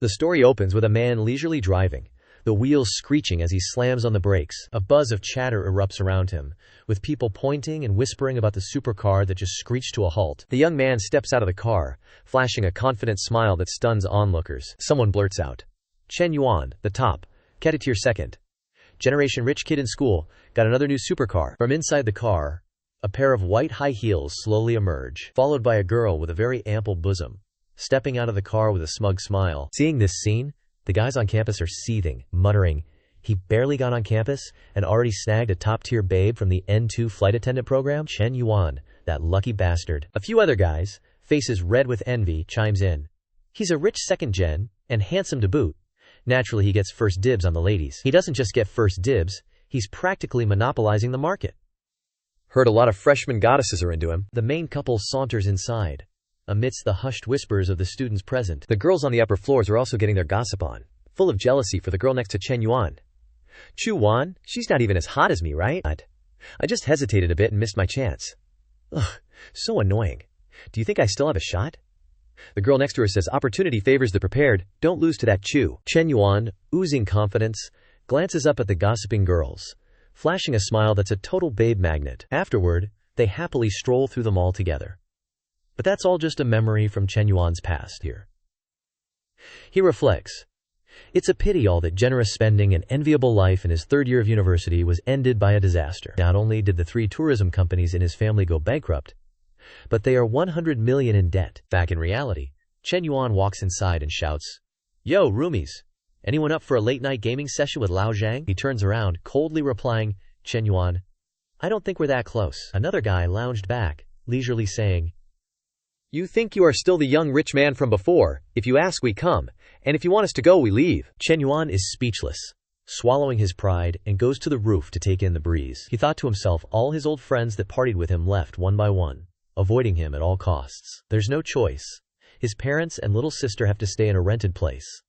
The story opens with a man leisurely driving, the wheels screeching as he slams on the brakes. A buzz of chatter erupts around him, with people pointing and whispering about the supercar that just screeched to a halt. The young man steps out of the car, flashing a confident smile that stuns onlookers. Someone blurts out, "Chen Yuan, the top, Kedatier second. Generation rich kid in school, got another new supercar." From inside the car, a pair of white high heels slowly emerge, followed by a girl with a very ample bosom, stepping out of the car with a smug smile. Seeing this scene, the guys on campus are seething, muttering, "He barely got on campus and already snagged a top-tier babe from the N2 flight attendant program? Chen Yuan, that lucky bastard." A few other guys, faces red with envy, chimes in. "He's a rich second gen, and handsome to boot. Naturally he gets first dibs on the ladies." He doesn't just get first dibs, he's practically monopolizing the market. "Heard a lot of freshman goddesses are into him." The main couple saunters inside, amidst the hushed whispers of the students present. The girls on the upper floors are also getting their gossip on, full of jealousy for the girl next to Chen Yuan. "Chu Wan, she's not even as hot as me, right? I just hesitated a bit and missed my chance. Ugh, so annoying. Do you think I still have a shot?" The girl next to her says, "Opportunity favors the prepared, don't lose to that Chu." Chen Yuan, oozing confidence, glances up at the gossiping girls, flashing a smile that's a total babe magnet. Afterward, they happily stroll through the mall together. But that's all just a memory from Chen Yuan's past here. He reflects, it's a pity all that generous spending and enviable life in his third year of university was ended by a disaster. Not only did the 3 tourism companies in his family go bankrupt, but they are 100 million in debt. Back in reality, Chen Yuan walks inside and shouts, "Yo, roomies, anyone up for a late-night gaming session with Lao Zhang?" He turns around, coldly replying, "Chen Yuan, I don't think we're that close." Another guy lounged back, leisurely saying, "You think you are still the young rich man from before. If you ask, we come, and if you want us to go, we leave." Chen Yuan is speechless, swallowing his pride, and goes to the roof to take in the breeze. He thought to himself, all his old friends that partied with him left one by one, avoiding him at all costs. There's no choice. His parents and little sister have to stay in a rented place.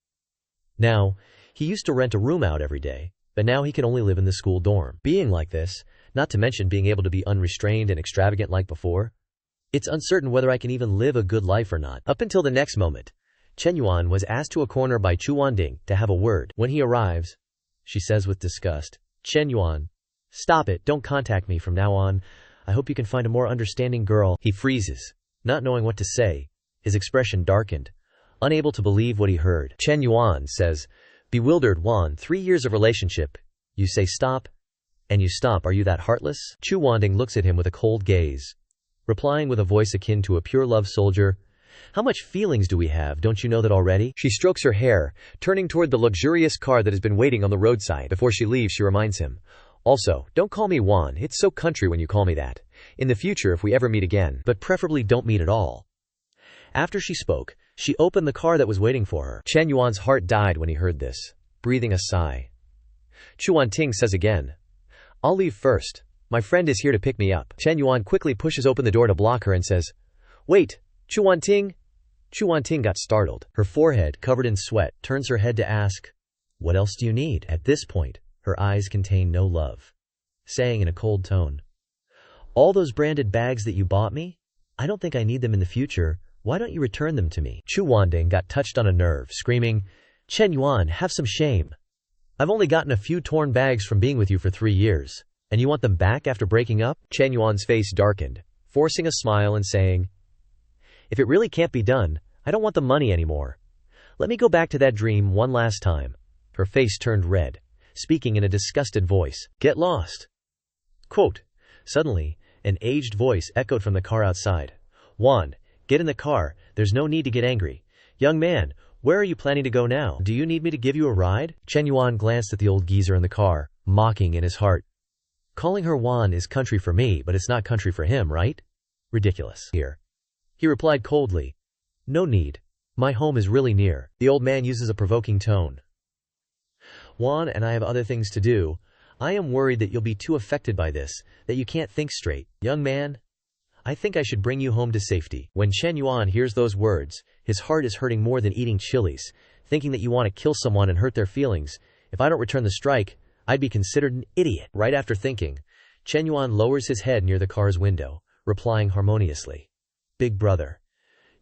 Now, he used to rent a room out every day, but now he can only live in the school dorm. Being like this, not to mention being able to be unrestrained and extravagant like before, it's uncertain whether I can even live a good life or not. Up until the next moment, Chen Yuan was asked to a corner by Chu Wanding to have a word. When he arrives, she says with disgust, "Chen Yuan, stop it, don't contact me from now on. I hope you can find a more understanding girl." He freezes, not knowing what to say, his expression darkened, unable to believe what he heard. Chen Yuan says, bewildered, "Wan, 3 years of relationship. You say stop, and you stop. Are you that heartless?" Chu Wanding looks at him with a cold gaze, replying with a voice akin to a pure love soldier, "How much feelings do we have, don't you know that already?" She strokes her hair, turning toward the luxurious car that has been waiting on the roadside. Before she leaves, she reminds him, "Also, don't call me Juan, it's so country when you call me that. In the future, if we ever meet again, but preferably don't meet at all." After she spoke, she opened the car that was waiting for her. Chen Yuan's heart died when he heard this, breathing a sigh. Chu Wanting says again, "I'll leave first. My friend is here to pick me up." Chen Yuan quickly pushes open the door to block her and says, "Wait, Chu Wanting." Chu Wanting got startled. Her forehead, covered in sweat, turns her head to ask, "What else do you need?" At this point, her eyes contain no love, saying in a cold tone, "All those branded bags that you bought me? I don't think I need them in the future. Why don't you return them to me?" Chu Wanding got touched on a nerve, screaming, "Chen Yuan, have some shame. I've only gotten a few torn bags from being with you for 3 years, and you want them back after breaking up?" Chen Yuan's face darkened, forcing a smile and saying, "If it really can't be done, I don't want the money anymore. Let me go back to that dream one last time." Her face turned red, speaking in a disgusted voice, "Get lost." Quote, suddenly, an aged voice echoed from the car outside. "Juan, get in the car, there's no need to get angry. Young man, where are you planning to go now? Do you need me to give you a ride?" Chen Yuan glanced at the old geezer in the car, mocking in his heart. Calling her Juan is country for me, but it's not country for him, right? Ridiculous. Here. He replied coldly, "No need. My home is really near." The old man uses a provoking tone. "Juan and I have other things to do. I am worried that you'll be too affected by this, that you can't think straight. Young man, I think I should bring you home to safety." When Chen Yuan hears those words, his heart is hurting more than eating chilies, thinking that you want to kill someone and hurt their feelings. If I don't return the strike, I'd be considered an idiot. Right after thinking, Chen Yuan lowers his head near the car's window, replying harmoniously, "Big brother,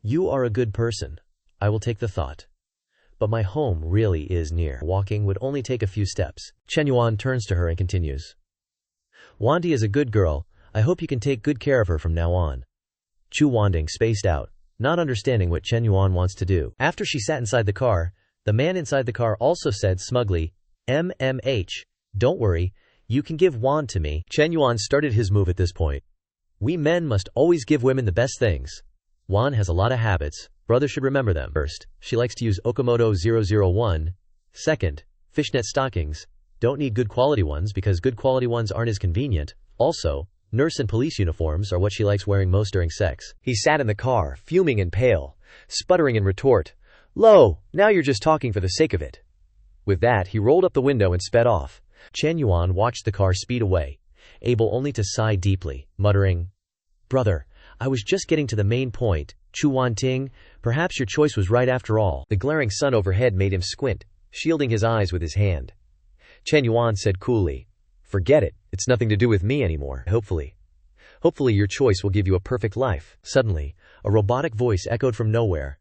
you are a good person. I will take the thought. but my home really is near. Walking would only take a few steps. Chen Yuan turns to her and continues. Wandy is a good girl. I hope you can take good care of her from now on. Chu Wanding spaced out, not understanding what Chen Yuan wants to do. After she sat inside the car, the man inside the car also said smugly, don't worry, you can give Wan to me. Chen Yuan started his move at this point. We men must always give women the best things. Wan has a lot of habits, brother should remember them. First, she likes to use Okamoto 001. Second, fishnet stockings. Don't need good quality ones because good quality ones aren't as convenient. Also, nurse and police uniforms are what she likes wearing most during sex. He sat in the car, fuming and pale, sputtering in retort. Lo, now you're just talking for the sake of it. With that, he rolled up the window and sped off. Chen Yuan watched the car speed away, able only to sigh deeply, muttering, Brother, I was just getting to the main point. Chu Wanting, perhaps your choice was right after all. The glaring sun overhead made him squint, shielding his eyes with his hand. Chen Yuan said coolly, Forget it, it's nothing to do with me anymore. Hopefully your choice will give you a perfect life. Suddenly, a robotic voice echoed from nowhere.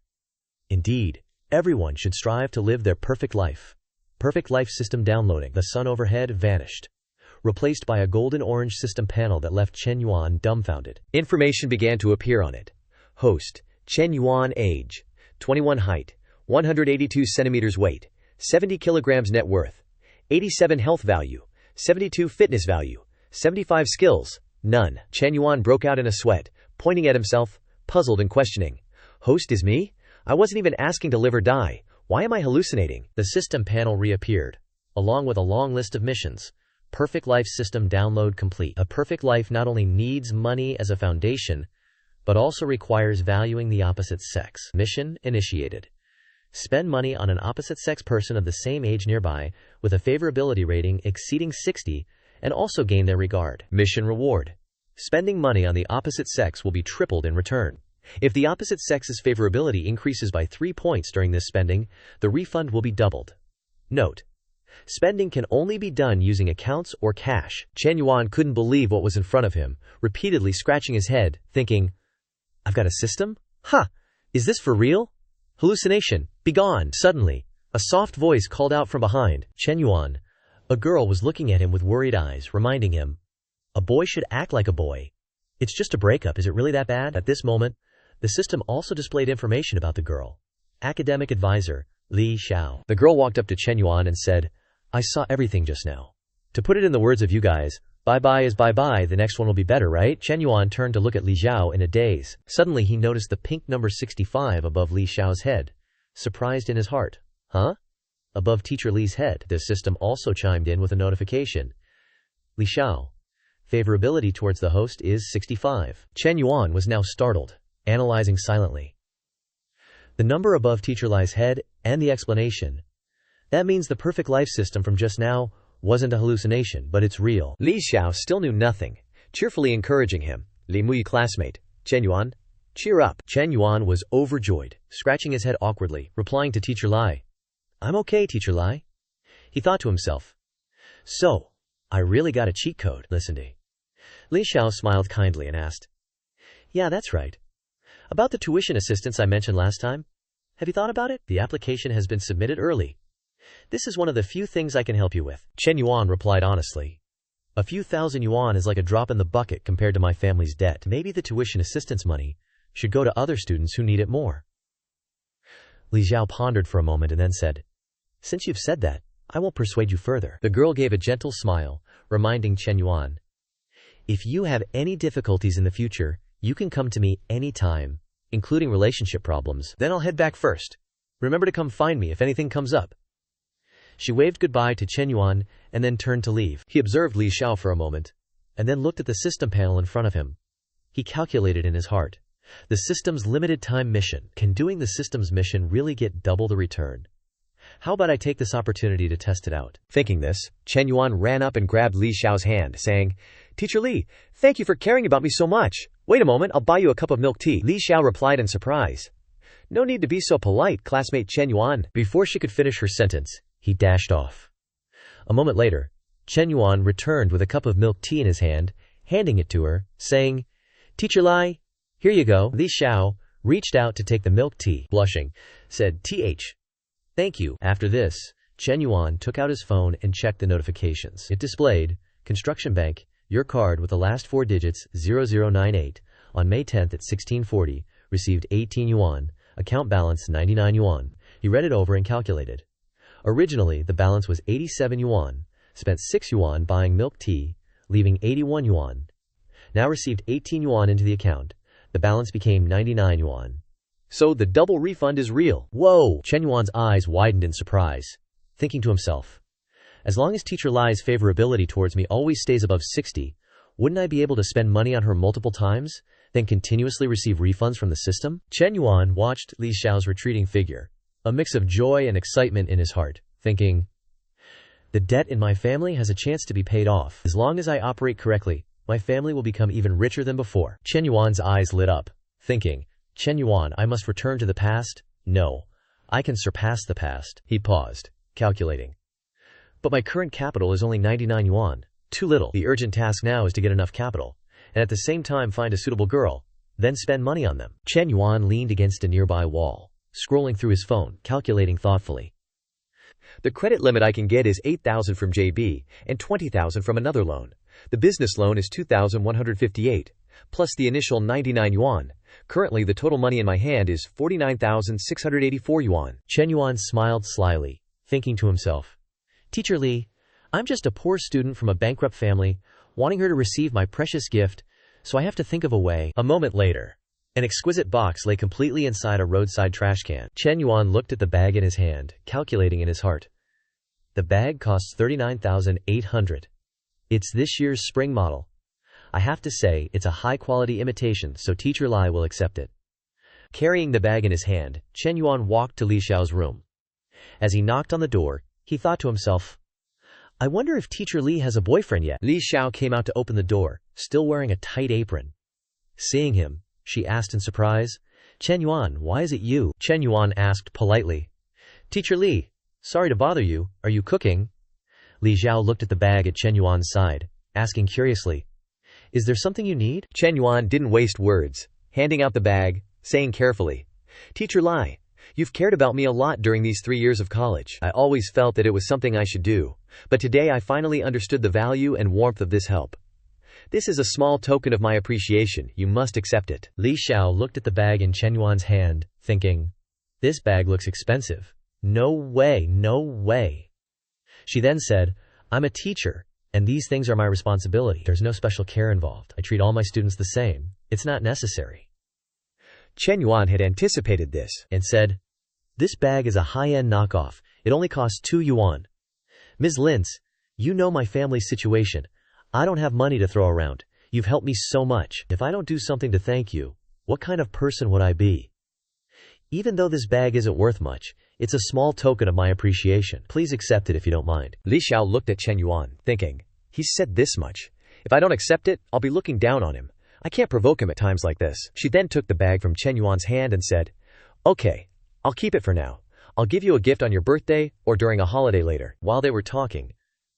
Indeed, everyone should strive to live their perfect life. Perfect life system downloading. The sun overhead vanished, replaced by a golden-orange system panel that left Chen Yuan dumbfounded. Information began to appear on it. Host, Chen Yuan age, 21 height, 182 centimeters weight, 70 kilograms net worth, 87 health value, 72 fitness value, 75 skills, none. Chen Yuan broke out in a sweat, pointing at himself, puzzled and questioning. Host is me? I wasn't even asking to live or die. Why am I hallucinating? The system panel reappeared, along with a long list of missions. Perfect life system download complete. A perfect life not only needs money as a foundation, but also requires valuing the opposite sex. Mission initiated. Spend money on an opposite-sex person of the same age nearby with a favorability rating exceeding 60 and also gain their regard. Mission reward. Spending money on the opposite sex will be tripled in return. If the opposite sex's favorability increases by 3 points during this spending, the refund will be doubled. Note: spending can only be done using accounts or cash. Chen Yuan couldn't believe what was in front of him, repeatedly scratching his head, thinking, I've got a system? Ha! Is this for real? Hallucination, begone! Suddenly, a soft voice called out from behind Chen Yuan. A girl was looking at him with worried eyes, reminding him, a boy should act like a boy. It's just a breakup, is it really that bad? At this moment, the system also displayed information about the girl. Academic advisor, Li Xiao. The girl walked up to Chen Yuan and said, I saw everything just now. To put it in the words of you guys, bye-bye is bye-bye, the next one will be better, right? Chen Yuan turned to look at Li Xiao in a daze. Suddenly he noticed the pink number 65 above Li Xiao's head, surprised in his heart. Huh? Above Teacher Li's head. The system also chimed in with a notification. Li Xiao. Favorability towards the host is 65. Chen Yuan was now startled, analyzing silently. The number above Teacher Li's head and the explanation. That means the perfect life system from just now wasn't a hallucination, but it's real. Li Xiao still knew nothing, cheerfully encouraging him. Li Mui classmate, Chen Yuan, cheer up. Chen Yuan was overjoyed, scratching his head awkwardly, replying to Teacher Lai. I'm okay, Teacher Lai. He thought to himself. So, I really got a cheat code, listened he. Li Xiao smiled kindly and asked. Yeah, that's right. About the tuition assistance I mentioned last time. Have you thought about it? The application has been submitted early. This is one of the few things I can help you with. Chen Yuan replied honestly. A few thousand yuan is like a drop in the bucket compared to my family's debt. Maybe the tuition assistance money should go to other students who need it more. Li Xiao pondered for a moment and then said, Since you've said that, I won't persuade you further. The girl gave a gentle smile, reminding Chen Yuan. If you have any difficulties in the future, you can come to me anytime, including relationship problems. Then I'll head back first. Remember to come find me if anything comes up. She waved goodbye to Chen Yuan and then turned to leave. He observed Li Xiao for a moment, and then looked at the system panel in front of him. He calculated in his heart. The system's limited time mission. Can doing the system's mission really get double the return? How about I take this opportunity to test it out? Thinking this, Chen Yuan ran up and grabbed Li Xiao's hand, saying, Teacher Li, thank you for caring about me so much. Wait a moment, I'll buy you a cup of milk tea. Li Xiao replied in surprise. No need to be so polite, classmate Chen Yuan. Before she could finish her sentence, he dashed off. A moment later, Chen Yuan returned with a cup of milk tea in his hand, handing it to her, saying, Teacher Lai, here you go. Li Xiao reached out to take the milk tea. Blushing, said, Th. Thank you. After this, Chen Yuan took out his phone and checked the notifications. It displayed, Construction Bank, your card with the last 4 digits 0098, on May 10th at 1640, received 18 yuan, account balance 99 yuan. He read it over and calculated. Originally, the balance was 87 yuan, spent 6 yuan buying milk tea, leaving 81 yuan. Now received 18 yuan into the account. The balance became 99 yuan. So the double refund is real. Whoa! Chen Yuan's eyes widened in surprise, thinking to himself, as long as Teacher Lai's favorability towards me always stays above 60, wouldn't I be able to spend money on her multiple times, then continuously receive refunds from the system? Chen Yuan watched Li Xiao's retreating figure, a mix of joy and excitement in his heart, thinking, the debt in my family has a chance to be paid off. As long as I operate correctly, my family will become even richer than before. Chen Yuan's eyes lit up, thinking, Chen Yuan, I must return to the past? No, I can surpass the past. He paused, calculating. But my current capital is only 99 yuan. Too little. The urgent task now is to get enough capital, and at the same time find a suitable girl, then spend money on them. Chen Yuan leaned against a nearby wall, scrolling through his phone, calculating thoughtfully. The credit limit I can get is 8,000 from JB and 20,000 from another loan. The business loan is 2,158, plus the initial 99 yuan. Currently, the total money in my hand is 49,684 yuan. Chen Yuan smiled slyly, thinking to himself, Teacher Li, I'm just a poor student from a bankrupt family, wanting her to receive my precious gift, so I have to think of a way. A moment later, an exquisite box lay completely inside a roadside trash can. Chen Yuan looked at the bag in his hand, calculating in his heart. The bag costs 39,800. It's this year's spring model. I have to say, it's a high-quality imitation, so Teacher Lai will accept it. Carrying the bag in his hand, Chen Yuan walked to Li Xiao's room. As he knocked on the door, he thought to himself, I wonder if Teacher Li has a boyfriend yet. Li Xiao came out to open the door, still wearing a tight apron. Seeing him, she asked in surprise, Chen Yuan, why is it you? Chen Yuan asked politely, Teacher Li, sorry to bother you, are you cooking? Li Xiao looked at the bag at Chen Yuan's side, asking curiously, is there something you need? Chen Yuan didn't waste words, handing out the bag, saying carefully, Teacher Lai, you've cared about me a lot during these 3 years of college. I always felt that it was something I should do, but today I finally understood the value and warmth of this help. This is a small token of my appreciation, you must accept it. Li Xiao looked at the bag in Chen Yuan's hand, thinking, this bag looks expensive. No way, no way. She then said, I'm a teacher, and these things are my responsibility. There's no special care involved. I treat all my students the same. It's not necessary. Chen Yuan had anticipated this, and said, this bag is a high-end knockoff. It only costs 2 yuan. Ms. Lintz, you know my family's situation. I don't have money to throw around. You've helped me so much. If I don't do something to thank you, what kind of person would I be? Even though this bag isn't worth much, it's a small token of my appreciation. Please accept it if you don't mind. Li Xiao looked at Chen Yuan, thinking, he's said this much. If I don't accept it, I'll be looking down on him. I can't provoke him at times like this. She then took the bag from Chen Yuan's hand and said, okay, I'll keep it for now. I'll give you a gift on your birthday or during a holiday later. While they were talking,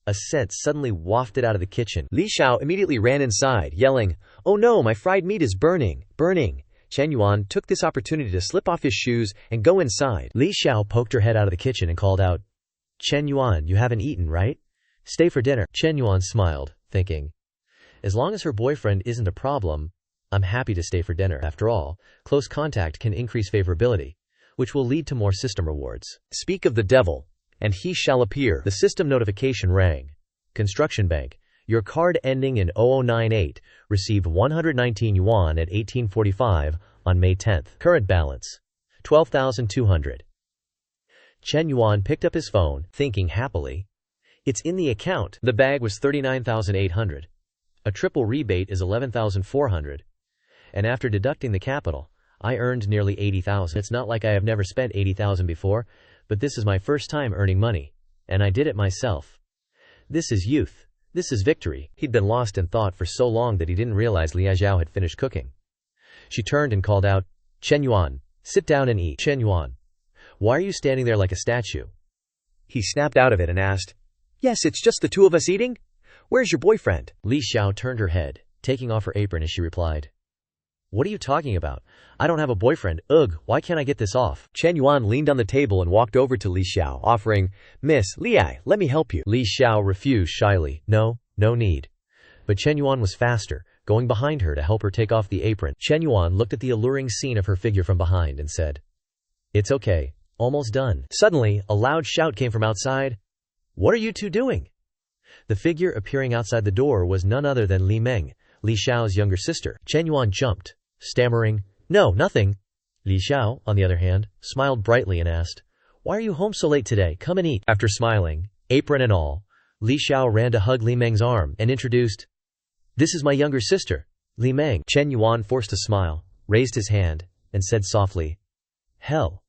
a scent suddenly wafted out of the kitchen. Li Xiao immediately ran inside, yelling, oh no, my fried meat is burning, burning. Chen Yuan took this opportunity to slip off his shoes and go inside. Li Xiao poked her head out of the kitchen and called out, Chen Yuan, you haven't eaten, right? Stay for dinner. Chen Yuan smiled, thinking, as long as her boyfriend isn't a problem, I'm happy to stay for dinner. After all, close contact can increase favorability, which will lead to more system rewards. Speak of the devil, and he shall appear. The system notification rang. Construction Bank, your card ending in 0098 received 119 yuan at 1845 on May 10th. Current balance, 12,200. Chen Yuan picked up his phone, thinking happily, it's in the account. The bag was 39,800. A triple rebate is 11,400. And after deducting the capital, I earned nearly 80,000. It's not like I have never spent 80,000 before, but this is my first time earning money, and I did it myself. This is youth. This is victory. He'd been lost in thought for so long that he didn't realize Li Xiao had finished cooking. She turned and called out, Chen Yuan, sit down and eat. Chen Yuan, why are you standing there like a statue? He snapped out of it and asked, yes, it's just the two of us eating? Where's your boyfriend? Li Xiao turned her head, taking off her apron as she replied, What are you talking about? I don't have a boyfriend. Ugh, why can't I get this off? Chen Yuan leaned on the table and walked over to Li Xiao, offering, Miss, Li, let me help you. Li Xiao refused shyly. No need. But Chen Yuan was faster, going behind her to help her take off the apron. Chen Yuan looked at the alluring scene of her figure from behind and said, It's okay. Almost done. Suddenly, a loud shout came from outside. What are you two doing? The figure appearing outside the door was none other than Li Meng, Li Xiao's younger sister. Chen Yuan jumped, stammering, No, nothing. Li Xiao, on the other hand, smiled brightly and asked, Why are you home so late today? Come and eat. After smiling, apron and all, Li Xiao ran to hug Li Meng's arm and introduced, This is my younger sister, Li Meng. Chen Yuan forced a smile, raised his hand, and said softly, Hello.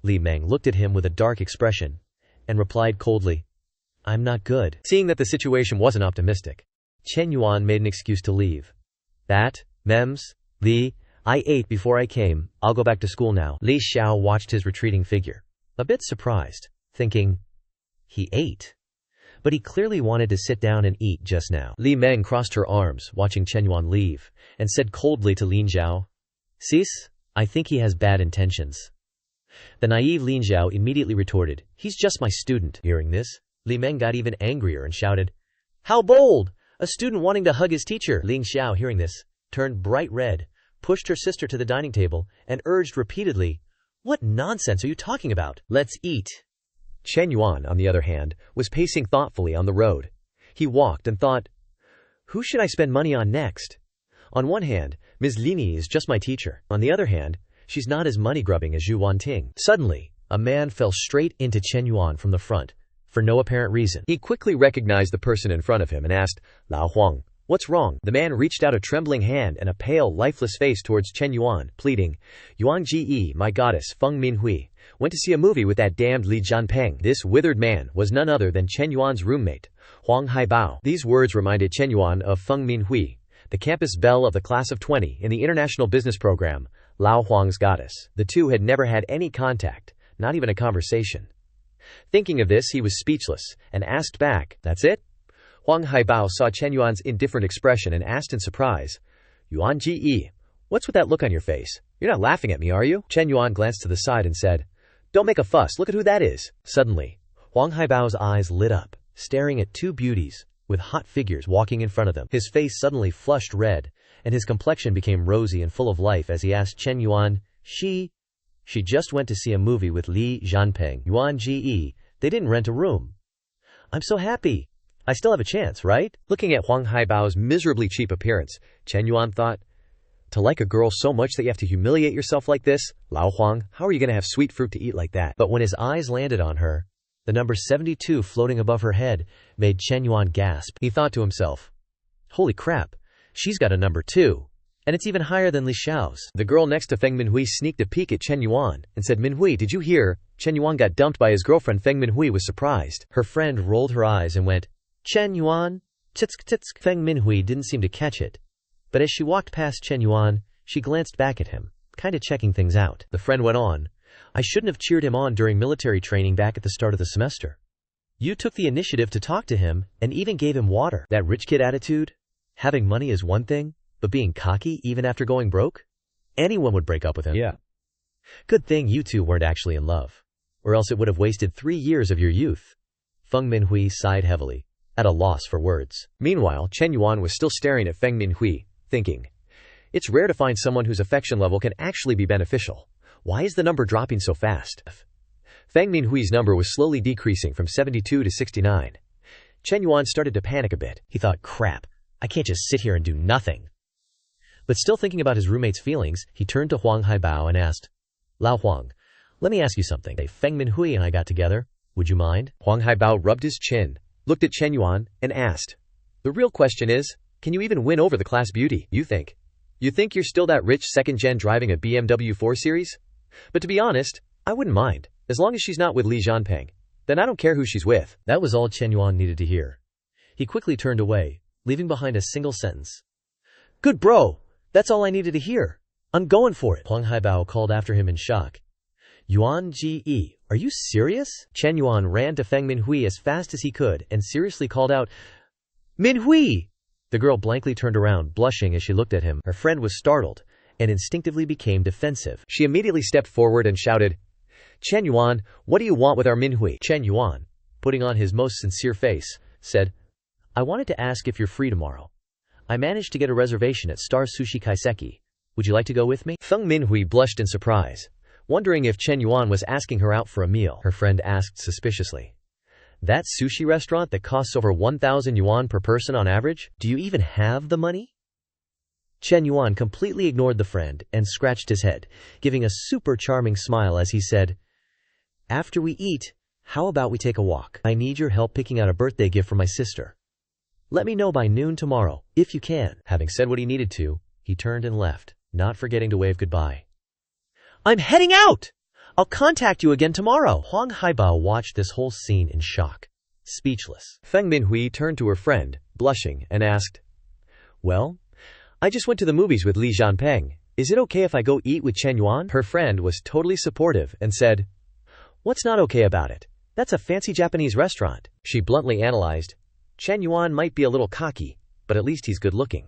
Li Meng looked at him with a dark expression and replied coldly, I'm not good. Seeing that the situation wasn't optimistic, Chen Yuan made an excuse to leave. Li, I ate before I came. I'll go back to school now. Li Xiao watched his retreating figure, a bit surprised, thinking, he ate. But he clearly wanted to sit down and eat just now. Li Meng crossed her arms, watching Chen Yuan leave, and said coldly to Lin Zhao, Sis, I think he has bad intentions. The naive Lin Zhao immediately retorted, He's just my student. Hearing this, Li Meng got even angrier and shouted, How bold! A student wanting to hug his teacher. Lin Xiao, hearing this, turned bright red, pushed her sister to the dining table, and urged repeatedly, What nonsense are you talking about? Let's eat. Chen Yuan, on the other hand, was pacing thoughtfully on the road. He walked and thought, Who should I spend money on next? On one hand, Ms. Lini is just my teacher. On the other hand, she's not as money-grubbing as Zhu Wanting. Suddenly, a man fell straight into Chen Yuan from the front, for no apparent reason. He quickly recognized the person in front of him and asked, Lao Huang, what's wrong? The man reached out a trembling hand and a pale, lifeless face towards Chen Yuan, pleading, Yuan Ji, my goddess, Feng Minhui, went to see a movie with that damned Li Jianpeng. This withered man was none other than Chen Yuan's roommate, Huang Haibao. These words reminded Chen Yuan of Feng Minhui, the campus belle of the class of 20 in the international business program, Lao Huang's goddess. The two had never had any contact, not even a conversation. Thinking of this, he was speechless, and asked back, That's it? Huang Haibao saw Chen Yuan's indifferent expression and asked in surprise, Yuan Ji, what's with that look on your face? You're not laughing at me, are you? Chen Yuan glanced to the side and said, Don't make a fuss, look at who that is. Suddenly, Huang Haibao's eyes lit up, staring at two beauties, with hot figures walking in front of them. His face suddenly flushed red, and his complexion became rosy and full of life as he asked Chen Yuan, She just went to see a movie with Li Jianpeng. Yuan Ji, they didn't rent a room. I'm so happy. I still have a chance, right? Looking at Huang Haibao's miserably cheap appearance, Chen Yuan thought, To like a girl so much that you have to humiliate yourself like this? Lao Huang, how are you going to have sweet fruit to eat like that? But when his eyes landed on her, the number 72 floating above her head made Chen Yuan gasp. He thought to himself, Holy crap, she's got a number 2. And it's even higher than Li Xiao's. The girl next to Feng Minhui sneaked a peek at Chen Yuan and said, Minhui, did you hear? Chen Yuan got dumped by his girlfriend. Feng Minhui was surprised. Her friend rolled her eyes and went, Chen Yuan? Tsk. Feng Minhui didn't seem to catch it. But as she walked past Chen Yuan, she glanced back at him, kinda checking things out. The friend went on, I shouldn't have cheered him on during military training back at the start of the semester. You took the initiative to talk to him and even gave him water. That rich kid attitude? Having money is one thing, but being cocky even after going broke? Anyone would break up with him. Yeah. Good thing you two weren't actually in love, or else it would have wasted 3 years of your youth. Feng Minhui sighed heavily, at a loss for words. Meanwhile, Chen Yuan was still staring at Feng Minhui, thinking, It's rare to find someone whose affection level can actually be beneficial. Why is the number dropping so fast? Feng Minhui's number was slowly decreasing from 72 to 69. Chen Yuan started to panic a bit. He thought, crap, I can't just sit here and do nothing. But still thinking about his roommate's feelings, he turned to Huang Haibao and asked, Lao Huang, let me ask you something. If Feng Minhui and I got together, would you mind? Huang Haibao rubbed his chin, looked at Chen Yuan, and asked, The real question is, can you even win over the class beauty? You think you're still that rich second gen driving a BMW 4 Series? But to be honest, I wouldn't mind, as long as she's not with Li Jianpeng. Then I don't care who she's with. That was all Chen Yuan needed to hear. He quickly turned away, leaving behind a single sentence. Good bro, that's all I needed to hear. I'm going for it. Huang Haibao called after him in shock. Yuan Ji, are you serious? Chen Yuan ran to Feng Minhui as fast as he could and seriously called out, Minhui! The girl blankly turned around, blushing as she looked at him. Her friend was startled and instinctively became defensive. She immediately stepped forward and shouted, "Chen Yuan, what do you want with our Minhui?" Chen Yuan, putting on his most sincere face, said, "I wanted to ask if you're free tomorrow. I managed to get a reservation at Star Sushi Kaiseki. Would you like to go with me?" Feng Minhui blushed in surprise, wondering if Chen Yuan was asking her out for a meal. Her friend asked suspiciously, "That sushi restaurant that costs over 1,000 yuan per person on average? Do you even have the money?" Chen Yuan completely ignored the friend and scratched his head, giving a super charming smile as he said, "After we eat, how about we take a walk? I need your help picking out a birthday gift for my sister. Let me know by noon tomorrow, if you can." Having said what he needed to, he turned and left, not forgetting to wave goodbye. "I'm heading out! I'll contact you again tomorrow." Huang Haibao watched this whole scene in shock, speechless. Feng Minhui turned to her friend, blushing, and asked, "Well, I just went to the movies with Li Jianpeng. Is it okay if I go eat with Chen Yuan?" Her friend was totally supportive and said, "What's not okay about it? That's a fancy Japanese restaurant." She bluntly analyzed, "Chen Yuan might be a little cocky, but at least he's good looking.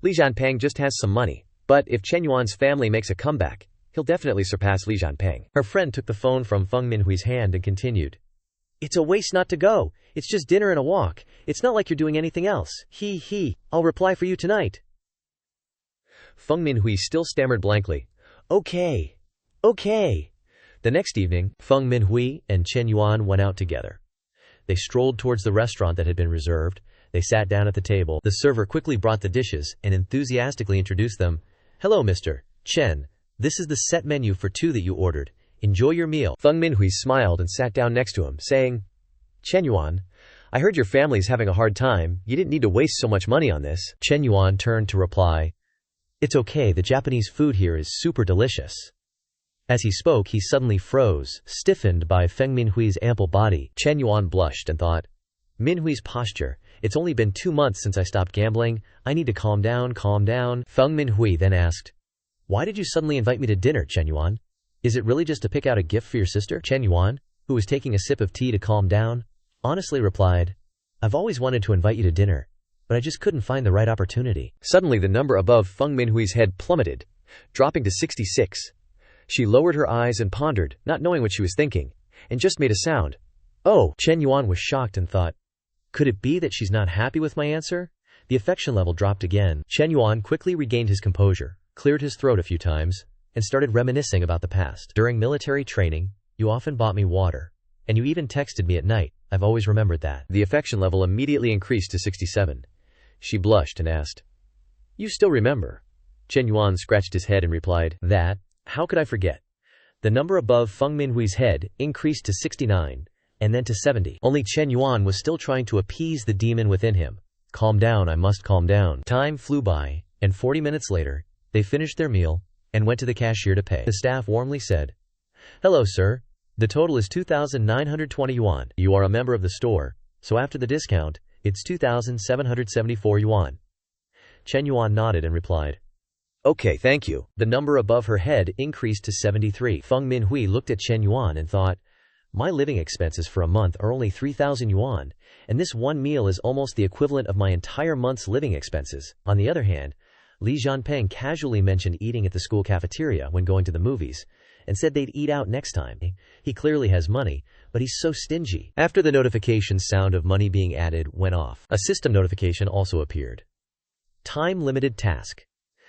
Li Jianpeng just has some money, but if Chen Yuan's family makes a comeback, he'll definitely surpass Li Jianpeng." Her friend took the phone from Feng Minhui's hand and continued, "It's a waste not to go. It's just dinner and a walk. It's not like you're doing anything else. I'll reply for you tonight." Feng Minhui still stammered blankly, Okay. The next evening, Feng Minhui and Chen Yuan went out together. They strolled towards the restaurant that had been reserved. They sat down at the table. The server quickly brought the dishes and enthusiastically introduced them. "Hello, Mr. Chen. This is the set menu for two that you ordered. Enjoy your meal." Feng Minhui smiled and sat down next to him, saying, "Chen Yuan, I heard your family's having a hard time. You didn't need to waste so much money on this." Chen Yuan turned to reply, "It's okay, the Japanese food here is super delicious." As he spoke, he suddenly froze, stiffened by Feng Minhui's ample body. Chen Yuan blushed and thought, "Minhui's posture. It's only been 2 months since I stopped gambling. I need to calm down. Feng Minhui then asked, "Why did you suddenly invite me to dinner, Chen Yuan? Is it really just to pick out a gift for your sister?" Chen Yuan, who was taking a sip of tea to calm down, honestly replied, "I've always wanted to invite you to dinner, but I just couldn't find the right opportunity." Suddenly the number above Feng Minhui's head plummeted, dropping to 66. She lowered her eyes and pondered, not knowing what she was thinking, and just made a sound. "Oh!" Chen Yuan was shocked and thought, "Could it be that she's not happy with my answer?" The affection level dropped again. Chen Yuan quickly regained his composure, cleared his throat a few times, and started reminiscing about the past. "During military training, you often bought me water, and you even texted me at night. I've always remembered that." The affection level immediately increased to 67. She blushed and asked, "You still remember?" Chen Yuan scratched his head and replied, "That? How could I forget?" The number above Feng Minhui's head increased to 69, and then to 70. Only Chen Yuan was still trying to appease the demon within him. "Calm down, I must calm down." Time flew by, and 40 minutes later, they finished their meal and went to the cashier to pay. The staff warmly said, "Hello, sir. The total is 2,920 yuan. You are a member of the store, so after the discount, it's 2,774 yuan." Chen Yuan nodded and replied, "Okay, thank you." The number above her head increased to 73. Feng Minhui looked at Chen Yuan and thought, "My living expenses for a month are only 3,000 yuan, and this one meal is almost the equivalent of my entire month's living expenses." On the other hand, Li Jianpeng casually mentioned eating at the school cafeteria when going to the movies, and said they'd eat out next time. He clearly has money, but he's so stingy. After the notification sound of money being added went off, a system notification also appeared. Time-limited task.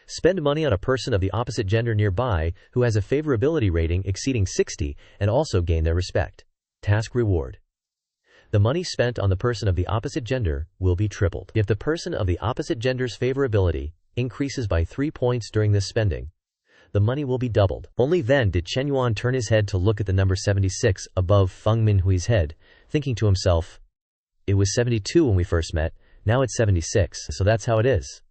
Spend money on a person of the opposite gender nearby who has a favorability rating exceeding 60 and also gain their respect. Task reward. The money spent on the person of the opposite gender will be tripled. If the person of the opposite gender's favorability increases by 3 points during this spending, the money will be doubled. Only then did Chen Yuan turn his head to look at the number 76 above Feng Minhui's head, thinking to himself, "It was 72 when we first met, now it's 76, so that's how it is."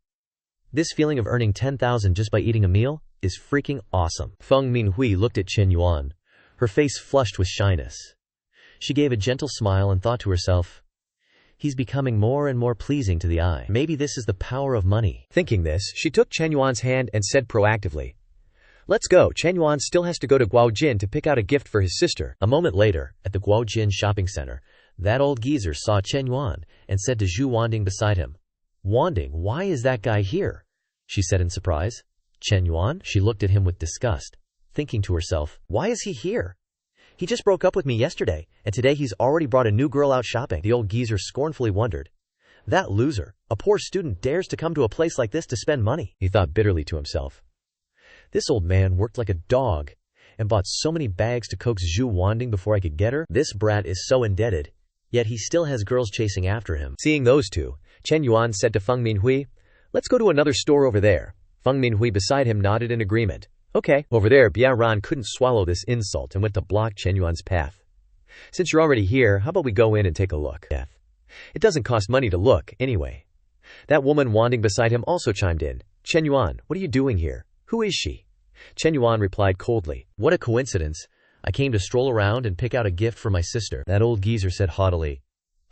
This feeling of earning 10,000 just by eating a meal is freaking awesome. Feng Minhui looked at Chen Yuan, her face flushed with shyness. She gave a gentle smile and thought to herself, "He's becoming more and more pleasing to the eye. Maybe this is the power of money." Thinking this, she took Chen Yuan's hand and said proactively, "Let's go." Chen Yuan still has to go to Guaojin to pick out a gift for his sister. A moment later, at the Guaojin shopping center, that old geezer saw Chen Yuan and said to Zhu Wanding beside him, Wanding, why is that guy here? She said in surprise. Chen Yuan? She looked at him with disgust, thinking to herself, why is he here? He just broke up with me yesterday, and today he's already brought a new girl out shopping. The old geezer scornfully wondered. That loser, a poor student, dares to come to a place like this to spend money, he thought bitterly to himself. This old man worked like a dog and bought so many bags to coax Zhu Wanding before I could get her. This brat is so indebted, yet he still has girls chasing after him. Seeing those two, Chen Yuan said to Feng Minhui, let's go to another store over there. Feng Minhui beside him nodded in agreement. Okay. Over there, Biaran couldn't swallow this insult and went to block Chen Yuan's path. Since you're already here, how about we go in and take a look? It doesn't cost money to look, anyway. That woman Wanding beside him also chimed in. Chen Yuan, what are you doing here? Who is she? Chen Yuan replied coldly. What a coincidence. I came to stroll around and pick out a gift for my sister. That old geezer said haughtily.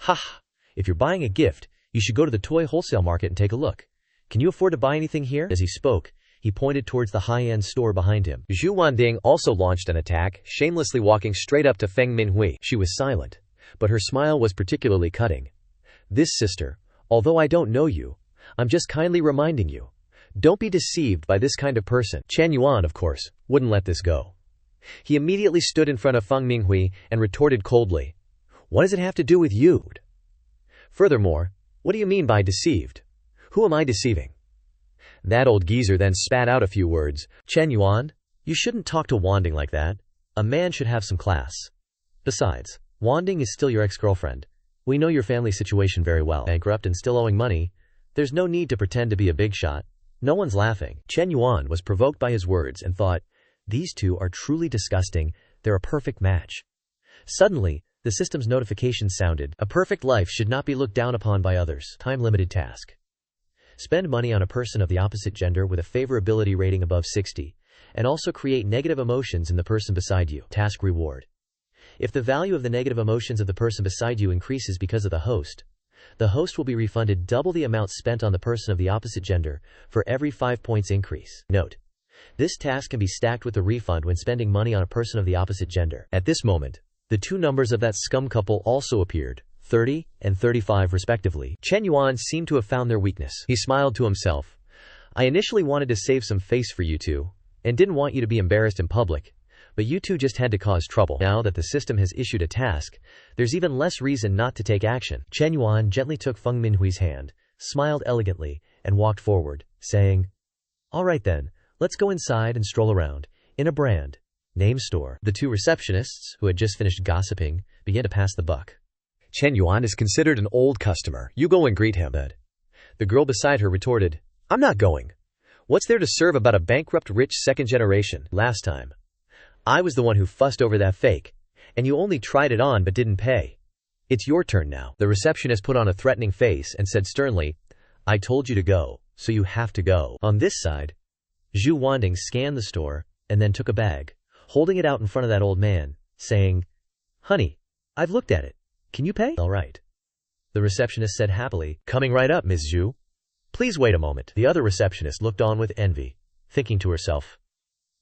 Ha! If you're buying a gift, you should go to the toy wholesale market and take a look. Can you afford to buy anything here? As he spoke, he pointed towards the high-end store behind him. Zhu Wanding also launched an attack, shamelessly walking straight up to Feng Minhui. She was silent, but her smile was particularly cutting. This sister, although I don't know you, I'm just kindly reminding you. Don't be deceived by this kind of person. Chen Yuan, of course, wouldn't let this go. He immediately stood in front of Feng Minhui and retorted coldly. What does it have to do with you? Furthermore, what do you mean by deceived? Who am I deceiving? That old geezer then spat out a few words. Chen Yuan, you shouldn't talk to Wanding like that. A man should have some class. Besides, Wanding is still your ex-girlfriend. We know your family situation very well. Bankrupt and still owing money. There's no need to pretend to be a big shot. No one's laughing. Chen Yuan was provoked by his words and thought, these two are truly disgusting. They're a perfect match. Suddenly, the system's notification sounded. A perfect life should not be looked down upon by others. Time-limited task. Spend money on a person of the opposite gender with a favorability rating above 60, and also create negative emotions in the person beside you. Task reward. If the value of the negative emotions of the person beside you increases because of the host will be refunded double the amount spent on the person of the opposite gender for every 5 points increase. Note: this task can be stacked with the refund when spending money on a person of the opposite gender. At this moment, the two numbers of that scum couple also appeared, 30 and 35 respectively. Chen Yuan seemed to have found their weakness. He smiled to himself. I initially wanted to save some face for you two, and didn't want you to be embarrassed in public, but you two just had to cause trouble. Now that the system has issued a task, there's even less reason not to take action. Chen Yuan gently took Feng Minhui's hand, smiled elegantly, and walked forward, saying, all right then, let's go inside and stroll around, in a brand name store. The two receptionists, who had just finished gossiping, began to pass the buck. Chen Yuan is considered an old customer. You go and greet him. The girl beside her retorted, I'm not going. What's there to serve about a bankrupt rich second generation? Last time, I was the one who fussed over that fake, and you only tried it on but didn't pay. It's your turn now. The receptionist put on a threatening face and said sternly, I told you to go, so you have to go. On this side, Zhu Wanding scanned the store and then took a bag, holding it out in front of that old man, saying, honey, I've looked at it. Can you pay? All right. The receptionist said happily, coming right up, Ms. Zhu. Please wait a moment. The other receptionist looked on with envy, thinking to herself,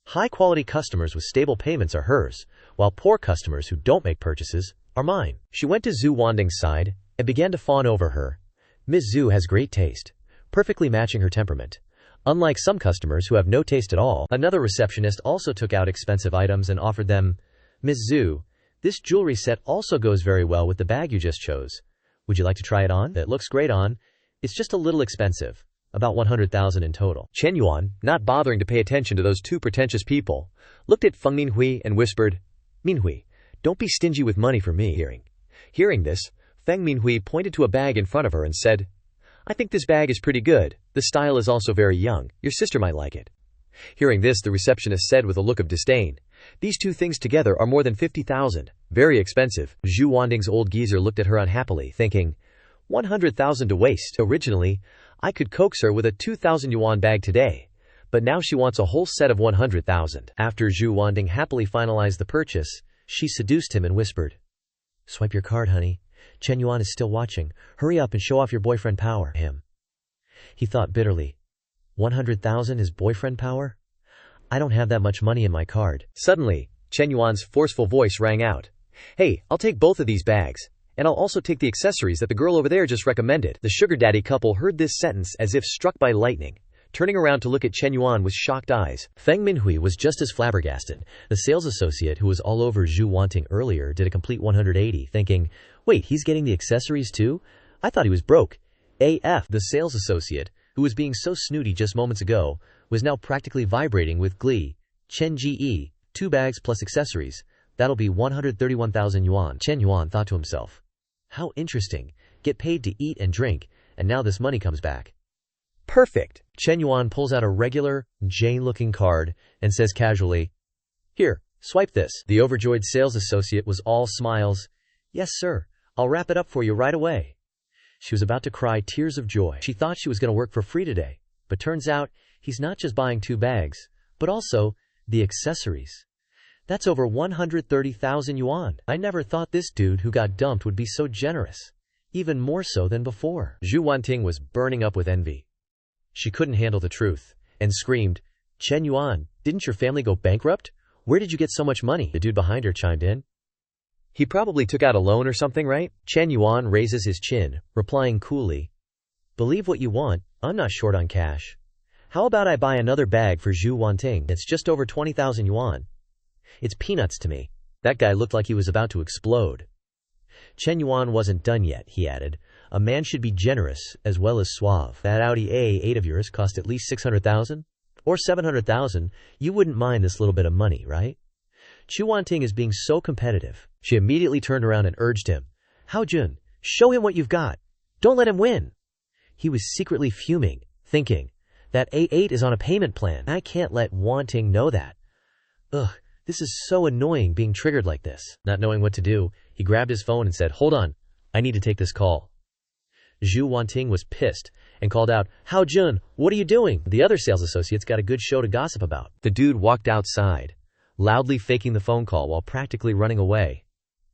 high-quality customers with stable payments are hers, while poor customers who don't make purchases are mine. She went to Zhu Wanding's side and began to fawn over her. Ms. Zhu has great taste, perfectly matching her temperament, unlike some customers who have no taste at all. Another receptionist also took out expensive items and offered them. Ms. Zhu, this jewelry set also goes very well with the bag you just chose. Would you like to try it on? It looks great on. It's just a little expensive. About 100,000 in total. Chen Yuan, not bothering to pay attention to those two pretentious people, looked at Feng Minhui and whispered, Minhui, don't be stingy with money for me. Hearing this, Feng Minhui pointed to a bag in front of her and said, I think this bag is pretty good. The style is also very young. Your sister might like it. Hearing this, the receptionist said with a look of disdain, these two things together are more than 50,000. Very expensive. Zhu Wanding's old geezer looked at her unhappily, thinking, 100,000 to waste. Originally, I could coax her with a 2,000 yuan bag today, but now she wants a whole set of 100,000. After Zhu Wanding happily finalized the purchase, she seduced him and whispered, swipe your card, honey. Chen Yuan is still watching. Hurry up and show off your boyfriend power. He thought bitterly, 100,000 is boyfriend power? I don't have that much money in my card. Suddenly, Chen Yuan's forceful voice rang out. Hey, I'll take both of these bags. And I'll also take the accessories that the girl over there just recommended. The sugar daddy couple heard this sentence as if struck by lightning, turning around to look at Chen Yuan with shocked eyes. Feng Minhui was just as flabbergasted. The sales associate who was all over Zhu Wanting earlier did a complete 180, thinking, wait, he's getting the accessories too? I thought he was broke. AF. The sales associate, who was being so snooty just moments ago, was now practically vibrating with glee. Chen Ji, 2 bags plus accessories. That'll be 131,000 yuan. Chen Yuan thought to himself. How interesting. Get paid to eat and drink, and now this money comes back. Perfect. Chen Yuan pulls out a regular, Jane-looking card and says casually, here, swipe this. The overjoyed sales associate was all smiles. Yes, sir. I'll wrap it up for you right away. She was about to cry tears of joy. She thought she was going to work for free today, but turns out he's not just buying 2 bags, but also the accessories. That's over 130,000 yuan. I never thought this dude who got dumped would be so generous, even more so than before. Zhu Wanting was burning up with envy. She couldn't handle the truth and screamed, Chen Yuan, didn't your family go bankrupt? Where did you get so much money? The dude behind her chimed in. He probably took out a loan or something, right? Chen Yuan raises his chin, replying coolly, believe what you want, I'm not short on cash. How about I buy another bag for Zhu Wanting? It's just over 20,000 yuan. It's peanuts to me. That guy looked like he was about to explode. Chen Yuan wasn't done yet, he added. A man should be generous as well as suave. That Audi A8 of yours cost at least 600,000? Or 700,000, you wouldn't mind this little bit of money, right? Zhu Wanting is being so competitive. She immediately turned around and urged him. Hao Jun, show him what you've got. Don't let him win. He was secretly fuming, thinking, that A8 is on a payment plan. I can't let Wanting know that. Ugh, this is so annoying being triggered like this. Not knowing what to do, he grabbed his phone and said, hold on, I need to take this call. Zhu Wanting was pissed and called out, Hao Jun, what are you doing? The other sales associates got a good show to gossip about. The dude walked outside, loudly faking the phone call while practically running away.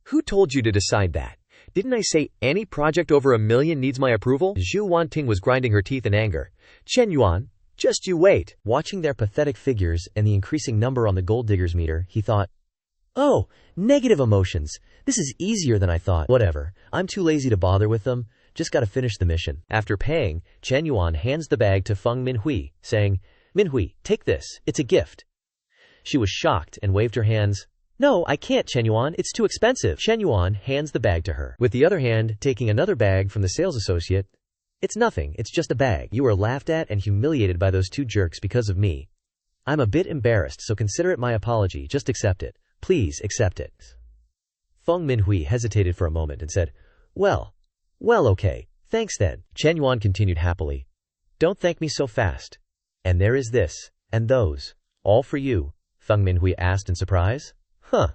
Who told you to decide that? Didn't I say any project over $1 million needs my approval? Zhu Wanting was grinding her teeth in anger. Chen Yuan, just you wait. Watching their pathetic figures and the increasing number on the gold diggers meter, he thought, oh, negative emotions. This is easier than I thought. Whatever, I'm too lazy to bother with them. Just gotta finish the mission. After paying, Chen Yuan hands the bag to Feng Minhui, saying, Minhui, take this. It's a gift. She was shocked and waved her hands. No, I can't, Chen Yuan. It's too expensive. Chen Yuan hands the bag to her, with the other hand taking another bag from the sales associate. It's nothing. It's just a bag. You were laughed at and humiliated by those 2 jerks because of me. I'm a bit embarrassed, so consider it my apology. Just accept it. Please accept it. Feng Minhui hesitated for a moment and said, Well, okay. Thanks then. Chen Yuan continued happily. Don't thank me so fast. And there is this, and those. All for you. Feng Minhui asked in surprise. Huh.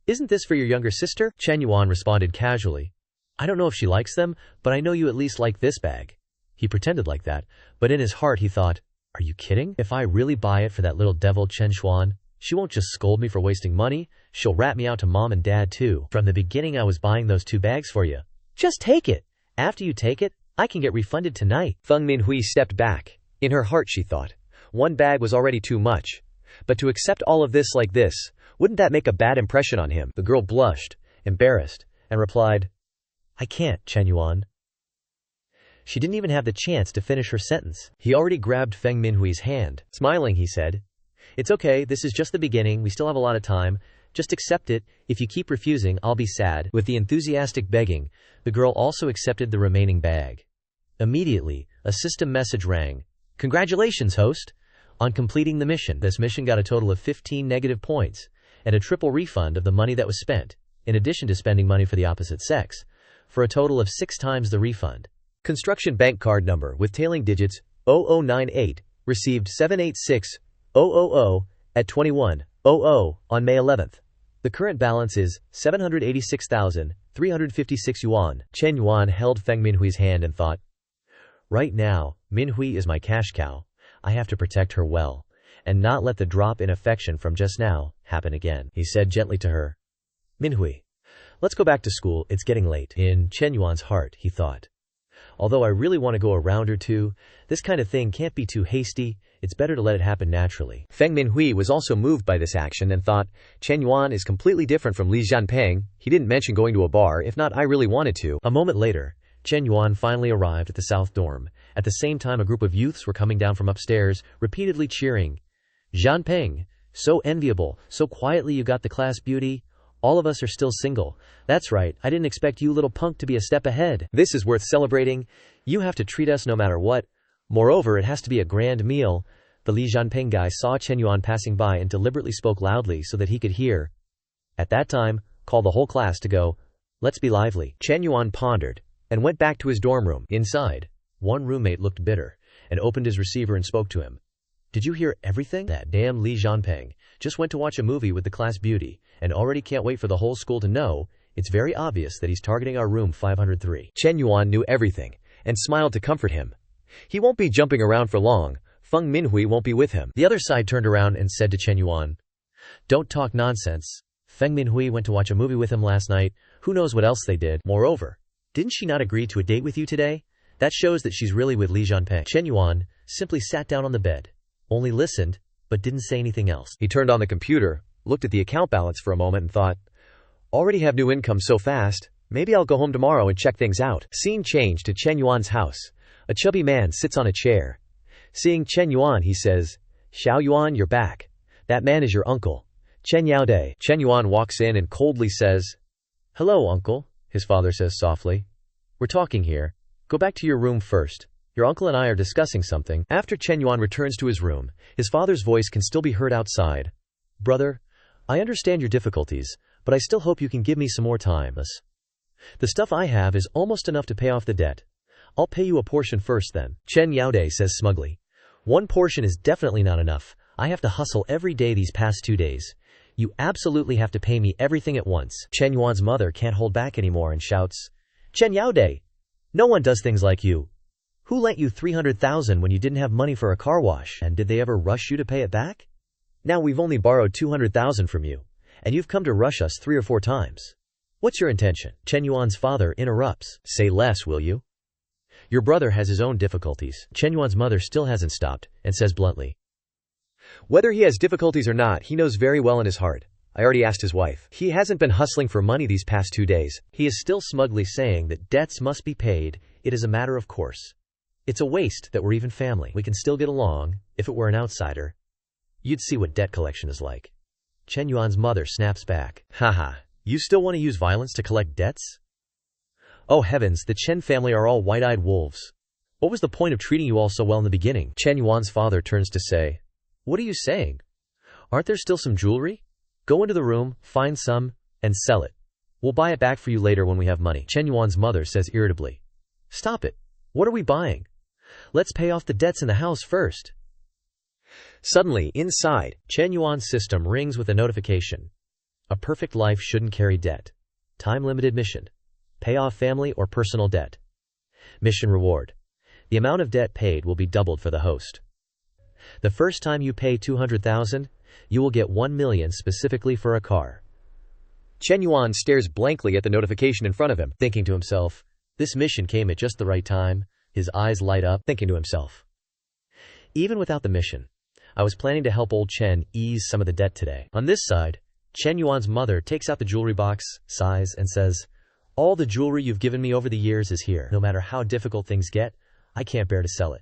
Isn't this for your younger sister? Chen Yuan responded casually. I don't know if she likes them, but I know you at least like this bag. He pretended like that, but in his heart he thought, are you kidding? If I really buy it for that little devil Chen Xuan, she won't just scold me for wasting money, she'll rat me out to mom and dad too. From the beginning I was buying those 2 bags for you. Just take it. After you take it, I can get refunded tonight. Feng Minhui stepped back. In her heart she thought, 1 bag was already too much. But to accept all of this like this, wouldn't that make a bad impression on him? The girl blushed, embarrassed, and replied, I can't, Chen Yuan. She didn't even have the chance to finish her sentence. He already grabbed Feng Minhui's hand. Smiling, he said, It's okay, this is just the beginning, we still have a lot of time. Just accept it. If you keep refusing, I'll be sad. With the enthusiastic begging, the girl also accepted the remaining bag. Immediately, a system message rang. Congratulations, host! On completing the mission, this mission got a total of 15 negative points, and a triple refund of the money that was spent, in addition to spending money for the opposite sex, for a total of 6 times the refund. Construction bank card number with tailing digits 0098, received 786000 at 21:00 on May 11th. The current balance is 786,356 yuan. Chen Yuan held Feng Minhui's hand and thought, right now, Minhui is my cash cow. I have to protect her well, and not let the drop in affection from just now happen again. He said gently to her, Minhui, let's go back to school, it's getting late. In Chen Yuan's heart, he thought, although I really want to go a round or two, this kind of thing can't be too hasty, It's better to let it happen naturally. Feng Minhui was also moved by this action and thought, Chen Yuan is completely different from Li Jianping. He didn't mention going to a bar, if not I really wanted to. A moment later, Chen Yuan finally arrived at the south dorm. At the same time, a group of youths were coming down from upstairs, repeatedly cheering. Jianping, so enviable, so quietly you got the class beauty. All of us are still single. That's right, I didn't expect you little punk to be a step ahead. This is worth celebrating. You have to treat us no matter what. Moreover, it has to be a grand meal. The Li Jianping guy saw Chen Yuan passing by and deliberately spoke loudly so that he could hear. At that time, called the whole class to go. Let's be lively. Chen Yuan pondered and went back to his dorm room. Inside, one roommate looked bitter and opened his receiver and spoke to him. Did you hear everything? That damn Li Jianping just went to watch a movie with the class beauty and already can't wait for the whole school to know. It's very obvious that he's targeting our room 503. Chen Yuan knew everything and smiled to comfort him. He won't be jumping around for long. Feng Minhui won't be with him. The other side turned around and said to Chen Yuan, don't talk nonsense. Feng Minhui went to watch a movie with him last night. Who knows what else they did. Moreover, didn't she not agree to a date with you today? That shows that she's really with Li Jianping. Chen Yuan simply sat down on the bed, only listened, but didn't say anything else. He turned on the computer, looked at the account balance for a moment and thought, already have new income so fast, maybe I'll go home tomorrow and check things out. Scene changed to Chen Yuan's house. A chubby man sits on a chair. Seeing Chen Yuan, he says, Xiao Yuan, you're back. That man is your uncle, Chen Yaodai. Chen Yuan walks in and coldly says, hello, uncle, his father says softly. We're talking here. Go back to your room first. Your uncle and I are discussing something. After Chen Yuan returns to his room, his father's voice can still be heard outside. Brother, I understand your difficulties, but I still hope you can give me some more time. The stuff I have is almost enough to pay off the debt. I'll pay you a portion first then. Chen Yaodai says smugly. One portion is definitely not enough. I have to hustle every day these past 2 days. You absolutely have to pay me everything at once. Chen Yuan's mother can't hold back anymore and shouts, Chen Yaodai, no one does things like you. Who lent you 300,000 when you didn't have money for a car wash? And did they ever rush you to pay it back? Now we've only borrowed 200,000 from you, and you've come to rush us 3 or 4 times. What's your intention? Chen Yuan's father interrupts. Say less, will you? Your brother has his own difficulties. Chen Yuan's mother still hasn't stopped, and says bluntly. Whether he has difficulties or not, he knows very well in his heart. I already asked his wife. He hasn't been hustling for money these past 2 days. He is still smugly saying that debts must be paid. It is a matter of course. It's a waste that we're even family. We can still get along. If it were an outsider, you'd see what debt collection is like. Chen Yuan's mother snaps back. Haha, you still want to use violence to collect debts? Oh heavens, the Chen family are all white-eyed wolves. What was the point of treating you all so well in the beginning? Chen Yuan's father turns to say, what are you saying? Aren't there still some jewelry? Go into the room, find some, and sell it. We'll buy it back for you later when we have money. Chen Yuan's mother says irritably. Stop it. What are we buying? Let's pay off the debts in the house first. Suddenly, inside, Chen Yuan's system rings with a notification. A perfect life shouldn't carry debt. Time-limited mission. Pay off family or personal debt. Mission reward. The amount of debt paid will be doubled for the host. The first time you pay 200,000, you will get 1 million specifically for a car. Chen Yuan stares blankly at the notification in front of him, thinking to himself, this mission came at just the right time. His eyes light up, thinking to himself, even without the mission, I was planning to help old Chen ease some of the debt today. On this side, Chen Yuan's mother takes out the jewelry box, sighs, and says, all the jewelry you've given me over the years is here. No matter how difficult things get, I can't bear to sell it.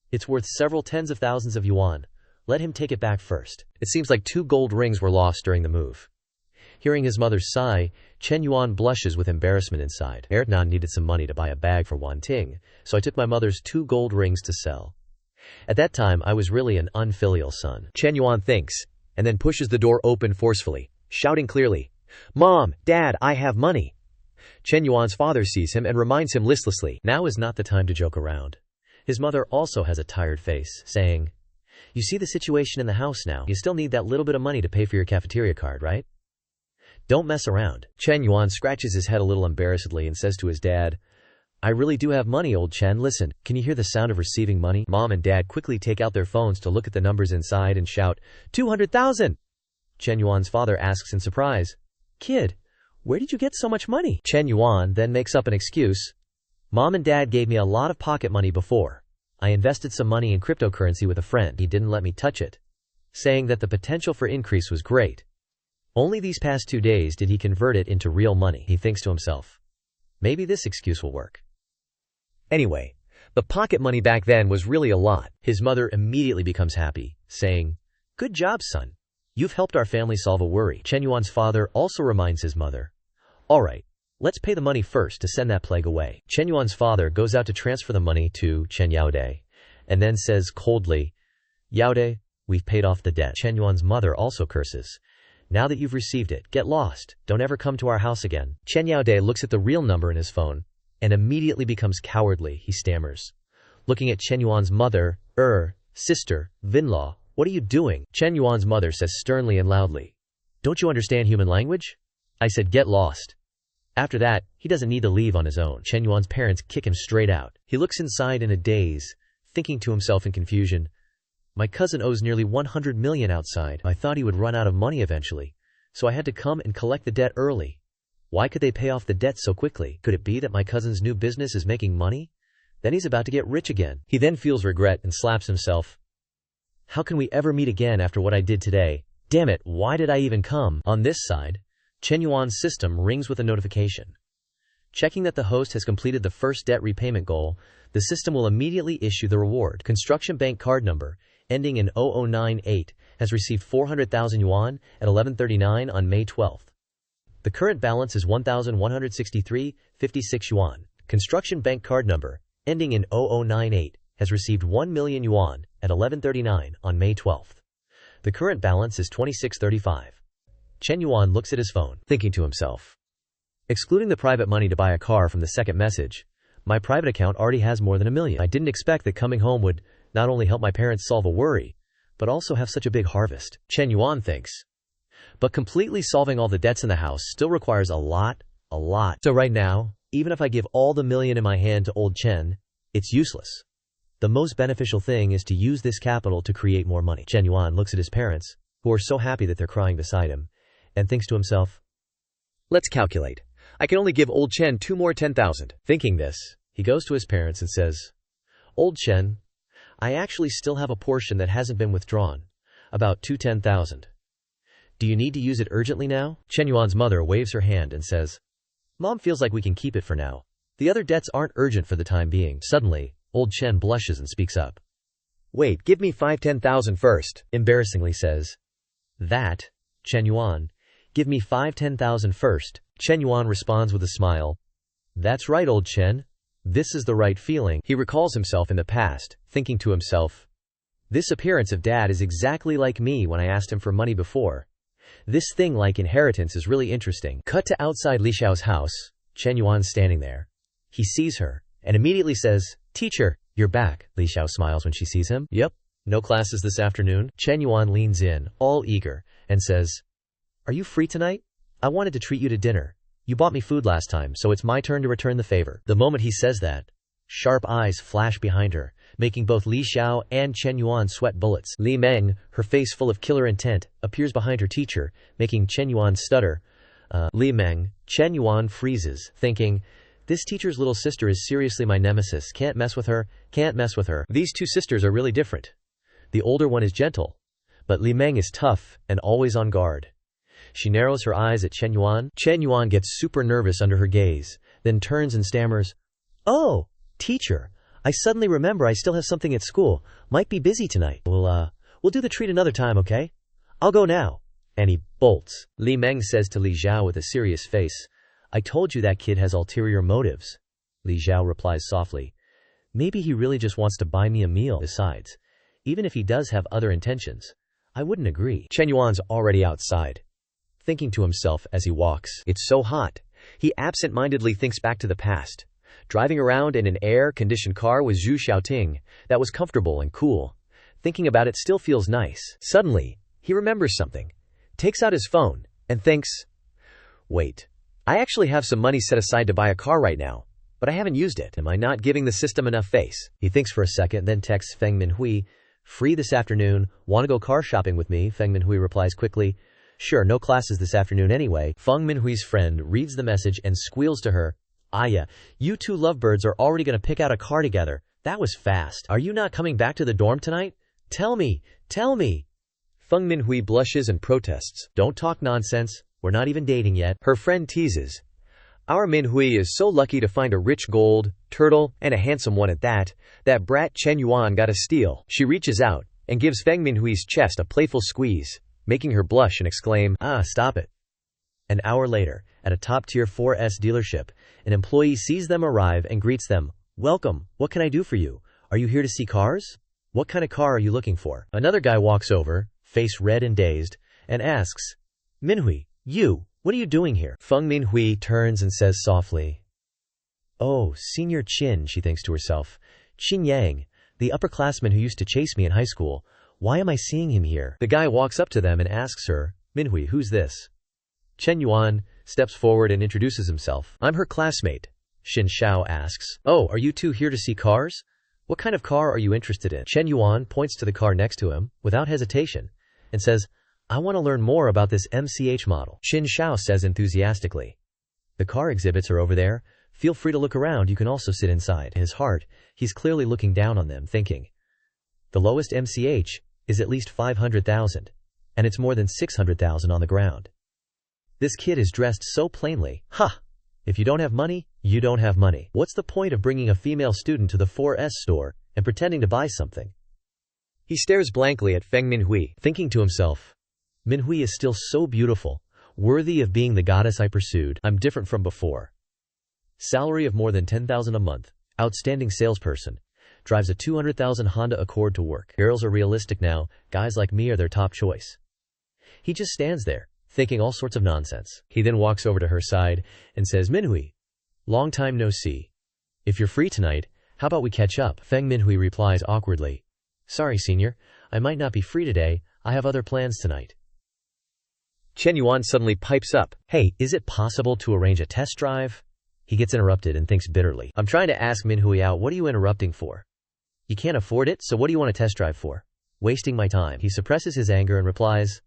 It's worth several tens of thousands of yuan. Let him take it back first. It seems like 2 gold rings were lost during the move. Hearing his mother's sigh, Chen Yuan blushes with embarrassment inside. Erdnan needed some money to buy a bag for Wan Ting, so I took my mother's 2 gold rings to sell. At that time, I was really an unfilial son. Chen Yuan thinks, and then pushes the door open forcefully, shouting clearly, Mom, Dad, I have money. Chen Yuan's father sees him and reminds him listlessly, now is not the time to joke around. His mother also has a tired face, saying, you see the situation in the house now. You still need that little bit of money to pay for your cafeteria card, right? Don't mess around. Chen Yuan scratches his head a little embarrassedly and says to his dad, I really do have money, old Chen. Listen, can you hear the sound of receiving money? Mom and Dad quickly take out their phones to look at the numbers inside and shout, 200,000! Chen Yuan's father asks in surprise, Kid, where did you get so much money? Chen Yuan then makes up an excuse. Mom and Dad gave me a lot of pocket money before. I invested some money in cryptocurrency with a friend. He didn't let me touch it, saying that the potential for increase was great. Only these past 2 days did he convert it into real money. He thinks to himself, maybe this excuse will work. Anyway, the pocket money back then was really a lot. His mother immediately becomes happy, saying, "Good job, son. You've helped our family solve a worry." Chen Yuan's father also reminds his mother, "All right, let's pay the money first to send that plague away." Chen Yuan's father goes out to transfer the money to Chen Yaode, and then says coldly, "Yaode, we've paid off the debt." Chen Yuan's mother also curses, "Now that you've received it, get lost. Don't ever come to our house again." Chen Yaode looks at the real number in his phone and immediately becomes cowardly. He stammers, looking at Chen Yuan's mother, sister, Vinlaw, "What are you doing?" Chen Yuan's mother says sternly and loudly, "Don't you understand human language? I said get lost." After that, he doesn't need to leave on his own. Chen Yuan's parents kick him straight out. He looks inside in a daze, thinking to himself in confusion, "My cousin owes nearly 100 million outside. I thought he would run out of money eventually, so I had to come and collect the debt early. Why could they pay off the debt so quickly? Could it be that my cousin's new business is making money? Then he's about to get rich again." He then feels regret and slaps himself. "How can we ever meet again after what I did today? Damn it, why did I even come?" On this side, Chen Yuan's system rings with a notification. Checking that the host has completed the first debt repayment goal, the system will immediately issue the reward. Construction bank card number, ending in 0098, has received 400,000 yuan at 11:39 on May 12th. The current balance is 1,163.56 yuan. Construction bank card number, ending in 0098, has received 1 million yuan at 11:39 on May 12th. The current balance is 2635. Chen Yuan looks at his phone, thinking to himself, excluding the private money to buy a car from the second message, my private account already has more than 1 million. I didn't expect that coming home would not only help my parents solve a worry, but also have such a big harvest. Chen Yuan thinks. But completely solving all the debts in the house still requires a lot. So right now, even if I give all the million in my hand to old Chen, it's useless. The most beneficial thing is to use this capital to create more money. Chen Yuan looks at his parents, who are so happy that they're crying beside him, and thinks to himself, let's calculate. I can only give old Chen 2 more 10,000. Thinking this, he goes to his parents and says, "Old Chen, I actually still have a portion that hasn't been withdrawn, about 10,000. Do you need to use it urgently now?" Chen Yuan's mother waves her hand and says, "Mom feels like we can keep it for now. The other debts aren't urgent for the time being." Suddenly, old Chen blushes and speaks up. "Wait, give me 10,000 first," embarrassingly says. "That, Chen Yuan, give me 10,000 first." Chen Yuan responds with a smile. "That's right, old Chen. This is the right feeling." He recalls himself in the past, thinking to himself, this appearance of dad is exactly like me when I asked him for money before. This thing like inheritance is really interesting. Cut to outside Li Xiao's house. Chen Yuan's standing there. He sees her, and immediately says, "Teacher, you're back." Li Xiao smiles when she sees him. "Yep, no classes this afternoon." Chen Yuan leans in, all eager, and says, "Are you free tonight? I wanted to treat you to dinner. You bought me food last time, so it's my turn to return the favor." The moment he says that, sharp eyes flash behind her, making both Li Xiao and Chen Yuan sweat bullets. Li Meng, her face full of killer intent, appears behind her teacher, making Chen Yuan stutter. Li Meng, Chen Yuan freezes, thinking, this teacher's little sister is seriously my nemesis. Can't mess with her. These two sisters are really different. The older one is gentle, but Li Meng is tough and always on guard. She narrows her eyes at Chen Yuan. Chen Yuan gets super nervous under her gaze, then turns and stammers, "Oh, teacher, I suddenly remember I still have something at school. Might be busy tonight. We'll do the treat another time, okay? I'll go now." And he bolts. Li Meng says to Li Xiao with a serious face, "I told you that kid has ulterior motives." Li Xiao replies softly, "Maybe he really just wants to buy me a meal. Besides, even if he does have other intentions, I wouldn't agree." Chen Yuan's already outside, thinking to himself as he walks, "It's so hot." He absent-mindedly thinks back to the past, driving around in an air-conditioned car with Zhu Xiaoting that was comfortable and cool. Thinking about it still feels nice. Suddenly, he remembers something, takes out his phone, and thinks, wait, I actually have some money set aside to buy a car right now, but I haven't used it. Am I not giving the system enough face? He thinks for a second, then texts Feng Minhui, "Free this afternoon, want to go car shopping with me?" Feng Minhui replies quickly, "Sure, no classes this afternoon anyway." Feng Minhui's friend reads the message and squeals to her, "Aya, you two lovebirds are already going to pick out a car together. That was fast. Are you not coming back to the dorm tonight? Tell me, tell me. Feng Minhui blushes and protests. Don't talk nonsense. We're not even dating yet. Her friend teases. Our Minhui is so lucky to find a rich gold, turtle, and a handsome one at that. That brat Chen Yuan got a steal. She reaches out and gives Feng Minhui's chest a playful squeeze, making her blush and exclaim, "Ah, stop it." An hour later, at a top-tier 4S dealership, an employee sees them arrive and greets them. Welcome, what can I do for you? Are you here to see cars? What kind of car are you looking for? Another guy walks over, face red and dazed, and asks, Minhui, what are you doing here? Feng Minhui turns and says softly, Oh, Senior Qin, she thinks to herself. Qin Yang, the upperclassman who used to chase me in high school. Why am I seeing him here? The guy walks up to them and asks her, Minhui, who's this? Chen Yuan steps forward and introduces himself. I'm her classmate. Xin Xiao asks, Oh, are you two here to see cars? What kind of car are you interested in? Chen Yuan points to the car next to him, without hesitation, and says, I want to learn more about this MCH model. Xin Xiao says enthusiastically. The car exhibits are over there. Feel free to look around, you can also sit inside. In his heart, he's clearly looking down on them, thinking, the lowest MCH is at least 500,000, and it's more than 600,000 on the ground. This kid is dressed so plainly. Ha! If you don't have money, you don't have money. What's the point of bringing a female student to the 4S store and pretending to buy something? He stares blankly at Feng Minhui, thinking to himself, Minhui is still so beautiful, worthy of being the goddess I pursued. I'm different from before. Salary of more than 10,000 a month, outstanding salesperson, drives a 200,000 Honda Accord to work. Girls are realistic now, guys like me are their top choice. He just stands there, thinking all sorts of nonsense. He then walks over to her side and says, Minhui, long time no see. If you're free tonight, how about we catch up? Feng Minhui replies awkwardly, Sorry, senior, I might not be free today, I have other plans tonight. Chen Yuan suddenly pipes up, Hey, is it possible to arrange a test drive? He gets interrupted and thinks bitterly. I'm trying to ask Minhui out, what are you interrupting for? You can't afford it, so what do you want a test drive for? Wasting my time. He suppresses his anger and replies,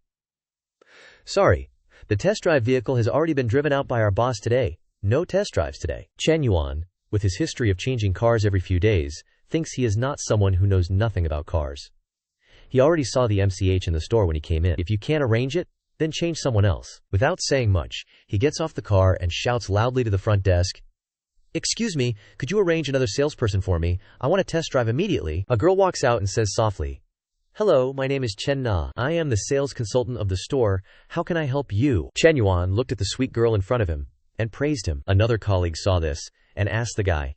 Sorry, the test drive vehicle has already been driven out by our boss today. No test drives today. Chen Yuan, with his history of changing cars every few days, thinks he is not someone who knows nothing about cars. He already saw the MCH in the store when he came in. If you can't arrange it, then change someone else. Without saying much, he gets off the car and shouts loudly to the front desk, Excuse me, could you arrange another salesperson for me? I want to test drive immediately. A girl walks out and says softly, Hello, my name is Chen Na. I am the sales consultant of the store. How can I help you? Chen Yuan looked at the sweet girl in front of him and praised him. Another colleague saw this and asked the guy,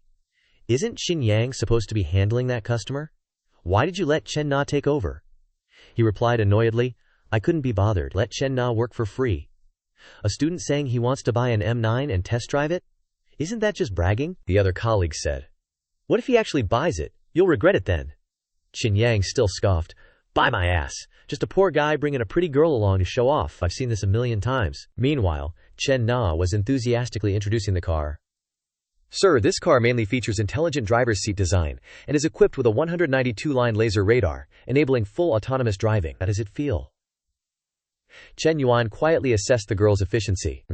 Isn't Xin Yang supposed to be handling that customer? Why did you let Chen Na take over? He replied annoyedly, I couldn't be bothered. Let Chen Na work for free. A student saying he wants to buy an M9 and test drive it? Isn't that just bragging? The other colleague said. What if he actually buys it? You'll regret it then. Xin Yang still scoffed. Buy my ass. Just a poor guy bringing a pretty girl along to show off. I've seen this a million times. Meanwhile, Chen Na was enthusiastically introducing the car. Sir, this car mainly features intelligent driver's seat design and is equipped with a 192-line laser radar, enabling full autonomous driving. How does it feel? Chen Yuan quietly assessed the girl's efficiency.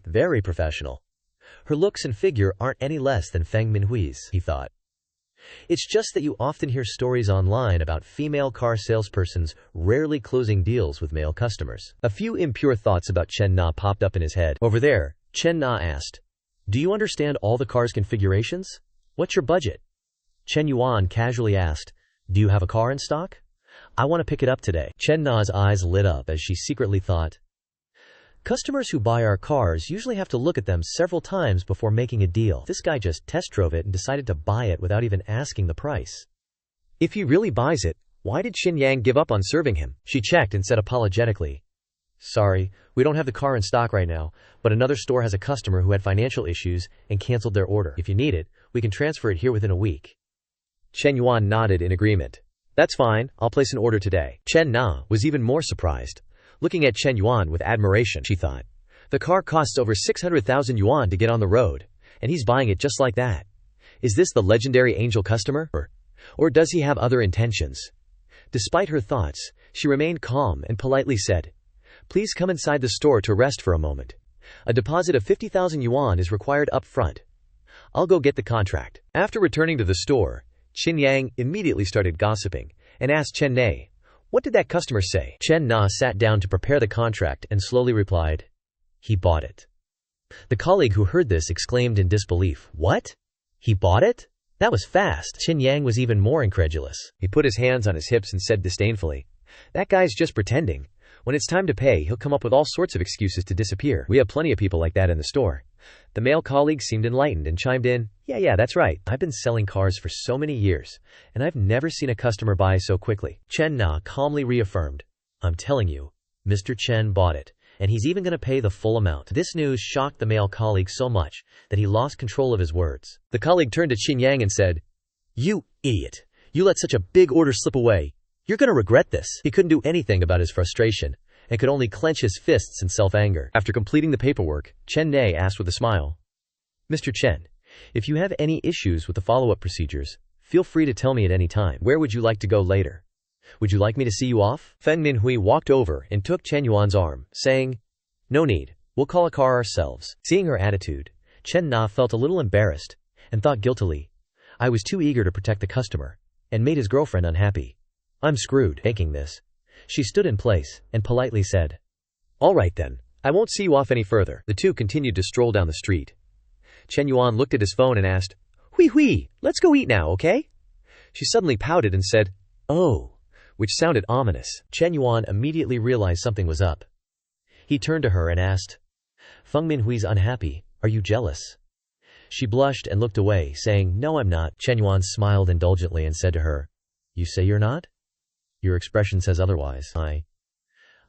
Very professional. Her looks and figure aren't any less than Feng Minhui's, he thought. It's just that you often hear stories online about female car salespersons rarely closing deals with male customers. A few impure thoughts about Chen Na popped up in his head. Over there, Chen Na asked, Do you understand all the car's configurations? What's your budget? Chen Yuan casually asked, Do you have a car in stock? I want to pick it up today. Chen Na's eyes lit up as she secretly thought, Customers who buy our cars usually have to look at them several times before making a deal. This guy just test drove it and decided to buy it without even asking the price. If he really buys it, why did Xin Yang give up on serving him? She checked and said apologetically, Sorry, we don't have the car in stock right now, but another store has a customer who had financial issues and canceled their order. If you need it, we can transfer it here within a week. Chen Yuan nodded in agreement. That's fine, I'll place an order today. Chen Na was even more surprised. Looking at Chen Yuan with admiration, she thought, the car costs over 600,000 yuan to get on the road, and he's buying it just like that. Is this the legendary angel customer? Or does he have other intentions? Despite her thoughts, she remained calm and politely said, Please come inside the store to rest for a moment. A deposit of 50,000 yuan is required up front. I'll go get the contract. After returning to the store, Chen Yang immediately started gossiping and asked Chen Na, "What did that customer say?" Chen Na sat down to prepare the contract and slowly replied, "He bought it." The colleague who heard this exclaimed in disbelief, "What? He bought it? That was fast." Chen Yang was even more incredulous. He put his hands on his hips and said disdainfully, "That guy's just pretending. When it's time to pay, he'll come up with all sorts of excuses to disappear. We have plenty of people like that in the store." The male colleague seemed enlightened and chimed in, Yeah, that's right. I've been selling cars for so many years, and I've never seen a customer buy so quickly." Chen Na calmly reaffirmed, "I'm telling you, Mr. Chen bought it, and he's even going to pay the full amount." This news shocked the male colleague so much that he lost control of his words. The colleague turned to Chen Yang and said, "You idiot. You let such a big order slip away. You're going to regret this." He couldn't do anything about his frustration and could only clench his fists in self-anger. After completing the paperwork, Chen Na asked with a smile, "Mr. Chen, if you have any issues with the follow-up procedures, feel free to tell me at any time. Where would you like to go later? Would you like me to see you off?" Feng Minhui walked over and took Chen Yuan's arm, saying, "No need. We'll call a car ourselves." Seeing her attitude, Chen Na felt a little embarrassed and thought guiltily, "I was too eager to protect the customer and made his girlfriend unhappy. I'm screwed." Thinking this, she stood in place and politely said, "All right then, I won't see you off any further." The two continued to stroll down the street. Chen Yuan looked at his phone and asked, Hui, let's go eat now, okay?" She suddenly pouted and said, "Oh," which sounded ominous. Chen Yuan immediately realized something was up. He turned to her and asked, "Feng Minhui's unhappy. Are you jealous?" She blushed and looked away, saying, "No, I'm not." Chen Yuan smiled indulgently and said to her, "You say you're not? Your expression says otherwise. I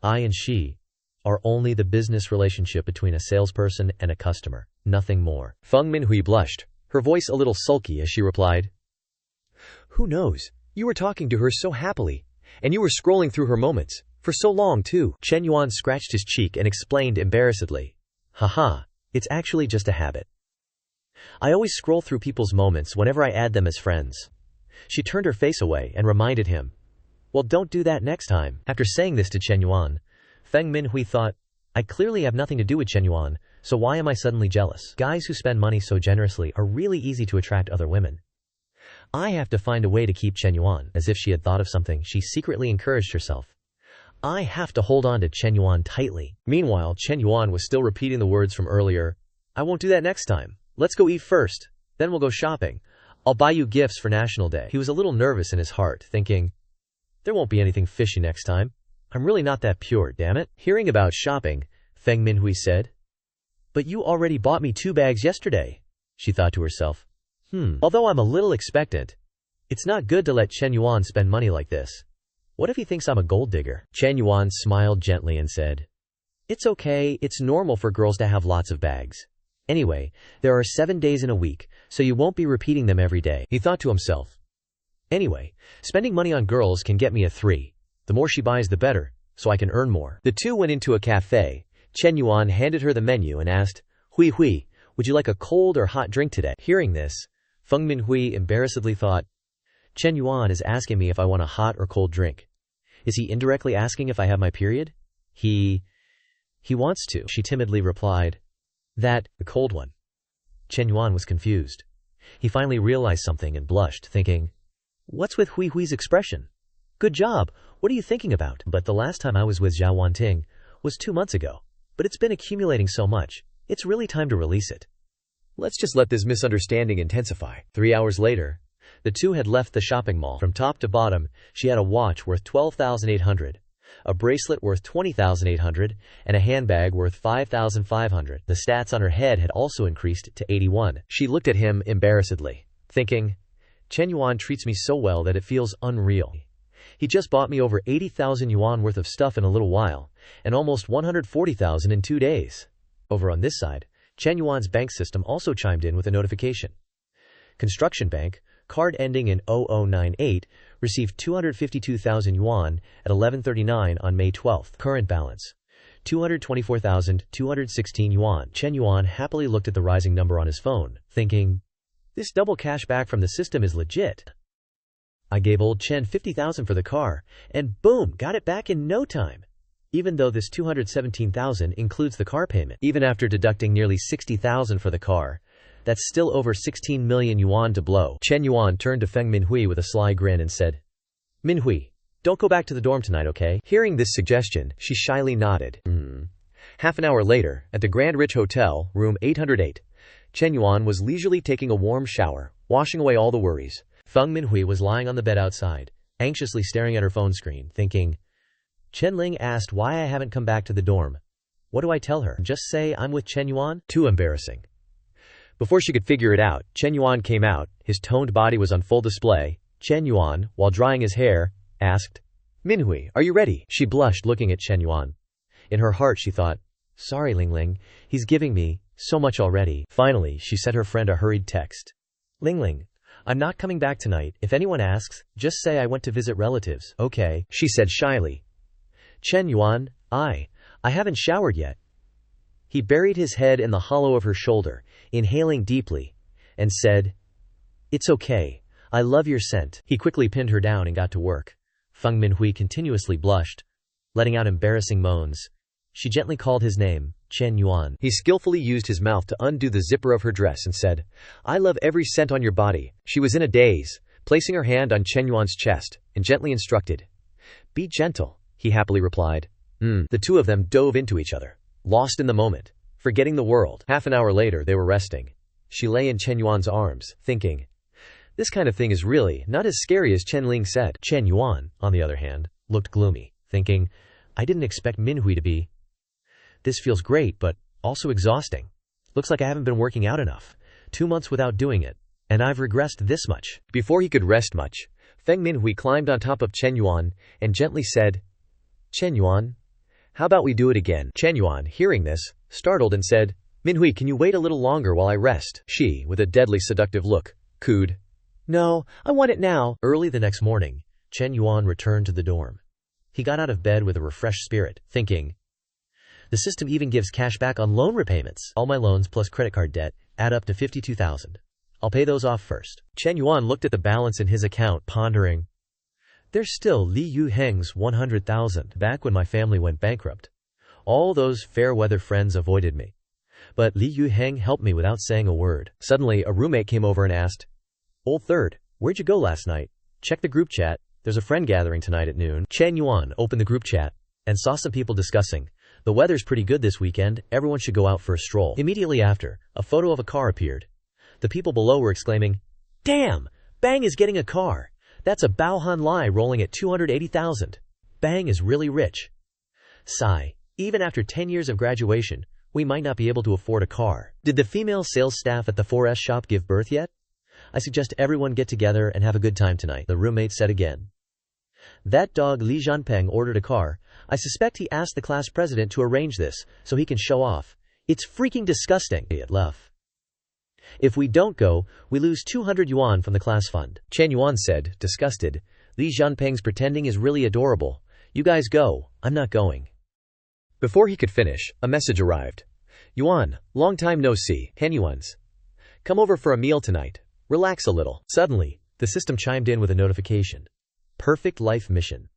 and she are only the business relationship between a salesperson and a customer, nothing more." Feng Minhui blushed, her voice a little sulky as she replied, "Who knows? You were talking to her so happily, and you were scrolling through her moments, for so long too." Chen Yuan scratched his cheek and explained embarrassedly, "Haha, it's actually just a habit. I always scroll through people's moments whenever I add them as friends." She turned her face away and reminded him, "Well, don't do that next time." After saying this to Chen Yuan, Feng Minhui thought, "I clearly have nothing to do with Chen Yuan, so why am I suddenly jealous? Guys who spend money so generously are really easy to attract other women. I have to find a way to keep Chen Yuan." As if she had thought of something, she secretly encouraged herself, "I have to hold on to Chen Yuan tightly." Meanwhile, Chen Yuan was still repeating the words from earlier, "I won't do that next time. Let's go eat first, then we'll go shopping. I'll buy you gifts for National Day." He was a little nervous in his heart, thinking, "There won't be anything fishy next time. I'm really not that pure, damn it." Hearing about shopping, Feng Minhui said, "But you already bought me 2 bags yesterday." She thought to herself, Although I'm a little expectant, it's not good to let Chen Yuan spend money like this. What if he thinks I'm a gold digger?" Chen Yuan smiled gently and said, "It's okay, it's normal for girls to have lots of bags. Anyway, there are 7 days in a week, so you won't be repeating them every day." He thought to himself, "Anyway, spending money on girls can get me a 3. The more she buys the better, so I can earn more." The two went into a cafe. Chen Yuan handed her the menu and asked, Hui, would you like a cold or hot drink today?" Hearing this, Feng Minhui embarrassedly thought, Chen Yuan is asking me if I want a hot or cold drink. Is he indirectly asking if I have my period? He wants to. She timidly replied, "The cold one." Chen Yuan was confused. He finally realized something and blushed, thinking, "What's with Hui's expression? Good job. What are you thinking about?" But the last time I was with Zhao Wanting was 2 months ago. But it's been accumulating so much. It's really time to release it. Let's just let this misunderstanding intensify. 3 hours later, the two had left the shopping mall. From top to bottom, she had a watch worth 12,800, a bracelet worth 20,800, and a handbag worth 5,500. The stats on her head had also increased to 81. She looked at him embarrassedly, thinking, Chen Yuan treats me so well that it feels unreal. He just bought me over 80,000 yuan worth of stuff in a little while, and almost 140,000 in 2 days. Over on this side, Chen Yuan's bank system also chimed in with a notification. Construction Bank, card ending in 0098, received 252,000 yuan at 11:39 on May 12. Current balance, 224,216 yuan. Chen Yuan happily looked at the rising number on his phone, thinking, this double cash back from the system is legit. I gave old Chen 50,000 for the car, and boom, got it back in no time. Even though this 217,000 includes the car payment. Even after deducting nearly 60,000 for the car, That's still over 16 million yuan to blow. Chen Yuan turned to Feng Minhui with a sly grin and said, Minhui, don't go back to the dorm tonight, okay? Hearing this suggestion, she shyly nodded. Half an hour later, at the Grand Rich Hotel, room 808, Chen Yuan was leisurely taking a warm shower, washing away all the worries. Feng Minhui was lying on the bed outside, anxiously staring at her phone screen, thinking, Chen Ling asked why I haven't come back to the dorm. What do I tell her? Just say I'm with Chen Yuan? Too embarrassing. Before she could figure it out, Chen Yuan came out, his toned body was on full display. Chen Yuan, while drying his hair, asked, Minhui, are you ready? She blushed looking at Chen Yuan. In her heart she thought, sorry Ling Ling, he's giving me so much already. Finally, she sent her friend a hurried text. Ling Ling, I'm not coming back tonight. If anyone asks, just say I went to visit relatives, okay? She said shyly. Chen Yuan, I haven't showered yet. He buried his head in the hollow of her shoulder, inhaling deeply, and said, It's okay. I love your scent. He quickly pinned her down and got to work. Feng Minhui continuously blushed, letting out embarrassing moans. She gently called his name, Chen Yuan. He skillfully used his mouth to undo the zipper of her dress and said, I love every scent on your body. She was in a daze, placing her hand on Chen Yuan's chest, and gently instructed. Be gentle, he happily replied. The two of them dove into each other, lost in the moment, forgetting the world. Half an hour later they were resting. She lay in Chen Yuan's arms, thinking, this kind of thing is really not as scary as Chen Ling said. Chen Yuan, on the other hand, looked gloomy, thinking, I didn't expect Minhui to be. This feels great, but also exhausting. Looks like I haven't been working out enough. 2 months without doing it, and I've regressed this much. Before he could rest much, Feng Minhui climbed on top of Chen Yuan and gently said, Chen Yuan, how about we do it again? Chen Yuan, hearing this, startled and said, Minhui, can you wait a little longer while I rest? She, with a deadly seductive look, cooed, No, I want it now. Early the next morning, Chen Yuan returned to the dorm. He got out of bed with a refreshed spirit, thinking, the system even gives cash back on loan repayments. All my loans plus credit card debt add up to 52,000. I'll pay those off first. Chen Yuan looked at the balance in his account, pondering. There's still Li Yu Heng's 100,000 back when my family went bankrupt. All those fair-weather friends avoided me. But Li Yu Heng helped me without saying a word. Suddenly, a roommate came over and asked, Old Third, where'd you go last night? Check the group chat. There's a friend gathering tonight at noon. Chen Yuan opened the group chat and saw some people discussing, the weather's pretty good this weekend, everyone should go out for a stroll. Immediately after, a photo of a car appeared. The people below were exclaiming, Damn! Bang is getting a car! That's a Baohan Lai rolling at 280,000. Bang is really rich. Sigh. Even after 10 years of graduation, we might not be able to afford a car. Did the female sales staff at the 4S shop give birth yet? I suggest everyone get together and have a good time tonight, the roommate said again. That dog Li Jianpeng ordered a car. I suspect he asked the class president to arrange this, so he can show off. It's freaking disgusting. It left. If we don't go, we lose 200 yuan from the class fund. Chen Yuan said, disgusted. Li Jianpeng's pretending is really adorable. You guys go, I'm not going. Before he could finish, a message arrived. Yuan, long time no see. Han Yuan's. Come over for a meal tonight. Relax a little. Suddenly, the system chimed in with a notification. Perfect life mission.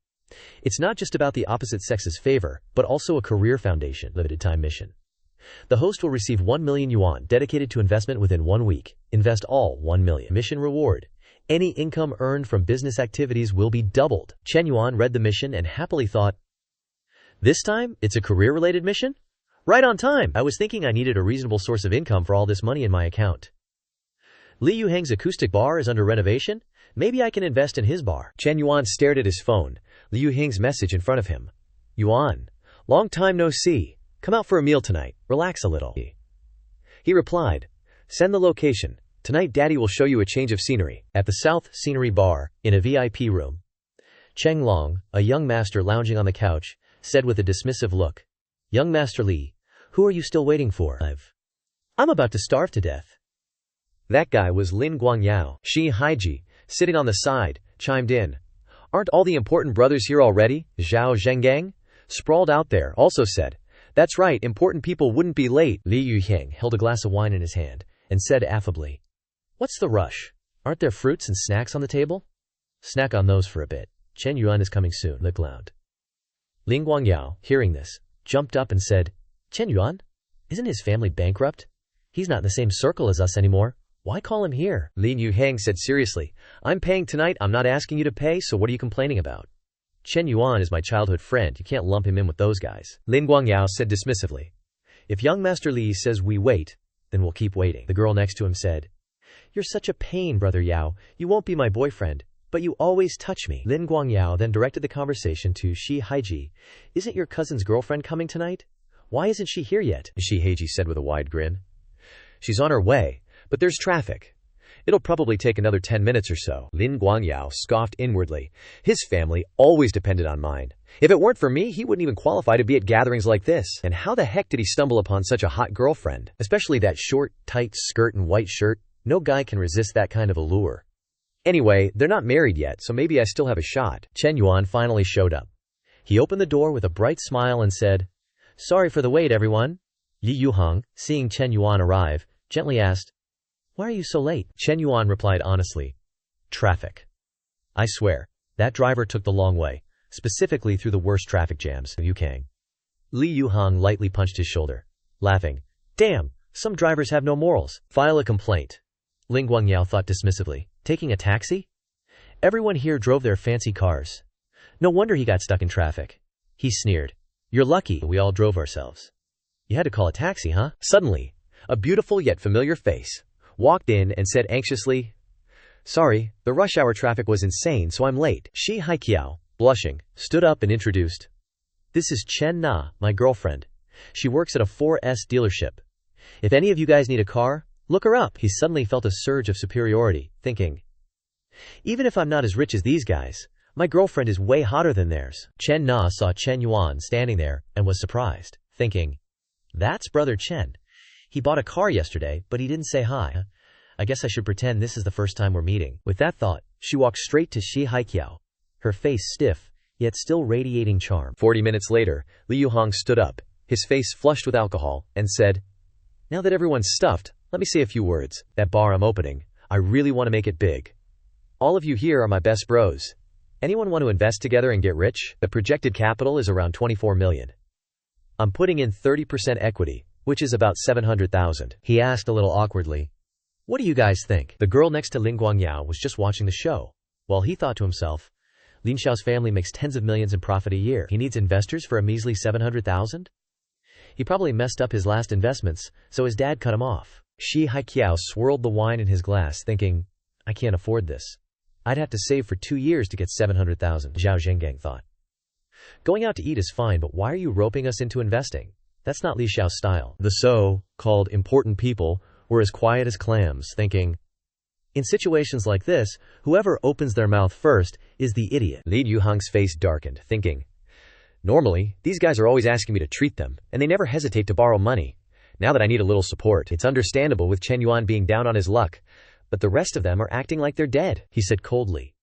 It's not just about the opposite sex's favor, but also a career foundation limited time mission. The host will receive 1 million yuan dedicated to investment within 1 week. Invest all 1 million. Mission reward. Any income earned from business activities will be doubled. Chen Yuan read the mission and happily thought, this time, it's a career-related mission? Right on time! I was thinking I needed a reasonable source of income for all this money in my account. Li Yu Heng's acoustic bar is under renovation? Maybe I can invest in his bar. Chen Yuan stared at his phone, Li Yu Heng's message in front of him. Yuan, long time no see. Come out for a meal tonight. Relax a little. He replied, send the location. Tonight Daddy will show you a change of scenery. At the South Scenery Bar, in a VIP room. Cheng Long, a young master lounging on the couch, said with a dismissive look. Young Master Li, who are you still waiting for? I'm about to starve to death. That guy was Lin Guangyao. Shi Haiji, sitting on the side, chimed in. Aren't all the important brothers here already? Zhao Zhengang, sprawled out there, also said. That's right, important people wouldn't be late. Li Yuheng held a glass of wine in his hand and said affably. What's the rush? Aren't there fruits and snacks on the table? Snack on those for a bit. Chen Yuan is coming soon. Li glowned. Lin Guangyao, hearing this, jumped up and said, Chen Yuan? Isn't his family bankrupt? He's not in the same circle as us anymore. Why call him here? Lin Yuhang said seriously. I'm paying tonight. I'm not asking you to pay, so what are you complaining about? Chen Yuan is my childhood friend. You can't lump him in with those guys. Lin Guangyao said dismissively. If young Master Li says we wait, then we'll keep waiting. The girl next to him said, You're such a pain, Brother Yao. You won't be my boyfriend, but you always touch me. Lin Guangyao then directed the conversation to Shi Haiji. Isn't your cousin's girlfriend coming tonight? Why isn't she here yet? Shi Haiji said with a wide grin. She's on her way, but there's traffic. It'll probably take another 10 minutes or so. Lin Guangyao scoffed inwardly. His family always depended on mine. If it weren't for me, he wouldn't even qualify to be at gatherings like this. And how the heck did he stumble upon such a hot girlfriend? Especially that short, tight skirt and white shirt. No guy can resist that kind of allure. Anyway, they're not married yet, so maybe I still have a shot. Chen Yuan finally showed up. He opened the door with a bright smile and said, Sorry for the wait, everyone. Li Yuhang, seeing Chen Yuan arrive, gently asked, Why are you so late? Chen Yuan replied honestly, Traffic. I swear, that driver took the long way, specifically through the worst traffic jams. Yukang. Li Yuhang lightly punched his shoulder, laughing. Damn, some drivers have no morals. File a complaint. Lin Guangyao thought dismissively. Taking a taxi? Everyone here drove their fancy cars. No wonder he got stuck in traffic. He sneered. You're lucky we all drove ourselves. You had to call a taxi, huh? Suddenly, a beautiful yet familiar face walked in and said anxiously, Sorry, the rush hour traffic was insane, so I'm late. Shi Haiqiao, blushing, stood up and introduced. This is Chen Na, my girlfriend. She works at a 4S dealership. If any of you guys need a car, look her up. He suddenly felt a surge of superiority, thinking, Even if I'm not as rich as these guys, my girlfriend is way hotter than theirs. Chen Na saw Chen Yuan standing there and was surprised, thinking, That's Brother Chen. He bought a car yesterday, but he didn't say hi. I guess I should pretend this is the first time we're meeting. With that thought, she walked straight to Shi Haiqiao, her face stiff, yet still radiating charm. 40 minutes later, Li Yuhang stood up, his face flushed with alcohol, and said, Now that everyone's stuffed, let me say a few words. That bar I'm opening, I really want to make it big. All of you here are my best bros. Anyone want to invest together and get rich? The projected capital is around 24 million. I'm putting in 30% equity, which is about 700,000. He asked a little awkwardly, What do you guys think? The girl next to Lin Guangyao was just watching the show. While he thought to himself, Lin Xiao's family makes tens of millions in profit a year. He needs investors for a measly 700,000? He probably messed up his last investments, so his dad cut him off. Shi Haiqiao swirled the wine in his glass, thinking, I can't afford this. I'd have to save for 2 years to get 700,000, Zhao Zhengang thought. Going out to eat is fine, but why are you roping us into investing? That's not Li Xiao's style. The so-called important people were as quiet as clams, thinking, In situations like this, whoever opens their mouth first is the idiot. Li Yuhang's face darkened, thinking, Normally, these guys are always asking me to treat them, and they never hesitate to borrow money. Now that I need a little support, it's understandable with Chen Yuan being down on his luck, but the rest of them are acting like they're dead, he said coldly.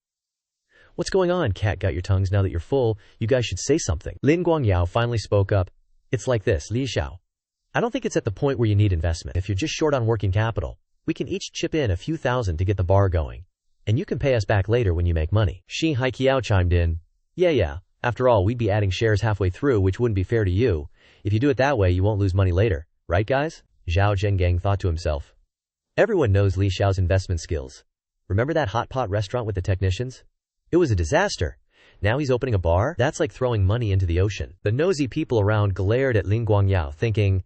What's going on, cat got your tongues? Now that you're full, you guys should say something. Lin Guangyao finally spoke up. It's like this, Li Xiao. I don't think it's at the point where you need investment. If you're just short on working capital, we can each chip in a few thousand to get the bar going. And you can pay us back later when you make money. Shi Haiqiao chimed in. Yeah. After all, we'd be adding shares halfway through, which wouldn't be fair to you. If you do it that way, you won't lose money later. Right, guys? Zhao Zhengang thought to himself. Everyone knows Li Xiao's investment skills. Remember that hot pot restaurant with the technicians? It was a disaster. Now he's opening a bar? That's like throwing money into the ocean. The nosy people around glared at Lin Guangyao, thinking,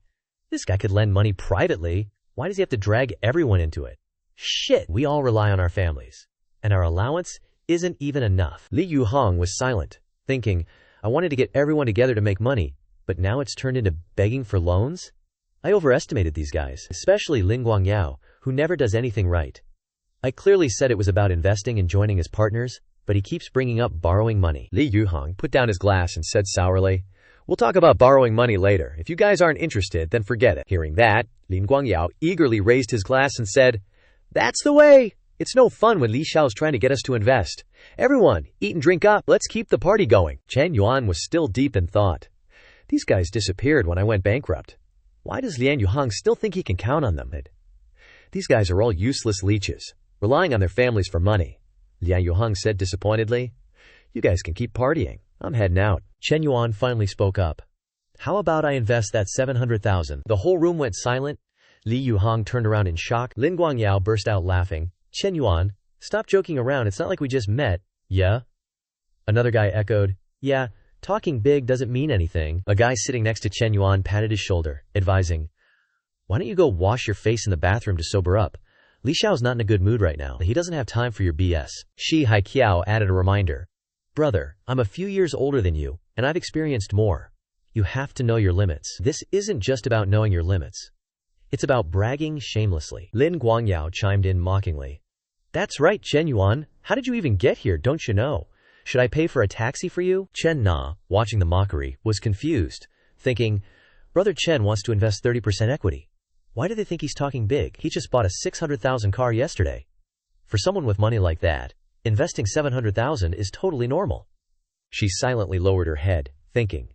This guy could lend money privately. Why does he have to drag everyone into it? Shit, we all rely on our families. And our allowance isn't even enough. Li Yuhang was silent, thinking, I wanted to get everyone together to make money, but now it's turned into begging for loans? I overestimated these guys, especially Lin Guangyao, who never does anything right. I clearly said it was about investing and joining as partners, but he keeps bringing up borrowing money. Li Yuhang put down his glass and said sourly, We'll talk about borrowing money later. If you guys aren't interested, then forget it. Hearing that, Lin Guangyao eagerly raised his glass and said, That's the way! It's no fun when Li Xiao's trying to get us to invest. Everyone, eat and drink up. Let's keep the party going. Chen Yuan was still deep in thought. These guys disappeared when I went bankrupt. Why does Lian Yuhang still think he can count on them? These guys are all useless leeches, relying on their families for money. Lian Yuhang said disappointedly. You guys can keep partying. I'm heading out. Chen Yuan finally spoke up. How about I invest that 700,000? The whole room went silent, Li Yuhang turned around in shock. Lin Guangyao burst out laughing. Chen Yuan, stop joking around, it's not like we just met. Yeah? Another guy echoed. Yeah, talking big doesn't mean anything. A guy sitting next to Chen Yuan patted his shoulder, advising, why don't you go wash your face in the bathroom to sober up? Li Xiao's not in a good mood right now. He doesn't have time for your BS. Shi Haiqiao added a reminder. Brother, I'm a few years older than you, and I've experienced more. You have to know your limits. This isn't just about knowing your limits. It's about bragging shamelessly. Lin Guangyao chimed in mockingly. That's right, Chen Yuan. How did you even get here, don't you know? Should I pay for a taxi for you? Chen Na, watching the mockery, was confused, thinking, Brother Chen wants to invest 30% equity. Why do they think he's talking big? He just bought a 600,000 car yesterday. For someone with money like that, investing 700,000 is totally normal. She silently lowered her head, thinking,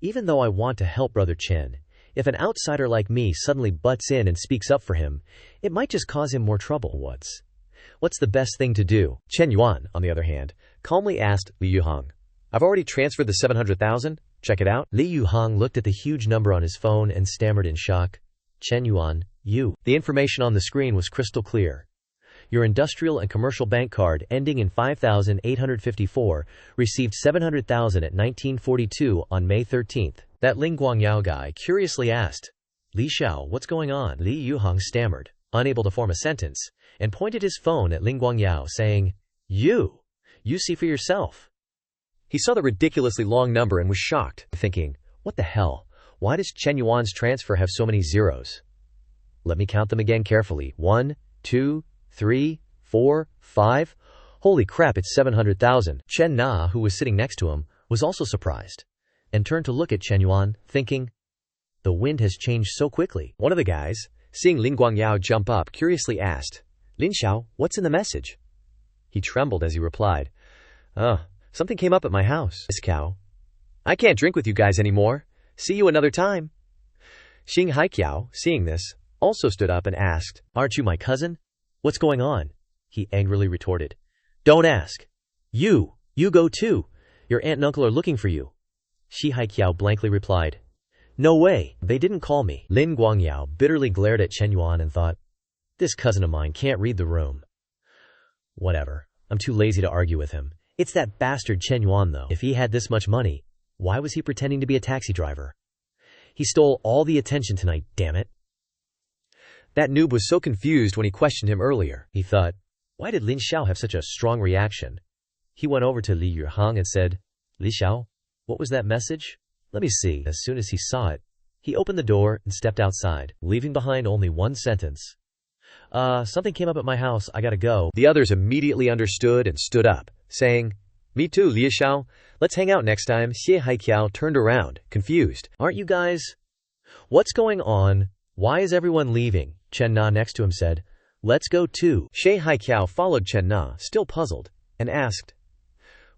even though I want to help Brother Chen, if an outsider like me suddenly butts in and speaks up for him, it might just cause him more trouble. What's the best thing to do? Chen Yuan, on the other hand, calmly asked Li Yuhang. I've already transferred the 700,000. Check it out. Li Yuhang looked at the huge number on his phone and stammered in shock. Chen Yuan, you. The information on the screen was crystal clear. Your industrial and commercial bank card ending in 5854 received 700,000 at 1942 on May 13th. That Ling Guangyao guy curiously asked, Li Xiao, what's going on? Li Yuhang stammered, unable to form a sentence, and pointed his phone at Ling Guangyao, saying, You see for yourself. He saw the ridiculously long number and was shocked, thinking, what the hell? Why does Chen Yuan's transfer have so many zeros? Let me count them again carefully. 1, 2, 3, 4, 5. Holy crap, it's 700,000. Chen Na, who was sitting next to him, was also surprised, and turned to look at Chen Yuan, thinking, the wind has changed so quickly. One of the guys, seeing Lin Guangyao jump up, curiously asked, Lin Xiao, what's in the message? He trembled as he replied, something came up at my house. This cow. I can't drink with you guys anymore. See you another time. Xing Haiqiao, seeing this, also stood up and asked, aren't you my cousin? What's going on? He angrily retorted. Don't ask. You go too. Your aunt and uncle are looking for you. Shi Haiqiao blankly replied, no way, they didn't call me. Lin Guangyao bitterly glared at Chen Yuan and thought, this cousin of mine can't read the room. Whatever, I'm too lazy to argue with him. It's that bastard Chen Yuan though. If he had this much money, why was he pretending to be a taxi driver? He stole all the attention tonight, damn it. That noob was so confused when he questioned him earlier. He thought, why did Lin Xiao have such a strong reaction? He went over to Li Yuhang and said, Li Xiao, what was that message? Let me see. As soon as he saw it, he opened the door and stepped outside, leaving behind only one sentence. Something came up at my house, I gotta go. The others immediately understood and stood up, saying, me too, Li Xiao. Let's hang out next time. Xie Haiqiao turned around, confused. Aren't you guys? What's going on? Why is everyone leaving? Chen Na next to him said, let's go too. Xie Haiqiao followed Chen Na, still puzzled, and asked,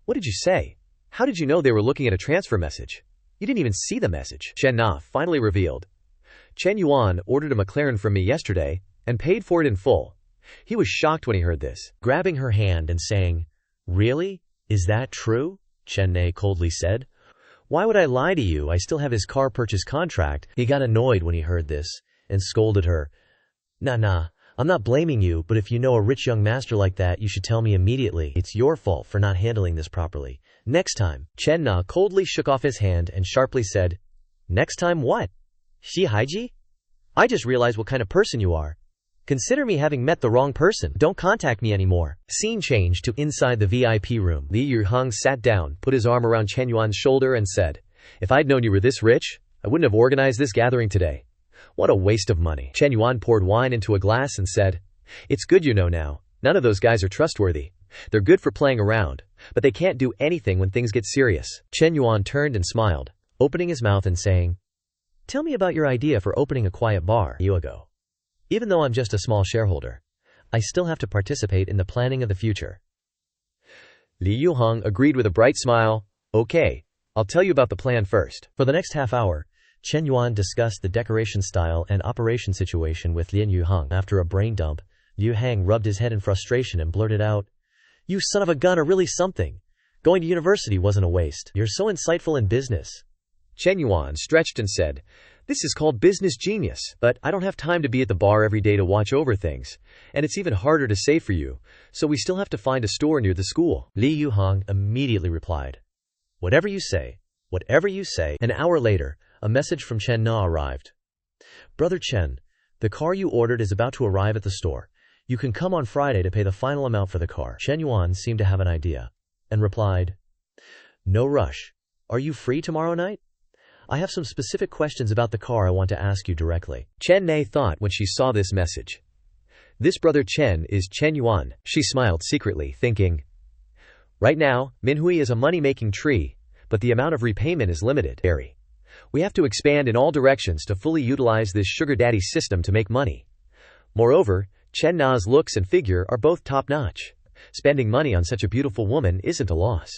what did you say? How did you know they were looking at a transfer message? You didn't even see the message. Chen Na finally revealed. Chen Yuan ordered a McLaren from me yesterday and paid for it in full. He was shocked when he heard this, grabbing her hand and saying, really? Is that true? Chen Na coldly said. Why would I lie to you? I still have his car purchase contract. He got annoyed when he heard this and scolded her. Nah, I'm not blaming you, but if you know a rich young master like that, you should tell me immediately. It's your fault for not handling this properly. Next time. Chen Na coldly shook off his hand and sharply said, next time what? Shi Haiji? I just realized what kind of person you are. Consider me having met the wrong person. Don't contact me anymore. Scene changed to inside the VIP room. Li Yuhang sat down, put his arm around Chen Yuan's shoulder and said, if I'd known you were this rich, I wouldn't have organized this gathering today. What a waste of money. Chen Yuan poured wine into a glass and said, it's good you know now. None of those guys are trustworthy. They're good for playing around, but they can't do anything when things get serious. Chen Yuan turned and smiled, opening his mouth and saying, tell me about your idea for opening a quiet bar. You ago. Even though I'm just a small shareholder, I still have to participate in the planning of the future. Li Yuhang agreed with a bright smile. Okay, I'll tell you about the plan first. For the next half hour, Chen Yuan discussed the decoration style and operation situation with Lin Yuhang. After a brain dump, Liu Hang rubbed his head in frustration and blurted out, you son of a gun are really something. Going to university wasn't a waste. You're so insightful in business. Chen Yuan stretched and said, This is called business genius. But I don't have time to be at the bar every day to watch over things. And it's even harder to save for you. So we still have to find a store near the school. Li Yuhong immediately replied, Whatever you say. Whatever you say. An hour later, a message from Chen Na arrived. Brother Chen, the car you ordered is about to arrive at the store. You can come on Friday to pay the final amount for the car. Chen Yuan seemed to have an idea and replied, No rush. Are you free tomorrow night? I have some specific questions about the car I want to ask you directly. Chen Na thought when she saw this message. This brother Chen is Chen Yuan. She smiled secretly, thinking, Right now, Manhua is a money-making tree, but the amount of repayment is limited. We have to expand in all directions to fully utilize this sugar daddy system to make money. Moreover, Chen Na's looks and figure are both top-notch. Spending money on such a beautiful woman isn't a loss.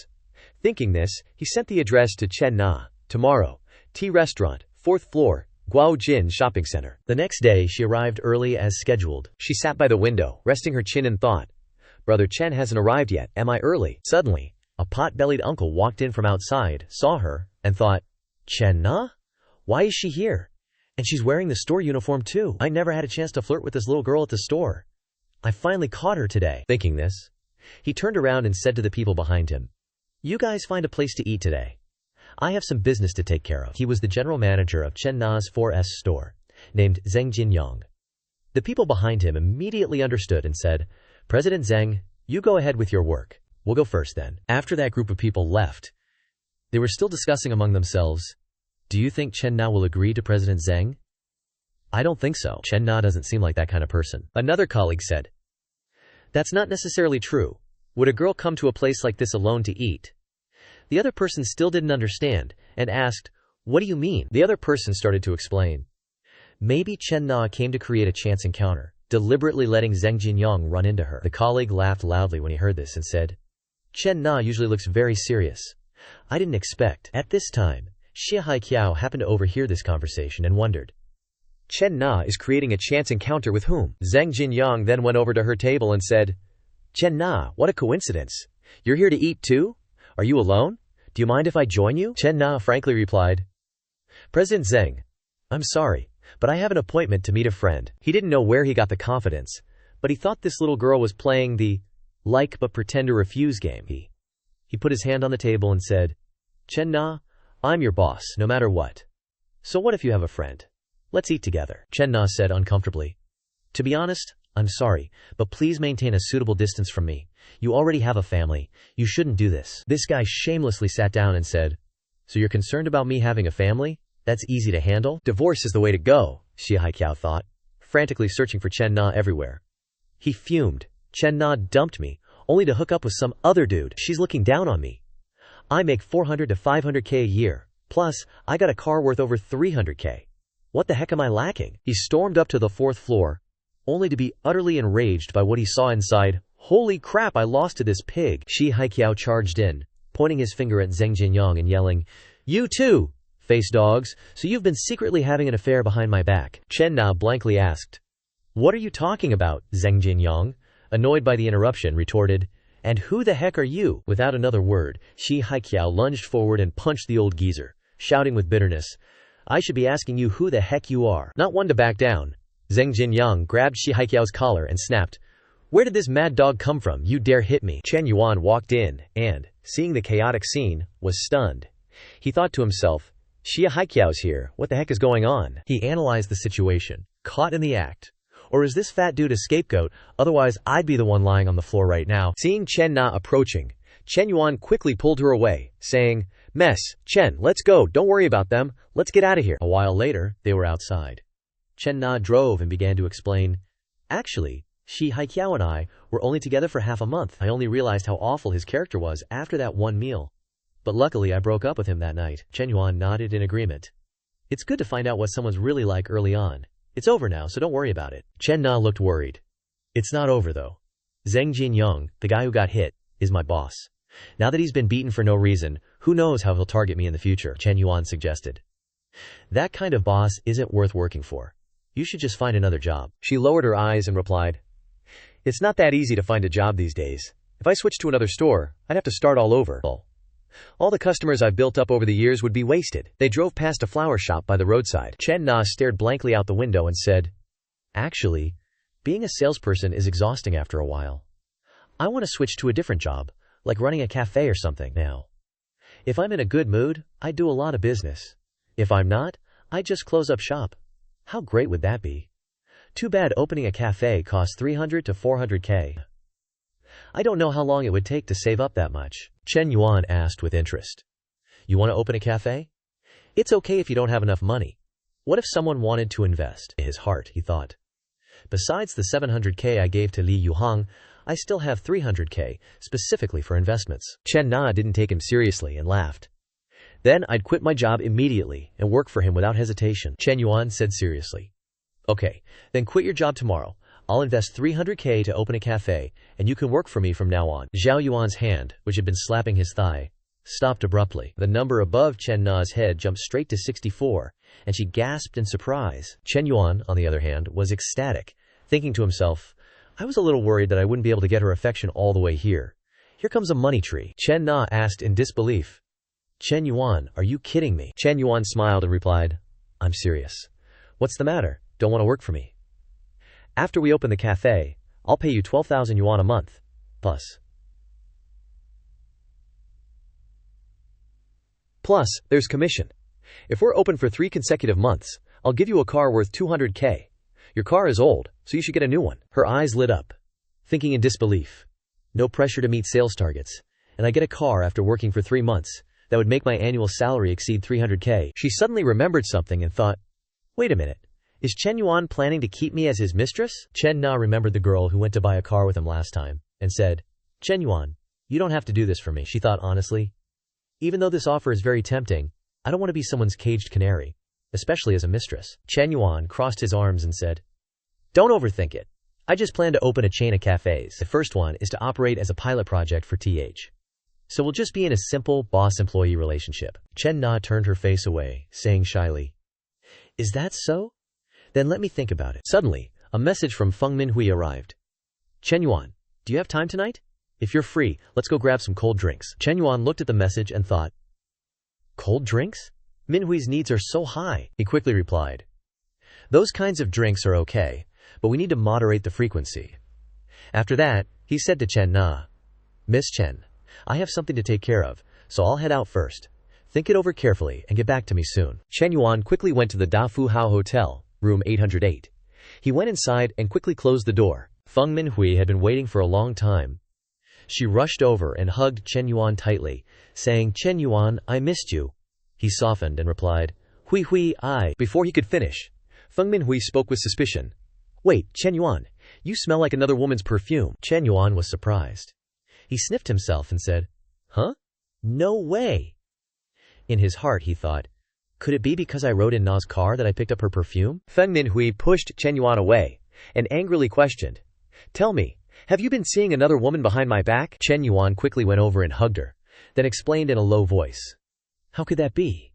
Thinking this, he sent the address to Chen Na. Tomorrow, tea restaurant, 4th floor, Guaojin Shopping Center. The next day, she arrived early as scheduled. She sat by the window, resting her chin and thought, Brother Chen hasn't arrived yet, am I early? Suddenly, a pot-bellied uncle walked in from outside, saw her, and thought, Chen Na? Why is she here? And she's wearing the store uniform too. I never had a chance to flirt with this little girl at the store. I finally caught her today. Thinking this, he turned around and said to the people behind him, You guys find a place to eat today. I have some business to take care of. He was the general manager of Chen Na's 4S store, named Zheng Jinyang. The people behind him immediately understood and said, President Zheng, you go ahead with your work. We'll go first then. After that group of people left, they were still discussing among themselves, Do you think Chen Na will agree to President Zheng? I don't think so. Chen Na doesn't seem like that kind of person. Another colleague said, That's not necessarily true. Would a girl come to a place like this alone to eat? The other person still didn't understand, and asked, What do you mean? The other person started to explain. Maybe Chen Na came to create a chance encounter, deliberately letting Zheng Jinyang run into her. The colleague laughed loudly when he heard this and said, Chen Na usually looks very serious. I didn't expect. At this time, Xia Haiqiao happened to overhear this conversation and wondered, Chen Na is creating a chance encounter with whom? Zheng Jinyang then went over to her table and said, Chen Na, what a coincidence. You're here to eat too? Are you alone? Do you mind if I join you? Chen Na frankly replied, President Zheng, I'm sorry, but I have an appointment to meet a friend. He didn't know where he got the confidence, but he thought this little girl was playing the like but pretend to refuse game. He put his hand on the table and said, Chen Na, I'm your boss, no matter what. So what if you have a friend? Let's eat together. Chen Na said uncomfortably, To be honest, I'm sorry, but please maintain a suitable distance from me. You already have a family. You shouldn't do this. This guy shamelessly sat down and said, So you're concerned about me having a family? That's easy to handle. Divorce is the way to go, Xia Haiqiao thought, frantically searching for Chen Na everywhere. He fumed. Chen Na dumped me, only to hook up with some other dude. She's looking down on me. I make 400 to 500K a year. Plus, I got a car worth over 300K. What the heck am I lacking? He stormed up to the 4th floor, only to be utterly enraged by what he saw inside. Holy crap, I lost to this pig. Xi Haiqiao charged in, pointing his finger at Zheng Jinyang and yelling, You too, face dogs, so you've been secretly having an affair behind my back. Chen Na blankly asked, What are you talking about? Zheng Jinyang, annoyed by the interruption, retorted, And who the heck are you? Without another word, Xi Haiqiao lunged forward and punched the old geezer, shouting with bitterness, I should be asking you who the heck you are. Not one to back down, Zheng Jinyang grabbed Xi Haiqiao's collar and snapped, Where did this mad dog come from? You dare hit me? Chen Yuan walked in and, seeing the chaotic scene, was stunned. He thought to himself, Xia Haiqiao's here. What the heck is going on? He analyzed the situation. Caught in the act. Or is this fat dude a scapegoat? Otherwise, I'd be the one lying on the floor right now. Seeing Chen Na approaching, Chen Yuan quickly pulled her away, saying, Mess, Chen, let's go. Don't worry about them. Let's get out of here. A while later, they were outside. Chen Na drove and began to explain, Actually, Xi Haiqiao and I were only together for half a month. I only realized how awful his character was after that one meal. But luckily I broke up with him that night. Chen Yuan nodded in agreement. It's good to find out what someone's really like early on. It's over now, so don't worry about it. Chen Na looked worried. It's not over though. Zheng Jinyang, the guy who got hit, is my boss. Now that he's been beaten for no reason, who knows how he'll target me in the future, Chen Yuan suggested. That kind of boss isn't worth working for. You should just find another job. She lowered her eyes and replied, It's not that easy to find a job these days. If I switched to another store, I'd have to start all over. All the customers I've built up over the years would be wasted. They drove past a flower shop by the roadside. Chen Na stared blankly out the window and said, "Actually, being a salesperson is exhausting after a while. I want to switch to a different job, like running a cafe or something now. If I'm in a good mood, I do a lot of business. If I'm not, I just close up shop. How great would that be? Too bad opening a cafe costs 300 to 400K. I don't know how long it would take to save up that much." Chen Yuan asked with interest. "You want to open a cafe? It's okay if you don't have enough money. What if someone wanted to invest?" In his heart, he thought. "Besides the 700K I gave to Li Yuhang, I still have 300K, specifically for investments." Chen Na didn't take him seriously and laughed. "Then I'd quit my job immediately and work for him without hesitation," Chen Yuan said seriously. "Okay, then quit your job tomorrow. I'll invest 300K to open a cafe, and you can work for me from now on." Zhao Yuan's hand, which had been slapping his thigh, stopped abruptly. The number above Chen Na's head jumped straight to 64, and she gasped in surprise. Chen Yuan, on the other hand, was ecstatic, thinking to himself, "I was a little worried that I wouldn't be able to get her affection all the way here. Here comes a money tree." Chen Na asked in disbelief, "Chen Yuan, are you kidding me?" Chen Yuan smiled and replied, "I'm serious. What's the matter? Don't want to work for me? After we open the cafe, I'll pay you 12,000 yuan a month, plus there's commission. If we're open for 3 consecutive months, I'll give you a car worth 200K. Your car is old, so you should get a new one." Her eyes lit up, thinking in disbelief. No pressure to meet sales targets, and I get a car after working for 3 months. That would make my annual salary exceed 300K. She suddenly remembered something and thought, "Wait a minute. Is Chen Yuan planning to keep me as his mistress?" Chen Na remembered the girl who went to buy a car with him last time, and said, "Chen Yuan, you don't have to do this for me," she thought honestly. "Even though this offer is very tempting, I don't want to be someone's caged canary, especially as a mistress." Chen Yuan crossed his arms and said, "Don't overthink it. I just plan to open a chain of cafes. The first one is to operate as a pilot project for TH. So we'll just be in a simple boss-employee relationship." Chen Na turned her face away, saying shyly, "Is that so? Then let me think about it." Suddenly, a message from Feng Minhui arrived. "Chen Yuan, do you have time tonight? If you're free, let's go grab some cold drinks." Chen Yuan looked at the message and thought, "Cold drinks? Minhui's needs are so high." He quickly replied, "Those kinds of drinks are okay, but we need to moderate the frequency." After that, he said to Chen Na, "Miss Chen, I have something to take care of, so I'll head out first. Think it over carefully and get back to me soon." Chen Yuan quickly went to the Dafu Hao Hotel, room 808. He went inside and quickly closed the door. Feng Minhui had been waiting for a long time. She rushed over and hugged Chen Yuan tightly, saying, "Chen Yuan, I missed you." He softened and replied, "Hui, I." Before he could finish, Feng Minhui spoke with suspicion. "Wait, Chen Yuan, you smell like another woman's perfume." Chen Yuan was surprised. He sniffed himself and said, "Huh? No way." In his heart, he thought, "Could it be because I rode in Na's car that I picked up her perfume?" Feng Minhui pushed Chen Yuan away and angrily questioned, "Tell me, have you been seeing another woman behind my back?" Chen Yuan quickly went over and hugged her, then explained in a low voice, "How could that be?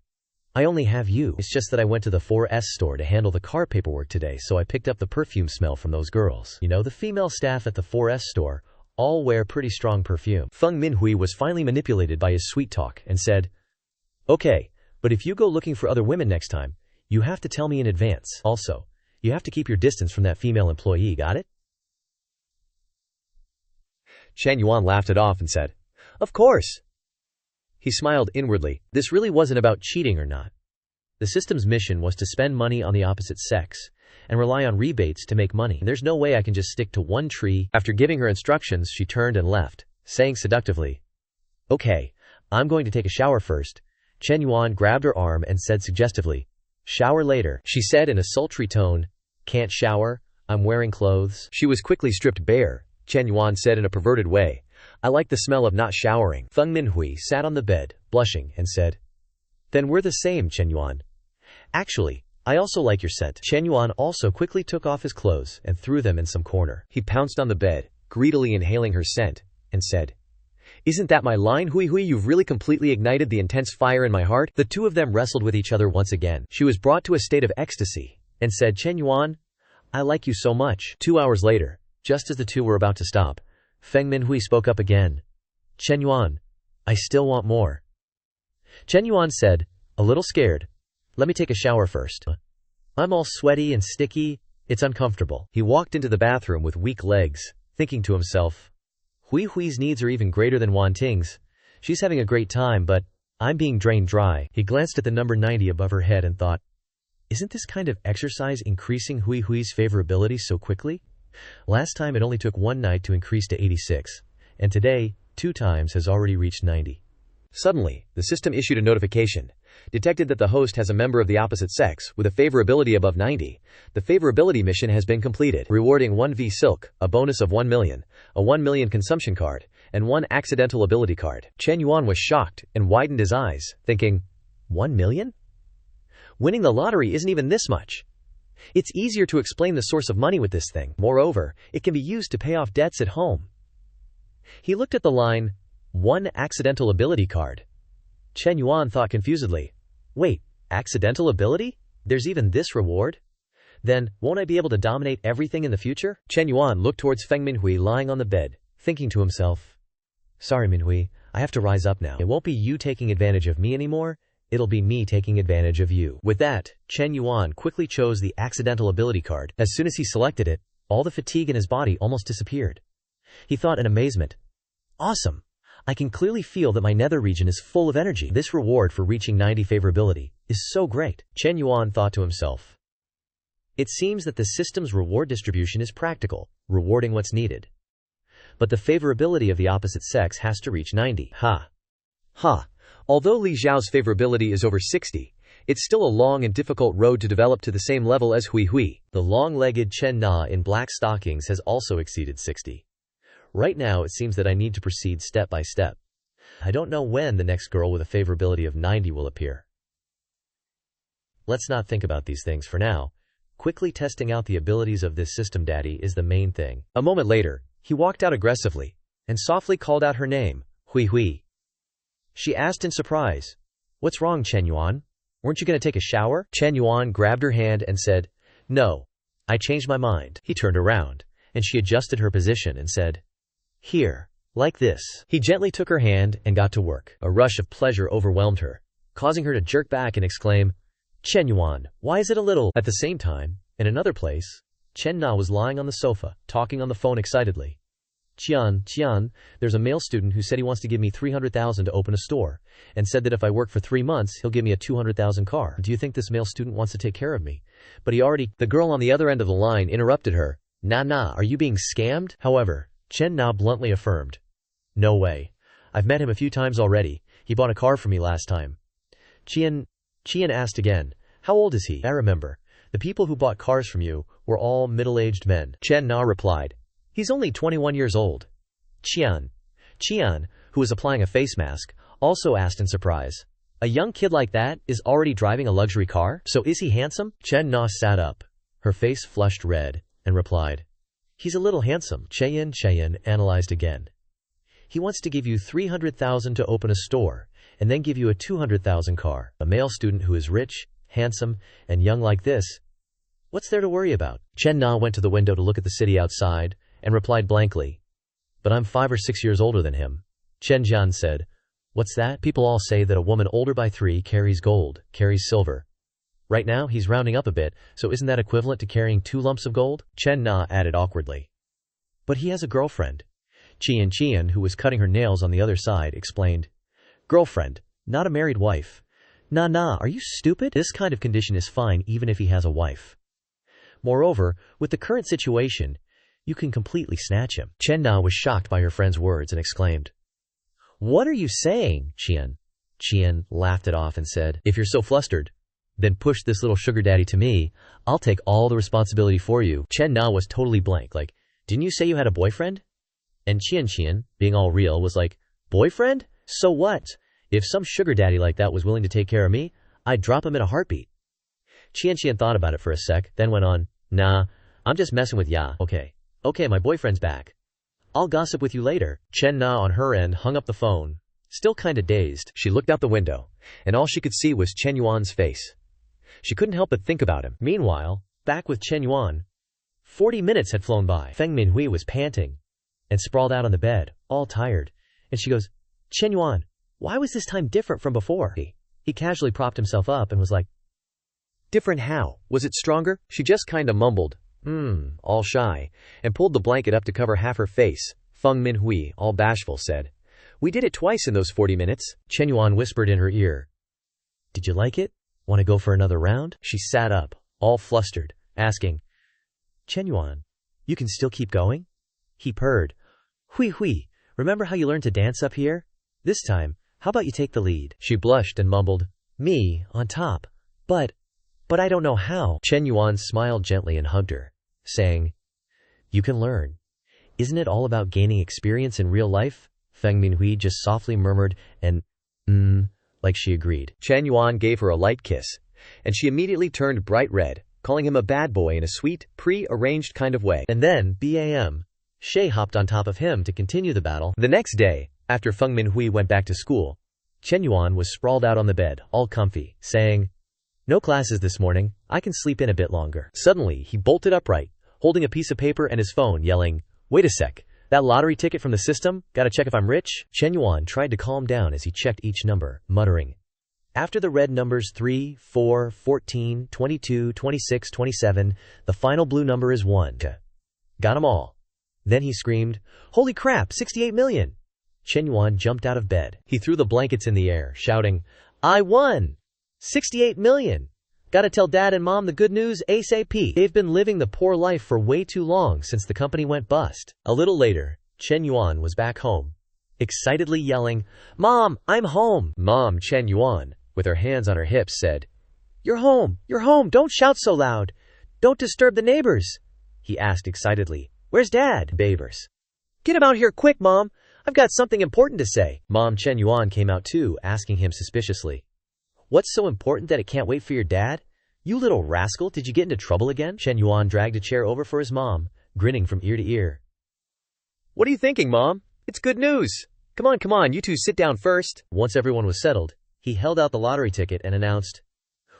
I only have you. It's just that I went to the 4S store to handle the car paperwork today, so I picked up the perfume smell from those girls. You know, the female staff at the 4S store all wear pretty strong perfume." Feng Minhui was finally manipulated by his sweet talk and said, "Okay, but if you go looking for other women next time, you have to tell me in advance. Also, you have to keep your distance from that female employee, got it?" Chen Yuan laughed it off and said, "Of course." He smiled inwardly. This really wasn't about cheating or not. The system's mission was to spend money on the opposite sex and rely on rebates to make money. There's no way I can just stick to one tree. After giving her instructions, she turned and left, saying seductively, "Okay, I'm going to take a shower first." Chen Yuan grabbed her arm and said suggestively, "Shower later." She said in a sultry tone, "Can't shower, I'm wearing clothes." She was quickly stripped bare. Chen Yuan said in a perverted way, "I like the smell of not showering." Feng Minhui sat on the bed, blushing, and said, "Then we're the same, Chen Yuan. Actually, I also like your scent." Chen Yuan also quickly took off his clothes and threw them in some corner. He pounced on the bed, greedily inhaling her scent, and said, "Isn't that my line, Hui? You've really completely ignited the intense fire in my heart." The two of them wrestled with each other once again. She was brought to a state of ecstasy, and said, "Chen Yuan, I like you so much." 2 hours later, just as the two were about to stop, Feng Minhui spoke up again. "Chen Yuan, I still want more." Chen Yuan said, a little scared. Let me take a shower first. I'm all sweaty and sticky. It's uncomfortable. He walked into the bathroom with weak legs, thinking to himself, Hui Hui's needs are even greater than Wan Ting's. She's having a great time, but I'm being drained dry. He glanced at the number 90 above her head and thought, isn't this kind of exercise increasing Hui Hui's favorability so quickly? Last time it only took one night to increase to 86, and today, 2 times has already reached 90. Suddenly, the system issued a notification. Detected that the host has a member of the opposite sex with a favorability above 90. The favorability mission has been completed, rewarding 1V Silk, a bonus of 1 million, a 1 million consumption card, and 1 accidental ability card. Chen Yuan was shocked and widened his eyes, thinking, 1 million? Winning the lottery isn't even this much. It's easier to explain the source of money with this thing. Moreover, it can be used to pay off debts at home. He looked at the line, 1 accidental ability card. Chen Yuan thought confusedly, wait, accidental ability? There's even this reward? Then, won't I be able to dominate everything in the future? Chen Yuan looked towards Feng Minhui lying on the bed, thinking to himself, sorry Minhui, I have to rise up now. It won't be you taking advantage of me anymore, it'll be me taking advantage of you. With that, Chen Yuan quickly chose the accidental ability card. As soon as he selected it, all the fatigue in his body almost disappeared. He thought in amazement, awesome! I can clearly feel that my nether region is full of energy. This reward for reaching 90 favorability is so great. Chen Yuan thought to himself. It seems that the system's reward distribution is practical, rewarding what's needed. But the favorability of the opposite sex has to reach 90. Although Li Xiao's favorability is over 60, it's still a long and difficult road to develop to the same level as Hui Hui. The long-legged Chen Na in black stockings has also exceeded 60. Right now, it seems that I need to proceed step by step. I don't know when the next girl with a favorability of 90 will appear. Let's not think about these things for now. Quickly testing out the abilities of this system daddy is the main thing. A moment later, he walked out aggressively and softly called out her name, Hui Hui. She asked in surprise, what's wrong, Chen Yuan? Weren't you going to take a shower? Chen Yuan grabbed her hand and said, no, I changed my mind. He turned around, and she adjusted her position and said, here, like this. He gently took her hand and got to work. A rush of pleasure overwhelmed her, causing her to jerk back and exclaim, Chen Yuan, why is it a little? At the same time, in another place, Chen Na was lying on the sofa, talking on the phone excitedly. Qian, there's a male student who said he wants to give me 300,000 to open a store, and said that if I work for 3 months, he'll give me a 200,000 car. Do you think this male student wants to take care of me? But he already... The girl on the other end of the line interrupted her. Nah, are you being scammed? However, Chen Na bluntly affirmed, no way. I've met him a few times already. He bought a car for me last time. Qian asked again, how old is he? I remember. The people who bought cars from you were all middle-aged men. Chen Na replied, he's only 21 years old. Qian, who was applying a face mask, also asked in surprise, a young kid like that is already driving a luxury car? So is he handsome? Chen Na sat up, her face flushed red, and replied, he's a little handsome. Qian analyzed again. He wants to give you 300,000 to open a store, and then give you a 200,000 car. A male student who is rich, handsome, and young like this. What's there to worry about? Chen Na went to the window to look at the city outside, and replied blankly, but I'm 5 or 6 years older than him. Chen Jian said, what's that? People all say that a woman older by 3 carries gold, carries silver. Right now, he's rounding up a bit, so isn't that equivalent to carrying 2 lumps of gold? Chen Na added awkwardly. But he has a girlfriend. Qian, who was cutting her nails on the other side, explained, girlfriend, not a married wife. Nah, are you stupid? This kind of condition is fine even if he has a wife. Moreover, with the current situation, you can completely snatch him. Chen Na was shocked by her friend's words and exclaimed, what are you saying, Qian? Qian laughed it off and said, if you're so flustered, then push this little sugar daddy to me. I'll take all the responsibility for you. Chen Na was totally blank, like, didn't you say you had a boyfriend? And Qian, being all real, was like, boyfriend? So what? If some sugar daddy like that was willing to take care of me, I'd drop him in a heartbeat. Qian thought about it for a sec, then went on, nah, I'm just messing with ya. Okay, my boyfriend's back. I'll gossip with you later. Chen Na on her end hung up the phone. Still kinda dazed, she looked out the window, and all she could see was Chen Yuan's face. She couldn't help but think about him. Meanwhile, back with Chen Yuan, 40 minutes had flown by. Feng Minhui was panting and sprawled out on the bed, all tired, and she goes, Chen Yuan, Why was this time different from before? He casually propped himself up and was like, different how? Was it stronger? She just kinda mumbled, all shy, and pulled the blanket up to cover half her face. Feng Minhui, all bashful, said, we did it twice in those 40 minutes. Chen Yuan whispered in her ear, did you like it? Want to go for another round? She sat up, all flustered, asking, Chen Yuan, you can still keep going? He purred, hui hui, remember how you learned to dance up here? This time, how about you take the lead? She blushed and mumbled, me, on top. But I don't know how. Chen Yuan smiled gently and hugged her, saying, you can learn. Isn't it all about gaining experience in real life? Feng Minhui just softly murmured and, like she agreed. Chen Yuan gave her a light kiss, and she immediately turned bright red, calling him a bad boy in a sweet, pre-arranged kind of way. And then, bam, Shay hopped on top of him to continue the battle. The next day, after Feng Minhui went back to school, Chen Yuan was sprawled out on the bed, all comfy, saying, no classes this morning, I can sleep in a bit longer. Suddenly, he bolted upright, holding a piece of paper and his phone, yelling, wait a sec, that lottery ticket from the system? Gotta check if I'm rich? Chen Yuan tried to calm down as he checked each number, muttering, after the red numbers 3, 4, 14, 22, 26, 27, the final blue number is 1. Got 'em all. Then he screamed, holy crap, 68 million! Chen Yuan jumped out of bed. He threw the blankets in the air, shouting, I won! 68 million! Gotta tell Dad and Mom the good news ASAP. They've been living the poor life for way too long since the company went bust. A little later, Chen Yuan was back home, excitedly yelling, Mom, I'm home! Mom Chen Yuan, with her hands on her hips, said, you're home, don't shout so loud. Don't disturb the neighbors. He asked excitedly, where's Dad? Babers. Get him out here quick, Mom. I've got something important to say. Mom Chen Yuan came out too, asking him suspiciously, what's so important that it can't wait for your dad? You little rascal, did you get into trouble again? Chen Yuan dragged a chair over for his mom, grinning from ear to ear. What are you thinking, Mom? It's good news. Come on, you two sit down first. Once everyone was settled, he held out the lottery ticket and announced,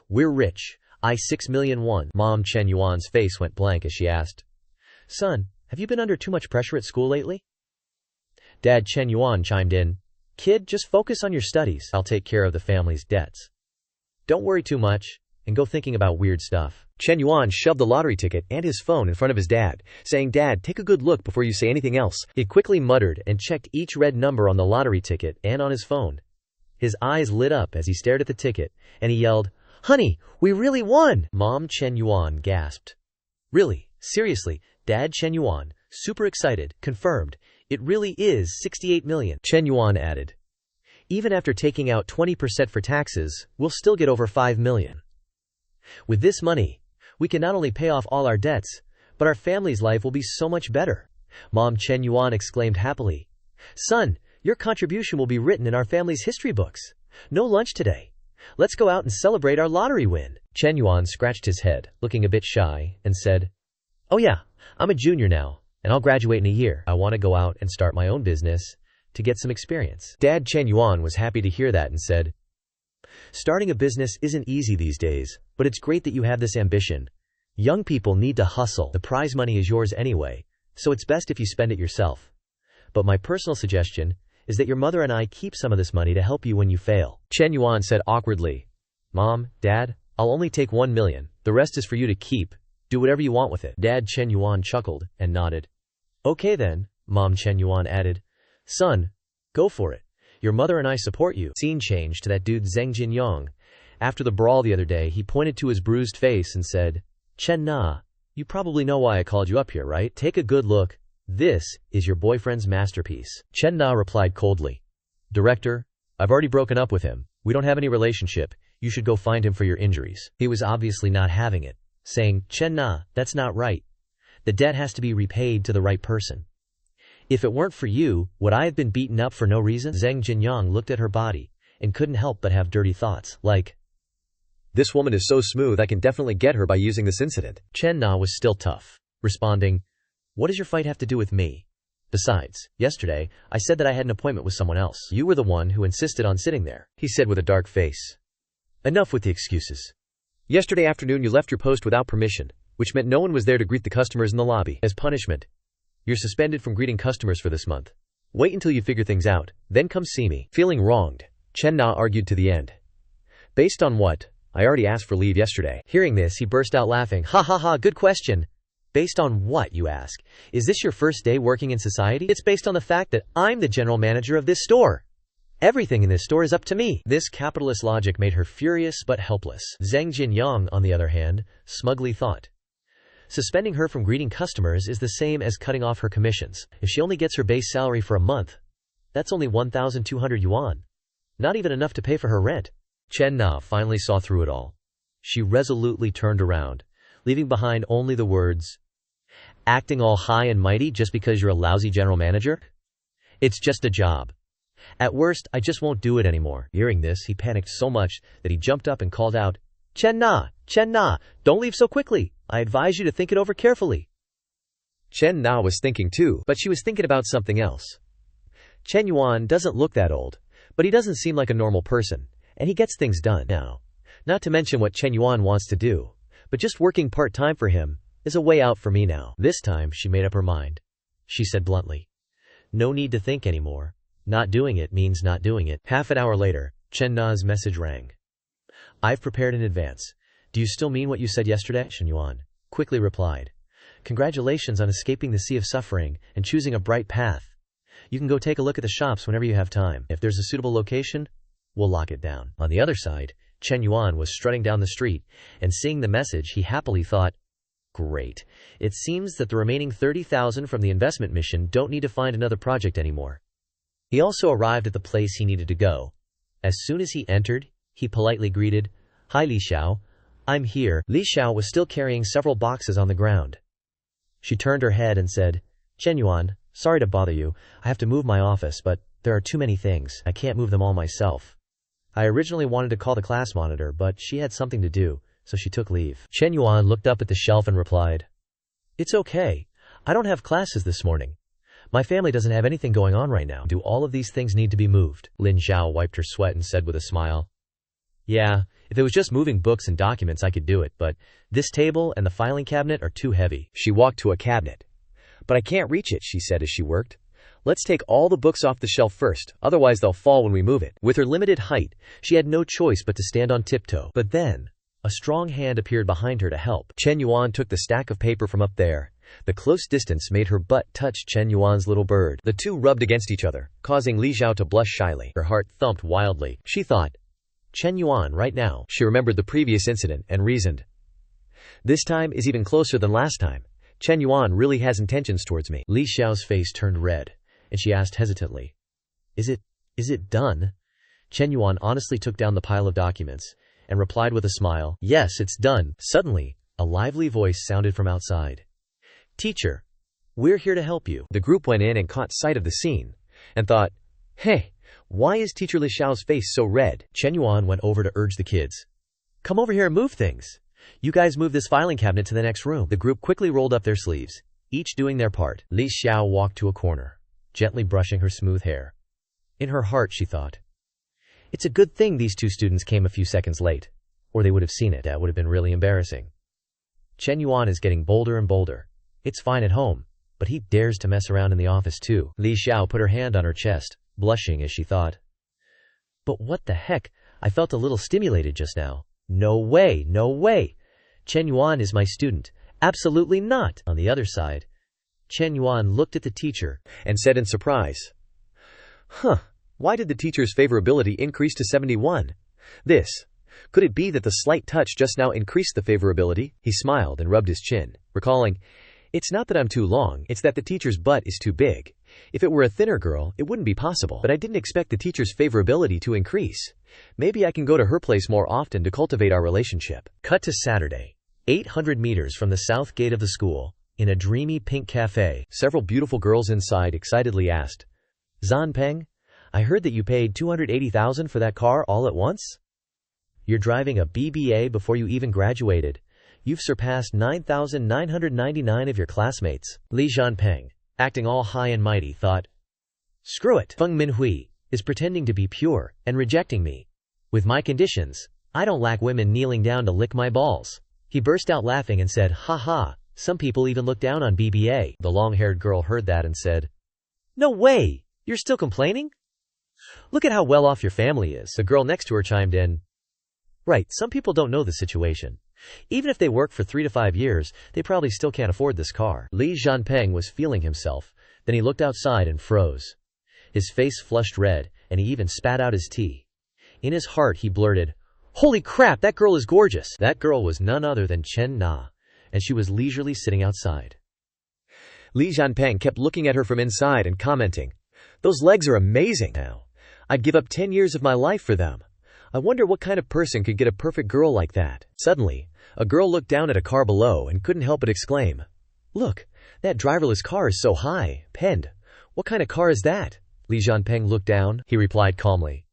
we're rich. I 6 million won. Mom Chen Yuan's face went blank as she asked, son, have you been under too much pressure at school lately? Dad Chen Yuan chimed in, kid, just focus on your studies. I'll take care of the family's debts. Don't worry too much, and go thinking about weird stuff. Chen Yuan shoved the lottery ticket and his phone in front of his dad, saying, Dad, take a good look before you say anything else. He quickly muttered and checked each red number on the lottery ticket and on his phone. His eyes lit up as he stared at the ticket, and he yelled, honey, we really won! Mom Chen Yuan gasped. Really? Seriously? Dad Chen Yuan, super excited, confirmed, it really is 68 million. Chen Yuan added, even after taking out 20% for taxes, we'll still get over 5 million. With this money, we can not only pay off all our debts, but our family's life will be so much better. Mom Chen Yuan exclaimed happily, son, your contribution will be written in our family's history books. No lunch today. Let's go out and celebrate our lottery win. Chen Yuan scratched his head, looking a bit shy, and said, oh yeah, I'm a junior now, and I'll graduate in a year. I want to go out and start my own business to get some experience. Dad Chen Yuan was happy to hear that and said, starting a business isn't easy these days, but it's great that you have this ambition. Young people need to hustle. The prize money is yours anyway, so it's best if you spend it yourself. But my personal suggestion is that your mother and I keep some of this money to help you when you fail. Chen Yuan said awkwardly, Mom, Dad, I'll only take 1 million. The rest is for you to keep. Do whatever you want with it. Dad Chen Yuan chuckled and nodded. Okay then, Mom Chen Yuan added, son, go for it. Your mother and I support you. Scene changed to that dude Zheng Jinyang. After the brawl the other day, he pointed to his bruised face and said, Chen Na, you probably know why I called you up here, right? Take a good look. This is your boyfriend's masterpiece. Chen Na replied coldly, Director, I've already broken up with him. We don't have any relationship. You should go find him for your injuries. He was obviously not having it, saying, Chen Na, that's not right. The debt has to be repaid to the right person. If it weren't for you, would I have been beaten up for no reason? Zheng Jinyang looked at her body and couldn't help but have dirty thoughts, like, this woman is so smooth I can definitely get her by using this incident. Chen Na was still tough, responding, what does your fight have to do with me? Besides, yesterday, I said that I had an appointment with someone else. You were the one who insisted on sitting there, he said with a dark face. Enough with the excuses. Yesterday afternoon you left your post without permission, which meant no one was there to greet the customers in the lobby. As punishment, you're suspended from greeting customers for this month. Wait until you figure things out, then come see me. Feeling wronged, Chen Na argued to the end. Based on what? I already asked for leave yesterday. Hearing this, he burst out laughing. Ha ha ha, good question. Based on what, you ask? Is this your first day working in society? It's based on the fact that I'm the general manager of this store. Everything in this store is up to me. This capitalist logic made her furious but helpless. Zheng Jinyang, on the other hand, smugly thought. Suspending her from greeting customers is the same as cutting off her commissions. If she only gets her base salary for a month, that's only 1,200 yuan. Not even enough to pay for her rent. Chen Na finally saw through it all. She resolutely turned around, leaving behind only the words, acting all high and mighty just because you're a lousy general manager? It's just a job. At worst, I just won't do it anymore. Hearing this, he panicked so much that he jumped up and called out, Chen Na, don't leave so quickly. I advise you to think it over carefully. Chen Na was thinking too, but she was thinking about something else. Chen Yuan doesn't look that old, but he doesn't seem like a normal person, and he gets things done now. Not to mention what Chen Yuan wants to do, but just working part-time for him is a way out for me now. This time, she made up her mind. She said bluntly, no need to think anymore. Not doing it means not doing it. Half an hour later, Chen Na's message rang. I've prepared in advance. Do you still mean what you said yesterday? Chen Yuan quickly replied. Congratulations on escaping the sea of suffering and choosing a bright path. You can go take a look at the shops whenever you have time. If there's a suitable location, we'll lock it down. On the other side, Chen Yuan was strutting down the street, and seeing the message, he happily thought, great. It seems that the remaining 30,000 from the investment mission don't need to find another project anymore. He also arrived at the place he needed to go. As soon as he entered, he politely greeted, Hi Li Xiao, I'm here. Li Xiao was still carrying several boxes on the ground. She turned her head and said, Chen Yuan, sorry to bother you. I have to move my office, but there are too many things. I can't move them all myself. I originally wanted to call the class monitor, but she had something to do, so she took leave. Chen Yuan looked up at the shelf and replied, It's okay. I don't have classes this morning. My family doesn't have anything going on right now. Do all of these things need to be moved? Lin Xiao wiped her sweat and said with a smile, Yeah, if it was just moving books and documents I could do it, but this table and the filing cabinet are too heavy. She walked to a cabinet. But I can't reach it, she said as she worked. Let's take all the books off the shelf first, otherwise they'll fall when we move it. With her limited height, she had no choice but to stand on tiptoe. But then, a strong hand appeared behind her to help. Chen Yuan took the stack of paper from up there. The close distance made her butt touch Chen Yuan's little bird. The two rubbed against each other, causing Li Xiao to blush shyly. Her heart thumped wildly. She thought, Chen Yuan right now. She remembered the previous incident and reasoned. This time is even closer than last time. Chen Yuan really has intentions towards me. Li Xiao's face turned red, and she asked hesitantly, Is it done? Chen Yuan honestly took down the pile of documents and replied with a smile, Yes, it's done. Suddenly, a lively voice sounded from outside. Teacher, we're here to help you. The group went in and caught sight of the scene, and thought, Hey, why is Teacher Li Xiao's face so red? Chen Yuan went over to urge the kids. Come over here and move things. You guys move this filing cabinet to the next room. The group quickly rolled up their sleeves, each doing their part. Li Xiao walked to a corner, gently brushing her smooth hair. In her heart, she thought, It's a good thing these two students came a few seconds late, or they would have seen it. That would have been really embarrassing. Chen Yuan is getting bolder and bolder. It's fine at home, but he dares to mess around in the office too. Li Xiao put her hand on her chest, blushing as she thought, But what the heck? I felt a little stimulated just now. No way, no way. Chen Yuan is my student. Absolutely not. On the other side, Chen Yuan looked at the teacher and said in surprise, Why did the teacher's favorability increase to 71? Could it be that the slight touch just now increased the favorability? He smiled and rubbed his chin, recalling, It's not that I'm too long, it's that the teacher's butt is too big. If it were a thinner girl, it wouldn't be possible. But I didn't expect the teacher's favorability to increase. Maybe I can go to her place more often to cultivate our relationship. Cut to Saturday. 800 meters from the south gate of the school, in a dreamy pink cafe, several beautiful girls inside excitedly asked, Zanpeng, I heard that you paid 280,000 for that car all at once? You're driving a BBA before you even graduated. You've surpassed 9,999 of your classmates. Li Zhanpeng, acting all high and mighty, thought, Screw it. Feng Minhui is pretending to be pure and rejecting me. With my conditions, I don't lack women kneeling down to lick my balls. He burst out laughing and said, Ha ha, some people even look down on BBA. The long-haired girl heard that and said, No way! You're still complaining? Look at how well off your family is. The girl next to her chimed in. Right, some people don't know the situation. Even if they work for 3 to 5 years, they probably still can't afford this car. Li Jianpeng was feeling himself. Then he looked outside and froze. His face flushed red, and he even spat out his tea. In his heart he blurted, "Holy crap, that girl is gorgeous!" That girl was none other than Chen Na, and she was leisurely sitting outside. Li Jianpeng kept looking at her from inside and commenting, "Those legs are amazing now. I'd give up 10 years of my life for them. I wonder what kind of person could get a perfect girl like that." Suddenly, a girl looked down at a car below and couldn't help but exclaim, "Look, that driverless car is so high. Pend, what kind of car is that?" Li Jianpeng looked down. He replied calmly,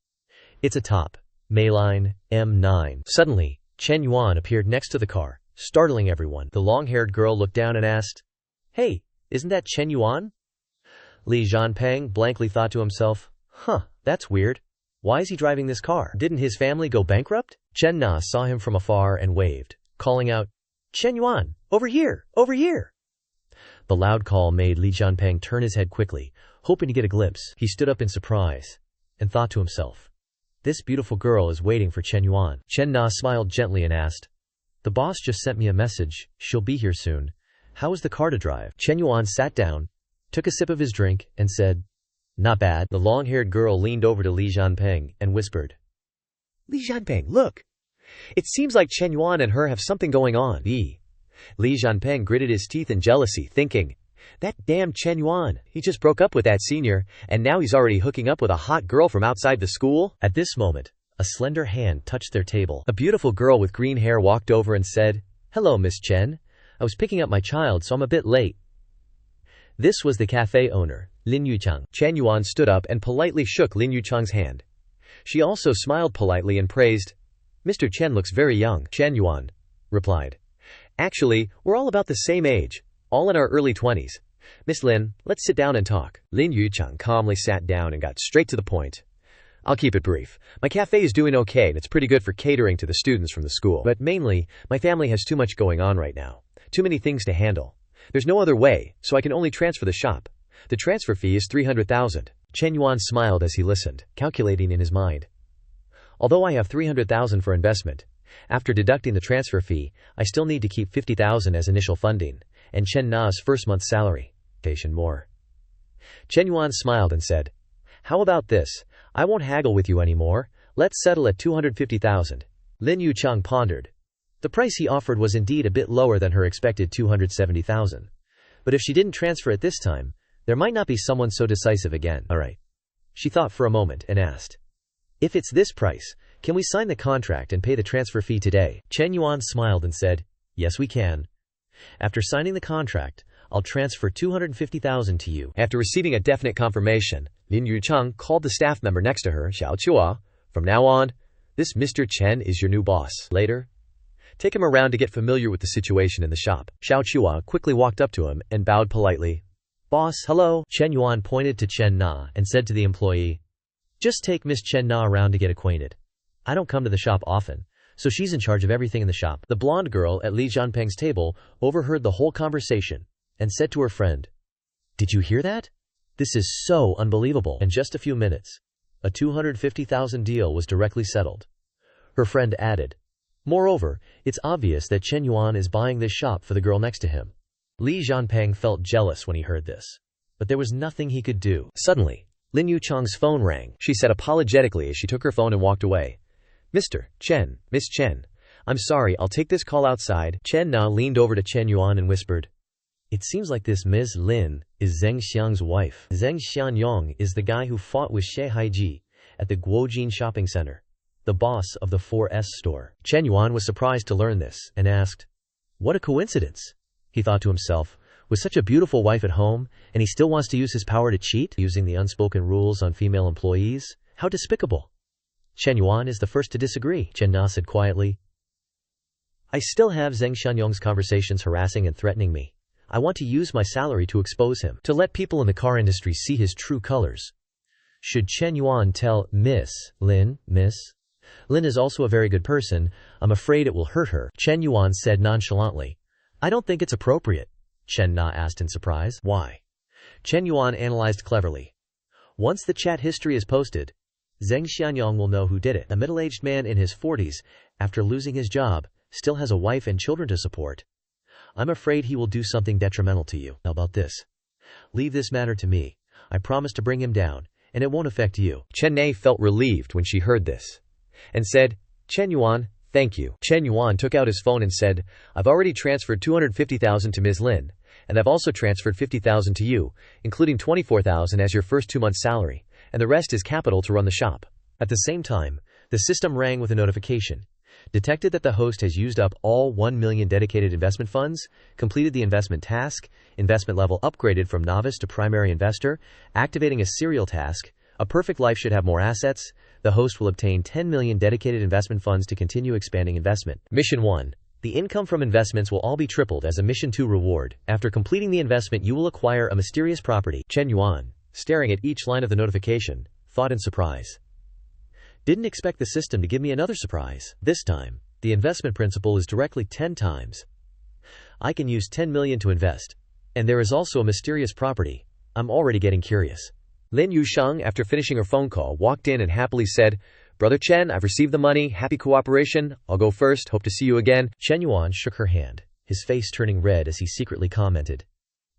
"It's a top Mayline M9. Suddenly, Chen Yuan appeared next to the car, startling everyone. The long-haired girl looked down and asked, "Hey, isn't that Chen Yuan?" Li Jianpeng blankly thought to himself, that's weird. Why is he driving this car? Didn't his family go bankrupt? Chen Na saw him from afar and waved, calling out, "Chen Yuan, over here, over here." The loud call made Li Jianpeng turn his head quickly, hoping to get a glimpse. He stood up in surprise and thought to himself, "This beautiful girl is waiting for Chen Yuan." Chen Na smiled gently and asked, "The boss just sent me a message. She'll be here soon. How is the car to drive?" Chen Yuan sat down, took a sip of his drink, and said, "Not bad." The long-haired girl leaned over to Li Jianpeng and whispered, "Li Jianpeng, look. It seems like Chen Yuan and her have something going on." Li Jianpeng gritted his teeth in jealousy, thinking, "That damn Chen Yuan, he just broke up with that senior, and now he's already hooking up with a hot girl from outside the school." At this moment, a slender hand touched their table. A beautiful girl with green hair walked over and said, "Hello, Miss Chen. I was picking up my child, so I'm a bit late." This was the cafe owner, Lin Yuchang. Chen Yuan stood up and politely shook Lin Yuchang's hand. She also smiled politely and praised, "Mr. Chen looks very young." Chen Yuan replied, "Actually, we're all about the same age, all in our early 20s. Miss Lin, let's sit down and talk." Lin Yuchang calmly sat down and got straight to the point. "I'll keep it brief. My cafe is doing okay and it's pretty good for catering to the students from the school. But mainly, my family has too much going on right now. Too many things to handle. There's no other way, so I can only transfer the shop. The transfer fee is 300,000. Chen Yuan smiled as he listened, calculating in his mind. "Although I have 300,000 for investment, after deducting the transfer fee, I still need to keep 50,000 as initial funding, and Chen Na's first month's salary. More." Chen Yuan smiled and said, "How about this? I won't haggle with you anymore. Let's settle at 250,000. Lin Yuchang pondered. The price he offered was indeed a bit lower than her expected 270,000. But if she didn't transfer it this time, there might not be someone so decisive again. All right. She thought for a moment and asked, "If it's this price, can we sign the contract and pay the transfer fee today?" Chen Yuan smiled and said, "Yes, we can. After signing the contract, I'll transfer 250,000 to you." After receiving a definite confirmation, Lin Yuchang called the staff member next to her, Xiao Chua. "From now on, this Mr. Chen is your new boss. Later, take him around to get familiar with the situation in the shop." Xiao Chua quickly walked up to him and bowed politely. "Boss, hello." Chen Yuan pointed to Chen Na and said to the employee, "Just take Miss Chen Na around to get acquainted. I don't come to the shop often, so she's in charge of everything in the shop." The blonde girl at Li Jianpeng's table overheard the whole conversation and said to her friend, "Did you hear that? This is so unbelievable." In just a few minutes, a 250,000 deal was directly settled. Her friend added, "Moreover, it's obvious that Chen Yuan is buying this shop for the girl next to him." Li Jianpeng felt jealous when he heard this, but there was nothing he could do. Suddenly, Lin Yuchang's phone rang. She said apologetically as she took her phone and walked away, "Mr. Chen, Miss Chen, I'm sorry, I'll take this call outside." Chen Na leaned over to Chen Yuan and whispered, "It seems like this Ms. Lin is Zheng Xiang's wife." Zheng Xianyong is the guy who fought with Xie Haiji at the Guojin shopping center, the boss of the 4S store. Chen Yuan was surprised to learn this and asked, "What a coincidence." He thought to himself, with such a beautiful wife at home, and he still wants to use his power to cheat, using the unspoken rules on female employees? How despicable. Chen Yuan is the first to disagree, Chen Na said quietly. "I still have Zheng Xianyong's conversations harassing and threatening me. I want to use my salary to expose him, to let people in the car industry see his true colors." Should Chen Yuan tell Miss Lin, "Miss Lin is also a very good person. I'm afraid it will hurt her." Chen Yuan said nonchalantly, "I don't think it's appropriate." Chen Na asked in surprise, "Why?" Chen Yuan analyzed cleverly. Once the chat history is posted, Zheng Xianyang will know who did it. A middle-aged man in his 40s, after losing his job, still has a wife and children to support. I'm afraid he will do something detrimental to you. How about this? Leave this matter to me. I promise to bring him down, and it won't affect you. Chen Nei felt relieved when she heard this, and said, Chen Yuan, thank you. Chen Yuan took out his phone and said, I've already transferred 250,000 to Ms. Lin, and I've also transferred 50,000 to you, including 24,000 as your first 2 months' salary, and the rest is capital to run the shop. At the same time, the system rang with a notification. Detected that the host has used up all 1 million dedicated investment funds, completed the investment task, investment level upgraded from novice to primary investor, activating a serial task, a perfect life should have more assets, the host will obtain 10 million dedicated investment funds to continue expanding investment. Mission 1. The income from investments will all be tripled as a Mission 2 reward. After completing the investment, you will acquire a mysterious property. Chen Yuan, staring at each line of the notification, thought in surprise. Didn't expect the system to give me another surprise. This time, the investment principal is directly 10 times. I can use 10 million to invest. And there is also a mysterious property. I'm already getting curious. Lin Yusheng, after finishing her phone call, walked in and happily said, Brother Chen, I've received the money. Happy cooperation. I'll go first. Hope to see you again. Chen Yuan shook her hand, his face turning red as he secretly commented,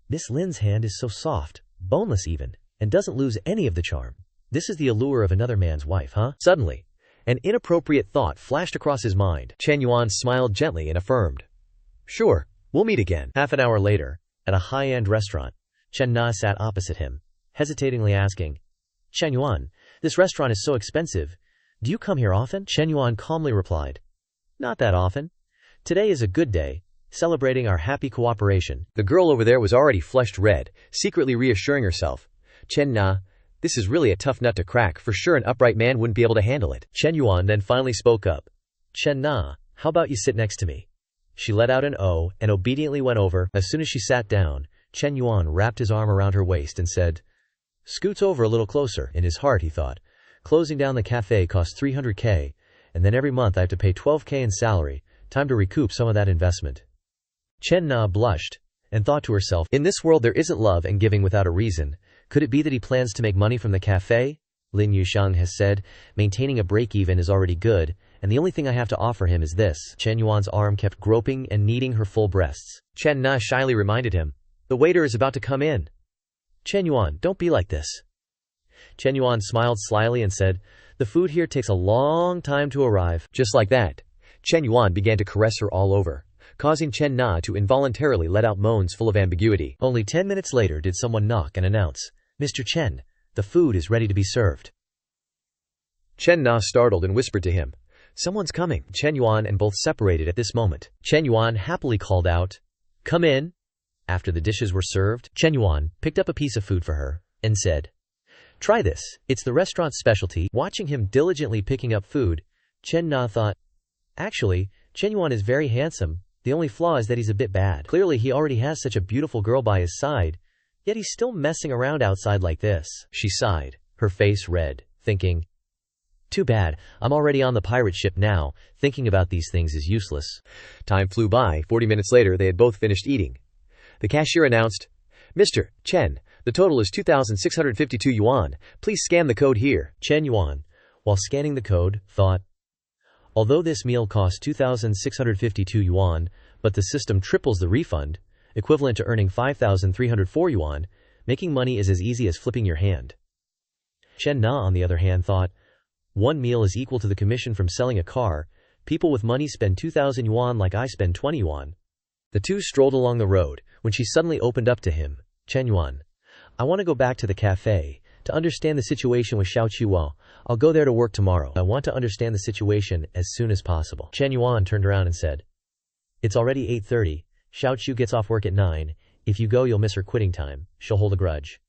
Miss Lin's hand is so soft, boneless even, and doesn't lose any of the charm. This is the allure of another man's wife, huh? Suddenly, an inappropriate thought flashed across his mind. Chen Yuan smiled gently and affirmed, Sure, we'll meet again. Half an hour later, at a high-end restaurant, Chen Na sat opposite him, hesitatingly asking, Chen Yuan, this restaurant is so expensive. Do you come here often? Chen Yuan calmly replied, Not that often. Today is a good day, celebrating our happy cooperation. The girl over there was already flushed red, secretly reassuring herself, Chen Na, this is really a tough nut to crack. For sure an upright man wouldn't be able to handle it. Chen Yuan then finally spoke up. Chen Na, how about you sit next to me? She let out an "oh" and obediently went over. As soon as she sat down, Chen Yuan wrapped his arm around her waist and said, Scoots over a little closer. In his heart he thought, closing down the cafe cost 300k, and then every month I have to pay 12k in salary. Time to recoup some of that investment. Chen Na blushed, and thought to herself, in this world there isn't love and giving without a reason. Could it be that he plans to make money from the cafe? Lin Yusheng has said, maintaining a break-even is already good, and the only thing I have to offer him is this. Chen Yuan's arm kept groping and kneading her full breasts. Chen Na shyly reminded him, the waiter is about to come in. Chen Yuan, don't be like this. Chen Yuan smiled slyly and said, the food here takes a long time to arrive. Just like that, Chen Yuan began to caress her all over, causing Chen Na to involuntarily let out moans full of ambiguity. Only 10 minutes later did someone knock and announce, Mr. Chen, the food is ready to be served. Chen Na startled and whispered to him, someone's coming. Chen Yuan and both separated at this moment. Chen Yuan happily called out, come in. After the dishes were served, Chen Yuan picked up a piece of food for her and said, try this, it's the restaurant's specialty. Watching him diligently picking up food, Chen Na thought, actually, Chen Yuan is very handsome. The only flaw is that he's a bit bad. Clearly he already has such a beautiful girl by his side, yet he's still messing around outside like this. She sighed, her face red, thinking, too bad, I'm already on the pirate ship now. Thinking about these things is useless. Time flew by. 40 minutes later they had both finished eating. The cashier announced, Mr. Chen, the total is 2,652 yuan. Please scan the code here. Chen Yuan, while scanning the code, thought, although this meal costs 2,652 yuan, but the system triples the refund, equivalent to earning 5,304 yuan, making money is as easy as flipping your hand. Chen Na, on the other hand, thought, one meal is equal to the commission from selling a car. People with money spend 2,000 yuan like I spend 20 yuan. The two strolled along the road, when she suddenly opened up to him, Chen Yuan, I want to go back to the cafe, to understand the situation with Xiao Chuo. I'll go there to work tomorrow. I want to understand the situation as soon as possible. Chen Yuan turned around and said, it's already 8:30. Xiao Chu gets off work at 9. If you go, you'll miss her quitting time. She'll hold a grudge.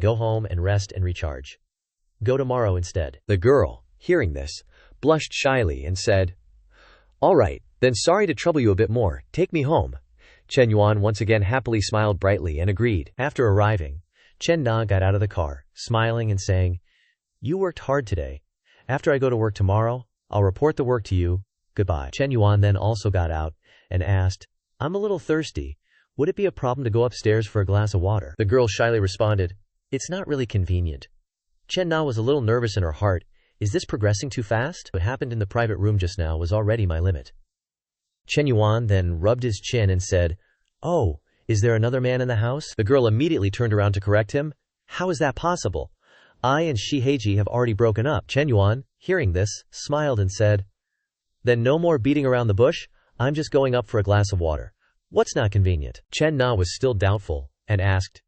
Go home and rest and recharge. Go tomorrow instead. The girl, hearing this, blushed shyly and said, all right, then sorry to trouble you a bit more. Take me home. Chen Yuan once again happily smiled brightly and agreed. After arriving, Chen Na got out of the car, smiling and saying, you worked hard today. After I go to work tomorrow, I'll report the work to you. Goodbye. Chen Yuan then also got out and asked, I'm a little thirsty. Would it be a problem to go upstairs for a glass of water? The girl shyly responded, it's not really convenient. Chen Na was a little nervous in her heart. Is this progressing too fast? What happened in the private room just now was already my limit. Chen Yuan then rubbed his chin and said, "Oh, is there another man in the house?" The girl immediately turned around to correct him. "How is that possible? I and Shiheiji have already broken up." Chen Yuan, hearing this, smiled and said, "Then no more beating around the bush. I'm just going up for a glass of water. What's not convenient?" Chen Na was still doubtful, and asked,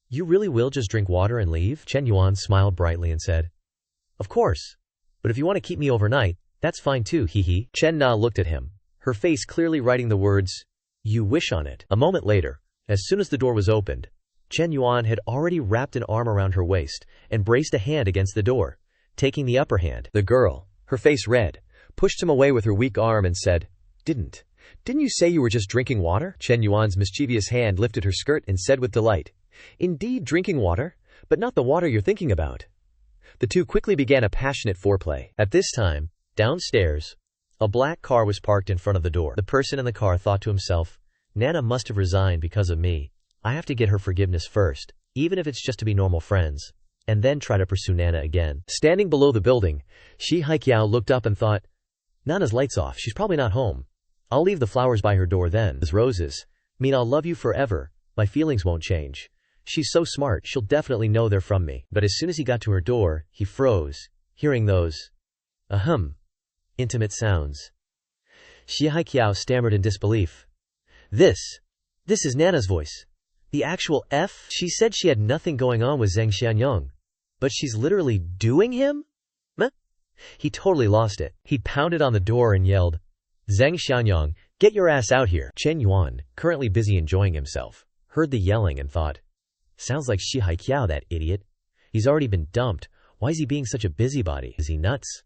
"You really will just drink water and leave?" Chen Yuan smiled brightly and said, "Of course. But if you want to keep me overnight, that's fine too, hee hee." Chen Na looked at him, her face clearly writing the words, "You wish" on it. A moment later, as soon as the door was opened, Chen Yuan had already wrapped an arm around her waist and braced a hand against the door, taking the upper hand. The girl, her face red, pushed him away with her weak arm and said, Didn't you say you were just drinking water?" Chen Yuan's mischievous hand lifted her skirt and said with delight, "Indeed, drinking water, but not the water you're thinking about." The two quickly began a passionate foreplay. At this time, downstairs, a black car was parked in front of the door. The person in the car thought to himself, "Nana must have resigned because of me. I have to get her forgiveness first, even if it's just to be normal friends, and then try to pursue Nana again." Standing below the building, Shi Haiqiao looked up and thought, "Nana's lights off. She's probably not home. I'll leave the flowers by her door then. Those roses mean I'll love you forever. My feelings won't change. She's so smart, she'll definitely know they're from me." But as soon as he got to her door, he froze, hearing those, intimate sounds. Shi Haiqiao stammered in disbelief. This is Nana's voice. The actual F? She said she had nothing going on with Zheng Xianyang, but she's literally doing him? Meh? He totally lost it. He pounded on the door and yelled, "Zheng Xianyang, get your ass out here." Chen Yuan, currently busy enjoying himself, heard the yelling and thought, "Sounds like Shi Haiqiao, that idiot. He's already been dumped. Why is he being such a busybody? Is he nuts?"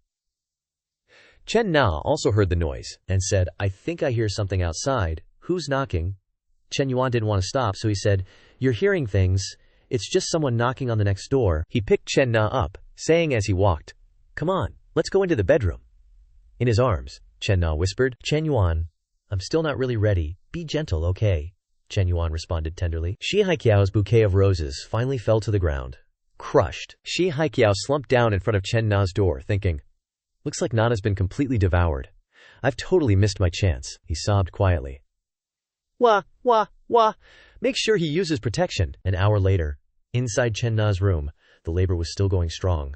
Chen Na also heard the noise and said, "I think I hear something outside. Who's knocking?" Chen Yuan didn't want to stop, so he said, "You're hearing things. It's just someone knocking on the next door." He picked Chen Na up, saying as he walked, "Come on, let's go into the bedroom." In his arms, Chen Na whispered, "Chen Yuan, I'm still not really ready. Be gentle, okay?" Chen Yuan responded tenderly. Shi Haiqiao's bouquet of roses finally fell to the ground. Crushed, Shi Haiqiao slumped down in front of Chen Na's door, thinking, "Looks like Nana's been completely devoured. I've totally missed my chance." He sobbed quietly. Wah, wah, wah. Make sure he uses protection. An hour later, inside Chen Na's room, the labor was still going strong.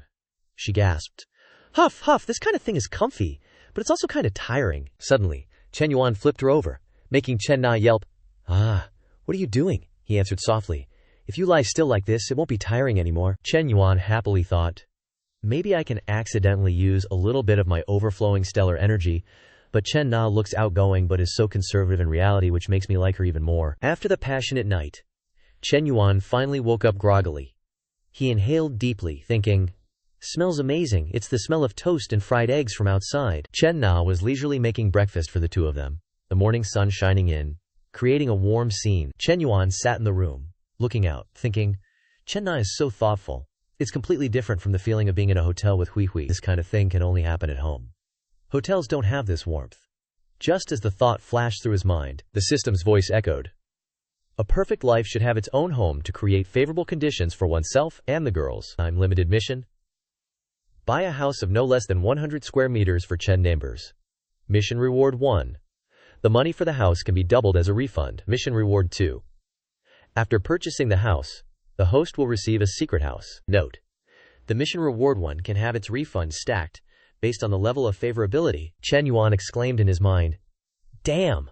She gasped, "Huff, huff, this kind of thing is comfy, but it's also kind of tiring." Suddenly, Chen Yuan flipped her over, making Chen Na yelp. "Ah, what are you doing?" He answered softly. "If you lie still like this, it won't be tiring anymore." Chen Yuan happily thought, "Maybe I can accidentally use a little bit of my overflowing stellar energy, but Chen Na looks outgoing but is so conservative in reality, which makes me like her even more." After the passionate night, Chen Yuan finally woke up groggily. He inhaled deeply, thinking, "Smells amazing. It's the smell of toast and fried eggs from outside." Chen Na was leisurely making breakfast for the two of them, the morning sun shining in, creating a warm scene. Chen Yuan sat in the room, looking out, thinking, Chen Na is so thoughtful. It's completely different from the feeling of being in a hotel with Hui Hui. This kind of thing can only happen at home. Hotels don't have this warmth. Just as the thought flashed through his mind, the system's voice echoed. A perfect life should have its own home to create favorable conditions for oneself and the girls. Time limited mission. Buy a house of no less than 100 square meters for Chen members. Mission reward 1. The money for the house can be doubled as a refund. Mission reward 2. After purchasing the house, the host will receive a secret house. Note: the mission reward 1 can have its refund stacked based on the level of favorability. Chen Yuan exclaimed in his mind, "Damn!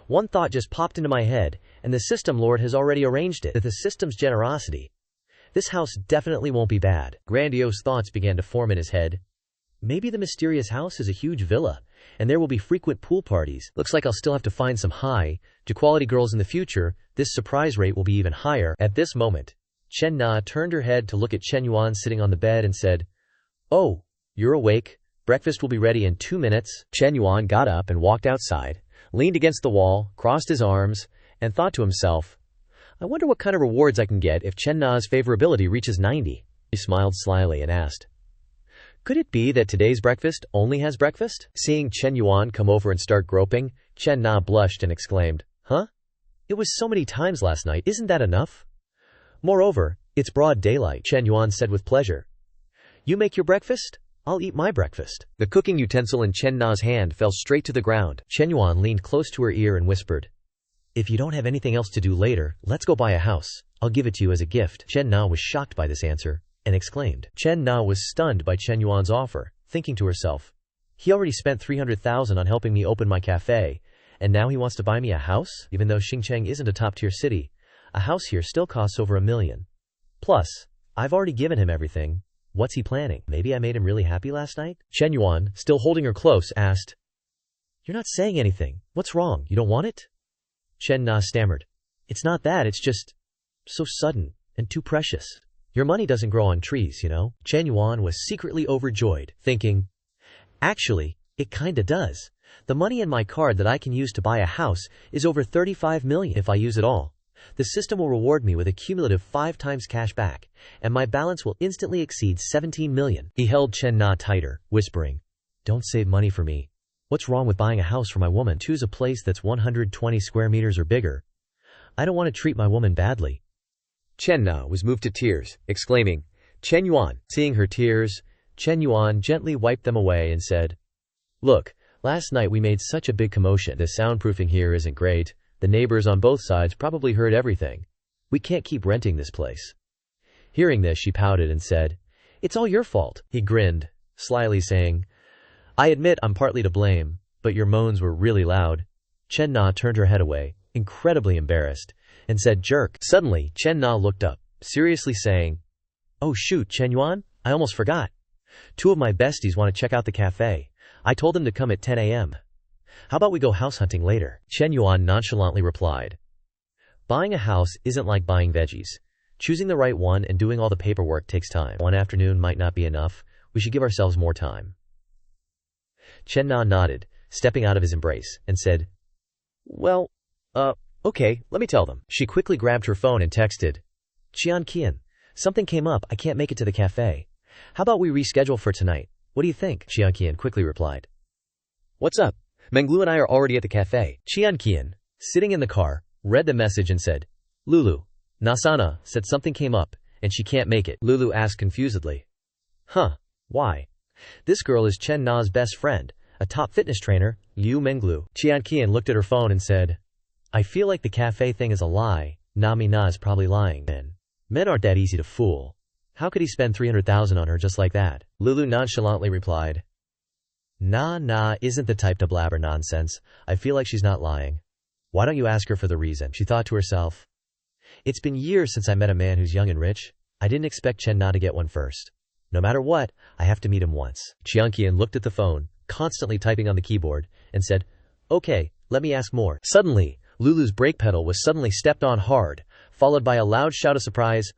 One thought just popped into my head, and the system lord has already arranged it. With the system's generosity, this house definitely won't be bad." Grandiose thoughts began to form in his head. Maybe the mysterious house is a huge villa, and there will be frequent pool parties. Looks like I'll still have to find some high-quality girls in the future. This surprise rate will be even higher. At this moment, Chen Na turned her head to look at Chen Yuan sitting on the bed and said, "Oh, you're awake. Breakfast will be ready in 2 minutes." Chen Yuan got up and walked outside, leaned against the wall, crossed his arms, and thought to himself, "I wonder what kind of rewards I can get if Chen Na's favorability reaches 90. He smiled slyly and asked, "Could it be that today's breakfast only has breakfast?" Seeing Chen Yuan come over and start groping, Chen Na blushed and exclaimed, "Huh? It was so many times last night. Isn't that enough? Moreover, it's broad daylight." Chen Yuan said with pleasure, You make your breakfast? I'll eat my breakfast. The cooking utensil in Chen Na's hand fell straight to the ground. Chen Yuan leaned close to her ear and whispered, "If you don't have anything else to do later, let's go buy a house. I'll give it to you as a gift." Chen Na was shocked by this answer and exclaimed. Chen Na was stunned by Chen Yuan's offer, thinking to herself, he already spent 300,000 on helping me open my cafe, and now he wants to buy me a house? Even though Xingcheng isn't a top-tier city, a house here still costs over $1 million. Plus, I've already given him everything. What's he planning? Maybe I made him really happy last night? Chen Yuan, still holding her close, asked, "You're not saying anything. What's wrong? You don't want it?" Chen Na stammered, "It's not that, it's just so sudden and too precious. Your money doesn't grow on trees, you know?" Chen Yuan was secretly overjoyed, thinking, "Actually, it kinda does. The money in my card that I can use to buy a house is over 35 million if I use it all. The system will reward me with a cumulative 5 times cash back, and my balance will instantly exceed 17 million. He held Chen Na tighter, whispering, "Don't save money for me. What's wrong with buying a house for my woman? Choose a place that's 120 square meters or bigger. I don't want to treat my woman badly." Chen Na was moved to tears, exclaiming, "Chen Yuan." Seeing her tears, Chen Yuan gently wiped them away and said, "Look, last night we made such a big commotion. The soundproofing here isn't great. The neighbors on both sides probably heard everything. We can't keep renting this place." Hearing this, she pouted and said, "It's all your fault." He grinned, slyly saying, "I admit I'm partly to blame, but your moans were really loud." Chen Na turned her head away, incredibly embarrassed, and said, "Jerk." Suddenly, Chen Na looked up, seriously saying, "Oh shoot, Chen Yuan, I almost forgot. 2 of my besties want to check out the cafe. I told them to come at 10 a.m. How about we go house hunting later?" Chen Yuan nonchalantly replied, "Buying a house isn't like buying veggies. Choosing the right one and doing all the paperwork takes time. One afternoon might not be enough. We should give ourselves more time." Chen Na nodded, stepping out of his embrace, and said, "Well, okay, let me tell them." She quickly grabbed her phone and texted, "Qian Qian, something came up, I can't make it to the cafe. How about we reschedule for tonight? What do you think?" Qian Qian quickly replied, "What's up? Menglu and I are already at the cafe." Qian Qian, sitting in the car, read the message and said, "Lulu, Nasana said something came up, and she can't make it." Lulu asked confusedly, "Huh, why?" "This girl is Chen Na's best friend, a top fitness trainer, Liu Menglu." Qian Qian looked at her phone and said, "I feel like the cafe thing is a lie. Nami Na is probably lying. Men aren't that easy to fool. How could he spend 300,000 on her just like that?" Lulu nonchalantly replied, Na isn't the type to blabber nonsense. I feel like she's not lying. Why don't you ask her for the reason?" She thought to herself. "It's been years since I met a man who's young and rich. I didn't expect Chen Na to get one first. No matter what, I have to meet him once." Qian Qian looked at the phone, constantly typing on the keyboard, and said, "Okay, let me ask more." Suddenly, Lulu's brake pedal was suddenly stepped on hard, followed by a loud shout of surprise.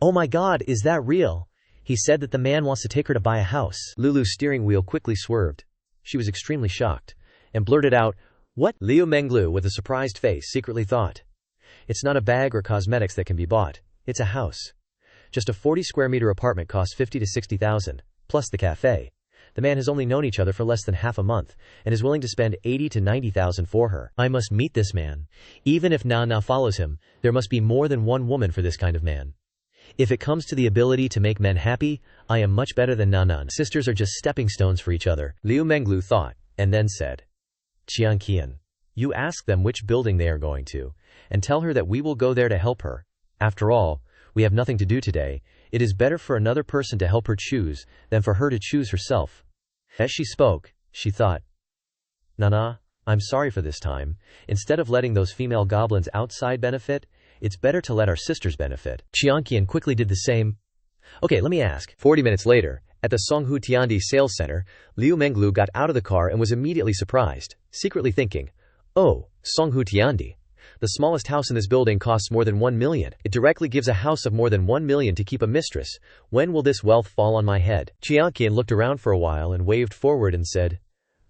"Oh my god, is that real? He said that the man wants to take her to buy a house." Lulu's steering wheel quickly swerved. She was extremely shocked, and blurted out, "What?" Liu Menglu, with a surprised face, secretly thought, "It's not a bag or cosmetics that can be bought. It's a house. Just a 40 square meter apartment costs 50 to 60,000, plus the cafe. The man has only known each other for less than half a month, and is willing to spend 80 to 90,000 for her. I must meet this man. Even if Na follows him, there must be more than one woman for this kind of man. If it comes to the ability to make men happy, I am much better than Na. Sisters are just stepping stones for each other." Liu Menglu thought, and then said, "Qian Qian, you ask them which building they are going to, and tell her that we will go there to help her. After all, we have nothing to do today. It is better for another person to help her choose than for her to choose herself." As she spoke, she thought, "Nana, I'm sorry for this time. Instead of letting those female goblins outside benefit, it's better to let our sisters benefit." Qian Qian quickly did the same. "Okay, let me ask." 40 minutes later, at the Songhu Tiandi sales center, Liu Menglu got out of the car and was immediately surprised, secretly thinking, "Oh, Songhu Tiandi. The smallest house in this building costs more than 1 million. It directly gives a house of more than 1 million to keep a mistress. When will this wealth fall on my head?" Qian Qian looked around for a while and waved forward and said,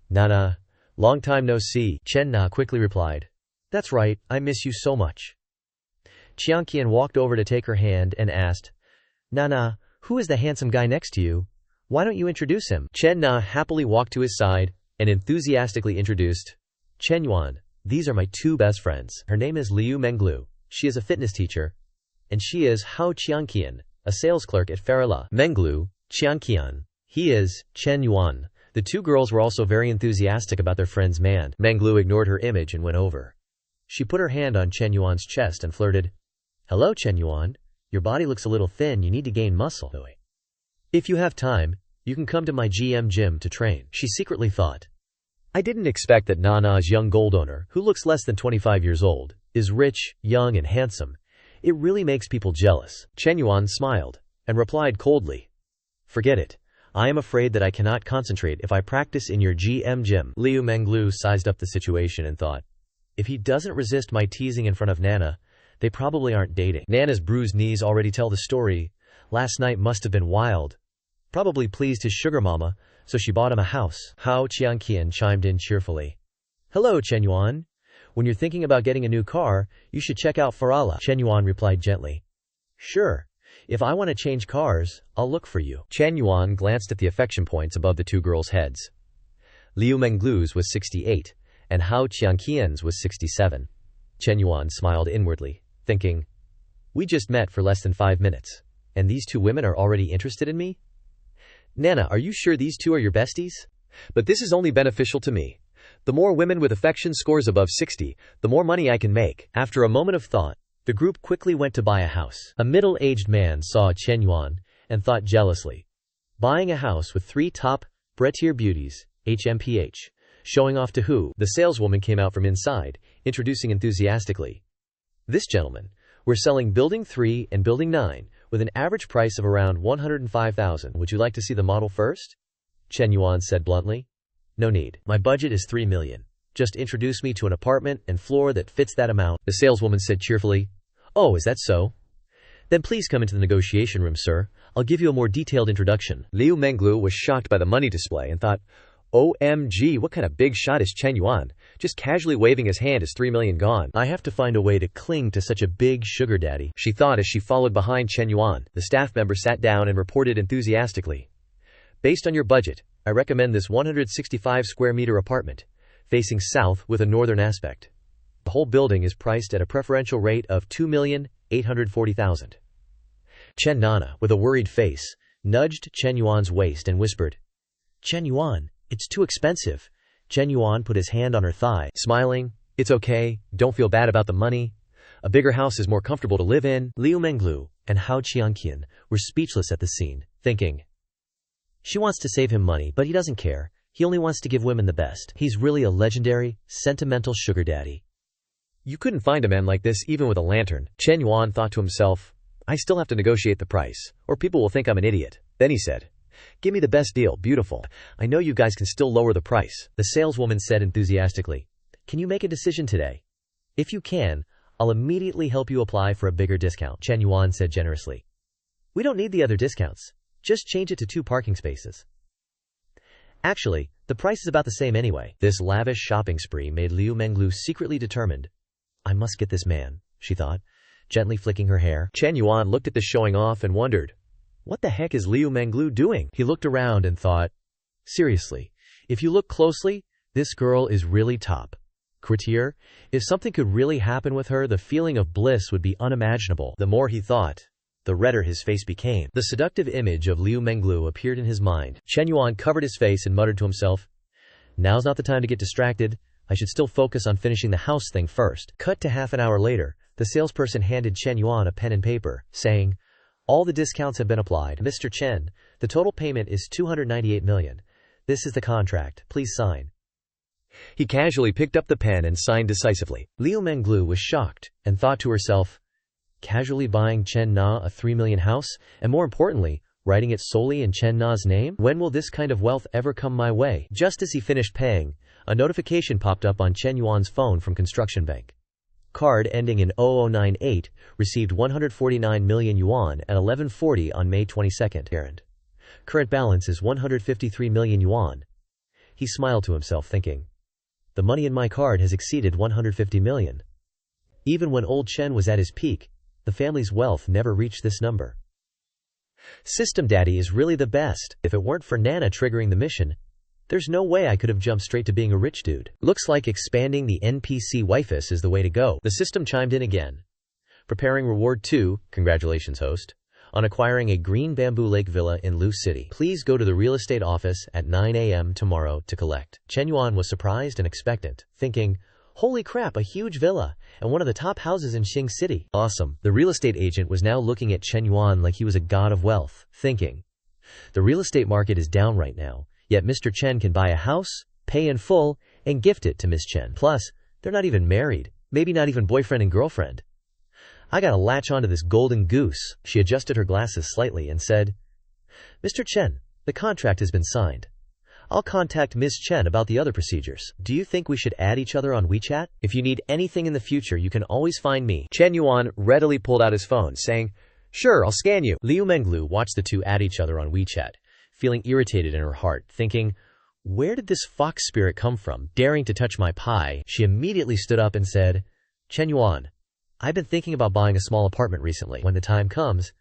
"Nana, long time no see." Chen Na quickly replied, "That's right, I miss you so much." Qian Qian walked over to take her hand and asked, "Nana, who is the handsome guy next to you? Why don't you introduce him?" Chen Na happily walked to his side and enthusiastically introduced, "Chen Yuan, these are my 2 best friends. Her name is Liu Menglu. She is a fitness teacher. And she is Hao Qianqian, a sales clerk at Farala." Menglu, Qianqian. He is Chen Yuan. The two girls were also very enthusiastic about their friend's man. Menglu ignored her image and went over. She put her hand on Chen Yuan's chest and flirted. Hello, Chen Yuan. Your body looks a little thin. You need to gain muscle. If you have time, you can come to my GM gym to train. She secretly thought. I didn't expect that Nana's young gold owner, who looks less than 25 years old, is rich, young, and handsome. It really makes people jealous. Chen Yuan smiled and replied coldly. Forget it. I am afraid that I cannot concentrate if I practice in your GM gym. Liu Menglu sized up the situation and thought, if he doesn't resist my teasing in front of Nana, they probably aren't dating. Nana's bruised knees already tell the story. Last night must have been wild. Probably pleased his sugar mama, so she bought him a house. Hao Qianqian chimed in cheerfully. Hello, Chen Yuan. When you're thinking about getting a new car, you should check out Farala. Chen Yuan replied gently. Sure. If I want to change cars, I'll look for you. Chen Yuan glanced at the affection points above the two girls' heads. Liu Menglu's was 68, and Hao Qianqian's was 67. Chen Yuan smiled inwardly, thinking, we just met for less than 5 minutes, and these two women are already interested in me? Nana, are you sure these two are your besties? But this is only beneficial to me. The more women with affection scores above 60, the more money I can make. After a moment of thought, the group quickly went to buy a house. A middle-aged man saw Chen Yuan and thought jealously. Buying a house with 3 top, Bretier beauties, HMPH. Showing off to who? The saleswoman came out from inside, introducing enthusiastically. This gentleman, we're selling Building 3 and Building 9, with an average price of around 105,000. Would you like to see the model first? Chen Yuan said bluntly. No need. My budget is 3 million. Just introduce me to an apartment and floor that fits that amount. The saleswoman said cheerfully. Oh, is that so? Then please come into the negotiation room, sir. I'll give you a more detailed introduction. Liu Menglu was shocked by the money display and thought, OMG, what kind of big shot is Chen Yuan? Just casually waving his hand is 3 million gone. I have to find a way to cling to such a big sugar daddy, she thought as she followed behind Chen Yuan. The staff member sat down and reported enthusiastically. Based on your budget, I recommend this 165 square meter apartment, facing south with a northern aspect. The whole building is priced at a preferential rate of 2,840,000. Chen Nana, with a worried face, nudged Chen Yuan's waist and whispered, Chen Yuan, it's too expensive. Chen Yuan put his hand on her thigh, smiling. It's okay, don't feel bad about the money. A bigger house is more comfortable to live in. Liu Menglu and Hao Qianqian were speechless at the scene, thinking, she wants to save him money, but he doesn't care. He only wants to give women the best. He's really a legendary, sentimental sugar daddy. You couldn't find a man like this even with a lantern. Chen Yuan thought to himself, I still have to negotiate the price, or people will think I'm an idiot. Then he said, give me the best deal, beautiful. I know you guys can still lower the price. The saleswoman said enthusiastically. Can you make a decision today? If you can, I'll immediately help you apply for a bigger discount, Chen Yuan said generously. We don't need the other discounts. Just change it to 2 parking spaces. Actually, the price is about the same anyway. This lavish shopping spree made Liu Menglu secretly determined. I must get this man, she thought, gently flicking her hair. Chen Yuan looked at the showing off and wondered, what the heck is Liu Menglu doing? He looked around and thought, seriously, if you look closely, this girl is really top. Courtier, if something could really happen with her, the feeling of bliss would be unimaginable. The more he thought, the redder his face became. The seductive image of Liu Menglu appeared in his mind. Chen Yuan covered his face and muttered to himself, now's not the time to get distracted. I should still focus on finishing the house thing first. Cut to half an hour later, the salesperson handed Chen Yuan a pen and paper, saying, all the discounts have been applied. Mr. Chen, the total payment is 298 million. This is the contract. Please sign. He casually picked up the pen and signed decisively. Liu Menglu was shocked and thought to herself, casually buying Chen Na a 3 million house, and more importantly, writing it solely in Chen Na's name? When will this kind of wealth ever come my way? Just as he finished paying, a notification popped up on Chen Yuan's phone from Construction Bank. Card ending in 0098 received 149 million yuan at 11:40 on May 22nd. Errand. Current balance is 153 million yuan. He smiled to himself thinking, the money in my card has exceeded 150 million. Even when old Chen was at his peak, the family's wealth never reached this number. System Daddy is really the best. If it weren't for Nana triggering the mission, there's no way I could have jumped straight to being a rich dude. Looks like expanding the NPC wifus is the way to go. The system chimed in again. Preparing reward 2, congratulations host. on acquiring a green bamboo lake villa in Lu City. Please go to the real estate office at 9 a.m. tomorrow to collect. Chen Yuan was surprised and expectant, thinking, holy crap, a huge villa, and one of the top houses in Xing City. Awesome. The real estate agent was now looking at Chen Yuan like he was a god of wealth, thinking, the real estate market is down right now, yet Mr. Chen can buy a house, pay in full, and gift it to Miss Chen. Plus, they're not even married, maybe not even boyfriend and girlfriend. I gotta latch onto this golden goose. She adjusted her glasses slightly and said, Mr. Chen, the contract has been signed. I'll contact Ms. Chen about the other procedures. Do you think we should add each other on WeChat? If you need anything in the future, you can always find me. Chen Yuan readily pulled out his phone, saying, sure, I'll scan you. Liu Menglu watched the two add each other on WeChat, feeling irritated in her heart, thinking, where did this fox spirit come from, daring to touch my pie? She immediately stood up and said, Chen Yuan, I've been thinking about buying a small apartment recently. When the time comes,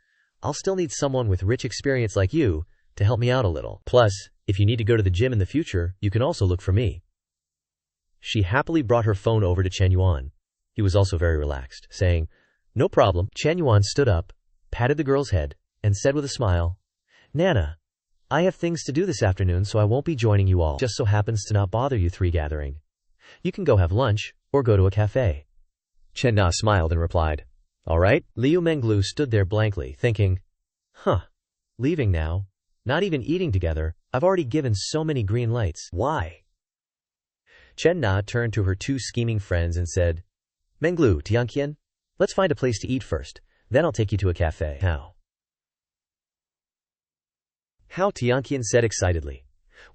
I'll still need someone with rich experience like you to help me out a little. Plus, if you need to go to the gym in the future, you can also look for me. She happily brought her phone over to Chen Yuan. He was also very relaxed, saying, no problem. Chen Yuan stood up, patted the girl's head, and said with a smile, Nana, I have things to do this afternoon, so I won't be joining you all. Just so happens to not bother you three gathering. You can go have lunch, or go to a cafe. Chen Na smiled and replied, all right. Liu Menglu stood there blankly, thinking, leaving now? Not even eating together. I've already given so many green lights. Why? Chen Na turned to her two scheming friends and said, Menglu, Tianqian, let's find a place to eat first. Then I'll take you to a cafe. How? Tianqian said excitedly.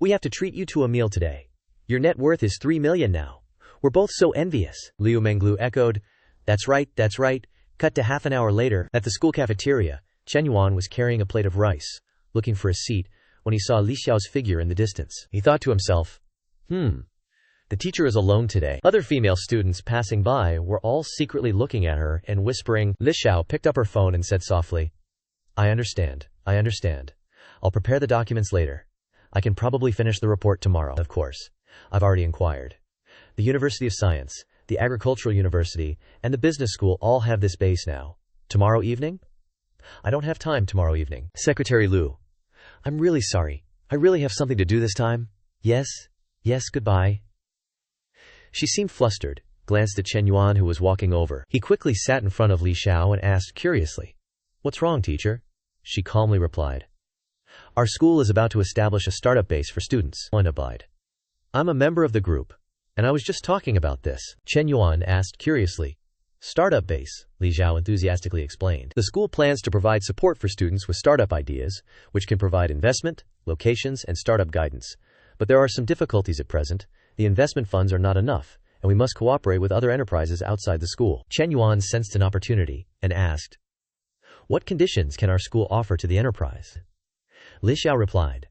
We have to treat you to a meal today. Your net worth is 3 million now. We're both so envious. Liu Menglu echoed, that's right, that's right. Cut to half an hour later, at the school cafeteria, Chen Yuan was carrying a plate of rice, looking for a seat, when he saw Li Xiao's figure in the distance. He thought to himself, the teacher is alone today. Other female students passing by were all secretly looking at her and whispering. Li Xiao picked up her phone and said softly, I understand. I'll prepare the documents later. I can probably finish the report tomorrow. Of course, I've already inquired. The University of Science, the Agricultural University, and the Business School all have this base now. Tomorrow evening? I don't have time tomorrow evening. Secretary Lu, I'm really sorry. I really have something to do this time. Yes, goodbye. She seemed flustered, glanced at Chen Yuan who was walking over. He quickly sat in front of Li Xiao and asked curiously, what's wrong, teacher? She calmly replied, our school is about to establish a startup base for students. I'm a member of the group, and I was just talking about this. Chen Yuan asked curiously. Startup base, Li Xiao enthusiastically explained. The school plans to provide support for students with startup ideas, which can provide investment, locations, and startup guidance. But there are some difficulties at present. The investment funds are not enough, and we must cooperate with other enterprises outside the school. Chen Yuan sensed an opportunity and asked, what conditions can our school offer to the enterprise? Li Xiao replied,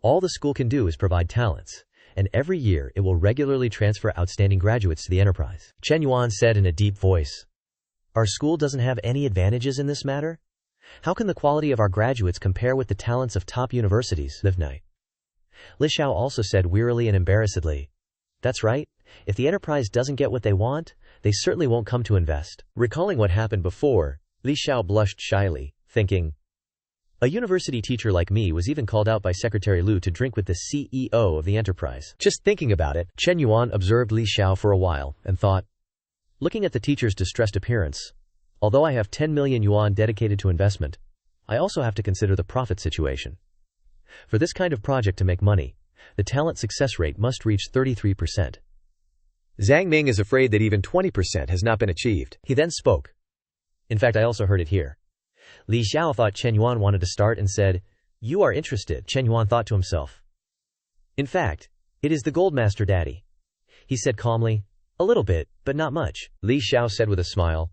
all the school can do is provide talents, and every year it will regularly transfer outstanding graduates to the enterprise. Chen Yuan said in a deep voice, our school doesn't have any advantages in this matter? How can the quality of our graduates compare with the talents of top universities? Li Xiao also said wearily and embarrassedly, that's right. If the enterprise doesn't get what they want, they certainly won't come to invest. Recalling what happened before, Li Xiao blushed shyly, thinking, a university teacher like me was even called out by Secretary Lu to drink with the CEO of the enterprise. Just thinking about it, Chen Yuan observed Li Xiao for a while and thought, looking at the teacher's distressed appearance, although I have 10 million yuan dedicated to investment, I also have to consider the profit situation. For this kind of project to make money, the talent success rate must reach 33%. Zhang Ming is afraid that even 20% has not been achieved. He then spoke. In fact, I also heard it here. Li Xiao thought Chen Yuan wanted to start and said, you are interested. Chen Yuan thought to himself. In fact, it is the Goldmaster Daddy. He said calmly, a little bit, but not much. Li Xiao said with a smile.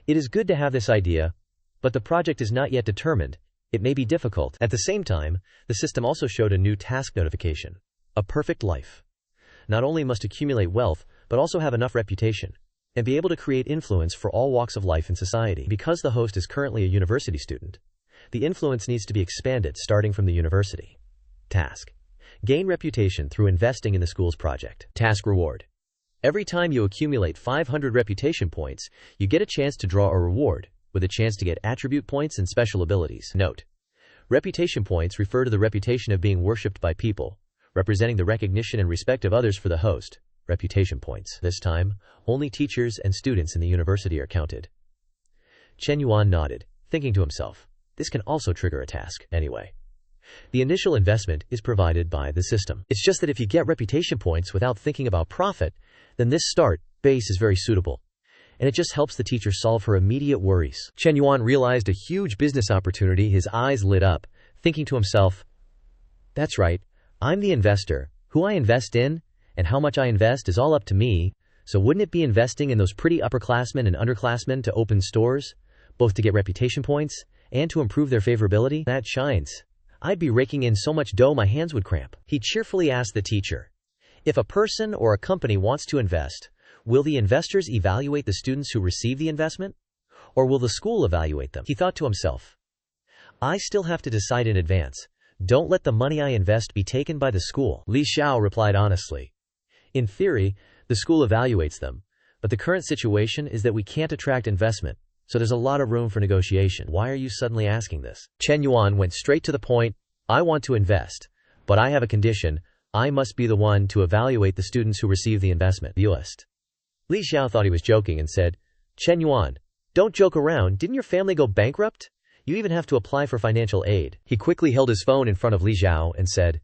It is good to have this idea, but the project is not yet determined. It may be difficult. At the same time, the system also showed a new task notification. A perfect life. Not only must accumulate wealth, but also have enough reputation, and be able to create influence for all walks of life in society. Because the host is currently a university student, the influence needs to be expanded starting from the university. Task. Gain reputation through investing in the school's project. Task reward. Every time you accumulate 500 reputation points, you get a chance to draw a reward, with a chance to get attribute points and special abilities. Note: reputation points refer to the reputation of being worshipped by people, representing the recognition and respect of others for the host. Reputation points. This time, only teachers and students in the university are counted. Chen Yuan nodded, thinking to himself, this can also trigger a task. Anyway, the initial investment is provided by the system. It's just that if you get reputation points without thinking about profit, then this start base is very suitable, and it just helps the teacher solve her immediate worries. Chen Yuan realized a huge business opportunity. His eyes lit up, thinking to himself, that's right, I'm the investor. Who I invest in and how much I invest is all up to me, so wouldn't it be investing in those pretty upperclassmen and underclassmen to open stores, both to get reputation points and to improve their favorability? That shines. I'd be raking in so much dough my hands would cramp. He cheerfully asked the teacher, if a person or a company wants to invest, will the investors evaluate the students who receive the investment? Or will the school evaluate them? He thought to himself, I still have to decide in advance. Don't let the money I invest be taken by the school. Li Xiao replied honestly. In theory, the school evaluates them, but the current situation is that we can't attract investment, so there's a lot of room for negotiation. Why are you suddenly asking this? Chen Yuan went straight to the point. I want to invest, but I have a condition. I must be the one to evaluate the students who receive the investment. The list. Li Xiao thought he was joking and said, Chen Yuan, don't joke around. Didn't your family go bankrupt? You even have to apply for financial aid. He quickly held his phone in front of Li Xiao and said,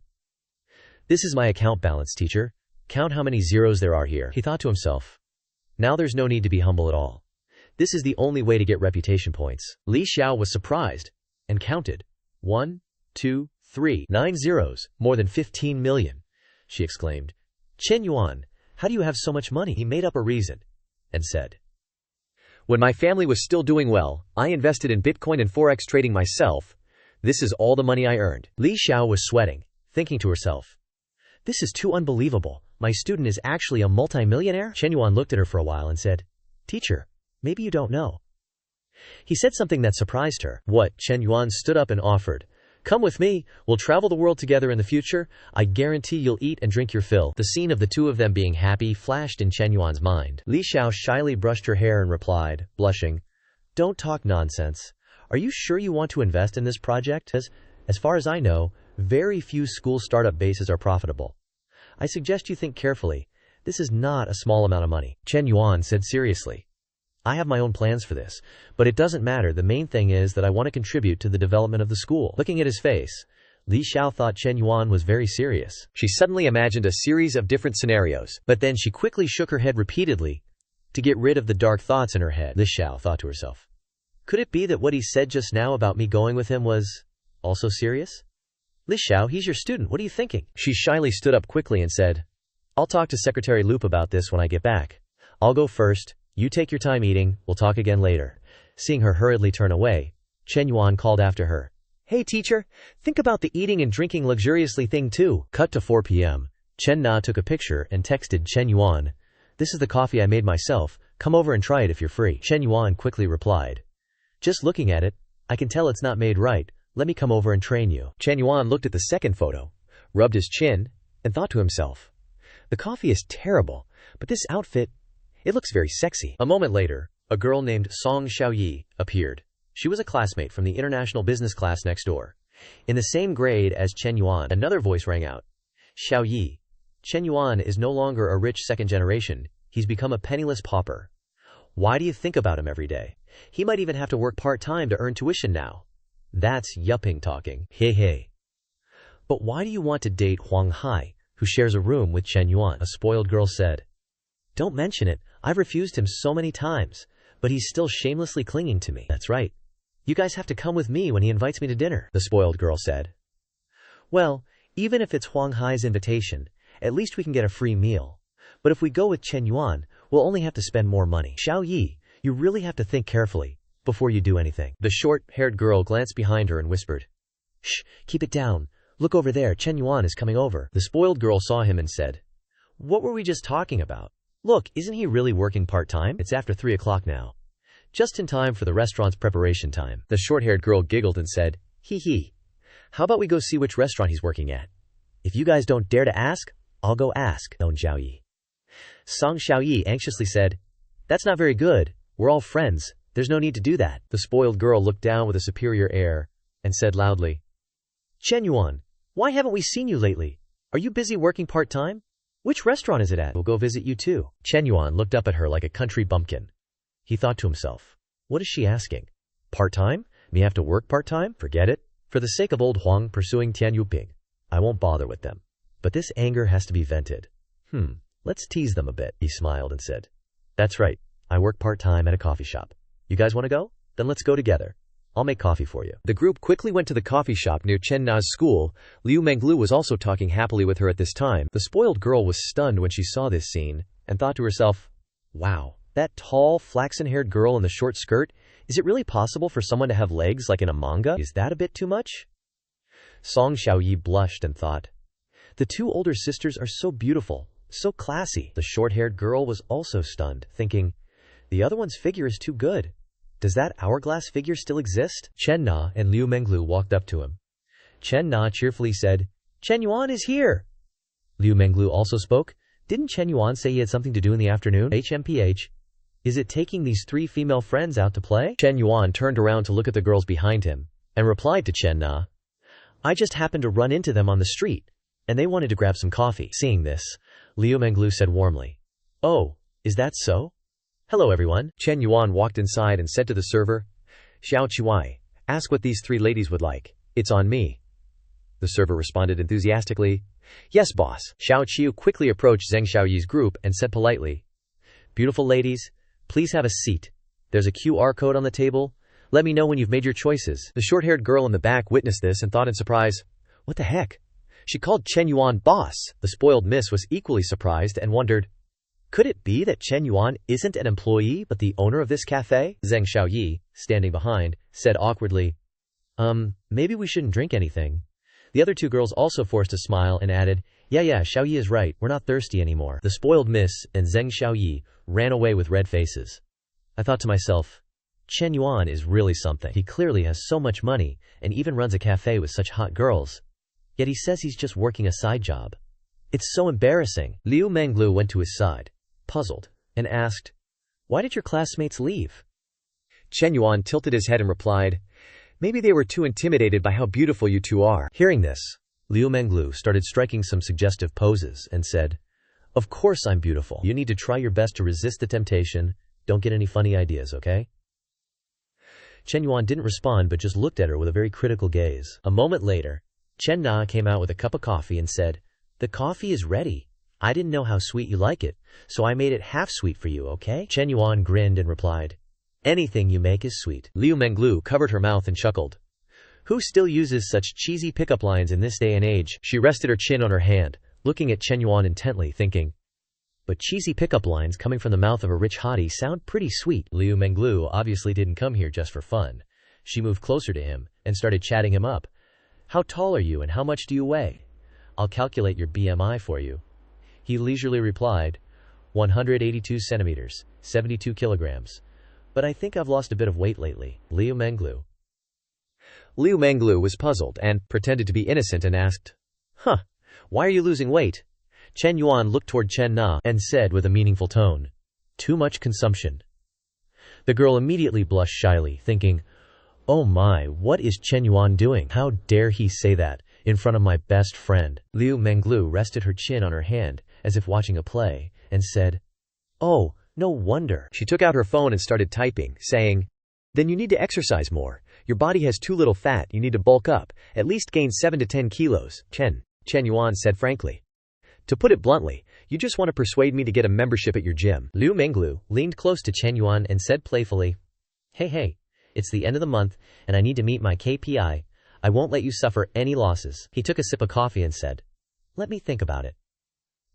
this is my account balance, teacher. Count how many zeros there are here. He thought to himself, now there's no need to be humble at all. This is the only way to get reputation points. Li Xiao was surprised and counted. 1, 2, 3, 9 zeros, more than 15 million. She exclaimed, Chen Yuan, how do you have so much money? He made up a reason and said, when my family was still doing well, I invested in Bitcoin and Forex trading myself. This is all the money I earned. Li Xiao was sweating, thinking to herself, this is too unbelievable. My student is actually a multimillionaire? Chen Yuan looked at her for a while and said, teacher, maybe you don't know. He said something that surprised her. What? Chen Yuan stood up and offered, come with me. We'll travel the world together in the future. I guarantee you'll eat and drink your fill. The scene of the two of them being happy flashed in Chen Yuan's mind. Li Xiao shyly brushed her hair and replied, blushing, don't talk nonsense. Are you sure you want to invest in this project? As far as I know, very few school startup bases are profitable. I suggest you think carefully. This is not a small amount of money. Chen Yuan said seriously, I have my own plans for this, but it doesn't matter. The main thing is that I want to contribute to the development of the school. Looking at his face, Li Xiao thought Chen Yuan was very serious. She suddenly imagined a series of different scenarios, but then she quickly shook her head repeatedly to get rid of the dark thoughts in her head. Li Xiao thought to herself, could it be that what he said just now about me going with him was also serious? Li Xiao, he's your student. What are you thinking? She shyly stood up quickly and said, I'll talk to Secretary Loop about this when I get back. I'll go first. You take your time eating. We'll talk again later. Seeing her hurriedly turn away, Chen Yuan called after her, hey teacher, think about the eating and drinking luxuriously thing too. Cut to 4 p.m. Chen Na took a picture and texted Chen Yuan, this is the coffee I made myself. Come over and try it if you're free. Chen Yuan quickly replied, just looking at it, I can tell it's not made right. Let me come over and train you. Chen Yuan looked at the second photo, rubbed his chin, and thought to himself, the coffee is terrible, but this outfit, it looks very sexy. A moment later, a girl named Song Xiaoyi appeared. She was a classmate from the international business class next door. In the same grade as Chen Yuan, another voice rang out. Xiaoyi, Chen Yuan is no longer a rich second generation. He's become a penniless pauper. Why do you think about him every day? He might even have to work part-time to earn tuition now. That's yupping talking. Hey hey. But why do you want to date Huang Hai, who shares a room with Chen Yuan? A spoiled girl said. Don't mention it. I've refused him so many times, but he's still shamelessly clinging to me. That's right. You guys have to come with me when he invites me to dinner, the spoiled girl said. Well, even if it's Huang Hai's invitation, at least we can get a free meal. But if we go with Chen Yuan, we'll only have to spend more money. Xiaoyi, you really have to think carefully before you do anything. The short-haired girl glanced behind her and whispered, shh, keep it down. Look over there, Chen Yuan is coming over. The spoiled girl saw him and said, what were we just talking about? Look, isn't he really working part-time? It's after 3 o'clock now. Just in time for the restaurant's preparation time. The short-haired girl giggled and said, hee hee. How about we go see which restaurant he's working at? If you guys don't dare to ask, I'll go ask. Don't Xiaoyi. Song Xiaoyi anxiously said, that's not very good. We're all friends. There's no need to do that. The spoiled girl looked down with a superior air and said loudly, Chen Yuan, why haven't we seen you lately? Are you busy working part-time? Which restaurant is it at? We'll go visit you too. Chen Yuan looked up at her like a country bumpkin. He thought to himself, what is she asking? Part-time? Me have to work part-time? Forget it. For the sake of old Huang pursuing Tian Yuping, I won't bother with them. But this anger has to be vented. Let's tease them a bit. He smiled and said, that's right. I work part-time at a coffee shop. You guys want to go? Then let's go together. I'll make coffee for you. The group quickly went to the coffee shop near Chen Na's school. Liu Menglu was also talking happily with her at this time. The spoiled girl was stunned when she saw this scene and thought to herself, wow, that tall, flaxen-haired girl in the short skirt, is it really possible for someone to have legs like in a manga? Is that a bit too much? Song Xiaoyi blushed and thought, the two older sisters are so beautiful, so classy. The short-haired girl was also stunned, thinking, the other one's figure is too good. Does that hourglass figure still exist? Chen Na and Liu Menglu walked up to him. Chen Na cheerfully said, Chen Yuan is here. Liu Menglu also spoke. Didn't Chen Yuan say he had something to do in the afternoon? HMPH. Is it taking these three female friends out to play? Chen Yuan turned around to look at the girls behind him and replied to Chen Na, I just happened to run into them on the street, and they wanted to grab some coffee. Seeing this, Liu Menglu said warmly, oh, is that so? Hello everyone. Chen Yuan walked inside and said to the server, Xiao Chiwai, ask what these three ladies would like. It's on me. The server responded enthusiastically, yes boss. Xiao Qiu quickly approached Zheng Xiaoyi's group and said politely, beautiful ladies, please have a seat. There's a QR code on the table. Let me know when you've made your choices. The short-haired girl in the back witnessed this and thought in surprise, what the heck? She called Chen Yuan boss. The spoiled miss was equally surprised and wondered, could it be that Chen Yuan isn't an employee but the owner of this cafe? Zheng Xiaoyi, standing behind, said awkwardly, maybe we shouldn't drink anything. The other two girls also forced a smile and added, yeah, Xiaoyi is right, we're not thirsty anymore. The spoiled miss and Zheng Xiaoyi ran away with red faces. I thought to myself, Chen Yuan is really something. He clearly has so much money and even runs a cafe with such hot girls. Yet he says he's just working a side job. It's so embarrassing. Liu Menglu went to his side, puzzled, and asked, why did your classmates leave? Chen Yuan tilted his head and replied, maybe they were too intimidated by how beautiful you two are. Hearing this, Liu Menglu started striking some suggestive poses and said, of course I'm beautiful. You need to try your best to resist the temptation. Don't get any funny ideas, okay? Chen Yuan didn't respond but just looked at her with a very critical gaze. A moment later, Chen Na came out with a cup of coffee and said, the coffee is ready. I didn't know how sweet you like it, so I made it half sweet for you, okay? Chen Yuan grinned and replied, anything you make is sweet. Liu Menglu covered her mouth and chuckled. Who still uses such cheesy pickup lines in this day and age? She rested her chin on her hand, looking at Chen Yuan intently, thinking, but cheesy pickup lines coming from the mouth of a rich hottie sound pretty sweet. Liu Menglu obviously didn't come here just for fun. She moved closer to him and started chatting him up. How tall are you and how much do you weigh? I'll calculate your BMI for you. He leisurely replied, 182 centimeters, 72 kilograms. But I think I've lost a bit of weight lately. Liu Menglu was puzzled and pretended to be innocent and asked, why are you losing weight? Chen Yuan looked toward Chen Na and said with a meaningful tone, too much consumption. The girl immediately blushed shyly, thinking, oh my, what is Chen Yuan doing? How dare he say that in front of my best friend? Liu Menglu rested her chin on her hand as if watching a play and said, oh, no wonder. She took out her phone and started typing, saying, then you need to exercise more. Your body has too little fat, you need to bulk up, at least gain 7 to 10 kilos. Chen Yuan said frankly, to put it bluntly, you just want to persuade me to get a membership at your gym. Liu Menglu leaned close to Chen Yuan and said playfully, hey, it's the end of the month and I need to meet my KPI. I won't let you suffer any losses. He took a sip of coffee and said, let me think about it.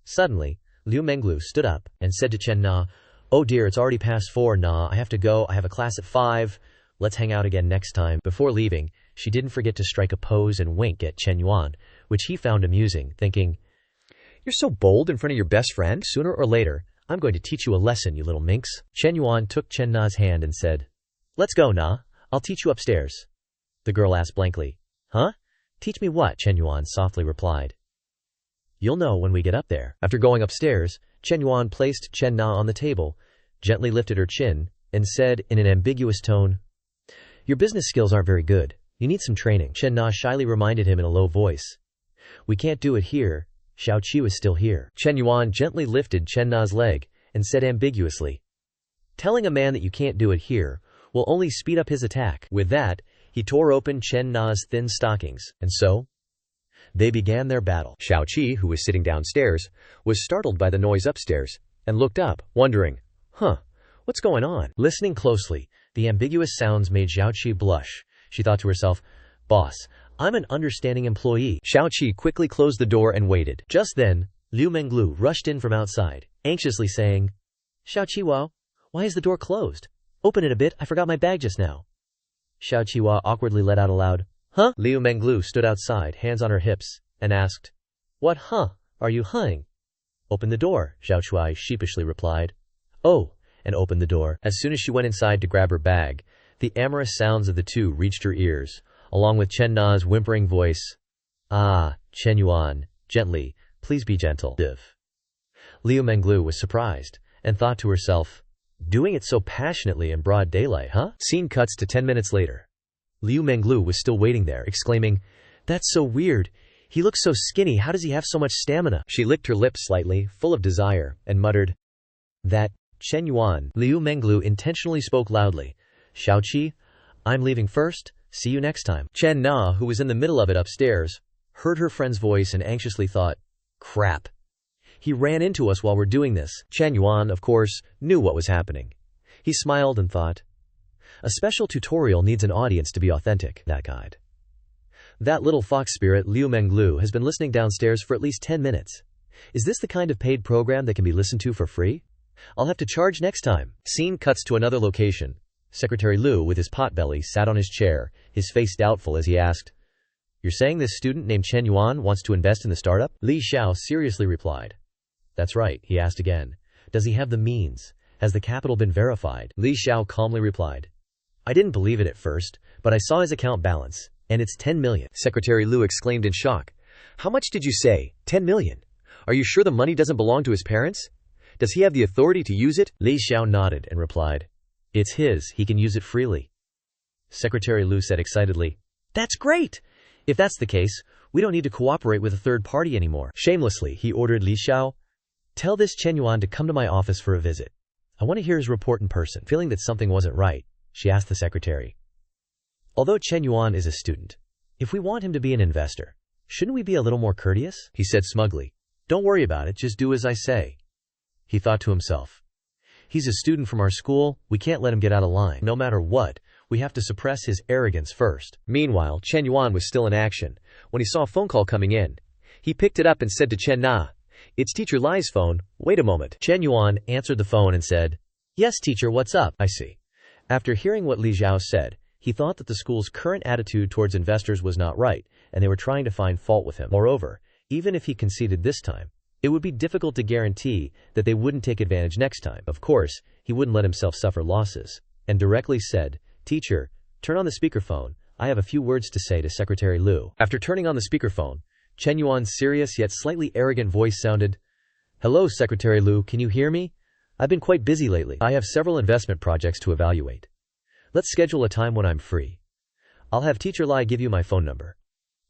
Suddenly, Liu Menglu stood up and said to Chen Na, oh dear, it's already past 4 Na, I have to go, I have a class at 5. Let's hang out again next time. Before leaving, she didn't forget to strike a pose and wink at Chen Yuan, which he found amusing, thinking, you're so bold in front of your best friend. Sooner or later, I'm going to teach you a lesson, you little minx. Chen Yuan took Chen Na's hand and said, let's go, Na. I'll teach you upstairs. The girl asked blankly, huh? Teach me what? Chen Yuan softly replied, you'll know when we get up there. After going upstairs, Chen Yuan placed Chen Na on the table, gently lifted her chin, and said in an ambiguous tone, "Your business skills aren't very good. You need some training." Chen Na shyly reminded him in a low voice. "We can't do it here. Xiao Qi was still here." Chen Yuan gently lifted Chen Na's leg and said ambiguously, "Telling a man that you can't do it here will only speed up his attack." With that, he tore open Chen Na's thin stockings, and so they began their battle. Xiao Qi, who was sitting downstairs, was startled by the noise upstairs and looked up, wondering, what's going on? Listening closely, the ambiguous sounds made Xiao Qi blush. She thought to herself, "Boss, I'm an understanding employee." Xiao Qi quickly closed the door and waited. Just then, Liu Menglu rushed in from outside, anxiously saying, "Xiao Qiwa, why is the door closed? Open it a bit, I forgot my bag just now." Xiao Qiwa awkwardly let out a loud, "Huh?" Liu Menglu stood outside, hands on her hips, and asked, "What are you huhing?" "Open the door," Xiao Qiwa sheepishly replied. "Oh," and opened the door. As soon as she went inside to grab her bag, the amorous sounds of the two reached her ears, along with Chen Na's whimpering voice. "Ah, Chen Yuan, gently, please be gentle." Liu Menglu was surprised, and thought to herself, "Doing it so passionately in broad daylight, huh?" Scene cuts to 10 minutes later. Liu Menglu was still waiting there, exclaiming, "That's so weird. He looks so skinny, how does he have so much stamina?" She licked her lips slightly, full of desire, and muttered, "That, Chen Yuan." Liu Menglu intentionally spoke loudly. "Xiao Qi, I'm leaving first. See you next time." Chen Na, who was in the middle of it upstairs, heard her friend's voice and anxiously thought, "Crap. He ran into us while we're doing this." Chen Yuan, of course, knew what was happening. He smiled and thought, "A special tutorial needs an audience to be authentic. That guide. That little fox spirit Liu Menglu has been listening downstairs for at least 10 minutes. Is this the kind of paid program that can be listened to for free? I'll have to charge next time." Scene cuts to another location. Secretary Liu, with his potbelly, sat on his chair, his face doubtful as he asked, "You're saying this student named Chen Yuan wants to invest in the startup?" Li Xiao seriously replied. "That's right," he asked again. "Does he have the means? Has the capital been verified?" Li Xiao calmly replied, "I didn't believe it at first, but I saw his account balance, and it's 10 million. Secretary Liu exclaimed in shock. "How much did you say? 10 million? Are you sure the money doesn't belong to his parents? Does he have the authority to use it?" Li Xiao nodded and replied, "It's his, he can use it freely." Secretary Liu said excitedly, "That's great! If that's the case, we don't need to cooperate with a third party anymore." Shamelessly, he ordered Li Xiao, "Tell this Chen Yuan to come to my office for a visit. I want to hear his report in person." Feeling that something wasn't right, she asked the secretary, "Although Chen Yuan is a student, if we want him to be an investor, shouldn't we be a little more courteous?" He said smugly, "Don't worry about it, just do as I say." He thought to himself, "He's a student from our school, we can't let him get out of line. No matter what, we have to suppress his arrogance first." Meanwhile, Chen Yuan was still in action. When he saw a phone call coming in, he picked it up and said to Chen Na, "It's Teacher Lai's phone, wait a moment." Chen Yuan answered the phone and said, "Yes, teacher, what's up?" "I see." After hearing what Li Xiao said, he thought that the school's current attitude towards investors was not right, and they were trying to find fault with him. Moreover, even if he conceded this time, it would be difficult to guarantee that they wouldn't take advantage next time. Of course, he wouldn't let himself suffer losses, and directly said, "Teacher, turn on the speakerphone. I have a few words to say to Secretary Liu." After turning on the speakerphone, Chen Yuan's serious yet slightly arrogant voice sounded, "Hello, Secretary Liu, can you hear me? I've been quite busy lately. I have several investment projects to evaluate. Let's schedule a time when I'm free. I'll have Teacher Lai give you my phone number."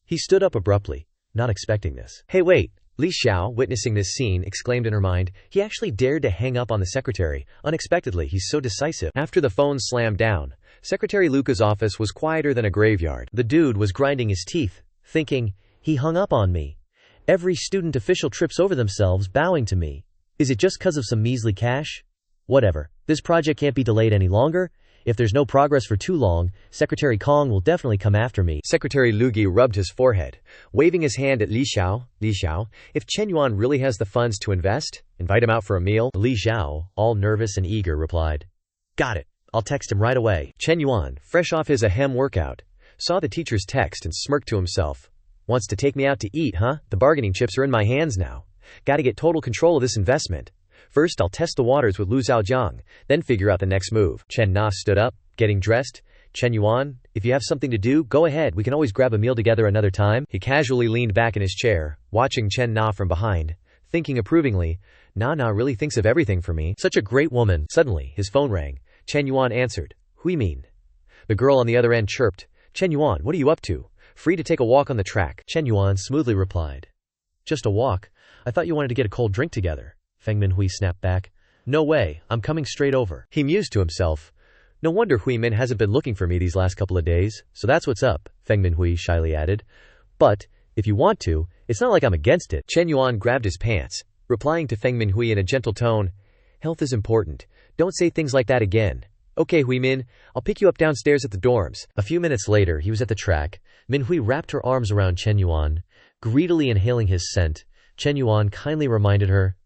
He stood up abruptly, not expecting this. "Hey, wait!" Li Xiao, witnessing this scene, exclaimed in her mind, he actually dared to hang up on the secretary. Unexpectedly, he's so decisive. After the phone slammed down, Secretary Luca's office was quieter than a graveyard. The dude was grinding his teeth, thinking, he hung up on me. Every student official trips over themselves bowing to me. Is it just because of some measly cash? Whatever. This project can't be delayed any longer. If there's no progress for too long, Secretary Kong will definitely come after me. Secretary Lugi rubbed his forehead, waving his hand at Li Xiao. "Li Xiao, if Chen Yuan really has the funds to invest, invite him out for a meal." Li Xiao, all nervous and eager, replied, "Got it. I'll text him right away." Chen Yuan, fresh off his ahem workout, saw the teacher's text and smirked to himself. "Wants to take me out to eat, huh? The bargaining chips are in my hands now. Gotta get total control of this investment. First, I'll test the waters with Lu Zhaojiang, then figure out the next move." Chen Na stood up, getting dressed. "Chen Yuan, if you have something to do, go ahead. We can always grab a meal together another time." He casually leaned back in his chair, watching Chen Na from behind, thinking approvingly, "Na really thinks of everything for me. Such a great woman." Suddenly, his phone rang. Chen Yuan answered. Hui mean. The girl on the other end chirped. Chen Yuan, what are you up to? Free to take a walk on the track. Chen Yuan smoothly replied. Just a walk? I thought you wanted to get a cold drink together. Feng Minhui snapped back. No way, I'm coming straight over. He mused to himself. No wonder Hui Min hasn't been looking for me these last couple of days, so that's what's up, Feng Minhui shyly added. But, if you want to, it's not like I'm against it. Chen Yuan grabbed his pants, replying to Feng Minhui in a gentle tone. Health is important. Don't say things like that again. Okay, Hui Min, I'll pick you up downstairs at the dorms. A few minutes later, he was at the track. Minhui wrapped her arms around Chen Yuan, greedily inhaling his scent. Chen Yuan kindly reminded her,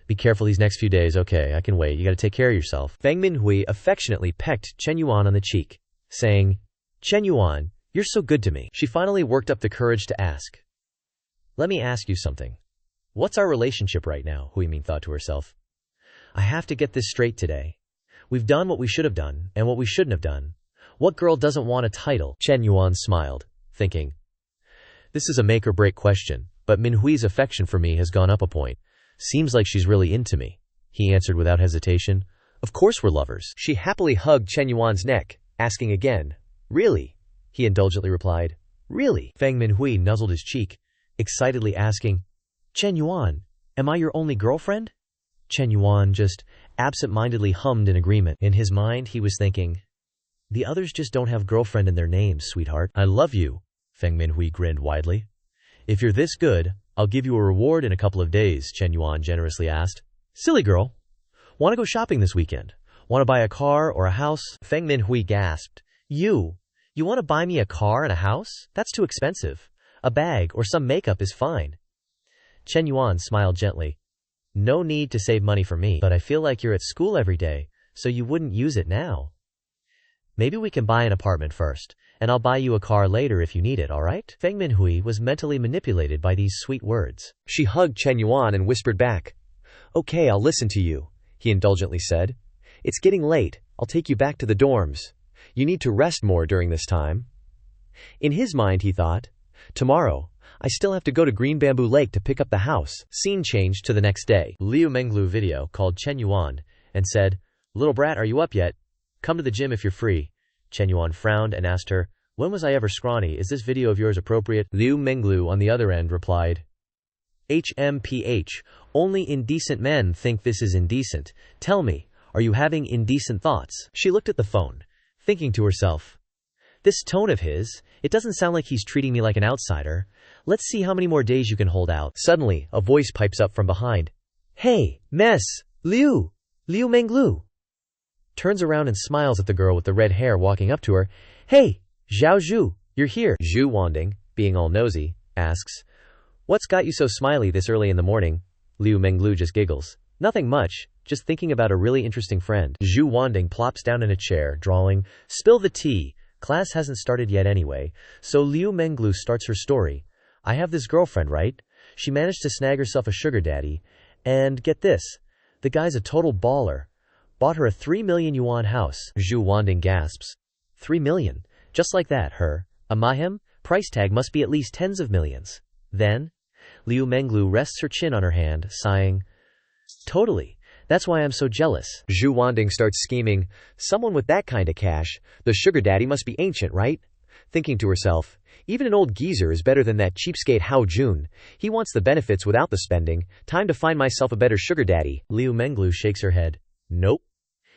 be careful these next few days, okay, I can wait, you gotta take care of yourself. Feng Minhui affectionately pecked Chen Yuan on the cheek, saying, Chen Yuan, you're so good to me. She finally worked up the courage to ask. Let me ask you something. What's our relationship right now? Hui Min thought to herself. I have to get this straight today. We've done what we should have done, and what we shouldn't have done. What girl doesn't want a title? Chen Yuan smiled, thinking, this is a make-or-break question, but Minhui's affection for me has gone up a point. Seems like she's really into me. He answered without hesitation. Of course we're lovers. She happily hugged Chen Yuan's neck, asking again. Really? He indulgently replied. Really? Feng Minhui nuzzled his cheek, excitedly asking, Chen Yuan, am I your only girlfriend? Chen Yuan just absent-mindedly hummed in agreement. In his mind, he was thinking, the others just don't have girlfriend in their names, sweetheart. I love you. Feng Minhui grinned widely. If you're this good, I'll give you a reward in a couple of days, Chen Yuan generously asked. Silly girl. Want to go shopping this weekend? Want to buy a car or a house? Feng Minhui gasped. You want to buy me a car and a house? That's too expensive. A bag or some makeup is fine. Chen Yuan smiled gently. No need to save money for me, but I feel like you're at school every day, so you wouldn't use it now. Maybe we can buy an apartment first, and I'll buy you a car later if you need it, alright? Feng Minhui was mentally manipulated by these sweet words. She hugged Chen Yuan and whispered back. Okay, I'll listen to you, he indulgently said. It's getting late. I'll take you back to the dorms. You need to rest more during this time. In his mind, he thought, tomorrow, I still have to go to Green Bamboo Lake to pick up the house. Scene changed to the next day. Liu Menglu video called Chen Yuan and said, Little brat, are you up yet? Come to the gym if you're free. Chen Yuan frowned and asked her, when was I ever scrawny? Is this video of yours appropriate? Liu Menglu on the other end replied, HMPH, only indecent men think this is indecent. Tell me, are you having indecent thoughts? She looked at the phone, thinking to herself, this tone of his, it doesn't sound like he's treating me like an outsider. Let's see how many more days you can hold out. Suddenly, a voice pipes up from behind. Hey, Mess, Liu Menglu. Turns around and smiles at the girl with the red hair walking up to her. Hey, Zhao Zhu, you're here. Zhu Wanding, being all nosy, asks, what's got you so smiley this early in the morning? Liu Menglu just giggles. Nothing much, just thinking about a really interesting friend. Zhu Wanding plops down in a chair, drawling, spill the tea. Class hasn't started yet anyway, so Liu Menglu starts her story. I have this girlfriend, right? She managed to snag herself a sugar daddy, and get this, the guy's a total baller. Bought her a 3 million yuan house. Zhu Wanding gasps. 3 million? Just like that, her. A mahem? Price tag must be at least tens of millions. Then, Liu Menglu rests her chin on her hand, sighing. Totally. That's why I'm so jealous. Zhu Wanding starts scheming. Someone with that kind of cash, the sugar daddy must be ancient, right? Thinking to herself, even an old geezer is better than that cheapskate Hao Jun. He wants the benefits without the spending. Time to find myself a better sugar daddy. Liu Menglu shakes her head. Nope.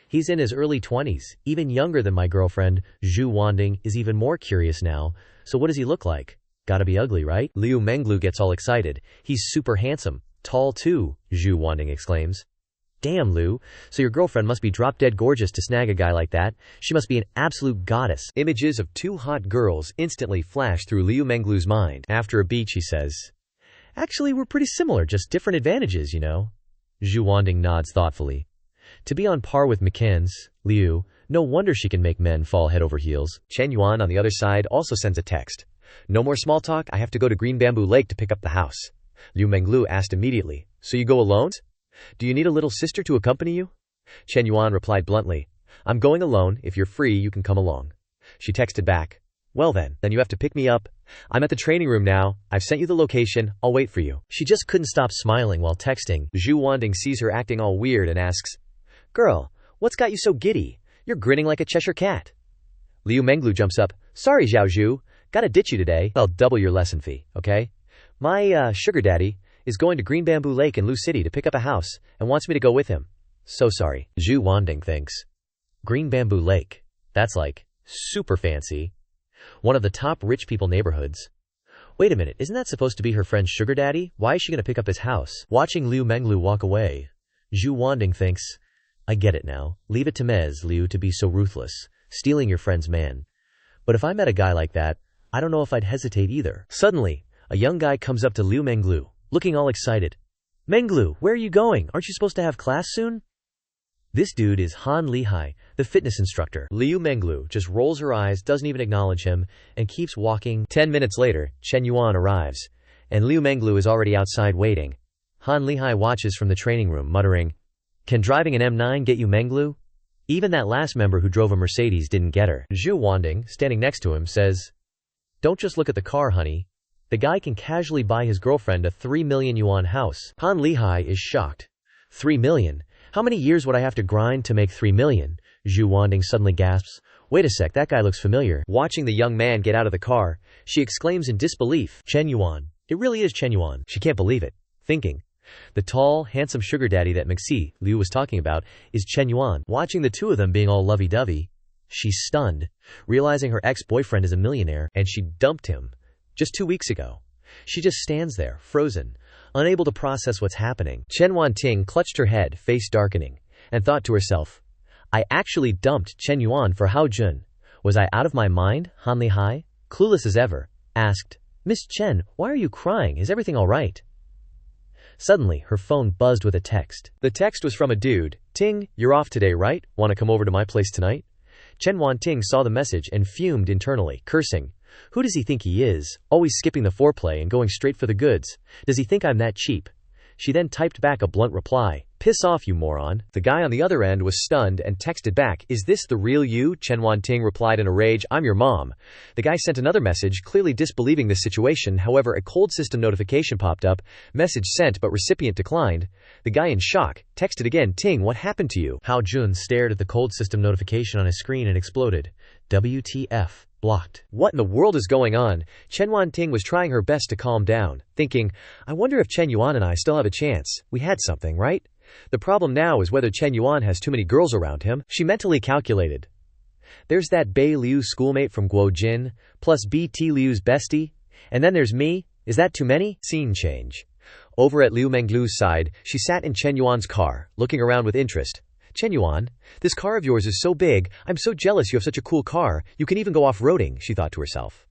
He's in his early 20s, even younger than my girlfriend. Zhu Wanding is even more curious now. So what does he look like? Gotta be ugly, right? Liu Menglu gets all excited. He's super handsome. Tall too, Zhu Wanding exclaims. Damn, Liu, so your girlfriend must be drop-dead gorgeous to snag a guy like that. She must be an absolute goddess. Images of two hot girls instantly flash through Liu Menglu's mind. After a beat, she says, actually, we're pretty similar, just different advantages, you know. Zhu Wanding nods thoughtfully. To be on par with McKinn's, Liu, no wonder she can make men fall head over heels. Chen Yuan on the other side also sends a text. No more small talk, I have to go to Green Bamboo Lake to pick up the house. Liu Menglu asked immediately, so you go alone? Do you need a little sister to accompany you? Chen Yuan replied bluntly, I'm going alone. If you're free, you can come along. She texted back, well then you have to pick me up. I'm at the training room now. I've sent you the location. I'll wait for you. She just couldn't stop smiling while texting. Zhu Wanding sees her acting all weird and asks, girl, what's got you so giddy? You're grinning like a Cheshire cat. Liu Menglu jumps up. Sorry, Zhao Zhu. Gotta ditch you today. I'll double your lesson fee, okay? My, sugar daddy is going to Green Bamboo Lake in Lu City to pick up a house and wants me to go with him. So sorry. Zhu Wanding thinks. Green Bamboo Lake. That's like super fancy. One of the top rich people neighborhoods. Wait a minute, isn't that supposed to be her friend's sugar daddy? Why is she going to pick up his house? Watching Liu Menglu walk away, Zhu Wanding thinks, I get it now. Leave it to Mez, Liu, to be so ruthless, stealing your friend's man. But if I met a guy like that, I don't know if I'd hesitate either. Suddenly, a young guy comes up to Liu Menglu, looking all excited. Menglu, where are you going? Aren't you supposed to have class soon? This dude is Han Lihai, the fitness instructor. Liu Menglu just rolls her eyes, doesn't even acknowledge him, and keeps walking. 10 minutes later, Chen Yuan arrives, and Liu Menglu is already outside waiting. Han Lihai watches from the training room, muttering, Can driving an M9 get you, Menglu? Even that last member who drove a Mercedes didn't get her. Zhu Wanding, standing next to him, says, Don't just look at the car, honey. The guy can casually buy his girlfriend a 3 million yuan house. Han Lihai is shocked. 3 million? How many years would I have to grind to make 3 million? Zhu Wanding suddenly gasps. Wait a sec, that guy looks familiar. Watching the young man get out of the car, she exclaims in disbelief, Chen Yuan. It really is Chen Yuan. She can't believe it. Thinking, the tall, handsome sugar daddy that Mixi, Liu was talking about, is Chen Yuan. Watching the two of them being all lovey-dovey, she's stunned, realizing her ex-boyfriend is a millionaire, and she dumped him just 2 weeks ago. She just stands there, frozen, unable to process what's happening. Chen Wanting clutched her head, face darkening, and thought to herself, I actually dumped Chen Yuan for Hao Jun. Was I out of my mind? Han Lihai, clueless as ever, asked, Miss Chen, why are you crying? Is everything all right? Suddenly, her phone buzzed with a text. The text was from a dude. Ting, you're off today, right? Want to come over to my place tonight? Chen Wanting saw the message and fumed internally, cursing. Who does he think he is, always skipping the foreplay and going straight for the goods? Does he think I'm that cheap? She then typed back a blunt reply. Piss off, you moron. The guy on the other end was stunned and texted back, Is this the real you? Chen Wanting replied in a rage, I'm your mom. The guy sent another message, clearly disbelieving this situation. However, a cold system notification popped up. Message sent but recipient declined. The guy in shock texted again, Ting, what happened to you? Hao Jun stared at the cold system notification on his screen and exploded. WTF. Blocked. What in the world is going on? Chen Wanting was trying her best to calm down, thinking, I wonder if Chen Yuan and I still have a chance. We had something, right? The problem now is whether Chen Yuan has too many girls around him. She mentally calculated. There's that Bei Liu schoolmate from Guojin, plus BT Liu's bestie, and then there's me. Is that too many? Scene change. Over at Liu Menglu's side, she sat in Chen Yuan's car, looking around with interest. Chen Yuan, this car of yours is so big, I'm so jealous you have such a cool car, you can even go off-roading, she thought to herself.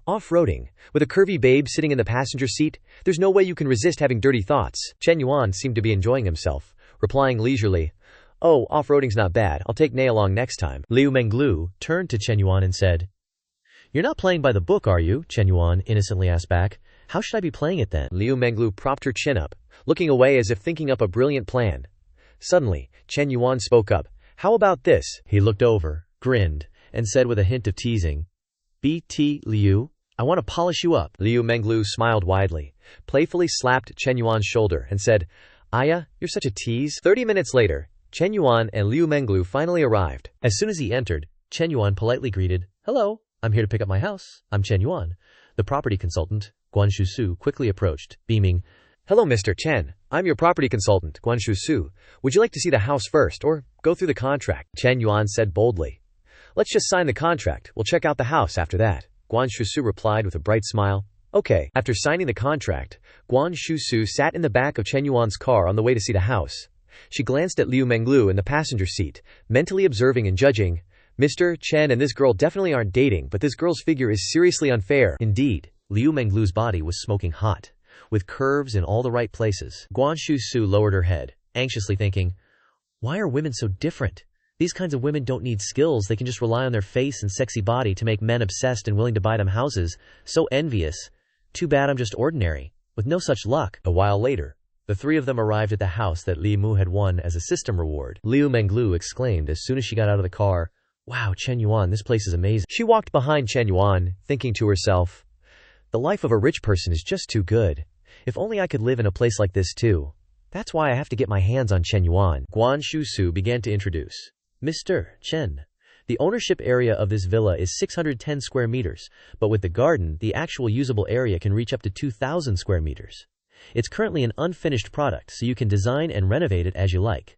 Off-roading? With a curvy babe sitting in the passenger seat? There's no way you can resist having dirty thoughts. Chen Yuan seemed to be enjoying himself, replying leisurely, Oh, off-roading's not bad, I'll take Nei along next time. Liu Menglu turned to Chen Yuan and said, You're not playing by the book, are you? Chen Yuan innocently asked back. How should I be playing it then? Liu Menglu propped her chin up, looking away as if thinking up a brilliant plan. Suddenly, Chen Yuan spoke up. How about this? He looked over, grinned, and said with a hint of teasing, BT Liu, I want to polish you up. Liu Menglu smiled widely, playfully slapped Chen Yuan's shoulder, and said, Aya, you're such a tease. 30 minutes later, Chen Yuan and Liu Menglu finally arrived. As soon as he entered, Chen Yuan politely greeted, Hello, I'm here to pick up my house. I'm Chen Yuan. The property consultant, Guan Shusu, quickly approached, beaming, Hello, Mr. Chen. I'm your property consultant, Guan Shusu. Would you like to see the house first, or go through the contract? Chen Yuan said boldly. Let's just sign the contract. We'll check out the house after that. Guan Shusu replied with a bright smile. Okay. After signing the contract, Guan Shusu sat in the back of Chen Yuan's car on the way to see the house. She glanced at Liu Menglu in the passenger seat, mentally observing and judging. Mr. Chen and this girl definitely aren't dating, but this girl's figure is seriously unfair. Indeed, Liu Menglu's body was smoking hot, with curves in all the right places. Guan Shusu lowered her head, anxiously thinking, Why are women so different? These kinds of women don't need skills, they can just rely on their face and sexy body to make men obsessed and willing to buy them houses. So envious. Too bad I'm just ordinary, with no such luck. A while later, the three of them arrived at the house that Li Mu had won as a system reward. Liu Menglu exclaimed as soon as she got out of the car, Wow, Chen Yuan, this place is amazing. She walked behind Chen Yuan, thinking to herself, The life of a rich person is just too good. If only I could live in a place like this too. That's why I have to get my hands on Chen Yuan. Guan Shusu began to introduce. Mr. Chen. The ownership area of this villa is 610 square meters, but with the garden, the actual usable area can reach up to 2,000 square meters. It's currently an unfinished product, so you can design and renovate it as you like.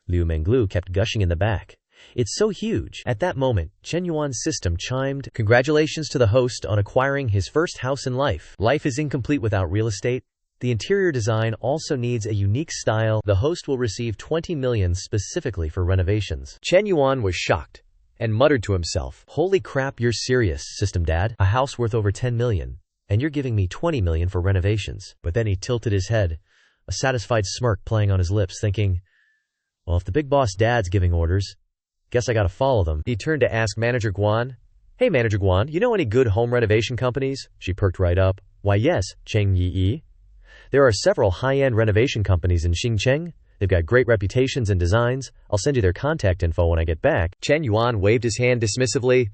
Liu Menglu kept gushing in the back. It's so huge. At that moment, Chen Yuan's system chimed, "Congratulations to the host on acquiring his first house in life. Life is incomplete without real estate. The interior design also needs a unique style. The host will receive 20 million specifically for renovations." Chen Yuan was shocked and muttered to himself, "Holy crap, you're serious, system dad? A house worth over 10 million, and you're giving me 20 million for renovations." But then he tilted his head, a satisfied smirk playing on his lips, thinking, well, if the big boss dad's giving orders, guess I gotta follow them. He turned to ask Manager Guan, "Hey Manager Guan, you know any good home renovation companies?" She perked right up. "Why yes, Cheng Yi. There are several high-end renovation companies in Xincheng. They've got great reputations and designs. I'll send you their contact info when I get back." Chen Yuan waved his hand dismissively.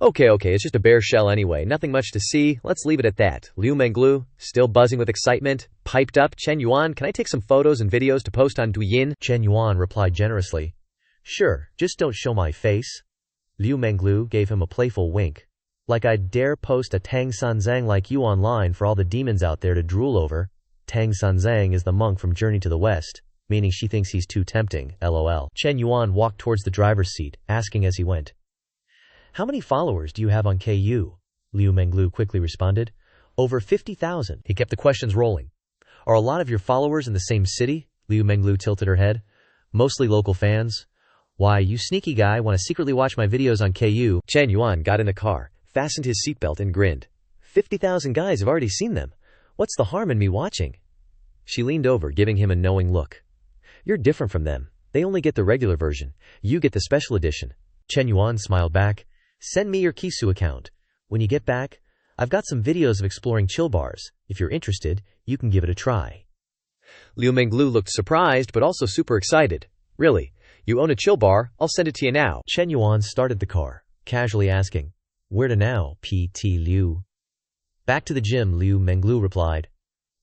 Okay, it's just a bare shell anyway. Nothing much to see. Let's leave it at that." Liu Menglu, still buzzing with excitement, piped up, "Chen Yuan, can I take some photos and videos to post on Douyin?" Chen Yuan replied generously, "Sure, just don't show my face." Liu Menglu gave him a playful wink. "Like I'd dare post a Tang Sanzang like you online for all the demons out there to drool over." Tang Sanzang is the monk from Journey to the West, meaning she thinks he's too tempting, lol. Chen Yuan walked towards the driver's seat, asking as he went, "How many followers do you have on KU?" Liu Menglu quickly responded, "Over 50,000. He kept the questions rolling. "Are a lot of your followers in the same city?" Liu Menglu tilted her head. "Mostly local fans." "Why, you sneaky guy want to secretly watch my videos on KU." Chen Yuan got in the car, fastened his seatbelt and grinned. 50,000 guys have already seen them. What's the harm in me watching? She leaned over, giving him a knowing look. "You're different from them. They only get the regular version. You get the special edition." Chen Yuan smiled back. "Send me your Kisu account. When you get back, I've got some videos of exploring chill bars. If you're interested, you can give it a try." Liu Menglu looked surprised, but also super excited. "Really? You own a chill bar? I'll send it to you now." Chen Yuan started the car, casually asking, "Where to now, PT Liu?" "Back to the gym," Liu Menglu replied.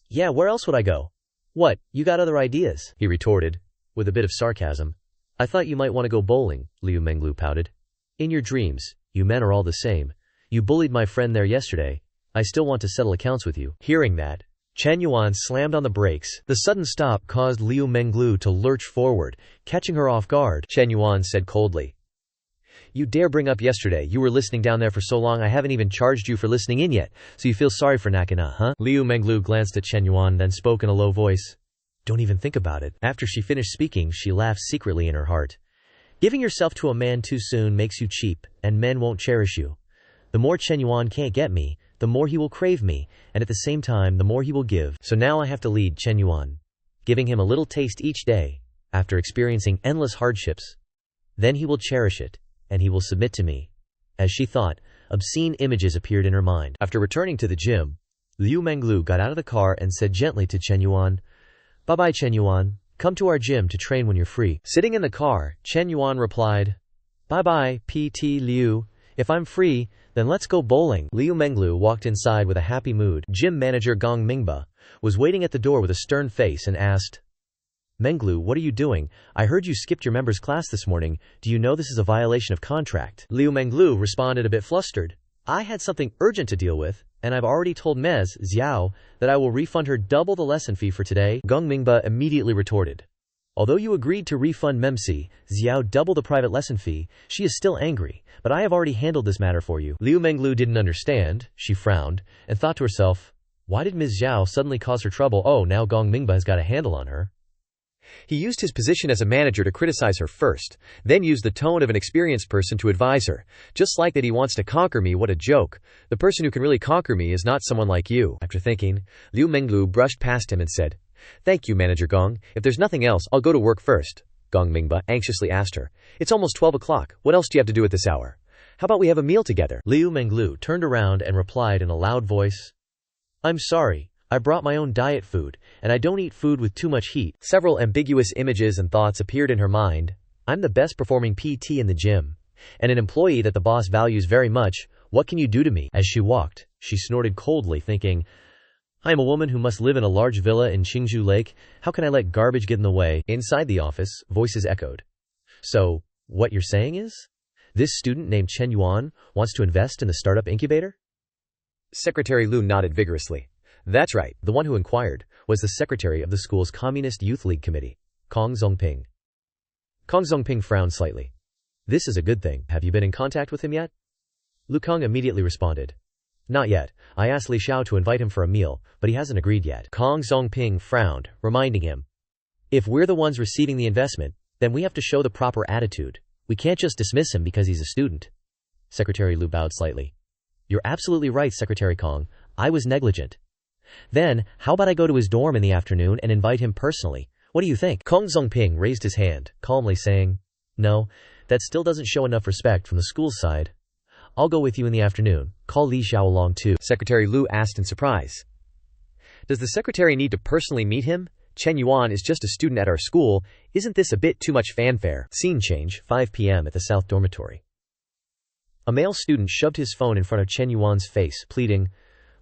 "Yeah, where else would I go?" "What, you got other ideas?" he retorted, with a bit of sarcasm. "I thought you might want to go bowling," Liu Menglu pouted. "In your dreams, you men are all the same. You bullied my friend there yesterday. I still want to settle accounts with you." Hearing that, Chen Yuan slammed on the brakes. The sudden stop caused Liu Menglu to lurch forward, catching her off guard. Chen Yuan said coldly, "You dare bring up yesterday? You were listening down there for so long I haven't even charged you for listening in yet, so you feel sorry for Nakana, huh?" Liu Menglu glanced at Chen Yuan, then spoke in a low voice. "Don't even think about it." After she finished speaking, she laughed secretly in her heart. "Giving yourself to a man too soon makes you cheap, and men won't cherish you. The more Chen Yuan can't get me, the more he will crave me, and at the same time the more he will give. So now I have to lead Chen Yuan, giving him a little taste each day, after experiencing endless hardships. Then he will cherish it, and he will submit to me." As she thought, obscene images appeared in her mind. After returning to the gym, Liu Menglu got out of the car and said gently to Chen Yuan, "Bye-bye Chen Yuan, come to our gym to train when you're free." Sitting in the car, Chen Yuan replied, "Bye-bye, PT Liu. If I'm free, then let's go bowling." Liu Menglu walked inside with a happy mood. Gym manager Gong Mingba was waiting at the door with a stern face and asked, "Menglu, what are you doing? I heard you skipped your members' class this morning. Do you know this is a violation of contract?" Liu Menglu responded a bit flustered. "I had something urgent to deal with, and I've already told Ms. Xiao that I will refund her double the lesson fee for today." Gong Mingba immediately retorted, "Although you agreed to refund Memsi Xiao double the private lesson fee, she is still angry, but I have already handled this matter for you." Liu Menglu didn't understand. She frowned, and thought to herself, why did Ms. Xiao suddenly cause her trouble? Oh, now Gong Mingba has got a handle on her. He used his position as a manager to criticize her first, then used the tone of an experienced person to advise her. "Just like that he wants to conquer me, what a joke. The person who can really conquer me is not someone like you." After thinking, Liu Menglu brushed past him and said, "Thank you, Manager Gong. If there's nothing else, I'll go to work first." Gong Mingba anxiously asked her, "It's almost 12 o'clock. What else do you have to do at this hour? How about we have a meal together?" Liu Menglu turned around and replied in a loud voice, "I'm sorry. I brought my own diet food, and I don't eat food with too much heat." Several ambiguous images and thoughts appeared in her mind. "I'm the best performing PT in the gym, and an employee that the boss values very much. What can you do to me?" As she walked, she snorted coldly, thinking, "I am a woman who must live in a large villa in Qingzhou Lake. How can I let garbage get in the way?" Inside the office, voices echoed. "So, What you're saying is? This student named Chen Yuan wants to invest in the startup incubator? Secretary Lu nodded vigorously. That's right, the one who inquired was the secretary of the school's Communist Youth League Committee, Kong Zongping. Kong Zongping frowned slightly. This is a good thing. Have you been in contact with him yet? Lu Kong immediately responded. Not yet. I asked Li Xiao to invite him for a meal, but he hasn't agreed yet. Kong Zongping frowned, reminding him. If we're the ones receiving the investment, then we have to show the proper attitude. We can't just dismiss him because he's a student. Secretary Lu bowed slightly. You're absolutely right, Secretary Kong. I was negligent. Then, how about I go to his dorm in the afternoon and invite him personally? What do you think? Kong Zongping raised his hand, calmly saying, No, that still doesn't show enough respect from the school's side. I'll go with you in the afternoon. Call Li Xiao along too. Secretary Lu asked in surprise. Does the secretary need to personally meet him? Chen Yuan is just a student at our school. Isn't this a bit too much fanfare? Scene change, 5 p.m. at the South Dormitory. A male student shoved his phone in front of Chen Yuan's face, pleading,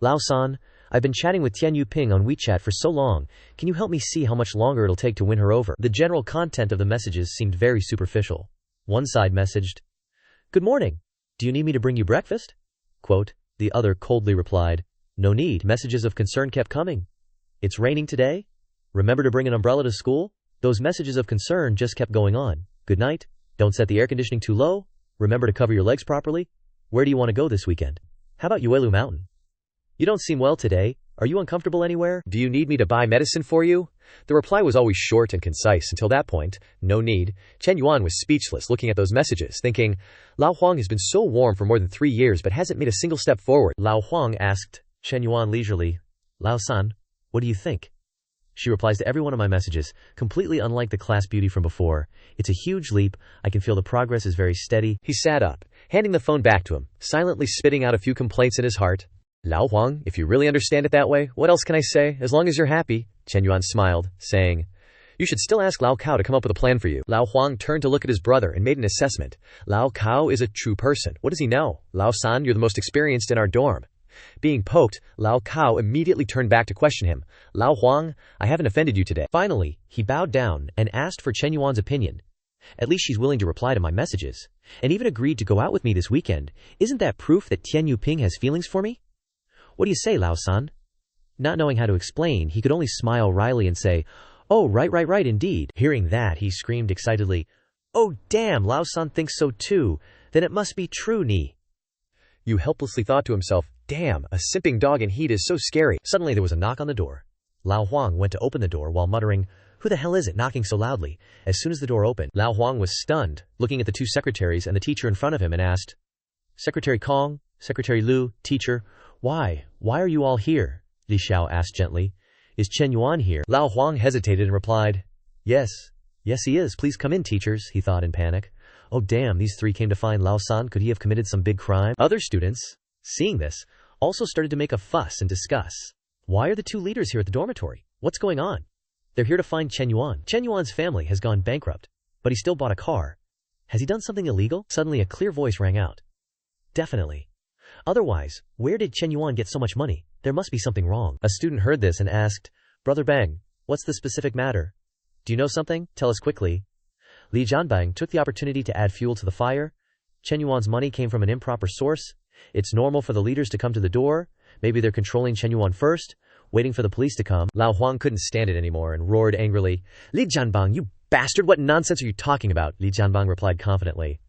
Lao-san, I've been chatting with Tian Yuping on WeChat for so long. Can you help me see how much longer it'll take to win her over? The general content of the messages seemed very superficial. One side messaged, Good morning. Do you need me to bring you breakfast? Quote, the other coldly replied, No need. Messages of concern kept coming. It's raining today? Remember to bring an umbrella to school? Those messages of concern just kept going on. Good night. Don't set the air conditioning too low. Remember to cover your legs properly. Where do you want to go this weekend? How about Yuelu Mountain? You don't seem well today. Are you uncomfortable anywhere? Do you need me to buy medicine for you? The reply was always short and concise until that point. No need. Chen Yuan was speechless looking at those messages, thinking, Lao Huang has been so warm for more than 3 years but hasn't made a single step forward. Lao Huang asked Chen Yuan leisurely, Lao-san, what do you think? She replies to every one of my messages, completely unlike the class beauty from before. It's a huge leap. I can feel the progress is very steady. He sat up, handing the phone back to him, silently spitting out a few complaints in his heart. Lao Huang, if you really understand it that way, what else can I say? As long as you're happy. Chen Yuan smiled, saying, You should still ask Lao Cao to come up with a plan for you. Lao Huang turned to look at his brother and made an assessment. Lao Cao is a true person. What does he know? Lao-san, you're the most experienced in our dorm. Being poked, Lao Cao immediately turned back to question him. Lao Huang, I haven't offended you today. Finally, he bowed down and asked for Chen Yuan's opinion. At least she's willing to reply to my messages, and even agreed to go out with me this weekend. Isn't that proof that Tian Yuping has feelings for me? What do you say, Lao-san? Not knowing how to explain, he could only smile wryly and say, Oh, right, indeed. Hearing that, he screamed excitedly, Oh, damn, Lao-san thinks so too. Then it must be true, Ni. Yu helplessly thought to himself, Damn, a simping dog in heat is so scary. Suddenly there was a knock on the door. Lao Huang went to open the door while muttering, Who the hell is it knocking so loudly? As soon as the door opened, Lao Huang was stunned, looking at the two secretaries and the teacher in front of him and asked, Secretary Kong, Secretary Lu, teacher, Why are you all here? Li Xiao asked gently. Is Chen Yuan here? Lao Huang hesitated and replied, Yes he is. Please come in, teachers, he thought in panic. Oh damn, these three came to find Lao-san. Could he have committed some big crime? Other students, seeing this, also started to make a fuss and discuss. Why are the two leaders here at the dormitory? What's going on? They're here to find Chen Yuan. Chen Yuan's family has gone bankrupt, but he still bought a car. Has he done something illegal? Suddenly a clear voice rang out. Definitely. Otherwise, where did Chen Yuan get so much money? There must be something wrong. A student heard this and asked, Brother Bang, what's the specific matter? Do you know something? Tell us quickly. Li Jianbang took the opportunity to add fuel to the fire. Chen Yuan's money came from an improper source. It's normal for the leaders to come to the door. Maybe they're controlling Chen Yuan first, waiting for the police to come. Lao Huang couldn't stand it anymore and roared angrily, Li Jianbang, you bastard, what nonsense are you talking about? Li Jianbang replied confidently.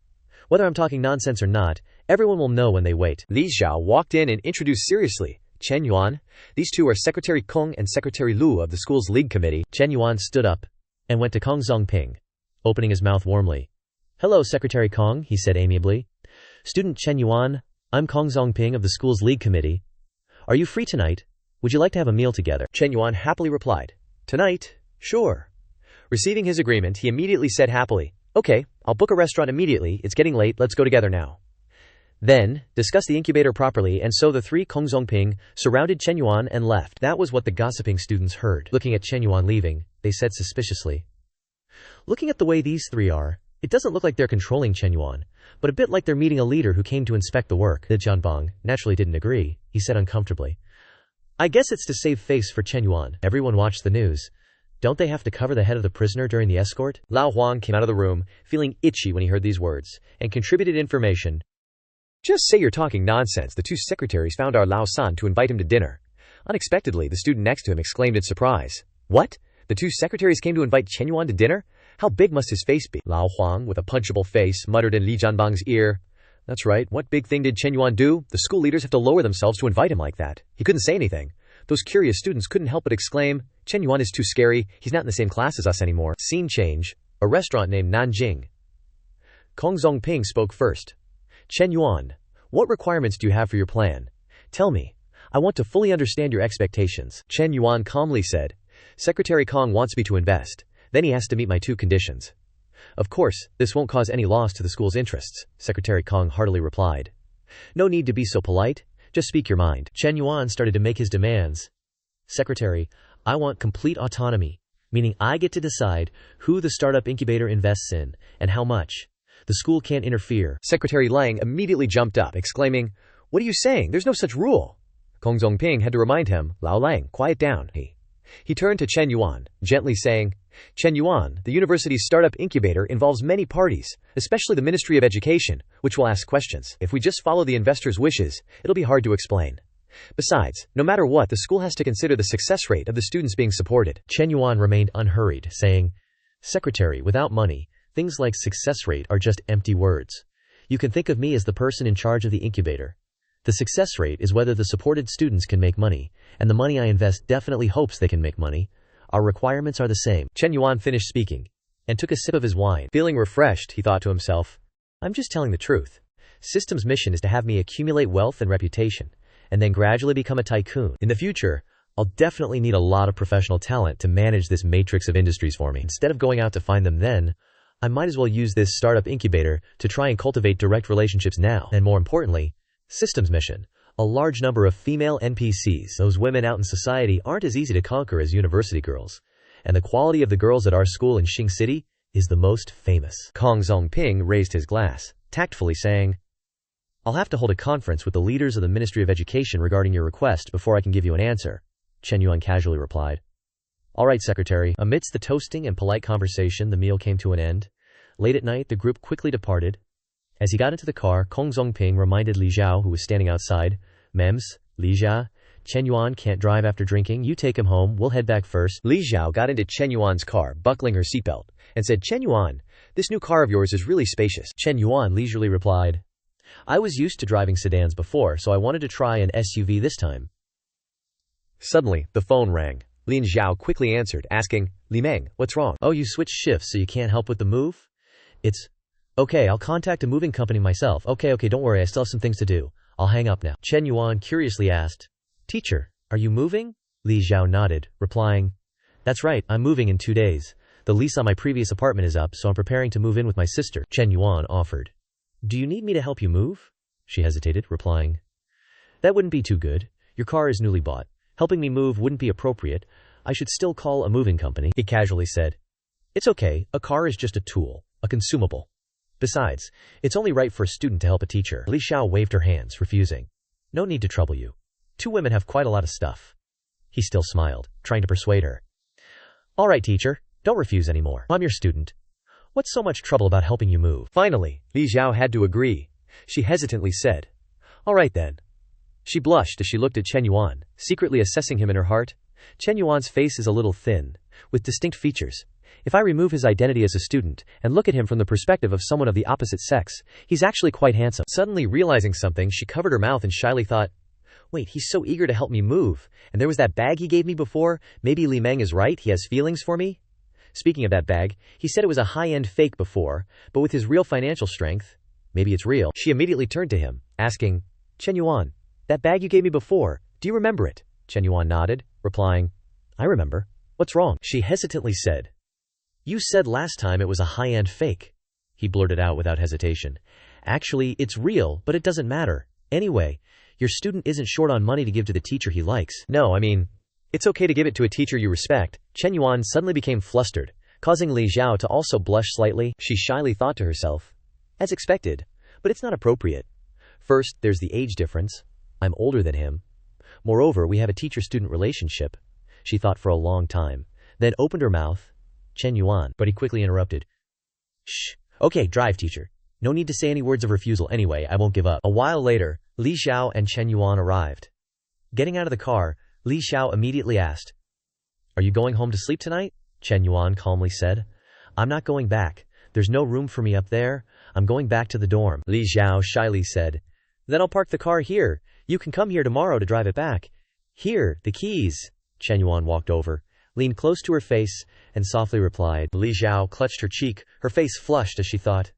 Whether I'm talking nonsense or not, everyone will know when they wait. Li Xiao walked in and introduced seriously, Chen Yuan. These two are Secretary Kong and Secretary Lu of the school's league committee. Chen Yuan stood up and went to Kong Zongping, opening his mouth warmly. Hello, Secretary Kong, he said amiably. Student Chen Yuan, I'm Kong Zongping of the school's league committee. Are you free tonight? Would you like to have a meal together? Chen Yuan happily replied, Tonight? Sure. Receiving his agreement, he immediately said happily, Okay, I'll book a restaurant immediately. It's getting late. Let's go together now. Then, discuss the incubator properly, and so the three Kong Zongping surrounded Chen Yuan and left. That was what the gossiping students heard. Looking at Chen Yuan leaving, they said suspiciously, Looking at the way these three are, it doesn't look like they're controlling Chen Yuan, but a bit like they're meeting a leader who came to inspect the work. Li Jianbang naturally didn't agree. He said uncomfortably, I guess it's to save face for Chen Yuan. Everyone watched the news. Don't they have to cover the head of the prisoner during the escort? Lao Huang came out of the room, feeling itchy when he heard these words, and contributed information. Just say you're talking nonsense. The two secretaries found our Lao San to invite him to dinner. Unexpectedly, the student next to him exclaimed in surprise. What? The two secretaries came to invite Chen Yuan to dinner? How big must his face be? Lao Huang, with a punchable face, muttered in Li Jianbang's ear. That's right. What big thing did Chen Yuan do? The school leaders have to lower themselves to invite him like that. He couldn't say anything. Those curious students couldn't help but exclaim, Chen Yuan is too scary. He's not in the same class as us anymore. Scene change. A restaurant named Nanjing. Kong Zongping spoke first. Chen Yuan, what requirements do you have for your plan? Tell me. I want to fully understand your expectations. Chen Yuan calmly said. Secretary Kong wants me to invest. Then he has to meet my two conditions. Of course, this won't cause any loss to the school's interests, Secretary Kong heartily replied. No need to be so polite. Just speak your mind. Chen Yuan started to make his demands. Secretary, I want complete autonomy, meaning I get to decide who the startup incubator invests in and how much. The school can't interfere. Secretary Lang immediately jumped up, exclaiming, What are you saying? There's no such rule. Kong Zongping had to remind him, Lao Lang, quiet down. He turned to Chen Yuan, gently saying, Chen Yuan, the university's startup incubator involves many parties, especially the Ministry of Education, which will ask questions. If we just follow the investors' wishes, it'll be hard to explain. Besides, no matter what, the school has to consider the success rate of the students being supported. Chen Yuan remained unhurried, saying, Secretary, without money, things like success rate are just empty words. You can think of me as the person in charge of the incubator. The success rate is whether the supported students can make money, and the money I invest definitely hopes they can make money. Our requirements are the same. Chen Yuan finished speaking, and took a sip of his wine. Feeling refreshed, he thought to himself, I'm just telling the truth. System's mission is to have me accumulate wealth and reputation, and then gradually become a tycoon. In the future, I'll definitely need a lot of professional talent to manage this matrix of industries for me. Instead of going out to find them then, I might as well use this startup incubator to try and cultivate direct relationships now. And more importantly, System's mission. A large number of female NPCs. Those women out in society aren't as easy to conquer as university girls. And the quality of the girls at our school in Xing City is the most famous. Kong Zongping raised his glass, tactfully saying, I'll have to hold a conference with the leaders of the Ministry of Education regarding your request before I can give you an answer, Chen Yuan casually replied. All right, Secretary. Amidst the toasting and polite conversation, the meal came to an end. Late at night, the group quickly departed. As he got into the car, Kong Zongping reminded Li Zhao, who was standing outside, Mems, Li Zhao, Chen Yuan can't drive after drinking. You take him home. We'll head back first. Li Zhao got into Chen Yuan's car, buckling her seatbelt, and said, Chen Yuan, this new car of yours is really spacious. Chen Yuan leisurely replied, I was used to driving sedans before, so I wanted to try an SUV this time. Suddenly, the phone rang. Lin Zhao quickly answered, asking, Li Meng, what's wrong? Oh, you switched shifts so you can't help with the move? It's okay, I'll contact a moving company myself. Okay, don't worry, I still have some things to do. I'll hang up now. Chen Yuan curiously asked, Teacher, are you moving? Li Zhao nodded, replying, That's right, I'm moving in 2 days. The lease on my previous apartment is up, so I'm preparing to move in with my sister. Chen Yuan offered. Do you need me to help you move? She hesitated, replying, That wouldn't be too good. Your car is newly bought. Helping me move wouldn't be appropriate. I should still call a moving company. He casually said, It's okay, a car is just a tool, a consumable. Besides, it's only right for a student to help a teacher. Li Xiao waved her hands, refusing. No need to trouble you. 2 women have quite a lot of stuff. He still smiled, trying to persuade her. All right, teacher, don't refuse anymore. I'm your student. What's so much trouble about helping you move? Finally, Li Xiao had to agree. She hesitantly said, All right then. She blushed as she looked at Chen Yuan, secretly assessing him in her heart. Chen Yuan's face is a little thin, with distinct features. If I remove his identity as a student and look at him from the perspective of someone of the opposite sex, he's actually quite handsome. Suddenly realizing something, she covered her mouth and shyly thought, Wait, he's so eager to help me move. And there was that bag he gave me before. Maybe Li Meng is right, he has feelings for me? Speaking of that bag, he said it was a high-end fake before, but with his real financial strength, maybe it's real. She immediately turned to him, asking, Chen Yuan, that bag you gave me before, do you remember it? Chen Yuan nodded, replying, I remember. What's wrong? She hesitantly said, You said last time it was a high-end fake. He blurted out without hesitation. Actually, it's real, but it doesn't matter. Anyway, your student isn't short on money to give to the teacher he likes. No, I mean, it's okay to give it to a teacher you respect. Chen Yuan suddenly became flustered, causing Li Zhao to also blush slightly. She shyly thought to herself, As expected, but it's not appropriate. First, there's the age difference. I'm older than him. Moreover, we have a teacher-student relationship. She thought for a long time. then opened her mouth. Chen Yuan, but he quickly interrupted. Shh. Okay, drive, teacher. No need to say any words of refusal anyway, I won't give up. A while later, Li Xiao and Chen Yuan arrived. Getting out of the car, Li Xiao immediately asked, Are you going home to sleep tonight? Chen Yuan calmly said. I'm not going back. There's no room for me up there. I'm going back to the dorm. Li Xiao shyly said. Then I'll park the car here. You can come here tomorrow to drive it back. Here, the keys. Chen Yuan walked over, leaned close to her face, and softly replied. Li Xiao clutched her cheek, her face flushed as she thought.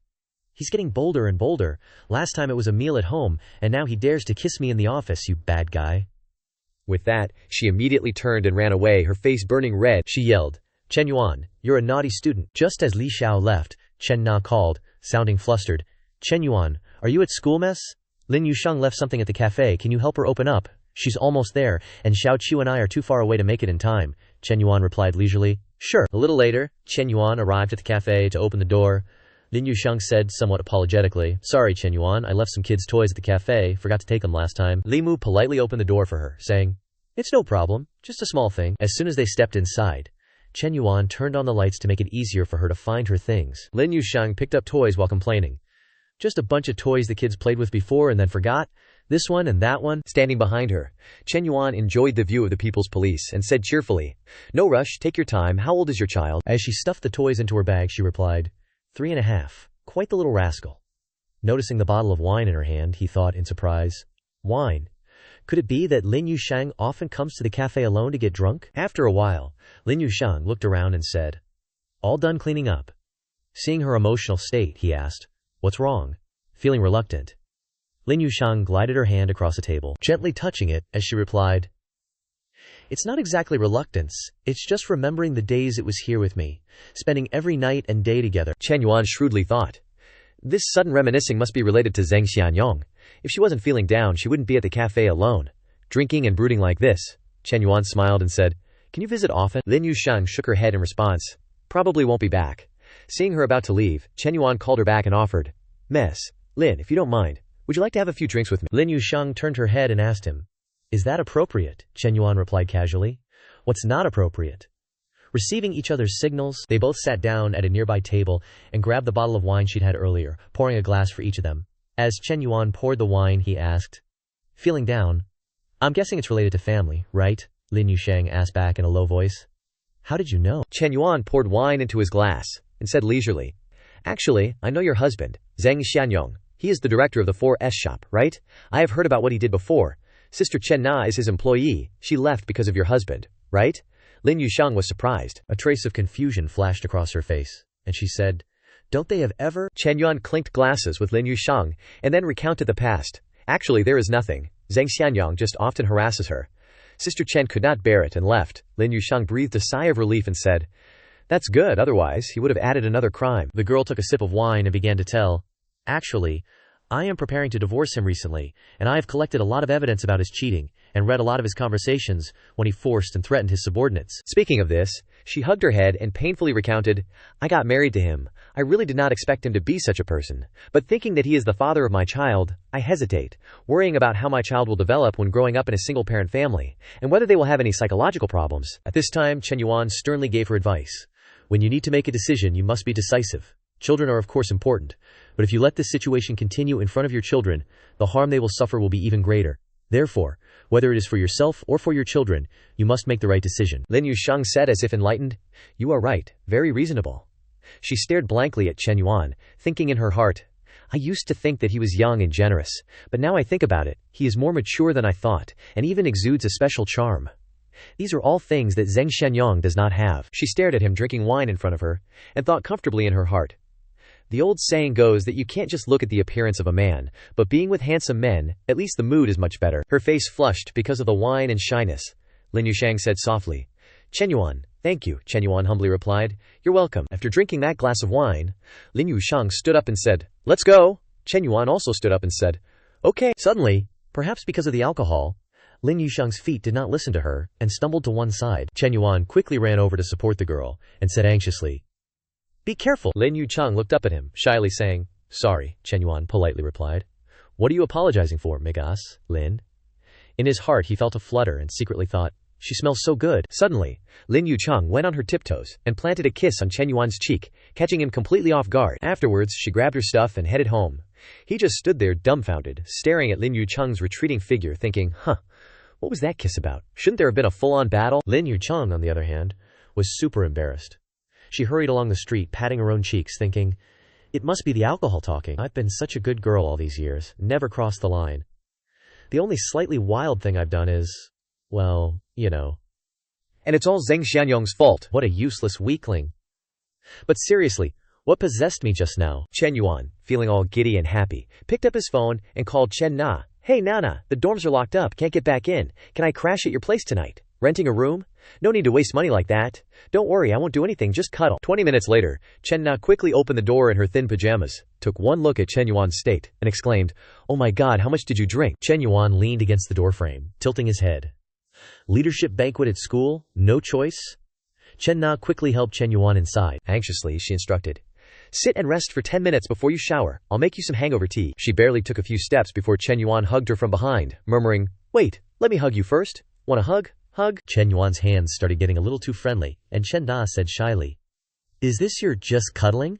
He's getting bolder and bolder. Last time it was a meal at home, and now he dares to kiss me in the office, you bad guy. With that, she immediately turned and ran away, her face burning red. She yelled, Chen Yuan, you're a naughty student. Just as Li Xiao left, Chen Na called, sounding flustered. Chen Yuan, are you at school mess? Lin Yusheng left something at the cafe, can you help her open up? She's almost there, and Xiao Qiu and I are too far away to make it in time. Chen Yuan replied leisurely. Sure. A little later, Chen Yuan arrived at the cafe to open the door. Lin Yusheng said somewhat apologetically, Sorry, Chen Yuan, I left some kids' toys at the cafe, forgot to take them last time. Li Mu politely opened the door for her, saying, It's no problem, just a small thing. As soon as they stepped inside, Chen Yuan turned on the lights to make it easier for her to find her things. Lin Yusheng picked up toys while complaining. Just a bunch of toys the kids played with before and then forgot. This one and that one. Standing behind her, Chen Yuan enjoyed the view of the People's Police and said cheerfully, No rush, take your time. How old is your child? As she stuffed the toys into her bag, she replied, 3.5. Quite the little rascal. Noticing the bottle of wine in her hand, he thought in surprise. Wine? Could it be that Lin Yusheng often comes to the cafe alone to get drunk? After a while, Lin Yusheng looked around and said, All done cleaning up. Seeing her emotional state, he asked, What's wrong? Feeling reluctant, Lin Yusheng glided her hand across the table, gently touching it, as she replied, It's not exactly reluctance, it's just remembering the days it was here with me, spending every night and day together. Chen Yuan shrewdly thought, This sudden reminiscing must be related to Zhang Xianyong. If she wasn't feeling down, she wouldn't be at the cafe alone, drinking and brooding like this. Chen Yuan smiled and said, Can you visit often? Lin Yusheng shook her head in response, Probably won't be back. Seeing her about to leave, Chen Yuan called her back and offered, Miss, Lin, if you don't mind, would you like to have a few drinks with me? Lin Yusheng turned her head and asked him, Is that appropriate? Chen Yuan replied casually. What's not appropriate? Receiving each other's signals, they both sat down at a nearby table and grabbed the bottle of wine she'd had earlier, pouring a glass for each of them. As Chen Yuan poured the wine, he asked, Feeling down? I'm guessing it's related to family, right? Lin Yusheng asked back in a low voice. How did you know? Chen Yuan poured wine into his glass and said leisurely, Actually, I know your husband, Zhang Xianyong. He is the director of the 4S shop, right? I have heard about what he did before. Sister Chen Na is his employee. She left because of your husband, right? Lin Yusheng was surprised. A trace of confusion flashed across her face, and she said, Don't they have ever? Chen Yuan clinked glasses with Lin Yusheng and then recounted the past. Actually, there is nothing. Zhang Xianyong just often harasses her. Sister Chen could not bear it and left. Lin Yusheng breathed a sigh of relief and said, That's good, otherwise he would have added another crime. The girl took a sip of wine and began to tell, Actually, I am preparing to divorce him recently, and I have collected a lot of evidence about his cheating, and read a lot of his conversations when he forced and threatened his subordinates. Speaking of this, she hugged her head and painfully recounted, I got married to him. I really did not expect him to be such a person. But thinking that he is the father of my child, I hesitate, worrying about how my child will develop when growing up in a single-parent family, and whether they will have any psychological problems. At this time, Chen Yuan sternly gave her advice. When you need to make a decision, you must be decisive. Children are of course important, but if you let this situation continue in front of your children, the harm they will suffer will be even greater. Therefore, whether it is for yourself or for your children, you must make the right decision. Lin Yusheng said as if enlightened, You are right, very reasonable. She stared blankly at Chen Yuan, thinking in her heart, I used to think that he was young and generous, but now I think about it, he is more mature than I thought, and even exudes a special charm. These are all things that Zhang Xianyong does not have. She stared at him drinking wine in front of her, and thought comfortably in her heart. The old saying goes that you can't just look at the appearance of a man, but being with handsome men, at least the mood is much better. Her face flushed because of the wine and shyness. Lin Yusheng said softly, Chen Yuan, thank you, Chen Yuan humbly replied. You're welcome. After drinking that glass of wine, Lin Yusheng stood up and said, Let's go. Chen Yuan also stood up and said, Okay. Suddenly, perhaps because of the alcohol, Lin Yusheng's feet did not listen to her, and stumbled to one side. Chen Yuan quickly ran over to support the girl, and said anxiously, Be careful. Lin Yucheng looked up at him, shyly saying, Sorry, Chen Yuan politely replied. What are you apologizing for, Megas, Lin? In his heart he felt a flutter and secretly thought, She smells so good. Suddenly, Lin Yucheng went on her tiptoes and planted a kiss on Chen Yuan's cheek, catching him completely off guard. Afterwards, she grabbed her stuff and headed home. He just stood there dumbfounded, staring at Lin Yucheng's retreating figure, thinking, what was that kiss about? Shouldn't there have been a full-on battle? Lin Yucheng, on the other hand, was super embarrassed. She hurried along the street, patting her own cheeks, thinking, it must be the alcohol talking. I've been such a good girl all these years, never crossed the line. The only slightly wild thing I've done is, well, you know. And it's all Zheng Xianyong's fault. What a useless weakling. But seriously, what possessed me just now? Chen Yuan, feeling all giddy and happy, picked up his phone and called Chen Na. Hey Nana, the dorms are locked up, can't get back in. Can I crash at your place tonight? Renting a room? No need to waste money like that. Don't worry, I won't do anything, just cuddle. 20 minutes later, Chen Na quickly opened the door in her thin pajamas, took one look at Chen Yuan's state, and exclaimed, oh my god, how much did you drink? Chen Yuan leaned against the doorframe, tilting his head. Leadership banquet at school? No choice? Chen Na quickly helped Chen Yuan inside. Anxiously, she instructed, sit and rest for 10 minutes before you shower. I'll make you some hangover tea. She barely took a few steps before Chen Yuan hugged her from behind, murmuring, wait, let me hug you first. Want a hug? Hug? Chen Yuan's hands started getting a little too friendly, and Chen Na said shyly, is this your just cuddling?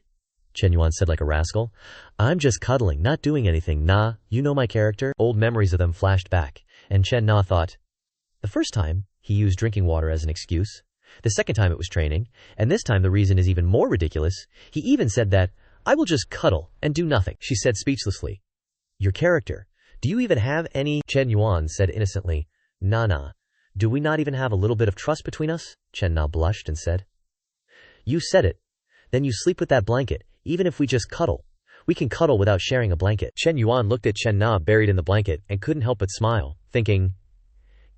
Chen Yuan said like a rascal. I'm just cuddling, not doing anything. Na, you know my character? Old memories of them flashed back, and Chen Na thought, the first time, he used drinking water as an excuse. The second time it was training, and this time the reason is even more ridiculous. He even said that, I will just cuddle and do nothing. She said speechlessly, your character, do you even have any? Chen Yuan said innocently, nah. Do we not even have a little bit of trust between us? Chen Na blushed and said, you said it. Then you sleep with that blanket, even if we just cuddle. We can cuddle without sharing a blanket. Chen Yuan looked at Chen Na buried in the blanket and couldn't help but smile, thinking,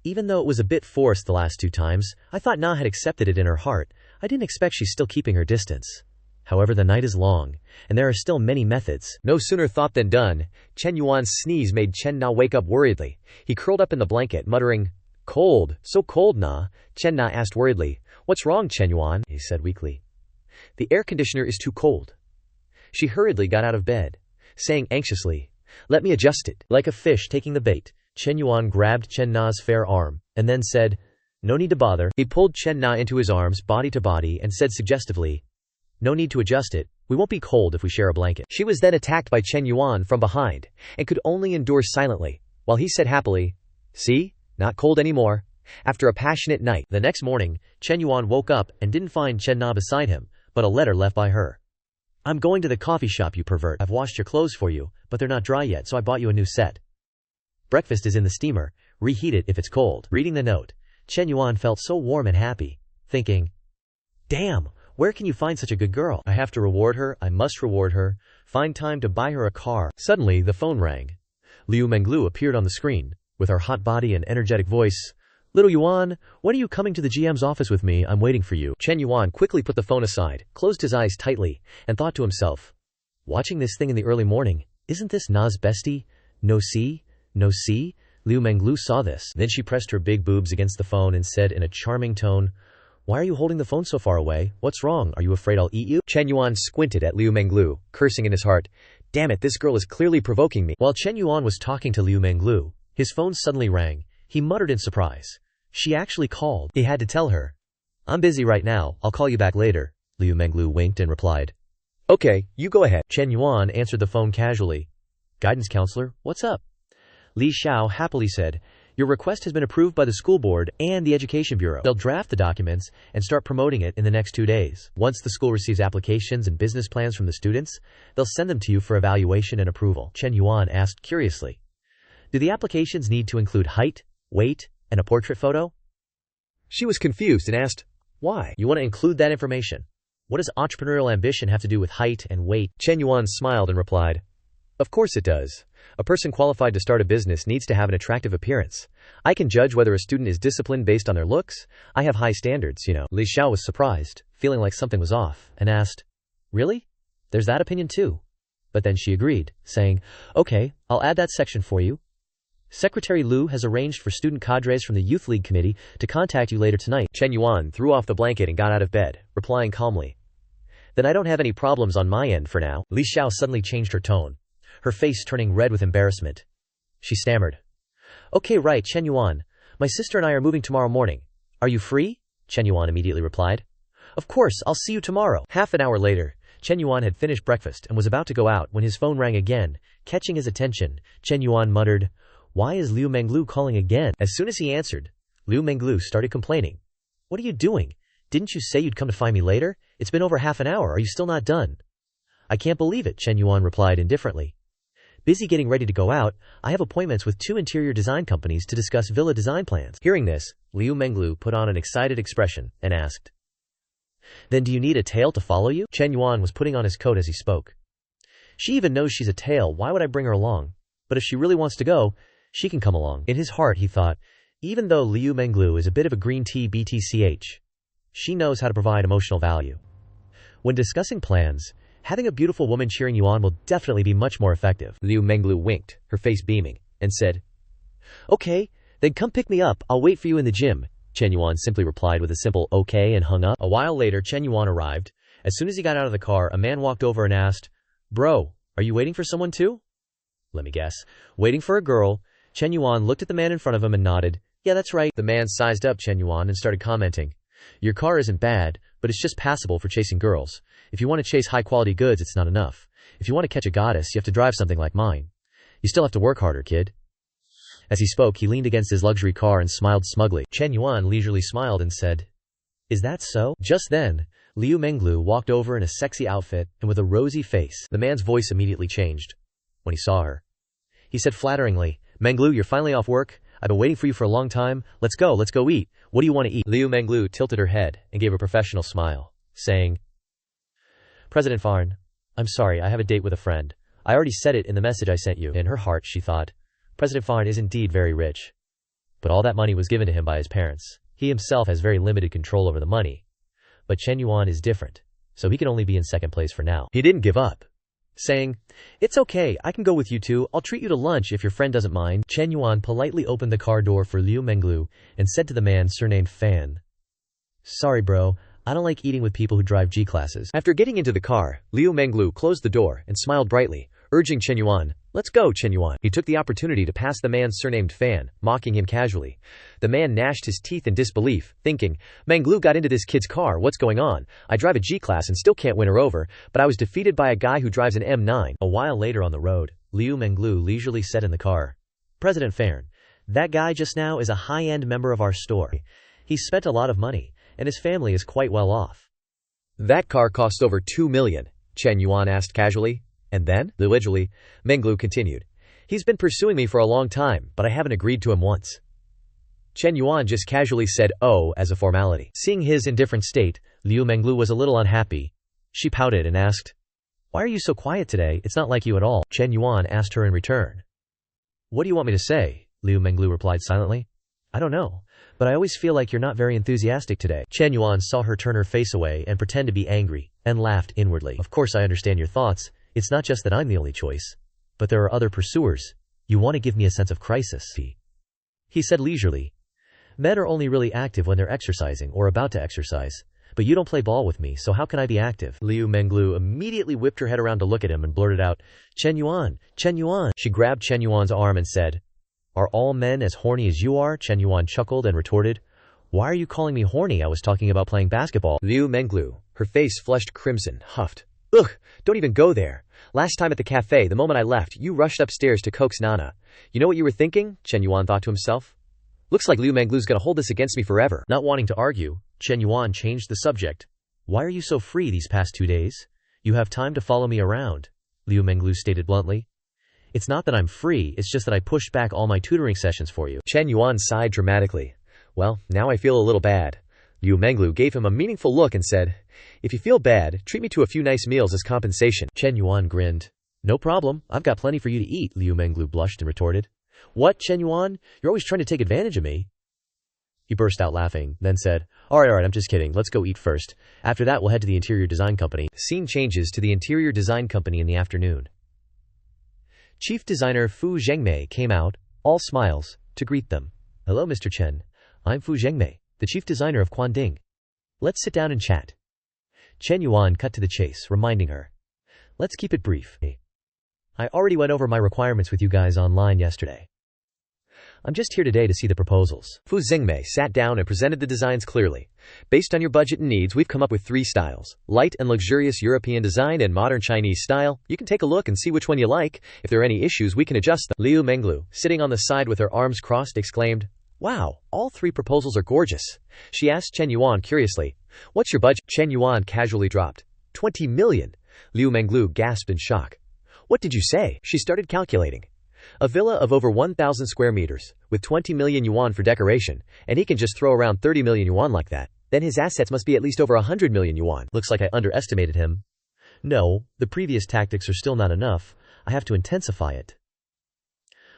even though it was a bit forced the last 2 times, I thought Na had accepted it in her heart. I didn't expect she's still keeping her distance. However, the night is long, and there are still many methods. No sooner thought than done. Chen Yuan's sneeze made Chen Na wake up worriedly. He curled up in the blanket, muttering, cold, so cold, Na. Chen Na asked worriedly, what's wrong, Chen Yuan? He said weakly. The air conditioner is too cold. She hurriedly got out of bed, saying anxiously, let me adjust it. Like a fish taking the bait, Chen Yuan grabbed Chen Na's fair arm, and then said, no need to bother. He pulled Chen Na into his arms, body to body, and said suggestively, no need to adjust it. We won't be cold if we share a blanket. She was then attacked by Chen Yuan from behind, and could only endure silently, while he said happily, see? Not cold anymore. After a passionate night, the next morning, Chen Yuan woke up and didn't find Chen Na beside him, but a letter left by her. I'm going to the coffee shop, you pervert. I've washed your clothes for you, but they're not dry yet, so I bought you a new set. Breakfast is in the steamer. Reheat it if it's cold. Reading the note, Chen Yuan felt so warm and happy, thinking, damn, where can you find such a good girl? I have to reward her. I must reward her. Find time to buy her a car. Suddenly, the phone rang. Liu Menglu appeared on the screen, with her hot body and energetic voice. Little Yuan, when are you coming to the GM's office with me? I'm waiting for you. Chen Yuan quickly put the phone aside, closed his eyes tightly, and thought to himself, watching this thing in the early morning, isn't this Na's bestie? No see? No see? Liu Menglu saw this. Then she pressed her big boobs against the phone and said in a charming tone, why are you holding the phone so far away? What's wrong? Are you afraid I'll eat you? Chen Yuan squinted at Liu Menglu, cursing in his heart, damn it, this girl is clearly provoking me. While Chen Yuan was talking to Liu Menglu, his phone suddenly rang. He muttered in surprise. She actually called. He had to tell her. I'm busy right now, I'll call you back later. Liu Menglu winked and replied, okay, you go ahead. Chen Yuan answered the phone casually. Guidance counselor, what's up? Li Xiao happily said, your request has been approved by the school board and the education bureau. They'll draft the documents and start promoting it in the next 2 days. Once the school receives applications and business plans from the students, they'll send them to you for evaluation and approval. Chen Yuan asked curiously, do the applications need to include height, weight, and a portrait photo? She was confused and asked, why? You want to include that information? What does entrepreneurial ambition have to do with height and weight? Chen Yuan smiled and replied, of course it does. A person qualified to start a business needs to have an attractive appearance. I can judge whether a student is disciplined based on their looks. I have high standards, you know. Li Xiao was surprised, feeling like something was off, and asked, really? There's that opinion too? But then she agreed, saying, okay, I'll add that section for you. Secretary Liu has arranged for student cadres from the Youth League Committee to contact you later tonight. Chen Yuan threw off the blanket and got out of bed, replying calmly, then I don't have any problems on my end for now. Li Xiao suddenly changed her tone, her face turning red with embarrassment. She stammered, okay, right, Chen Yuan. My sister and I are moving tomorrow morning. Are you free? Chen Yuan immediately replied. Of course, I'll see you tomorrow. Half an hour later, Chen Yuan had finished breakfast and was about to go out when his phone rang again. Catching his attention, Chen Yuan muttered, "Why is Liu Menglu calling again?" As soon as he answered, Liu Menglu started complaining. "What are you doing? Didn't you say you'd come to find me later? It's been over half an hour. Are you still not done?" "I can't believe it," Chen Yuan replied indifferently. "Busy getting ready to go out. I have appointments with 2 interior design companies to discuss villa design plans." Hearing this, Liu Menglu put on an excited expression and asked, "Then do you need a tail to follow you?" Chen Yuan was putting on his coat as he spoke. "She even knows she's a tail. Why would I bring her along? But if she really wants to go, she can come along." In his heart, he thought, even though Liu Menglu is a bit of a green tea BTCH, she knows how to provide emotional value. When discussing plans, having a beautiful woman cheering you on will definitely be much more effective. Liu Menglu winked, her face beaming, and said, "Okay, then come pick me up. I'll wait for you in the gym." Chen Yuan simply replied with a simple "okay" and hung up. A while later, Chen Yuan arrived. As soon as he got out of the car, a man walked over and asked, "Bro, are you waiting for someone too?" "Let me guess. Waiting for a girl." Chen Yuan looked at the man in front of him and nodded. "Yeah, that's right." The man sized up Chen Yuan and started commenting, "Your car isn't bad, but it's just passable for chasing girls. If you want to chase high-quality goods, it's not enough. If you want to catch a goddess, you have to drive something like mine. You still have to work harder, kid." As he spoke, he leaned against his luxury car and smiled smugly. Chen Yuan leisurely smiled and said, "Is that so?" Just then, Liu Menglu walked over in a sexy outfit and with a rosy face. The man's voice immediately changed when he saw her. He said flatteringly, "Menglu, you're finally off work. I've been waiting for you for a long time. Let's go eat. What do you want to eat?" Liu Menglu tilted her head and gave a professional smile, saying, "President Farn, I'm sorry, I have a date with a friend. I already said it in the message I sent you." In her heart, she thought, President Farn is indeed very rich. But all that money was given to him by his parents. He himself has very limited control over the money. But Chen Yuan is different, so he can only be in second place for now. He didn't give up, saying, "It's okay, I can go with you too. I'll treat you to lunch if your friend doesn't mind." Chen Yuan politely opened the car door for Liu Menglu and said to the man surnamed Fan, "Sorry bro, I don't like eating with people who drive G-classes." After getting into the car, Liu Menglu closed the door and smiled brightly, urging Chen Yuan, "Let's go, Chen Yuan." He took the opportunity to pass the man surnamed Fan, mocking him casually. The man gnashed his teeth in disbelief, thinking, Menglu got into this kid's car, what's going on? I drive a G-class and still can't win her over, but I was defeated by a guy who drives an M9. A while later on the road, Liu Menglu leisurely said in the car, "President Fan, that guy just now is a high-end member of our store. He's spent a lot of money, and his family is quite well off." "That car cost over 2 million, Chen Yuan asked casually. "And then?" Individually, Menglu continued. "He's been pursuing me for a long time, but I haven't agreed to him once." Chen Yuan just casually said, "Oh," as a formality. Seeing his indifferent state, Liu Menglu was a little unhappy. She pouted and asked, "Why are you so quiet today? It's not like you at all." Chen Yuan asked her in return. "What do you want me to say?" Liu Menglu replied silently. "I don't know, but I always feel like you're not very enthusiastic today." Chen Yuan saw her turn her face away and pretend to be angry, and laughed inwardly. "Of course I understand your thoughts. It's not just that I'm the only choice, but there are other pursuers. You want to give me a sense of crisis." He said leisurely, "Men are only really active when they're exercising or about to exercise, but you don't play ball with me, so how can I be active?" Liu Menglu immediately whipped her head around to look at him and blurted out, "Chen Yuan, Chen Yuan." She grabbed Chen Yuan's arm and said, "Are all men as horny as you are?" Chen Yuan chuckled and retorted, "Why are you calling me horny? I was talking about playing basketball." Liu Menglu, her face flushed crimson, huffed, "Ugh, don't even go there. Last time at the cafe, the moment I left, you rushed upstairs to coax Nana. You know what you were thinking?" Chen Yuan thought to himself. "Looks like Liu Menglu's gonna hold this against me forever." Not wanting to argue, Chen Yuan changed the subject. "Why are you so free these past 2 days? You have time to follow me around," Liu Menglu stated bluntly. "It's not that I'm free, it's just that I pushed back all my tutoring sessions for you." Chen Yuan sighed dramatically. "Well, now I feel a little bad." Liu Menglu gave him a meaningful look and said, "If you feel bad, treat me to a few nice meals as compensation." Chen Yuan grinned. "No problem, I've got plenty for you to eat," Liu Menglu blushed and retorted. "What, Chen Yuan? You're always trying to take advantage of me." He burst out laughing, then said, all right, I'm just kidding, let's go eat first. After that we'll head to the interior design company." Scene changes to the interior design company in the afternoon. Chief designer Fu Zhengmei came out, all smiles, to greet them. "Hello Mr. Chen, I'm Fu Zhengmei, the chief designer of Quanding. Let's sit down and chat." Chen Yuan cut to the chase, reminding her, "Let's keep it brief. I already went over my requirements with you guys online yesterday. I'm just here today to see the proposals. Fu Xingmei sat down and presented the designs clearly. Based on your budget and needs, we've come up with 3 styles. Light and luxurious European design and modern Chinese style. You can take a look and see which one you like. If there are any issues, we can adjust them. Liu Menglu, sitting on the side with her arms crossed, exclaimed, "Wow, all 3 proposals are gorgeous." She asked Chen Yuan curiously, "What's your budget?" Chen Yuan casually dropped, 20 million. Liu Menglu gasped in shock. "What did you say?" She started calculating. A villa of over 1,000 square meters, with 20 million yuan for decoration, and he can just throw around 30 million yuan like that. Then his assets must be at least over 100 million yuan. Looks like I underestimated him. No, the previous tactics are still not enough. I have to intensify it.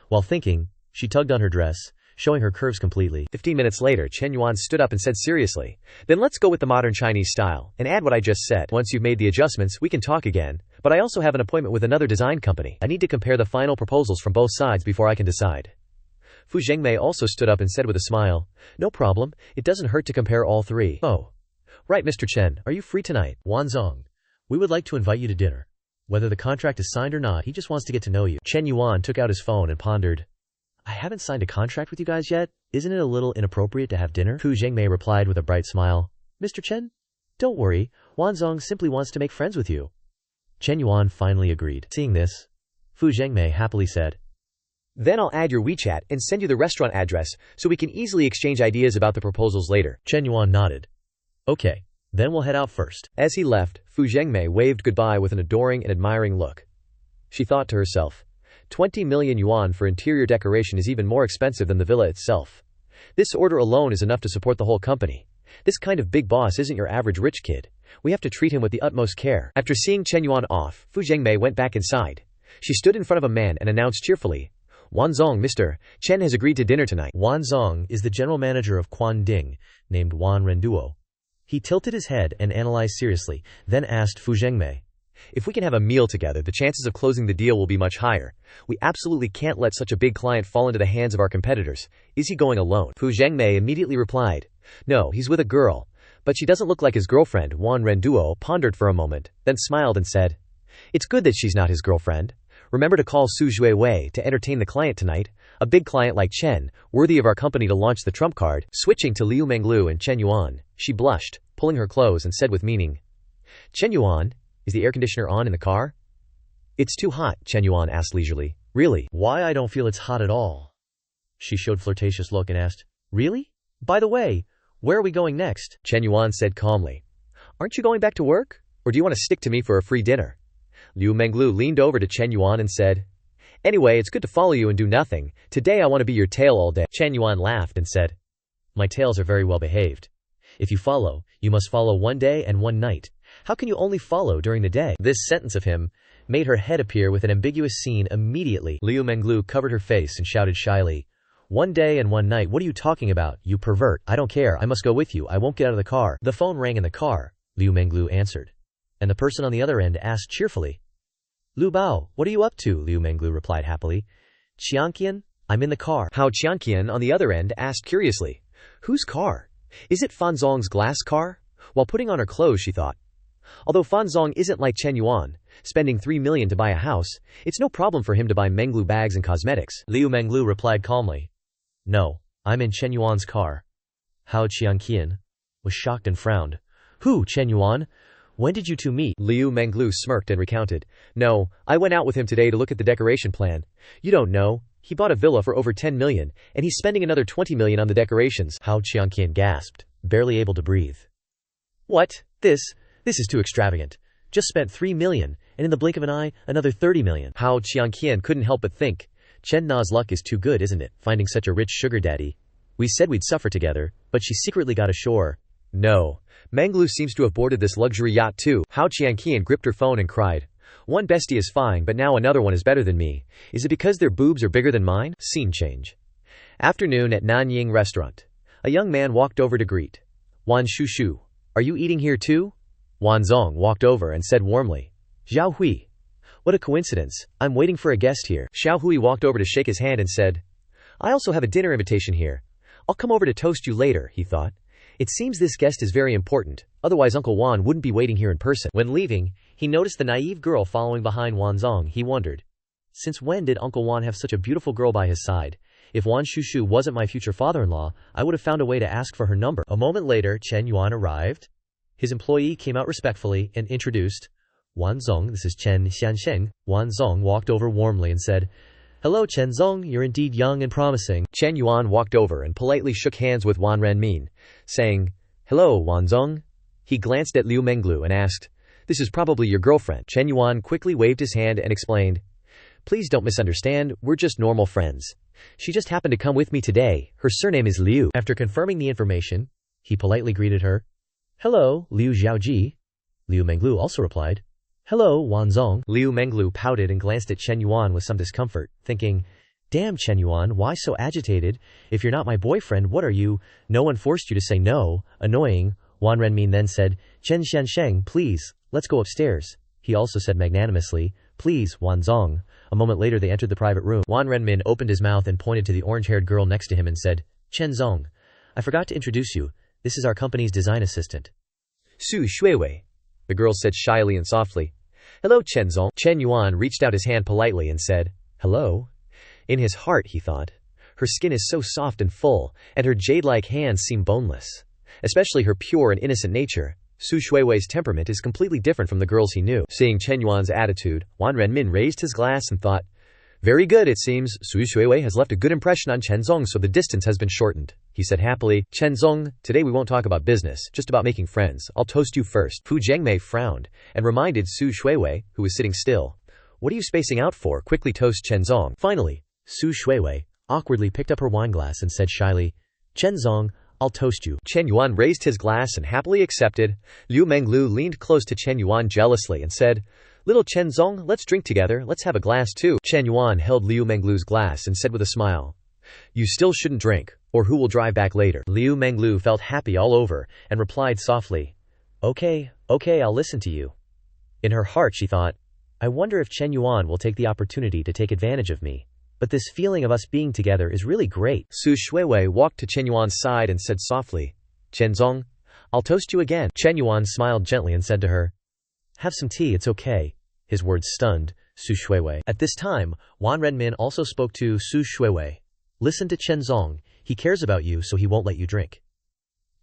While thinking, she tugged on her dress, showing her curves completely. 15 minutes later, Chen Yuan stood up and said seriously, "Then let's go with the modern Chinese style, and add what I just said. Once you've made the adjustments, we can talk again. But I also have an appointment with another design company. I need to compare the final proposals from both sides before I can decide." Fu Zhengmei also stood up and said with a smile, "No problem, it doesn't hurt to compare all 3. Oh. Right, Mr. Chen, are you free tonight? Wanzong, we would like to invite you to dinner. Whether the contract is signed or not, he just wants to get to know you." Chen Yuan took out his phone and pondered. "I haven't signed a contract with you guys yet. Isn't it a little inappropriate to have dinner?" Fu Zhengmei replied with a bright smile. "Mr. Chen, don't worry, Wanzong simply wants to make friends with you." Chen Yuan finally agreed. Seeing this, Fu Zhengmei happily said, "Then I'll add your WeChat and send you the restaurant address so we can easily exchange ideas about the proposals later." Chen Yuan nodded. "Okay, then we'll head out first." As he left, Fu Zhengmei waved goodbye with an adoring and admiring look. She thought to herself, 20 million yuan for interior decoration is even more expensive than the villa itself. This order alone is enough to support the whole company. This kind of big boss isn't your average rich kid. We have to treat him with the utmost care. After seeing Chen Yuan off, Fu Zhengmei went back inside. She stood in front of a man and announced cheerfully, "Wanzong, Mr. Chen has agreed to dinner tonight." Wanzong is the general manager of Quan Ding, named Wan Renduo. He tilted his head and analyzed seriously, then asked Fu Zhengmei, "If we can have a meal together, the chances of closing the deal will be much higher. We absolutely can't let such a big client fall into the hands of our competitors. Is he going alone?" Fu Zhengmei immediately replied, "No, he's with a girl, but she doesn't look like his girlfriend." Wan Renduo pondered for a moment, then smiled and said, "It's good that she's not his girlfriend. Remember to call Su Wei to entertain the client tonight. A big client like Chen, worthy of our company to launch the trump card." Switching to Liu Menglu and Chen Yuan, she blushed, pulling her clothes and said with meaning, "Chen Yuan, is the air conditioner on in the car?" "It's too hot," Chen Yuan asked leisurely. "Really? Why, I don't feel it's hot at all." She showed flirtatious look and asked, "Really? By the way, where are we going next?" Chen Yuan said calmly, "Aren't you going back to work? Or do you want to stick to me for a free dinner?" Liu Menglu leaned over to Chen Yuan and said, "Anyway, it's good to follow you and do nothing. Today I want to be your tail all day." Chen Yuan laughed and said, "My tails are very well behaved. If you follow, you must follow one day and one night. How can you only follow during the day?" This sentence of him made her head appear with an ambiguous scene immediately. Liu Menglu covered her face and shouted shyly, "One day and one night, what are you talking about, you pervert? I don't care, I must go with you, I won't get out of the car." The phone rang in the car, Liu Menglu answered, and the person on the other end asked cheerfully, "Lu Bao, what are you up to?" Liu Menglu replied happily, "Qianqian, I'm in the car." Hao Qianqian on the other end asked curiously, "Whose car? Is it Fanzong's glass car?" While putting on her clothes, she thought, although Fanzong isn't like Chen Yuan, spending 3 million to buy a house, it's no problem for him to buy Menglu bags and cosmetics. Liu Menglu replied calmly, "No, I'm in Chen Yuan's car." Hao Qianqian was shocked and frowned. "Who, Chen Yuan? When did you two meet?" Liu Menglu smirked and recounted, "No, I went out with him today to look at the decoration plan. You don't know, he bought a villa for over 10 million, and he's spending another 20 million on the decorations." Hao Qianqian gasped, barely able to breathe. "What? This is too extravagant. Just spent 3 million, and in the blink of an eye, another 30 million. Hao Qianqian couldn't help but think, Chen Na's luck is too good, isn't it, finding such a rich sugar daddy? We said we'd suffer together, but she secretly got ashore. No, Menglu seems to have boarded this luxury yacht too." Hao Qianqian gripped her phone and cried, "One bestie is fine, but now another one is better than me. Is it because their boobs are bigger than mine?" Scene change. Afternoon at Nanying restaurant. A young man walked over to greet. "Wan Shushu, are you eating here too?" Wanzong walked over and said warmly, "Zhao Hui. What a coincidence, I'm waiting for a guest here." Xiao Hui walked over to shake his hand and said, "I also have a dinner invitation here. I'll come over to toast you later," he thought. It seems this guest is very important, otherwise Uncle Wan wouldn't be waiting here in person. When leaving, he noticed the naive girl following behind Wanzong. He wondered, since when did Uncle Wan have such a beautiful girl by his side? If Wan Shushu wasn't my future father-in-law, I would have found a way to ask for her number. A moment later, Chen Yuan arrived. His employee came out respectfully and introduced Wan Zong. This is Chen Xiansheng. Wan Zong walked over warmly and said, "Hello, Chen Zong, you're indeed young and promising." Chen Yuan walked over and politely shook hands with Wan Renmin, saying, "Hello, Wan Zong." He glanced at Liu Menglu and asked, "This is probably your girlfriend." Chen Yuan quickly waved his hand and explained, "Please don't misunderstand, we're just normal friends. She just happened to come with me today. Her surname is Liu." After confirming the information, he politely greeted her. "Hello, Liu Xiaoji." Liu Menglu also replied, "Hello, Wan Zong." Liu Menglu pouted and glanced at Chen Yuan with some discomfort, thinking, "Damn, Chen Yuan, why so agitated? If you're not my boyfriend, what are you? No one forced you to say no. Annoying." Wan Renmin then said, "Chen Xiansheng, please, let's go upstairs." He also said magnanimously, "Please, Wan Zong." A moment later they entered the private room. Wan Renmin opened his mouth and pointed to the orange-haired girl next to him and said, "Chen Zong, I forgot to introduce you. This is our company's design assistant, Su Shuiwei." The girl said shyly and softly, "Hello, Chen Zong." Chen Yuan reached out his hand politely and said, "Hello." In his heart, he thought, her skin is so soft and full, and her jade-like hands seem boneless. Especially her pure and innocent nature. Su Shuiwei's temperament is completely different from the girls he knew. Seeing Chen Yuan's attitude, Wan Renmin raised his glass and thought, "Very good, it seems. Su Shuiwei has left a good impression on Chen Zong, so the distance has been shortened." He said happily, "Chen Zong, today we won't talk about business, just about making friends. I'll toast you first." Fu Zhengmei frowned, and reminded Su Shuiwei, who was sitting still, "What are you spacing out for? Quickly toast Chen Zong." Finally, Su Shuiwei awkwardly picked up her wineglass and said shyly, "Chen Zong, I'll toast you." Chen Yuan raised his glass and happily accepted. Liu Menglu leaned close to Chen Yuan jealously and said, "Little Chen Zong, let's drink together, let's have a glass too." Chen Yuan held Liu Menglu's glass and said with a smile, "You still shouldn't drink, or who will drive back later?" Liu Menglu felt happy all over, and replied softly, Okay, I'll listen to you." In her heart she thought, "I wonder if Chen Yuan will take the opportunity to take advantage of me. But this feeling of us being together is really great." Su Shuiwei walked to Chen Yuan's side and said softly, "Chen Zong, I'll toast you again." Chen Yuan smiled gently and said to her, "Have some tea, it's okay." His words stunned Su Shuiwei. At this time, Wan Renmin also spoke to Su Shuiwei. "Listen to Chen Zong, he cares about you so he won't let you drink.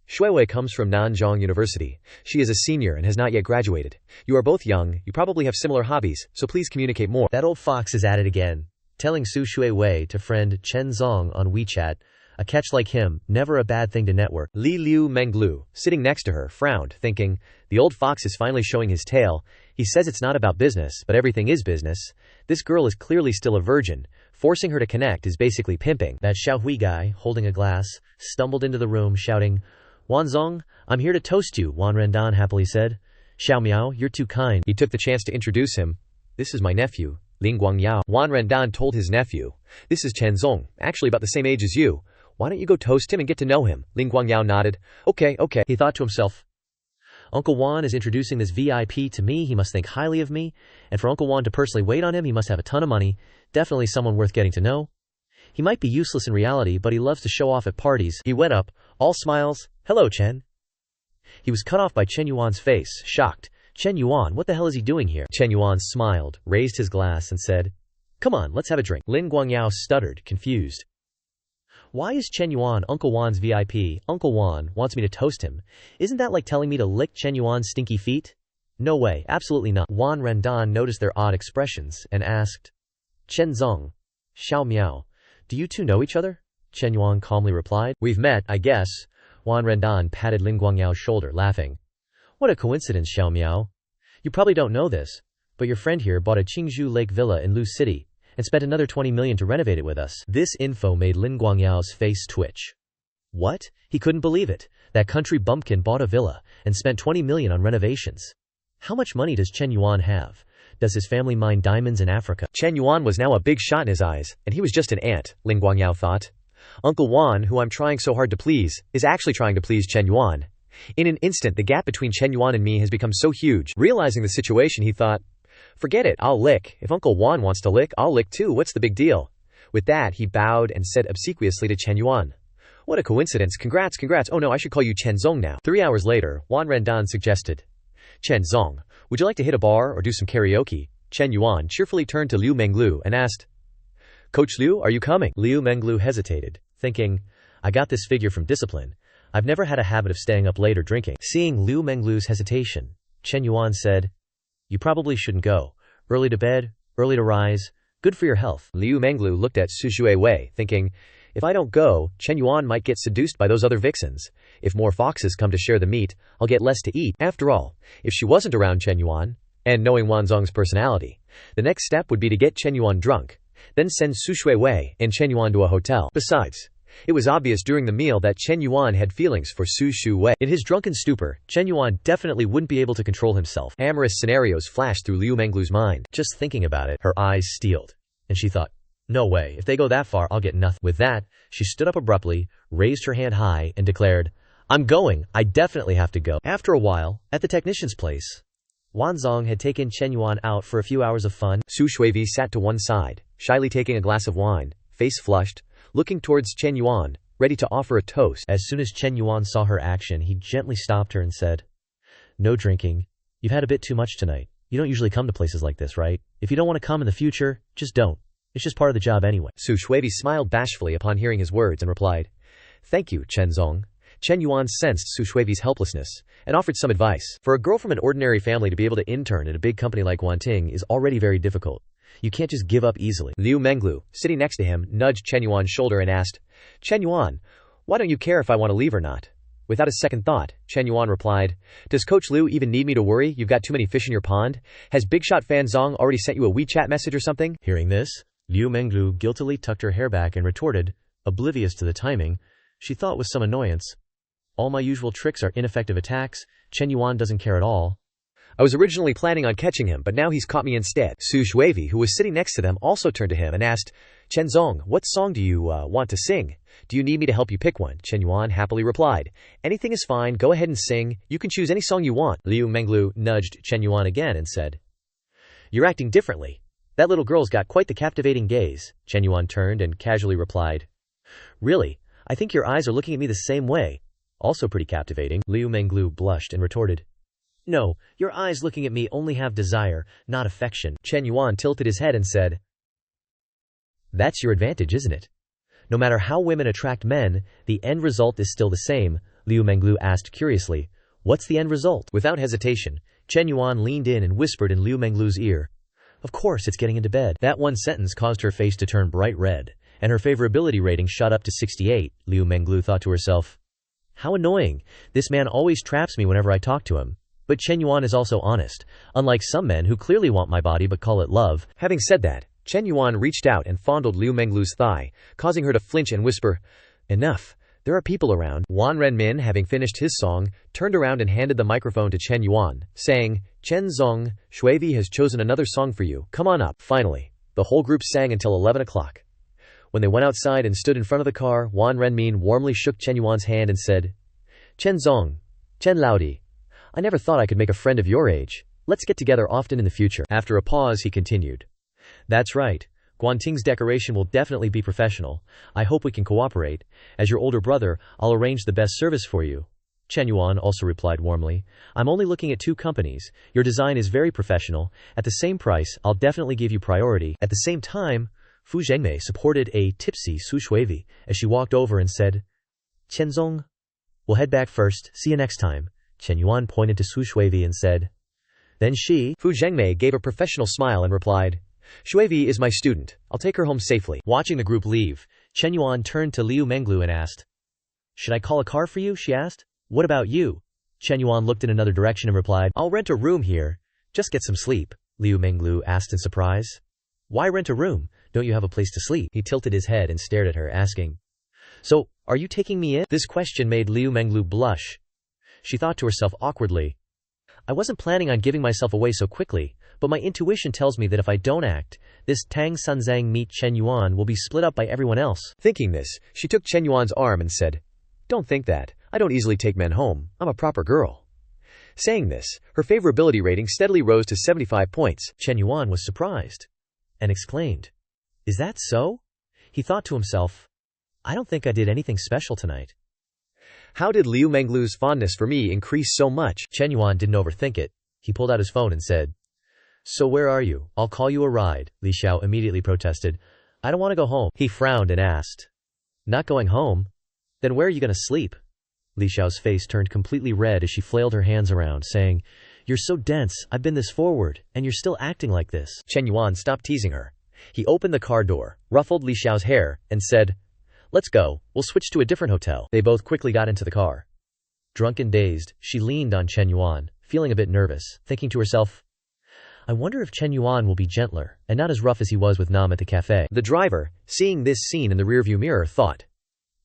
Shuiwei comes from Nanzhong University. She is a senior and has not yet graduated. You are both young, you probably have similar hobbies, so please communicate more." That old fox is at it again, telling Su Shuiwei to friend Chen Zong on WeChat. A catch like him, never a bad thing to network. Liu Menglu, sitting next to her, frowned, thinking, the old fox is finally showing his tail. He says it's not about business, but everything is business. This girl is clearly still a virgin. Forcing her to connect is basically pimping. That Xiaohui guy, holding a glass, stumbled into the room shouting, "Wan Zong, I'm here to toast you," Wan Rendan happily said. "Xiao Miao, you're too kind." He took the chance to introduce him. "This is my nephew, Ling Guangyao." Wan Rendan told his nephew, "This is Chen Zong, actually about the same age as you. Why don't you go toast him and get to know him?" Ling Guangyao nodded. Okay. He thought to himself, Uncle Wan is introducing this VIP to me, he must think highly of me, and for Uncle Wan to personally wait on him, he must have a ton of money, definitely someone worth getting to know. He might be useless in reality, but he loves to show off at parties. He went up, all smiles. "Hello, Chen." He was cut off by Chen Yuan's face, shocked. "Chen Yuan, what the hell is he doing here?" Chen Yuan smiled, raised his glass and said, "Come on, let's have a drink." Lin Guangyao stuttered, confused. "Why is Chen Yuan Uncle Wan's VIP? Uncle Wan wants me to toast him. Isn't that like telling me to lick Chen Yuan's stinky feet? No way, absolutely not." Wan Rendan noticed their odd expressions and asked, "Chen Zong, Xiao Miao, do you two know each other?" Chen Yuan calmly replied, "We've met, I guess." Wan Rendan patted Lin Guangyao's shoulder, laughing. "What a coincidence, Xiao Miao. You probably don't know this, but your friend here bought a Qingzhou Lake villa in Lu City and spent another 20 million to renovate it with us." This info made Lin Guangyao's face twitch. What? He couldn't believe it. That country bumpkin bought a villa and spent 20 million on renovations. How much money does Chen Yuan have? Does his family mine diamonds in Africa? Chen Yuan was now a big shot in his eyes, and he was just an ant, Lin Guangyao thought. Uncle Wan, who I'm trying so hard to please, is actually trying to please Chen Yuan. In an instant, the gap between Chen Yuan and me has become so huge. Realizing the situation, he thought, forget it, I'll lick. If Uncle Wan wants to lick, I'll lick too. What's the big deal? With that, he bowed and said obsequiously to Chen Yuan, "What a coincidence. Congrats. Oh no, I should call you Chen Zong now." 3 hours later, Wan Rendan suggested, "Chen Zong, would you like to hit a bar or do some karaoke?" Chen Yuan cheerfully turned to Liu Menglu and asked, Coach Liu, are you coming? Liu Menglu hesitated, thinking, I got this figure from discipline. I've never had a habit of staying up late or drinking. Seeing Liu Menglu's hesitation, Chen Yuan said, you probably shouldn't go. Early to bed, early to rise, good for your health. Liu Menglu looked at Su Shuiwei, thinking, if I don't go, Chen Yuan might get seduced by those other vixens. If more foxes come to share the meat, I'll get less to eat. After all, if she wasn't around Chen Yuan, and knowing Wanzong's personality, the next step would be to get Chen Yuan drunk, then send Su Shuiwei and Chen Yuan to a hotel. Besides, it was obvious during the meal that Chen Yuan had feelings for Su Shuiwei. In his drunken stupor, Chen Yuan definitely wouldn't be able to control himself. Amorous scenarios flashed through Liu Menglu's mind. Just thinking about it, her eyes steeled, and she thought, no way, if they go that far, I'll get nothing. With that, she stood up abruptly, raised her hand high, and declared, I'm going, I definitely have to go. After a while, at the technician's place, Wanzong had taken Chen Yuan out for a few hours of fun. Su Shuivi sat to one side, shyly taking a glass of wine, face flushed, looking towards Chen Yuan, ready to offer a toast. As soon as Chen Yuan saw her action, he gently stopped her and said, no drinking. You've had a bit too much tonight. You don't usually come to places like this, right? If you don't want to come in the future, just don't. It's just part of the job anyway. Su Shuivi smiled bashfully upon hearing his words and replied, thank you, Chen Zong. Chen Yuan sensed Su Shuivi's helplessness and offered some advice. For a girl from an ordinary family to be able to intern at a big company like Wanting is already very difficult. You can't just give up easily. Liu Menglu, sitting next to him, nudged Chen Yuan's shoulder and asked, Chen Yuan, why don't you care if I want to leave or not? Without a second thought, Chen Yuan replied, does Coach Liu even need me to worry? You've got too many fish in your pond? Has Big Shot Fan Zong already sent you a WeChat message or something? Hearing this, Liu Menglu guiltily tucked her hair back and retorted, oblivious to the timing, she thought with some annoyance. All my usual tricks are ineffective attacks. Chen Yuan doesn't care at all. I was originally planning on catching him, but now he's caught me instead. Su Shuivi, who was sitting next to them, also turned to him and asked, Chen Zong, what song do you want to sing? Do you need me to help you pick one? Chen Yuan happily replied, anything is fine, go ahead and sing. You can choose any song you want. Liu Menglu nudged Chen Yuan again and said, you're acting differently. That little girl's got quite the captivating gaze. Chen Yuan turned and casually replied, really? I think your eyes are looking at me the same way. Also pretty captivating. Liu Menglu blushed and retorted, no, your eyes looking at me only have desire, not affection. Chen Yuan tilted his head and said, that's your advantage, isn't it? No matter how women attract men, the end result is still the same. Liu Menglu asked curiously, what's the end result? Without hesitation, Chen Yuan leaned in and whispered in Liu Menglu's ear, of course it's getting into bed. That one sentence caused her face to turn bright red, and her favorability rating shot up to 68. Liu Menglu thought to herself, how annoying. This man always traps me whenever I talk to him. But Chen Yuan is also honest, unlike some men who clearly want my body but call it love. Having said that, Chen Yuan reached out and fondled Liu Menglu's thigh, causing her to flinch and whisper, enough. There are people around. Wan Renmin, having finished his song, turned around and handed the microphone to Chen Yuan, saying, Chen Zong, Shuivi has chosen another song for you. Come on up. Finally, the whole group sang until 11 o'clock. When they went outside and stood in front of the car, Wan Renmin warmly shook Chen Yuan's hand and said, Chen Zong, Chen Laodi, I never thought I could make a friend of your age. Let's get together often in the future. After a pause, he continued, that's right. Guanting's decoration will definitely be professional. I hope we can cooperate. As your older brother, I'll arrange the best service for you. Chen Yuan also replied warmly, I'm only looking at 2 companies. Your design is very professional. At the same price, I'll definitely give you priority. At the same time, Fu Zhengmei supported a tipsy Su Shuivi as she walked over and said, Chen Zong, we'll head back first. See you next time. Chen Yuan pointed to Su Shuivi and said. Then Fu Zhengmei gave a professional smile and replied, Shuivi is my student. I'll take her home safely. Watching the group leave, Chen Yuan turned to Liu Menglu and asked, should I call a car for you? She asked. What about you? Chen Yuan looked in another direction and replied, I'll rent a room here. Just get some sleep. Liu Menglu asked in surprise. Why rent a room? Don't you have a place to sleep? He tilted his head and stared at her, asking, so, are you taking me in? This question made Liu Menglu blush. She thought to herself awkwardly, I wasn't planning on giving myself away so quickly, but my intuition tells me that if I don't act, this Tang Sunzang meet Chen Yuan will be split up by everyone else. Thinking this, she took Chen Yuan's arm and said, don't think that. I don't easily take men home. I'm a proper girl. Saying this, her favorability rating steadily rose to 75 points. Chen Yuan was surprised and exclaimed, is that so? He thought to himself, I don't think I did anything special tonight. How did Liu Menglu's fondness for me increase so much? Chen Yuan didn't overthink it. He pulled out his phone and said, so where are you? I'll call you a ride. Li Xiao immediately protested, I don't want to go home. He frowned and asked. Not going home? Then where are you going to sleep? Li Xiao's face turned completely red as she flailed her hands around, saying, You're so dense, I've been this forward, and you're still acting like this. Chen Yuan stopped teasing her. He opened the car door, ruffled Li Xiao's hair, and said, Let's go, we'll switch to a different hotel. They both quickly got into the car. Drunk and dazed, she leaned on Chen Yuan, feeling a bit nervous, thinking to herself, I wonder if Chen Yuan will be gentler, and not as rough as he was with Nam at the cafe. The driver, seeing this scene in the rearview mirror, thought,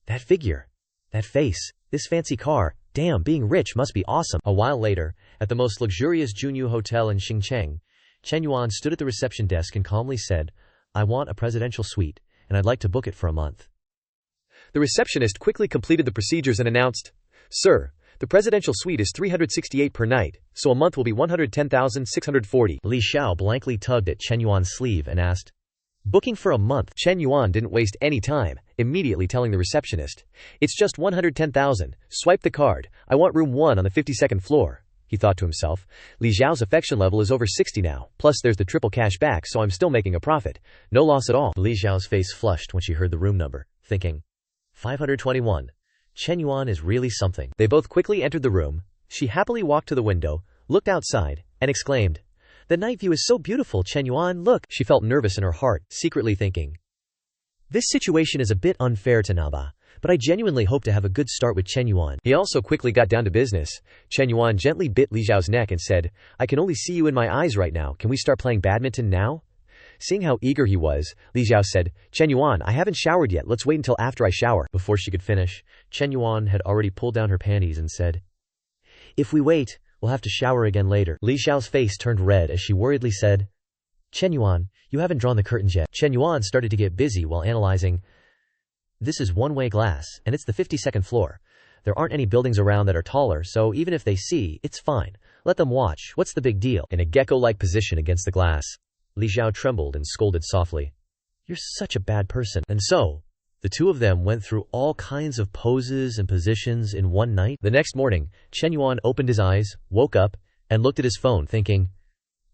That figure, that face, this fancy car, damn, being rich must be awesome. A while later, at the most luxurious Junyu hotel in Xincheng, Chen Yuan stood at the reception desk and calmly said, I want a presidential suite, and I'd like to book it for a month. The receptionist quickly completed the procedures and announced, Sir, the presidential suite is 368 per night, so a month will be 110,640. Li Xiao blankly tugged at Chen Yuan's sleeve and asked, Booking for a month? Chen Yuan didn't waste any time, immediately telling the receptionist, It's just 110,000, swipe the card, I want room 1 on the 52nd floor. He thought to himself, Li Xiao's affection level is over 60 now, plus there's the triple cash back, so I'm still making a profit. No loss at all. Li Xiao's face flushed when she heard the room number, thinking, 521. Chen Yuan is really something. They both quickly entered the room. She happily walked to the window, looked outside, and exclaimed, The night view is so beautiful, Chen Yuan, look. She felt nervous in her heart, secretly thinking, This situation is a bit unfair to Naba, but I genuinely hope to have a good start with Chen Yuan. He also quickly got down to business. Chen Yuan gently bit Li Xiao's neck and said, I can only see you in my eyes right now. Can we start playing badminton now? Seeing how eager he was, Li Xiao said, Chen Yuan, I haven't showered yet, let's wait until after I shower. Before she could finish, Chen Yuan had already pulled down her panties and said, If we wait, we'll have to shower again later. Li Xiao's face turned red as she worriedly said, Chen Yuan, you haven't drawn the curtains yet. Chen Yuan started to get busy while analyzing, This is one-way glass, and it's the 52nd floor. There aren't any buildings around that are taller, so even if they see, it's fine. Let them watch, what's the big deal? In a gecko-like position against the glass, Li Xiao trembled and scolded softly, You're such a bad person. And so, the two of them went through all kinds of poses and positions in one night. The next morning, Chen Yuan opened his eyes, woke up, and looked at his phone thinking,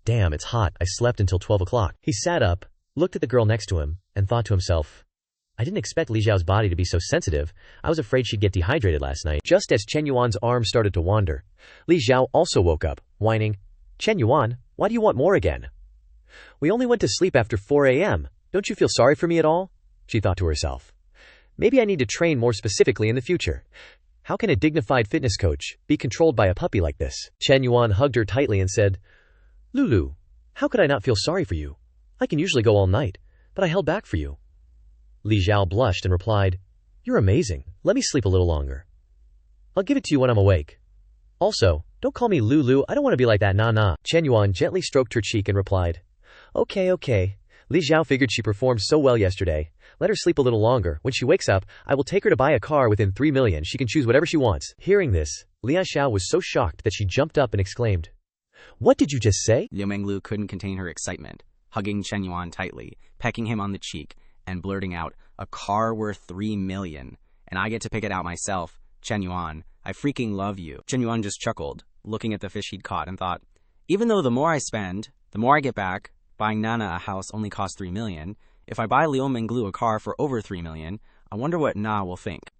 Damn, it's hot, I slept until 12 o'clock. He sat up, looked at the girl next to him, and thought to himself, I didn't expect Li Xiao's body to be so sensitive. I was afraid she'd get dehydrated last night. Just as Chen Yuan's arm started to wander, Li Xiao also woke up, whining, Chen Yuan, why do you want more again? We only went to sleep after 4 a.m. Don't you feel sorry for me at all? She thought to herself. Maybe I need to train more specifically in the future. How can a dignified fitness coach be controlled by a puppy like this? Chen Yuan hugged her tightly and said, Lulu, how could I not feel sorry for you? I can usually go all night, but I held back for you. Li Xiao blushed and replied, You're amazing. Let me sleep a little longer. I'll give it to you when I'm awake. Also, don't call me Lulu, I don't want to be like that, nah. Chen Yuan gently stroked her cheek and replied, Okay. Li Xiao figured she performed so well yesterday. Let her sleep a little longer. When she wakes up, I will take her to buy a car within 3 million. She can choose whatever she wants. Hearing this, Li Xiao was so shocked that she jumped up and exclaimed, What did you just say? Liu Menglu couldn't contain her excitement, hugging Chen Yuan tightly, pecking him on the cheek, and blurting out, A car worth 3 million. And I get to pick it out myself. Chen Yuan, I freaking love you. Chen Yuan just chuckled, looking at the fish he'd caught, and thought, Even though the more I spend, the more I get back, buying Nana a house only costs 3 million. If I buy Liu Menglu a car for over 3 million, I wonder what Na will think.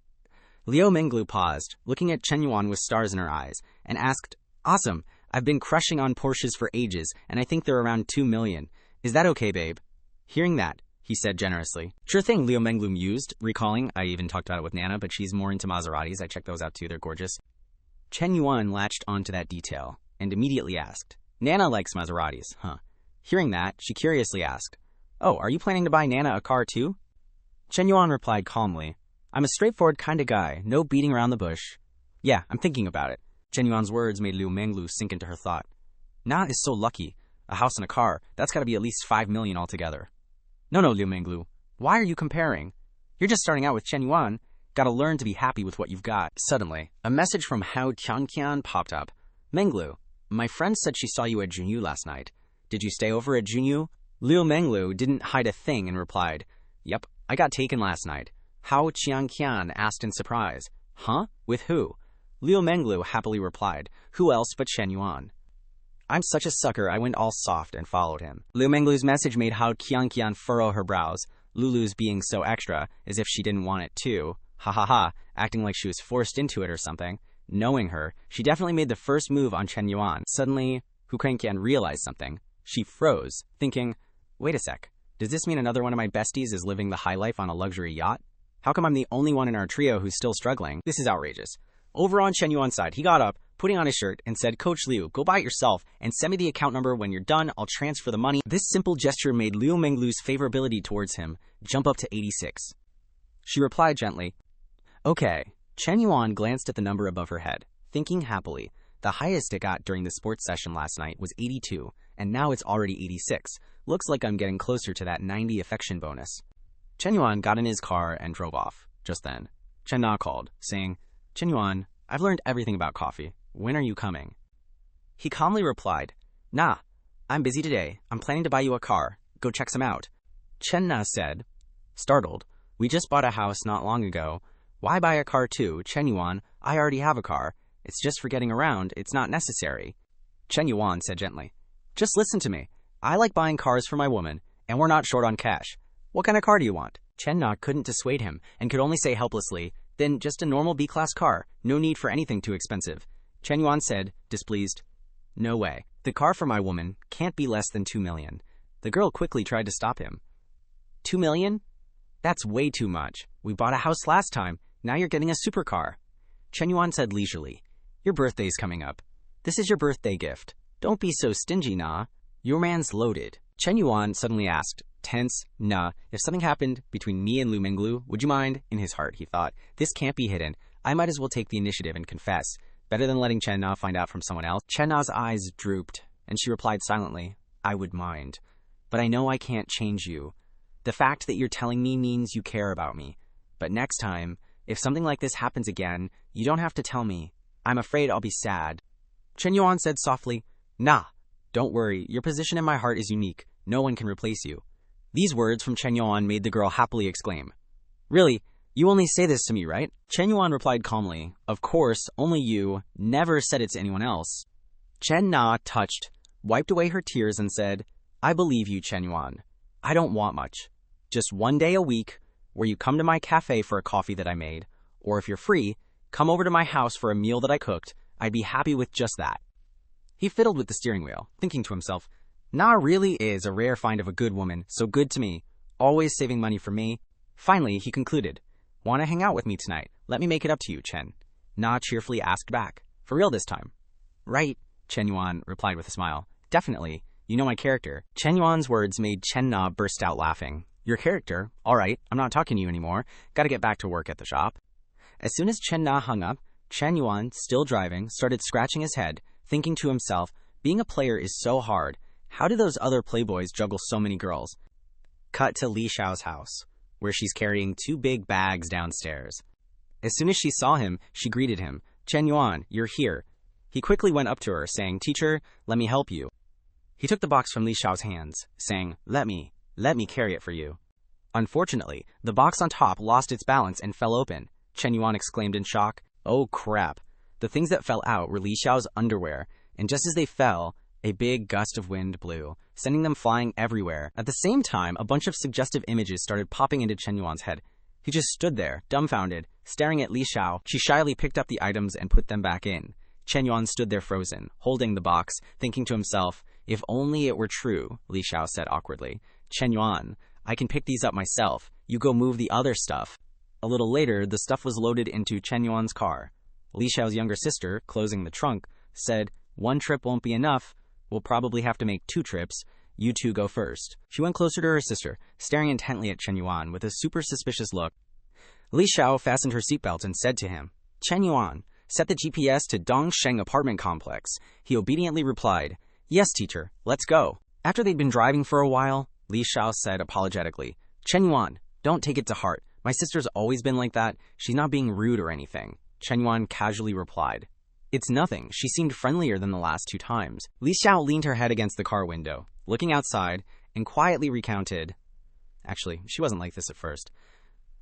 Liu Menglu paused, looking at Chen Yuan with stars in her eyes, and asked, Awesome, I've been crushing on Porsches for ages, and I think they're around 2 million. Is that okay, babe? Hearing that, he said generously. Sure thing, Liu Menglu mused, recalling, I even talked about it with Nana, but she's more into Maseratis. I checked those out too, they're gorgeous. Chen Yuan latched onto that detail, and immediately asked, Nana likes Maseratis, huh? Hearing that, she curiously asked, Oh, are you planning to buy Nana a car too? Chen Yuan replied calmly, I'm a straightforward kind of guy, no beating around the bush. Yeah, I'm thinking about it. Chen Yuan's words made Liu Menglu sink into her thought. Na is so lucky. A house and a car, that's gotta be at least 5 million altogether. No, Liu Menglu. Why are you comparing? You're just starting out with Chen Yuan. Gotta learn to be happy with what you've got. Suddenly, a message from Hao Tianqian popped up. Menglu, my friend said she saw you at Junyu last night. Did you stay over at Junyu? Liu Menglu didn't hide a thing and replied, Yep, I got taken last night. Hao Tianqian asked in surprise. Huh? With who? Liu Menglu happily replied, Who else but Chen Yuan? I'm such a sucker, I went all soft and followed him. Liu Menglu's message made Hao Tianqian furrow her brows, Lulu's being so extra, as if she didn't want it too. Ha ha ha, acting like she was forced into it or something. Knowing her, she definitely made the first move on Chen Yuan. Suddenly, Hu Quanqian realized something. She froze, thinking, wait a sec, does this mean another one of my besties is living the high life on a luxury yacht? How come I'm the only one in our trio who's still struggling? This is outrageous. Over on Chen Yuan's side, he got up, putting on his shirt, and said, Coach Liu, go buy it yourself, and send me the account number. When you're done, I'll transfer the money. This simple gesture made Liu Menglu's favorability towards him jump up to 86. She replied gently, okay. Chen Yuan glanced at the number above her head, thinking happily. The highest it got during the sports session last night was 82, and now it's already 86. Looks like I'm getting closer to that 90 affection bonus. Chen Yuan got in his car and drove off. Just then, Chen Na called, saying, Chen Yuan, I've learned everything about coffee. When are you coming? He calmly replied, Nah, I'm busy today. I'm planning to buy you a car. Go check some out. Chen Na said, startled, we just bought a house not long ago. Why buy a car too, Chen Yuan? I already have a car. It's just for getting around. It's not necessary. Chen Yuan said gently, just listen to me. I like buying cars for my woman, and we're not short on cash. What kind of car do you want? Chen Na couldn't dissuade him and could only say helplessly, then just a normal B-class car. No need for anything too expensive. Chen Yuan said, displeased, no way. The car for my woman can't be less than 2 million. The girl quickly tried to stop him. 2 million? That's way too much. We bought a house last time. Now you're getting a supercar. Chen Yuan said leisurely, your birthday's coming up. This is your birthday gift. Don't be so stingy, nah. Your man's loaded. Chen Yuan suddenly asked, tense, nah, if something happened between me and Liu Menglu, would you mind? In his heart, he thought, this can't be hidden. I might as well take the initiative and confess. Better than letting Chen Na find out from someone else. Chen Na's eyes drooped, and she replied silently, I would mind. But I know I can't change you. The fact that you're telling me means you care about me. But next time, if something like this happens again, you don't have to tell me. I'm afraid I'll be sad. Chen Yuan said softly, nah, don't worry. Your position in my heart is unique. No one can replace you. These words from Chen Yuan made the girl happily exclaim, really? You only say this to me, right? Chen Yuan replied calmly, of course, only you. Never said it to anyone else. Chen Na, touched, wiped away her tears and said, I believe you, Chen Yuan. I don't want much. Just one day a week, where you come to my cafe for a coffee that I made, or if you're free, come over to my house for a meal that I cooked. I'd be happy with just that. He fiddled with the steering wheel, thinking to himself, Na really is a rare find of a good woman, so good to me, always saving money for me. Finally, he concluded, want to hang out with me tonight? Let me make it up to you, Chen. Na cheerfully asked back, for real this time? Right, Chen Yuan replied with a smile. Definitely, you know my character. Chen Yuan's words made Chen Na burst out laughing. Your character? All right, I'm not talking to you anymore. Gotta get back to work at the shop. As soon as Chen Na hung up, Chen Yuan, still driving, started scratching his head, thinking to himself, being a player is so hard. How do those other playboys juggle so many girls? Cut to Li Xiao's house, where she's carrying 2 big bags downstairs. As soon as she saw him, she greeted him. Chen Yuan, you're here. He quickly went up to her, saying, teacher, let me help you. He took the box from Li Xiao's hands, saying, let me carry it for you. Unfortunately, the box on top lost its balance and fell open. Chen Yuan exclaimed in shock, oh crap. The things that fell out were Li Xiao's underwear, and just as they fell, a big gust of wind blew, sending them flying everywhere. At the same time, a bunch of suggestive images started popping into Chen Yuan's head. He just stood there, dumbfounded, staring at Li Xiao. She shyly picked up the items and put them back in. Chen Yuan stood there frozen, holding the box, thinking to himself, if only it were true, Li Xiao said awkwardly. Chen Yuan, I can pick these up myself. You go move the other stuff. A little later, the stuff was loaded into Chen Yuan's car. Li Xiao's younger sister, closing the trunk, said, 1 trip won't be enough. We'll probably have to make 2 trips. You 2 go first. She went closer to her sister, staring intently at Chen Yuan with a super suspicious look. Li Xiao fastened her seatbelt and said to him, Chen Yuan, set the GPS to Dongsheng apartment complex. He obediently replied, yes, teacher, let's go. After they'd been driving for a while, Li Xiao said apologetically, Chen Yuan, don't take it to heart. My sister's always been like that. She's not being rude or anything. Chen Yuan casually replied, it's nothing. She seemed friendlier than the last 2 times. Li Xiao leaned her head against the car window, looking outside, and quietly recounted. Actually, she wasn't like this at first.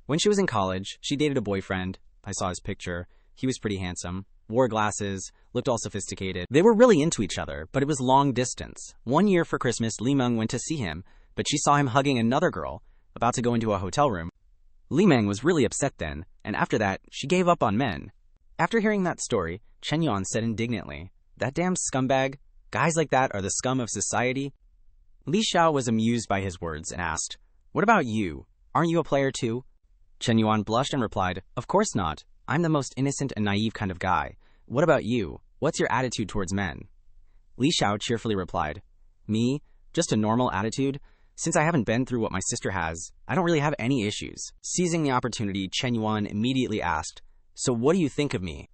When she was in college, she dated a boyfriend. I saw his picture. He was pretty handsome, wore glasses, looked all sophisticated. They were really into each other, but it was long distance. One year for Christmas, Li Meng went to see him, but she saw him hugging another girl. about to go into a hotel room. Li Meng was really upset then, and after that, she gave up on men. After hearing that story, Chen Yuan said indignantly, "That damn scumbag? Guys like that are the scum of society?" Li Xiao was amused by his words and asked, "What about you? Aren't you a player too?" Chen Yuan blushed and replied, "Of course not. I'm the most innocent and naive kind of guy. What about you? What's your attitude towards men?" Li Xiao cheerfully replied, "Me? Just a normal attitude? Since I haven't been through what my sister has, I don't really have any issues." Seizing the opportunity, Chen Yuan immediately asked, "So what do you think of me?"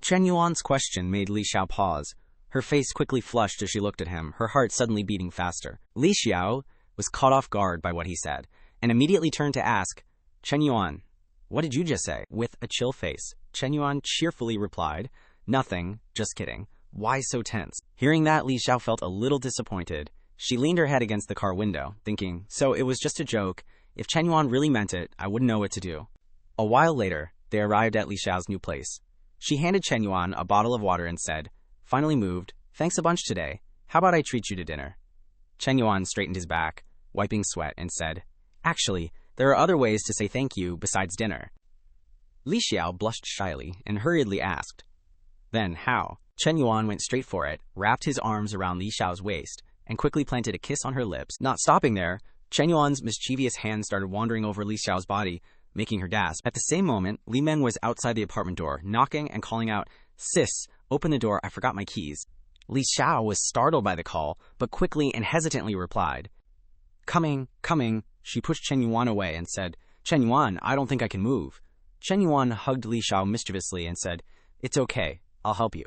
Chen Yuan's question made Li Xiao pause. Her face quickly flushed as she looked at him, her heart suddenly beating faster. Li Xiao was caught off guard by what he said, and immediately turned to ask, "Chen Yuan, what did you just say?" With a chill face, Chen Yuan cheerfully replied, "Nothing, just kidding. Why so tense?" Hearing that, Li Xiao felt a little disappointed. She leaned her head against the car window, thinking, so it was just a joke. If Chen Yuan really meant it, I wouldn't know what to do. A while later, they arrived at Li Xiao's new place. She handed Chen Yuan a bottle of water and said, "Finally moved. Thanks a bunch today. How about I treat you to dinner?" Chen Yuan straightened his back, wiping sweat, and said, "Actually, there are other ways to say thank you besides dinner." Li Xiao blushed shyly and hurriedly asked, "Then how?" Chen Yuan went straight for it, wrapped his arms around Li Xiao's waist, and quickly planted a kiss on her lips. Not stopping there, Chen Yuan's mischievous hand started wandering over Li Xiao's body, making her gasp. At the same moment, Li Meng was outside the apartment door, knocking and calling out, "Sis, open the door, I forgot my keys." Li Xiao was startled by the call, but quickly and hesitantly replied, "Coming, coming." She pushed Chen Yuan away and said, "Chen Yuan, I don't think I can move." Chen Yuan hugged Li Xiao mischievously and said, "It's okay, I'll help you."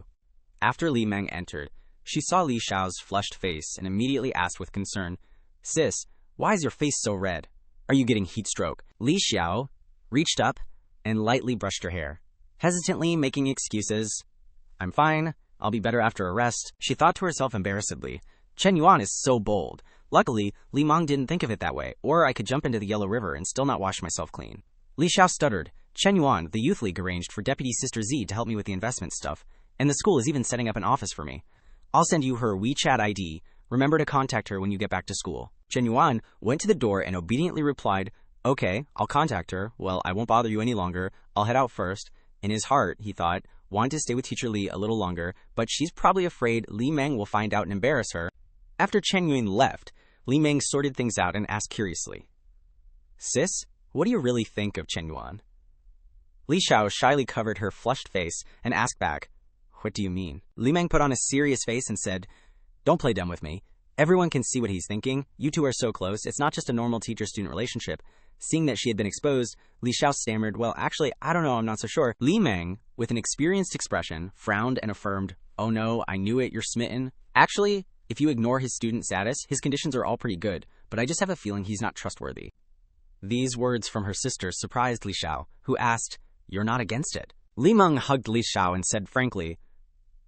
After Li Meng entered, she saw Li Xiao's flushed face and immediately asked with concern, "Sis, why is your face so red? Are you getting heat stroke?" Li Xiao reached up and lightly brushed her hair, hesitantly making excuses. "I'm fine. I'll be better after a rest." She thought to herself embarrassedly, Chen Yuan is so bold. Luckily, Li Meng didn't think of it that way, or I could jump into the Yellow River and still not wash myself clean. Li Xiao stuttered, "Chen Yuan, the youth league arranged for Deputy Sister Z to help me with the investment stuff, and the school is even setting up an office for me. I'll send you her WeChat ID. Remember to contact her when you get back to school." Chen Yuan went to the door and obediently replied, "Okay, I'll contact her. Well, I won't bother you any longer. I'll head out first." In his heart, he thought, wanted to stay with Teacher Li a little longer, but she's probably afraid Li Meng will find out and embarrass her. After Chen Yuan left, Li Meng sorted things out and asked curiously, "Sis, what do you really think of Chen Yuan?" Li Xiao shyly covered her flushed face and asked back, "What do you mean?" Li Meng put on a serious face and said, "Don't play dumb with me. Everyone can see what he's thinking. You two are so close. It's not just a normal teacher-student relationship." Seeing that she had been exposed, Li Xiao stammered, "Well, actually, I don't know, I'm not so sure." Li Meng, with an experienced expression, frowned and affirmed, "Oh no, I knew it, you're smitten. Actually, if you ignore his student status, his conditions are all pretty good, but I just have a feeling he's not trustworthy." These words from her sister surprised Li Xiao, who asked, "You're not against it?" Li Meng hugged Li Xiao and said frankly,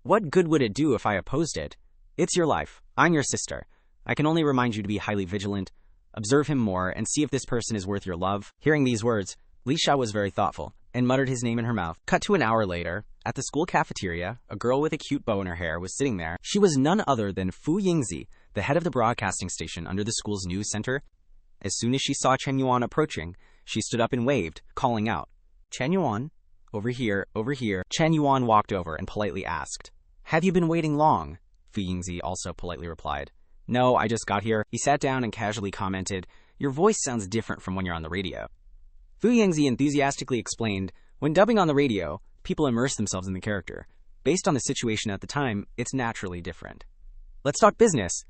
"What good would it do if I opposed it? It's your life. I'm your sister. I can only remind you to be highly vigilant, observe him more, and see if this person is worth your love." Hearing these words, Li Xiao was very thoughtful, and muttered his name in her mouth. Cut to an hour later, at the school cafeteria, a girl with a cute bow in her hair was sitting there. She was none other than Fu Yingzi, the head of the broadcasting station under the school's news center. As soon as she saw Chen Yuan approaching, she stood up and waved, calling out, "Chen Yuan, over here, over here." Chen Yuan walked over and politely asked, "Have you been waiting long?" Fu Yingzi also politely replied, "No, I just got here." He sat down and casually commented, "Your voice sounds different from when you're on the radio." Fu Yingzi enthusiastically explained, "When dubbing on the radio, people immerse themselves in the character. Based on the situation at the time, it's naturally different. Let's talk business.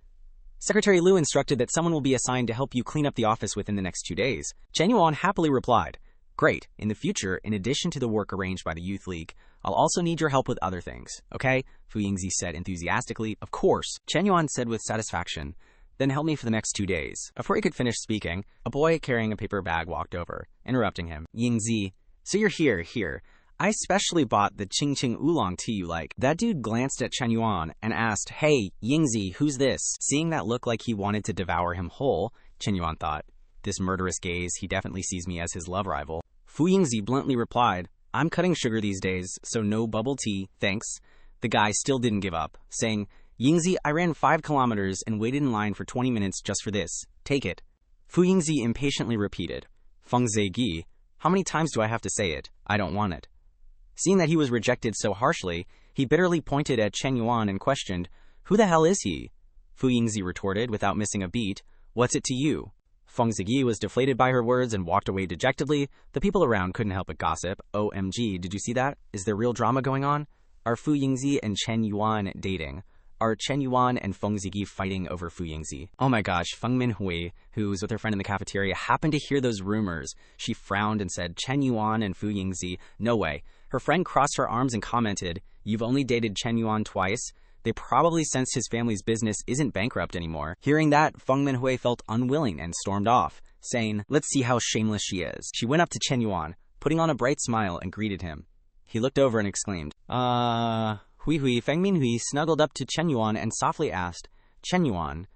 Secretary Liu instructed that someone will be assigned to help you clean up the office within the next 2 days." Chen Yuan happily replied, "Great. In the future, in addition to the work arranged by the Youth League, I'll also need your help with other things, okay?" Fu Yingzi said enthusiastically. "Of course," Chen Yuan said with satisfaction. "Then help me for the next 2 days." Before he could finish speaking, a boy carrying a paper bag walked over, interrupting him. "Yingzi, so you're here. I specially bought the Qing Qing Oolong tea you like." That dude glanced at Chen Yuan and asked, "Hey, Yingzi, who's this?" Seeing that look like he wanted to devour him whole, Chen Yuan thought, "This murderous gaze, he definitely sees me as his love rival." Fu Yingzi bluntly replied, "I'm cutting sugar these days, so no bubble tea, thanks." The guy still didn't give up, saying, "Yingzi, I ran 5 kilometers and waited in line for 20 minutes just for this. Take it." Fu Yingzi impatiently repeated, Feng Zegi, how many times do I have to say it? I don't want it. Seeing that he was rejected so harshly, he bitterly pointed at Chen Yuan and questioned, Who the hell is he? Fu Yingzi retorted without missing a beat, What's it to you? Feng Zegi was deflated by her words and walked away dejectedly. The people around couldn't help but gossip. OMG, did you see that? Is there real drama going on? Are Fu Yingzi and Chen Yuan dating? Are Chen Yuan and Feng Zegi fighting over Fu Yingzi? Oh my gosh, Feng Minhui, who was with her friend in the cafeteria, happened to hear those rumors. She frowned and said, Chen Yuan and Fu Yingzi, no way. Her friend crossed her arms and commented, You've only dated Chen Yuan twice? They probably sensed his family's business isn't bankrupt anymore. Hearing that, Feng Minhui felt unwilling and stormed off, saying, Let's see how shameless she is. She went up to Chen Yuan, putting on a bright smile, and greeted him. He looked over and exclaimed, Hui. Feng Minhui snuggled up to Chen Yuan and softly asked, Chen Yuan,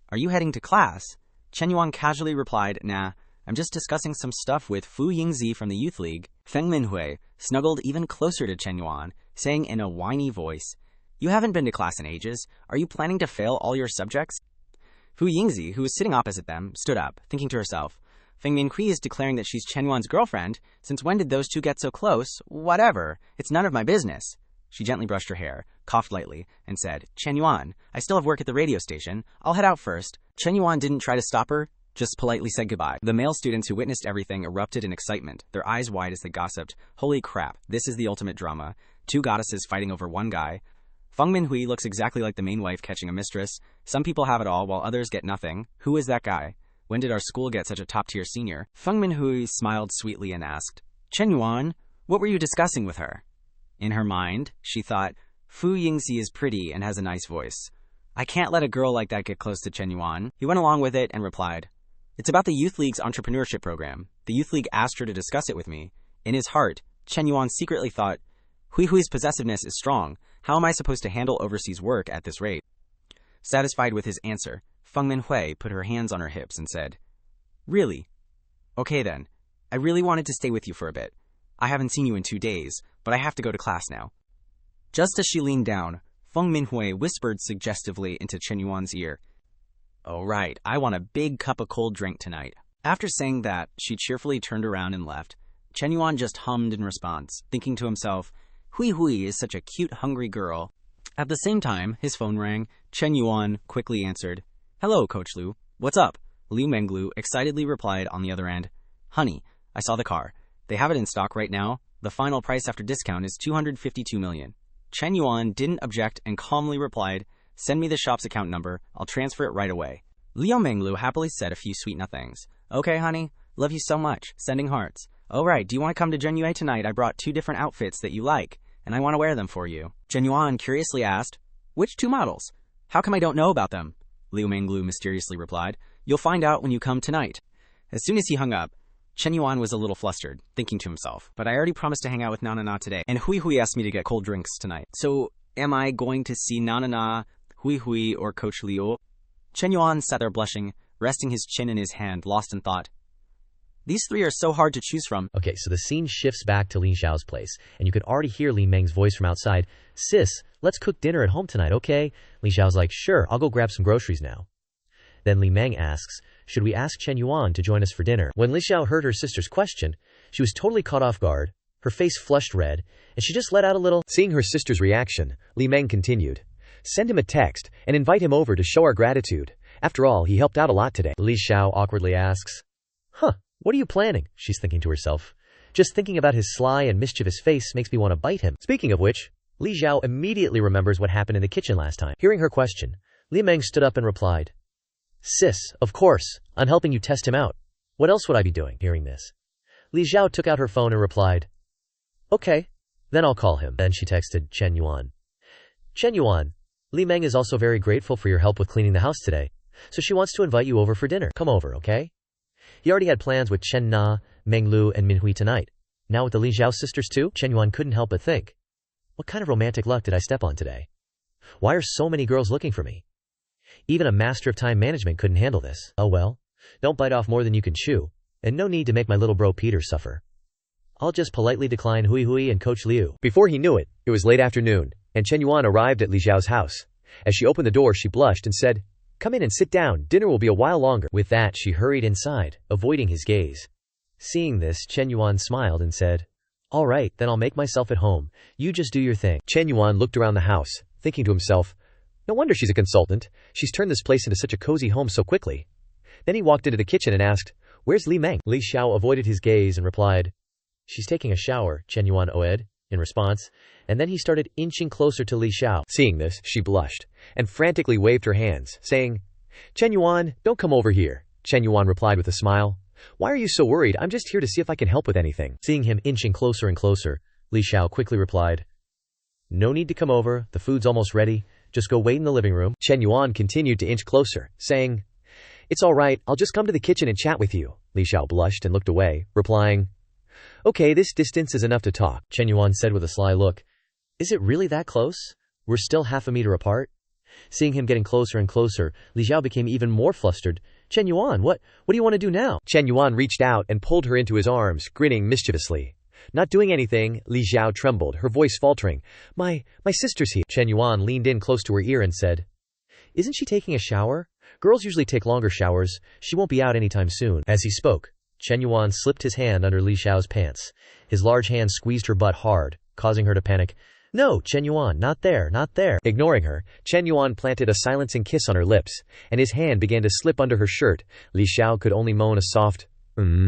are you heading to class? Chen Yuan casually replied, Nah, I'm just discussing some stuff with Fu Yingzi from the Youth League. Feng Minhui snuggled even closer to Chen Yuan, saying in a whiny voice, You haven't been to class in ages. Are you planning to fail all your subjects? Fu Yingzi, who was sitting opposite them, stood up, thinking to herself, Feng Minhui is declaring that she's Chen Yuan's girlfriend. Since when did those two get so close? Whatever. It's none of my business. She gently brushed her hair, coughed lightly, and said, Chen Yuan, I still have work at the radio station. I'll head out first. Chen Yuan didn't try to stop her, just politely said goodbye. The male students who witnessed everything erupted in excitement, their eyes wide as they gossiped. Holy crap, this is the ultimate drama. Two goddesses fighting over one guy. Feng Minhui looks exactly like the main wife catching a mistress. Some people have it all, while others get nothing. Who is that guy? When did our school get such a top-tier senior? Feng Minhui smiled sweetly and asked, Chen Yuan, what were you discussing with her? In her mind, she thought, Fu Yingzi is pretty and has a nice voice. I can't let a girl like that get close to Chen Yuan. He went along with it and replied, It's about the Youth League's entrepreneurship program. The Youth League asked her to discuss it with me. In his heart, Chen Yuan secretly thought, Hui's possessiveness is strong. How am I supposed to handle overseas work at this rate? Satisfied with his answer, Feng Minhui put her hands on her hips and said, Really? Okay then. I really wanted to stay with you for a bit. I haven't seen you in 2 days, but I have to go to class now. Just as she leaned down, Feng Minhui whispered suggestively into Chen Yuan's ear, Oh right, I want a big cup of cold drink tonight. After saying that, she cheerfully turned around and left. Chen Yuan just hummed in response, thinking to himself, Hui is such a cute, hungry girl. At the same time, his phone rang. Chen Yuan quickly answered, Hello, Coach Liu. What's up? Liu Menglu excitedly replied on the other end, Honey, I saw the car. They have it in stock right now. The final price after discount is 252 million. Chen Yuan didn't object and calmly replied, Send me the shop's account number. I'll transfer it right away. Liu Menglu happily said a few sweet nothings. Okay, honey. Love you so much. Sending hearts. All right, do you want to come to Zhenyue tonight? I brought 2 different outfits that you like, and I want to wear them for you. Chen Yuan curiously asked, Which 2 models? How come I don't know about them? Liu Menglu mysteriously replied, You'll find out when you come tonight. As soon as he hung up, Chen Yuan was a little flustered, thinking to himself, But I already promised to hang out with Nana today, and Hui asked me to get cold drinks tonight. So, am I going to see Nana, Hui, or Coach Liu? Chen Yuan sat there blushing, resting his chin in his hand, lost in thought. These 3 are so hard to choose from. Okay, so the scene shifts back to Li Xiao's place, and you can already hear Li Meng's voice from outside. Sis, let's cook dinner at home tonight, okay? Li Xiao's like, Sure, I'll go grab some groceries now. Then Li Meng asks, Should we ask Chen Yuan to join us for dinner? When Li Xiao heard her sister's question, she was totally caught off guard, her face flushed red, and she just let out a little. Seeing her sister's reaction, Li Meng continued, Send him a text and invite him over to show our gratitude. After all, he helped out a lot today. Li Xiao awkwardly asks, What are you planning? She's thinking to herself. Just thinking about his sly and mischievous face makes me want to bite him. Speaking of which, Li Xiao immediately remembers what happened in the kitchen last time. Hearing her question, Li Meng stood up and replied, Sis, of course, I'm helping you test him out. What else would I be doing? Hearing this, Li Xiao took out her phone and replied, Okay, then I'll call him. Then she texted Chen Yuan. Chen Yuan, Li Meng is also very grateful for your help with cleaning the house today, so she wants to invite you over for dinner. Come over, okay? He already had plans with Chen Na, Meng Lu, and Minhui tonight. Now with the Li Xiao sisters too? Chen Yuan couldn't help but think, what kind of romantic luck did I step on today? Why are so many girls looking for me? Even a master of time management couldn't handle this. Oh well, don't bite off more than you can chew, and no need to make my little bro Peter suffer. I'll just politely decline Hui and Coach Liu. Before he knew it, it was late afternoon, and Chen Yuan arrived at Li Xiao's house. As she opened the door, she blushed and said, Come in and sit down, dinner will be a while longer. With that, she hurried inside, avoiding his gaze. Seeing this, Chen Yuan smiled and said, "All right, then I'll make myself at home. You just do your thing." Chen Yuan looked around the house, thinking to himself, no wonder she's a consultant. She's turned this place into such a cozy home so quickly. Then he walked into the kitchen and asked, "Where's Li Meng?" Li Xiao avoided his gaze and replied, "She's taking a shower," Chen Yuan oed, in response, and then he started inching closer to Li Xiao. Seeing this, she blushed, and frantically waved her hands, saying, "Chen Yuan, don't come over here." Chen Yuan replied with a smile, "Why are you so worried? I'm just here to see if I can help with anything." Seeing him inching closer and closer, Li Xiao quickly replied, "No need to come over, the food's almost ready. Just go wait in the living room." Chen Yuan continued to inch closer, saying, "It's all right, I'll just come to the kitchen and chat with you." Li Xiao blushed and looked away, replying, "Okay, this distance is enough to talk." Chen Yuan said with a sly look, "Is it really that close? We're still half a meter apart?" Seeing him getting closer and closer, Li Xiao became even more flustered. "Chen Yuan, what do you want to do now?" Chen Yuan reached out and pulled her into his arms, grinning mischievously. "Not doing anything." Li Xiao trembled, her voice faltering. My sister's here." Chen Yuan leaned in close to her ear and said, "Isn't she taking a shower? Girls usually take longer showers. She won't be out anytime soon." As he spoke, Chen Yuan slipped his hand under Li Xiao's pants. His large hand squeezed her butt hard, causing her to panic. "No, Chen Yuan, not there, not there." Ignoring her, Chen Yuan planted a silencing kiss on her lips, and his hand began to slip under her shirt. Li Xiao could only moan a soft,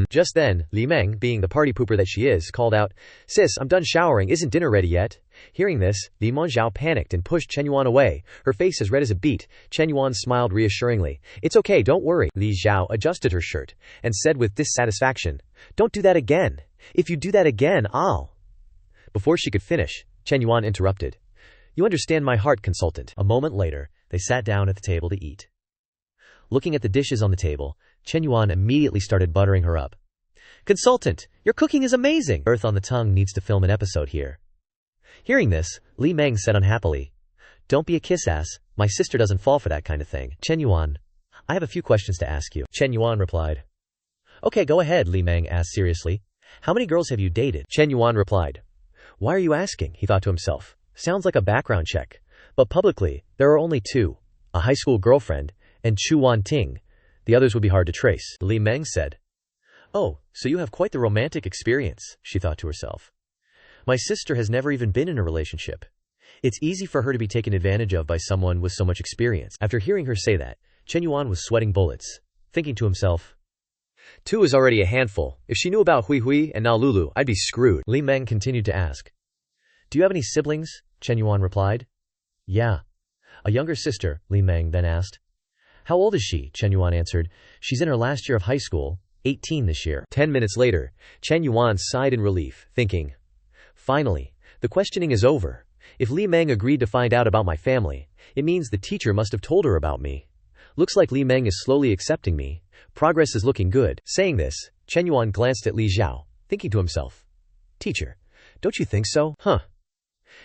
Just then, Li Meng, being the party pooper that she is, called out, "Sis, I'm done showering, isn't dinner ready yet?" Hearing this, Li Monzhao panicked and pushed Chen Yuan away, her face as red as a beet. Chen Yuan smiled reassuringly. "It's okay, don't worry." Li Xiao adjusted her shirt, and said with dissatisfaction, "Don't do that again. If you do that again, I'll—" Before she could finish, Chen Yuan interrupted. "You understand my heart, consultant." A moment later, they sat down at the table to eat. Looking at the dishes on the table, Chen Yuan immediately started buttering her up. "Consultant, your cooking is amazing. Earth on the Tongue needs to film an episode here." Hearing this, Li Meng said unhappily, "Don't be a kiss-ass, my sister doesn't fall for that kind of thing." "Chen Yuan, I have a few questions to ask you." Chen Yuan replied. "Okay, go ahead," Li Meng asked seriously. "How many girls have you dated?" Chen Yuan replied. "Why are you asking?" he thought to himself. Sounds like a background check. But publicly, there are only two, a high school girlfriend, and Chu Wan Ting. The others would be hard to trace. Li Meng said, "Oh, so you have quite the romantic experience," she thought to herself. "My sister has never even been in a relationship. It's easy for her to be taken advantage of by someone with so much experience." After hearing her say that, Chen Yuan was sweating bullets, thinking to himself, "Two is already a handful. If she knew about Hui Hui and now Lulu, I'd be screwed." Li Meng continued to ask, "Do you have any siblings?" Chen Yuan replied, "Yeah. A younger sister," Li Meng then asked. "How old is she?" Chen Yuan answered. "She's in her last year of high school, 18 this year." 10 minutes later, Chen Yuan sighed in relief, thinking, "Finally, the questioning is over. If Li Meng agreed to find out about my family, it means the teacher must have told her about me. Looks like Li Meng is slowly accepting me. Progress is looking good." Saying this, Chen Yuan glanced at Li Xiao, thinking to himself, "Teacher, don't you think so?"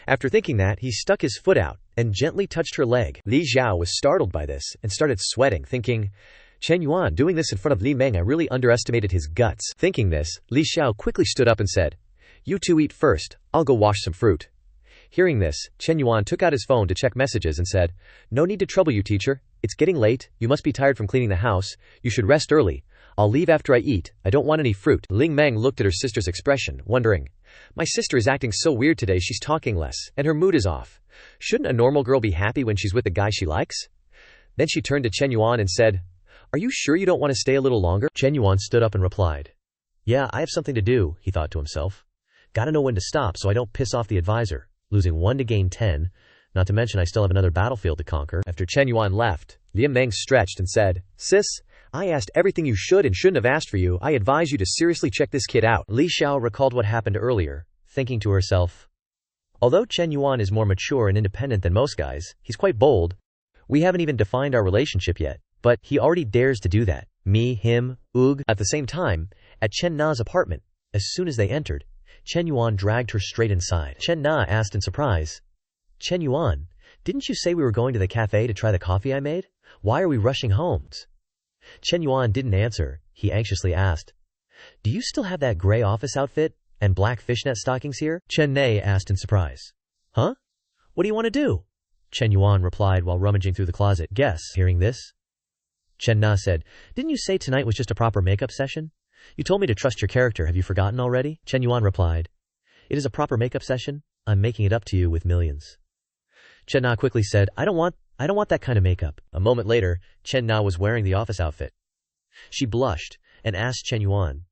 After thinking that, he stuck his foot out and gently touched her leg. Li Xiao was startled by this and started sweating, thinking, "Chen Yuan doing this in front of Li Meng, I really underestimated his guts." Thinking this, Li Xiao quickly stood up and said, "You two eat first, I'll go wash some fruit." Hearing this, Chen Yuan took out his phone to check messages and said, "No need to trouble you, teacher. It's getting late, you must be tired from cleaning the house, you should rest early. I'll leave after I eat, I don't want any fruit." Li Meng looked at her sister's expression, wondering, "My sister is acting so weird today, she's talking less, and her mood is off. Shouldn't a normal girl be happy when she's with the guy she likes?" Then she turned to Chen Yuan and said, "Are you sure you don't want to stay a little longer?" Chen Yuan stood up and replied, "Yeah, I have something to do," he thought to himself. "Gotta know when to stop so I don't piss off the advisor. Losing 1 to gain 10, not to mention I still have another battlefield to conquer." After Chen Yuan left, Li Meng stretched and said, "Sis, I asked everything you should and shouldn't have asked for you. I advise you to seriously check this kid out." Li Xiao recalled what happened earlier, thinking to herself, "Although Chen Yuan is more mature and independent than most guys, he's quite bold. We haven't even defined our relationship yet, but he already dares to do that. Me, him, Oog." At the same time, at Chen Na's apartment, as soon as they entered, Chen Yuan dragged her straight inside. Chen Na asked in surprise, "Chen Yuan, didn't you say we were going to the cafe to try the coffee I made? Why are we rushing home?" Chen Yuan didn't answer. He anxiously asked, "Do you still have that gray office outfit and black fishnet stockings here?" Chen Na asked in surprise. "Huh? What do you want to do?" Chen Yuan replied while rummaging through the closet. Guess. Hearing this, Chen Na said, didn't you say tonight was just a proper makeup session? You told me to trust your character. Have you forgotten already? Chen Yuan replied, it is a proper makeup session. I'm making it up to you with millions. Chen Na quickly said, I don't want that kind of makeup. A moment later, Chen Na was wearing the office outfit. She blushed and asked Chen Yuan,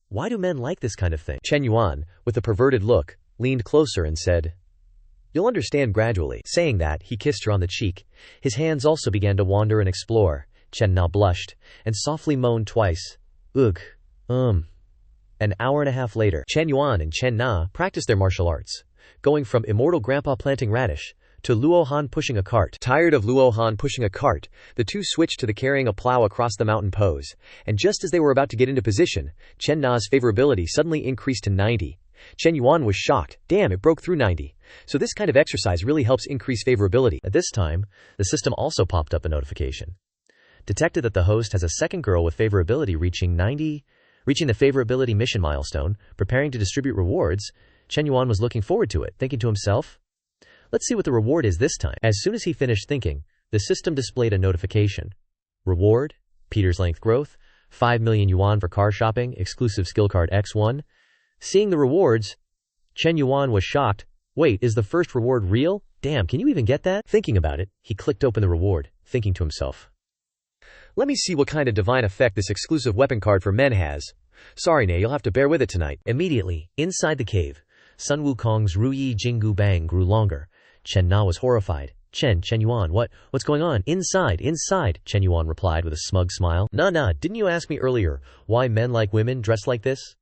why do men like this kind of thing? Chen Yuan, with a perverted look, leaned closer and said, you'll understand gradually. Saying that, he kissed her on the cheek. His hands also began to wander and explore. Chen Na blushed and softly moaned twice. Ugh. An hour and a half later, Chen Yuan and Chen Na practiced their martial arts, going from immortal grandpa planting radish to Luo Han pushing a cart. Tired of Luo Han pushing a cart, the two switched to the carrying a plow across the mountain pose, and just as they were about to get into position, Chen Na's favorability suddenly increased to 90. Chen Yuan was shocked. Damn, it broke through 90. So this kind of exercise really helps increase favorability. At this time, the system also popped up a notification. Detected that the host has a second girl with favorability reaching the favorability mission milestone, preparing to distribute rewards. Chen Yuan was looking forward to it, thinking to himself, let's see what the reward is this time. As soon as he finished thinking, the system displayed a notification. Reward, Peter's length growth, 5 million yuan for car shopping, exclusive skill card X1. Seeing the rewards, Chen Yuan was shocked. Wait, is the first reward real? Damn, can you even get that? Thinking about it, he clicked open the reward, thinking to himself, let me see what kind of divine effect this exclusive weapon card for men has. Sorry, Nay, you'll have to bear with it tonight. Immediately, inside the cave, Sun Wukong's Ruyi Jinggu Bang grew longer. Chen Na was horrified. Chen Yuan, what's going on? Inside, Chen Yuan replied with a smug smile. Nah, didn't you ask me earlier why men like women dress like this?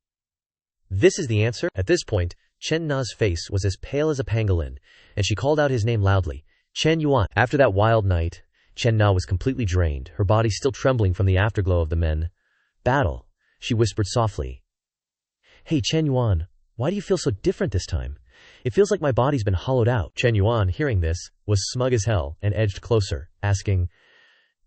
This is the answer. At this point, Chen Na's face was as pale as a pangolin, and she called out his name loudly. Chen Yuan. After that wild night, Chen Na was completely drained, her body still trembling from the afterglow of the men. Battle. She whispered softly. Hey Chen Yuan, why do you feel so different this time? It feels like my body's been hollowed out. Chen Yuan, hearing this, was smug as hell and edged closer, asking,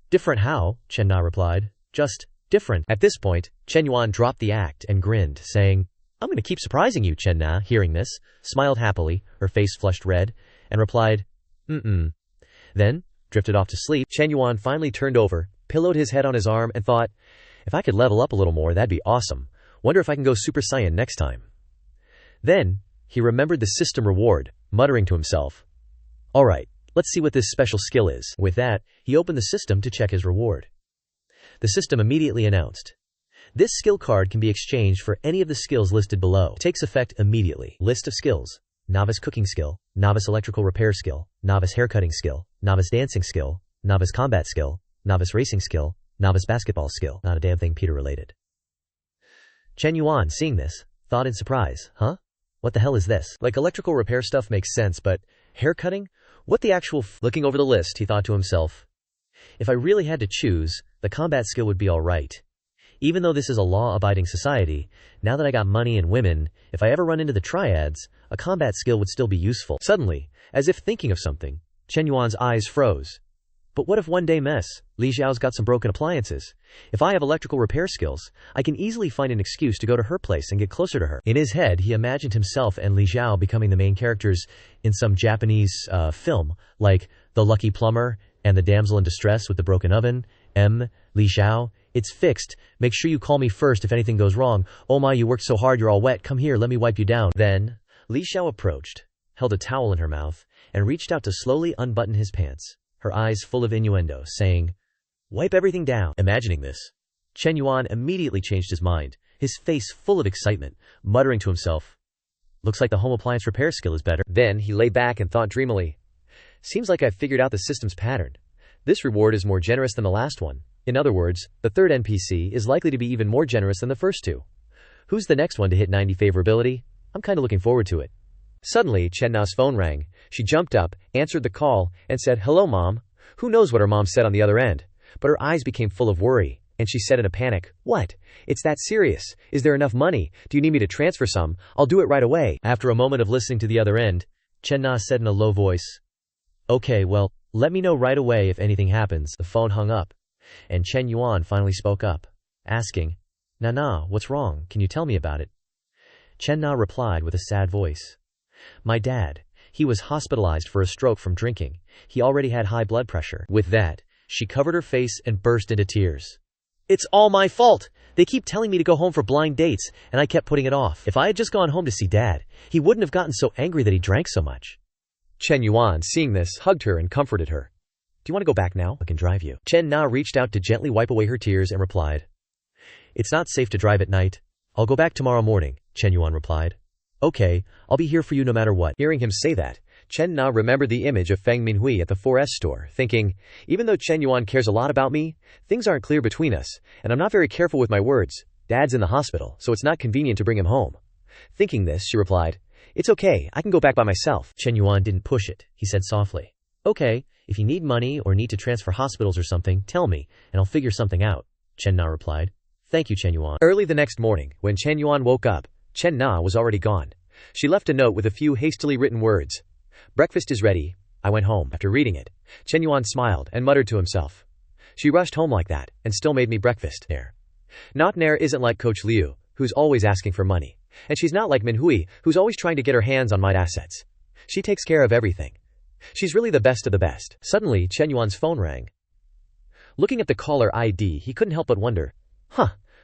different how? Chen Na replied, just different. At this point, Chen Yuan dropped the act and grinned, saying, I'm going to keep surprising you. Chen Na, hearing this, smiled happily, her face flushed red, and replied, Then, drifted off to sleep. Chen Yuan finally turned over, pillowed his head on his arm, and thought, if I could level up a little more, that'd be awesome. Wonder if I can go Super Saiyan next time. Then, he remembered the system reward, muttering to himself, alright, let's see what this special skill is. With that, he opened the system to check his reward. The system immediately announced, this skill card can be exchanged for any of the skills listed below. It takes effect immediately. List of skills. Novice cooking skill, novice electrical repair skill, novice haircutting skill, novice dancing skill, novice combat skill, novice racing skill, novice basketball skill. Not a damn thing Peter related. Chen Yuan, seeing this, thought in surprise, huh? What the hell is this? Like electrical repair stuff makes sense, but haircutting? What the actual Looking over the list, he thought to himself, if I really had to choose, the combat skill would be alright. Even though this is a law-abiding society, now that I got money and women, if I ever run into the triads, a combat skill would still be useful. Suddenly, as if thinking of something, Chen Yuan's eyes froze. But what if one day Li Xiao's got some broken appliances? If I have electrical repair skills, I can easily find an excuse to go to her place and get closer to her. In his head, he imagined himself and Li Xiao becoming the main characters in some Japanese film, like The Lucky Plumber and The Damsel in Distress with the Broken Oven. Li Xiao, it's fixed. Make sure you call me first if anything goes wrong. Oh my, you worked so hard, you're all wet. Come here, let me wipe you down. Then, Li Xiao approached, held a towel in her mouth, and reached out to slowly unbutton his pants, her eyes full of innuendo, saying, wipe everything down. Imagining this, Chen Yuan immediately changed his mind, his face full of excitement, muttering to himself, looks like the home appliance repair skill is better. Then he lay back and thought dreamily, seems like I've figured out the system's pattern. This reward is more generous than the last one. In other words, the third NPC is likely to be even more generous than the first two. Who's the next one to hit 90 favorability? I'm kinda looking forward to it. Suddenly, Chen Na's phone rang. She jumped up, answered the call, and said, hello, Mom. Who knows what her mom said on the other end? But her eyes became full of worry, and she said in a panic, what? It's that serious. Is there enough money? Do you need me to transfer some? I'll do it right away. After a moment of listening to the other end, Chen Na said in a low voice, okay, well, let me know right away if anything happens. The phone hung up, and Chen Yuan finally spoke up, asking, Na, what's wrong? Can you tell me about it? Chen Na replied with a sad voice, my dad, he was hospitalized for a stroke from drinking. He already had high blood pressure. With that, she covered her face and burst into tears. "It's all my fault! They keep telling me to go home for blind dates, and I kept putting it off. If I had just gone home to see Dad, he wouldn't have gotten so angry that he drank so much." Chen Yuan, seeing this, hugged her and comforted her. "Do you want to go back now? I can drive you." Chen Na reached out to gently wipe away her tears and replied, "It's not safe to drive at night. I'll go back tomorrow morning," Chen Yuan replied. "Okay, I'll be here for you no matter what." Hearing him say that, Chen Na remembered the image of Feng Minhui at the 4S store, thinking, even though Chen Yuan cares a lot about me, things aren't clear between us, and I'm not very careful with my words. Dad's in the hospital, so it's not convenient to bring him home. Thinking this, she replied, "It's okay, I can go back by myself." Chen Yuan didn't push it. He said softly, "Okay, if you need money or need to transfer hospitals or something, tell me, and I'll figure something out," Chen Na replied. "Thank you, Chen Yuan." Early the next morning, when Chen Yuan woke up, Chen Na was already gone. She left a note with a few hastily written words. "Breakfast is ready. I went home." After reading it, Chen Yuan smiled and muttered to himself, "She rushed home like that and still made me breakfast." Nair. Not Nair isn't like Coach Liu, who's always asking for money. And she's not like Minhui, who's always trying to get her hands on my assets. She takes care of everything. She's really the best of the best. Suddenly, Chen Yuan's phone rang. Looking at the caller ID, he couldn't help but wonder,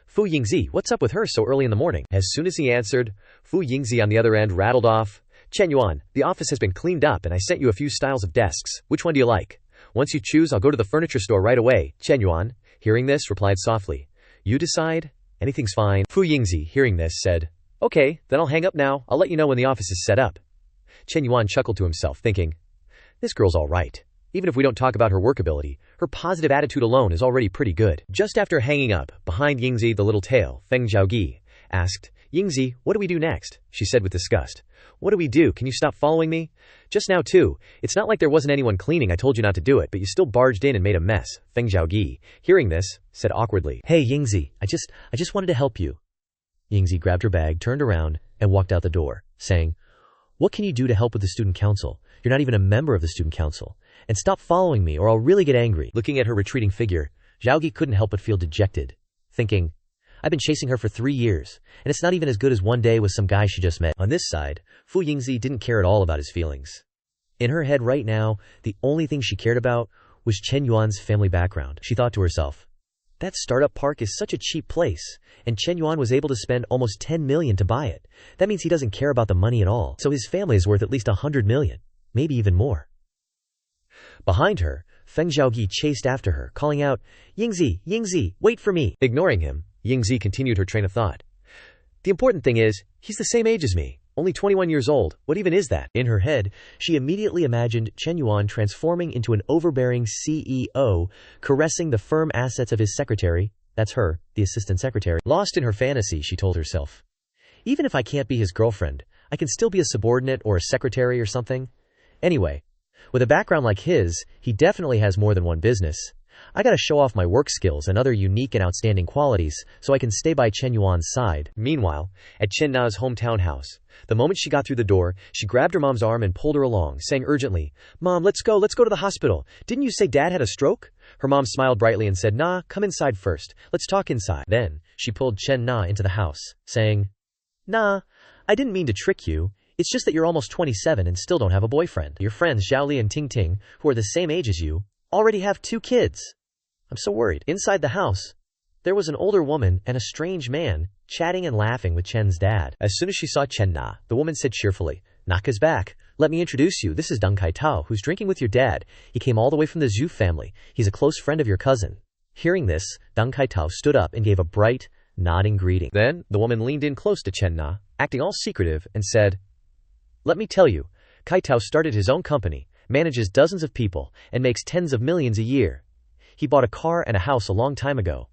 Fu Yingzi, what's up with her so early in the morning? As soon as he answered, Fu Yingzi on the other end rattled off, "Chen Yuan, the office has been cleaned up and I sent you a few styles of desks. Which one do you like? Once you choose, I'll go to the furniture store right away." Chen Yuan, hearing this, replied softly, "You decide. Anything's fine." Fu Yingzi, hearing this, said, "Okay, then I'll hang up now. I'll let you know when the office is set up." Chen Yuan chuckled to himself, thinking, "This girl's all right. Even if we don't talk about her workability, her positive attitude alone is already pretty good." Just after hanging up, behind Yingzi the little tail, Feng Zhaogi, asked, "Yingzi, what do we do next?" She said with disgust. "What do we do? Can you stop following me? Just now too. It's not like there wasn't anyone cleaning. I told you not to do it, but you still barged in and made a mess." Feng Zhaogi, hearing this, said awkwardly, "Hey Yingzi, I just wanted to help you." Yingzi grabbed her bag, turned around, and walked out the door, saying, "What can you do to help with the student council? You're not even a member of the student council. And stop following me or I'll really get angry." Looking at her retreating figure, Zhaogi couldn't help but feel dejected, thinking, "I've been chasing her for 3 years, and it's not even as good as one day with some guy she just met." On this side, Fu Yingzi didn't care at all about his feelings. In her head right now, the only thing she cared about was Chen Yuan's family background. She thought to herself, that startup park is such a cheap place, and Chen Yuan was able to spend almost 10 million to buy it. That means he doesn't care about the money at all, so his family is worth at least 100 million, maybe even more. Behind her, Feng Zhaogi chased after her, calling out, "Yingzi, Yingzi, wait for me." Ignoring him, Yingzi continued her train of thought. "The important thing is, he's the same age as me, only 21 years old. What even is that?" In her head, she immediately imagined Chen Yuan transforming into an overbearing CEO, caressing the firm assets of his secretary, that's her, the assistant secretary. Lost in her fantasy, she told herself, "Even if I can't be his girlfriend, I can still be a subordinate or a secretary or something. Anyway, with a background like his, he definitely has more than one business. I gotta show off my work skills and other unique and outstanding qualities so I can stay by Chen Yuan's side." Meanwhile, at Chen Na's hometown house, the moment she got through the door, she grabbed her mom's arm and pulled her along, saying urgently, "Mom, let's go to the hospital. Didn't you say Dad had a stroke?" Her mom smiled brightly and said, "Nah, come inside first. Let's talk inside." Then, she pulled Chen Na into the house, saying, "Nah, I didn't mean to trick you. It's just that you're almost 27 and still don't have a boyfriend. Your friends Zhaoli and Ting Ting, who are the same age as you, already have 2 kids. I'm so worried." Inside the house, there was an older woman and a strange man, chatting and laughing with Chen's dad. As soon as she saw Chen Na, the woman said cheerfully, "Naka's back. Let me introduce you. This is Deng Kaitao, who's drinking with your dad. He came all the way from the Zhu family. He's a close friend of your cousin." Hearing this, Deng Kaitao stood up and gave a bright, nodding greeting. Then, the woman leaned in close to Chen Na, acting all secretive, and said, "Let me tell you, Kaitao started his own company, manages dozens of people, and makes tens of millions a year. He bought a car and a house a long time ago."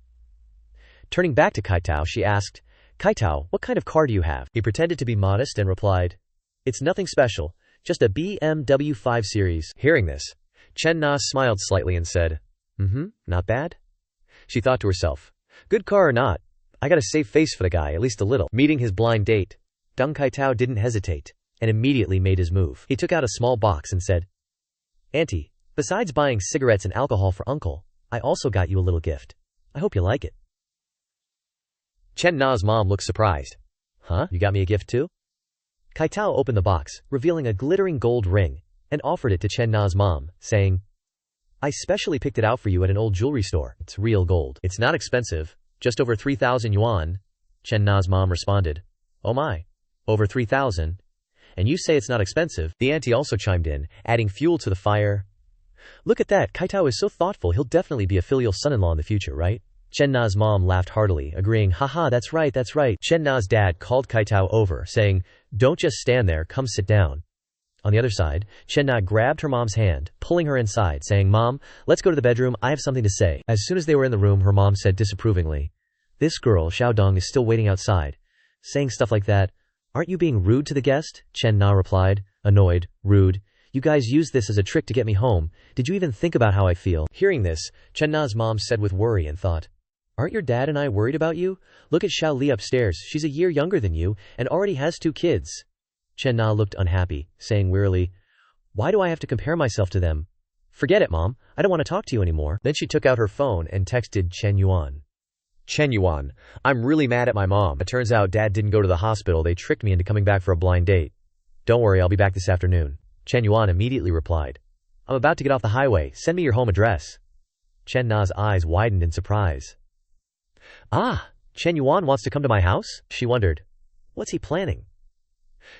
Turning back to Kaitao, she asked, "Kaitao, what kind of car do you have?" He pretended to be modest and replied, "It's nothing special, just a BMW 5 Series." Hearing this, Chen Na smiled slightly and said, "Not bad." She thought to herself, "Good car or not, I gotta save face for the guy, at least a little." Meeting his blind date, Deng Kaitao didn't hesitate, and immediately made his move. He took out a small box and said, "Auntie, besides buying cigarettes and alcohol for Uncle, I also got you a little gift. I hope you like it." Chen Na's mom looked surprised. "Huh? You got me a gift too?" Kaitao opened the box, revealing a glittering gold ring, and offered it to Chen Na's mom, saying, I specially picked it out for you at an old jewelry store. It's real gold. It's not expensive, just over 3,000 yuan. Chen Na's mom responded, Oh my, over 3,000? And you say it's not expensive? The auntie also chimed in, adding fuel to the fire. Look at that, Kaitao is so thoughtful, he'll definitely be a filial son-in-law in the future, right? Chen Na's mom laughed heartily, agreeing, Haha, that's right, that's right. Chen Na's dad called Kaitao over, saying, Don't just stand there, come sit down. On the other side, Chen Na grabbed her mom's hand, pulling her inside, saying, Mom, let's go to the bedroom, I have something to say. As soon as they were in the room, her mom said disapprovingly, This girl, Xiaodong, is still waiting outside. Saying stuff like that. Aren't you being rude to the guest? Chen Na replied, annoyed, rude. You guys used this as a trick to get me home. Did you even think about how I feel? Hearing this, Chen Na's mom said with worry and thought, Aren't your dad and I worried about you? Look at Xiao Li upstairs, she's a year younger than you, and already has 2 kids. Chen Na looked unhappy, saying wearily, Why do I have to compare myself to them? Forget it, Mom, I don't want to talk to you anymore. Then she took out her phone and texted Chen Yuan. Chen Yuan, I'm really mad at my mom. It turns out Dad didn't go to the hospital, they tricked me into coming back for a blind date. Don't worry, I'll be back this afternoon. Chen Yuan immediately replied, I'm about to get off the highway, send me your home address. Chen Na's eyes widened in surprise. Ah, Chen Yuan wants to come to my house? She wondered. What's he planning?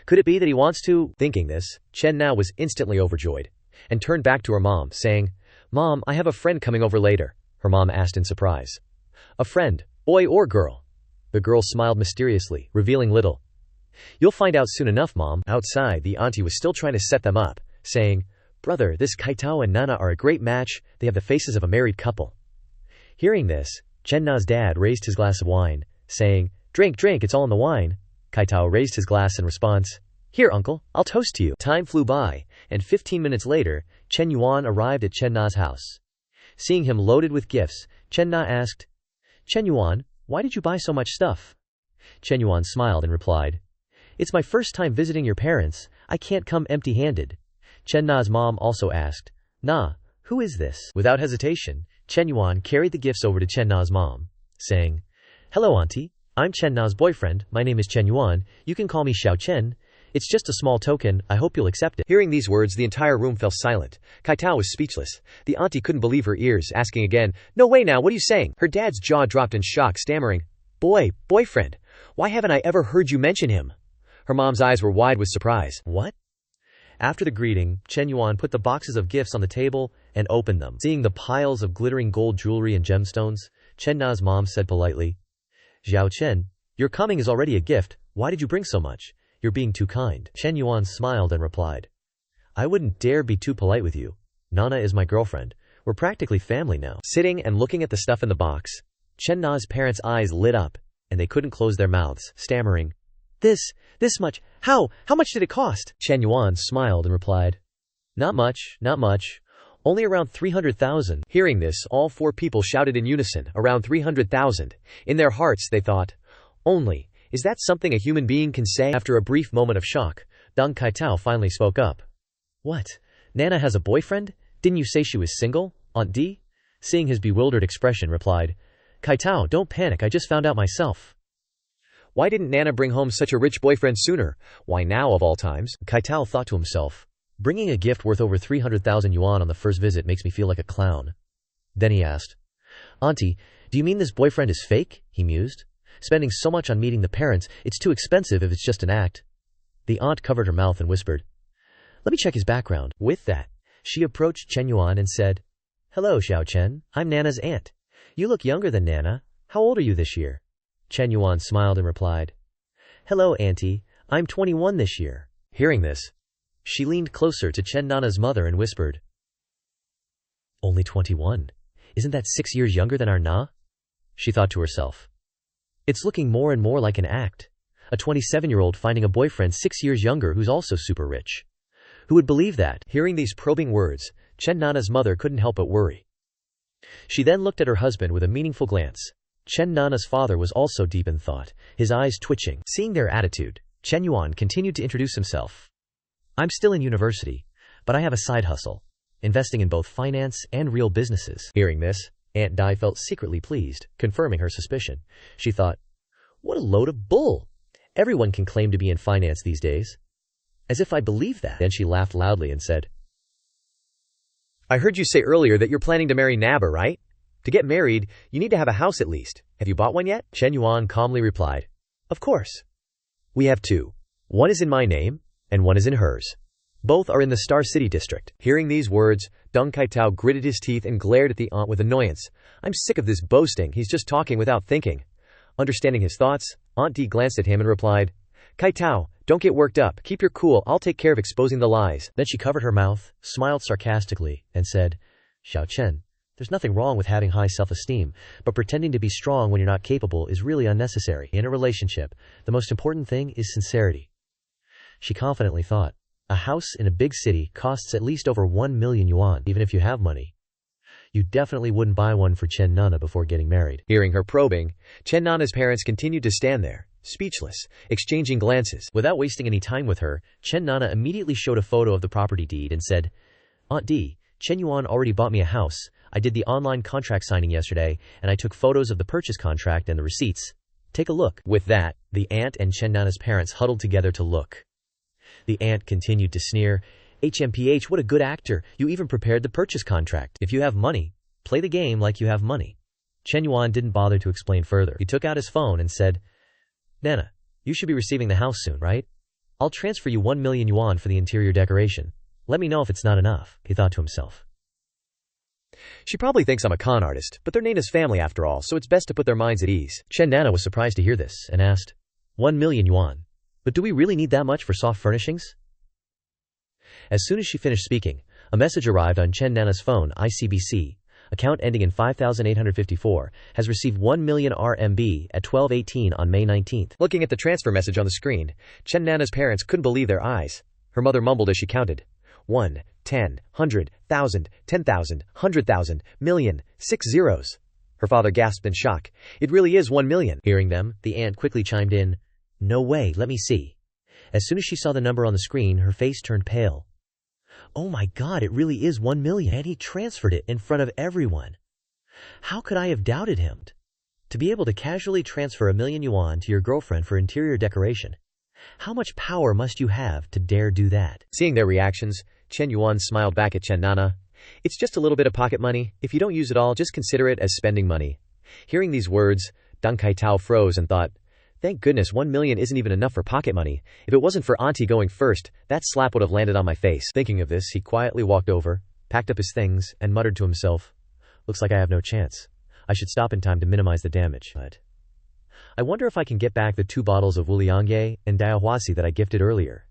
Could it be that he wants to? Thinking this, Chen Na was instantly overjoyed, and turned back to her mom, saying, Mom, I have a friend coming over later. Her mom asked in surprise. A friend, boy or girl? The girl smiled mysteriously, revealing little. You'll find out soon enough, Mom. Outside, the auntie was still trying to set them up, saying, Brother, this Kaitao and Nana are a great match, they have the faces of a married couple. Hearing this, Chen Na's dad raised his glass of wine, saying, Drink, drink, it's all in the wine. Kaitao raised his glass in response. Here, uncle, I'll toast to you. Time flew by, and 15 minutes later, Chen Yuan arrived at Chen Na's house. Seeing him loaded with gifts, Chen Na asked, Chen Yuan, why did you buy so much stuff? Chen Yuan smiled and replied, It's my first time visiting your parents, I can't come empty-handed. Chen Na's mom also asked, Na, who is this? Without hesitation, Chen Yuan carried the gifts over to Chen Na's mom, saying, Hello, auntie. I'm Chen Na's boyfriend, my name is Chen Yuan, you can call me Xiao Chen. It's just a small token, I hope you'll accept it. Hearing these words, the entire room fell silent. Kaitao was speechless. The auntie couldn't believe her ears, asking again, No way now, what are you saying? Her dad's jaw dropped in shock, stammering, Boyfriend, why haven't I ever heard you mention him? Her mom's eyes were wide with surprise. What? After the greeting, Chen Yuan put the boxes of gifts on the table and opened them. Seeing the piles of glittering gold jewelry and gemstones, Chen Na's mom said politely, Xiao Chen, your coming is already a gift, why did you bring so much? You're being too kind. Chen Yuan smiled and replied, I wouldn't dare be too polite with you. Nana is my girlfriend. We're practically family now. Sitting and looking at the stuff in the box, Chen Na's parents' eyes lit up, and they couldn't close their mouths, stammering, This much? How much did it cost? Chen Yuan smiled and replied, Not much. Only around 300,000. Hearing this, all 4 people shouted in unison, around 300,000. In their hearts, they thought, Only, is that something a human being can say? After a brief moment of shock, Deng Kaitao finally spoke up. What? Nana has a boyfriend? Didn't you say she was single? Aunt D? Seeing his bewildered expression, replied, Kaitao, don't panic, I just found out myself. Why didn't Nana bring home such a rich boyfriend sooner? Why now of all times? Kaitao thought to himself, bringing a gift worth over 300,000 yuan on the first visit makes me feel like a clown. Then he asked, Auntie, do you mean this boyfriend is fake? He mused. Spending so much on meeting the parents, it's too expensive if it's just an act. The aunt covered her mouth and whispered, Let me check his background. With that, she approached Chen Yuan and said, Hello, Xiao Chen, I'm Nana's aunt. You look younger than Nana. How old are you this year? Chen Yuan smiled and replied, Hello, auntie, I'm 21 this year. Hearing this, she leaned closer to Chen Nana's mother and whispered, Only 21? Isn't that 6 years younger than our Na? She thought to herself. It's looking more and more like an act. A 27-year-old finding a boyfriend 6 years younger who's also super rich. Who would believe that? Hearing these probing words, Chen Nana's mother couldn't help but worry. She then looked at her husband with a meaningful glance. Chen Nana's father was also deep in thought, his eyes twitching. Seeing their attitude, Chen Yuan continued to introduce himself. I'm still in university, but I have a side hustle, investing in both finance and real businesses. Hearing this, Aunt Dai felt secretly pleased, confirming her suspicion. She thought, what a load of bull! Everyone can claim to be in finance these days. As if I believe that. Then she laughed loudly and said, I heard you say earlier that you're planning to marry Naba, right? To get married, you need to have a house at least. Have you bought one yet? Chen Yuan calmly replied. Of course. We have two. One is in my name, and one is in hers. Both are in the Star City district. Hearing these words, Deng Kaitao gritted his teeth and glared at the aunt with annoyance. I'm sick of this boasting, he's just talking without thinking. Understanding his thoughts, Aunt Di glanced at him and replied, Kaitao, don't get worked up, keep your cool, I'll take care of exposing the lies. Then she covered her mouth, smiled sarcastically, and said, Xiao Chen, there's nothing wrong with having high self-esteem, but pretending to be strong when you're not capable is really unnecessary. In a relationship, the most important thing is sincerity. She confidently thought. A house in a big city costs at least over 1 million yuan, even if you have money. You definitely wouldn't buy one for Chen Nana before getting married. Hearing her probing, Chen Nana's parents continued to stand there, speechless, exchanging glances. Without wasting any time with her, Chen Nana immediately showed a photo of the property deed and said, Aunt Di, Chen Yuan already bought me a house. I did the online contract signing yesterday, and I took photos of the purchase contract and the receipts. Take a look. With that, the aunt and Chen Nana's parents huddled together to look. The aunt continued to sneer, HMPH, what a good actor, you even prepared the purchase contract. If you have money, play the game like you have money. Chen Yuan didn't bother to explain further. He took out his phone and said, Nana, you should be receiving the house soon, right? I'll transfer you 1 million yuan for the interior decoration. Let me know if it's not enough, he thought to himself. She probably thinks I'm a con artist, but they're Nana's family after all, so it's best to put their minds at ease. Chen Nana was surprised to hear this and asked, 1 million yuan. But do we really need that much for soft furnishings? As soon as she finished speaking, a message arrived on Chen Nana's phone. ICBC, account ending in 5854, has received 1 million RMB at 12:18 on May 19th. Looking at the transfer message on the screen, Chen Nana's parents couldn't believe their eyes. Her mother mumbled as she counted. 1, 10, 100, 1,000, 10,000, 100,000, million, 6 zeros. Her father gasped in shock. It really is 1 million. Hearing them, the aunt quickly chimed in. No way, let me see. As soon as she saw the number on the screen, her face turned pale. Oh my God, it really is 1 million, and he transferred it in front of everyone. How could I have doubted him? To be able to casually transfer 1 million yuan to your girlfriend for interior decoration. How much power must you have to dare do that? Seeing their reactions, Chen Yuan smiled back at Chen Nana. It's just a little bit of pocket money. If you don't use it all, just consider it as spending money. Hearing these words, Deng Kaitao froze and thought, thank goodness 1 million isn't even enough for pocket money. If it wasn't for Auntie going first, that slap would have landed on my face. Thinking of this, he quietly walked over, packed up his things, and muttered to himself, looks like I have no chance. I should stop in time to minimize the damage. But I wonder if I can get back the 2 bottles of Wuliangye and Dayahuasi that I gifted earlier.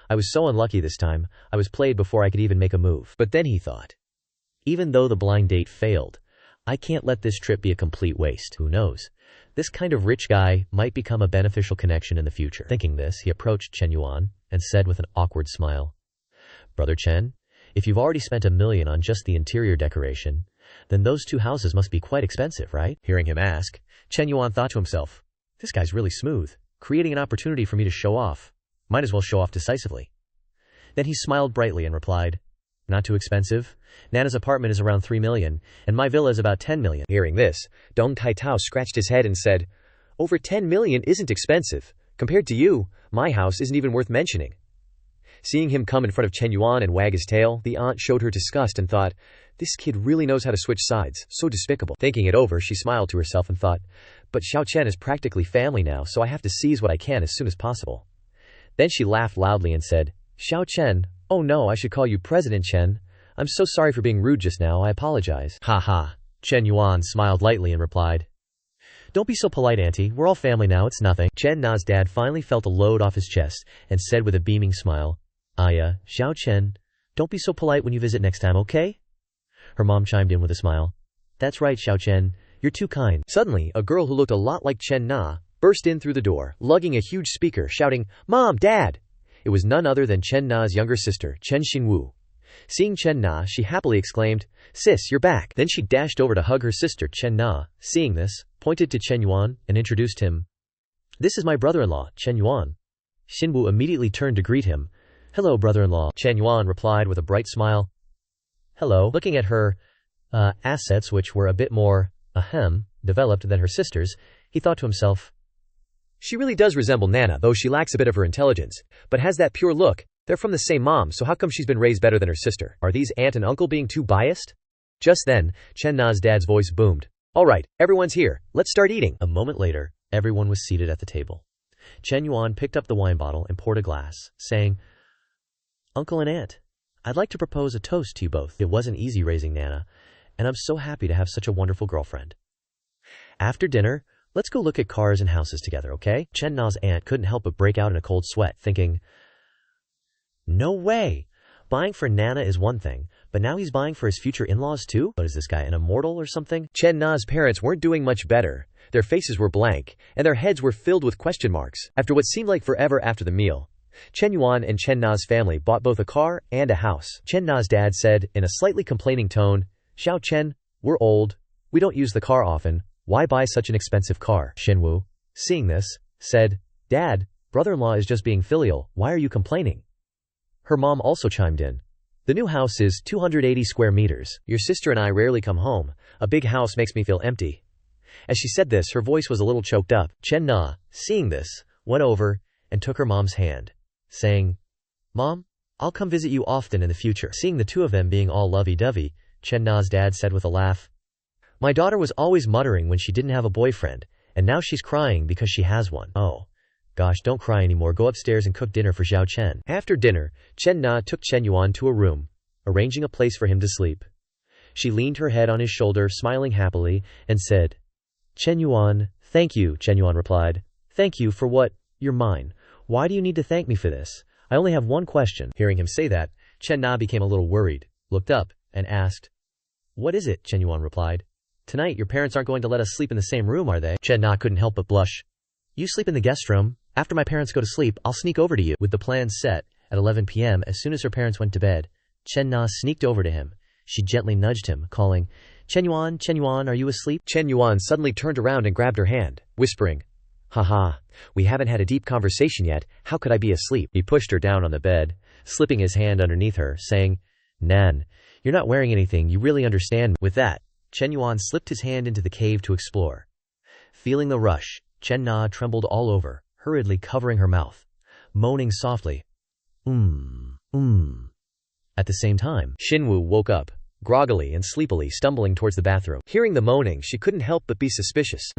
I was so unlucky this time, I was played before I could even make a move. But then he thought, even though the blind date failed, I can't let this trip be a complete waste. Who knows? This kind of rich guy might become a beneficial connection in the future. Thinking this, he approached Chen Yuan and said with an awkward smile, Brother Chen, if you've already spent 1 million on just the interior decoration, then those 2 houses must be quite expensive, right? Hearing him ask, Chen Yuan thought to himself, this guy's really smooth, creating an opportunity for me to show off. Might as well show off decisively. Then he smiled brightly and replied, not too expensive. Nana's apartment is around 3 million, and my villa is about 10 million. Hearing this, Deng Kaitao scratched his head and said, over 10 million isn't expensive. Compared to you, my house isn't even worth mentioning. Seeing him come in front of Chen Yuan and wag his tail, the aunt showed her disgust and thought, this kid really knows how to switch sides, so despicable. Thinking it over, she smiled to herself and thought, but Xiao Chen is practically family now, so I have to seize what I can as soon as possible. Then she laughed loudly and said, Xiao Chen, oh no, I should call you President Chen. I'm so sorry for being rude just now, I apologize. Ha ha. Chen Yuan smiled lightly and replied, don't be so polite, Auntie, we're all family now, it's nothing. Chen Na's dad finally felt a load off his chest and said with a beaming smile, Aya, Xiao Chen, don't be so polite when you visit next time, okay? Her mom chimed in with a smile. That's right, Xiao Chen, you're too kind. Suddenly, a girl who looked a lot like Chen Na burst in through the door, lugging a huge speaker, shouting, Mom, Dad! It was none other than Chen Na's younger sister, Chen Xinwu. Seeing Chen Na, she happily exclaimed, Sis, you're back. Then she dashed over to hug her sister, Chen Na. Seeing this, pointed to Chen Yuan and introduced him. This is my brother-in-law, Chen Yuan. Xinwu immediately turned to greet him. Hello, brother-in-law. Chen Yuan replied with a bright smile. Hello. Looking at her assets, which were a bit more, developed than her sister's, he thought to himself, she really does resemble Nana, though she lacks a bit of her intelligence, but has that pure look. They're from the same mom, so how come she's been raised better than her sister? Are these aunt and uncle being too biased? Just then, Chen Na's dad's voice boomed. All right, everyone's here. Let's start eating. A moment later, everyone was seated at the table. Chen Yuan picked up the wine bottle and poured a glass, saying, Uncle and Aunt, I'd like to propose a toast to you both. It wasn't easy raising Nana, and I'm so happy to have such a wonderful girlfriend. After dinner, let's go look at cars and houses together, okay? Chen Na's aunt couldn't help but break out in a cold sweat, thinking, no way! Buying for Nana is one thing, but now he's buying for his future in-laws too? What is this guy, an immortal or something? Chen Na's parents weren't doing much better. Their faces were blank, and their heads were filled with question marks. After what seemed like forever after the meal, Chen Yuan and Chen Na's family bought both a car and a house. Chen Na's dad said, in a slightly complaining tone, Xiao Chen, we're old. We don't use the car often. Why buy such an expensive car? Xinwu, seeing this, said, Dad, brother-in-law is just being filial. Why are you complaining? Her mom also chimed in. The new house is 280 square meters. Your sister and I rarely come home. A big house makes me feel empty. As she said this, her voice was a little choked up. Chen Na, seeing this, went over and took her mom's hand, saying, Mom, I'll come visit you often in the future. Seeing the two of them being all lovey-dovey, Chen Na's dad said with a laugh, My daughter was always muttering when she didn't have a boyfriend, and now she's crying because she has one. Oh. Gosh, don't cry anymore. Go upstairs and cook dinner for Xiao Chen. After dinner, Chen Na took Chen Yuan to a room, arranging a place for him to sleep. She leaned her head on his shoulder, smiling happily, and said, Chen Yuan, thank you, Chen Yuan replied. Thank you for what? You're mine. Why do you need to thank me for this? I only have one question. Hearing him say that, Chen Na became a little worried, looked up, and asked, What is it? Chen Yuan replied. Tonight, your parents aren't going to let us sleep in the same room, are they? Chen Na couldn't help but blush. You sleep in the guest room. After my parents go to sleep, I'll sneak over to you. With the plan set, at 11 p.m., as soon as her parents went to bed, Chen Na sneaked over to him. She gently nudged him, calling, Chen Yuan, are you asleep? Chen Yuan suddenly turned around and grabbed her hand, whispering, Haha, we haven't had a deep conversation yet. How could I be asleep? He pushed her down on the bed, slipping his hand underneath her, saying, Nan, you're not wearing anything, you really understand me. With that, Chen Yuan slipped his hand into the cave to explore. Feeling the rush, Chen Na trembled all over, hurriedly covering her mouth, moaning softly, At the same time, Xinwu woke up, groggily and sleepily stumbling towards the bathroom. Hearing the moaning, she couldn't help but be suspicious.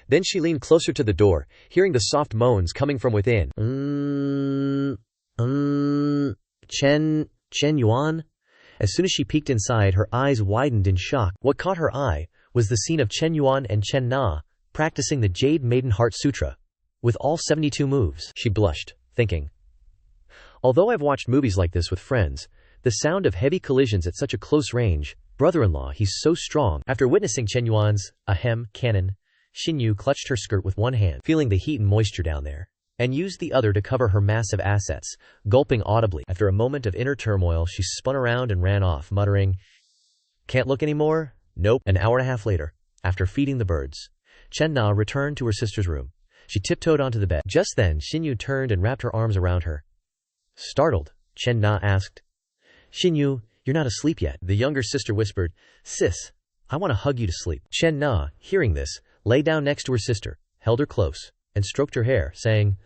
Then she leaned closer to the door, hearing the soft moans coming from within. Chen Yuan? As soon as she peeked inside, her eyes widened in shock. What caught her eye was the scene of Chen Yuan and Chen Na practicing the Jade Maiden Heart Sutra, with all 72 moves. She blushed, thinking, although I've watched movies like this with friends, the sound of heavy collisions at such a close range, brother-in-law, he's so strong. After witnessing Chen Yuan's cannon, Xinyu clutched her skirt with one hand, feeling the heat and moisture down there, and used the other to cover her massive assets, gulping audibly. After a moment of inner turmoil, she spun around and ran off, muttering, Can't look anymore? Nope. An hour and a half later, after feeding the birds, Chen Na returned to her sister's room. She tiptoed onto the bed. Just then, Xinyu turned and wrapped her arms around her. Startled, Chen Na asked, Xinyu, you're not asleep yet. The younger sister whispered, Sis, I want to hug you to sleep. Chen Na, hearing this, lay down next to her sister, held her close, and stroked her hair, saying,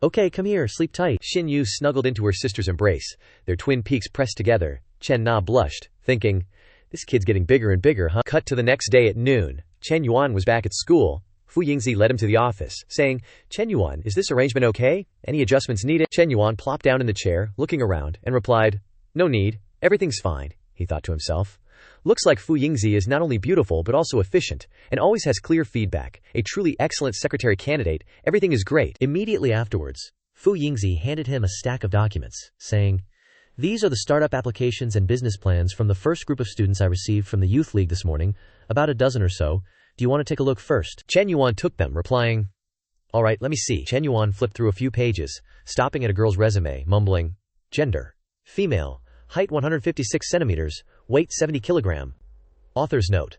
Okay, come here, sleep tight. Xinyu snuggled into her sister's embrace, their twin peaks pressed together. Chen Na blushed, thinking, This kid's getting bigger and bigger, huh? Cut to the next day at noon. Chen Yuan was back at school. Fu Yingzi led him to the office, saying, Chen Yuan, is this arrangement okay? Any adjustments needed? Chen Yuan plopped down in the chair, looking around, and replied, No need, everything's fine, he thought to himself. Looks like Fu Yingzi is not only beautiful but also efficient, and always has clear feedback. A truly excellent secretary candidate, everything is great. Immediately afterwards, Fu Yingzi handed him a stack of documents, saying, These are the startup applications and business plans from the first group of students I received from the Youth League this morning, about a dozen or so. Do you want to take a look first? Chen Yuan took them, replying, All right, let me see. Chen Yuan flipped through a few pages, stopping at a girl's resume, mumbling, Gender, female, height 156 centimeters, weight 70 kilogram. Author's note.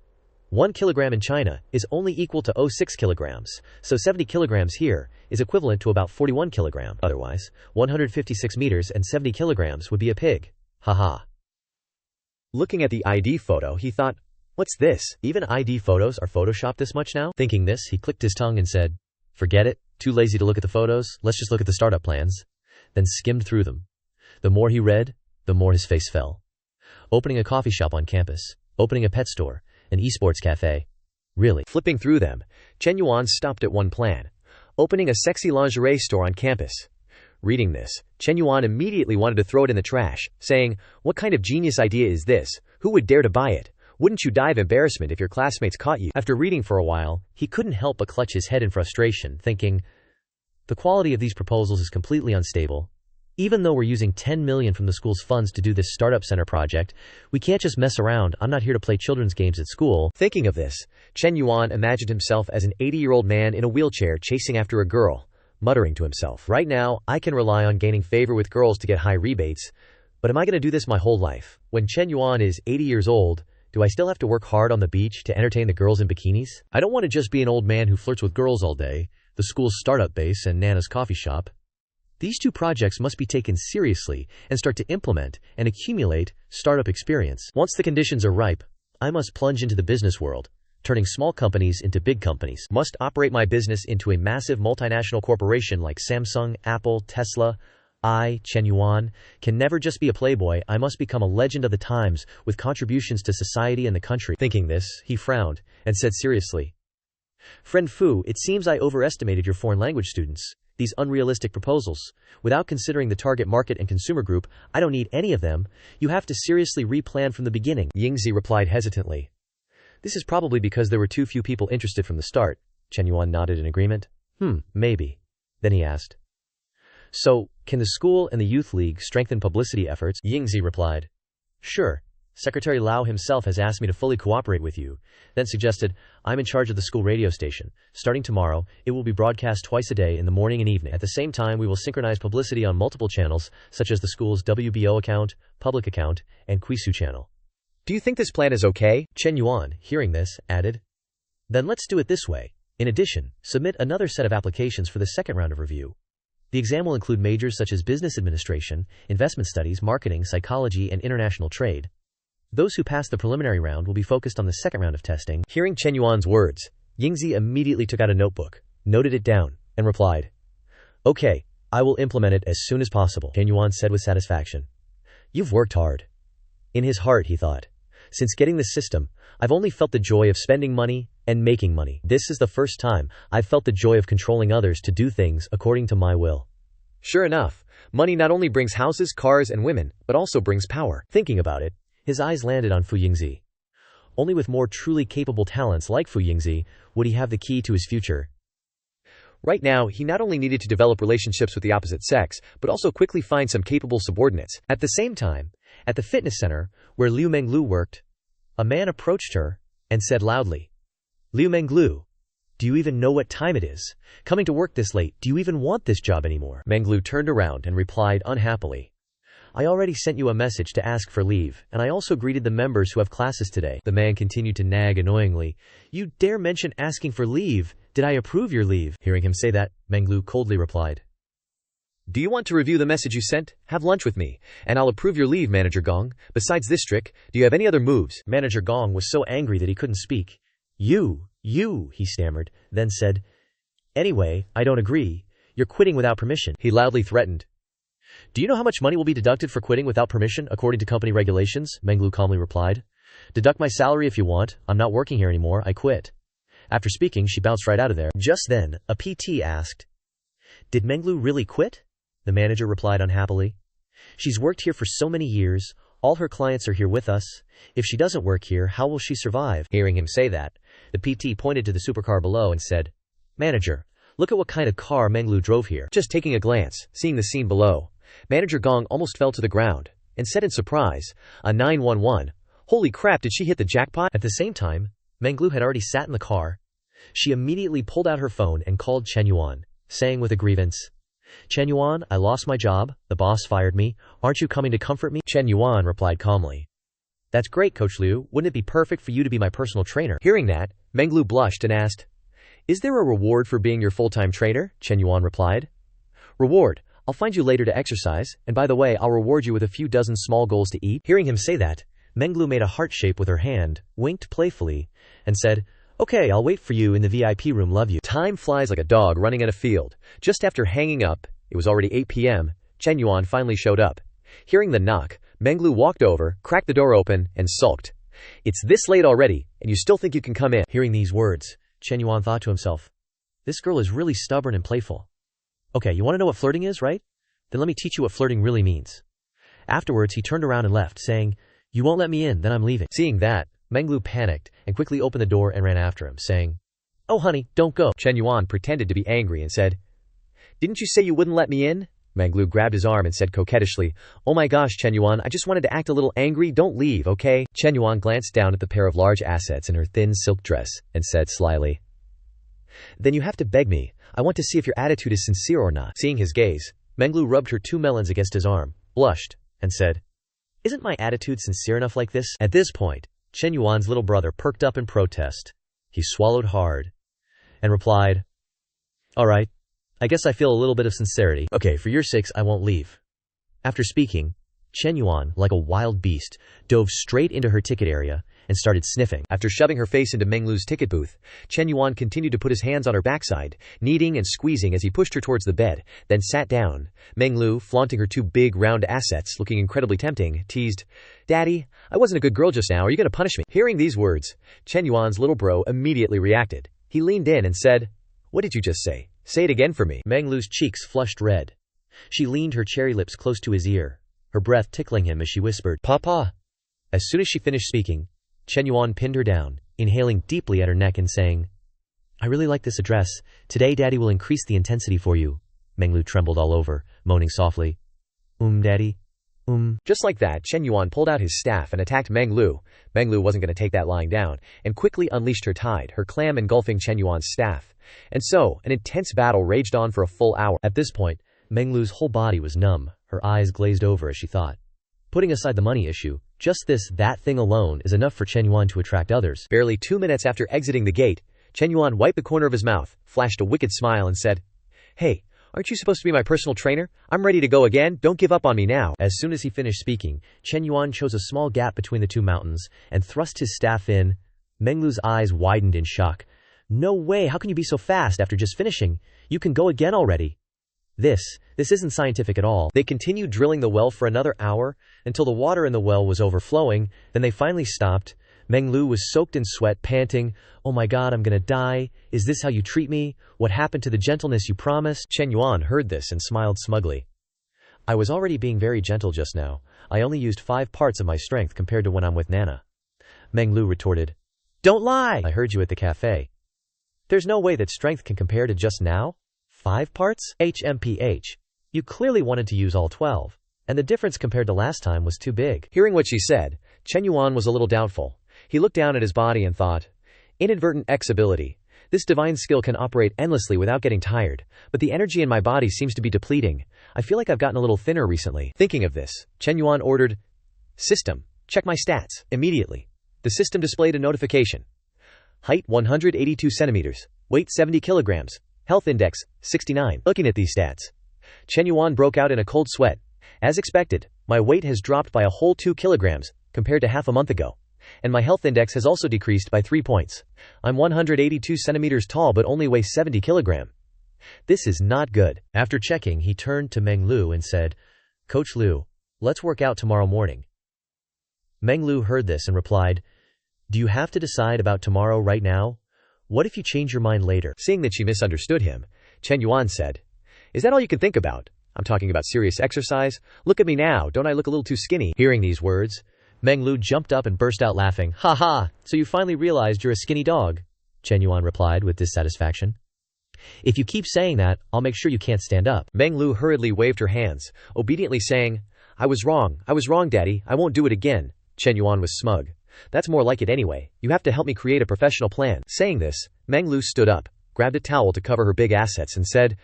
1 kilogram in China is only equal to 0.6 kilograms, so 70 kilograms here is equivalent to about 41 kilogram. Otherwise, 156 meters and 70 kilograms would be a pig. Haha. Looking at the ID photo, he thought, What's this? Even ID photos are photoshopped this much now? Thinking this, he clicked his tongue and said, Forget it, too lazy to look at the photos, let's just look at the startup plans. then skimmed through them. The more he read, the more his face fell. Opening a coffee shop on campus, opening a pet store, an esports cafe. Really. Flipping through them, Chen Yuan stopped at one plan. Opening a sexy lingerie store on campus. Reading this, Chen Yuan immediately wanted to throw it in the trash, saying, "What kind of genius idea is this? Who would dare to buy it? Wouldn't you die of embarrassment if your classmates caught you?" After reading for a while, he couldn't help but clutch his head in frustration, thinking, the quality of these proposals is completely unstable. Even though we're using 10 million from the school's funds to do this startup center project, we can't just mess around. I'm not here to play children's games at school. Thinking of this, Chen Yuan imagined himself as an 80-year-old man in a wheelchair chasing after a girl, muttering to himself, "Right now, I can rely on gaining favor with girls to get high rebates, but am I going to do this my whole life? When Chen Yuan is 80 years old, do I still have to work hard on the beach to entertain the girls in bikinis? I don't want to just be an old man who flirts with girls all day, the school's startup base and Nana's coffee shop. These two projects must be taken seriously and start to implement and accumulate startup experience. Once the conditions are ripe, I must plunge into the business world, turning small companies into big companies. Must operate my business into a massive multinational corporation like Samsung, Apple, Tesla. I, Chen Yuan, can never just be a playboy. I must become a legend of the times with contributions to society and the country." Thinking this, he frowned and said seriously, "Friend Fu, it seems I overestimated your foreign language students. These unrealistic proposals. Without considering the target market and consumer group, I don't need any of them. You have to seriously replan from the beginning." Yingzi replied hesitantly. "This is probably because there were too few people interested from the start." Chen Yuan nodded in agreement. Maybe. Then he asked, "So, can the school and the youth league strengthen publicity efforts?" Yingzi replied, "Sure. Secretary Lau himself has asked me to fully cooperate with you." Then suggested, "I'm in charge of the school radio station. Starting tomorrow, it will be broadcast twice a day in the morning and evening. At the same time, we will synchronize publicity on multiple channels, such as the school's WBO account, public account, and Quisu channel." "Do you think this plan is okay?" Chen Yuan, hearing this, added, "Then let's do it this way. In addition, submit another set of applications for the second round of review. The exam will include majors such as business administration, investment studies, marketing, psychology, and international trade. Those who pass the preliminary round will be focused on the second round of testing." Hearing Chen Yuan's words, Yingzi immediately took out a notebook, noted it down, and replied, "Okay, I will implement it as soon as possible." Chen Yuan said with satisfaction, "You've worked hard." In his heart, he thought, "Since getting this system, I've only felt the joy of spending money and making money. This is the first time I've felt the joy of controlling others to do things according to my will." Sure enough, money not only brings houses, cars, and women, but also brings power. Thinking about it, his eyes landed on Fu Yingzi. Only with more truly capable talents like Fu Yingzi would he have the key to his future. Right now, he not only needed to develop relationships with the opposite sex, but also quickly find some capable subordinates. At the same time, at the fitness center, where Liu Menglu worked, a man approached her and said loudly, "Liu Menglu, do you even know what time it is? Coming to work this late, do you even want this job anymore?" Menglu turned around and replied unhappily, "I already sent you a message to ask for leave, and I also greeted the members who have classes today." The man continued to nag annoyingly, "You dare mention asking for leave? Did I approve your leave?" Hearing him say that, Menglu coldly replied, "Do you want to review the message you sent? Have lunch with me, and I'll approve your leave, Manager Gong. Besides this trick, do you have any other moves?" Manager Gong was so angry that he couldn't speak. You, he stammered, then said, "Anyway, I don't agree. You're quitting without permission." He loudly threatened. "Do you know how much money will be deducted for quitting without permission, according to company regulations?" Menglu calmly replied. "Deduct my salary if you want. I'm not working here anymore. I quit." After speaking, she bounced right out of there. Just then, a PT asked, "Did Menglu really quit?" The manager replied unhappily, "She's worked here for so many years. All her clients are here with us. If she doesn't work here, how will she survive?" Hearing him say that, the PT pointed to the supercar below and said, "Manager, look at what kind of car Menglu drove here." Just taking a glance, seeing the scene below, Manager Gong almost fell to the ground and said in surprise, "A 911. Holy crap, did she hit the jackpot?" At the same time, Menglu had already sat in the car. She immediately pulled out her phone and called Chen Yuan, saying with a grievance, "Chen Yuan, I lost my job. The boss fired me. Aren't you coming to comfort me?" Chen Yuan replied calmly, "That's great, Coach Liu. Wouldn't it be perfect for you to be my personal trainer?" Hearing that, Menglu blushed and asked, "Is there a reward for being your full-time trainer?" Chen Yuan replied, "Reward? I'll find you later to exercise, and by the way, I'll reward you with a few dozen small goals to eat." Hearing him say that, Menglu made a heart shape with her hand, winked playfully, and said, "Okay, I'll wait for you in the VIP room, love you." Time flies like a dog running in a field. Just after hanging up, it was already 8 p.m., Chen Yuan finally showed up. Hearing the knock, Menglu walked over, cracked the door open, and sulked. "It's this late already, and you still think you can come in?" Hearing these words, Chen Yuan thought to himself, "This girl is really stubborn and playful. Okay, you want to know what flirting is, right? Then let me teach you what flirting really means." Afterwards, he turned around and left, saying, "You won't let me in, then I'm leaving." Seeing that, Menglu panicked and quickly opened the door and ran after him, saying, "Oh honey, don't go." Chen Yuan pretended to be angry and said, "Didn't you say you wouldn't let me in?" Menglu grabbed his arm and said coquettishly, "Oh my gosh, Chen Yuan, I just wanted to act a little angry, don't leave, okay?" Chen Yuan glanced down at the pair of large assets in her thin silk dress and said slyly, "Then you have to beg me. I want to see if your attitude is sincere or not." Seeing his gaze, Menglu rubbed her 2 melons against his arm, blushed, and said, "Isn't my attitude sincere enough like this?" At this point, Chen Yuan's little brother perked up in protest. He swallowed hard and replied, "All right, I guess I feel a little bit of sincerity. Okay, for your sakes, I won't leave." After speaking, Chen Yuan, like a wild beast, dove straight into her ticket area and started sniffing. After shoving her face into Menglu's ticket booth, Chen Yuan continued to put his hands on her backside, kneading and squeezing as he pushed her towards the bed, then sat down. Menglu, flaunting her 2 big, round assets, looking incredibly tempting, teased, "Daddy, I wasn't a good girl just now. Are you going to punish me?" Hearing these words, Chen Yuan's little bro immediately reacted. He leaned in and said, "What did you just say? Say it again for me." Menglu's cheeks flushed red. She leaned her cherry lips close to his ear, her breath tickling him as she whispered, "Papa." As soon as she finished speaking, Chen Yuan pinned her down, inhaling deeply at her neck and saying, "I really like this address. Today Daddy will increase the intensity for you." Menglu trembled all over, moaning softly, Daddy. Just like that, Chen Yuan pulled out his staff and attacked Menglu. Menglu wasn't going to take that lying down, and quickly unleashed her tide, her clam engulfing Chen Yuan's staff. And so, an intense battle raged on for a full hour. At this point, Menglu's whole body was numb, her eyes glazed over as she thought. Putting aside the money issue, just that thing alone is enough for Chen Yuan to attract others. Barely 2 minutes after exiting the gate, Chen Yuan wiped the corner of his mouth, flashed a wicked smile and said, "Hey, aren't you supposed to be my personal trainer? I'm ready to go again, don't give up on me now." As soon as he finished speaking, Chen Yuan chose a small gap between the 2 mountains and thrust his staff in. Menglu's eyes widened in shock. "No way, how can you be so fast after just finishing? You can go again already." This isn't scientific at all. They continued drilling the well for another hour, until the water in the well was overflowing, then they finally stopped. Menglu was soaked in sweat, panting, "Oh my god, I'm gonna die. Is this how you treat me? What happened to the gentleness you promised?" Chen Yuan heard this and smiled smugly. "I was already being very gentle just now. I only used 5 parts of my strength compared to when I'm with Nana." Menglu retorted, "Don't lie! I heard you at the cafe. There's no way that strength can compare to just now? 5 parts? HMPH. You clearly wanted to use all 12, and the difference compared to last time was too big." Hearing what she said, Chen Yuan was a little doubtful. He looked down at his body and thought, "Inadvertent X ability. This divine skill can operate endlessly without getting tired, but the energy in my body seems to be depleting. I feel like I've gotten a little thinner recently." Thinking of this, Chen Yuan ordered, "System, check my stats." Immediately, the system displayed a notification. Height 182 centimeters, weight 70 kilograms, health index 69. Looking at these stats, Chen Yuan broke out in a cold sweat. As expected, my weight has dropped by a whole 2 kilograms compared to half a month ago, and my health index has also decreased by 3 points. I'm 182 centimeters tall but only weigh 70 kilograms. This is not good. After checking, he turned to Meng Lu and said, "Coach Lu, let's work out tomorrow morning." Meng Lu heard this and replied, "Do you have to decide about tomorrow right now? What if you change your mind later?" Seeing that she misunderstood him, Chen Yuan said, "Is that all you can think about? I'm talking about serious exercise. Look at me now, don't I look a little too skinny?" Hearing these words, Meng Lu jumped up and burst out laughing. "Ha ha, so you finally realized you're a skinny dog?" Chen Yuan replied with dissatisfaction. "If you keep saying that, I'll make sure you can't stand up." Meng Lu hurriedly waved her hands, obediently saying, I was wrong, Daddy, I won't do it again." Chen Yuan was smug. "That's more like it anyway. You have to help me create a professional plan." Saying this, Meng Lu stood up, grabbed a towel to cover her big assets and said,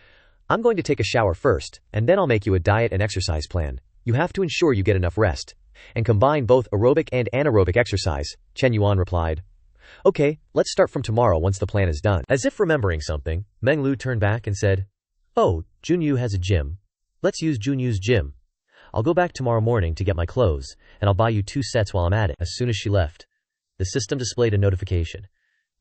"I'm going to take a shower first, and then I'll make you a diet and exercise plan. You have to ensure you get enough rest, and combine both aerobic and anaerobic exercise." Chen Yuan replied, "Okay, let's start from tomorrow once the plan is done." As if remembering something, Meng Lu turned back and said, "Oh, Junyu has a gym. Let's use Junyu's gym. I'll go back tomorrow morning to get my clothes, and I'll buy you 2 sets while I'm at it." As soon as she left, the system displayed a notification.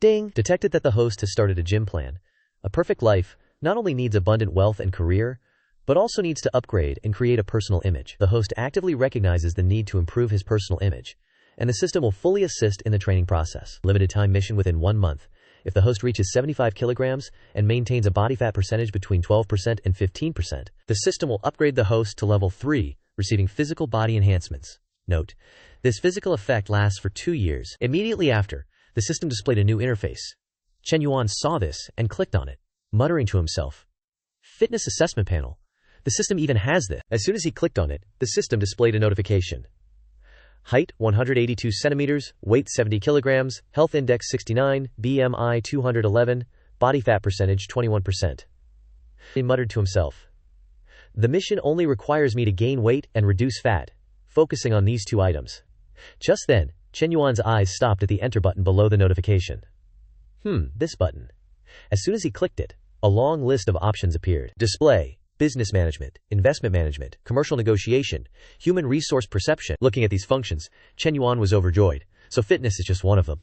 Ding! Detected that the host has started a gym plan. A perfect life not only needs abundant wealth and career, but also needs to upgrade and create a personal image. The host actively recognizes the need to improve his personal image, and the system will fully assist in the training process. Limited time mission within 1 month. If the host reaches 75 kilograms and maintains a body fat percentage between 12% and 15%, the system will upgrade the host to level 3, receiving physical body enhancements. Note, this physical effect lasts for 2 years. Immediately after, the system displayed a new interface. Chen Yuan saw this and clicked on it, muttering to himself, "Fitness assessment panel. The system even has this." As soon as he clicked on it, the system displayed a notification. Height 182 centimeters, weight 70 kilograms, health index 69, BMI 211, body fat percentage 21%. He muttered to himself, "The mission only requires me to gain weight and reduce fat, focusing on these 2 items." Just then, Chen Yuan's eyes stopped at the enter button below the notification. This button. As soon as he clicked it, a long list of options appeared. Display, business management, investment management, commercial negotiation, human resource perception. Looking at these functions, Chen Yuan was overjoyed, so fitness is just one of them.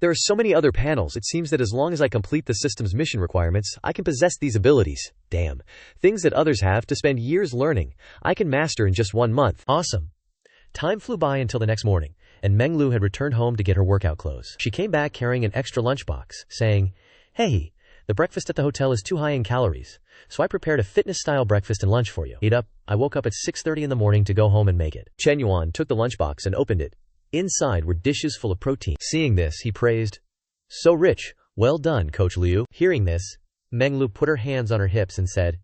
There are so many other panels, it seems that as long as I complete the system's mission requirements, I can possess these abilities. Damn. Things that others have to spend years learning, I can master in just 1 month. Awesome. Time flew by until the next morning, and Meng Lu had returned home to get her workout clothes. She came back carrying an extra lunchbox, saying, "Hey, the breakfast at the hotel is too high in calories, so I prepared a fitness-style breakfast and lunch for you. Eat up." I woke up at 6:30 in the morning to go home and make it. Chen Yuan took the lunchbox and opened it. Inside were dishes full of protein. Seeing this, he praised, "So rich. Well done, Coach Liu." Hearing this, Meng Lu put her hands on her hips and said,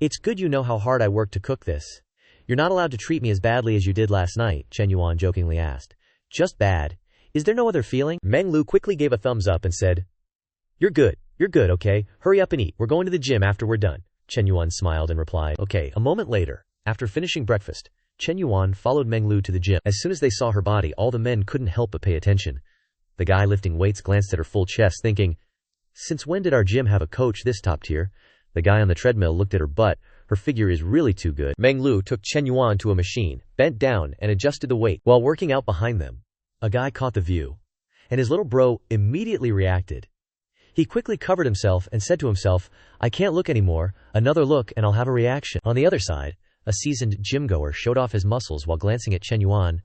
"It's good you know how hard I worked to cook this. You're not allowed to treat me as badly as you did last night," Chen Yuan jokingly asked. "Just bad? Is there no other feeling?" Meng Lu quickly gave a thumbs up and said, You're good, okay? Hurry up and eat. We're going to the gym after we're done." Chen Yuan smiled and replied, "Okay." A moment later, after finishing breakfast, Chen Yuan followed Meng Lu to the gym. As soon as they saw her body, all the men couldn't help but pay attention. The guy lifting weights glanced at her full chest, thinking, "Since when did our gym have a coach this top tier?" The guy on the treadmill looked at her butt. Her figure is really too good. Meng Lu took Chen Yuan to a machine, bent down, and adjusted the weight. While working out behind them, a guy caught the view, and his little bro immediately reacted. He quickly covered himself and said to himself, "I can't look anymore. Another look and I'll have a reaction." On the other side, a seasoned gym-goer showed off his muscles while glancing at Chen Yuan.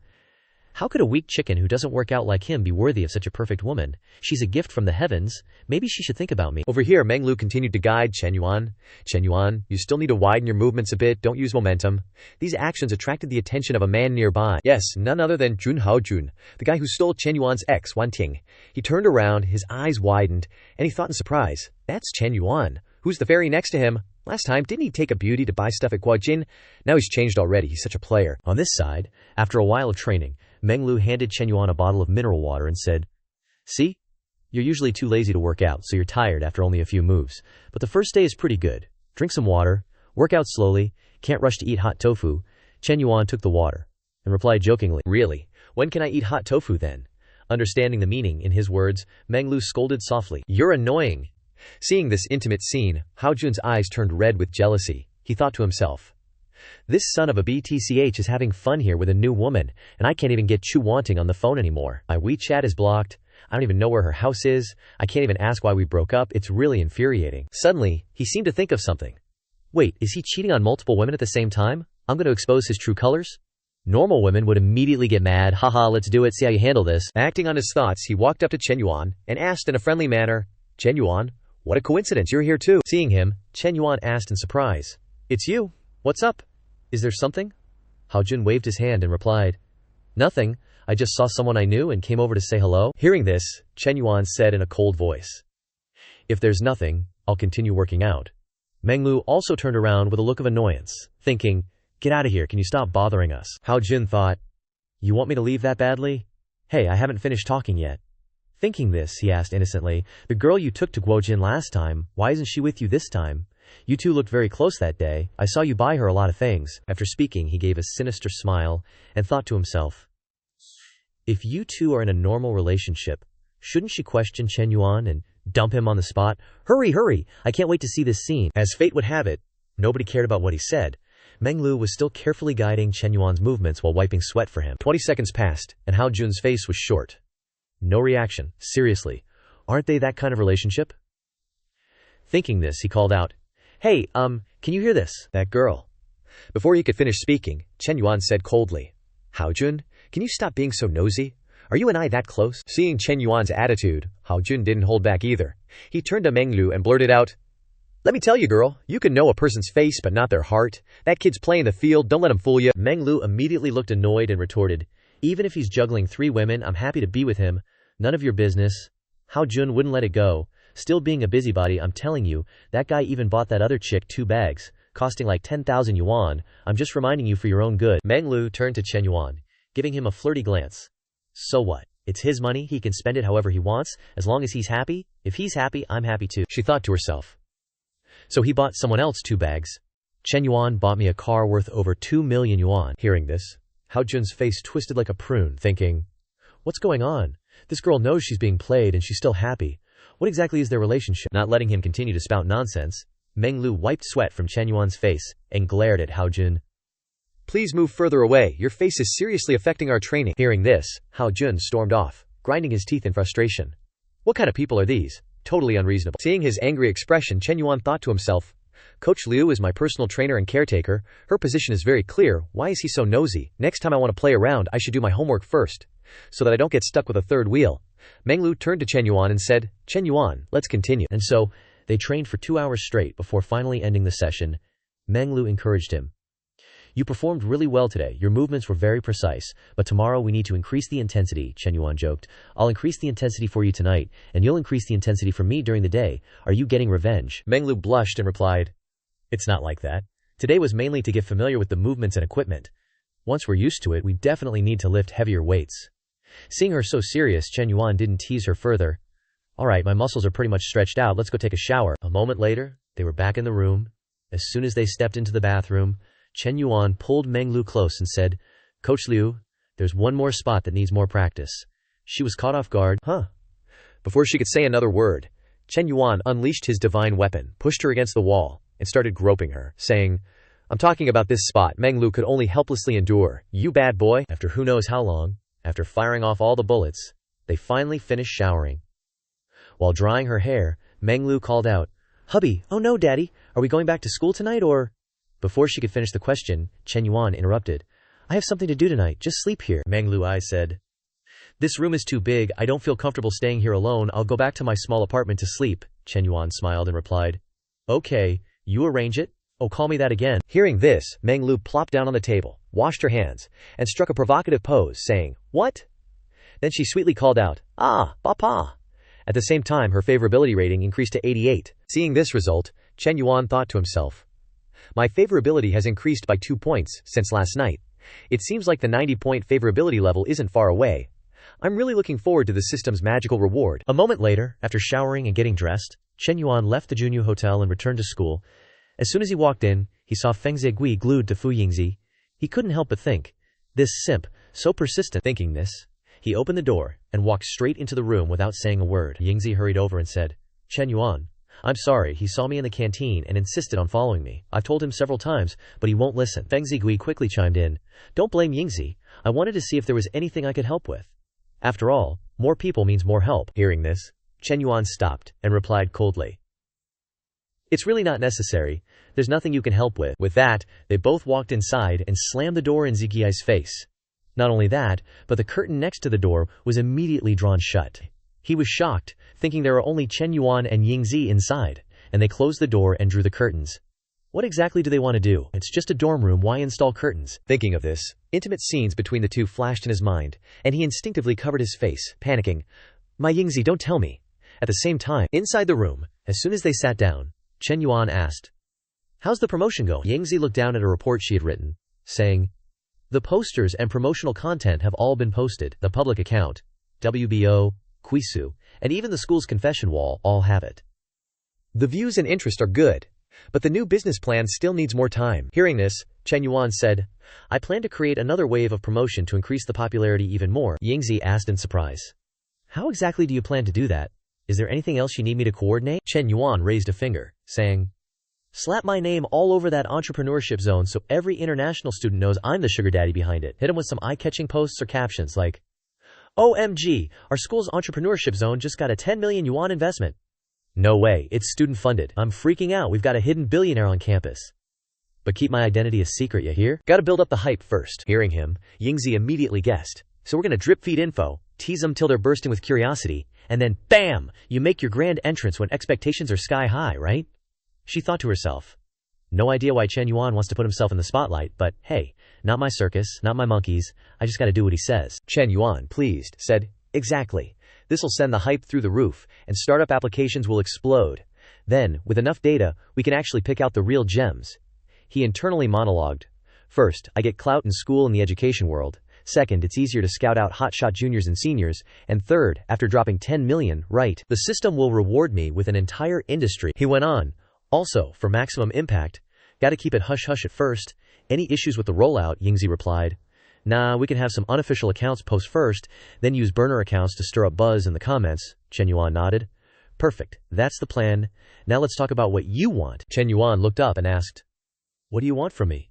How could a weak chicken who doesn't work out like him be worthy of such a perfect woman? She's a gift from the heavens. Maybe she should think about me. Over here, Meng Lu continued to guide Chen Yuan. "Chen Yuan, you still need to widen your movements a bit. Don't use momentum." These actions attracted the attention of a man nearby. Yes, none other than Jun Haojun, the guy who stole Chen Yuan's ex, Wan Ting. He turned around, his eyes widened, and he thought in surprise, "That's Chen Yuan. Who's the fairy next to him? Last time, didn't he take a beauty to buy stuff at Guojin? Now he's changed already. He's such a player." On this side, after a while of training, Meng Lu handed Chen Yuan a bottle of mineral water and said, "See? You're usually too lazy to work out, so you're tired after only a few moves. But the first day is pretty good. Drink some water, work out slowly, can't rush to eat hot tofu." Chen Yuan took the water and replied jokingly, "Really? When can I eat hot tofu then?" Understanding the meaning in his words, Meng Lu scolded softly, "You're annoying." Seeing this intimate scene, Haojun's eyes turned red with jealousy. He thought to himself, "This son of a BTCH is having fun here with a new woman, and I can't even get Chu Wanting on the phone anymore. My WeChat is blocked. I don't even know where her house is. I can't even ask why we broke up. It's really infuriating." Suddenly, he seemed to think of something. Wait, is he cheating on multiple women at the same time? I'm going to expose his true colors? Normal women would immediately get mad. "Haha, let's do it, see how you handle this." Acting on his thoughts, he walked up to Chen Yuan and asked in a friendly manner, "Chen Yuan, what a coincidence, you're here too." Seeing him, Chen Yuan asked in surprise, "It's you. What's up? Is there something?" Haojun waved his hand and replied, "Nothing. I just saw someone I knew and came over to say hello." Hearing this, Chen Yuan said in a cold voice, "If there's nothing, I'll continue working out." Meng Lu also turned around with a look of annoyance, thinking, "Get out of here, can you stop bothering us?" Haojun thought, "You want me to leave that badly? Hey, I haven't finished talking yet." Thinking this, he asked innocently, "The girl you took to Guojin last time, why isn't she with you this time? You two looked very close that day. I saw you buy her a lot of things." After speaking, he gave a sinister smile and thought to himself, "If you two are in a normal relationship, shouldn't she question Chen Yuan and dump him on the spot? Hurry, I can't wait to see this scene." As fate would have it, nobody cared about what he said. Meng Lu was still carefully guiding Chen Yuan's movements while wiping sweat for him. 20 seconds passed, and Hao Jun's face was short. No reaction. Seriously, aren't they that kind of relationship? Thinking this, he called out, Hey, can you hear this? That girl. Before he could finish speaking, Chen Yuan said coldly, Haojun, can you stop being so nosy? Are you and I that close? Seeing Chen Yuan's attitude, Haojun didn't hold back either. He turned to Menglu and blurted out, let me tell you, girl, you can know a person's face but not their heart. That kid's playing the field, don't let him fool you. Menglu immediately looked annoyed and retorted, even if he's juggling 3 women, I'm happy to be with him. None of your business. Haojun wouldn't let it go. Still being a busybody, I'm telling you, that guy even bought that other chick 2 bags, costing like 10,000 yuan. I'm just reminding you for your own good. Menglu turned to Chen Yuan, giving him a flirty glance. So what? It's his money, he can spend it however he wants, as long as he's happy. If he's happy, I'm happy too, she thought to herself. So he bought someone else 2 bags. Chen Yuan bought me a car worth over 2 million yuan. Hearing this, Haojun's face twisted like a prune, thinking, what's going on? This girl knows she's being played and she's still happy. What exactly is their relationship? Not letting him continue to spout nonsense, Menglu wiped sweat from Chen Yuan's face and glared at Haojun. Please move further away, your face is seriously affecting our training. Hearing this, Haojun stormed off, grinding his teeth in frustration. What kind of people are these? Totally unreasonable. Seeing his angry expression, Chen Yuan thought to himself, Coach Liu is my personal trainer and caretaker, her position is very clear, why is he so nosy? Next time I want to play around, I should do my homework first, so that I don't get stuck with a third wheel. Menglu turned to Chen Yuan and said, Chen Yuan, let's continue. And so, they trained for 2 hours straight before finally ending the session. Menglu encouraged him. You performed really well today, your movements were very precise, but tomorrow we need to increase the intensity, Chen Yuan joked. I'll increase the intensity for you tonight, and you'll increase the intensity for me during the day. Are you getting revenge? Menglu blushed and replied, It's not like that. Today was mainly to get familiar with the movements and equipment. Once we're used to it, we definitely need to lift heavier weights. Seeing her so serious, Chen Yuan didn't tease her further. Alright, my muscles are pretty much stretched out, let's go take a shower. A moment later, they were back in the room. As soon as they stepped into the bathroom, Chen Yuan pulled Menglu close and said, Coach Liu, there's one more spot that needs more practice. She was caught off guard. Huh? Before she could say another word, Chen Yuan unleashed his divine weapon, pushed her against the wall, and started groping her, saying, I'm talking about this spot. Menglu could only helplessly endure. You bad boy. After who knows how long, after firing off all the bullets, they finally finished showering. While drying her hair, Menglu called out, Hubby, oh no, Daddy, are we going back to school tonight or? Before she could finish the question, Chen Yuan interrupted. I have something to do tonight, just sleep here. Menglu said, This room is too big, I don't feel comfortable staying here alone, I'll go back to my small apartment to sleep. Chen Yuan smiled and replied, Okay, you arrange it? Oh, call me that again. Hearing this, Menglu plopped down on the table, washed her hands, and struck a provocative pose, saying, What? Then she sweetly called out, Ah, papa. At the same time, her favorability rating increased to 88. Seeing this result, Chen Yuan thought to himself, My favorability has increased by 2 points since last night. It seems like the 90-point favorability level isn't far away. I'm really looking forward to the system's magical reward. A moment later, after showering and getting dressed, Chen Yuan left the Junyu Hotel and returned to school. As soon as he walked in, he saw Feng Zigui glued to Fu Yingzi. He couldn't help but think, this simp, so persistent. Thinking this, he opened the door and walked straight into the room without saying a word. Yingzi hurried over and said, Chen Yuan, I'm sorry, he saw me in the canteen and insisted on following me. I've told him several times, but he won't listen. Feng Zigui quickly chimed in, Don't blame Yingzi. I wanted to see if there was anything I could help with. After all, more people means more help. Hearing this, Chen Yuan stopped and replied coldly, It's really not necessary. There's nothing you can help with. With that, they both walked inside and slammed the door in Zigiai's face. Not only that, but the curtain next to the door was immediately drawn shut. He was shocked, thinking there were only Chen Yuan and Yingzi inside, and they closed the door and drew the curtains. What exactly do they want to do? It's just a dorm room, why install curtains? Thinking of this, intimate scenes between the two flashed in his mind, and he instinctively covered his face, panicking, My Yingzi, don't tell me. At the same time, inside the room, as soon as they sat down, Chen Yuan asked, How's the promotion going? Yingzi looked down at a report she had written, saying, The posters and promotional content have all been posted. The public account, WBO, Quisu, and even the school's confession wall all have it. The views and interest are good, but the new business plan still needs more time. Hearing this, Chen Yuan said, I plan to create another wave of promotion to increase the popularity even more. Yingzi asked in surprise, How exactly do you plan to do that? Is there anything else you need me to coordinate? Chen Yuan raised a finger, saying, Slap my name all over that entrepreneurship zone so every international student knows I'm the sugar daddy behind it. Hit him with some eye-catching posts or captions like, OMG, our school's entrepreneurship zone just got a 10 million yuan investment. No way, it's student-funded. I'm freaking out, we've got a hidden billionaire on campus. But keep my identity a secret, you hear? Gotta build up the hype first. Hearing him, Yingzi immediately guessed. So we're gonna drip-feed info, tease them till they're bursting with curiosity, and then BAM! You make your grand entrance when expectations are sky-high, right? She thought to herself. No idea why Chen Yuan wants to put himself in the spotlight, but hey, not my circus, not my monkeys, I just gotta do what he says. Chen Yuan, pleased, said, exactly. This'll send the hype through the roof, and startup applications will explode. Then, with enough data, we can actually pick out the real gems. He internally monologued. First, I get clout in school and the education world. Second, it's easier to scout out hotshot juniors and seniors. And third, after dropping 10 million, right, the system will reward me with an entire industry. He went on. Also, for maximum impact, gotta keep it hush-hush at first. Any issues with the rollout, Yingzi replied. Nah, we can have some unofficial accounts post first, then use burner accounts to stir up buzz in the comments, Chen Yuan nodded. Perfect, that's the plan. Now let's talk about what you want. Chen Yuan looked up and asked, what do you want from me?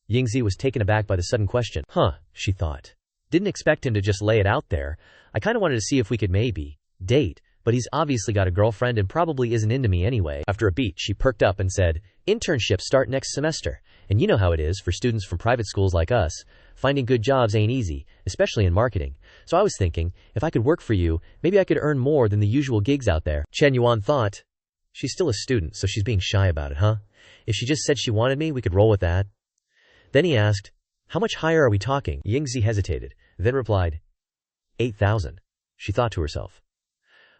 Yingzi was taken aback by the sudden question. She thought. Didn't expect him to just lay it out there. I kinda wanted to see if we could maybe date, but he's obviously got a girlfriend and probably isn't into me anyway. After a beat, she perked up and said, internships start next semester. And you know how it is for students from private schools like us. Finding good jobs ain't easy, especially in marketing. So I was thinking, if I could work for you, maybe I could earn more than the usual gigs out there. Chen Yuan thought. She's still a student, so she's being shy about it, huh? If she just said she wanted me, we could roll with that. Then he asked, how much higher are we talking? Yingzi hesitated, then replied, 8,000. She thought to herself.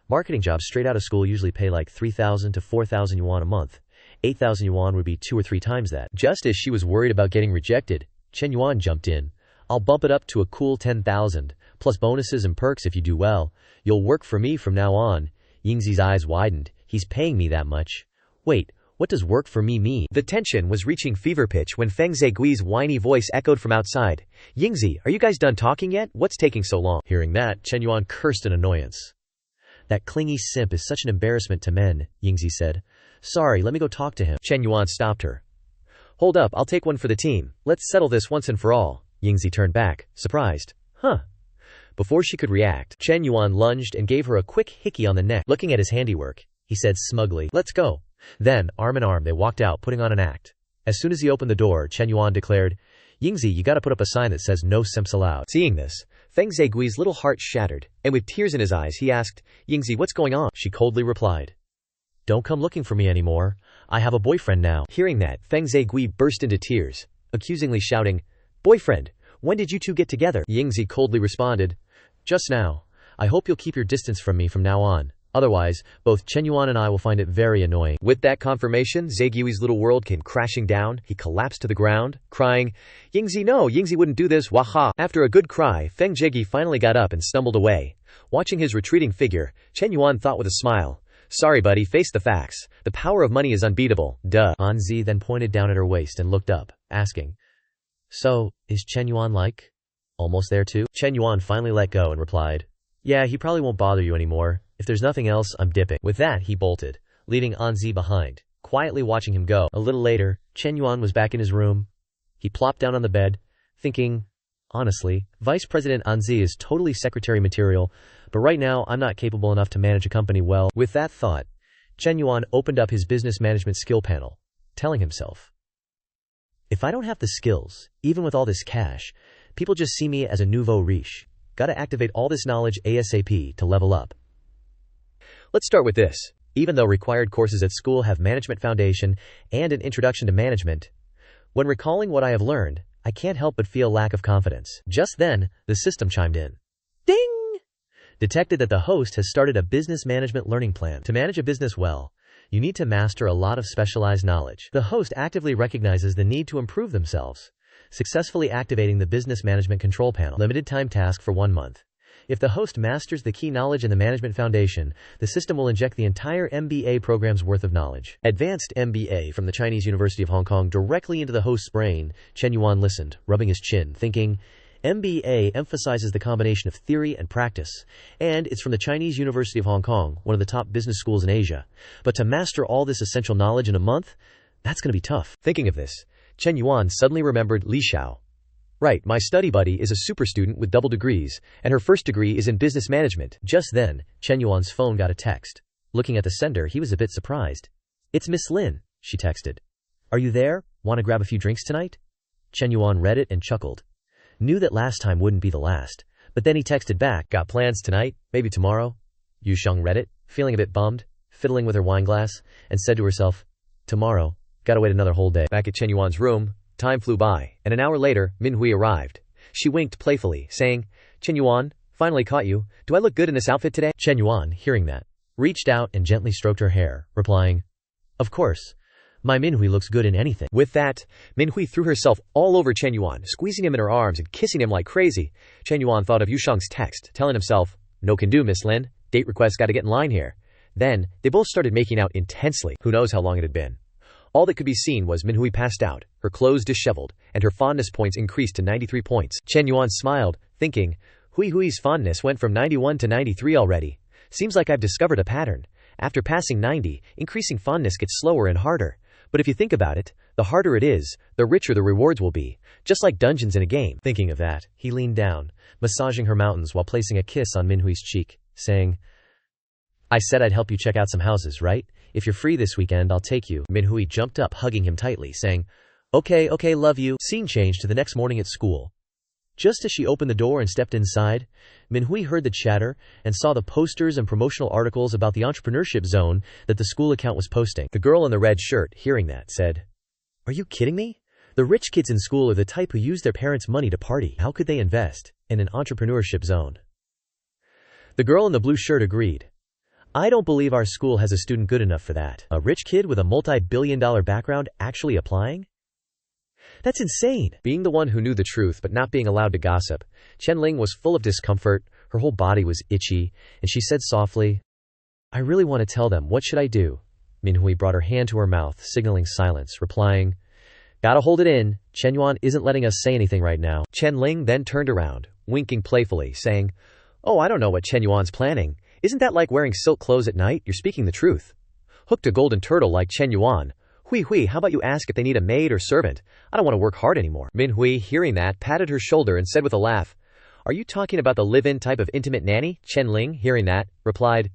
Marketing jobs straight out of school usually pay like 3,000 to 4,000 yuan a month. 8,000 yuan would be 2 or 3 times that. Just as she was worried about getting rejected, Chen Yuan jumped in. I'll bump it up to a cool 10,000, plus bonuses and perks if you do well. You'll work for me from now on. Yingzi's eyes widened. He's paying me that much. Wait, what does work for me mean? The tension was reaching fever pitch when Feng Zigui's whiny voice echoed from outside. Yingzi, are you guys done talking yet? What's taking so long? Hearing that, Chen Yuan cursed in annoyance. That clingy simp is such an embarrassment to men, Yingzi said. Sorry, let me go talk to him. Chen Yuan stopped her. Hold up, I'll take one for the team. Let's settle this once and for all. Yingzi turned back, surprised. Before she could react, Chen Yuan lunged and gave her a quick hickey on the neck. Looking at his handiwork, he said smugly, let's go. Then, arm in arm, they walked out, putting on an act. As soon as he opened the door, Chen Yuan declared, Yingzi, you gotta put up a sign that says no simps allowed. Seeing this, Feng Zigui's little heart shattered, and with tears in his eyes, he asked, Yingzi, what's going on? She coldly replied, don't come looking for me anymore. I have a boyfriend now. Hearing that, Feng Zigui burst into tears, accusingly shouting, boyfriend, when did you two get together? Yingzi coldly responded, just now. I hope you'll keep your distance from me from now on. Otherwise, both Chen Yuan and I will find it very annoying. With that confirmation, Zigui's little world came crashing down. He collapsed to the ground, crying, Yingzi, no, Yingzi wouldn't do this, waha. After a good cry, Feng Zigui finally got up and stumbled away. Watching his retreating figure, Chen Yuan thought with a smile, sorry buddy, face the facts. The power of money is unbeatable, duh. Anzi then pointed down at her waist and looked up, asking, so, is Chen Yuan like, almost there too? Chen Yuan finally let go and replied, yeah, he probably won't bother you anymore. If there's nothing else, I'm dipping. With that, he bolted, leaving Anzi behind, quietly watching him go. A little later, Chen Yuan was back in his room. He plopped down on the bed, thinking, honestly, Vice President Anzi is totally secretary material, but right now I'm not capable enough to manage a company well. With that thought, Chen Yuan opened up his business management skill panel, telling himself, if I don't have the skills, even with all this cash, people just see me as a nouveau riche. Gotta activate all this knowledge ASAP to level up. Let's start with this. Even though required courses at school have management foundation and an introduction to management, when recalling what I have learned, I can't help but feel lack of confidence. Just then, the system chimed in. Ding! Detected that the host has started a business management learning plan. To manage a business well, you need to master a lot of specialized knowledge. The host actively recognizes the need to improve themselves, successfully activating the business management control panel. Limited time task for 1 month. If the host masters the key knowledge in the management foundation, the system will inject the entire MBA program's worth of knowledge. Advanced MBA from the Chinese University of Hong Kong directly into the host's brain. Chen Yuan listened, rubbing his chin, thinking, MBA emphasizes the combination of theory and practice, and it's from the Chinese University of Hong Kong, one of the top business schools in Asia. But to master all this essential knowledge in a month, that's going to be tough. Thinking of this, Chen Yuan suddenly remembered Li Xiao. Right, my study buddy is a super student with double degrees, and her first degree is in business management. Just then, Chen Yuan's phone got a text. Looking at the sender, he was a bit surprised. "It's Miss Lin," she texted. "Are you there? Want to grab a few drinks tonight?" Chen Yuan read it and chuckled. Knew that last time wouldn't be the last. But then he texted back, "Got plans tonight? Maybe tomorrow?" Yu Sheng read it, feeling a bit bummed, fiddling with her wine glass, and said to herself, "Tomorrow? Gotta wait another whole day." Back at Chen Yuan's room, time flew by, and an hour later, Manhwa arrived. She winked playfully, saying, "Chen Yuan, finally caught you. Do I look good in this outfit today?" Chen Yuan, hearing that, reached out and gently stroked her hair, replying, "Of course. My Manhwa looks good in anything." With that, Manhwa threw herself all over Chen Yuan, squeezing him in her arms and kissing him like crazy. Chen Yuan thought of Yu Sheng's text, telling himself, "No can do, Miss Lin. Date request gotta get in line here." Then, they both started making out intensely. Who knows how long it had been. All that could be seen was Manhwa passed out, her clothes disheveled, and her fondness points increased to 93 points. Chen Yuan smiled, thinking, Hui's fondness went from 91 to 93 already. Seems like I've discovered a pattern. After passing 90, increasing fondness gets slower and harder. But if you think about it, the harder it is, the richer the rewards will be, just like dungeons in a game. Thinking of that, he leaned down, massaging her mountains while placing a kiss on Manhwa's cheek, saying, "I said I'd help you check out some houses, right? If you're free this weekend, I'll take you." Manhwa jumped up, hugging him tightly, saying, Okay, love you." Scene changed to the next morning at school. Just as she opened the door and stepped inside, Manhwa heard the chatter and saw the posters and promotional articles about the entrepreneurship zone that the school account was posting. The girl in the red shirt, hearing that, said, "Are you kidding me? The rich kids in school are the type who use their parents' money to party. How could they invest in an entrepreneurship zone?" The girl in the blue shirt agreed. "I don't believe our school has a student good enough for that. A rich kid with a multi-billion-dollar background actually applying? That's insane." Being the one who knew the truth but not being allowed to gossip, Chen Ling was full of discomfort, her whole body was itchy, and she said softly, "I really want to tell them. What should I do?" Manhwa brought her hand to her mouth, signaling silence, replying, "Gotta hold it in. Chen Yuan isn't letting us say anything right now." Chen Ling then turned around, winking playfully, saying, "Oh, I don't know what Chen Yuan's planning. Isn't that like wearing silk clothes at night? You're speaking the truth. Hooked a golden turtle like Chen Yuan. Hui, how about you ask if they need a maid or servant? I don't want to work hard anymore." Manhwa, hearing that, patted her shoulder and said with a laugh, "Are you talking about the live-in type of intimate nanny?" Chen Ling, hearing that, replied,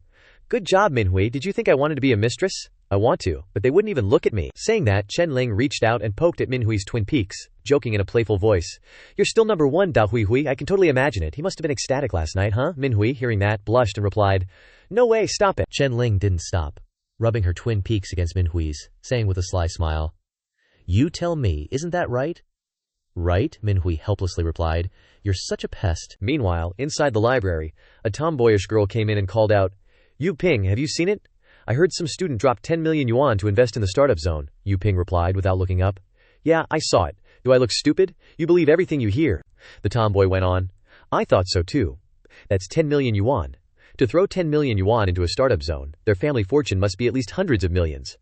"Good job, Manhwa. Did you think I wanted to be a mistress? I want to, but they wouldn't even look at me." Saying that, Chen Ling reached out and poked at Manhui's twin peaks, joking in a playful voice, "You're still number one, Da Hui. I can totally imagine it. He must have been ecstatic last night, huh?" Manhwa, hearing that, blushed and replied, "No way, stop it." Chen Ling didn't stop, rubbing her twin peaks against Manhui's, saying with a sly smile, "You tell me, isn't that right?" "Right," Manhwa helplessly replied. "You're such a pest." Meanwhile, inside the library, a tomboyish girl came in and called out, "Yu Ping, have you seen it? I heard some student dropped 10 million yuan to invest in the startup zone." Yu Ping replied without looking up. "Yeah, I saw it. Do I look stupid? You believe everything you hear." The tomboy went on, "I thought so too. That's 10 million yuan. To throw 10 million yuan into a startup zone, their family fortune must be at least hundreds of millions.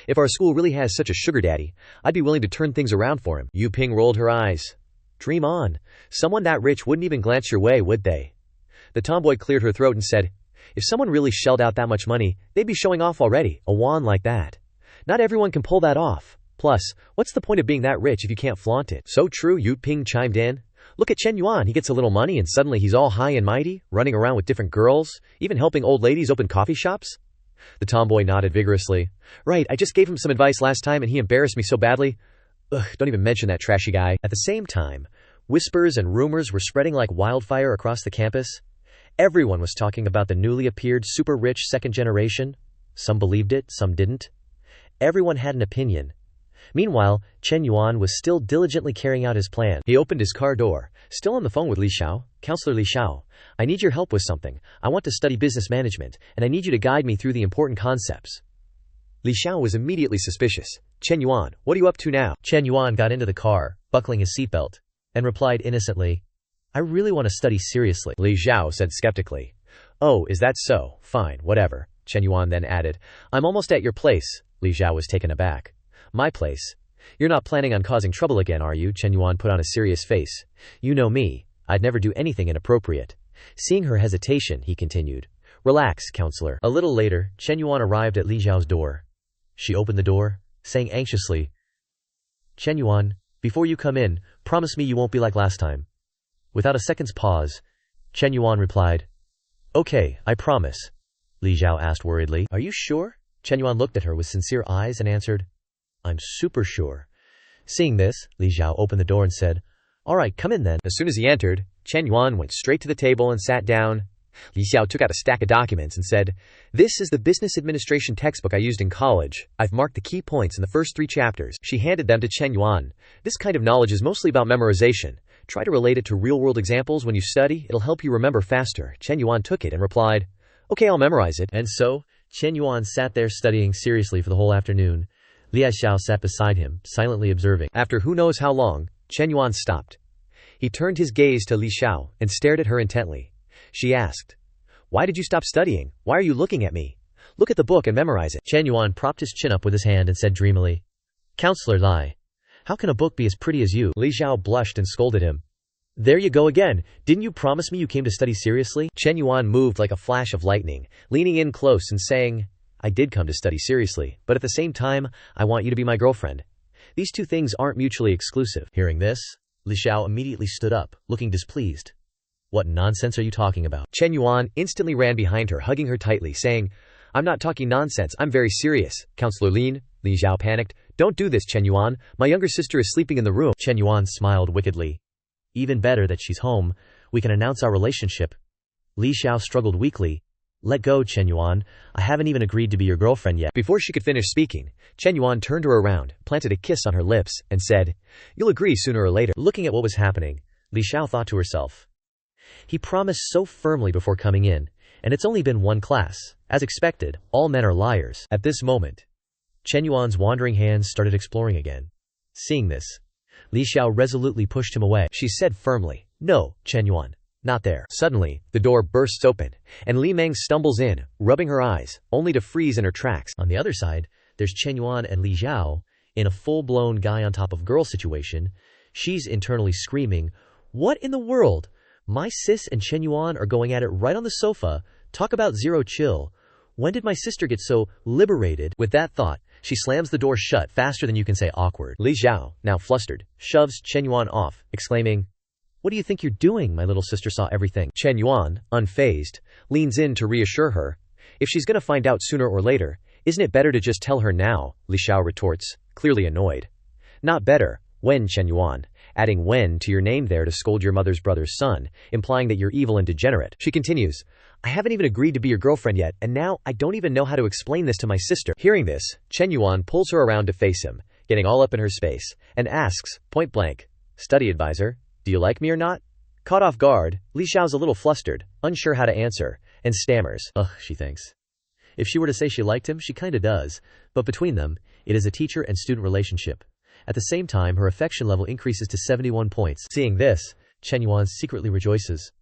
If our school really has such a sugar daddy, I'd be willing to turn things around for him." Yu Ping rolled her eyes. "Dream on. Someone that rich wouldn't even glance your way, would they?" The tomboy cleared her throat and said, "If someone really shelled out that much money, they'd be showing off already, a wand like that. Not everyone can pull that off. Plus, what's the point of being that rich if you can't flaunt it?" "So true," Yu Ping chimed in. "Look at Chen Yuan, he gets a little money and suddenly he's all high and mighty, running around with different girls, even helping old ladies open coffee shops." The tomboy nodded vigorously. "Right, I just gave him some advice last time and he embarrassed me so badly. Ugh, don't even mention that trashy guy." At the same time, whispers and rumors were spreading like wildfire across the campus. Everyone was talking about the newly appeared super rich second generation. Some believed it, some didn't. Everyone had an opinion. Meanwhile, Chen Yuan was still diligently carrying out his plan. He opened his car door, still on the phone with Li Xiao. "Counselor Li Xiao, I need your help with something. I want to study business management, and I need you to guide me through the important concepts." Li Xiao was immediately suspicious. "Chen Yuan, what are you up to now?" Chen Yuan got into the car, buckling his seatbelt, and replied innocently, "I really want to study seriously." Li Xiao said skeptically, "Oh, is that so? Fine, whatever." Chen Yuan then added, "I'm almost at your place." Li Xiao was taken aback. "My place? You're not planning on causing trouble again, are you?" Chen Yuan put on a serious face. "You know me. I'd never do anything inappropriate." Seeing her hesitation, he continued, "Relax, counselor." A little later, Chen Yuan arrived at Li Xiao's door. She opened the door, saying anxiously, "Chen Yuan, before you come in, promise me you won't be like last time." Without a second's pause, Chen Yuan replied, "Okay, I promise." Li Xiao asked worriedly. Are you sure? Chen Yuan looked at her with sincere eyes and answered, I'm super sure. Seeing this, Li Xiao opened the door and said, All right, come in then. As soon as he entered, Chen Yuan went straight to the table and sat down. Li Xiao took out a stack of documents and said, This is the business administration textbook I used in college. I've marked the key points in the first 3 chapters. She handed them to Chen Yuan. This kind of knowledge is mostly about memorization. Try to relate it to real-world examples when you study. It'll help you remember faster. Chen Yuan took it and replied, Okay, I'll memorize it. And so, Chen Yuan sat there studying seriously for the whole afternoon. Li Xiao sat beside him, silently observing. After who knows how long, Chen Yuan stopped. He turned his gaze to Li Xiao and stared at her intently. She asked, Why did you stop studying? Why are you looking at me? Look at the book and memorize it. Chen Yuan propped his chin up with his hand and said dreamily, Counselor Lai, how can a book be as pretty as you? Li Xiao blushed and scolded him. There you go again. Didn't you promise me you came to study seriously? Chen Yuan moved like a flash of lightning, leaning in close and saying, I did come to study seriously, but at the same time, I want you to be my girlfriend. These 2 things aren't mutually exclusive. Hearing this, Li Xiao immediately stood up, looking displeased. What nonsense are you talking about? Chen Yuan instantly ran behind her, hugging her tightly, saying, I'm not talking nonsense, I'm very serious. Counselor Lin, Li Xiao panicked. Don't do this, Chen Yuan. My younger sister is sleeping in the room. Chen Yuan smiled wickedly. Even better that she's home. We can announce our relationship. Li Xiao struggled weakly. Let go, Chen Yuan. I haven't even agreed to be your girlfriend yet. Before she could finish speaking, Chen Yuan turned her around, planted a kiss on her lips, and said, You'll agree sooner or later. Looking at what was happening, Li Xiao thought to herself. He promised so firmly before coming in, and it's only been 1 class. As expected, all men are liars. At this moment, Chen Yuan's wandering hands started exploring again. Seeing this, Li Xiao resolutely pushed him away. She said firmly, No, Chen Yuan. Not there. Suddenly, the door bursts open, and Li Meng stumbles in, rubbing her eyes, only to freeze in her tracks. On the other side, there's Chen Yuan and Li Xiao, in a full-blown guy on top of girl situation. She's internally screaming, What in the world? My sis and Chen Yuan are going at it right on the sofa. Talk about zero chill. When did my sister get so liberated? With that thought, she slams the door shut faster than you can say awkward. Li Xiao, now flustered, shoves Chen Yuan off, exclaiming, What do you think you're doing? My little sister saw everything. Chen Yuan, unfazed, leans in to reassure her. If she's gonna find out sooner or later, isn't it better to just tell her now? Li Xiao retorts, clearly annoyed. Not better. When, Chen Yuan, adding when to your name there to scold your mother's brother's son, implying that you're evil and degenerate. She continues, I haven't even agreed to be your girlfriend yet, and now I don't even know how to explain this to my sister. Hearing this, Chen Yuan pulls her around to face him, getting all up in her space, and asks, point blank, Study advisor, do you like me or not? Caught off guard, Li Xiao's a little flustered, unsure how to answer, and stammers. Ugh, she thinks. If she were to say she liked him, she kinda does, but between them, it is a teacher and student relationship. At the same time, her affection level increases to 71 points. Seeing this, Chen Yuan secretly rejoices.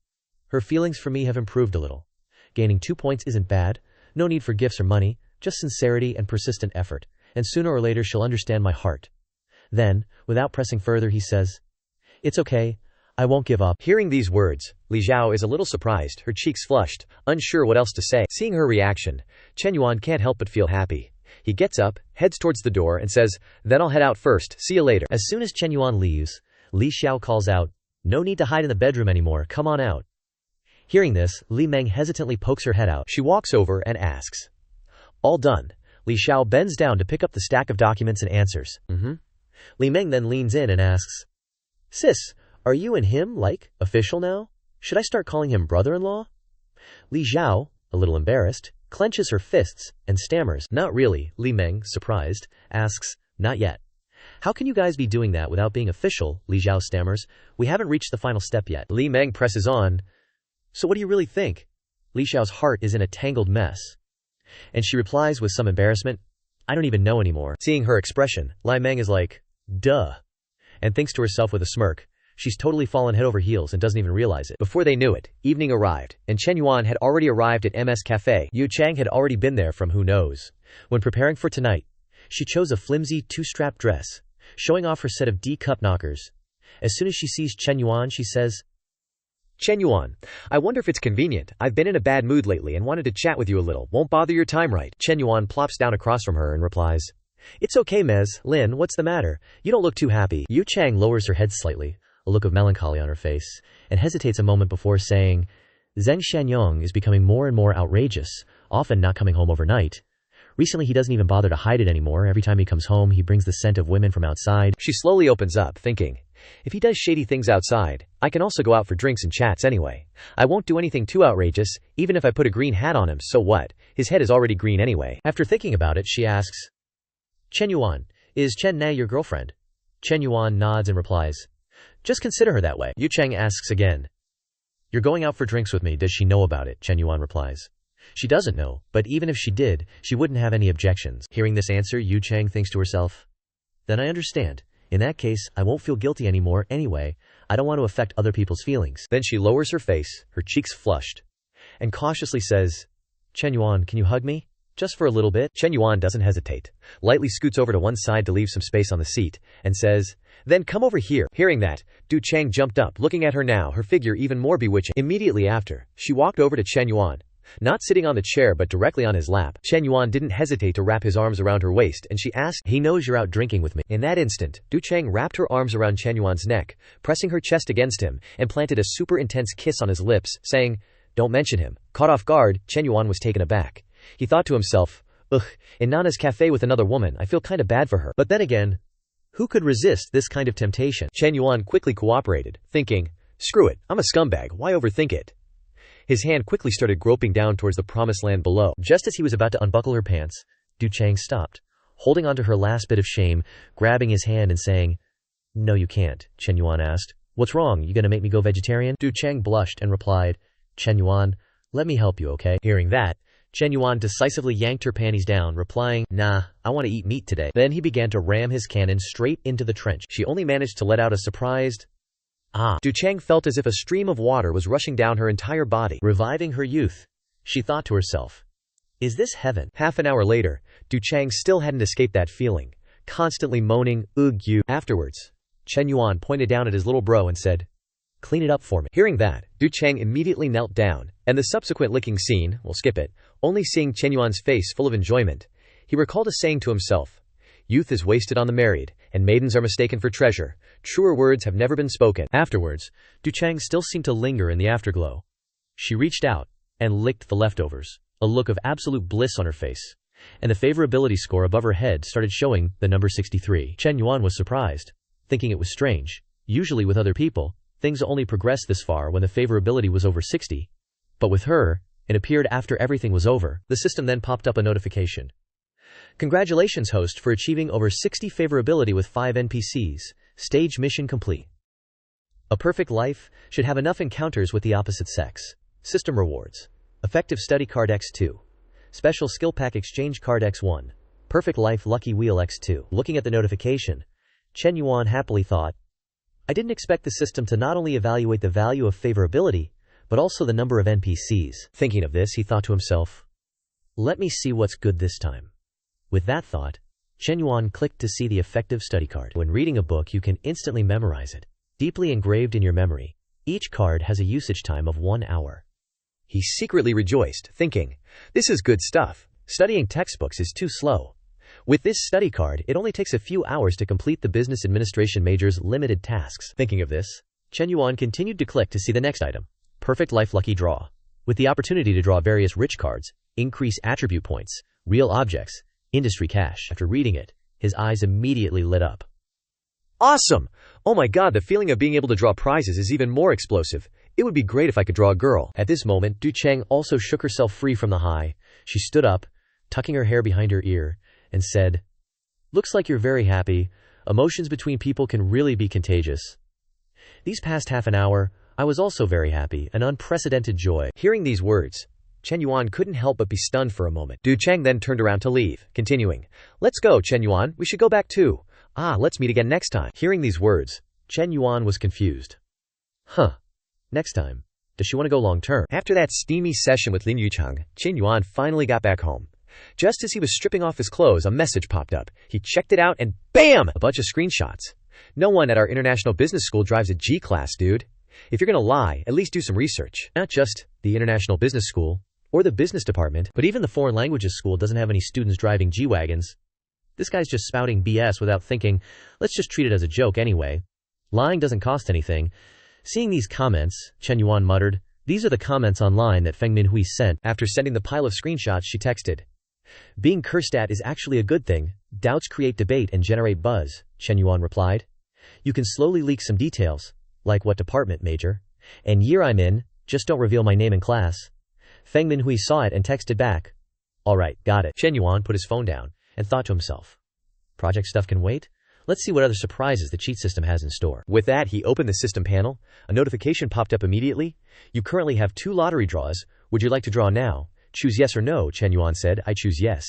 Her feelings for me have improved a little. Gaining 2 points isn't bad, no need for gifts or money, just sincerity and persistent effort, and sooner or later she'll understand my heart. Then, without pressing further, he says, It's okay, I won't give up. Hearing these words, Li Xiao is a little surprised, her cheeks flushed, unsure what else to say. Seeing her reaction, Chen Yuan can't help but feel happy. He gets up, heads towards the door, and says, Then I'll head out first, see you later. As soon as Chen Yuan leaves, Li Xiao calls out, No need to hide in the bedroom anymore, come on out. Hearing this, Li Meng hesitantly pokes her head out. She walks over and asks, All done. Li Xiao bends down to pick up the stack of documents and answers, Li Meng then leans in and asks, Sis, are you and him, official now? Should I start calling him brother-in-law? Li Xiao, a little embarrassed, clenches her fists and stammers, Not really. Li Meng, surprised, asks, Not yet. How can you guys be doing that without being official? Li Xiao stammers, We haven't reached the final step yet. Li Meng presses on, So what do you really think? Li Xiao's heart is in a tangled mess. And she replies with some embarrassment, I don't even know anymore. Seeing her expression, Li Meng is like, Duh, and thinks to herself with a smirk, she's totally fallen head over heels and doesn't even realize it. Before they knew it, evening arrived, and Chen Yuan had already arrived at MS Cafe. Yu Chang had already been there from who knows. When preparing for tonight, she chose a flimsy 2-strap dress, showing off her set of D-cup knockers. As soon as she sees Chen Yuan, she says, Chen Yuan, I wonder if it's convenient. I've been in a bad mood lately and wanted to chat with you a little. Won't bother your time, right? Chen Yuan plops down across from her and replies, It's okay, Mez. Lin, what's the matter? You don't look too happy. Yu Chang lowers her head slightly, a look of melancholy on her face, and hesitates a moment before saying, Zheng Shanyong is becoming more and more outrageous, often not coming home overnight. Recently, he doesn't even bother to hide it anymore. Every time he comes home, he brings the scent of women from outside. She slowly opens up, thinking, if he does shady things outside, I can also go out for drinks and chats anyway. I won't do anything too outrageous, even if I put a green hat on him, so what? His head is already green anyway. After thinking about it, she asks, Chen Yuan, is Chen Na your girlfriend? Chen Yuan nods and replies, just consider her that way. Yu Cheng asks again, you're going out for drinks with me, does she know about it? Chen Yuan replies, she doesn't know, but even if she did, she wouldn't have any objections. Hearing this answer, Yu Cheng thinks to herself, then I understand. In that case, I won't feel guilty anymore anyway. I don't want to affect other people's feelings. Then she lowers her face, her cheeks flushed, and cautiously says, Chen Yuan, can you hug me? Just for a little bit? Chen Yuan doesn't hesitate, lightly scoots over to one side to leave some space on the seat, and says, then come over here. Hearing that, Du Cheng jumped up, looking at her now, her figure even more bewitching. Immediately after, she walked over to Chen Yuan. Not sitting on the chair but directly on his lap, Chen Yuan didn't hesitate to wrap his arms around her waist, and she asked, he knows you're out drinking with me. In that instant, Du Cheng wrapped her arms around Chen Yuan's neck, pressing her chest against him, and planted a super intense kiss on his lips, saying, don't mention him. Caught off guard, Chen Yuan was taken aback. He thought to himself, ugh, in Nana's cafe with another woman, I feel kinda bad for her. But then again, who could resist this kind of temptation? Chen Yuan quickly cooperated, thinking, screw it, I'm a scumbag, why overthink it? His hand quickly started groping down towards the promised land below. Just as he was about to unbuckle her pants, Du Cheng stopped, holding onto her last bit of shame, grabbing his hand and saying, no you can't. Chen Yuan asked, what's wrong, you gonna make me go vegetarian? Du Cheng blushed and replied, Chen Yuan, let me help you, okay? Hearing that, Chen Yuan decisively yanked her panties down, replying, nah, I want to eat meat today. Then he began to ram his cannon straight into the trench. She only managed to let out a surprised ah. Du Cheng felt as if a stream of water was rushing down her entire body, reviving her youth. She thought to herself, is this heaven? Half an hour later, Du Cheng still hadn't escaped that feeling, constantly moaning, ugh you. Afterwards, Chen Yuan pointed down at his little bro and said, clean it up for me. Hearing that, Du Cheng immediately knelt down, and the subsequent licking scene, we'll skip it, only seeing Chen Yuan's face full of enjoyment. He recalled a saying to himself, youth is wasted on the married, and maidens are mistaken for treasure. Truer words have never been spoken. Afterwards, Du Cheng still seemed to linger in the afterglow. She reached out and licked the leftovers, a look of absolute bliss on her face, and the favorability score above her head started showing the number 63. Chen Yuan was surprised, thinking it was strange. Usually with other people, things only progressed this far when the favorability was over 60. But with her, it appeared after everything was over. The system then popped up a notification. Congratulations host for achieving over 60 favorability with 5 NPCs. Stage mission complete. A perfect life should have enough encounters with the opposite sex. System rewards. Effective study card X2. Special skill pack exchange card X1. Perfect life lucky wheel X2. Looking at the notification, Chen Yuan happily thought, I didn't expect the system to not only evaluate the value of favorability, but also the number of NPCs. Thinking of this, he thought to himself, let me see what's good this time. With that thought, Chen Yuan clicked to see the effective study card. When reading a book, you can instantly memorize it. Deeply engraved in your memory, each card has a usage time of 1 hour. He secretly rejoiced, thinking, this is good stuff. Studying textbooks is too slow. With this study card, it only takes a few hours to complete the business administration major's limited tasks. Thinking of this, Chen Yuan continued to click to see the next item. Perfect life lucky draw. With the opportunity to draw various rich cards, increase attribute points, real objects, industry cash. After reading it, his eyes immediately lit up. Awesome! Oh my god, the feeling of being able to draw prizes is even more explosive. It would be great if I could draw a girl. At this moment, Du Cheng also shook herself free from the high. She stood up, tucking her hair behind her ear, and said, looks like you're very happy. Emotions between people can really be contagious. These past half an hour, I was also very happy, an unprecedented joy. Hearing these words, Chen Yuan couldn't help but be stunned for a moment. Du Cheng then turned around to leave, continuing, let's go, Chen Yuan, we should go back too. Let's meet again next time. Hearing these words, Chen Yuan was confused. Next time? Does she want to go long term? After that steamy session with Lin Yucheng, Chen Yuan finally got back home. Just as he was stripping off his clothes, a message popped up. He checked it out and BAM! A bunch of screenshots. No one at our international business school drives a G-class, dude. If you're gonna lie, at least do some research. Not just the international business school, or the business department, but even the foreign languages school doesn't have any students driving G-wagons. This guy's just spouting BS without thinking, let's just treat it as a joke anyway. Lying doesn't cost anything. Seeing these comments, Chen Yuan muttered, These are the comments online that Feng Minhui sent after sending the pile of screenshots she texted. Being cursed at is actually a good thing. Doubts create debate and generate buzz, Chen Yuan replied. You can slowly leak some details. Like what department, Major? And year I'm in, just don't reveal my name in class. Feng Minhui saw it and texted back. Alright, got it. Chen Yuan put his phone down and thought to himself. Project stuff can wait? Let's see what other surprises the cheat system has in store. With that, he opened the system panel. A notification popped up immediately. You currently have 2 lottery draws. Would you like to draw now? Choose yes or no, Chen Yuan said. I choose yes.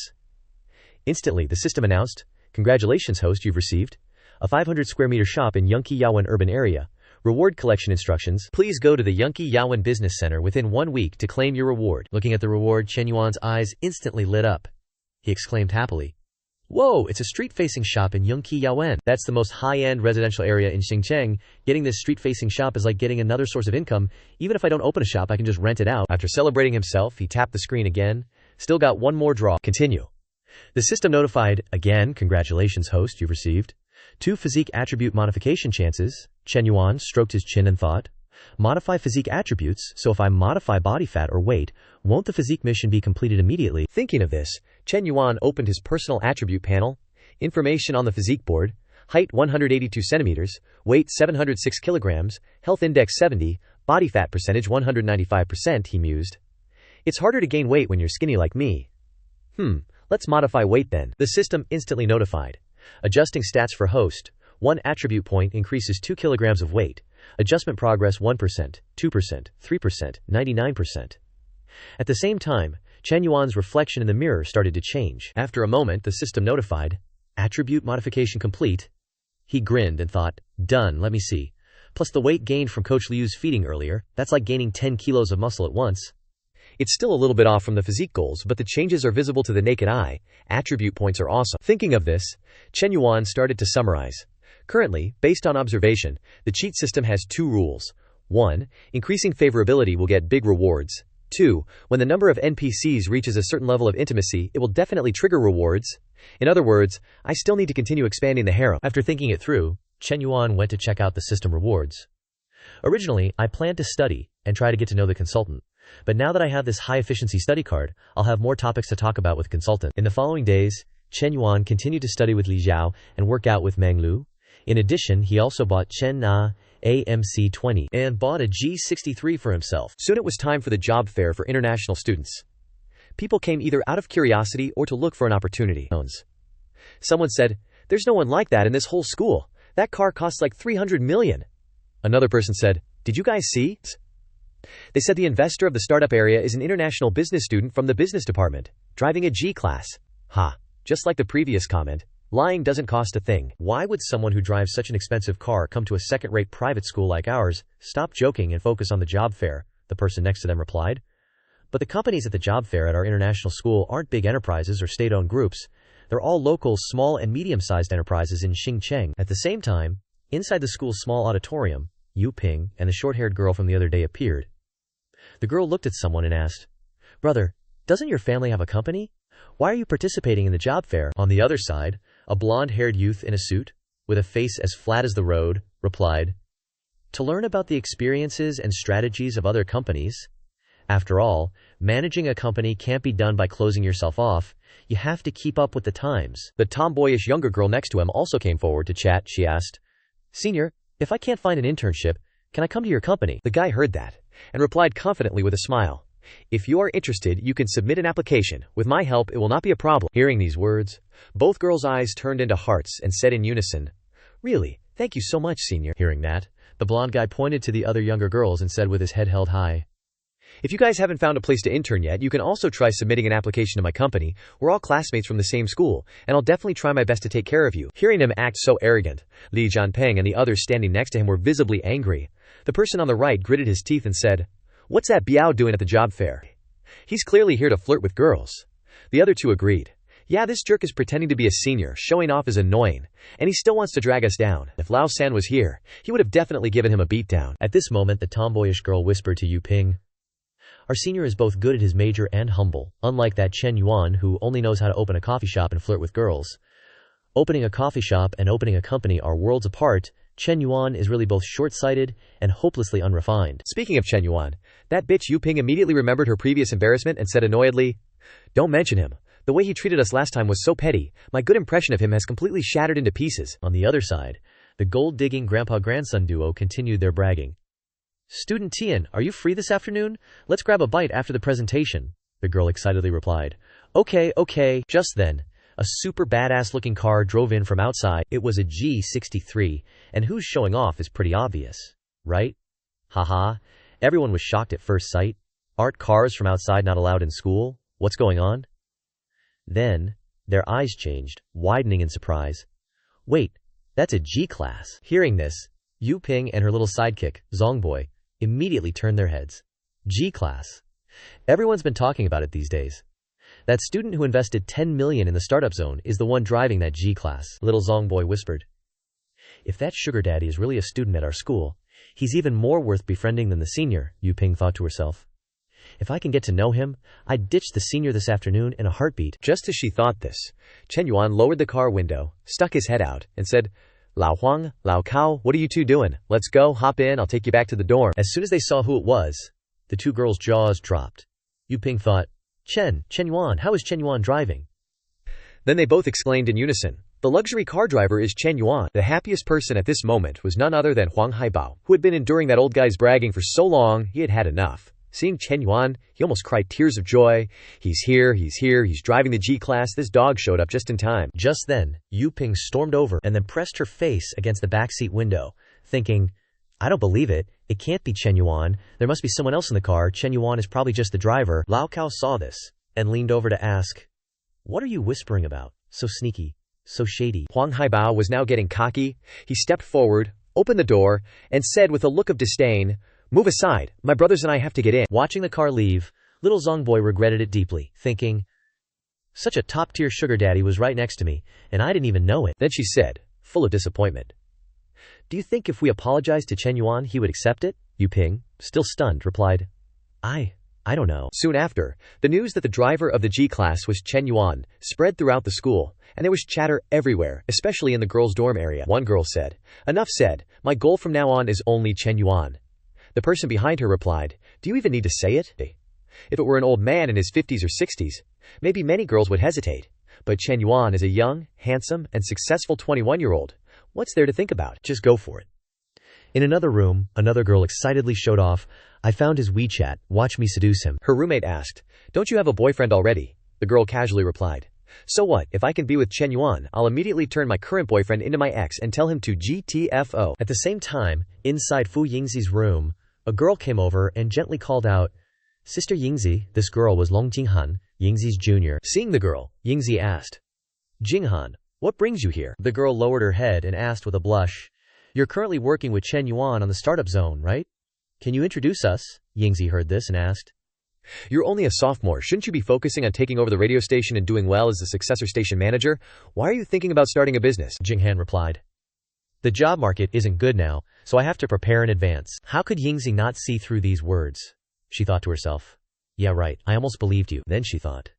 Instantly, the system announced, Congratulations, host, you've received a 500 square meter shop in Yunqi Yawen urban area. Reward collection instructions. Please go to the Yunqi Yawen Business Center within 1 week to claim your reward. Looking at the reward, Chen Yuan's eyes instantly lit up. He exclaimed happily. Whoa, it's a street-facing shop in Yunqi Yawen. That's the most high-end residential area in Xinjiang. Getting this street-facing shop is like getting another source of income. Even if I don't open a shop, I can just rent it out. After celebrating himself, he tapped the screen again. Still got 1 more draw. Continue. The system notified, again, congratulations, host, you've received 2 physique attribute modification chances. Chen Yuan stroked his chin and thought. Modify physique attributes, so if I modify body fat or weight, won't the physique mission be completed immediately? Thinking of this, Chen Yuan opened his personal attribute panel. Information on the physique board. Height 182 centimeters, weight 706 kilograms, health index 70, body fat percentage 195%, he mused. It's harder to gain weight when you're skinny like me. Let's modify weight then. The system instantly notified. Adjusting stats for host. 1 attribute point increases 2 kilograms of weight. Adjustment progress 1%, 2%, 3%, 99%. At the same time, Chen Yuan's reflection in the mirror started to change. After a moment, the system notified, attribute modification complete. He grinned and thought, done, let me see. Plus the weight gained from Coach Liu's feeding earlier, that's like gaining 10 kilos of muscle at once. It's still a little bit off from the physique goals, but the changes are visible to the naked eye. Attribute points are awesome. Thinking of this, Chen Yuan started to summarize. Currently, based on observation, the cheat system has 2 rules. 1. Increasing favorability will get big rewards. 2. When the number of NPCs reaches a certain level of intimacy, it will definitely trigger rewards. In other words, I still need to continue expanding the harem. After thinking it through, Chen Yuan went to check out the system rewards. Originally, I planned to study and try to get to know the consultant. But now that I have this high-efficiency study card, I'll have more topics to talk about with the consultant. In the following days, Chen Yuan continued to study with Li Zhao and work out with Meng Lu. In addition, he also bought Chen Na AMC-20 and bought a G63 for himself. Soon it was time for the job fair for international students. People came either out of curiosity or to look for an opportunity. Someone said, there's no one like that in this whole school. That car costs like 300 million. Another person said, did you guys see? They said the investor of the startup area is an international business student from the business department, driving a G-class. Just like the previous comment, lying doesn't cost a thing. Why would someone who drives such an expensive car come to a second-rate private school like ours? Stop joking and focus on the job fair, the person next to them replied. But the companies at the job fair at our international school aren't big enterprises or state-owned groups. They're all local, small and medium-sized enterprises in Xinjiang. At the same time, inside the school's small auditorium, Yu Ping and the short-haired girl from the other day appeared. The girl looked at someone and asked, Brother, doesn't your family have a company? Why are you participating in the job fair? On the other side, a blonde-haired youth in a suit, with a face as flat as the road, replied, To learn about the experiences and strategies of other companies. After all, managing a company can't be done by closing yourself off. You have to keep up with the times. The tomboyish younger girl next to him also came forward to chat. She asked, Senior, if I can't find an internship, can I come to your company? The guy heard that and replied confidently with a smile. If you are interested, you can submit an application. With my help, it will not be a problem. Hearing these words, both girls' eyes turned into hearts and said in unison, Really, thank you so much, senior. Hearing that, the blonde guy pointed to the other younger girls and said with his head held high, If you guys haven't found a place to intern yet, you can also try submitting an application to my company. We're all classmates from the same school, and I'll definitely try my best to take care of you. Hearing him act so arrogant, Li Jianping and the others standing next to him were visibly angry. The person on the right gritted his teeth and said, What's that Biao doing at the job fair? He's clearly here to flirt with girls. The other two agreed. Yeah, this jerk is pretending to be a senior, showing off is annoying, and he still wants to drag us down. If Lao San was here, he would have definitely given him a beatdown. At this moment, the tomboyish girl whispered to Yu Ping, Our senior is both good at his major and humble, unlike that Chen Yuan who only knows how to open a coffee shop and flirt with girls. Opening a coffee shop and opening a company are worlds apart. Chen Yuan is really both short-sighted and hopelessly unrefined. Speaking of Chen Yuan, that bitch Yu Ping immediately remembered her previous embarrassment and said annoyedly, "Don't mention him. The way he treated us last time was so petty. My good impression of him has completely shattered into pieces." On the other side, the gold-digging grandpa-grandson duo continued their bragging. "Student Tian, are you free this afternoon? Let's grab a bite after the presentation," the girl excitedly replied. Okay. Just then, a super badass-looking car drove in from outside. It was a G63, and who's showing off is pretty obvious, right? Haha. Everyone was shocked at first sight. Aren't cars from outside not allowed in school? What's going on? Then, their eyes changed, widening in surprise. Wait, that's a G-class. Hearing this, Yu Ping and her little sidekick, Zongboy, immediately turned their heads. G-class. Everyone's been talking about it these days. That student who invested 10 million in the startup zone is the one driving that G-class, little Zongboy whispered. If that sugar daddy is really a student at our school, he's even more worth befriending than the senior, Yu Ping thought to herself. If I can get to know him, I'd ditch the senior this afternoon in a heartbeat. Just as she thought this, Chen Yuan lowered the car window, stuck his head out, and said, "Lao Huang, Lao Cao, what are you two doing? Let's go, hop in, I'll take you back to the dorm." As soon as they saw who it was, the two girls' jaws dropped. Yu Ping thought, Chen Yuan, how is Chen Yuan driving? Then they both exclaimed in unison, "The luxury car driver is Chen Yuan." The happiest person at this moment was none other than Huang Haibao, who had been enduring that old guy's bragging for so long he had had enough. Seeing Chen Yuan, he almost cried tears of joy. He's here, he's driving the G-class, this dog showed up just in time. Just then, Yu Ping stormed over and then pressed her face against the backseat window, thinking, I don't believe it. It can't be Chen Yuan. There must be someone else in the car. Chen Yuan is probably just the driver. Lao Cao saw this and leaned over to ask, "What are you whispering about? So sneaky, so shady." Huang Haibao was now getting cocky. He stepped forward, opened the door, and said with a look of disdain, "Move aside. My brothers and I have to get in." Watching the car leave, little Zongboy regretted it deeply, thinking, such a top-tier sugar daddy was right next to me, and I didn't even know it. Then she said, full of disappointment, "Do you think if we apologized to Chen Yuan, he would accept it?" Yu Ping, still stunned, replied, I don't know. Soon after, the news that the driver of the G-class was Chen Yuan spread throughout the school, and there was chatter everywhere, especially in the girls' dorm area. One girl said, "Enough said. My goal from now on is only Chen Yuan." The person behind her replied, "Do you even need to say it?" If it were an old man in his 50s or 60s, maybe many girls would hesitate. But Chen Yuan is a young, handsome, and successful 21-year-old. What's there to think about? Just go for it. In another room, another girl excitedly showed off, "I found his WeChat, watch me seduce him." Her roommate asked, "Don't you have a boyfriend already?" The girl casually replied, "So what, if I can be with Chen Yuan, I'll immediately turn my current boyfriend into my ex and tell him to GTFO. At the same time, inside Fu Yingzi's room, a girl came over and gently called out, "Sister Yingzi." This girl was Long Jinghan, Yingzi's junior. Seeing the girl, Yingzi asked, "Jinghan, what brings you here?" The girl lowered her head and asked with a blush, "You're currently working with Chen Yuan on the startup zone, right? Can you introduce us?" Yingzi heard this and asked, "You're only a sophomore. Shouldn't you be focusing on taking over the radio station and doing well as the successor station manager? Why are you thinking about starting a business?" Jinghan replied, "The job market isn't good now, so I have to prepare in advance." How could Yingzi not see through these words? She thought to herself, "Yeah, right, I almost believed you." Then she thought,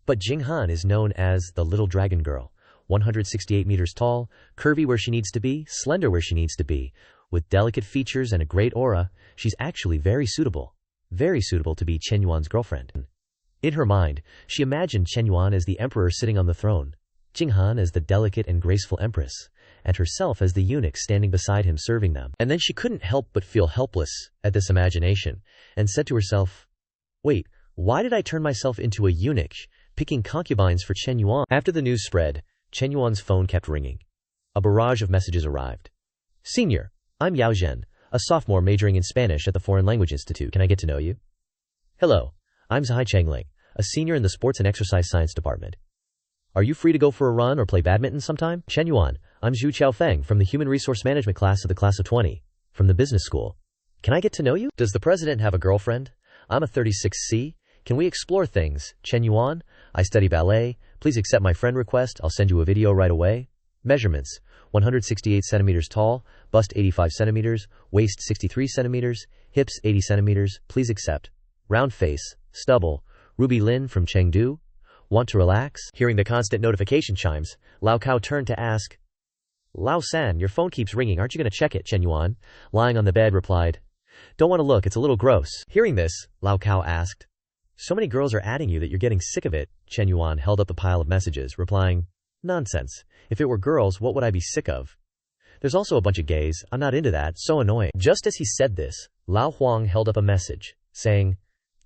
"But Jinghan is known as the little dragon girl, 168 meters tall, curvy where she needs to be, slender where she needs to be, with delicate features and a great aura. She's actually very suitable to be Chen Yuan's girlfriend." In her mind, she imagined Chen Yuan as the emperor sitting on the throne, Jinghan as the delicate and graceful empress, and herself as the eunuch standing beside him serving them. And then she couldn't help but feel helpless at this imagination, and said to herself, "Wait, why did I turn myself into a eunuch, picking concubines for Chen Yuan?" After the news spread, Chen Yuan's phone kept ringing. A barrage of messages arrived. "Senior, I'm Yao Zhen, a sophomore majoring in Spanish at the Foreign Language Institute. Can I get to know you?" "Hello, I'm Zhai Changling, a senior in the Sports and Exercise Science Department. Are you free to go for a run or play badminton sometime?" "Chen Yuan, I'm Zhu Qiaofeng from the Human Resource Management class of the class of 20, from the business school. Can I get to know you?" "Does the president have a girlfriend? I'm a 36C. Can we explore things?" "Chen Yuan, I study ballet. Please accept my friend request. I'll send you a video right away. Measurements, 168 centimeters tall, bust 85 centimeters, waist 63 centimeters, hips 80 centimeters. Please accept. Round face, stubble, Ruby Lin from Chengdu. Want to relax?" Hearing the constant notification chimes, Lao Cao turned to ask, Lao-san, your phone keeps ringing, aren't you gonna check it? Chen Yuan, lying on the bed, replied. Don't want to look, it's a little gross. Hearing this, Lao Kao asked. So many girls are adding you that you're getting sick of it. Chen Yuan held up the pile of messages, replying, Nonsense. If it were girls, what would I be sick of? There's also a bunch of gays, I'm not into that, so annoying. Just as he said this, Lao Huang held up a message, saying,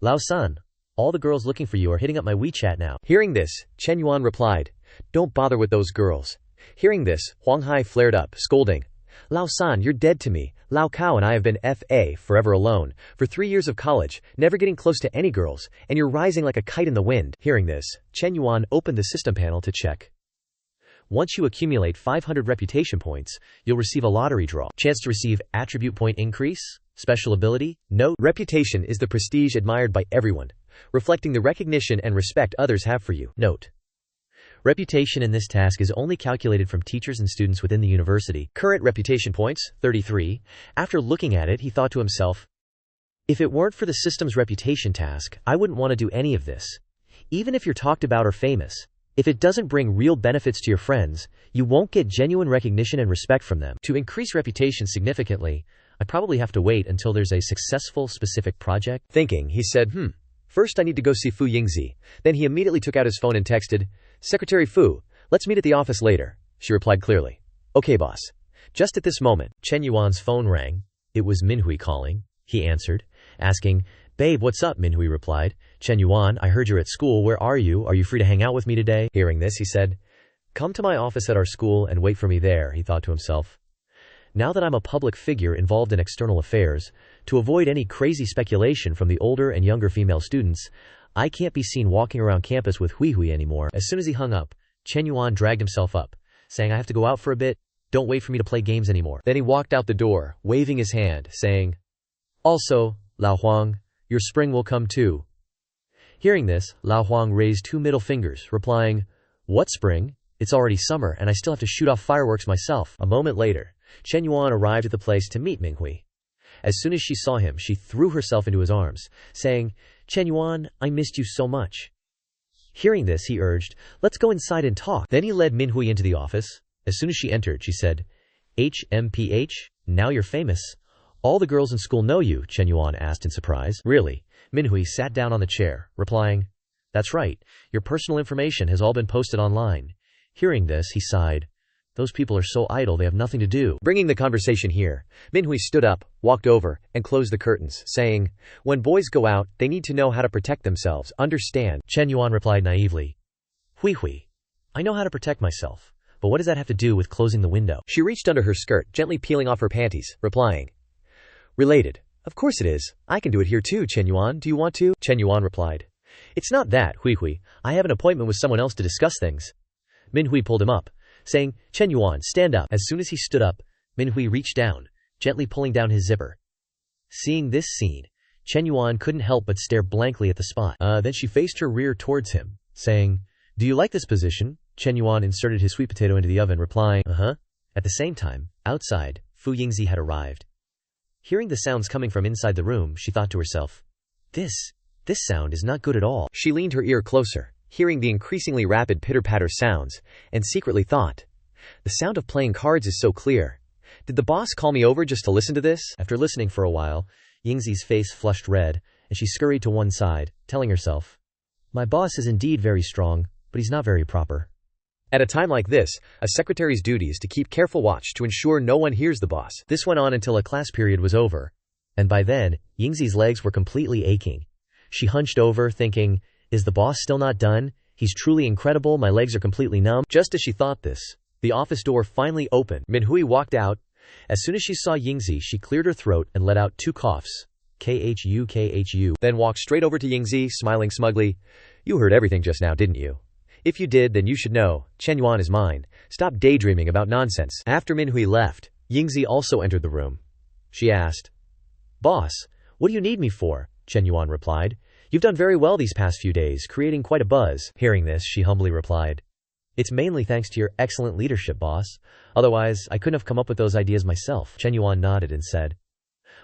Lao-san, all the girls looking for you are hitting up my WeChat now. Hearing this, Chen Yuan replied, Don't bother with those girls. Hearing this, Huang Hai flared up, scolding, Lao-san, you're dead to me. Lao Kao and I have been F.A. forever alone, for 3 years of college, never getting close to any girls, and you're rising like a kite in the wind. Hearing this, Chen Yuan opened the system panel to check. Once you accumulate 500 reputation points, you'll receive a lottery draw. Chance to receive attribute point increase, special ability. Note, reputation is the prestige admired by everyone, reflecting the recognition and respect others have for you. Note, reputation in this task is only calculated from teachers and students within the university. Current reputation points, 33. After looking at it, he thought to himself, if it weren't for the system's reputation task, I wouldn't want to do any of this. Even if you're talked about or famous, if it doesn't bring real benefits to your friends, you won't get genuine recognition and respect from them. To increase reputation significantly, I probably have to wait until there's a successful specific project. Thinking, he said, first I need to go see Fu Yingzi. Then he immediately took out his phone and texted, Secretary Fu, let's meet at the office later. She replied clearly, Okay, boss. Just at this moment, Chen Yuan's phone rang. It was Manhua calling. He answered, asking, Babe, what's up? Manhua replied, Chen Yuan, I heard you're at school. Where are you? Are you free to hang out with me today? Hearing this, he said, Come to my office at our school and wait for me there, he thought to himself. Now that I'm a public figure involved in external affairs, to avoid any crazy speculation from the older and younger female students, I can't be seen walking around campus with Hui Hui anymore. As soon as he hung up, Chen Yuan dragged himself up, saying, I have to go out for a bit. Don't wait for me to play games anymore. Then he walked out the door, waving his hand, saying, Also, Lao Huang, your spring will come too. Hearing this, Lao Huang raised 2 middle fingers, replying, What spring? It's already summer, and I still have to shoot off fireworks myself. A moment later, Chen Yuan arrived at the place to meet Minghui. As soon as she saw him, she threw herself into his arms, saying, Chen Yuan, I missed you so much. Hearing this, he urged, Let's go inside and talk. Then he led Manhua into the office. As soon as she entered, she said, HMPH, now you're famous. All the girls in school know you, Chen Yuan asked in surprise. Really? Manhua sat down on the chair, replying, That's right, your personal information has all been posted online. Hearing this, he sighed. Those people are so idle they have nothing to do. Bringing the conversation here, Manhua stood up, walked over, and closed the curtains, saying, When boys go out, they need to know how to protect themselves, understand? Chen Yuan replied naively, Hui Hui, I know how to protect myself, but what does that have to do with closing the window? She reached under her skirt, gently peeling off her panties, replying, Related. Of course it is. I can do it here too, Chen Yuan. Do you want to? Chen Yuan replied, It's not that, Hui Hui. I have an appointment with someone else to discuss things. Manhua pulled him up, saying, Chen Yuan, stand up. As soon as he stood up, Manhua reached down, gently pulling down his zipper. Seeing this scene, Chen Yuan couldn't help but stare blankly at the spot. Then she faced her rear towards him, saying, Do you like this position? Chen Yuan inserted his sweet potato into the oven, replying, Uh-huh. At the same time, outside, Fu Yingzi had arrived. Hearing the sounds coming from inside the room, she thought to herself, This sound is not good at all. She leaned her ear closer, hearing the increasingly rapid pitter-patter sounds, and secretly thought, The sound of playing cards is so clear. Did the boss call me over just to listen to this? After listening for a while, Yingzi's face flushed red, and she scurried to one side, telling herself, My boss is indeed very strong, but he's not very proper. At a time like this, a secretary's duty is to keep careful watch to ensure no one hears the boss. This went on until a class period was over, and by then, Yingzi's legs were completely aching. She hunched over, thinking, Is the boss still not done? He's truly incredible, my legs are completely numb. Just as she thought this, the office door finally opened. Manhua walked out. As soon as she saw Yingzi, she cleared her throat and let out 2 coughs. Khuu. Then walked straight over to Yingzi, smiling smugly. You heard everything just now, didn't you? If you did, then you should know, Chen Yuan is mine. Stop daydreaming about nonsense. After Manhua left, Yingzi also entered the room. She asked, Boss, what do you need me for? Chen Yuan replied, You've done very well these past few days, creating quite a buzz. Hearing this, she humbly replied, It's mainly thanks to your excellent leadership, boss. Otherwise, I couldn't have come up with those ideas myself. Chen Yuan nodded and said,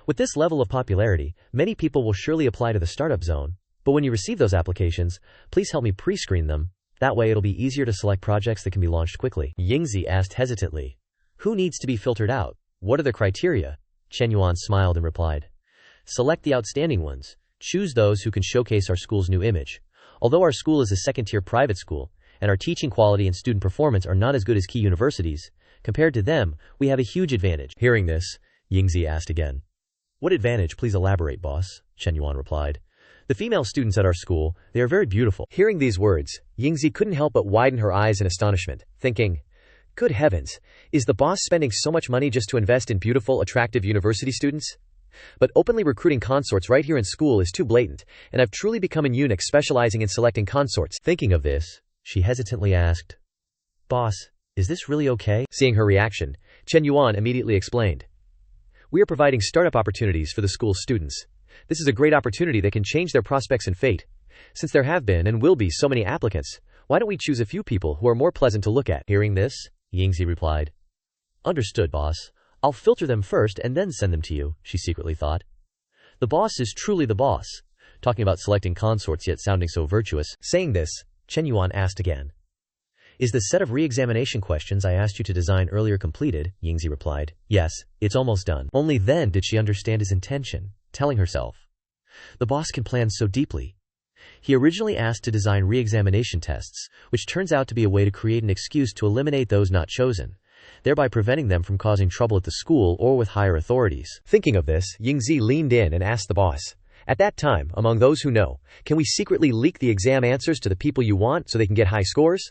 With this level of popularity, many people will surely apply to the startup zone. But when you receive those applications, please help me pre-screen them. That way it'll be easier to select projects that can be launched quickly. Yingzi asked hesitantly, Who needs to be filtered out? What are the criteria? Chen Yuan smiled and replied. Select the outstanding ones. Choose those who can showcase our school's new image. Although our school is a second-tier private school, and our teaching quality and student performance are not as good as key universities, compared to them, we have a huge advantage. Hearing this, Yingzi asked again. What advantage? Please elaborate, boss, Chen Yuan replied. The female students at our school, they are very beautiful. Hearing these words, Yingzi couldn't help but widen her eyes in astonishment, thinking, good heavens, is the boss spending so much money just to invest in beautiful, attractive university students? But openly recruiting consorts right here in school is too blatant, and I've truly become an eunuch specializing in selecting consorts. Thinking of this, she hesitantly asked, Boss, is this really okay? Seeing her reaction, Chen Yuan immediately explained. We are providing startup opportunities for the school's students. This is a great opportunity that can change their prospects and fate. Since there have been and will be so many applicants, why don't we choose a few people who are more pleasant to look at? Hearing this, Yingzi replied. Understood, boss. I'll filter them first and then send them to you, she secretly thought. The boss is truly the boss, talking about selecting consorts yet sounding so virtuous. Saying this, Chen Yuan asked again. Is the set of re-examination questions I asked you to design earlier completed? Yingzi replied. Yes, it's almost done. Only then did she understand his intention, telling herself. The boss can plan so deeply. He originally asked to design re-examination tests, which turns out to be a way to create an excuse to eliminate those not chosen, thereby preventing them from causing trouble at the school or with higher authorities. Thinking of this, Yingzi leaned in and asked the boss, at that time, among those who know, can we secretly leak the exam answers to the people you want so they can get high scores?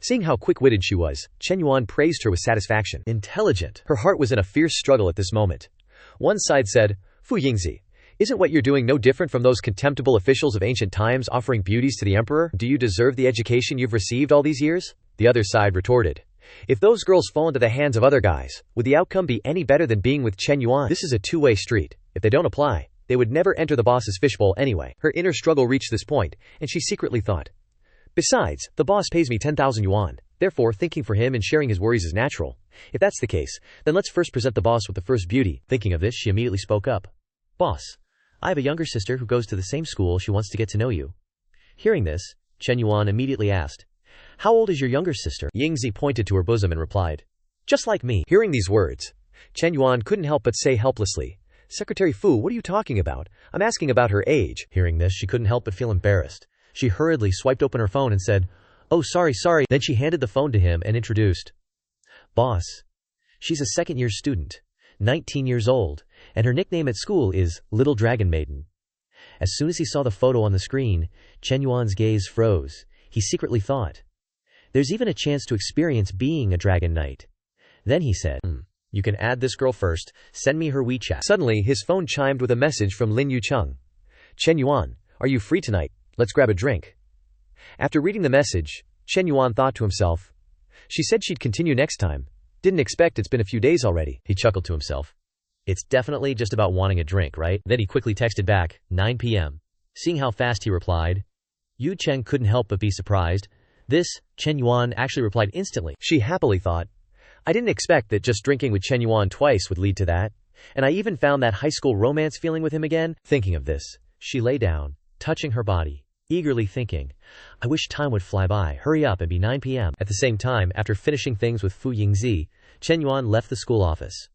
Seeing how quick-witted she was, Chen Yuan praised her with satisfaction. Intelligent. Her heart was in a fierce struggle at this moment. One side said, Fu Yingzi, isn't what you're doing no different from those contemptible officials of ancient times offering beauties to the emperor? Do you deserve the education you've received all these years? The other side retorted, if those girls fall into the hands of other guys, would the outcome be any better than being with Chen Yuan? This is a two-way street. If they don't apply, they would never enter the boss's fishbowl anyway. Her inner struggle reached this point, and she secretly thought, besides, the boss pays me 10,000 yuan. Therefore, thinking for him and sharing his worries is natural. If that's the case, then let's first present the boss with the first beauty. Thinking of this, she immediately spoke up. Boss, I have a younger sister who goes to the same school. She wants to get to know you. Hearing this, Chen Yuan immediately asked, how old is your younger sister? Yingzi pointed to her bosom and replied, just like me. Hearing these words, Chen Yuan couldn't help but say helplessly, Secretary Fu, what are you talking about? I'm asking about her age. Hearing this, she couldn't help but feel embarrassed. She hurriedly swiped open her phone and said, oh, sorry. Then she handed the phone to him and introduced, Boss, she's a second-year student, 19 years old, and her nickname at school is Little Dragon Maiden. As soon as he saw the photo on the screen, Chen Yuan's gaze froze. He secretly thought, there's even a chance to experience being a dragon knight. Then he said, you can add this girl first. Send me her WeChat. Suddenly, his phone chimed with a message from Lin Yucheng. Chen Yuan, are you free tonight? Let's grab a drink. After reading the message, Chen Yuan thought to himself, she said she'd continue next time. Didn't expect it's been a few days already. He chuckled to himself. It's definitely just about wanting a drink, right? Then he quickly texted back, 9 p.m. Seeing how fast he replied, Yu Cheng couldn't help but be surprised. This, Chen Yuan actually replied instantly. She happily thought, I didn't expect that just drinking with Chen Yuan twice would lead to that. And I even found that high school romance feeling with him again. Thinking of this, she lay down, touching her body, eagerly thinking, I wish time would fly by, hurry up and be 9 p.m. At the same time, after finishing things with Fu Yingzi, Chen Yuan left the school office.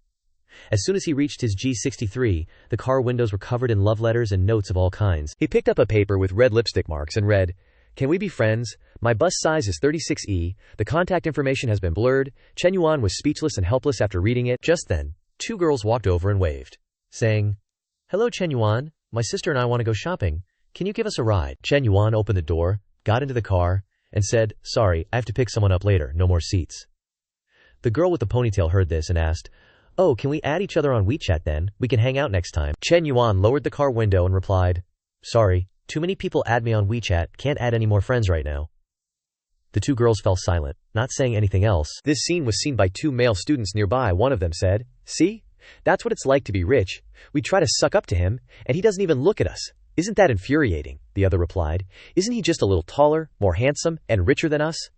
As soon as he reached his G63, the car windows were covered in love letters and notes of all kinds. He picked up a paper with red lipstick marks and read, Can we be friends? My bus size is 36E. The contact information has been blurred. Chen Yuan was speechless and helpless after reading it. Just then, two girls walked over and waved, saying, Hello Chen Yuan, my sister and I want to go shopping. Can you give us a ride? Chen Yuan opened the door, got into the car, and said, Sorry, I have to pick someone up later, no more seats. The girl with the ponytail heard this and asked, Oh, can we add each other on WeChat then? We can hang out next time. Chen Yuan lowered the car window and replied, Sorry, too many people add me on WeChat, can't add any more friends right now. The two girls fell silent, not saying anything else. This scene was seen by two male students nearby. One of them said, See? That's what it's like to be rich. We try to suck up to him, and he doesn't even look at us. Isn't that infuriating? The other replied, Isn't he just a little taller, more handsome, and richer than us?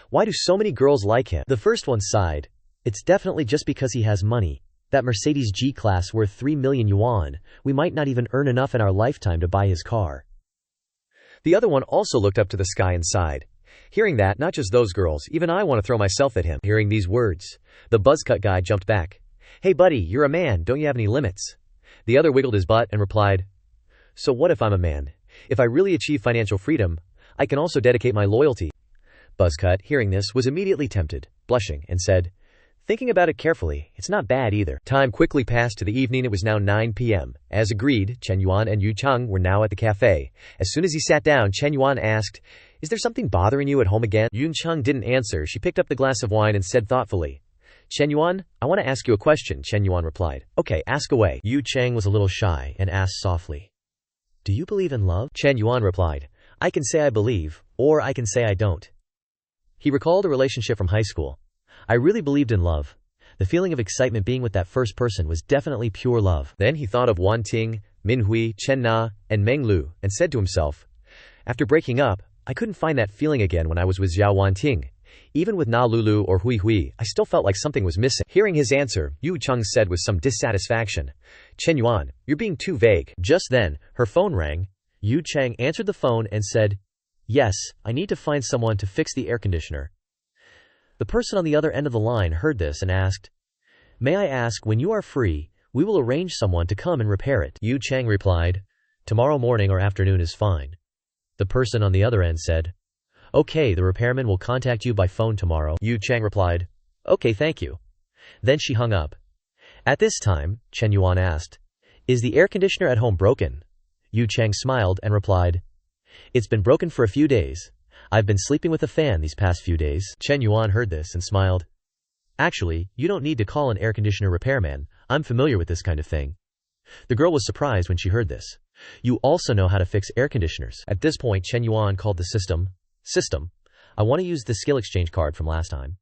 Why do so many girls like him? The first one sighed. It's definitely just because he has money. That Mercedes G-Class worth 3 million yuan. We might not even earn enough in our lifetime to buy his car. The other one also looked up to the sky and sighed. Hearing that, not just those girls, even I want to throw myself at him. Hearing these words, the buzzcut guy jumped back. Hey buddy, you're a man, don't you have any limits? The other wiggled his butt and replied, so what if I'm a man? If I really achieve financial freedom, I can also dedicate my loyalty. Buzzcut, hearing this, was immediately tempted, blushing, and said, thinking about it carefully, it's not bad either. Time quickly passed to the evening. It was now 9 p.m. As agreed, Chen Yuan and Yu Cheng were now at the cafe. As soon as he sat down, Chen Yuan asked, is there something bothering you at home again? Yu Cheng didn't answer. She picked up the glass of wine and said thoughtfully, Chen Yuan, I want to ask you a question. Chen Yuan replied, okay, ask away. Yu Cheng was a little shy and asked softly, do you believe in love? Chen Yuan replied, I can say I believe, or I can say I don't. He recalled a relationship from high school. I really believed in love. The feeling of excitement being with that first person was definitely pure love. Then he thought of Wan Ting, Minhui, Chen Na, and Meng Lu, and said to himself, after breaking up, I couldn't find that feeling again when I was with Xiao Wan Ting. Even with Na Lulu or Hui Hui, I still felt like something was missing. Hearing his answer, Yu Cheng said with some dissatisfaction, Chen Yuan, you're being too vague. Just then, her phone rang. Yu Cheng answered the phone and said, yes, I need to find someone to fix the air conditioner. The person on the other end of the line heard this and asked, may I ask when you are free, we will arrange someone to come and repair it. Yu Cheng replied, tomorrow morning or afternoon is fine. The person on the other end said, okay, the repairman will contact you by phone tomorrow. Yu Cheng replied, okay, thank you. Then she hung up. At this time, Chen Yuan asked, is the air conditioner at home broken? Yu Cheng smiled and replied, it's been broken for a few days. I've been sleeping with a fan these past few days. Chen Yuan heard this and smiled. Actually, you don't need to call an air conditioner repairman. I'm familiar with this kind of thing. The girl was surprised when she heard this. You also know how to fix air conditioners. At this point, Chen Yuan called the system, I want to use the skill exchange card from last time.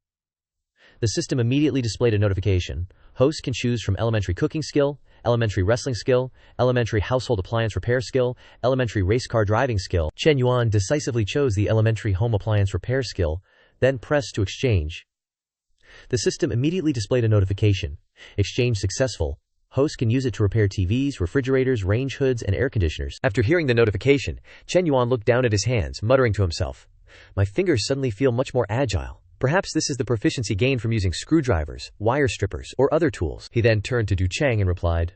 The system immediately displayed a notification. Host can choose from elementary cooking skill, elementary wrestling skill, elementary household appliance repair skill, elementary race car driving skill. Chen Yuan decisively chose the elementary home appliance repair skill, then pressed to exchange. The system immediately displayed a notification. Exchange successful. Host can use it to repair TVs, refrigerators, range hoods, and air conditioners. After hearing the notification, Chen Yuan looked down at his hands, muttering to himself, my fingers suddenly feel much more agile. Perhaps this is the proficiency gained from using screwdrivers, wire strippers, or other tools. He then turned to Du Cheng and replied,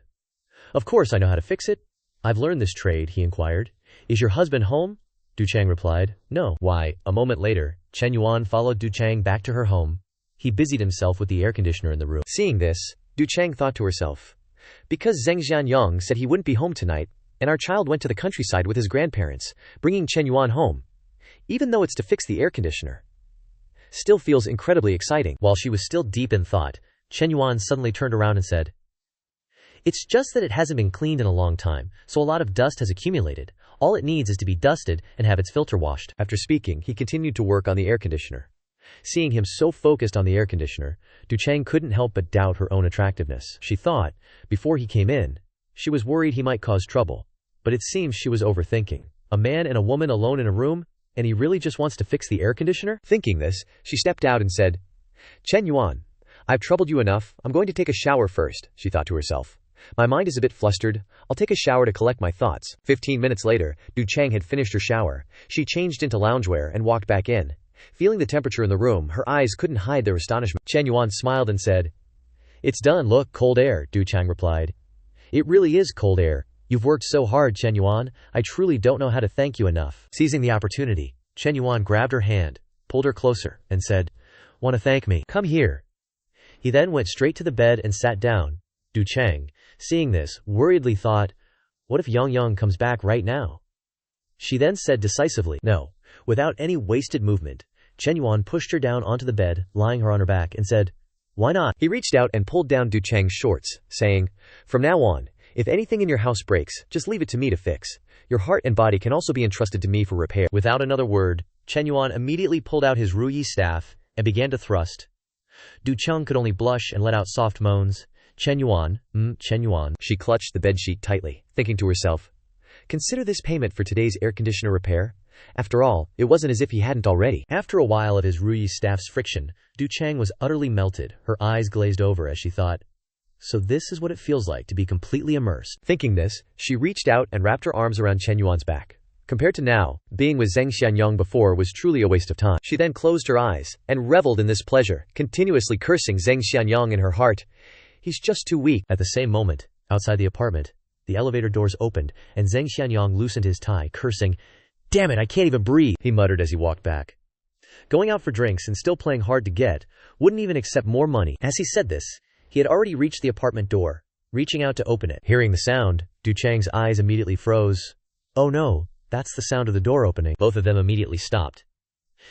of course I know how to fix it. I've learned this trade, he inquired. Is your husband home? Du Cheng replied, no. Why? A moment later, Chen Yuan followed Du Cheng back to her home. He busied himself with the air conditioner in the room. Seeing this, Du Cheng thought to herself, because Zheng Xianyang said he wouldn't be home tonight, and our child went to the countryside with his grandparents, bringing Chen Yuan home, even though it's to fix the air conditioner, still feels incredibly exciting. While she was still deep in thought, Chen Yuan suddenly turned around and said, it's just that it hasn't been cleaned in a long time, so a lot of dust has accumulated. All it needs is to be dusted and have its filter washed. After speaking, he continued to work on the air conditioner. Seeing him so focused on the air conditioner, Du Cheng couldn't help but doubt her own attractiveness. She thought, before he came in, she was worried he might cause trouble, but it seems she was overthinking. A man and a woman alone in a room, and he really just wants to fix the air conditioner? Thinking this, she stepped out and said, Chen Yuan, I've troubled you enough. I'm going to take a shower first, she thought to herself. My mind is a bit flustered. I'll take a shower to collect my thoughts. 15 minutes later, Du Cheng had finished her shower. She changed into loungewear and walked back in. Feeling the temperature in the room, her eyes couldn't hide their astonishment. Chen Yuan smiled and said, it's done, look, cold air, Du Cheng replied. It really is cold air. You've worked so hard, Chen Yuan. I truly don't know how to thank you enough. Seizing the opportunity, Chen Yuan grabbed her hand, pulled her closer, and said, want to thank me? Come here. He then went straight to the bed and sat down. Du Cheng, seeing this, worriedly thought, what if Yang Yang comes back right now? She then said decisively, no. Without any wasted movement, Chen Yuan pushed her down onto the bed, lying her on her back, and said, why not? He reached out and pulled down Du Cheng's shorts, saying, from now on, if anything in your house breaks, just leave it to me to fix. Your heart and body can also be entrusted to me for repair. Without another word, Chen Yuan immediately pulled out his ruyi staff and began to thrust. Du Cheng could only blush and let out soft moans. Chen Yuan. She clutched the bedsheet tightly, thinking to herself, consider this payment for today's air conditioner repair. After all, it wasn't as if he hadn't already. After a while of his ruyi staff's friction, Du Cheng was utterly melted. Her eyes glazed over as she thought, so this is what it feels like to be completely immersed. Thinking this, she reached out and wrapped her arms around Chen Yuan's back. Compared to now, being with Zheng Xianyang before was truly a waste of time. She then closed her eyes and reveled in this pleasure, continuously cursing Zheng Xianyang in her heart. He's just too weak. At the same moment, outside the apartment, the elevator doors opened and Zheng Xianyang loosened his tie, cursing, "Damn it, I can't even breathe," he muttered as he walked back. Going out for drinks and still playing hard to get, wouldn't even accept more money. As he said this, he had already reached the apartment door, reaching out to open it. Hearing the sound, Du Chang's eyes immediately froze. Oh no, that's the sound of the door opening. Both of them immediately stopped.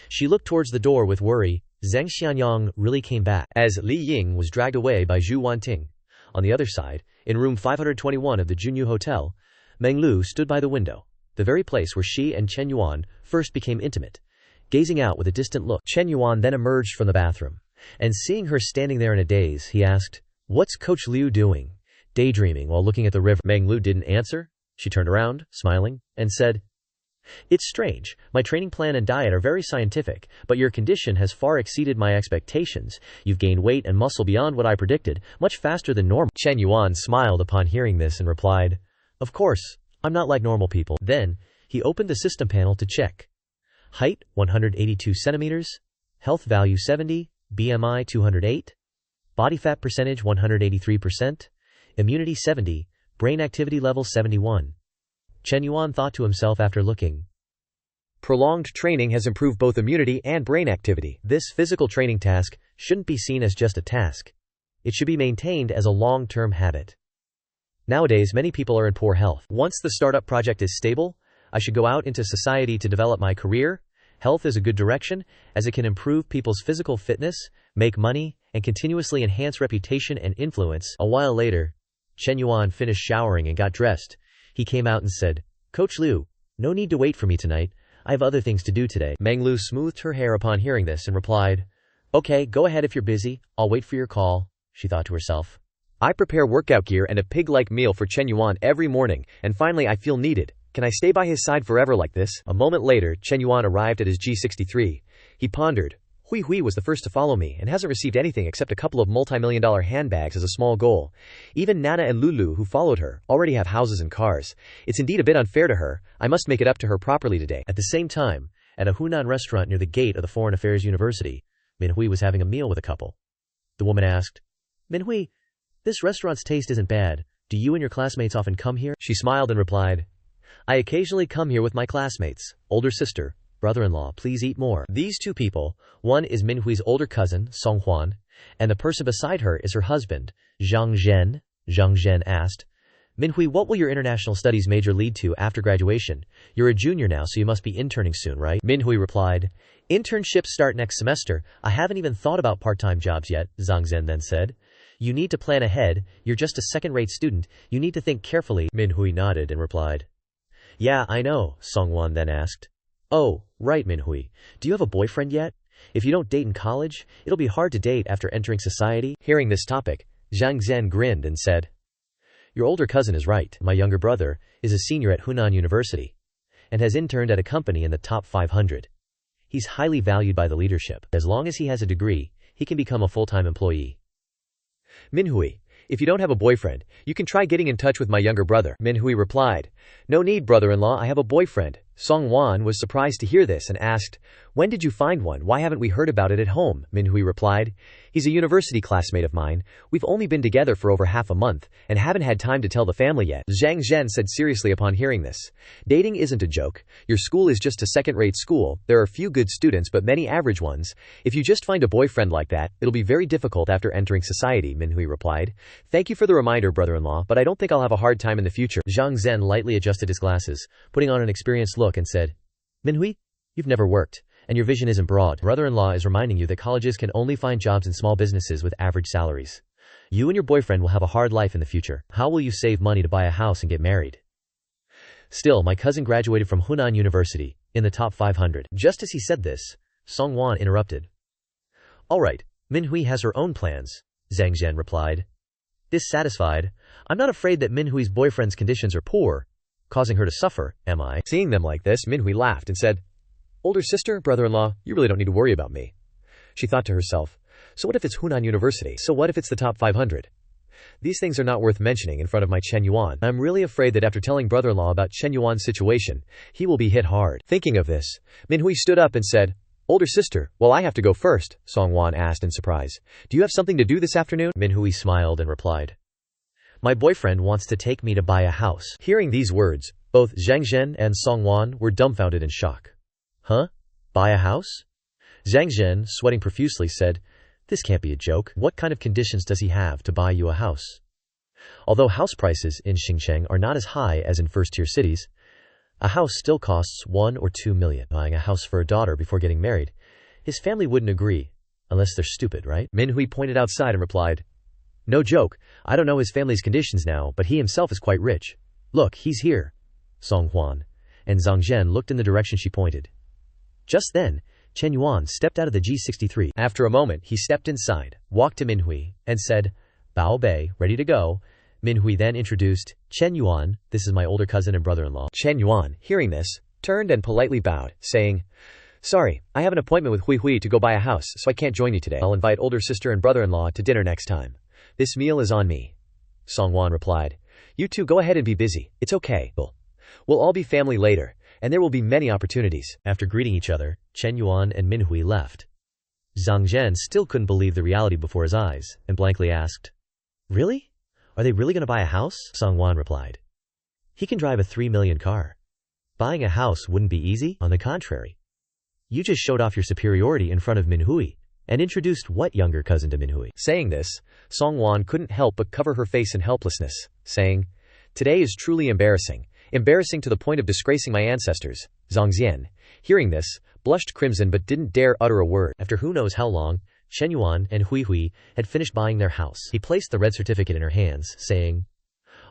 She looked towards the door with worry. Zheng Xianyang really came back, as Li Ying was dragged away by Zhu Wanting. On the other side, in room 521 of the Junyu Hotel, Meng Lu stood by the window, the very place where she and Chen Yuan first became intimate, gazing out with a distant look. Chen Yuan then emerged from the bathroom, and seeing her standing there in a daze, he asked, "What's Coach Liu doing?" Daydreaming while looking at the river. Meng Lu didn't answer. She turned around, smiling, and said, "It's strange. My training plan and diet are very scientific, but your condition has far exceeded my expectations. You've gained weight and muscle beyond what I predicted, much faster than normal." Chen Yuan smiled upon hearing this and replied, "Of course, I'm not like normal people." Then, he opened the system panel to check. Height, 182 centimeters. Health value 70. BMI 208. Body fat percentage 183%. Immunity 70. Brain activity level 71. Chen Yuan thought to himself after looking. Prolonged training has improved both immunity and brain activity. This physical training task shouldn't be seen as just a task. It should be maintained as a long-term habit. Nowadays, many people are in poor health. Once the startup project is stable, I should go out into society to develop my career. Health is a good direction, as it can improve people's physical fitness, make money, and continuously enhance reputation and influence. A while later, Chen Yuan finished showering and got dressed. He came out and said, "Coach Liu, no need to wait for me tonight. I have other things to do today." Meng Lu smoothed her hair upon hearing this and replied, "Okay, go ahead if you're busy. I'll wait for your call," she thought to herself. I prepare workout gear and a pig-like meal for Chen Yuan every morning, and finally I feel needed. Can I stay by his side forever like this? A moment later, Chen Yuan arrived at his G63. He pondered. Hui Hui was the first to follow me and hasn't received anything except a couple of multi-million-dollar handbags as a small goal. Even Nana and Lulu, who followed her, already have houses and cars. It's indeed a bit unfair to her. I must make it up to her properly today. At the same time, at a Hunan restaurant near the gate of the Foreign Affairs University, Manhua was having a meal with a couple. The woman asked, "Manhua, this restaurant's taste isn't bad. Do you and your classmates often come here?" She smiled and replied, "I occasionally come here with my classmates. Older sister, brother-in-law, please eat more." These two people, one is Minhui's older cousin, Song Huan, and the person beside her is her husband, Zhang Zhen. Zhang Zhen asked, "Minhui, what will your international studies major lead to after graduation? You're a junior now, so you must be interning soon, right?" Minhui replied, "Internships start next semester. I haven't even thought about part-time jobs yet," Zhang Zhen then said. "You need to plan ahead. You're just a second-rate student. You need to think carefully." Minhui nodded and replied, "Yeah, I know," Song Huan then asked. "Oh, right, Minhui. Do you have a boyfriend yet? If you don't date in college, it'll be hard to date after entering society." Hearing this topic, Zhang Zhen grinned and said, "Your older cousin is right. My younger brother is a senior at Hunan University and has interned at a company in the top 500. He's highly valued by the leadership. As long as he has a degree, he can become a full-time employee." "Minhui, if you don't have a boyfriend, you can try getting in touch with my younger brother." Minhui replied, "No need, brother-in-law, I have a boyfriend." Song Huan was surprised to hear this and asked, "When did you find one? Why haven't we heard about it at home?" Minhui replied, "He's a university classmate of mine. We've only been together for over half a month, and haven't had time to tell the family yet." Zhang Zhen said seriously upon hearing this, "Dating isn't a joke. Your school is just a second-rate school. There are few good students but many average ones. If you just find a boyfriend like that, it'll be very difficult after entering society," Minhui replied. "Thank you for the reminder, brother-in-law, but I don't think I'll have a hard time in the future." Zhang Zhen lightly adjusted his glasses, putting on an experienced look and said, "Minhui, you've never worked, and your vision isn't broad. Brother-in-law is reminding you that colleges can only find jobs in small businesses with average salaries. You and your boyfriend will have a hard life in the future. How will you save money to buy a house and get married? Still, my cousin graduated from Hunan University, in the top 500. Just as he said this, Song Huan interrupted. "All right, Minhui has her own plans," Zhang Zhen replied. Dissatisfied, "I'm not afraid that Minhui's boyfriend's conditions are poor, causing her to suffer, am I?" Seeing them like this, Minhui laughed and said, "Older sister, brother-in-law, you really don't need to worry about me." She thought to herself, "So what if it's Hunan University? So what if it's the top 500? These things are not worth mentioning in front of my Chen Yuan. I'm really afraid that after telling brother-in-law about Chen Yuan's situation, he will be hit hard. Thinking of this, Minhui stood up and said, "Older sister, well, I have to go first," Songwan asked in surprise. "Do you have something to do this afternoon?" Minhui smiled and replied, "My boyfriend wants to take me to buy a house." Hearing these words, both Zhang Zhen and Songwan were dumbfounded in shock. "Huh? Buy a house?" Zhang Zhen, sweating profusely, said, "This can't be a joke. What kind of conditions does he have to buy you a house?" Although house prices in Xinjiang are not as high as in first-tier cities, a house still costs 1 or 2 million. Buying a house for a daughter before getting married, his family wouldn't agree, unless they're stupid, right? Minhui pointed outside and replied, "No joke, I don't know his family's conditions now, but he himself is quite rich. Look, he's here." Song Huan and Zhang Zhen looked in the direction she pointed. Just then, Chen Yuan stepped out of the G63. After a moment, he stepped inside, walked to Minhui, and said, "Bao Bei, ready to go." Minhui then introduced, "Chen Yuan, this is my older cousin and brother-in-law." Chen Yuan, hearing this, turned and politely bowed, saying, "Sorry, I have an appointment with Hui to go buy a house, so I can't join you today. I'll invite older sister and brother-in-law to dinner next time. This meal is on me." Songwan replied, "You two go ahead and be busy. It's okay. We'll all be family later, and there will be many opportunities." After greeting each other, Chen Yuan and Minhui left. Zhang Zhen still couldn't believe the reality before his eyes, and blankly asked, "Really? Are they really going to buy a house?" Songwan replied, "He can drive a 3 million car. Buying a house wouldn't be easy. On the contrary. You just showed off your superiority in front of Minhui, and introduced what younger cousin to Minhui?" Saying this, Songwan couldn't help but cover her face in helplessness, saying, "Today is truly embarrassing. Embarrassing to the point of disgracing my ancestors." Zhang Xian, hearing this, blushed crimson but didn't dare utter a word. After who knows how long, Chen Yuan and Hui had finished buying their house. He placed the red certificate in her hands, saying,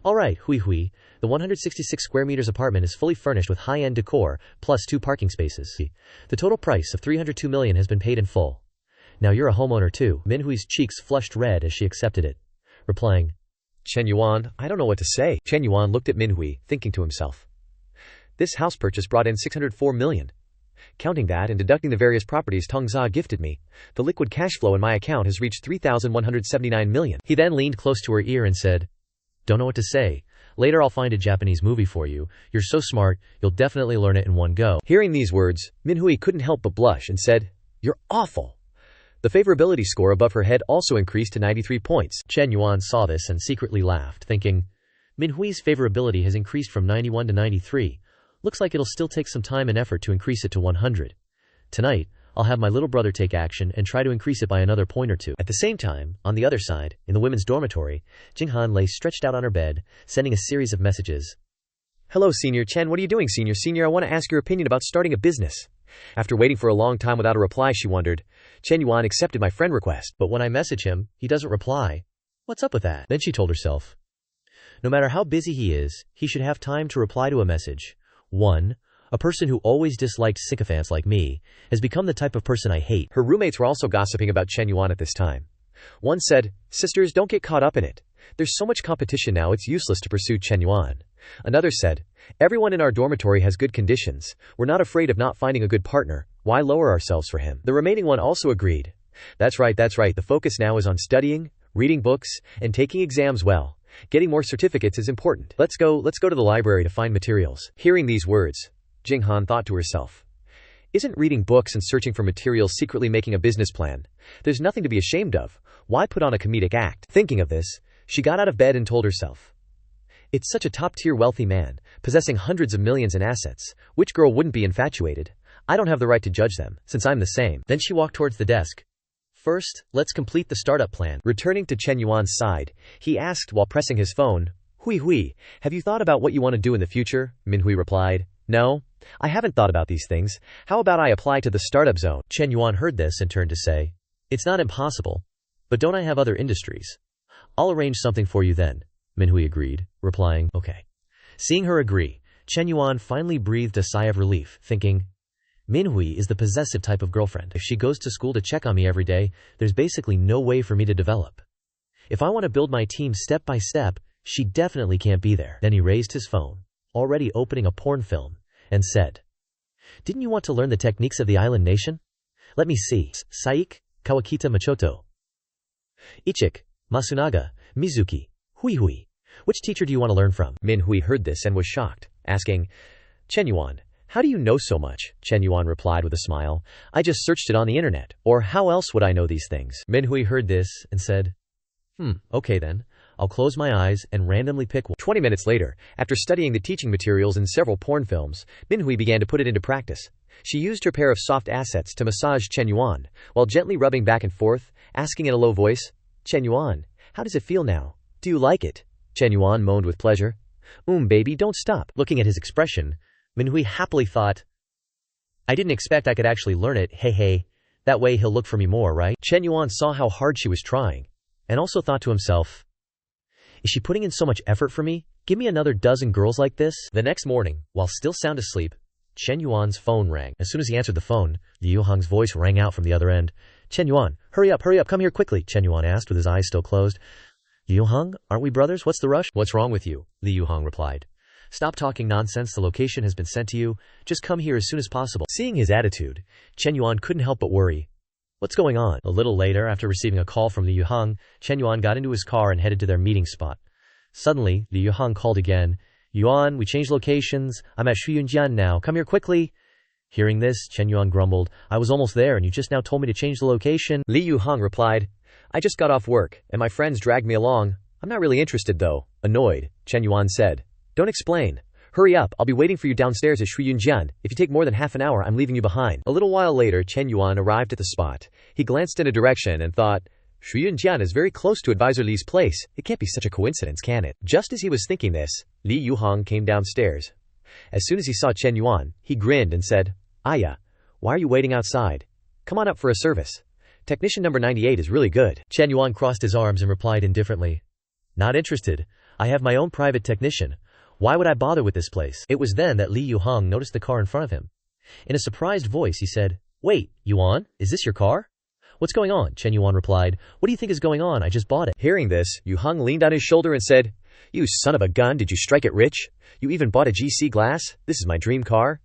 "All right, Hui, the 166 square meters apartment is fully furnished with high-end decor, plus 2 parking spaces. The total price of 302 million has been paid in full. Now you're a homeowner too." Minhui's cheeks flushed red as she accepted it, replying, "Chen Yuan, I don't know what to say." Chen Yuan looked at Minhui, thinking to himself, "This house purchase brought in 604 million. Counting that and deducting the various properties Tongza gifted me, the liquid cash flow in my account has reached 3,179 million. He then leaned close to her ear and said, "Don't know what to say. Later I'll find a Japanese movie for you. You're so smart, you'll definitely learn it in one go." Hearing these words, Minhui couldn't help but blush and said, "You're awful." The favorability score above her head also increased to 93 points. Chen Yuan saw this and secretly laughed, thinking, Minhui's favorability has increased from 91 to 93. Looks like it'll still take some time and effort to increase it to 100. Tonight, I'll have my little brother take action and try to increase it by another point or two. At the same time, on the other side, in the women's dormitory, Jinghan lay stretched out on her bed, sending a series of messages. "Hello, Senior Chen. What are you doing, Senior? I want to ask your opinion about starting a business." After waiting for a long time without a reply, she wondered, "Chen Yuan accepted my friend request, but when I message him, he doesn't reply. What's up with that?" Then she told herself, no matter how busy he is, he should have time to reply to a message. 1. A person who always disliked sycophants like me has become the type of person I hate. Her roommates were also gossiping about Chen Yuan at this time. One said, "Sisters, don't get caught up in it. There's so much competition now, it's useless to pursue Chen Yuan." Another said, "Everyone in our dormitory has good conditions. We're not afraid of not finding a good partner. Why lower ourselves for him?" The remaining one also agreed. That's right. The focus now is on studying, reading books, and taking exams well. Getting more certificates is important. Let's go to the library to find materials." Hearing these words, Jinghan thought to herself, "Isn't reading books and searching for materials secretly making a business plan? There's nothing to be ashamed of. Why put on a comedic act?" Thinking of this, she got out of bed and told herself, "It's such a top-tier wealthy man, possessing hundreds of millions in assets. Which girl wouldn't be infatuated? I don't have the right to judge them, since I'm the same." Then she walked towards the desk. "First, let's complete the startup plan." Returning to Chen Yuan's side, he asked while pressing his phone, Hui, have you thought about what you want to do in the future?" Minhui replied, "No, I haven't thought about these things. How about I apply to the startup zone?" Chen Yuan heard this and turned to say, "It's not impossible, but don't I have other industries? I'll arrange something for you then." Minhui agreed, replying, "Okay." Seeing her agree, Chen Yuan finally breathed a sigh of relief, thinking, Minhui is the possessive type of girlfriend. If she goes to school to check on me every day, there's basically no way for me to develop. If I want to build my team step by step, she definitely can't be there. Then he raised his phone, already opening a porn film, and said, "Didn't you want to learn the techniques of the island nation? Let me see. Saik, Kawakita Machoto. Ichik, Masunaga, Mizuki. Hui hui. Which teacher do you want to learn from? Minhui heard this and was shocked, asking, Chen Yuan, how do you know so much? Chen Yuan replied with a smile, I just searched it on the internet, or how else would I know these things? Minhui heard this and said, okay then. I'll close my eyes and randomly pick one. 20 minutes later, after studying the teaching materials in several porn films, Minhui began to put it into practice. She used her pair of soft assets to massage Chen Yuan, while gently rubbing back and forth, asking in a low voice, Chen Yuan, how does it feel now? Do you like it? Chen Yuan moaned with pleasure. Baby, don't stop. Looking at his expression, Minhui happily thought, I didn't expect I could actually learn it, hey, that way he'll look for me more, right? Chen Yuan saw how hard she was trying, and also thought to himself, is she putting in so much effort for me? Give me another dozen girls like this? The next morning, while still sound asleep, Chen Yuan's phone rang. As soon as he answered the phone, Liu Hong's voice rang out from the other end. Chen Yuan, hurry up, come here quickly, Chen Yuan asked with his eyes still closed. Liu Hong, aren't we brothers? What's the rush? What's wrong with you? Liu Hong replied. Stop talking nonsense, the location has been sent to you. Just come here as soon as possible. Seeing his attitude, Chen Yuan couldn't help but worry. What's going on? A little later, after receiving a call from Liu Hong, Chen Yuan got into his car and headed to their meeting spot. Suddenly, Liu Hong called again. Yuan, we changed locations. I'm at Shuyunjian now. Come here quickly. Hearing this, Chen Yuan grumbled. I was almost there and you just now told me to change the location. Liu Hong replied, I just got off work, and my friends dragged me along. I'm not really interested though. Annoyed, Chen Yuan said. Don't explain. Hurry up, I'll be waiting for you downstairs at Shuyunjian. If you take more than half an hour, I'm leaving you behind. A little while later, Chen Yuan arrived at the spot. He glanced in a direction and thought, Shuyunjian is very close to Advisor Li's place. It can't be such a coincidence, can it? Just as he was thinking this, Li Yuhong came downstairs. As soon as he saw Chen Yuan, he grinned and said, Aya, why are you waiting outside? Come on up for a service. Technician number 98 is really good. Chen Yuan crossed his arms and replied indifferently, Not interested. I have my own private technician. Why would I bother with this place? It was then that Li Yuhong noticed the car in front of him. In a surprised voice, he said, Wait, Yuan, is this your car? What's going on? Chen Yuan replied, What do you think is going on? I just bought it. Hearing this, Yuhong leaned on his shoulder and said, You son of a gun, did you strike it rich? You even bought a GC glass? This is my dream car.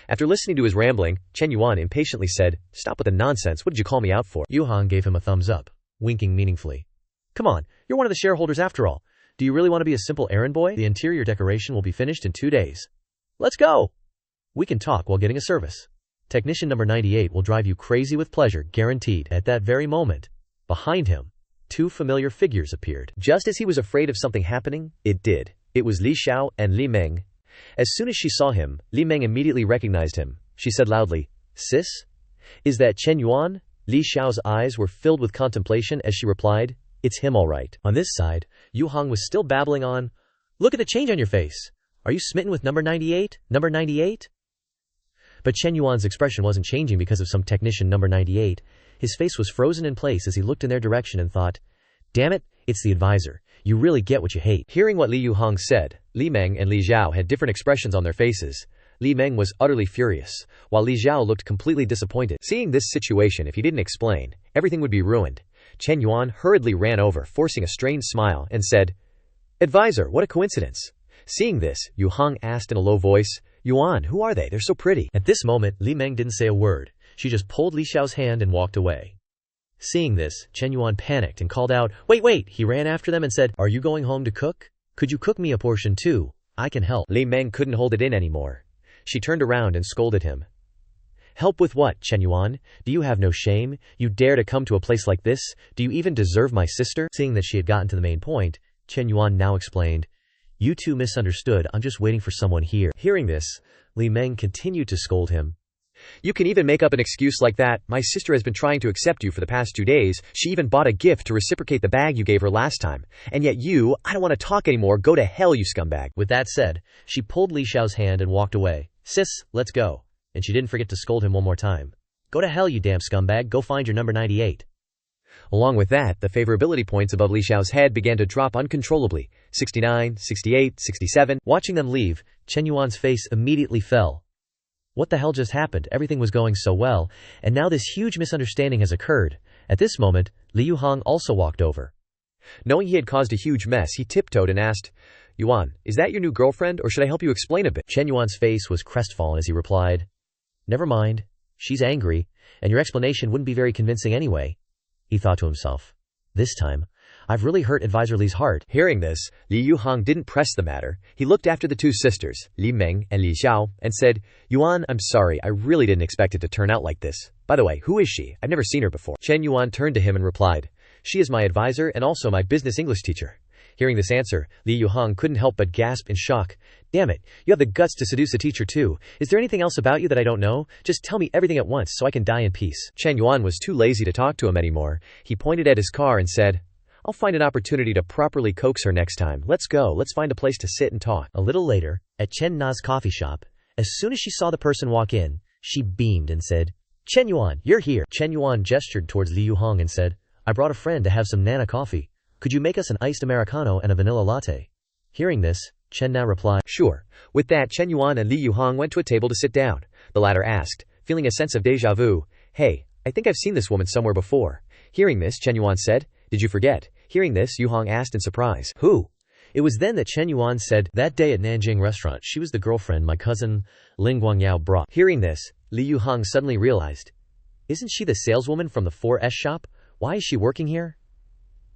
After listening to his rambling, Chen Yuan impatiently said, Stop with the nonsense, what did you call me out for? Yuhong gave him a thumbs up, winking meaningfully. Come on, you're one of the shareholders after all. Do you really want to be a simple errand boy? The interior decoration will be finished in 2 days. Let's go! We can talk while getting a service. Technician number 98 will drive you crazy with pleasure, guaranteed. At that very moment, behind him, 2 familiar figures appeared. Just as he was afraid of something happening, it did. It was Li Xiao and Li Meng. As soon as she saw him, Li Meng immediately recognized him. She said loudly, Sis? Is that Chen Yuan? Li Xiao's eyes were filled with contemplation as she replied, It's him all right. On this side, Yu Hong was still babbling on, Look at the change on your face. Are you smitten with number 98? Number 98? But Chen Yuan's expression wasn't changing because of some technician number 98. His face was frozen in place as he looked in their direction and thought, Damn it, it's the advisor. You really get what you hate. Hearing what Li Yuhong said, Li Meng and Li Zhao had different expressions on their faces. Li Meng was utterly furious, while Li Zhao looked completely disappointed. Seeing this situation, if he didn't explain, everything would be ruined. Chen Yuan hurriedly ran over, forcing a strained smile, and said, Advisor, what a coincidence. Seeing this, Yu Hong asked in a low voice, Yuan, who are they? They're so pretty. At this moment, Li Meng didn't say a word. She just pulled Li Xiao's hand and walked away. Seeing this, Chen Yuan panicked and called out, Wait! He ran after them and said, Are you going home to cook? Could you cook me a portion too? I can help. Li Meng couldn't hold it in anymore. She turned around and scolded him. Help with what, Chen Yuan? Do you have no shame? You dare to come to a place like this? Do you even deserve my sister? Seeing that she had gotten to the main point, Chen Yuan now explained, You two misunderstood, I'm just waiting for someone here. Hearing this, Li Meng continued to scold him. You can even make up an excuse like that. My sister has been trying to accept you for the past 2 days. She even bought a gift to reciprocate the bag you gave her last time. And yet you, I don't want to talk anymore. Go to hell, you scumbag. With that said, she pulled Li Xiao's hand and walked away. Sis, let's go. And she didn't forget to scold him one more time. Go to hell, you damn scumbag. Go find your number 98. Along with that, the favorability points above Li Xiao's head began to drop uncontrollably. 69, 68, 67. Watching them leave, Chen Yuan's face immediately fell. What the hell just happened? Everything was going so well, and now this huge misunderstanding has occurred. At this moment, Li Yuhong also walked over. Knowing he had caused a huge mess, he tiptoed and asked, Yuan, is that your new girlfriend, or should I help you explain a bit? Chen Yuan's face was crestfallen as he replied, Never mind. She's angry, and your explanation wouldn't be very convincing anyway. He thought to himself, This time, I've really hurt Advisor Li's heart. Hearing this, Li Yuhang didn't press the matter. He looked after the two sisters, Li Meng and Li Xiao, and said, Yuan, I'm sorry, I really didn't expect it to turn out like this. By the way, who is she? I've never seen her before. Chen Yuan turned to him and replied, she is my advisor and also my business English teacher. Hearing this answer, Li Yuhang couldn't help but gasp in shock. Damn it, you have the guts to seduce a teacher too. Is there anything else about you that I don't know? Just tell me everything at once so I can die in peace. Chen Yuan was too lazy to talk to him anymore. He pointed at his car and said, I'll find an opportunity to properly coax her next time. Let's go, let's find a place to sit and talk. A little later, at Chen Na's coffee shop, as soon as she saw the person walk in, she beamed and said, Chen Yuan, you're here. Chen Yuan gestured towards Li Yuhang and said, I brought a friend to have some Nana coffee. Could you make us an iced Americano and a vanilla latte? Hearing this, Chen Na replied, sure. With that, Chen Yuan and Li Yuhang went to a table to sit down. The latter asked, feeling a sense of déjà vu, hey, I think I've seen this woman somewhere before. Hearing this, Chen Yuan said, did you forget? Hearing this, Yuhang asked in surprise, who? It was then that Chen Yuan said, that day at Nanjing restaurant, she was the girlfriend my cousin Ling Guangyao brought. Hearing this, Li Yuhang suddenly realized, isn't she the saleswoman from the 4S shop? Why is she working here?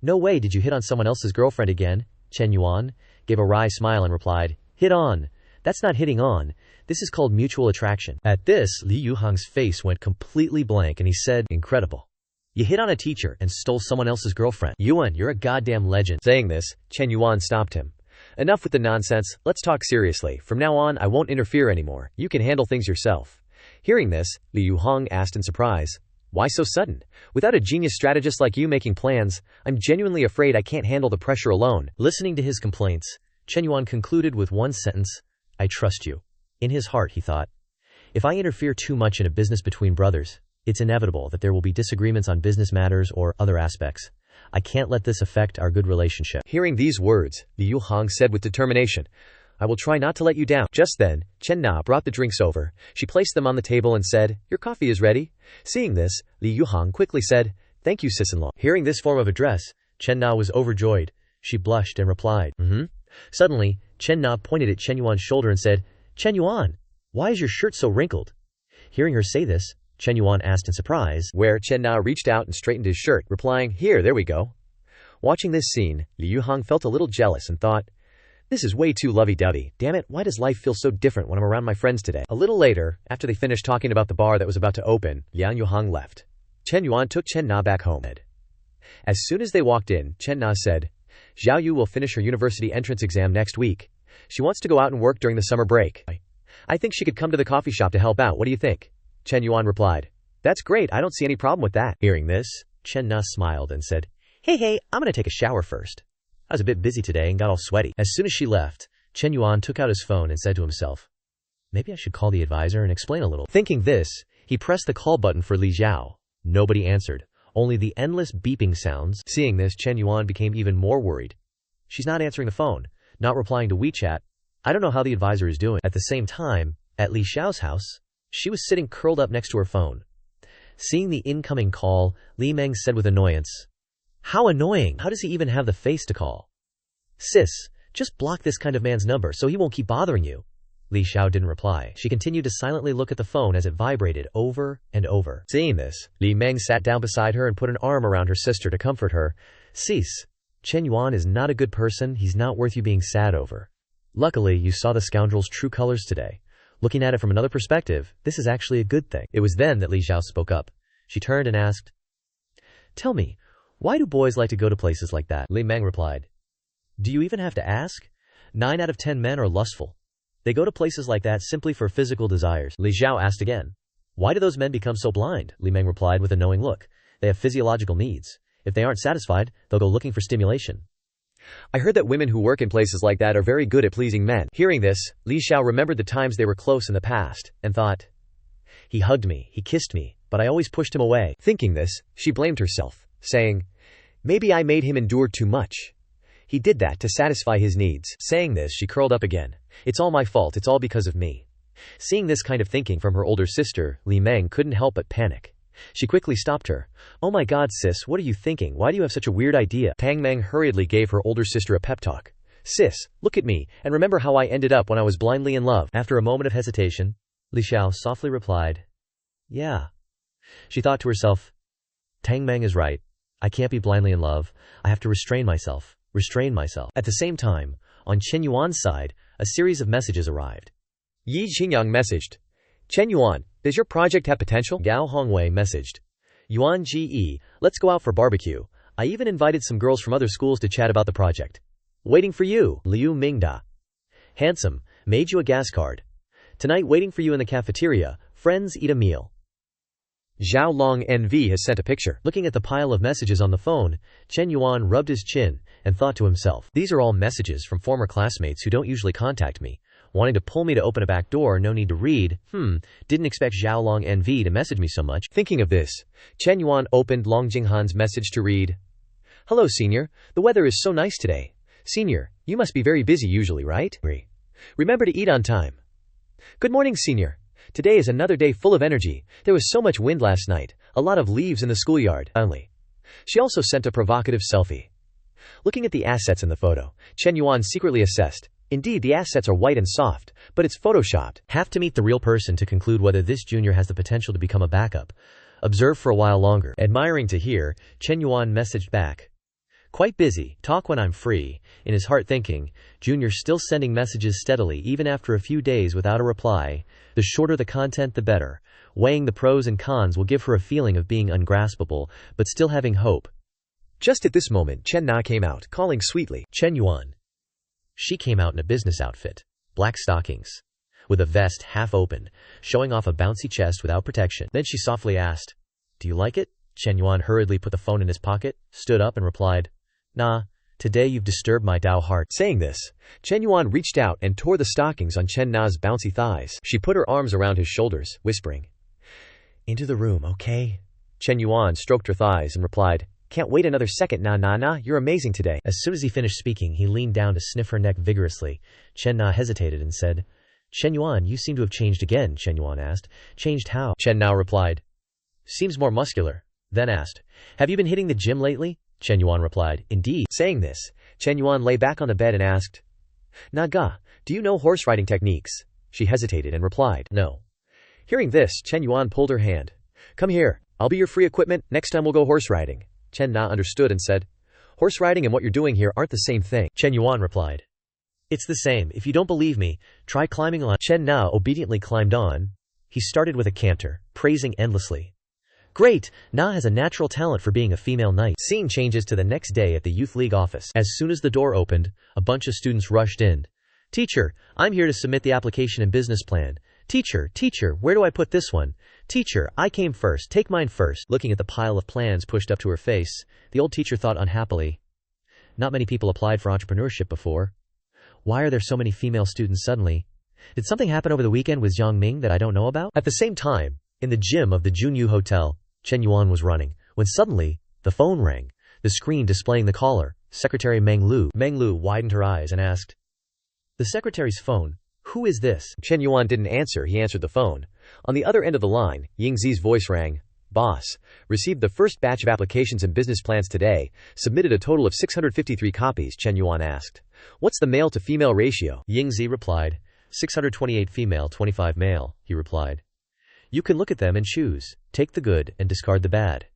No way did you hit on someone else's girlfriend again? Chen Yuan gave a wry smile and replied, hit on. That's not hitting on. This is called mutual attraction. At this, Li Yuhang's face went completely blank and he said, incredible. You hit on a teacher and stole someone else's girlfriend. Yuan, you're a goddamn legend. Saying this, Chen Yuan stopped him. Enough with the nonsense, let's talk seriously. From now on, I won't interfere anymore. You can handle things yourself. Hearing this, Li Yuhang asked in surprise, why so sudden? Without a genius strategist like you making plans, I'm genuinely afraid I can't handle the pressure alone. Listening to his complaints, Chen Yuan concluded with one sentence, I trust you. In his heart, he thought, if I interfere too much in a business between brothers, it's inevitable that there will be disagreements on business matters or other aspects. I can't let this affect our good relationship. Hearing these words, Li Yuhang said with determination, I will try not to let you down. Just then, Chen Na brought the drinks over. She placed them on the table and said, your coffee is ready. Seeing this, Li Yuhang quickly said, thank you, sis-in-law. Hearing this form of address, Chen Na was overjoyed. She blushed and replied, Suddenly, Chen Na pointed at Chen Yuan's shoulder and said, Chen Yuan, why is your shirt so wrinkled? Hearing her say this, Chen Yuan asked in surprise, where Chen Na reached out and straightened his shirt, replying, here, there we go. Watching this scene, Li Yuhang felt a little jealous and thought, this is way too lovey-dovey. Damn it, why does life feel so different when I'm around my friends today? A little later, after they finished talking about the bar that was about to open, Liang Yuhang left. Chen Yuan took Chen Na back home. As soon as they walked in, Chen Na said, Zhao Yu will finish her university entrance exam next week. She wants to go out and work during the summer break. I think she could come to the coffee shop to help out. What do you think? Chen Yuan replied, that's great, I don't see any problem with that. Hearing this, Chen Na smiled and said, hey, I'm gonna take a shower first. I was a bit busy today and got all sweaty. As soon as she left, Chen Yuan took out his phone and said to himself, maybe I should call the advisor and explain a little. Thinking this, he pressed the call button for Li Zhao. Nobody answered, only the endless beeping sounds. Seeing this, Chen Yuan became even more worried. She's not answering the phone, not replying to WeChat. I don't know how the advisor is doing. At the same time, at Li Xiao's house, she was sitting curled up next to her phone. Seeing the incoming call, Li Meng said with annoyance, how annoying! How does he even have the face to call? Sis, just block this kind of man's number so he won't keep bothering you. Li Xiao didn't reply. She continued to silently look at the phone as it vibrated over and over. Seeing this, Li Meng sat down beside her and put an arm around her sister to comfort her. Sis, Chen Yuan is not a good person. He's not worth you being sad over. Luckily, you saw the scoundrel's true colors today. Looking at it from another perspective, this is actually a good thing. It was then that Li Xiao spoke up. She turned and asked, tell me, why do boys like to go to places like that? Li Meng replied, do you even have to ask? 9 out of 10 men are lustful. They go to places like that simply for physical desires. Li Xiao asked again, why do those men become so blind? Li Meng replied with a knowing look, they have physiological needs. If they aren't satisfied, they'll go looking for stimulation. I heard that women who work in places like that are very good at pleasing men. Hearing this, Li Xiao remembered the times they were close in the past, and thought, he hugged me, he kissed me, but I always pushed him away. Thinking this, she blamed herself, saying, maybe I made him endure too much. He did that to satisfy his needs. Saying this, she curled up again. It's all my fault, it's all because of me. Seeing this kind of thinking from her older sister, Li Meng couldn't help but panic. She quickly stopped her. Oh my god sis, what are you thinking? Why do you have such a weird idea? Tang Meng hurriedly gave her older sister a pep talk. Sis, look at me, and remember how I ended up when I was blindly in love. After a moment of hesitation, Li Xiao softly replied, yeah. She thought to herself, Tang Meng is right. I can't be blindly in love. I have to restrain myself. Restrain myself. At the same time, on Chen Yuan's side, a series of messages arrived. Yi Qingyang messaged. Chen Yuan, does your project have potential? Gao Hongwei messaged. Yuan Ge, let's go out for barbecue. I even invited some girls from other schools to chat about the project. Waiting for you, Liu Mingda. Handsome, made you a gas card. Tonight waiting for you in the cafeteria, friends eat a meal. Zhao Long NV has sent a picture. Looking at the pile of messages on the phone, Chen Yuan rubbed his chin and thought to himself, these are all messages from former classmates who don't usually contact me. Wanting to pull me to open a back door, no need to read. Didn't expect Zhao Long NV to message me so much. Thinking of this, Chen Yuan opened Long Jinghan's message to read. Hello, senior. The weather is so nice today. Senior, you must be very busy usually, right? Remember to eat on time. Good morning, senior. Today is another day full of energy. There was so much wind last night. A lot of leaves in the schoolyard. Only. She also sent a provocative selfie. Looking at the assets in the photo, Chen Yuan secretly assessed. Indeed, the assets are white and soft, but it's photoshopped. Have to meet the real person to conclude whether this junior has the potential to become a backup. Observe for a while longer. Admiring to hear, Chen Yuan messaged back. Quite busy, talk when I'm free. In his heart thinking, Junior still sending messages steadily even after a few days without a reply. The shorter the content the better. Weighing the pros and cons will give her a feeling of being ungraspable, but still having hope. Just at this moment Chen Na came out, calling sweetly, Chen Yuan. She came out in a business outfit. Black stockings. With a vest half open, showing off a bouncy chest without protection. Then she softly asked, Do you like it? Chen Yuan hurriedly put the phone in his pocket, stood up and replied, Nah, today you've disturbed my Dao heart. Saying this, Chen Yuan reached out and tore the stockings on Chen Na's bouncy thighs. She put her arms around his shoulders, whispering, Into the room, okay? Chen Yuan stroked her thighs and replied, Can't wait another second, nah, you're amazing today. As soon as he finished speaking, he leaned down to sniff her neck vigorously. Chen Na hesitated and said, Chen Yuan, you seem to have changed again, Chen Yuan asked. Changed how? Chen Na replied, Seems more muscular. Then asked, Have you been hitting the gym lately? Chen Yuan replied, Indeed. Saying this, Chen Yuan lay back on the bed and asked, Naga, do you know horse riding techniques? She hesitated and replied, No. Hearing this, Chen Yuan pulled her hand. Come here, I'll be your free equipment, next time we'll go horse riding. Chen Na understood and said, Horse riding and what you're doing here aren't the same thing. Chen Yuan replied, It's the same. If you don't believe me, try climbing on. Chen Na obediently climbed on. He started with a canter, praising endlessly. Great! Na has a natural talent for being a female knight. Scene changes to the next day at the Youth League office. As soon as the door opened, a bunch of students rushed in. Teacher, I'm here to submit the application and business plan. Teacher, where do I put this one? Teacher, I came first, take mine first. Looking at the pile of plans pushed up to her face, the old teacher thought unhappily. Not many people applied for entrepreneurship before. Why are there so many female students suddenly? Did something happen over the weekend with Jiang Ming that I don't know about? At the same time, in the gym of the Junyu Hotel, Chen Yuan was running, when suddenly, the phone rang, the screen displaying the caller, Secretary Meng Lu. Meng Lu widened her eyes and asked, The secretary's phone, who is this? Chen Yuan didn't answer, he answered the phone. On the other end of the line, Ying Zi's voice rang, Boss, received the first batch of applications and business plans today, submitted a total of 653 copies, Chen Yuan asked. What's the male to female ratio? Ying Zi replied, 628 female, 25 male, he replied. You can look at them and choose, take the good and discard the bad.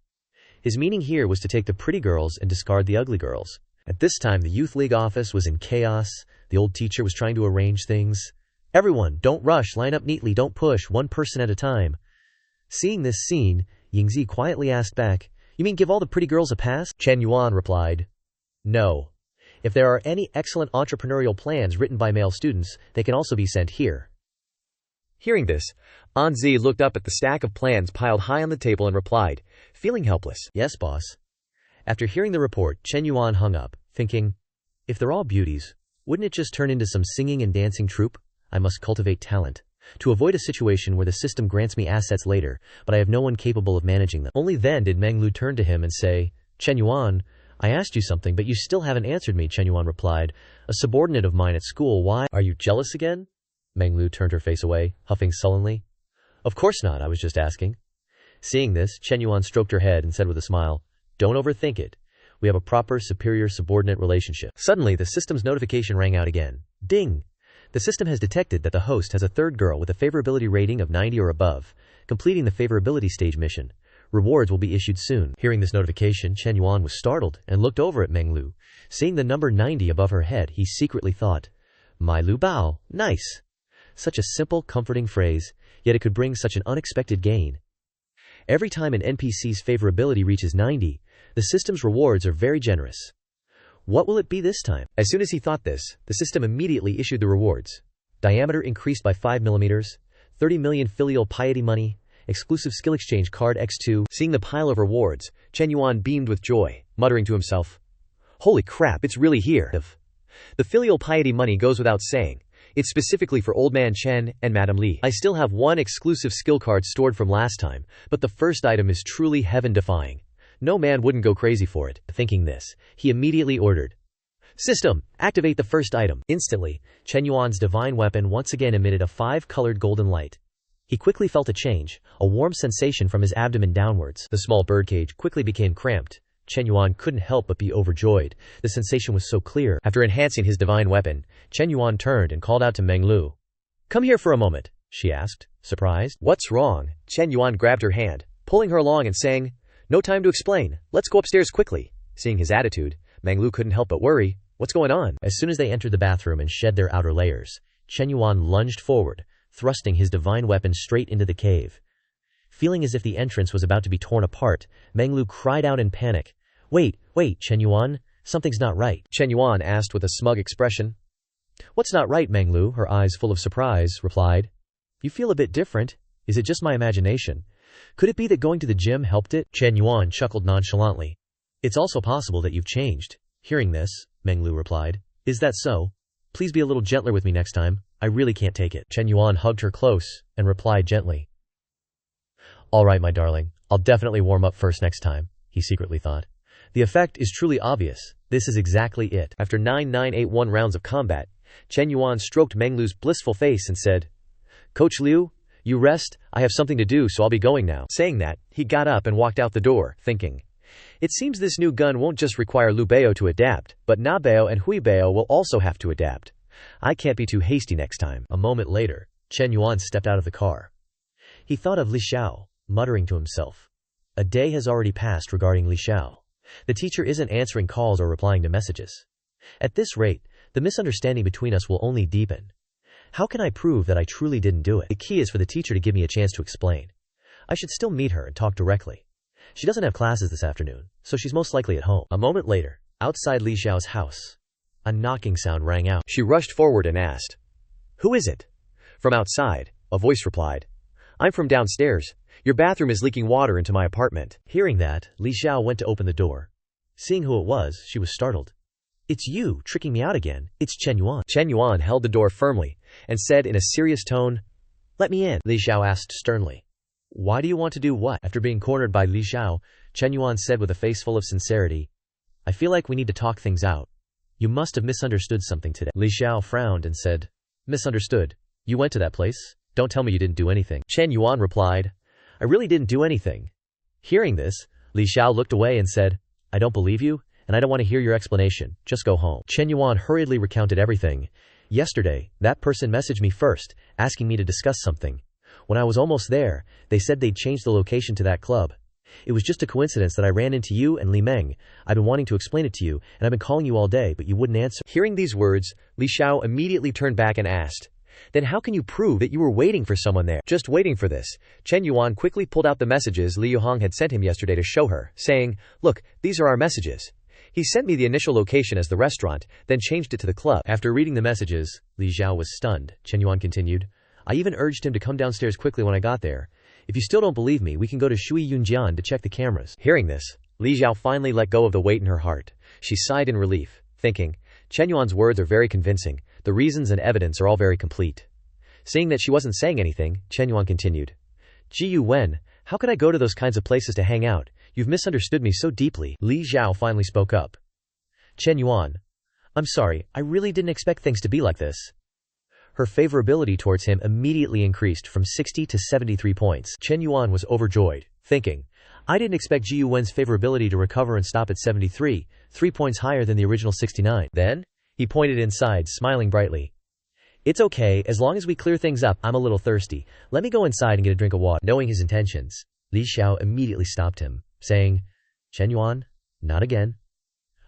His meaning here was to take the pretty girls and discard the ugly girls. At this time the Youth League office was in chaos, the old teacher was trying to arrange things. Everyone, don't rush, line up neatly, don't push, one person at a time. Seeing this scene, Yingzi quietly asked back, You mean give all the pretty girls a pass? Chen Yuan replied, No. If there are any excellent entrepreneurial plans written by male students, they can also be sent here. Hearing this, Anzi looked up at the stack of plans piled high on the table and replied, feeling helpless, Yes, boss. After hearing the report, Chen Yuan hung up, thinking, If they're all beauties, wouldn't it just turn into some singing and dancing troupe? I must cultivate talent, to avoid a situation where the system grants me assets later, but I have no one capable of managing them. Only then did Meng Lu turn to him and say, Chen Yuan, I asked you something, but you still haven't answered me. Chen Yuan replied, A subordinate of mine at school, why? Are you jealous again? Meng Lu turned her face away, huffing sullenly. Of course not, I was just asking. Seeing this, Chen Yuan stroked her head and said with a smile, Don't overthink it. We have a proper superior-subordinate relationship. Suddenly, the system's notification rang out again. Ding! The system has detected that the host has a third girl with a favorability rating of 90 or above, completing the favorability stage mission. Rewards will be issued soon. Hearing this notification, Chen Yuan was startled and looked over at Meng Lu. Seeing the number 90 above her head, he secretly thought, "My Lu Bao, nice." Such a simple, comforting phrase, yet it could bring such an unexpected gain. Every time an NPC's favorability reaches 90, the system's rewards are very generous. What will it be this time? As soon as he thought this, the system immediately issued the rewards. Diameter increased by 5 millimeters, 30 million filial piety money, exclusive skill exchange card X2. Seeing the pile of rewards, Chen Yuan beamed with joy, muttering to himself, "Holy crap, it's really here." The filial piety money goes without saying. It's specifically for Old Man Chen and Madame Li. I still have one exclusive skill card stored from last time, but the first item is truly heaven-defying. No man wouldn't go crazy for it. Thinking this, he immediately ordered, "System, activate the first item." Instantly, Chen Yuan's divine weapon once again emitted a 5-colored golden light. He quickly felt a change, a warm sensation from his abdomen downwards. The small birdcage quickly became cramped. Chen Yuan couldn't help but be overjoyed. The sensation was so clear. After enhancing his divine weapon, Chen Yuan turned and called out to Meng Lu. "Come here for a moment," she asked, surprised. "What's wrong?" Chen Yuan grabbed her hand, pulling her along and saying, "No time to explain. Let's go upstairs quickly." Seeing his attitude, Meng Lu couldn't help but worry. What's going on? As soon as they entered the bathroom and shed their outer layers, Chen Yuan lunged forward, thrusting his divine weapon straight into the cave. Feeling as if the entrance was about to be torn apart, Meng Lu cried out in panic. Wait, Chen Yuan, something's not right." Chen Yuan asked with a smug expression. "What's not right?" Meng Lu, her eyes full of surprise, replied. "You feel a bit different. Is it just my imagination? Could it be that going to the gym helped it?" Chen Yuan chuckled nonchalantly. "It's also possible that you've changed." Hearing this, Meng Lu replied, "Is that so? Please be a little gentler with me next time. I really can't take it." Chen Yuan hugged her close and replied gently, "All right, my darling, I'll definitely warm up first next time," he secretly thought. The effect is truly obvious. This is exactly it. After 9,981 rounds of combat, Chen Yuan stroked Meng Lu's blissful face and said, "Coach Liu, you rest, I have something to do so I'll be going now." Saying that, he got up and walked out the door, thinking, "It seems this new gun won't just require Lu Bao to adapt, but Na Bao and Hui Bao will also have to adapt. I can't be too hasty next time." A moment later, Chen Yuan stepped out of the car. He thought of Li Xiao, muttering to himself, "A day has already passed regarding Li Xiao. The teacher isn't answering calls or replying to messages. At this rate, the misunderstanding between us will only deepen. How can I prove that I truly didn't do it? The key is for the teacher to give me a chance to explain. I should still meet her and talk directly. She doesn't have classes this afternoon, so she's most likely at home." A moment later, outside Li Xiao's house, a knocking sound rang out. She rushed forward and asked, "Who is it?" From outside, a voice replied, "I'm from downstairs. Your bathroom is leaking water into my apartment." Hearing that, Li Xiao went to open the door. Seeing who it was, she was startled. "It's you, tricking me out again. It's Chen Yuan." Chen Yuan held the door firmly and said in a serious tone, "Let me in." Li Xiao asked sternly, "Why do you want to do what?" After being cornered by Li Xiao, Chen Yuan said with a face full of sincerity, "I feel like we need to talk things out. You must have misunderstood something today." Li Xiao frowned and said, "Misunderstood? You went to that place? Don't tell me you didn't do anything." Chen Yuan replied, "I really didn't do anything." Hearing this, Li Xiao looked away and said, "I don't believe you, and I don't want to hear your explanation. Just go home." Chen Yuan hurriedly recounted everything. "Yesterday, that person messaged me first, asking me to discuss something. When I was almost there, they said they'd changed the location to that club. It was just a coincidence that I ran into you and Li Meng. I've been wanting to explain it to you, and I've been calling you all day, but you wouldn't answer." Hearing these words, Li Xiao immediately turned back and asked, "Then how can you prove that you were waiting for someone there?" Just waiting for this, Chen Yuan quickly pulled out the messages Li Yuhong had sent him yesterday to show her, saying, "Look, these are our messages. He sent me the initial location as the restaurant, then changed it to the club." After reading the messages, Li Xiao was stunned. Chen Yuan continued, "I even urged him to come downstairs quickly when I got there. If you still don't believe me, we can go to Shui Yunjian to check the cameras." Hearing this, Li Xiao finally let go of the weight in her heart. She sighed in relief, thinking, Chen Yuan's words are very convincing. The reasons and evidence are all very complete. Seeing that she wasn't saying anything, Chen Yuan continued, "Ji Yu Wen, how could I go to those kinds of places to hang out? You've misunderstood me so deeply." Li Xiao finally spoke up. "Chen Yuan, I'm sorry, I really didn't expect things to be like this." Her favorability towards him immediately increased from 60 to 73 points. Chen Yuan was overjoyed, thinking, I didn't expect Ji Yu Wen's favorability to recover and stop at 73, 3 points higher than the original 69. Then, he pointed inside, smiling brightly. "It's okay, as long as we clear things up. I'm a little thirsty. Let me go inside and get a drink of water." Knowing his intentions, Li Xiao immediately stopped him, saying, Chen Yuan, not again.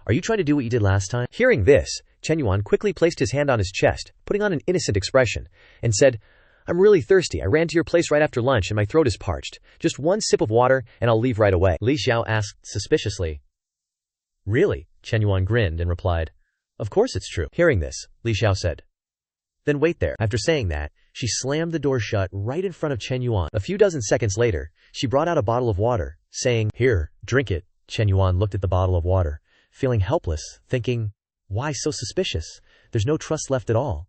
Are you trying to do what you did last time? Hearing this, Chen Yuan quickly placed his hand on his chest, putting on an innocent expression, and said, I'm really thirsty. I ran to your place right after lunch and my throat is parched. Just one sip of water and I'll leave right away. Li Xiao asked suspiciously. Really? Chen Yuan grinned and replied, Of course it's true. Hearing this, Li Xiao said, Then wait there. After saying that, she slammed the door shut right in front of Chen Yuan. A few dozen seconds later, she brought out a bottle of water, saying, Here, drink it. Chen Yuan looked at the bottle of water, feeling helpless, thinking, Why so suspicious? There's no trust left at all.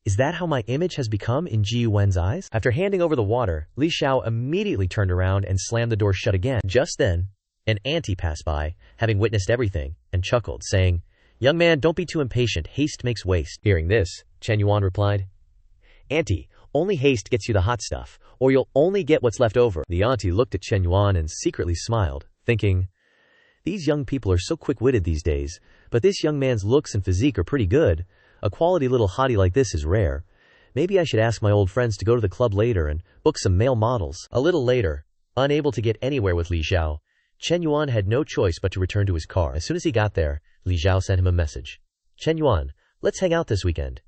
Is that how my image has become in Ji Yuan's eyes? After handing over the water, Li Xiao immediately turned around and slammed the door shut again. Just then, an auntie passed by, having witnessed everything, and chuckled, saying, Young man, don't be too impatient. Haste makes waste. Hearing this, Chen Yuan replied, Auntie, only haste gets you the hot stuff, or you'll only get what's left over. The auntie looked at Chen Yuan and secretly smiled, thinking, These young people are so quick-witted these days, but this young man's looks and physique are pretty good. A quality little hottie like this is rare. Maybe I should ask my old friends to go to the club later and book some male models. A little later, unable to get anywhere with Li Xiao, Chen Yuan had no choice but to return to his car. As soon as he got there, Li Xiao sent him a message. Chen Yuan, let's hang out this weekend.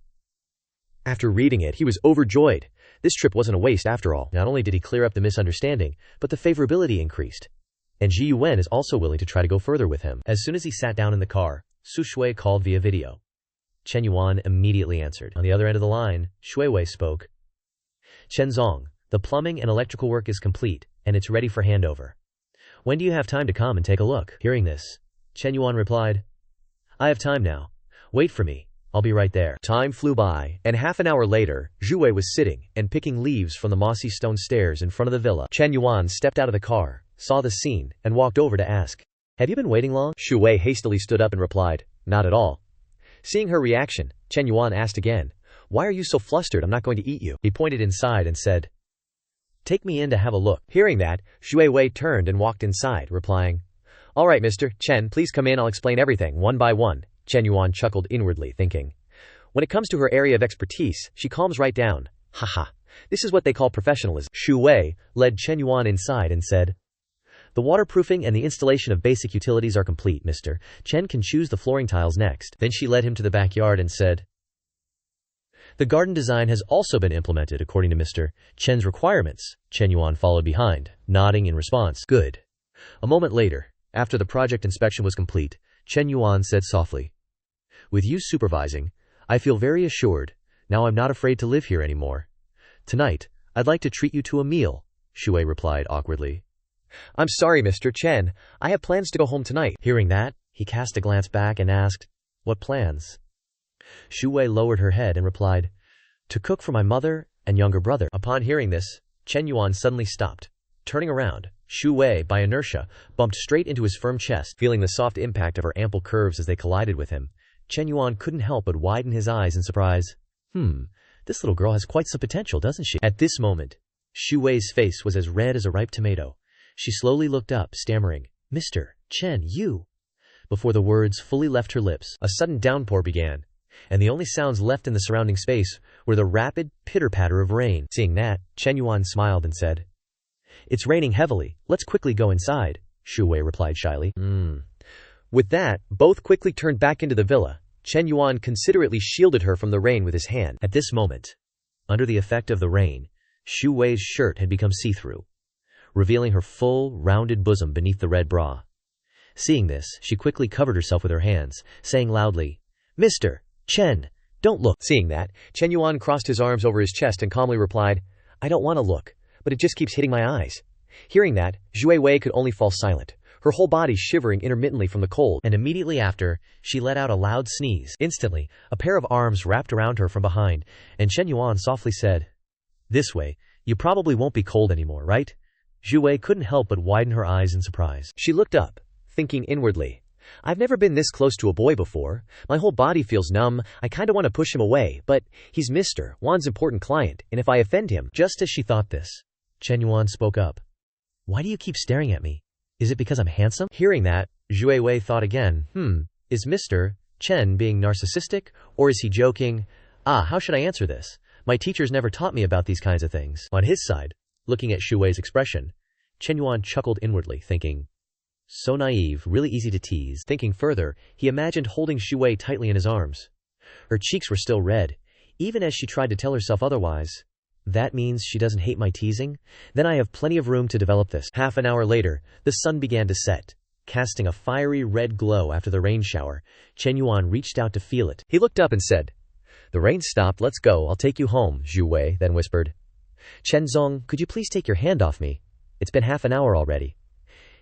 After reading it, he was overjoyed. This trip wasn't a waste after all. Not only did he clear up the misunderstanding, but the favorability increased. And Ji Yuan is also willing to try to go further with him. As soon as he sat down in the car, Su Shui called via video. Chen Yuan immediately answered. On the other end of the line, Shui Wei spoke. Chen Zong, the plumbing and electrical work is complete, and it's ready for handover. When do you have time to come and take a look? Hearing this, Chen Yuan replied, I have time now. Wait for me. I'll be right there. Time flew by, and half an hour later, Zhu Wei was sitting and picking leaves from the mossy stone stairs in front of the villa. Chen Yuan stepped out of the car, saw the scene, and walked over to ask, Have you been waiting long? Zhu Wei hastily stood up and replied, Not at all. Seeing her reaction, Chen Yuan asked again, Why are you so flustered? I'm not going to eat you. He pointed inside and said, Take me in to have a look. Hearing that, Zhu Wei turned and walked inside, replying, All right, Mr. Chen, please come in. I'll explain everything, one by one. Chen Yuan chuckled inwardly, thinking, When it comes to her area of expertise, she calms right down. Haha, this is what they call professionalism. Zhu Wei led Chen Yuan inside and said, The waterproofing and the installation of basic utilities are complete, Mr. Chen can choose the flooring tiles next. Then she led him to the backyard and said, The garden design has also been implemented according to Mr. Chen's requirements. Chen Yuan followed behind, nodding in response. Good. A moment later, after the project inspection was complete, Chen Yuan said softly, With you supervising, I feel very assured. Now I'm not afraid to live here anymore. Tonight, I'd like to treat you to a meal, Shu Wei replied awkwardly. I'm sorry, Mr. Chen. I have plans to go home tonight. Hearing that, he cast a glance back and asked, What plans? Shu Wei lowered her head and replied, To cook for my mother and younger brother. Upon hearing this, Chen Yuan suddenly stopped. Turning around, Shu Wei, by inertia, bumped straight into his firm chest. Feeling the soft impact of her ample curves as they collided with him, Chen Yuan couldn't help but widen his eyes in surprise. This little girl has quite some potential, doesn't she? At this moment, Shu Wei's face was as red as a ripe tomato. She slowly looked up, stammering, Mr. Chen, you. Before the words fully left her lips, a sudden downpour began, and the only sounds left in the surrounding space were the rapid pitter-patter of rain. Seeing that, Chen Yuan smiled and said, It's raining heavily. Let's quickly go inside, Shu Wei replied shyly. With that, both quickly turned back into the villa. Chen Yuan considerately shielded her from the rain with his hand. At this moment, under the effect of the rain, Shu Wei's shirt had become see-through, revealing her full, rounded bosom beneath the red bra. Seeing this, she quickly covered herself with her hands, saying loudly, Mr. Chen, don't look. Seeing that, Chen Yuan crossed his arms over his chest and calmly replied, I don't want to look, but it just keeps hitting my eyes. Hearing that, Zhu Wei could only fall silent, her whole body shivering intermittently from the cold, and immediately after, she let out a loud sneeze. Instantly, a pair of arms wrapped around her from behind, and Chen Yuan softly said, This way, you probably won't be cold anymore, right? Zhu Wei couldn't help but widen her eyes in surprise. She looked up, thinking inwardly, I've never been this close to a boy before. My whole body feels numb. I kinda want to push him away, but he's Mr. Wan's important client, and if I offend him... Just as she thought this, Chen Yuan spoke up. Why do you keep staring at me? Is it because I'm handsome? Hearing that, Zhu Wei thought again, is Mr. Chen being narcissistic, or is he joking? How should I answer this? My teachers never taught me about these kinds of things. On his side, looking at Shu Wei's expression, Chen Yuan chuckled inwardly, thinking, so naive, really easy to tease. Thinking further, he imagined holding Xu Wei tightly in his arms. Her cheeks were still red, even as she tried to tell herself otherwise. That means she doesn't hate my teasing? Then I have plenty of room to develop this. Half an hour later, the sun began to set, casting a fiery red glow after the rain shower. Chen Yuan reached out to feel it. He looked up and said, the rain stopped, let's go, I'll take you home, Xu Wei then whispered. Chen Zong, could you please take your hand off me? It's been half an hour already.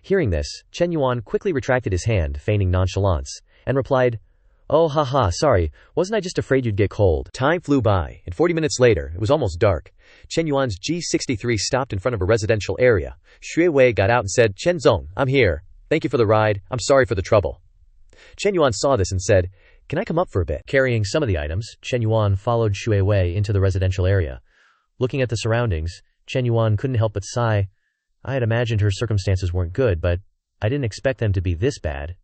Hearing this, Chen Yuan quickly retracted his hand, feigning nonchalance, and replied, oh haha, sorry, wasn't I just afraid you'd get cold? Time flew by, and 40 minutes later, it was almost dark. Chen Yuan's G63 stopped in front of a residential area. Xu Wei got out and said, Chen Zong, I'm here. Thank you for the ride, I'm sorry for the trouble. Chen Yuan saw this and said, can I come up for a bit? Carrying some of the items, Chen Yuan followed Xu Wei into the residential area. Looking at the surroundings, Chen Yuan couldn't help but sigh. I had imagined her circumstances weren't good, but I didn't expect them to be this bad.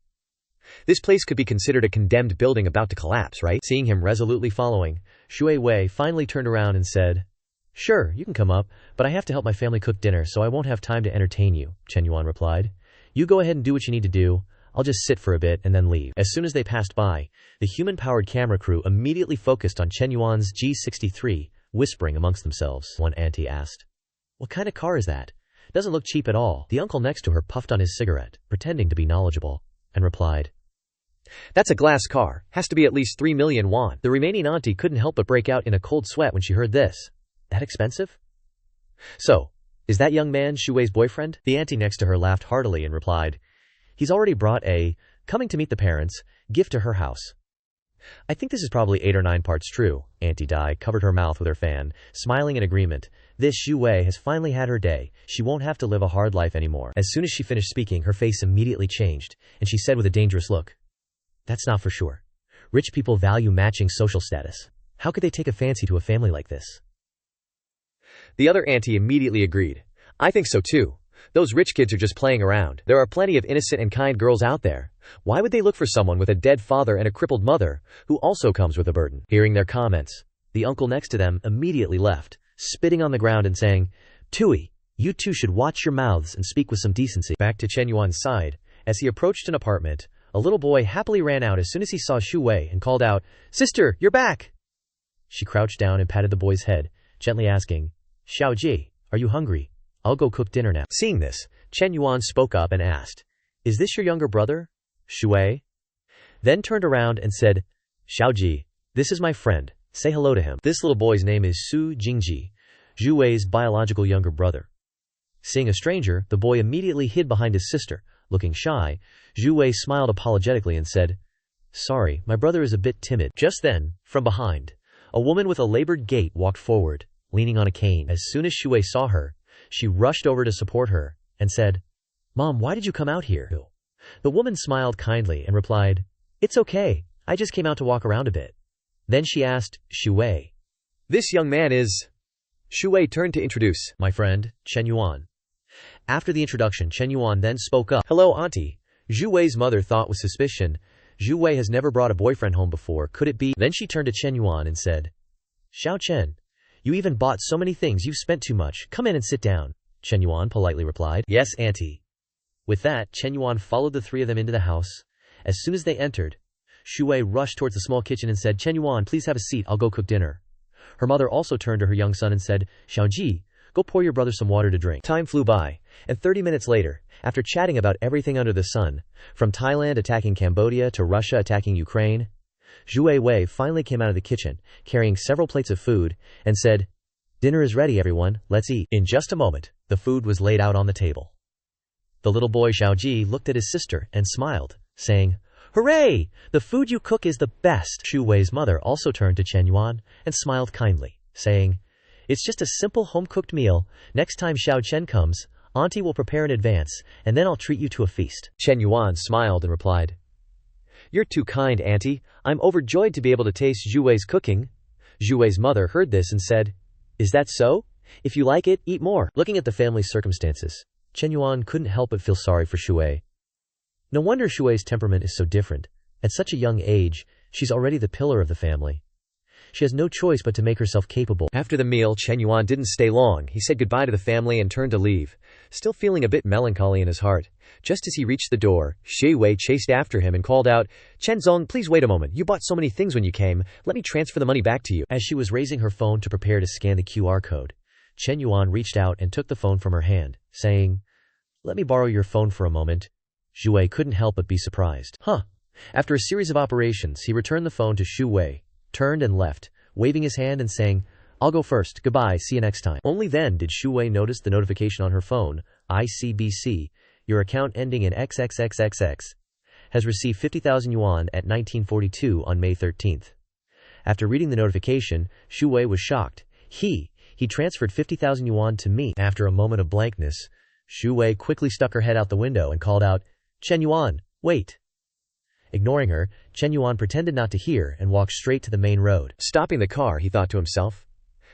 This place could be considered a condemned building about to collapse, right? Seeing him resolutely following, Xu Wei finally turned around and said, sure, you can come up, but I have to help my family cook dinner, so I won't have time to entertain you, Chen Yuan replied. You go ahead and do what you need to do. I'll just sit for a bit and then leave. As soon as they passed by, the human-powered camera crew immediately focused on Chen Yuan's G63, whispering amongst themselves. One auntie asked, what kind of car is that? Doesn't look cheap at all. The uncle next to her puffed on his cigarette, pretending to be knowledgeable, and replied, that's a glass car, has to be at least 3 million won. The remaining auntie couldn't help but break out in a cold sweat when she heard this. That expensive? So, is that young man Xu Wei's boyfriend? The auntie next to her laughed heartily and replied, he's already brought a, coming to meet the parents, gift to her house. I think this is probably 8 or 9 parts true. Auntie Dai covered her mouth with her fan, smiling in agreement. This Xu Wei has finally had her day. She won't have to live a hard life anymore. As soon as she finished speaking, her face immediately changed, and she said with a dangerous look, that's not for sure. Rich people value matching social status. How could they take a fancy to a family like this? The other auntie immediately agreed. I think so too. Those rich kids are just playing around. There are plenty of innocent and kind girls out there. Why would they look for someone with a dead father and a crippled mother, who also comes with a burden? Hearing their comments, the uncle next to them immediately left, spitting on the ground and saying, Tui, you two should watch your mouths and speak with some decency. Back to Chen Yuan's side, as he approached an apartment, a little boy happily ran out as soon as he saw Xu Wei and called out, Sister, you're back! She crouched down and patted the boy's head, gently asking, Xiaoji, are you hungry? I'll go cook dinner now. Seeing this, Chen Yuan spoke up and asked, is this your younger brother, Xu Wei? Then turned around and said, Xiaoji, this is my friend, say hello to him. This little boy's name is Su Jingji, Xu Wei's biological younger brother. Seeing a stranger, the boy immediately hid behind his sister. Looking shy, Xu Wei smiled apologetically and said, sorry, my brother is a bit timid. Just then, from behind, a woman with a labored gait walked forward, leaning on a cane. As soon as Xu Wei saw her, she rushed over to support her, and said, Mom, why did you come out here? The woman smiled kindly and replied, it's okay, I just came out to walk around a bit. Then she asked, Xu Wei, this young man is... Xu Wei turned to introduce, my friend, Chen Yuan. After the introduction, Chen Yuan then spoke up, hello auntie. Xu Wei's mother thought with suspicion, Xu Wei has never brought a boyfriend home before, could it be? Then she turned to Chen Yuan and said, Xiao Chen, you even bought so many things, you've spent too much, come in and sit down. Chen Yuan politely replied, yes auntie. With that, Chen Yuan followed the three of them into the house. As soon as they entered, Xu Wei rushed towards the small kitchen and said, Chen Yuan, please have a seat, I'll go cook dinner. Her mother also turned to her young son and said, Xiaoji, go pour your brother some water to drink. Time flew by, and 30 minutes later, after chatting about everything under the sun, from Thailand attacking Cambodia to Russia attacking Ukraine, Xu Wei finally came out of the kitchen, carrying several plates of food, and said, dinner is ready everyone, let's eat. In just a moment, the food was laid out on the table. The little boy Xiaoji looked at his sister and smiled, saying, hooray! The food you cook is the best. Xu Wei's mother also turned to Chen Yuan and smiled kindly, saying, it's just a simple home-cooked meal. Next time Xiao Chen comes, auntie will prepare in advance, and then I'll treat you to a feast. Chen Yuan smiled and replied, you're too kind, auntie. I'm overjoyed to be able to taste Xu Wei's cooking. Xu Wei's mother heard this and said, is that so? If you like it, eat more. Looking at the family's circumstances, Chen Yuan couldn't help but feel sorry for Xu Wei. No wonder Xu Wei's temperament is so different. At such a young age, she's already the pillar of the family. She has no choice but to make herself capable. After the meal, Chen Yuan didn't stay long. He said goodbye to the family and turned to leave, still feeling a bit melancholy in his heart. Just as he reached the door, Xie Wei chased after him and called out, "Chen Zong, please wait a moment. You bought so many things when you came. Let me transfer the money back to you." As she was raising her phone to prepare to scan the QR code, Chen Yuan reached out and took the phone from her hand, saying, "Let me borrow your phone for a moment." Xu Wei couldn't help but be surprised. After a series of operations, he returned the phone to Xu Wei, turned and left, waving his hand and saying, "I'll go first. Goodbye, see you next time." Only then did Xu Wei notice the notification on her phone. ICBC, your account ending in XXXXX has received 50,000 yuan at 1942 on May 13th. After reading the notification, Xu Wei was shocked. He transferred 50,000 yuan to me. After a moment of blankness, Xu Wei quickly stuck her head out the window and called out, "Chen Yuan, wait." Ignoring her, Chen Yuan pretended not to hear and walked straight to the main road. Stopping the car, he thought to himself,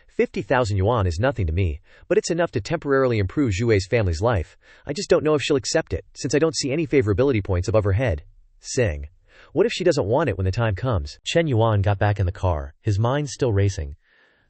50,000 yuan is nothing to me, but it's enough to temporarily improve Zhu Wei's family's life. I just don't know if she'll accept it, since I don't see any favorability points above her head. Sing. What if she doesn't want it when the time comes? Chen Yuan got back in the car, his mind still racing.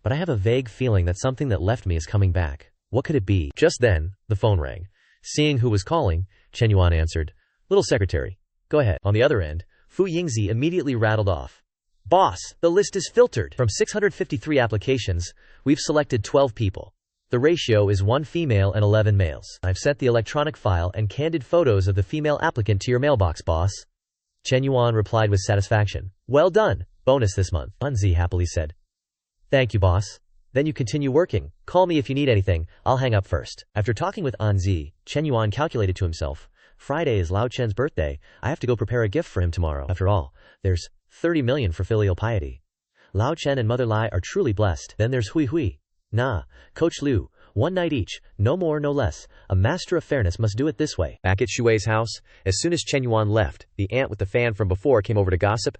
But I have a vague feeling that something that left me is coming back. What could it be? Just then, the phone rang. Seeing who was calling, Chen Yuan answered, "Little secretary, go ahead." On the other end, Fu Yingzi immediately rattled off, "Boss, the list is filtered. From 653 applications, we've selected 12 people. The ratio is 1 female and 11 males. I've sent the electronic file and candid photos of the female applicant to your mailbox, boss." Chen Yuan replied with satisfaction, "Well done. Bonus this month." Anzi happily said, "Thank you, boss. Then you continue working. Call me if you need anything. I'll hang up first." After talking with Anzi, Chen Yuan calculated to himself, Friday is Lao Chen's birthday. I have to go prepare a gift for him tomorrow. After all, there's 30 million for filial piety. Lao Chen and Mother Lai are truly blessed. Then there's Hui Hui. Nah, Coach Liu, 1 night each, no more, no less. A master of fairness must do it this way. Back at Xu Wei's house, as soon as Chen Yuan left, the aunt with the fan from before came over to gossip.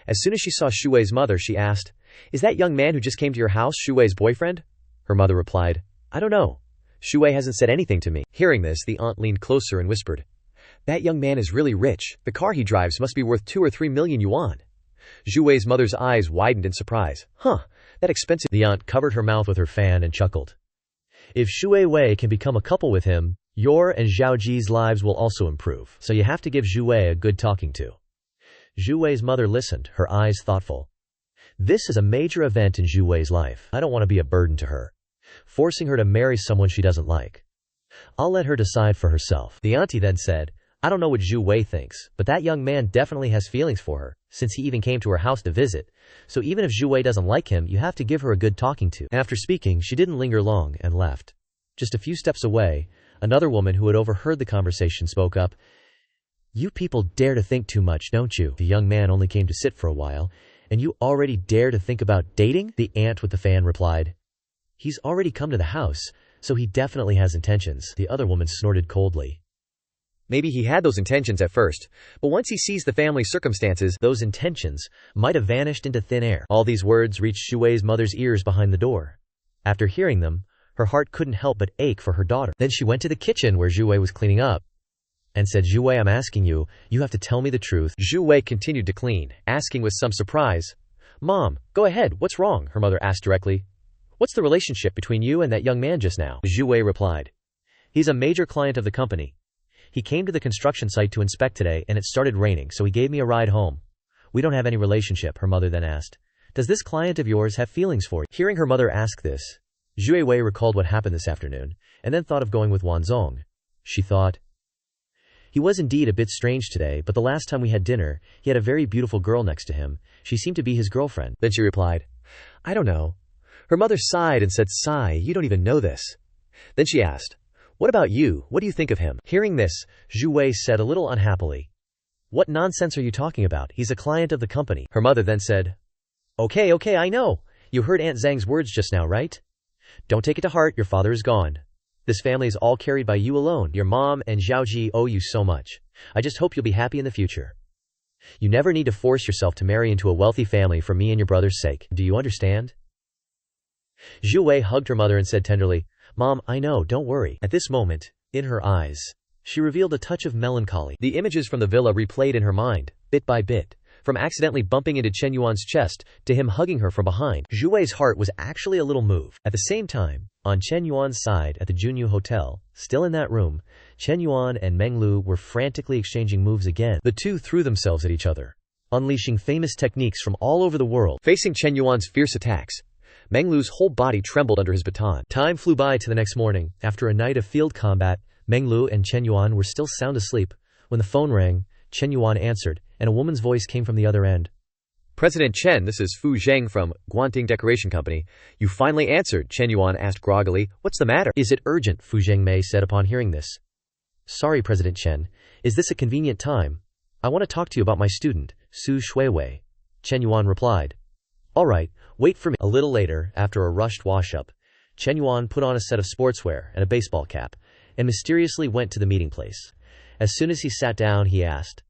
As soon as she saw Xu Wei's mother, she asked, "Is that young man who just came to your house Xu Wei's boyfriend?" Her mother replied, "I don't know. Xu Wei hasn't said anything to me." Hearing this, the aunt leaned closer and whispered, "That young man is really rich. The car he drives must be worth 2 or 3 million yuan. Xu Wei's mother's eyes widened in surprise. That expensive. The aunt covered her mouth with her fan and chuckled. "If Xu Wei can become a couple with him, your and Zhao Ji's lives will also improve. So you have to give Xu Wei a good talking to." Xu Wei's mother listened, her eyes thoughtful. "This is a major event in Xu Wei's life. I don't want to be a burden to her, forcing her to marry someone she doesn't like. I'll let her decide for herself." The auntie then said, "I don't know what Xu Wei thinks, but that young man definitely has feelings for her, since he even came to her house to visit. So even if Xu Wei doesn't like him, you have to give her a good talking to." After speaking, she didn't linger long and left. Just a few steps away, another woman who had overheard the conversation spoke up. "You people dare to think too much, don't you? The young man only came to sit for a while, and you already dare to think about dating?" The aunt with the fan replied, "He's already come to the house, so he definitely has intentions." The other woman snorted coldly. "Maybe he had those intentions at first, but once he sees the family circumstances, those intentions might have vanished into thin air." All these words reached Xu Wei's mother's ears behind the door. After hearing them, her heart couldn't help but ache for her daughter. Then she went to the kitchen where Xu Wei was cleaning up and said, "Xu Wei, I'm asking you, you have to tell me the truth." Xu Wei continued to clean, asking with some surprise, "Mom, go ahead, what's wrong?" Her mother asked directly. "What's the relationship between you and that young man just now?" Xu Wei replied, "He's a major client of the company. He came to the construction site to inspect today and it started raining, so he gave me a ride home. We don't have any relationship." Her mother then asked, "Does this client of yours have feelings for you?" Hearing her mother ask this, Xu Wei recalled what happened this afternoon, and then thought of going with Wanzong. She thought, he was indeed a bit strange today, but the last time we had dinner, he had a very beautiful girl next to him. She seemed to be his girlfriend. Then she replied, "I don't know." Her mother sighed and said, "Sigh, you don't even know this." Then she asked, "What about you? What do you think of him?" Hearing this, Xu Wei said a little unhappily, "What nonsense are you talking about? He's a client of the company." Her mother then said, Okay, I know. You heard Aunt Zhang's words just now, right? Don't take it to heart, your father is gone. This family is all carried by you alone. Your mom and Zhaoji owe you so much. I just hope you'll be happy in the future. You never need to force yourself to marry into a wealthy family for me and your brother's sake. Do you understand? Xu Wei hugged her mother and said tenderly, "Mom, I know, don't worry." At this moment, in her eyes, she revealed a touch of melancholy. The images from the villa replayed in her mind, bit by bit, from accidentally bumping into Chen Yuan's chest to him hugging her from behind. Zhu Wei's heart was actually a little moved. At the same time, on Chen Yuan's side at the Junyu Hotel, still in that room, Chen Yuan and Meng Lu were frantically exchanging moves again. The two threw themselves at each other, unleashing famous techniques from all over the world. Facing Chen Yuan's fierce attacks, Meng Lu's whole body trembled under his baton. Time flew by to the next morning. After a night of field combat, Meng Lu and Chen Yuan were still sound asleep. When the phone rang, Chen Yuan answered, and a woman's voice came from the other end. President Chen, this is Fu Zheng from Guanting Decoration Company. You finally answered, Chen Yuan asked groggily. What's the matter? Is it urgent? Fu Zhengmei said upon hearing this. Sorry, President Chen. Is this a convenient time? I want to talk to you about my student, Su Shuiwei. Chen Yuan replied. All right, wait for me. A little later, after a rushed wash-up, Chen Yuan put on a set of sportswear and a baseball cap, and mysteriously went to the meeting place. As soon as he sat down, he asked,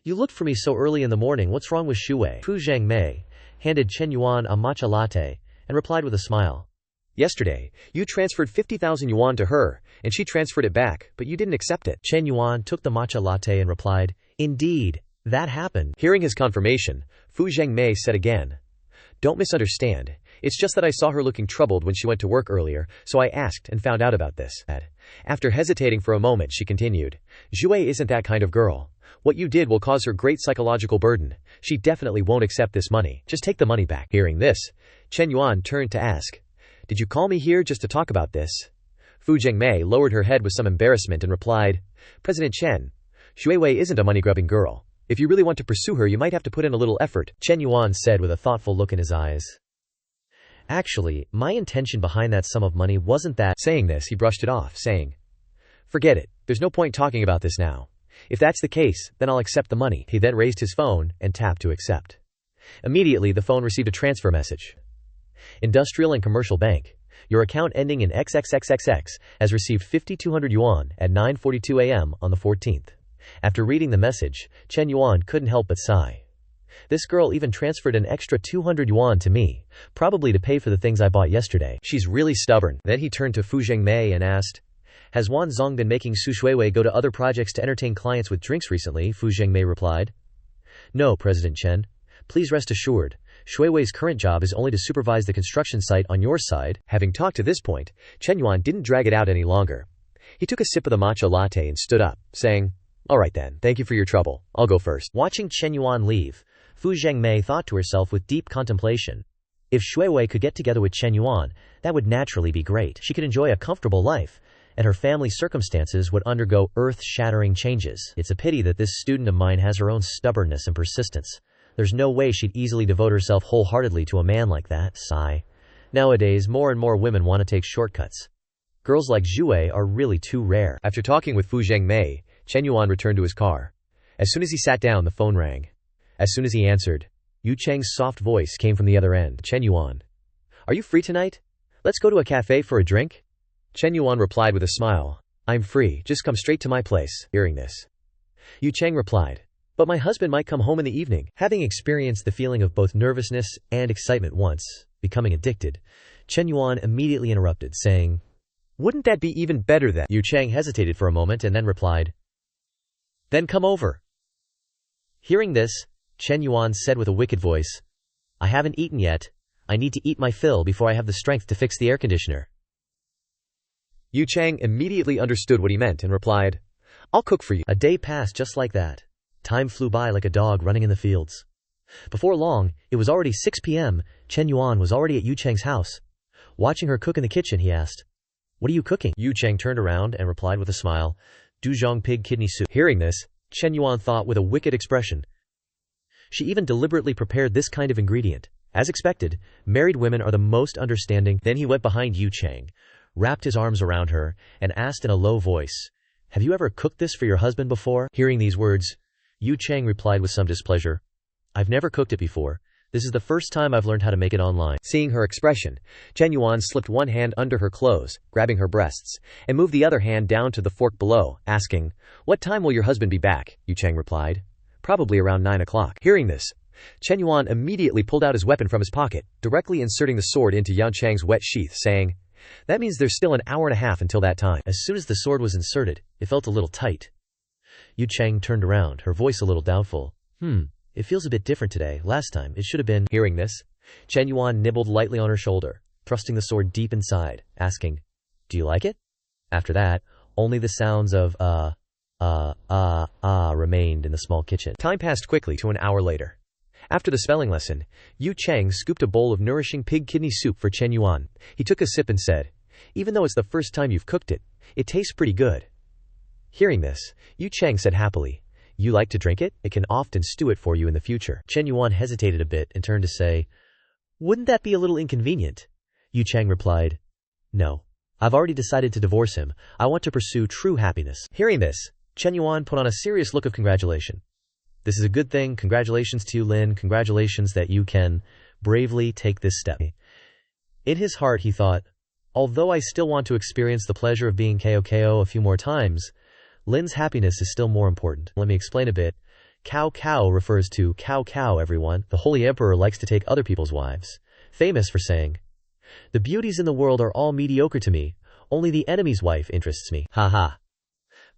You looked for me so early in the morning, what's wrong with Shuwei? Fu Zhengmei handed Chen Yuan a matcha latte, and replied with a smile. Yesterday, you transferred 50,000 yuan to her, and she transferred it back, but you didn't accept it. Chen Yuan took the matcha latte and replied, Indeed, that happened. Hearing his confirmation, Fu Zhengmei said again, Don't misunderstand. It's just that I saw her looking troubled when she went to work earlier, so I asked and found out about this. After hesitating for a moment, she continued, Zhuwei isn't that kind of girl. What you did will cause her great psychological burden. She definitely won't accept this money. Just take the money back. Hearing this, Chen Yuan turned to ask, Did you call me here just to talk about this? Fu Zhengmei lowered her head with some embarrassment and replied, President Chen, Shuiwei isn't a money-grubbing girl. If you really want to pursue her, you might have to put in a little effort, Chen Yuan said with a thoughtful look in his eyes. Actually, my intention behind that sum of money wasn't that. Saying this, he brushed it off, saying, Forget it. There's no point talking about this now. If that's the case, then I'll accept the money. He then raised his phone and tapped to accept. Immediately, the phone received a transfer message. Industrial and Commercial Bank. Your account ending in XXXXX has received 5,200 yuan at 9:42 a.m. on the 14th. After reading the message, Chen Yuan couldn't help but sigh. This girl even transferred an extra 200 yuan to me, probably to pay for the things I bought yesterday. She's really stubborn. Then he turned to Fu Zhengmei and asked, Has Wan Zong been making Su Shuiwei go to other projects to entertain clients with drinks recently? Fu Zhengmei replied. No, President Chen. Please rest assured, Shuiwei's current job is only to supervise the construction site on your side. Having talked to this point, Chen Yuan didn't drag it out any longer. He took a sip of the matcha latte and stood up, saying, All right then, thank you for your trouble. I'll go first. Watching Chen Yuan leave, Fu Zhengmei thought to herself with deep contemplation. If Shuiwei could get together with Chen Yuan, that would naturally be great. She could enjoy a comfortable life, and her family circumstances would undergo earth-shattering changes. It's a pity that this student of mine has her own stubbornness and persistence. There's no way she'd easily devote herself wholeheartedly to a man like that. Sigh. Nowadays, more and more women want to take shortcuts. Girls like Zhuwei are really too rare. After talking with Fu Zhengmei, Chen Yuan returned to his car. As soon as he sat down, the phone rang. As soon as he answered, Yu Cheng's soft voice came from the other end. Chen Yuan. Are you free tonight? Let's go to a cafe for a drink? Chen Yuan replied with a smile. I'm free, just come straight to my place. Hearing this, Yu Cheng replied, But my husband might come home in the evening. Having experienced the feeling of both nervousness and excitement once, becoming addicted, Chen Yuan immediately interrupted, saying, Wouldn't that be even better then? Yu Cheng hesitated for a moment and then replied, Then come over. Hearing this, Chen Yuan said with a wicked voice, I haven't eaten yet. I need to eat my fill before I have the strength to fix the air conditioner. Yu Cheng immediately understood what he meant and replied, I'll cook for you. A day passed just like that. Time flew by like a dog running in the fields. Before long, it was already 6 p.m. Chen Yuan was already at Yu Cheng's house. Watching her cook in the kitchen, he asked, What are you cooking? Yu Cheng turned around and replied with a smile, Duzhong pig kidney soup. Hearing this, Chen Yuan thought with a wicked expression. She even deliberately prepared this kind of ingredient. As expected, married women are the most understanding. Then he went behind Yu Cheng, wrapped his arms around her, and asked in a low voice, Have you ever cooked this for your husband before? Hearing these words, Yu Cheng replied with some displeasure, I've never cooked it before. This is the first time I've learned how to make it online. Seeing her expression, Chen Yuan slipped one hand under her clothes, grabbing her breasts, and moved the other hand down to the fork below, asking, What time will your husband be back? Yu Cheng replied, Probably around 9 o'clock. Hearing this, Chen Yuan immediately pulled out his weapon from his pocket, directly inserting the sword into Yan Cheng's wet sheath, saying, That means there's still an hour and a half until that time. As soon as the sword was inserted, it felt a little tight. Yu Cheng turned around, her voice a little doubtful. It feels a bit different today. Last time, it should have been. Hearing this, Chen Yuan nibbled lightly on her shoulder, thrusting the sword deep inside, asking, "Do you like it?" After that, only the sounds of remained in the small kitchen. Time passed quickly to an hour later. After the spelling lesson, Yu Cheng scooped a bowl of nourishing pig kidney soup for Chen Yuan. He took a sip and said, "Even though it's the first time you've cooked it, it tastes pretty good." Hearing this, Yu Cheng said happily, "You like to drink it? It can often stew it for you in the future." Chen Yuan hesitated a bit and turned to say, "Wouldn't that be a little inconvenient?" Yu Cheng replied, "No. I've already decided to divorce him. I want to pursue true happiness." Hearing this, Chen Yuan put on a serious look of congratulation. "This is a good thing. Congratulations to you, Lin. Congratulations that you can bravely take this step." In his heart, he thought, although I still want to experience the pleasure of being KO a few more times, Lin's happiness is still more important. Let me explain a bit. Cao refers to Cao everyone. The Holy Emperor likes to take other people's wives, famous for saying, "The beauties in the world are all mediocre to me. Only the enemy's wife interests me." Haha.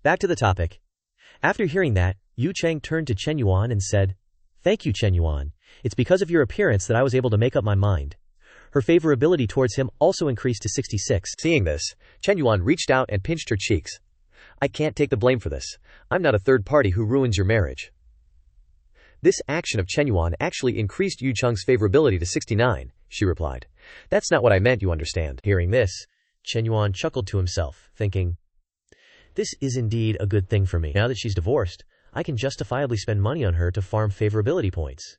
Back to the topic. After hearing that, Yu Cheng turned to Chen Yuan and said, "Thank you, Chen Yuan. It's because of your appearance that I was able to make up my mind." Her favorability towards him also increased to 66. Seeing this, Chen Yuan reached out and pinched her cheeks. "I can't take the blame for this. I'm not a third party who ruins your marriage." This action of Chen Yuan actually increased Yu Cheng's favorability to 69, she replied. "That's not what I meant, you understand." Hearing this, Chen Yuan chuckled to himself, thinking, "This is indeed a good thing for me. Now that she's divorced, I can justifiably spend money on her to farm favorability points.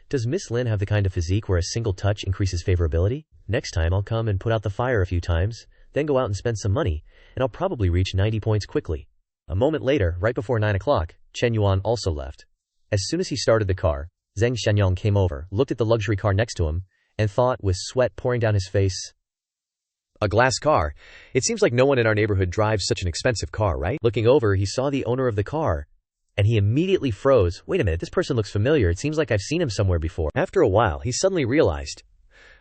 Does Miss Lin have the kind of physique where a single touch increases favorability? Next time I'll come and put out the fire a few times, then go out and spend some money, and I'll probably reach 90 points quickly." A moment later, right before 9 o'clock, Chen Yuan also left. As soon as he started the car, Zheng Xianyang came over, looked at the luxury car next to him, and thought, with sweat pouring down his face, "A glass car? It seems like no one in our neighborhood drives such an expensive car, right?" Looking over, he saw the owner of the car, and he immediately froze. "Wait a minute, this person looks familiar. It seems like I've seen him somewhere before." After a while, he suddenly realized,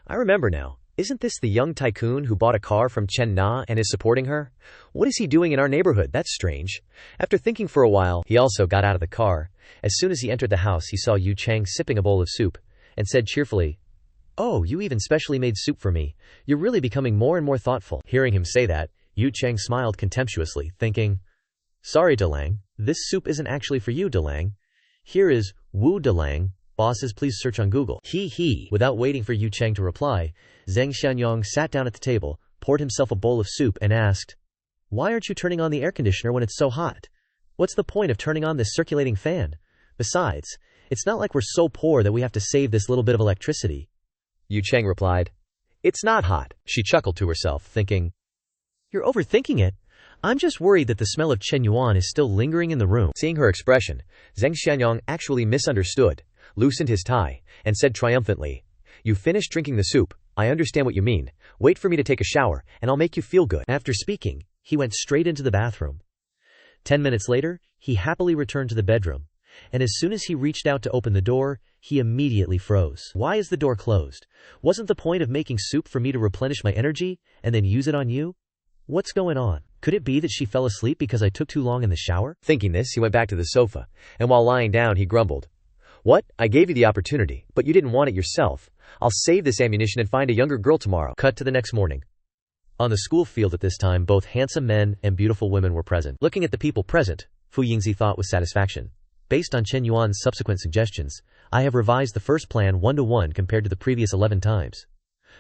"I remember now. Isn't this the young tycoon who bought a car from Chen Na and is supporting her? What is he doing in our neighborhood? That's strange." After thinking for a while, he also got out of the car. As soon as he entered the house, he saw Yu Cheng sipping a bowl of soup, and said cheerfully, "Oh, you even specially made soup for me. You're really becoming more and more thoughtful." Hearing him say that, Yu Cheng smiled contemptuously, thinking, "Sorry, Delang, this soup isn't actually for you, Delang. Here is Wu Delang. Bosses, please search on Google." He. Without waiting for Yu Cheng to reply, Zheng Xianyang sat down at the table, poured himself a bowl of soup, and asked, "Why aren't you turning on the air conditioner when it's so hot? What's the point of turning on this circulating fan? Besides, it's not like we're so poor that we have to save this little bit of electricity." Yu Cheng replied, "It's not hot." She chuckled to herself, thinking, "You're overthinking it. I'm just worried that the smell of Chen Yuan is still lingering in the room." Seeing her expression, Zheng Xianyang actually misunderstood, loosened his tie, and said triumphantly, "You finished drinking the soup. I understand what you mean. Wait for me to take a shower, and I'll make you feel good." After speaking, he went straight into the bathroom. 10 minutes later, he happily returned to the bedroom, and as soon as he reached out to open the door, he immediately froze. "Why is the door closed? Wasn't the point of making soup for me to replenish my energy and then use it on you? What's going on? Could it be that she fell asleep because I took too long in the shower?" Thinking this, he went back to the sofa, and while lying down, he grumbled, "What? I gave you the opportunity, but you didn't want it yourself. I'll save this ammunition and find a younger girl tomorrow." Cut to the next morning. On the school field at this time, both handsome men and beautiful women were present. Looking at the people present, Fu Yingzi thought with satisfaction, "Based on Chen Yuan's subsequent suggestions, I have revised the first plan 1-to-1 compared to the previous 11 times.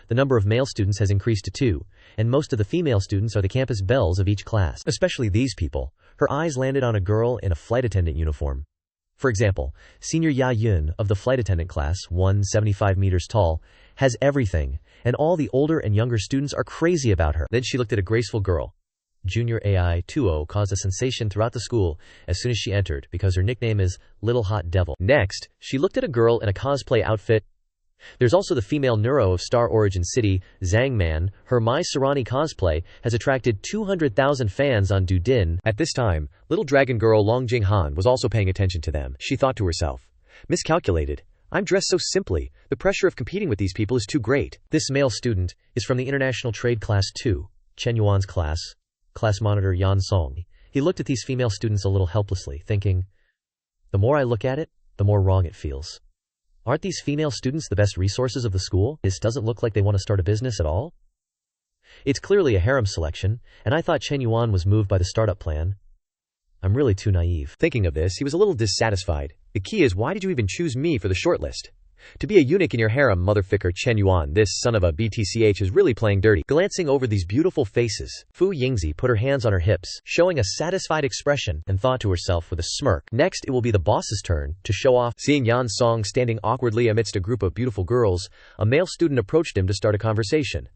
The number of male students has increased to 2, and most of the female students are the campus belles of each class. Especially these people." Her eyes landed on a girl in a flight attendant uniform. For example, Senior Ya Yun of the flight attendant class, 175 meters tall, has everything, and all the older and younger students are crazy about her. Then she looked at a graceful girl. Junior AI 20 caused a sensation throughout the school as soon as she entered because her nickname is Little Hot Devil. Next, she looked at a girl in a cosplay outfit. There's also the female neuro of Star Origin City, Zhang Man. Her Mai Sarani cosplay has attracted 200,000 fans on Douyin. At this time, little dragon girl Long Jing Han was also paying attention to them. She thought to herself, "Miscalculated. I'm dressed so simply. The pressure of competing with these people is too great." This male student is from the International Trade Class 2, Chen Yuan's class monitor Yan Song. He looked at these female students a little helplessly, thinking, "The more I look at it, the more wrong it feels. Aren't these female students the best resources of the school? This doesn't look like they want to start a business at all. It's clearly a harem selection, and I thought Chen Yuan was moved by the startup plan. I'm really too naive. Thinking of this, he was a little dissatisfied. The key is, why did you even choose me for the shortlist? To be a eunuch in your harem, motherfucker Chen Yuan, this son of a BTCH is really playing dirty. Glancing over these beautiful faces, Fu Yingzi put her hands on her hips, showing a satisfied expression, and thought to herself with a smirk, next it will be the boss's turn to show off. Seeing Yan Song standing awkwardly amidst a group of beautiful girls, a male student approached him to start a conversation.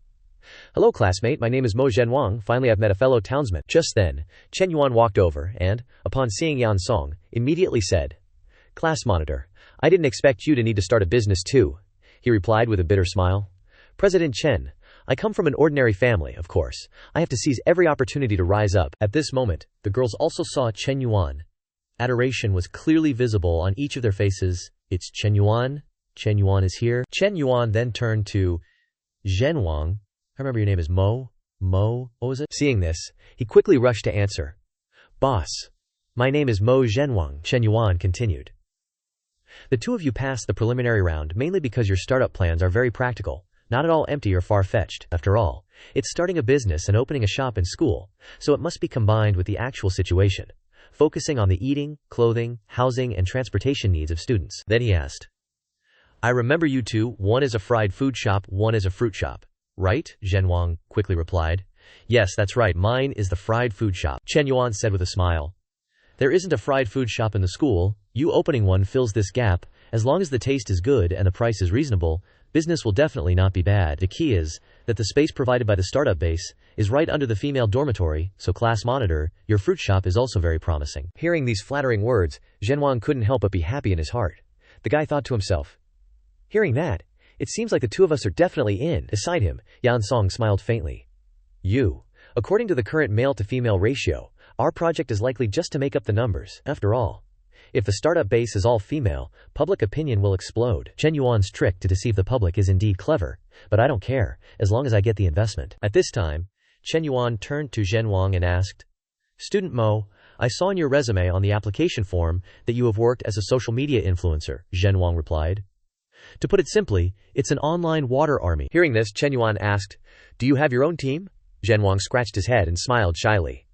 Hello classmate, my name is Mo Zhenwang, finally I've met a fellow townsman. Just then, Chen Yuan walked over and, upon seeing Yan Song, immediately said, Class monitor, I didn't expect you to need to start a business too, he replied with a bitter smile. President Chen, I come from an ordinary family, of course. I have to seize every opportunity to rise up. At this moment, the girls also saw Chen Yuan. Adoration was clearly visible on each of their faces. It's Chen Yuan. Chen Yuan is here. Chen Yuan then turned to Zhenwang. I remember your name is Mo. Mo, what was it? Seeing this, he quickly rushed to answer. Boss, my name is Mo Zhenwang, Chen Yuan continued. The two of you passed the preliminary round mainly because your startup plans are very practical, not at all empty or far-fetched. After all, it's starting a business and opening a shop in school, so it must be combined with the actual situation, focusing on the eating, clothing, housing, and transportation needs of students. Then he asked, I remember you two, one is a fried food shop, one is a fruit shop. Right? Zhenwang quickly replied. Yes, that's right, mine is the fried food shop, Chen Yuan said with a smile. There isn't a fried food shop in the school. You opening one fills this gap. As long as the taste is good and the price is reasonable, business will definitely not be bad. The key is that the space provided by the startup base is right under the female dormitory, so class monitor, your fruit shop is also very promising. Hearing these flattering words, Zhenwang couldn't help but be happy in his heart. The guy thought to himself, hearing that, it seems like the two of us are definitely in. Beside him, Yan Song smiled faintly. According to the current male-to-female ratio, our project is likely just to make up the numbers. After all, if the startup base is all female, public opinion will explode. Chen Yuan's trick to deceive the public is indeed clever, but I don't care, as long as I get the investment. At this time, Chen Yuan turned to Zhenwang and asked, Student Mo, I saw in your resume on the application form that you have worked as a social media influencer, Zhenwang replied. To put it simply, it's an online water army. Hearing this, Chen Yuan asked, Do you have your own team? Zhenwang scratched his head and smiled shyly.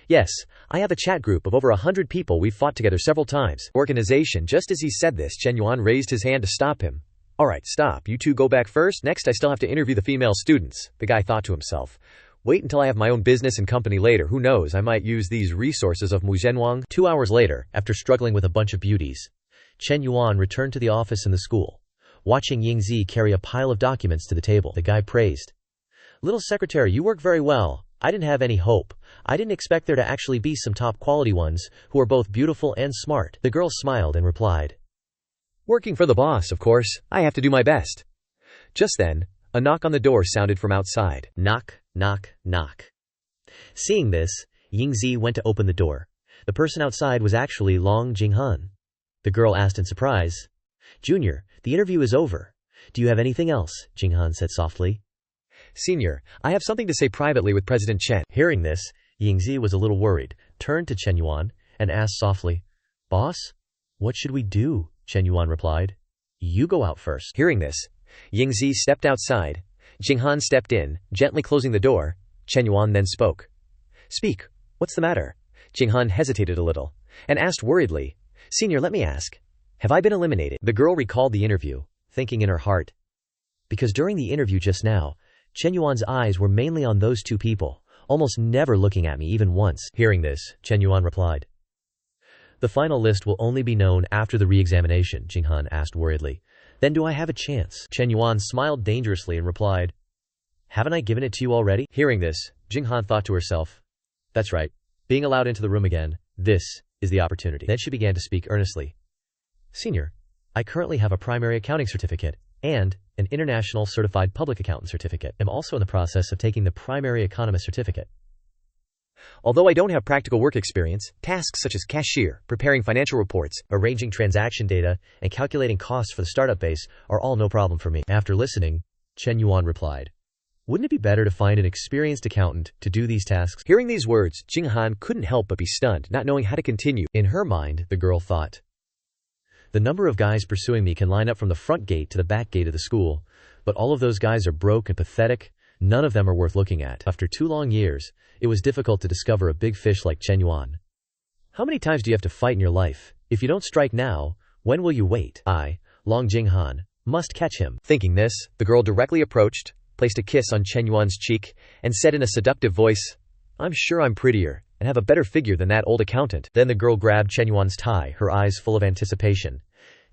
Yes, I have a chat group of over 100 people. We've fought together several times. Organization. Just as he said this, Chen Yuan raised his hand to stop him. Alright, stop. You two go back first. Next, I still have to interview the female students. The guy thought to himself. Wait until I have my own business and company later. Who knows, I might use these resources of Mu Zhenwang. 2 hours later, after struggling with a bunch of beauties, Chen Yuan returned to the office in the school. Watching Yingzi carry a pile of documents to the table, the guy praised. Little secretary, you work very well. I didn't have any hope. I didn't expect there to actually be some top quality ones, who are both beautiful and smart. The girl smiled and replied. Working for the boss, of course. I have to do my best. Just then, a knock on the door sounded from outside. Knock, knock, knock. Seeing this, Yingzi went to open the door. The person outside was actually Long Jinghan. The girl asked in surprise. Junior, the interview is over. Do you have anything else? Jinghan said softly. Senior, I have something to say privately with President Chen. Hearing this, Yingzi was a little worried, turned to Chen Yuan, and asked softly, Boss, what should we do? Chen Yuan replied. You go out first. Hearing this, Yingzi stepped outside. Jinghan stepped in, gently closing the door. Chen Yuan then spoke. Speak, what's the matter? Jinghan hesitated a little, and asked worriedly, Senior, let me ask. Have I been eliminated? The girl recalled the interview, thinking in her heart. Because during the interview just now, Chen Yuan's eyes were mainly on those two people, almost never looking at me even once. Hearing this, Chen Yuan replied. The final list will only be known after the re-examination, Jinghan asked worriedly. Then do I have a chance? Chen Yuan smiled dangerously and replied. Haven't I given it to you already? Hearing this, Jinghan thought to herself. That's right. Being allowed into the room again, this is the opportunity. Then she began to speak earnestly. Senior, I currently have a primary accounting certificate and an international certified public accountant certificate. I'm also in the process of taking the primary economist certificate. Although I don't have practical work experience, tasks such as cashier, preparing financial reports, arranging transaction data, and calculating costs for the startup base are all no problem for me. After listening, Chen Yuan replied, Wouldn't it be better to find an experienced accountant to do these tasks? Hearing these words, Jinghan couldn't help but be stunned, not knowing how to continue. In her mind, the girl thought, The number of guys pursuing me can line up from the front gate to the back gate of the school, but all of those guys are broke and pathetic. None of them are worth looking at. After 2 long years, it was difficult to discover a big fish like Chen Yuan. How many times do you have to fight in your life? If you don't strike now, when will you wait? I, Long Jinghan, must catch him. Thinking this, the girl directly approached, placed a kiss on Chen Yuan's cheek, and said in a seductive voice, "I'm sure I'm prettier, and have a better figure than that old accountant." Then the girl grabbed Chen Yuan's tie, her eyes full of anticipation.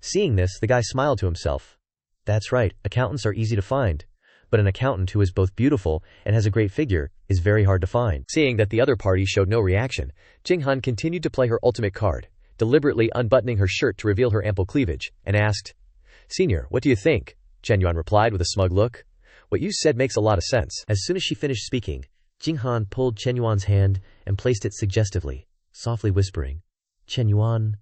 Seeing this, the guy smiled to himself. That's right, accountants are easy to find. But an accountant who is both beautiful and has a great figure is very hard to find. Seeing that the other party showed no reaction, Jinghan continued to play her ultimate card, deliberately unbuttoning her shirt to reveal her ample cleavage, and asked, "Senior, what do you think?" Chen Yuan replied with a smug look. "What you said makes a lot of sense." As soon as she finished speaking, Jinghan pulled Chen Yuan's hand and placed it suggestively, softly whispering, "Chen Yuan."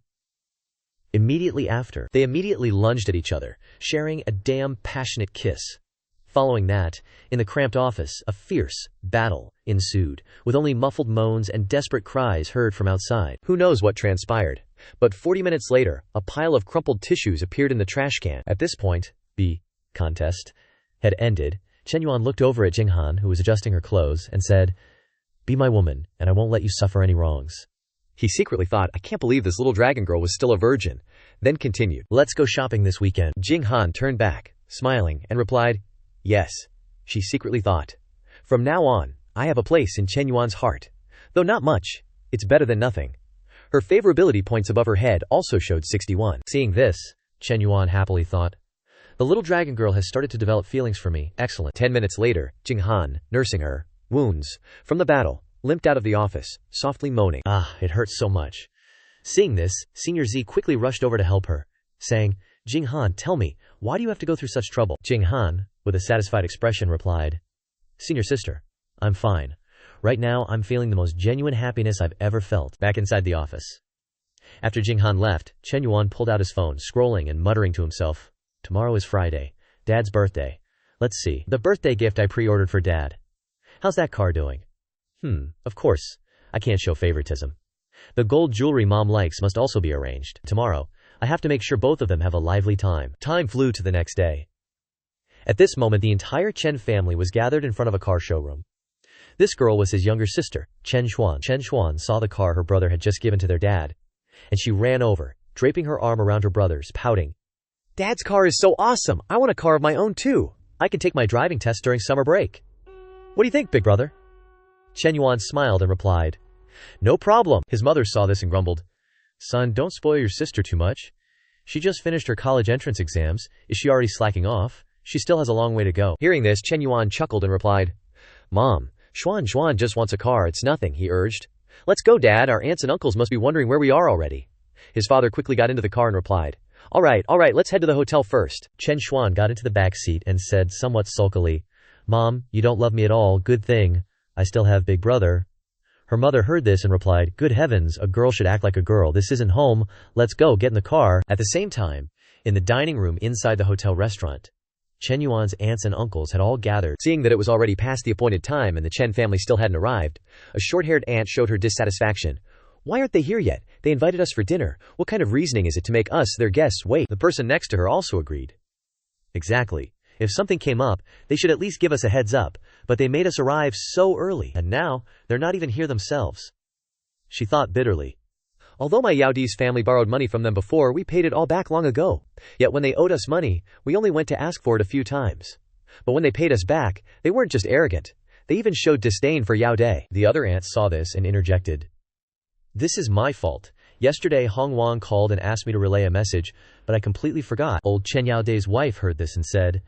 Immediately after, they immediately lunged at each other, sharing a damn passionate kiss. Following that, in the cramped office, a fierce battle ensued, with only muffled moans and desperate cries heard from outside. Who knows what transpired? But 40 minutes later, a pile of crumpled tissues appeared in the trash can. At this point, the contest had ended. Chen Yuan looked over at Jinghan, who was adjusting her clothes, and said, "Be my woman, and I won't let you suffer any wrongs." He secretly thought, I can't believe this little dragon girl was still a virgin. Then continued, "Let's go shopping this weekend." Jinghan turned back, smiling, and replied, "Yes," she secretly thought. "From now on, I have a place in Chen Yuan's heart. Though not much, it's better than nothing." Her favorability points above her head also showed 61. Seeing this, Chen Yuan happily thought, "The little dragon girl has started to develop feelings for me. Excellent." 10 minutes later, Jinghan, nursing her wounds from the battle, limped out of the office, softly moaning, "Ah, it hurts so much." Seeing this, Senior Z quickly rushed over to help her, saying, "Jinghan, tell me, why do you have to go through such trouble?" Jinghan, with a satisfied expression, replied, "Senior sister, I'm fine. Right now, I'm feeling the most genuine happiness I've ever felt." Back inside the office. After Jinghan left, Chen Yuan pulled out his phone, scrolling and muttering to himself, "Tomorrow is Friday. Dad's birthday. Let's see. The birthday gift I pre-ordered for Dad. How's that car doing? Of course. I can't show favoritism. The gold jewelry Mom likes must also be arranged. Tomorrow, I have to make sure both of them have a lively time." Time flew to the next day. At this moment, the entire Chen family was gathered in front of a car showroom. This girl was his younger sister, Chen Xuan. Chen Xuan saw the car her brother had just given to their dad, and she ran over, draping her arm around her brother's, pouting, "Dad's car is so awesome! I want a car of my own too! I can take my driving test during summer break. What do you think, big brother?" Chen Yuan smiled and replied, "No problem." His mother saw this and grumbled, "Son, don't spoil your sister too much. She just finished her college entrance exams. Is she already slacking off? She still has a long way to go." Hearing this, Chen Yuan chuckled and replied, "Mom, Xuan just wants a car. It's nothing," he urged. "Let's go, Dad. Our aunts and uncles must be wondering where we are already." His father quickly got into the car and replied, All right, let's head to the hotel first." Chen Xuan got into the back seat and said somewhat sulkily, "Mom, you don't love me at all. Good thing I still have big brother." Her mother heard this and replied, "Good heavens, a girl should act like a girl. This isn't home. Let's go, get in the car." At the same time, in the dining room inside the hotel restaurant, Chen Yuan's aunts and uncles had all gathered. Seeing that it was already past the appointed time and the Chen family still hadn't arrived, a short-haired aunt showed her dissatisfaction. "Why aren't they here yet? They invited us for dinner. What kind of reasoning is it to make us, their guests, wait?" The person next to her also agreed. "Exactly. If something came up, they should at least give us a heads up, but they made us arrive so early, and now, they're not even here themselves." She thought bitterly. "Although my Yaodi's family borrowed money from them before, we paid it all back long ago. Yet when they owed us money, we only went to ask for it a few times. But when they paid us back, they weren't just arrogant. They even showed disdain for Yaode." The other aunt saw this and interjected, "This is my fault. Yesterday Hong Wang called and asked me to relay a message, but I completely forgot." Old Chen Yaode's wife heard this and said,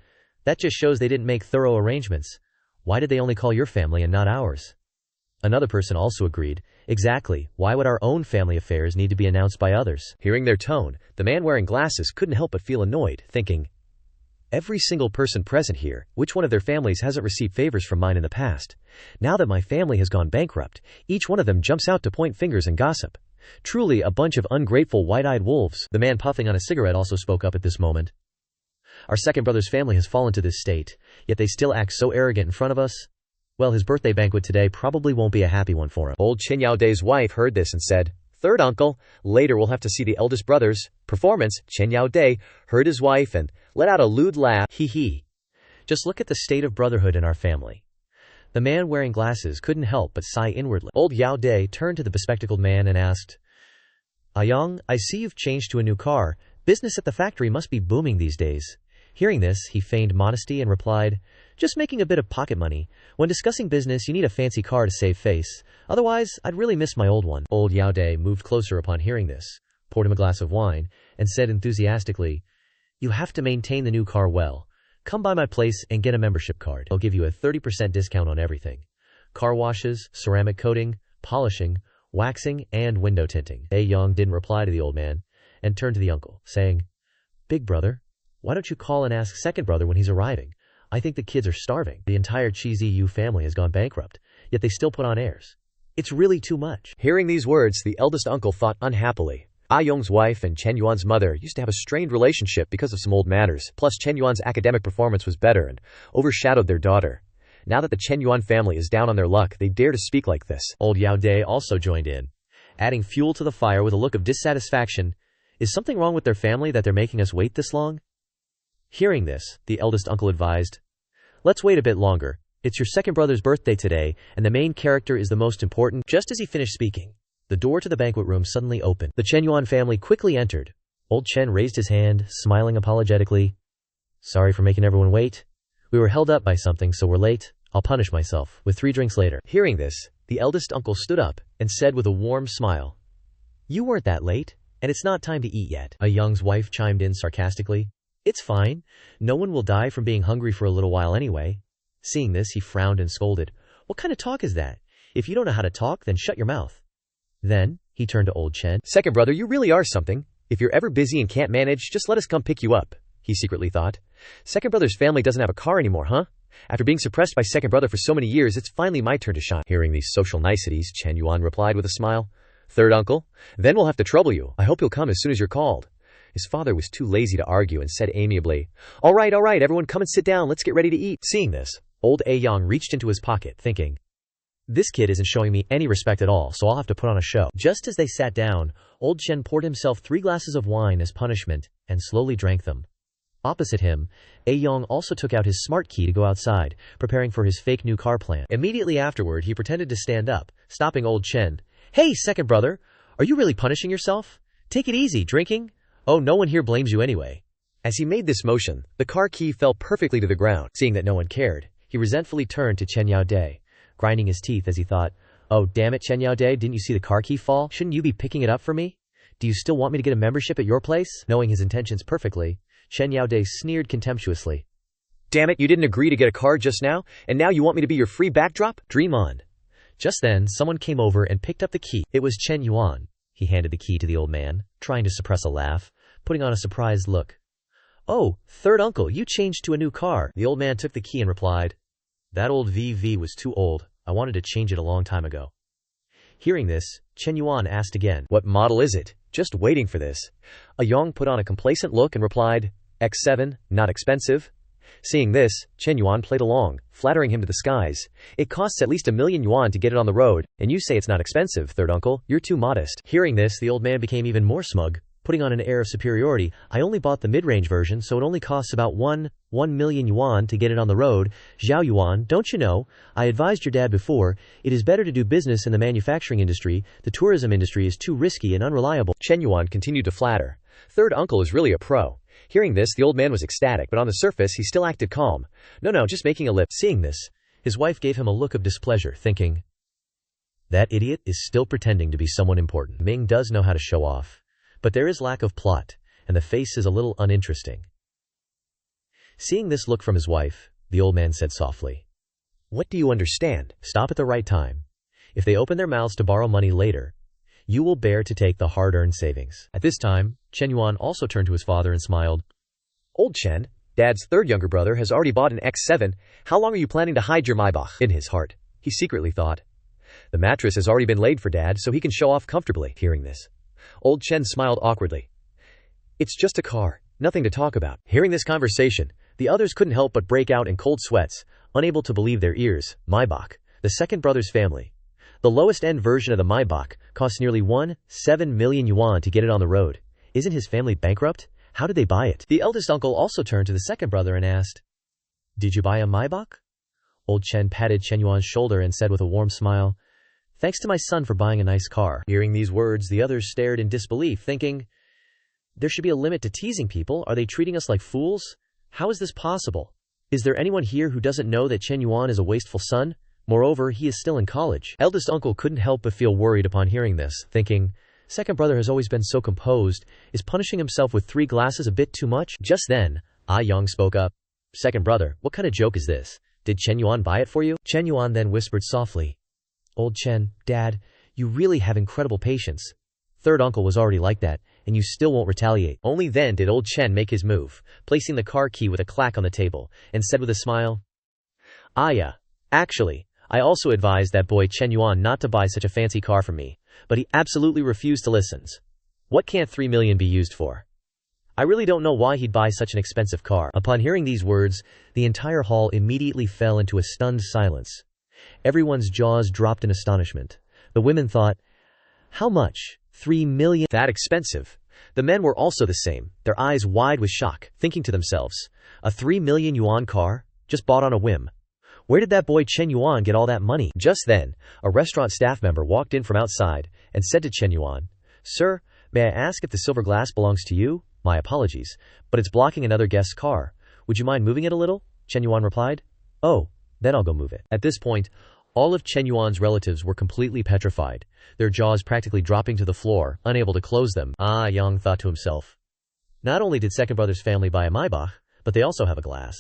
"That just shows they didn't make thorough arrangements. Why did they only call your family and not ours?" Another person also agreed, "Exactly, why would our own family affairs need to be announced by others?" Hearing their tone, the man wearing glasses couldn't help but feel annoyed, thinking, "Every single person present here, which one of their families hasn't received favors from mine in the past? Now that my family has gone bankrupt, each one of them jumps out to point fingers and gossip. Truly a bunch of ungrateful white-eyed wolves." The man puffing on a cigarette also spoke up at this moment. "Our second brother's family has fallen to this state, yet they still act so arrogant in front of us. Well, his birthday banquet today probably won't be a happy one for him." Old Chen Yaode's wife heard this and said, Third uncle. Later we'll have to see the eldest brother's performance. Chen Yao Dai heard his wife and let out a lewd laugh. Hee hee. Just look at the state of brotherhood in our family. The man wearing glasses couldn't help but sigh inwardly. Old Yao Dai turned to the bespectacled man and asked, Young, I see you've changed to a new car. Business at the factory must be booming these days. Hearing this, he feigned modesty and replied, Just making a bit of pocket money. When discussing business, you need a fancy car to save face. Otherwise, I'd really miss my old one. Old Yao Dai moved closer upon hearing this, poured him a glass of wine, and said enthusiastically, You have to maintain the new car well. Come by my place and get a membership card. I'll give you a 30% discount on everything. Car washes, ceramic coating, polishing, waxing, and window tinting. Young didn't reply to the old man and turned to the uncle, saying, Big brother, why don't you call and ask second brother when he's arriving? I think the kids are starving. The entire Cheesy U family has gone bankrupt, yet they still put on airs. It's really too much. Hearing these words, the eldest uncle thought unhappily. Young's wife and Chen Yuan's mother used to have a strained relationship because of some old matters, plus Chen Yuan's academic performance was better and overshadowed their daughter. Now that the Chen Yuan family is down on their luck, they dare to speak like this. Old Yao Dai also joined in, adding fuel to the fire with a look of dissatisfaction. Is something wrong with their family that they're making us wait this long? Hearing this, the eldest uncle advised, Let's wait a bit longer. It's your second brother's birthday today, and the main character is the most important. Just as he finished speaking, the door to the banquet room suddenly opened. The Chen Yuan family quickly entered. Old Chen raised his hand, smiling apologetically. Sorry for making everyone wait. We were held up by something, so we're late. I'll punish myself. With 3 drinks later. Hearing this, the eldest uncle stood up and said with a warm smile, You weren't that late, and it's not time to eat yet. Young's wife chimed in sarcastically. It's fine. No one will die from being hungry for a little while anyway. Seeing this, he frowned and scolded. What kind of talk is that? If you don't know how to talk, then shut your mouth. Then, he turned to old Chen. Second brother, you really are something. If you're ever busy and can't manage, just let us come pick you up, he secretly thought. Second brother's family doesn't have a car anymore, huh? After being suppressed by second brother for so many years, it's finally my turn to shine. Hearing these social niceties, Chen Yuan replied with a smile. Third uncle, then we'll have to trouble you. I hope you'll come as soon as you're called. His father was too lazy to argue and said amiably, All right, everyone come and sit down. Let's get ready to eat. Seeing this, old Yang reached into his pocket, thinking, This kid isn't showing me any respect at all, so I'll have to put on a show. Just as they sat down, old Chen poured himself 3 glasses of wine as punishment and slowly drank them. Opposite him, Yang also took out his smart key to go outside, preparing for his fake new car plan. Immediately afterward, he pretended to stand up, stopping old Chen. Hey, second brother, are you really punishing yourself? Take it easy, drinking? Oh, no one here blames you anyway. As he made this motion, the car key fell perfectly to the ground. Seeing that no one cared, he resentfully turned to Chen Yao Dai, grinding his teeth as he thought, Oh, damn it, Chen Yao Dai, didn't you see the car key fall? Shouldn't you be picking it up for me? Do you still want me to get a membership at your place? Knowing his intentions perfectly, Chen Yao Dai sneered contemptuously. Damn it, you didn't agree to get a car just now, and now you want me to be your free backdrop? Dream on. Just then, someone came over and picked up the key. It was Chen Yuan. He handed the key to the old man, trying to suppress a laugh, putting on a surprised look. Oh, third uncle, you changed to a new car. The old man took the key and replied, That old VV was too old. I wanted to change it a long time ago. Hearing this, Chen Yuan asked again, What model is it? Just waiting for this. Yang put on a complacent look and replied, X7, not expensive. Seeing this, Chen Yuan played along, flattering him to the skies. It costs at least 1,000,000 yuan to get it on the road, and you say it's not expensive, third uncle. You're too modest. Hearing this, the old man became even more smug, putting on an air of superiority. I only bought the mid-range version, so it only costs about 1,000,000 yuan to get it on the road. Zhao Yuan, don't you know? I advised your dad before, it is better to do business in the manufacturing industry. The tourism industry is too risky and unreliable. Chen Yuan continued to flatter. Third uncle is really a pro. Hearing this, the old man was ecstatic, but on the surface, he still acted calm. No, just making a lip. Seeing this, his wife gave him a look of displeasure, thinking, That idiot is still pretending to be someone important. Ming does know how to show off, but there is lack of plot, and the face is a little uninteresting. Seeing this look from his wife, the old man said softly, What do you understand? Stop at the right time. If they open their mouths to borrow money later, you will bear to take the hard-earned savings. At this time, Chen Yuan also turned to his father and smiled. Old Chen, Dad's third younger brother, has already bought an X7. How long are you planning to hide your Maybach? In his heart, he secretly thought, The mattress has already been laid for Dad, so he can show off comfortably. Hearing this, old Chen smiled awkwardly. It's just a car, nothing to talk about. Hearing this conversation, the others couldn't help but break out in cold sweats, unable to believe their ears. Maybach, the second brother's family. The lowest-end version of the Maybach costs nearly 7 million yuan to get it on the road. Isn't his family bankrupt? How did they buy it? The eldest uncle also turned to the second brother and asked, "Did you buy a Maybach?" Old Chen patted Chen Yuan's shoulder and said with a warm smile, "Thanks to my son for buying a nice car." Hearing these words, the others stared in disbelief, thinking, there should be a limit to teasing people. Are they treating us like fools? How is this possible? Is there anyone here who doesn't know that Chen Yuan is a wasteful son? Moreover, he is still in college. Eldest uncle couldn't help but feel worried upon hearing this, thinking, second brother has always been so composed. Is punishing himself with 3 glasses a bit too much? Just then, Ah Young spoke up. Second brother, what kind of joke is this? Did Chen Yuan buy it for you? Chen Yuan then whispered softly, Old Chen, Dad, you really have incredible patience. Third uncle was already like that, and you still won't retaliate. Only then did old Chen make his move, placing the car key with a clack on the table, and said with a smile, Ah yeah, actually, I also advised that boy Chen Yuan not to buy such a fancy car for me, but he absolutely refused to listen. What can't 3 million be used for? I really don't know why he'd buy such an expensive car. Upon hearing these words, the entire hall immediately fell into a stunned silence. Everyone's jaws dropped in astonishment. The women thought, how much? 3 million? That expensive? The men were also the same, their eyes wide with shock, thinking to themselves, a 3 million yuan car? Just bought on a whim. Where did that boy Chen Yuan get all that money? Just then, a restaurant staff member walked in from outside and said to Chen Yuan, Sir, may I ask if the silver glass belongs to you? My apologies, but it's blocking another guest's car. Would you mind moving it a little? Chen Yuan replied. Oh, then I'll go move it. At this point, all of Chen Yuan's relatives were completely petrified, their jaws practically dropping to the floor, unable to close them. Ah Yang thought to himself. Not only did second brother's family buy a Maybach, but they also have a glass.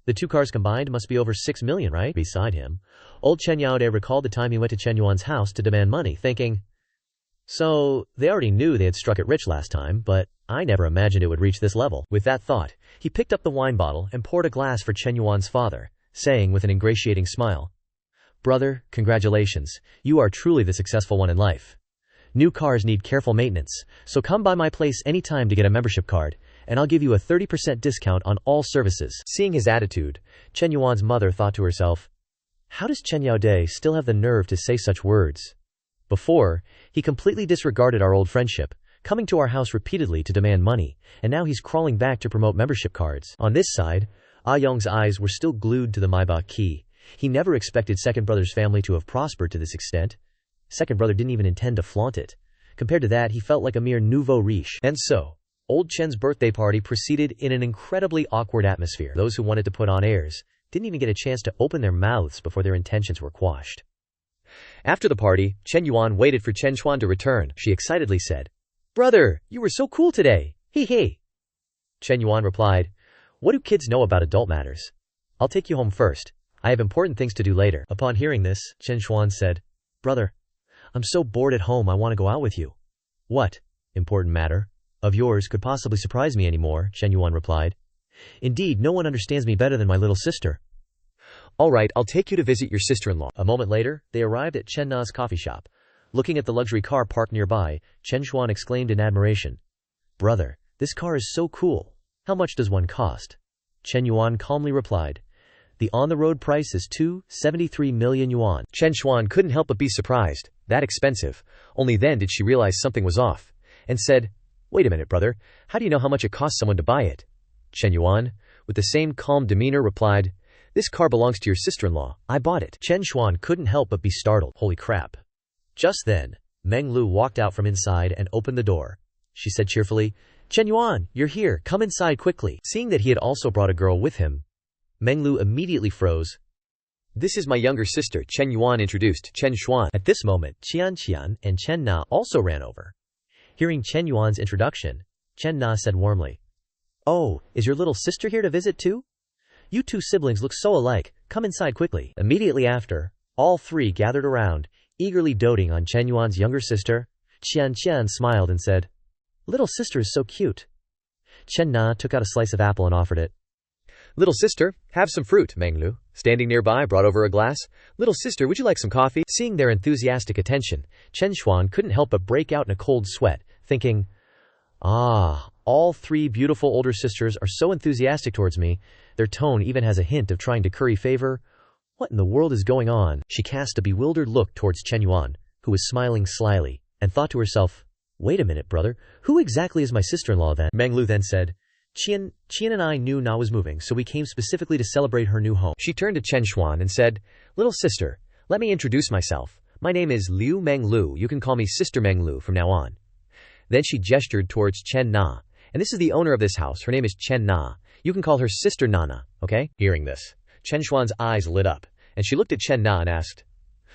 The 2 cars combined must be over 6 million, right? Beside him, old Chen Yaode recalled the time he went to Chen Yuan's house to demand money, thinking, so, they already knew they had struck it rich last time, but I never imagined it would reach this level. With that thought, he picked up the wine bottle and poured a glass for Chen Yuan's father, saying with an ingratiating smile, Brother, congratulations, you are truly the successful one in life. New cars need careful maintenance, so come by my place anytime to get a membership card, and I'll give you a 30% discount on all services. Seeing his attitude, Chen Yuan's mother thought to herself, how does Chen Yaode still have the nerve to say such words? Before, he completely disregarded our old friendship, coming to our house repeatedly to demand money, and now he's crawling back to promote membership cards. On this side, Ah Young's eyes were still glued to the Maybach key. He never expected second brother's family to have prospered to this extent. Second brother didn't even intend to flaunt it. Compared to that, he felt like a mere nouveau riche. And so, old Chen's birthday party proceeded in an incredibly awkward atmosphere. Those who wanted to put on airs didn't even get a chance to open their mouths before their intentions were quashed. After the party, Chen Yuan waited for Chen Chuan to return. She excitedly said, Brother, you were so cool today. Hee hee. Chen Yuan replied, What do kids know about adult matters? I'll take you home first. I have important things to do later. Upon hearing this, Chen Chuan said, Brother, I'm so bored at home I want to go out with you. What important matter of yours could possibly surprise me anymore? Chen Yuan replied. Indeed, no one understands me better than my little sister. All right, I'll take you to visit your sister-in-law. A moment later, they arrived at Chen Na's coffee shop. Looking at the luxury car parked nearby, Chen Xuan exclaimed in admiration, Brother, this car is so cool. How much does one cost? Chen Yuan calmly replied, The on-the-road price is 273 million yuan. Chen Xuan couldn't help but be surprised. That expensive. Only then did she realize something was off, and said, Wait a minute, brother, how do you know how much it costs someone to buy it? Chen Yuan, with the same calm demeanor, replied, This car belongs to your sister-in-law. I bought it. Chen Xuan couldn't help but be startled. Holy crap. Just then, Meng Lu walked out from inside and opened the door. She said cheerfully, Chen Yuan, you're here. Come inside quickly. Seeing that he had also brought a girl with him, Meng Lu immediately froze. This is my younger sister, Chen Yuan introduced Chen Xuan. At this moment, Qian and Chen Na also ran over. Hearing Chen Yuan's introduction, Chen Na said warmly, Oh, is your little sister here to visit too? You 2 siblings look so alike. Come inside quickly. Immediately after, all 3 gathered around, eagerly doting on Chen Yuan's younger sister. Qian smiled and said, Little sister is so cute. Chen Na took out a slice of apple and offered it. Little sister, have some fruit. Meng Lu, standing nearby, brought over a glass. Little sister, would you like some coffee? Seeing their enthusiastic attention, Chen Xuan couldn't help but break out in a cold sweat, thinking, all 3 beautiful older sisters are so enthusiastic towards me. Their tone even has a hint of trying to curry favor. What in the world is going on? She cast a bewildered look towards Chen Yuan, who was smiling slyly, and thought to herself, wait a minute, brother, who exactly is my sister-in-law then? Meng Lu then said, Qian and I knew Na was moving, so we came specifically to celebrate her new home. She turned to Chen Xuan and said, little sister, let me introduce myself. My name is Liu Meng Lu. You can call me Sister Meng Lu from now on. Then she gestured towards Chen Na, and this is the owner of this house. Her name is Chen Na. You can call her Sister Nana, okay? Hearing this, Chen Xuan's eyes lit up, and she looked at Chen Na and asked,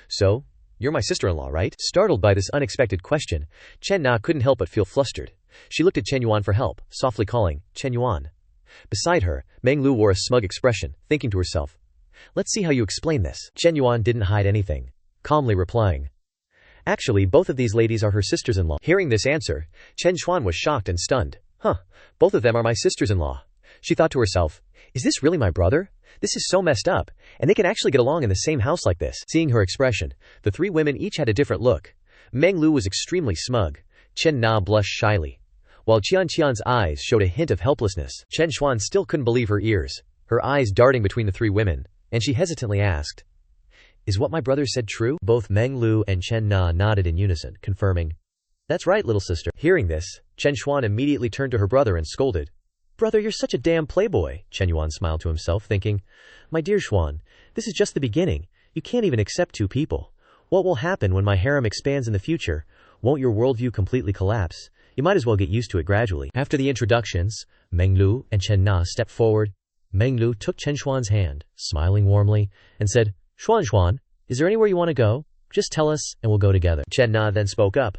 so, you're my sister-in-law, right? Startled by this unexpected question, Chen Na couldn't help but feel flustered. She looked at Chen Yuan for help, softly calling, Chen Yuan. Beside her, Meng Lu wore a smug expression, thinking to herself, let's see how you explain this. Chen Yuan didn't hide anything, calmly replying, actually, both of these ladies are her sisters-in-law. Hearing this answer, Chen Xuan was shocked and stunned. Both of them are my sisters-in-law. She thought to herself, is this really my brother? This is so messed up, and they can actually get along in the same house like this. Seeing her expression, the three women each had a different look. Meng Lu was extremely smug. Chen Na blushed shyly, while Qian's eyes showed a hint of helplessness. Chen Xuan still couldn't believe her ears, her eyes darting between the three women, and she hesitantly asked, is what my brother said true? Both Meng Lu and Chen Na nodded in unison, confirming, that's right, little sister. Hearing this, Chen Xuan immediately turned to her brother and scolded, brother, you're such a damn playboy. Chen Yuan smiled to himself, thinking, my dear Xuan, this is just the beginning. You can't even accept two people. What will happen when my harem expands in the future? Won't your worldview completely collapse? You might as well get used to it gradually. After the introductions, Meng Lu and Chen Na stepped forward. Meng Lu took Chen Xuan's hand, smiling warmly, and said, Xuan, is there anywhere you want to go? Just tell us, and we'll go together. Chen Na then spoke up.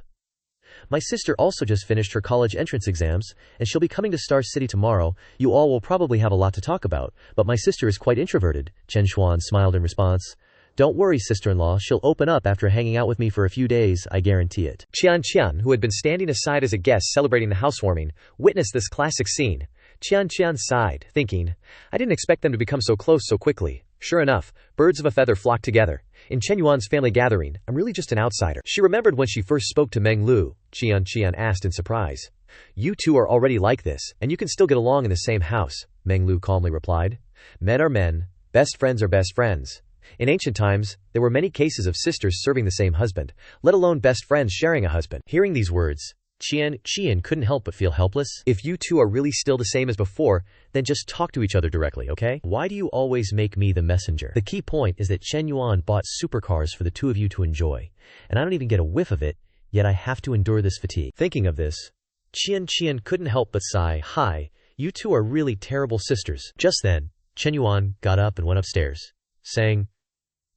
My sister also just finished her college entrance exams, and she'll be coming to Star City tomorrow. You all will probably have a lot to talk about, but my sister is quite introverted. Chen Xuan smiled in response. Don't worry, sister-in-law, she'll open up after hanging out with me for a few days, I guarantee it. Qian, who had been standing aside as a guest celebrating the housewarming, witnessed this classic scene. Qian sighed, thinking, I didn't expect them to become so close so quickly. Sure enough, birds of a feather flocked together. In Chen Yuan's family gathering, I'm really just an outsider. She remembered when she first spoke to Meng Lu. Qian asked in surprise. You two are already like this, and you can still get along in the same house, Meng Lu calmly replied. Men are men, best friends are best friends. In ancient times, there were many cases of sisters serving the same husband, let alone best friends sharing a husband. Hearing these words, Qian couldn't help but feel helpless. If you two are really still the same as before, then just talk to each other directly, okay? Why do you always make me the messenger? The key point is that Chen Yuan bought supercars for the two of you to enjoy, and I don't even get a whiff of it, yet I have to endure this fatigue. Thinking of this, Qian couldn't help but sigh. Hi, you two are really terrible sisters. Just then, Chen Yuan got up and went upstairs, saying,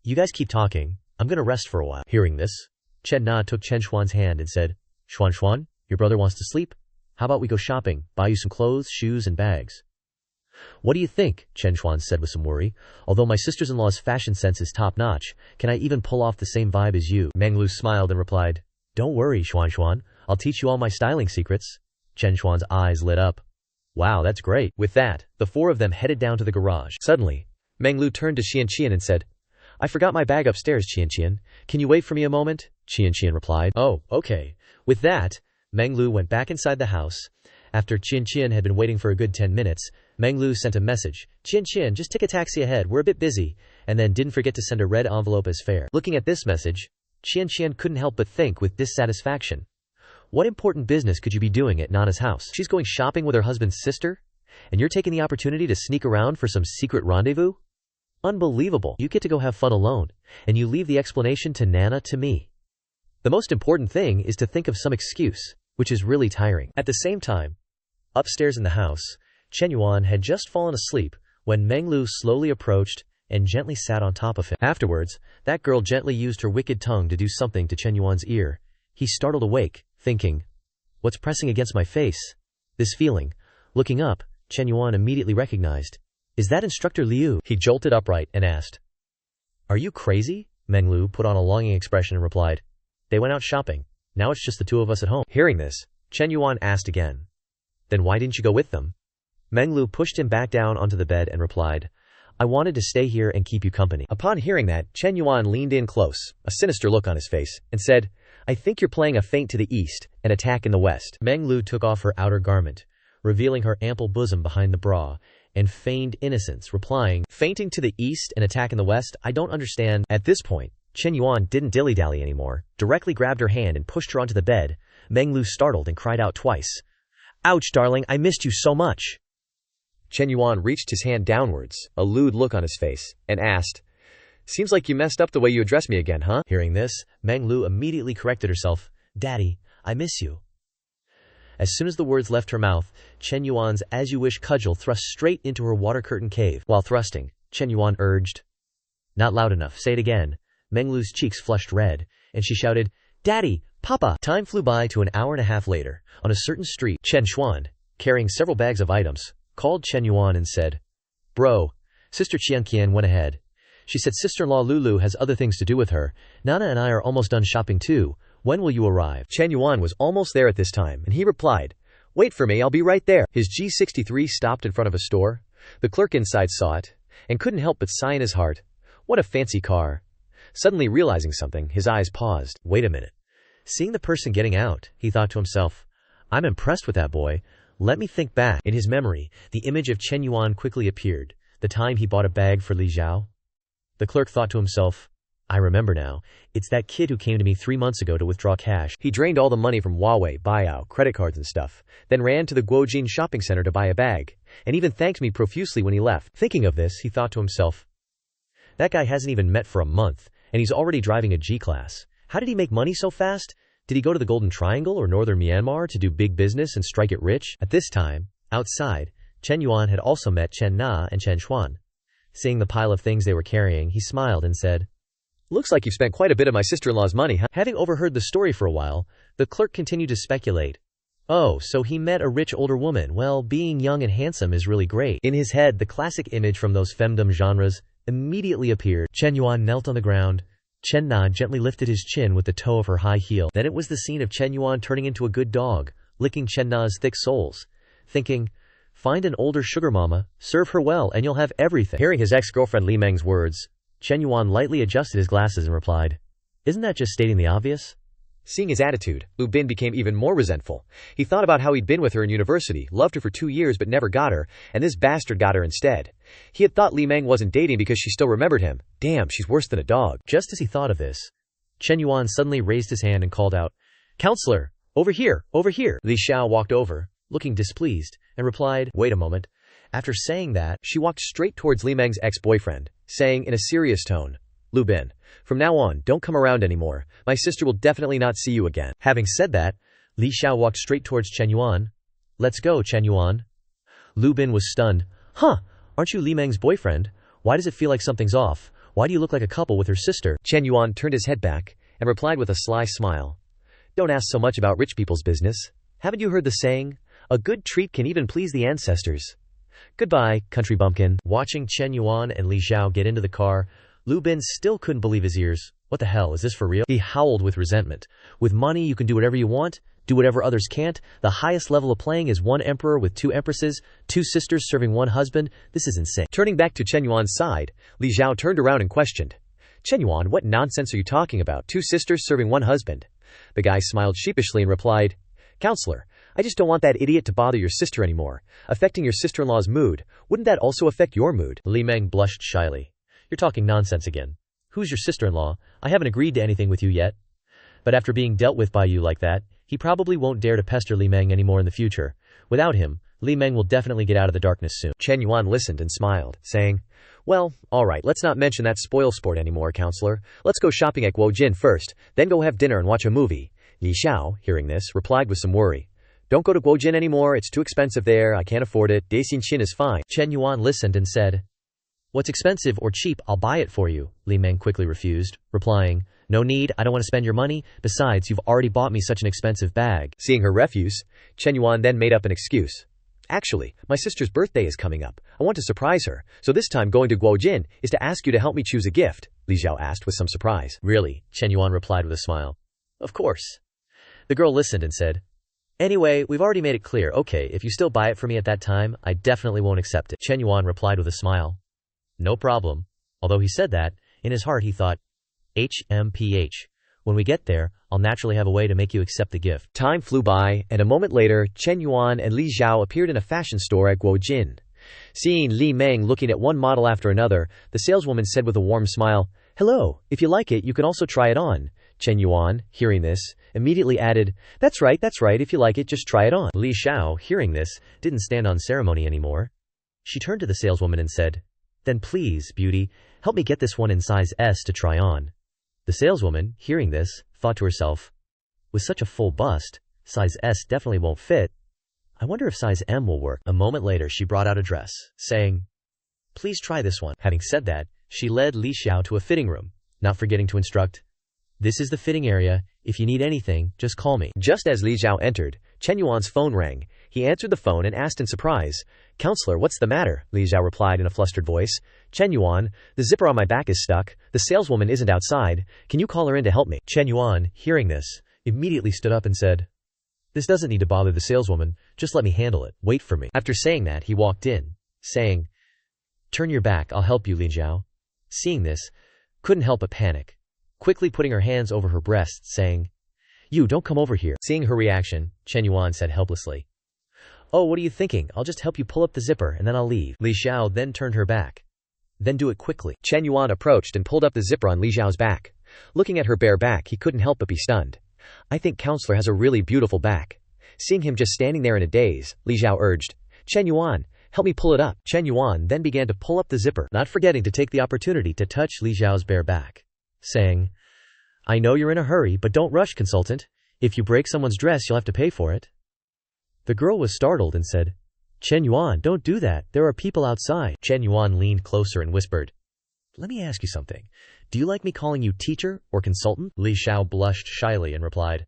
you guys keep talking, I'm gonna rest for a while. Hearing this, Chen Na took Chen Xuan's hand and said, Xuan, your brother wants to sleep? How about we go shopping, buy you some clothes, shoes, and bags? What do you think? Chen Xuan said with some worry. Although my sister-in-law's fashion sense is top-notch, can I even pull off the same vibe as you? Meng Lu smiled and replied, don't worry, Xuan, I'll teach you all my styling secrets. Chen Xuan's eyes lit up. Wow, that's great. With that, the four of them headed down to the garage. Suddenly, Meng Lu turned to Qian and said, I forgot my bag upstairs, Qian. Can you wait for me a moment? Qian replied, oh, okay. With that, Meng Lu went back inside the house. After Qian had been waiting for a good 10 minutes, Meng Lu sent a message. Qian, just take a taxi ahead, we're a bit busy, and then didn't forget to send a red envelope as fare. Looking at this message, Qian couldn't help but think with dissatisfaction. What important business could you be doing at Nana's house? She's going shopping with her husband's sister? And you're taking the opportunity to sneak around for some secret rendezvous? Unbelievable. You get to go have fun alone, and you leave the explanation to Nana to me. The most important thing is to think of some excuse, which is really tiring. At the same time, upstairs in the house, Chen Yuan had just fallen asleep when Meng Lu slowly approached and gently sat on top of him. Afterwards, that girl gently used her wicked tongue to do something to Chen Yuan's ear. He startled awake, thinking, what's pressing against my face? This feeling. Looking up, Chen Yuan immediately recognized. Is that Instructor Liu? He jolted upright and asked. Are you crazy? Meng Lu put on a longing expression and replied. They went out shopping. Now it's just the two of us at home. Hearing this, Chen Yuan asked again. Then why didn't you go with them? Meng Lu pushed him back down onto the bed and replied. I wanted to stay here and keep you company. Upon hearing that, Chen Yuan leaned in close, a sinister look on his face, and said, I think you're playing a feint to the east, and attack in the west. Meng Lu took off her outer garment, revealing her ample bosom behind the bra, and feigned innocence, replying, "Fainting to the east and attack in the west? I don't understand." At this point, Chen Yuan didn't dilly-dally anymore, directly grabbed her hand and pushed her onto the bed. Meng Lu startled and cried out twice, "Ouch, darling, I missed you so much." Chen Yuan reached his hand downwards, a lewd look on his face, and asked, "Seems like you messed up the way you address me again, huh?" Hearing this, Meng Lu immediately corrected herself. "Daddy, I miss you." As soon as the words left her mouth, Chen Yuan's as-you-wish cudgel thrust straight into her water-curtain cave. While thrusting, Chen Yuan urged, "Not loud enough, say it again." Meng Lu's cheeks flushed red, and she shouted, "Daddy, Papa!" Time flew by to an hour and a half later. On a certain street, Chen Xuan, carrying several bags of items, called Chen Yuan and said, "Bro, Sister Qianqian went ahead. She said sister-in-law Lulu has other things to do with her. Nana and I are almost done shopping too. When will you arrive?" Chen Yuan was almost there at this time, and he replied, "Wait for me, I'll be right there." His G63 stopped in front of a store. The clerk inside saw it, and couldn't help but sigh in his heart, "What a fancy car." Suddenly realizing something, his eyes paused. Wait a minute. Seeing the person getting out, he thought to himself, "I'm impressed with that boy. Let me think back." In his memory, the image of Chen Yuan quickly appeared, the time he bought a bag for Li Zhao. The clerk thought to himself, "I remember now. It's that kid who came to me 3 months ago to withdraw cash." He drained all the money from Huawei, buyout, credit cards and stuff, then ran to the Guojin shopping center to buy a bag, and even thanked me profusely when he left. Thinking of this, he thought to himself, "That guy hasn't even met for a month, and he's already driving a G-Class. How did he make money so fast? Did he go to the Golden Triangle or Northern Myanmar to do big business and strike it rich?" At this time, outside, Chen Yuan had also met Chen Na and Chen Xuan. Seeing the pile of things they were carrying, he smiled and said, "Looks like you've spent quite a bit of my sister-in-law's money, huh?" Having overheard the story for a while, the clerk continued to speculate. "Oh, so he met a rich older woman. Well, being young and handsome is really great." In his head, the classic image from those femdom genres immediately appeared. Chen Yuan knelt on the ground. Chen Na gently lifted his chin with the toe of her high heel. Then it was the scene of Chen Yuan turning into a good dog, licking Chen Na's thick soles, thinking, "Find an older sugar mama, serve her well, and you'll have everything." Hearing his ex-girlfriend Li Meng's words, Chen Yuan lightly adjusted his glasses and replied, "Isn't that just stating the obvious?" Seeing his attitude, Lu Bin became even more resentful. He thought about how he'd been with her in university, loved her for 2 years but never got her, and this bastard got her instead. He had thought Li Meng wasn't dating because she still remembered him. Damn, she's worse than a dog. Just as he thought of this, Chen Yuan suddenly raised his hand and called out, "Counselor, over here, over here." Li Xiao walked over, looking displeased, and replied, "Wait a moment." After saying that, she walked straight towards Li Meng's ex-boyfriend, saying in a serious tone, "Lu Bin, from now on, don't come around anymore. My sister will definitely not see you again." Having said that, Li Xiao walked straight towards Chen Yuan. "Let's go, Chen Yuan." Lu Bin was stunned. "Huh, aren't you Li Meng's boyfriend? Why does it feel like something's off? Why do you look like a couple with her sister?" Chen Yuan turned his head back and replied with a sly smile, "Don't ask so much about rich people's business. Haven't you heard the saying? A good treat can even please the ancestors. Goodbye, country bumpkin." Watching Chen Yuan and Li Xiao get into the car, Lu Bin still couldn't believe his ears. What the hell, is this for real? He howled with resentment. With money, you can do whatever you want, do whatever others can't. The highest level of playing is 1 emperor with 2 empresses, 2 sisters serving 1 husband. This is insane. Turning back to Chen Yuan's side, Li Xiao turned around and questioned, "Chen Yuan, what nonsense are you talking about? 2 sisters serving 1 husband?" The guy smiled sheepishly and replied, "Counselor, I just don't want that idiot to bother your sister anymore. Affecting your sister-in-law's mood, wouldn't that also affect your mood?" Li Meng blushed shyly. "You're talking nonsense again. Who's your sister-in-law? I haven't agreed to anything with you yet." But after being dealt with by you like that, he probably won't dare to pester Li Meng anymore in the future. Without him, Li Meng will definitely get out of the darkness soon. Chen Yuan listened and smiled, saying, "Well, alright, let's not mention that spoil sport anymore, counselor. Let's go shopping at Guojin first, then go have dinner and watch a movie." Li Xiao, hearing this, replied with some worry, "Don't go to Guojin anymore, it's too expensive there, I can't afford it. Daixinqin is fine." Chen Yuan listened and said, "What's expensive or cheap, I'll buy it for you." Li Meng quickly refused, replying, "No need, I don't want to spend your money. Besides, you've already bought me such an expensive bag." Seeing her refuse, Chen Yuan then made up an excuse. "Actually, my sister's birthday is coming up. I want to surprise her, so this time going to Guojin is to ask you to help me choose a gift," Li Xiao asked with some surprise. "Really?" Chen Yuan replied with a smile. "Of course." The girl listened and said, "Anyway, we've already made it clear. Okay, if you still buy it for me at that time, I definitely won't accept it." Chen Yuan replied with a smile, "No problem." Although he said that, in his heart he thought, HMPH. When we get there, I'll naturally have a way to make you accept the gift. Time flew by, and a moment later, Chen Yuan and Li Zhao appeared in a fashion store at Guojin. Seeing Li Meng looking at one model after another, the saleswoman said with a warm smile, "Hello, if you like it, you can also try it on." Chen Yuan, hearing this, immediately added, that's right, if you like it, just try it on." Li Xiao, hearing this, didn't stand on ceremony anymore. She turned to the saleswoman and said, "Then please, beauty, help me get this one in size S to try on." The saleswoman, hearing this, thought to herself, with such a full bust, size S definitely won't fit. I wonder if size M will work. A moment later she brought out a dress, saying, "Please try this one." Having said that, she led Li Xiao to a fitting room, not forgetting to instruct, "This is the fitting area. If you need anything, just call me." Just as Li Xiao entered, Chen Yuan's phone rang. He answered the phone and asked in surprise, "Counselor, what's the matter?" Li Xiao replied in a flustered voice, "Chen Yuan, the zipper on my back is stuck. The saleswoman isn't outside. Can you call her in to help me?" Chen Yuan, hearing this, immediately stood up and said, "This doesn't need to bother the saleswoman. Just let me handle it. Wait for me." After saying that, he walked in, saying, "Turn your back, I'll help you, Li Xiao." Seeing this, couldn't help but panic, quickly putting her hands over her breasts, saying, "You, don't come over here." Seeing her reaction, Chen Yuan said helplessly, "Oh, what are you thinking? I'll just help you pull up the zipper and then I'll leave." Li Xiao then turned her back. "Then do it quickly." Chen Yuan approached and pulled up the zipper on Li Xiao's back. Looking at her bare back, he couldn't help but be stunned. "I think Counselor has a really beautiful back." Seeing him just standing there in a daze, Li Xiao urged, "Chen Yuan, help me pull it up." Chen Yuan then began to pull up the zipper, not forgetting to take the opportunity to touch Li Xiao's bare back, saying, "I know you're in a hurry, but don't rush, consultant. If you break someone's dress, you'll have to pay for it." The girl was startled and said, "Chen Yuan, don't do that. There are people outside." Chen Yuan leaned closer and whispered, "Let me ask you something. Do you like me calling you teacher or consultant?" Li Xiao blushed shyly and replied,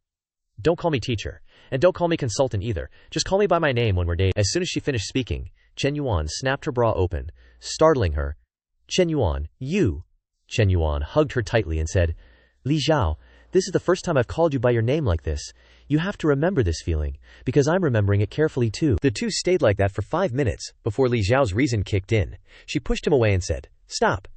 "Don't call me teacher, and don't call me consultant either. Just call me by my name when we're dating." As soon as she finished speaking, Chen Yuan snapped her bra open, startling her. "Chen Yuan, you!" Chen Yuan hugged her tightly and said, "Li Xiao, this is the first time I've called you by your name like this. You have to remember this feeling, because I'm remembering it carefully too." The two stayed like that for 5 minutes, before Li Xiao's reason kicked in. She pushed him away and said, Stop.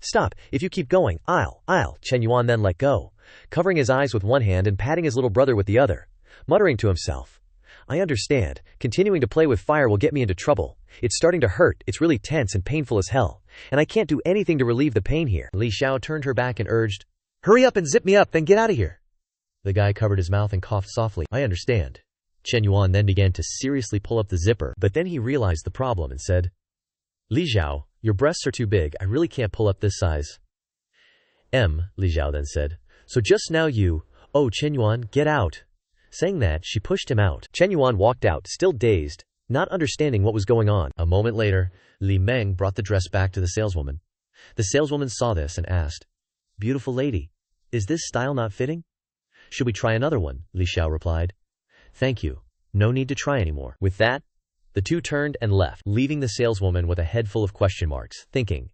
If you keep going, I'll. Chen Yuan then let go, covering his eyes with one hand and patting his little brother with the other, muttering to himself, "I understand. Continuing to play with fire will get me into trouble. It's starting to hurt. It's really tense and painful as hell. And I can't do anything to relieve the pain here." Li Xiao turned her back and urged, "Hurry up and zip me up, then get out of here." The guy covered his mouth and coughed softly. "I understand." Chen Yuan then began to seriously pull up the zipper, but then he realized the problem and said, "Li Xiao, your breasts are too big. I really can't pull up this size." Li Xiao then said, "So just now you, oh Chen Yuan, get out." Saying that, she pushed him out. Chen Yuan walked out, still dazed, not understanding what was going on. A moment later, Li Meng brought the dress back to the saleswoman. The saleswoman saw this and asked, "Beautiful lady, is this style not fitting?" "Should we try another one?" Li Xiao replied. "Thank you. No need to try anymore." With that, the two turned and left, leaving the saleswoman with a head full of question marks, thinking,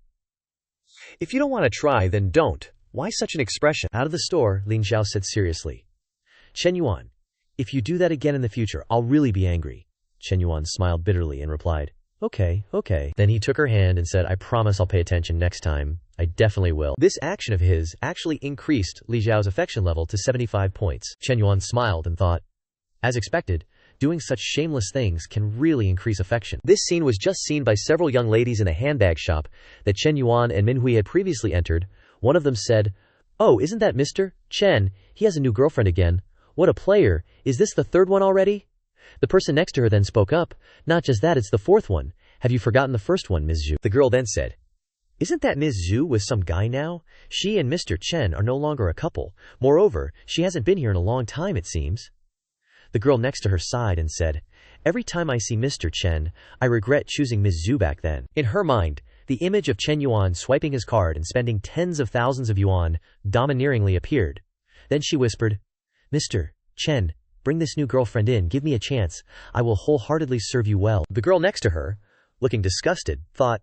"If you don't want to try, then don't. Why such an expression?" Out of the store, Lin Xiao said seriously, "Chen Yuan, if you do that again in the future, I'll really be angry." Chen Yuan smiled bitterly and replied, Okay. Then he took her hand and said, "I promise I'll pay attention next time. I definitely will." This action of his actually increased Li Xiao's affection level to 75 points. Chen Yuan smiled and thought, as expected, doing such shameless things can really increase affection. This scene was just seen by several young ladies in a handbag shop that Chen Yuan and Manhua had previously entered. One of them said, "Oh, isn't that Mr. Chen? He has a new girlfriend again. What a player. Is this the third one already?" The person next to her then spoke up, "Not just that, it's the fourth one. Have you forgotten the first one, Ms. Zhu?" The girl then said, "Isn't that Ms. Zhu with some guy now? She and Mr. Chen are no longer a couple. Moreover, she hasn't been here in a long time, it seems." The girl next to her sighed and said, "Every time I see Mr. Chen, I regret choosing Ms. Zhu back then." In her mind, the image of Chen Yuan swiping his card and spending tens of thousands of yuan domineeringly appeared. Then she whispered, "Mr. Chen, bring this new girlfriend in, give me a chance. I will wholeheartedly serve you well." The girl next to her, looking disgusted, thought,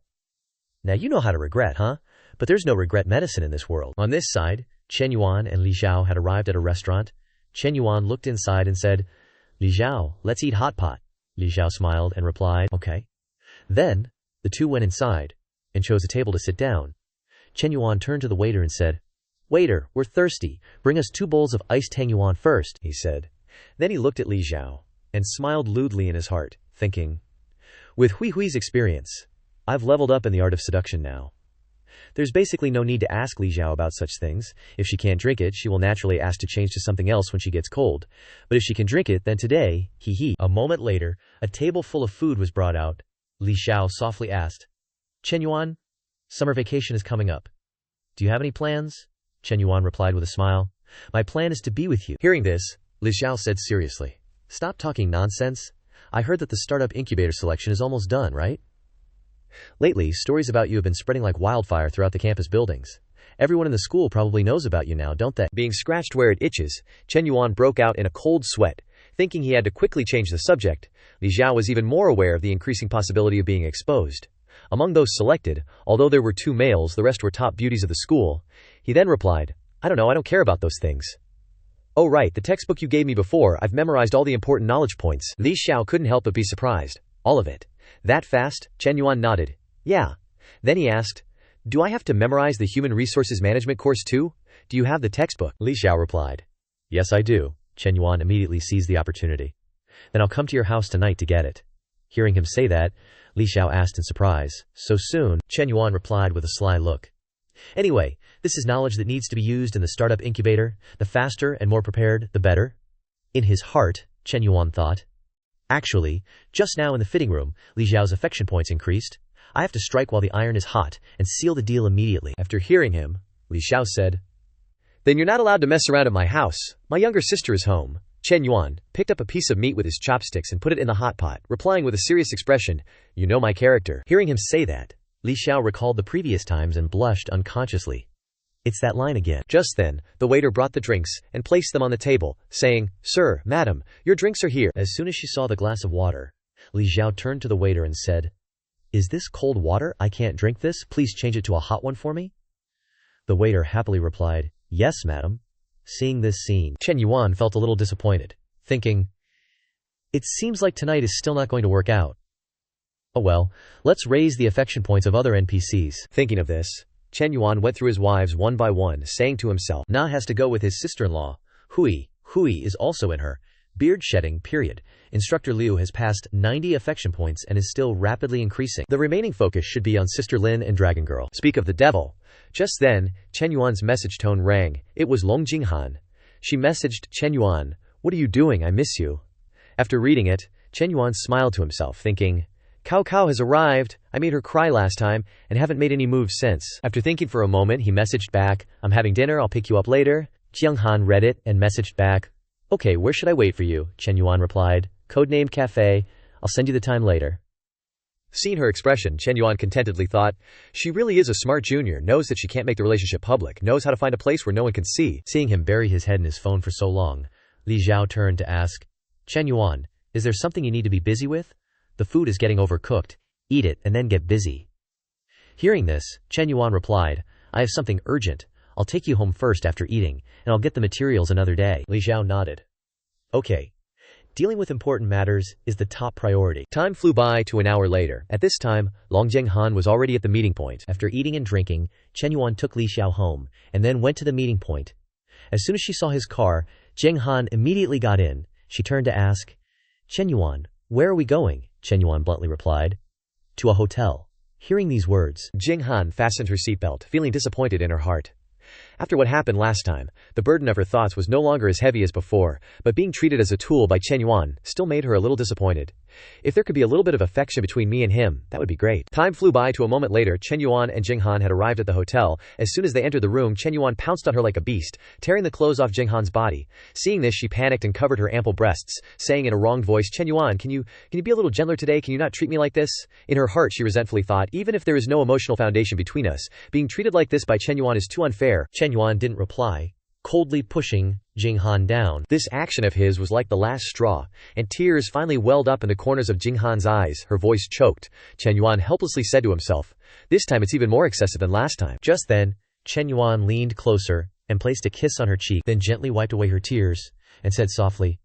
"Now you know how to regret, huh? But there's no regret medicine in this world." On this side, Chen Yuan and Li Xiao had arrived at a restaurant. Chen Yuan looked inside and said, "Li Xiao, let's eat hot pot." Li Xiao smiled and replied, "Okay." Then, the two went inside and chose a table to sit down. Chen Yuan turned to the waiter and said, "Waiter, we're thirsty. Bring us 2 bowls of iced Tang Yuan first," he said. Then he looked at Li Xiao and smiled lewdly in his heart, thinking, with Hui Hui's experience, I've leveled up in the art of seduction now. There's basically no need to ask Li Xiao about such things. If she can't drink it, she will naturally ask to change to something else when she gets cold. But if she can drink it, then today, hee hee. A moment later, a table full of food was brought out. Li Xiao softly asked, Chen Yuan, summer vacation is coming up. Do you have any plans? Chen Yuan replied with a smile. My plan is to be with you. Hearing this, Li Xiao said seriously, Stop talking nonsense. I heard that the startup incubator selection is almost done, right? Lately, stories about you have been spreading like wildfire throughout the campus buildings. Everyone in the school probably knows about you now, don't they? Being scratched where it itches, Chen Yuan broke out in a cold sweat. Thinking he had to quickly change the subject, Li Xiao was even more aware of the increasing possibility of being exposed. Among those selected, although there were 2 males, the rest were top beauties of the school. He then replied, I don't know, I don't care about those things. Oh right, the textbook you gave me before, I've memorized all the important knowledge points. Li Xiao couldn't help but be surprised. All of it. That fast? Chen Yuan nodded. Yeah. Then he asked, Do I have to memorize the Human Resources Management course too? Do you have the textbook? Li Xiao replied. Yes, I do. Chen Yuan immediately seized the opportunity. Then I'll come to your house tonight to get it. Hearing him say that, Li Xiao asked in surprise, So soon? Chen Yuan replied with a sly look. Anyway, this is knowledge that needs to be used in the startup incubator. The faster and more prepared, the better. In his heart, Chen Yuan thought. Actually, just now in the fitting room, Li Xiao's affection points increased. I have to strike while the iron is hot and seal the deal immediately. After hearing him, Li Xiao said, Then you're not allowed to mess around at my house. My younger sister is home. Chen Yuan picked up a piece of meat with his chopsticks and put it in the hot pot, replying with a serious expression, You know my character. Hearing him say that, Li Xiao recalled the previous times and blushed unconsciously. It's that line again. Just then, the waiter brought the drinks and placed them on the table, saying, Sir, madam, your drinks are here. As soon as she saw the glass of water, Li Xiao turned to the waiter and said, Is this cold water? I can't drink this. Please change it to a hot one for me. The waiter happily replied, Yes, madam. Seeing this scene, Chen Yuan felt a little disappointed, thinking, It seems like tonight is still not going to work out. Oh well, let's raise the affection points of other NPCs. Thinking of this, Chen Yuan went through his wives one by one, saying to himself, Na has to go with his sister-in-law. Hui is also in her beard shedding period. Instructor Liu has passed 90 affection points and is still rapidly increasing. The remaining focus should be on Sister Lin and Dragon Girl. Speak of the devil. Just then, Chen Yuan's message tone rang. It was Long Jinghan. She messaged Chen Yuan, What are you doing? I miss you. After reading it, Chen Yuan smiled to himself, thinking, Cao Cao has arrived. I made her cry last time and haven't made any moves since. After thinking for a moment, he messaged back, I'm having dinner, I'll pick you up later. Jiang Han read it and messaged back, Okay, where should I wait for you? Chen Yuan replied, Codenamed Cafe. I'll send you the time later. Seeing her expression, Chen Yuan contentedly thought, She really is a smart junior, knows that she can't make the relationship public, knows how to find a place where no one can see. Seeing him bury his head in his phone for so long, Li Xiao turned to ask, Chen Yuan, is there something you need to be busy with? The food is getting overcooked. Eat it and then get busy. Hearing this, Chen Yuan replied, I have something urgent. I'll take you home first after eating, and I'll get the materials another day. Li Xiao nodded. Okay. Dealing with important matters is the top priority. Time flew by to an hour later. At this time, Long Jinghan was already at the meeting point. After eating and drinking, Chen Yuan took Li Xiao home, and then went to the meeting point. As soon as she saw his car, Jinghan immediately got in. She turned to ask, Chen Yuan, where are we going? Chen Yuan bluntly replied, To a hotel. Hearing these words, Jinghan fastened her seatbelt, feeling disappointed in her heart. After what happened last time, the burden of her thoughts was no longer as heavy as before, but being treated as a tool by Chen Yuan still made her a little disappointed. If there could be a little bit of affection between me and him, that would be great. Time flew by to a moment later. Chen Yuan and Jinghan had arrived at the hotel. As soon as they entered the room, Chen Yuan pounced on her like a beast, tearing the clothes off Jinghan's body. Seeing this, she panicked and covered her ample breasts, saying in a wronged voice, Chen Yuan, can you be a little gentler today? Can you not treat me like this? In her heart, she resentfully thought, even if there is no emotional foundation between us, being treated like this by Chen Yuan is too unfair. Chen Yuan didn't reply, coldly pushing Jinghan down. This action of his was like the last straw, and tears finally welled up in the corners of Jinghan's eyes. Her voice choked. Chen Yuan helplessly said to himself, This time it's even more excessive than last time. Just then, Chen Yuan leaned closer and placed a kiss on her cheek, then gently wiped away her tears, and said softly,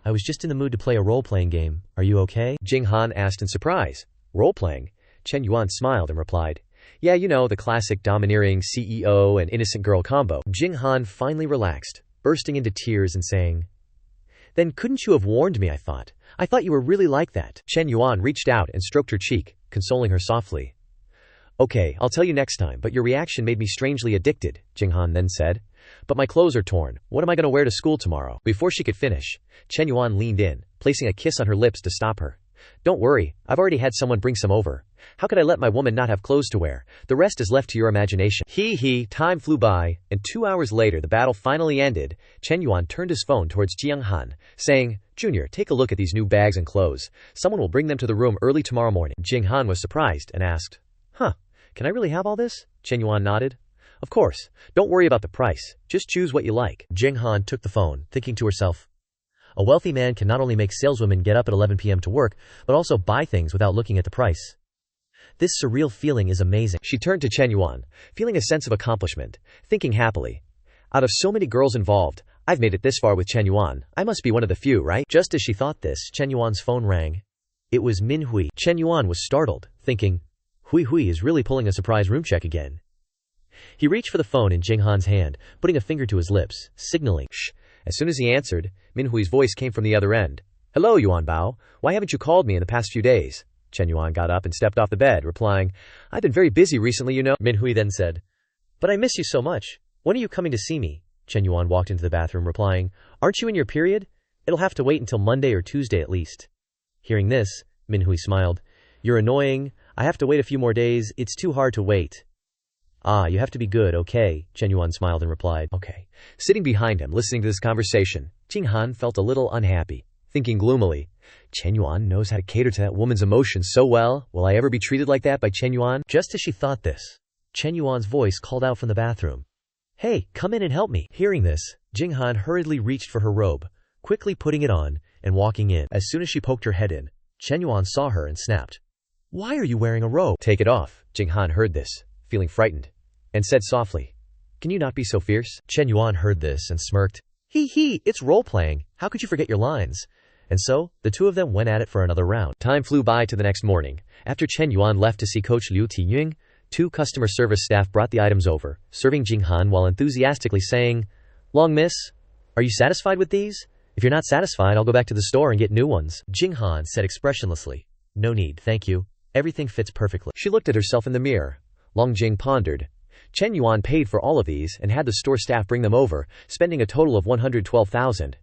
I was just in the mood to play a role-playing game. Are you okay? Jinghan asked in surprise. Role-playing? Chen Yuan smiled and replied, Yeah, you know, the classic domineering CEO and innocent girl combo. Jinghan finally relaxed, bursting into tears and saying, Then couldn't you have warned me? I thought you were really like that. Chen Yuan reached out and stroked her cheek, consoling her softly. Okay, I'll tell you next time, but your reaction made me strangely addicted, Jinghan then said. But my clothes are torn. What am I going to wear to school tomorrow? Before she could finish, Chen Yuan leaned in, placing a kiss on her lips to stop her. Don't worry, I've already had someone bring some over. How could I let my woman not have clothes to wear? The rest is left to your imagination. Time flew by, and 2 hours later the battle finally ended. Chen Yuan turned his phone towards Jianghan, saying, Junior, take a look at these new bags and clothes. Someone will bring them to the room early tomorrow morning. Jinghan was surprised and asked, Can I really have all this? Chen Yuan nodded. Of course. Don't worry about the price. Just choose what you like. Jinghan took the phone, thinking to herself, a wealthy man can not only make saleswomen get up at 11 p.m. to work, but also buy things without looking at the price. This surreal feeling is amazing. She turned to Chen Yuan, feeling a sense of accomplishment, thinking happily. Out of so many girls involved, I've made it this far with Chen Yuan. I must be one of the few, right? Just as she thought this, Chen Yuan's phone rang. It was Manhua. Chen Yuan was startled, thinking, Hui is really pulling a surprise room check again. He reached for the phone in Jinghan's hand, putting a finger to his lips, signaling, shh. As soon as he answered, Minhui's voice came from the other end. Hello, Yuan Bao. Why haven't you called me in the past few days? Chen Yuan got up and stepped off the bed, replying, I've been very busy recently, you know. Manhua then said, But I miss you so much. When are you coming to see me? Chen Yuan walked into the bathroom, replying, Aren't you in your period? It'll have to wait until Monday or Tuesday at least. Hearing this, Manhua smiled. You're annoying. I have to wait a few more days. It's too hard to wait. You have to be good, okay? Chen Yuan smiled and replied, Okay. Sitting behind him, listening to this conversation, Jinghan felt a little unhappy, thinking gloomily, Chen Yuan knows how to cater to that woman's emotions so well. Will I ever be treated like that by Chen Yuan? Just as she thought this, Chen Yuan's voice called out from the bathroom. Hey, come in and help me. Hearing this, Jinghan hurriedly reached for her robe, quickly putting it on and walking in. As soon as she poked her head in, Chen Yuan saw her and snapped. Why are you wearing a robe? Take it off. Jinghan heard this, feeling frightened, and said softly, Can you not be so fierce? Chen Yuan heard this and smirked. It's role-playing. How could you forget your lines? And so, the two of them went at it for another round. Time flew by to the next morning. After Chen Yuan left to see Coach Liu Tiying, 2 customer service staff brought the items over, serving Jinghan while enthusiastically saying, Long miss, are you satisfied with these? If you're not satisfied, I'll go back to the store and get new ones. Jinghan said expressionlessly, No need, thank you. Everything fits perfectly. She looked at herself in the mirror. Long Jing pondered. Chen Yuan paid for all of these and had the store staff bring them over, spending a total of 112,000.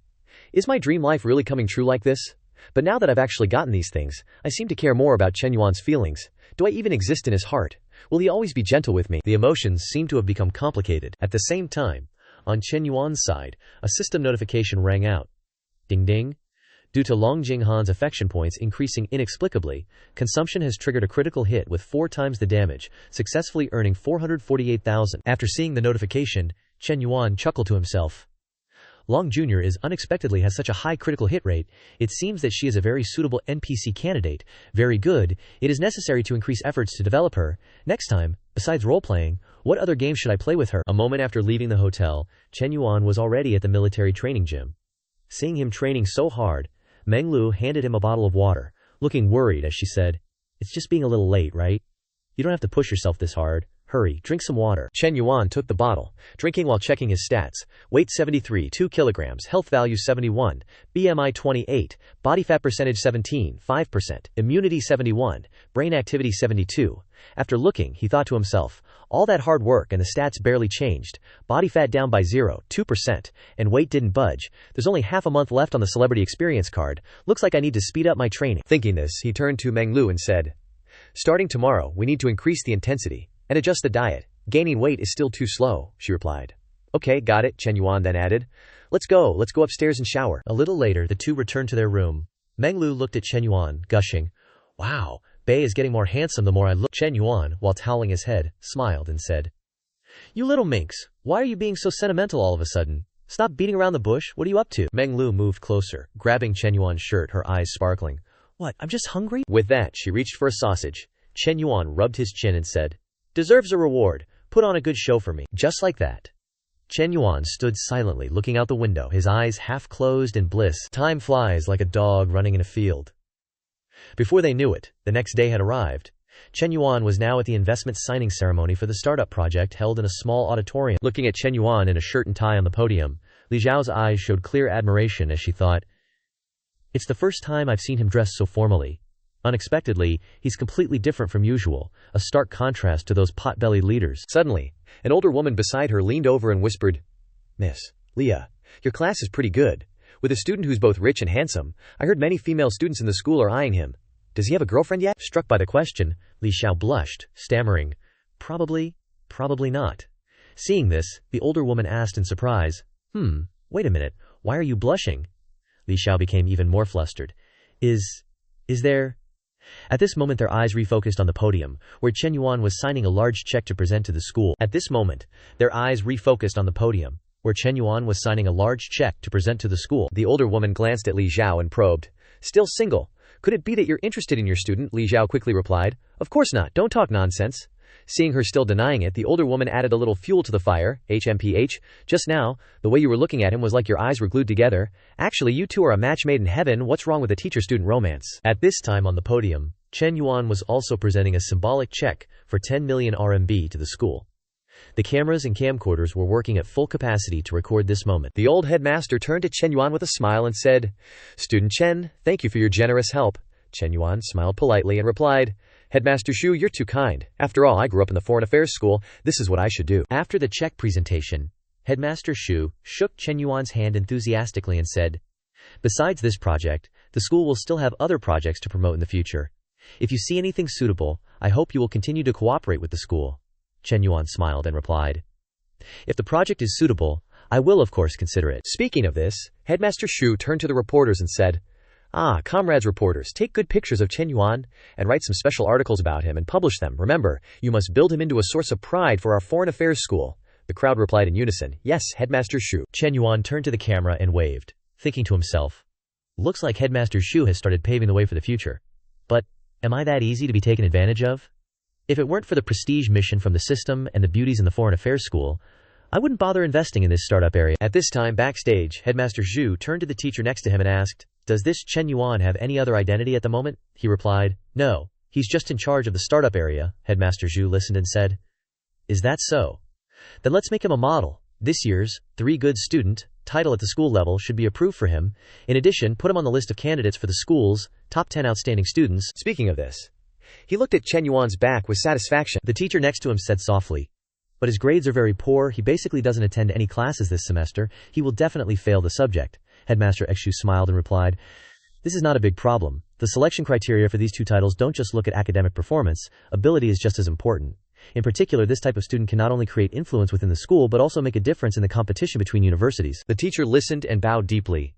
Is my dream life really coming true like this? But now that I've actually gotten these things, I seem to care more about Chen Yuan's feelings. Do I even exist in his heart? Will he always be gentle with me? The emotions seem to have become complicated. At the same time, on Chen Yuan's side, a system notification rang out. Ding ding. Due to Long Jinghan's affection points increasing inexplicably, consumption has triggered a critical hit with 4 times the damage, successfully earning 448,000. After seeing the notification, Chen Yuan chuckled to himself. Long Jr. unexpectedly has such a high critical hit rate. It seems that she is a very suitable NPC candidate. Very good. It is necessary to increase efforts to develop her. Next time, besides role-playing, what other game should I play with her? A moment after leaving the hotel, Chen Yuan was already at the military training gym. Seeing him training so hard, Meng Lu handed him a bottle of water, looking worried as she said, It's just being a little late, right? You don't have to push yourself this hard. Hurry, drink some water. Chen Yuan took the bottle, drinking while checking his stats. Weight 73, 2 kilograms, health value 71, BMI 28, body fat percentage 17, 5%, immunity 71, brain activity 72. After looking, he thought to himself, all that hard work and the stats barely changed. Body fat down by 0.2%, and weight didn't budge. There's only half a month left on the celebrity experience card. Looks like I need to speed up my training. Thinking this, he turned to Meng Lu and said, Starting tomorrow, we need to increase the intensity and adjust the diet. Gaining weight is still too slow, she replied. Okay, got it, Chen Yuan then added. Let's go upstairs and shower. A little later, the two returned to their room. Meng Lu looked at Chen Yuan, gushing, Wow, Bei is getting more handsome the more I look. Chen Yuan, while toweling his head, smiled and said, You little minx, why are you being so sentimental all of a sudden? Stop beating around the bush, what are you up to? Meng Lu moved closer, grabbing Chen Yuan's shirt, her eyes sparkling. What, I'm just hungry? With that, she reached for a sausage. Chen Yuan rubbed his chin and said, Deserves a reward. Put on a good show for me. Just like that. Chen Yuan stood silently looking out the window, his eyes half closed in bliss. Time flies like a dog running in a field. Before they knew it, the next day had arrived. Chen Yuan was now at the investment signing ceremony for the startup project held in a small auditorium. Looking at Chen Yuan in a shirt and tie on the podium, Li Zhao's eyes showed clear admiration as she thought, It's the first time I've seen him dressed so formally. Unexpectedly, he's completely different from usual, a stark contrast to those pot-bellied leaders. Suddenly, an older woman beside her leaned over and whispered, "Miss Leah, your class is pretty good. With a student who's both rich and handsome, I heard many female students in the school are eyeing him. Does he have a girlfriend yet?" Struck by the question, Li Xiao blushed, stammering, Probably not." Seeing this, the older woman asked in surprise, Wait a minute, why are you blushing?" Li Xiao became even more flustered. Is there... At this moment their eyes refocused on the podium, where Chen Yuan was signing a large check to present to the school. The older woman glanced at Li Xiao and probed, "Still single? Could it be that you're interested in your student?" Li Xiao quickly replied, "Of course not, don't talk nonsense." Seeing her still denying it, the older woman added a little fuel to the fire. "HMPH, just now, the way you were looking at him was like your eyes were glued together. Actually, you two are a match made in heaven. What's wrong with a teacher-student romance?" At this time on the podium, Chen Yuan was also presenting a symbolic check for 10 million RMB to the school. The cameras and camcorders were working at full capacity to record this moment. The old headmaster turned to Chen Yuan with a smile and said, "Student Chen, thank you for your generous help." Chen Yuan smiled politely and replied, "Headmaster Shu, you're too kind. After all, I grew up in the foreign affairs school. This is what I should do." After the check presentation, Headmaster Shu shook Chen Yuan's hand enthusiastically and said, "Besides this project, the school will still have other projects to promote in the future. If you see anything suitable, I hope you will continue to cooperate with the school." Chen Yuan smiled and replied, "If the project is suitable, I will of course consider it." Speaking of this, Headmaster Shu turned to the reporters and said, Comrades reporters, take good pictures of Chen Yuan and write some special articles about him and publish them. Remember, you must build him into a source of pride for our foreign affairs school." The crowd replied in unison, "Yes, Headmaster Shu." Chen Yuan turned to the camera and waved, thinking to himself, "Looks like Headmaster Shu has started paving the way for the future. But, am I that easy to be taken advantage of? If it weren't for the prestige mission from the system and the beauties in the foreign affairs school, I wouldn't bother investing in this startup area." At this time backstage, Headmaster Zhu turned to the teacher next to him and asked, "Does this Chen Yuan have any other identity at the moment?" He replied, "No, he's just in charge of the startup area." Headmaster Zhu listened and said, "Is that so? Then let's make him a model. This year's 3 good student title at the school level should be approved for him. In addition, put him on the list of candidates for the school's top 10 outstanding students." Speaking of this, he looked at Chen Yuan's back with satisfaction. The teacher next to him said softly, "But his grades are very poor. He basically doesn't attend any classes this semester. He will definitely fail the subject." Headmaster Xu smiled and replied, "This is not a big problem. The selection criteria for these 2 titles don't just look at academic performance. Ability is just as important. In particular, this type of student can not only create influence within the school but also make a difference in the competition between universities." The teacher listened and bowed deeply.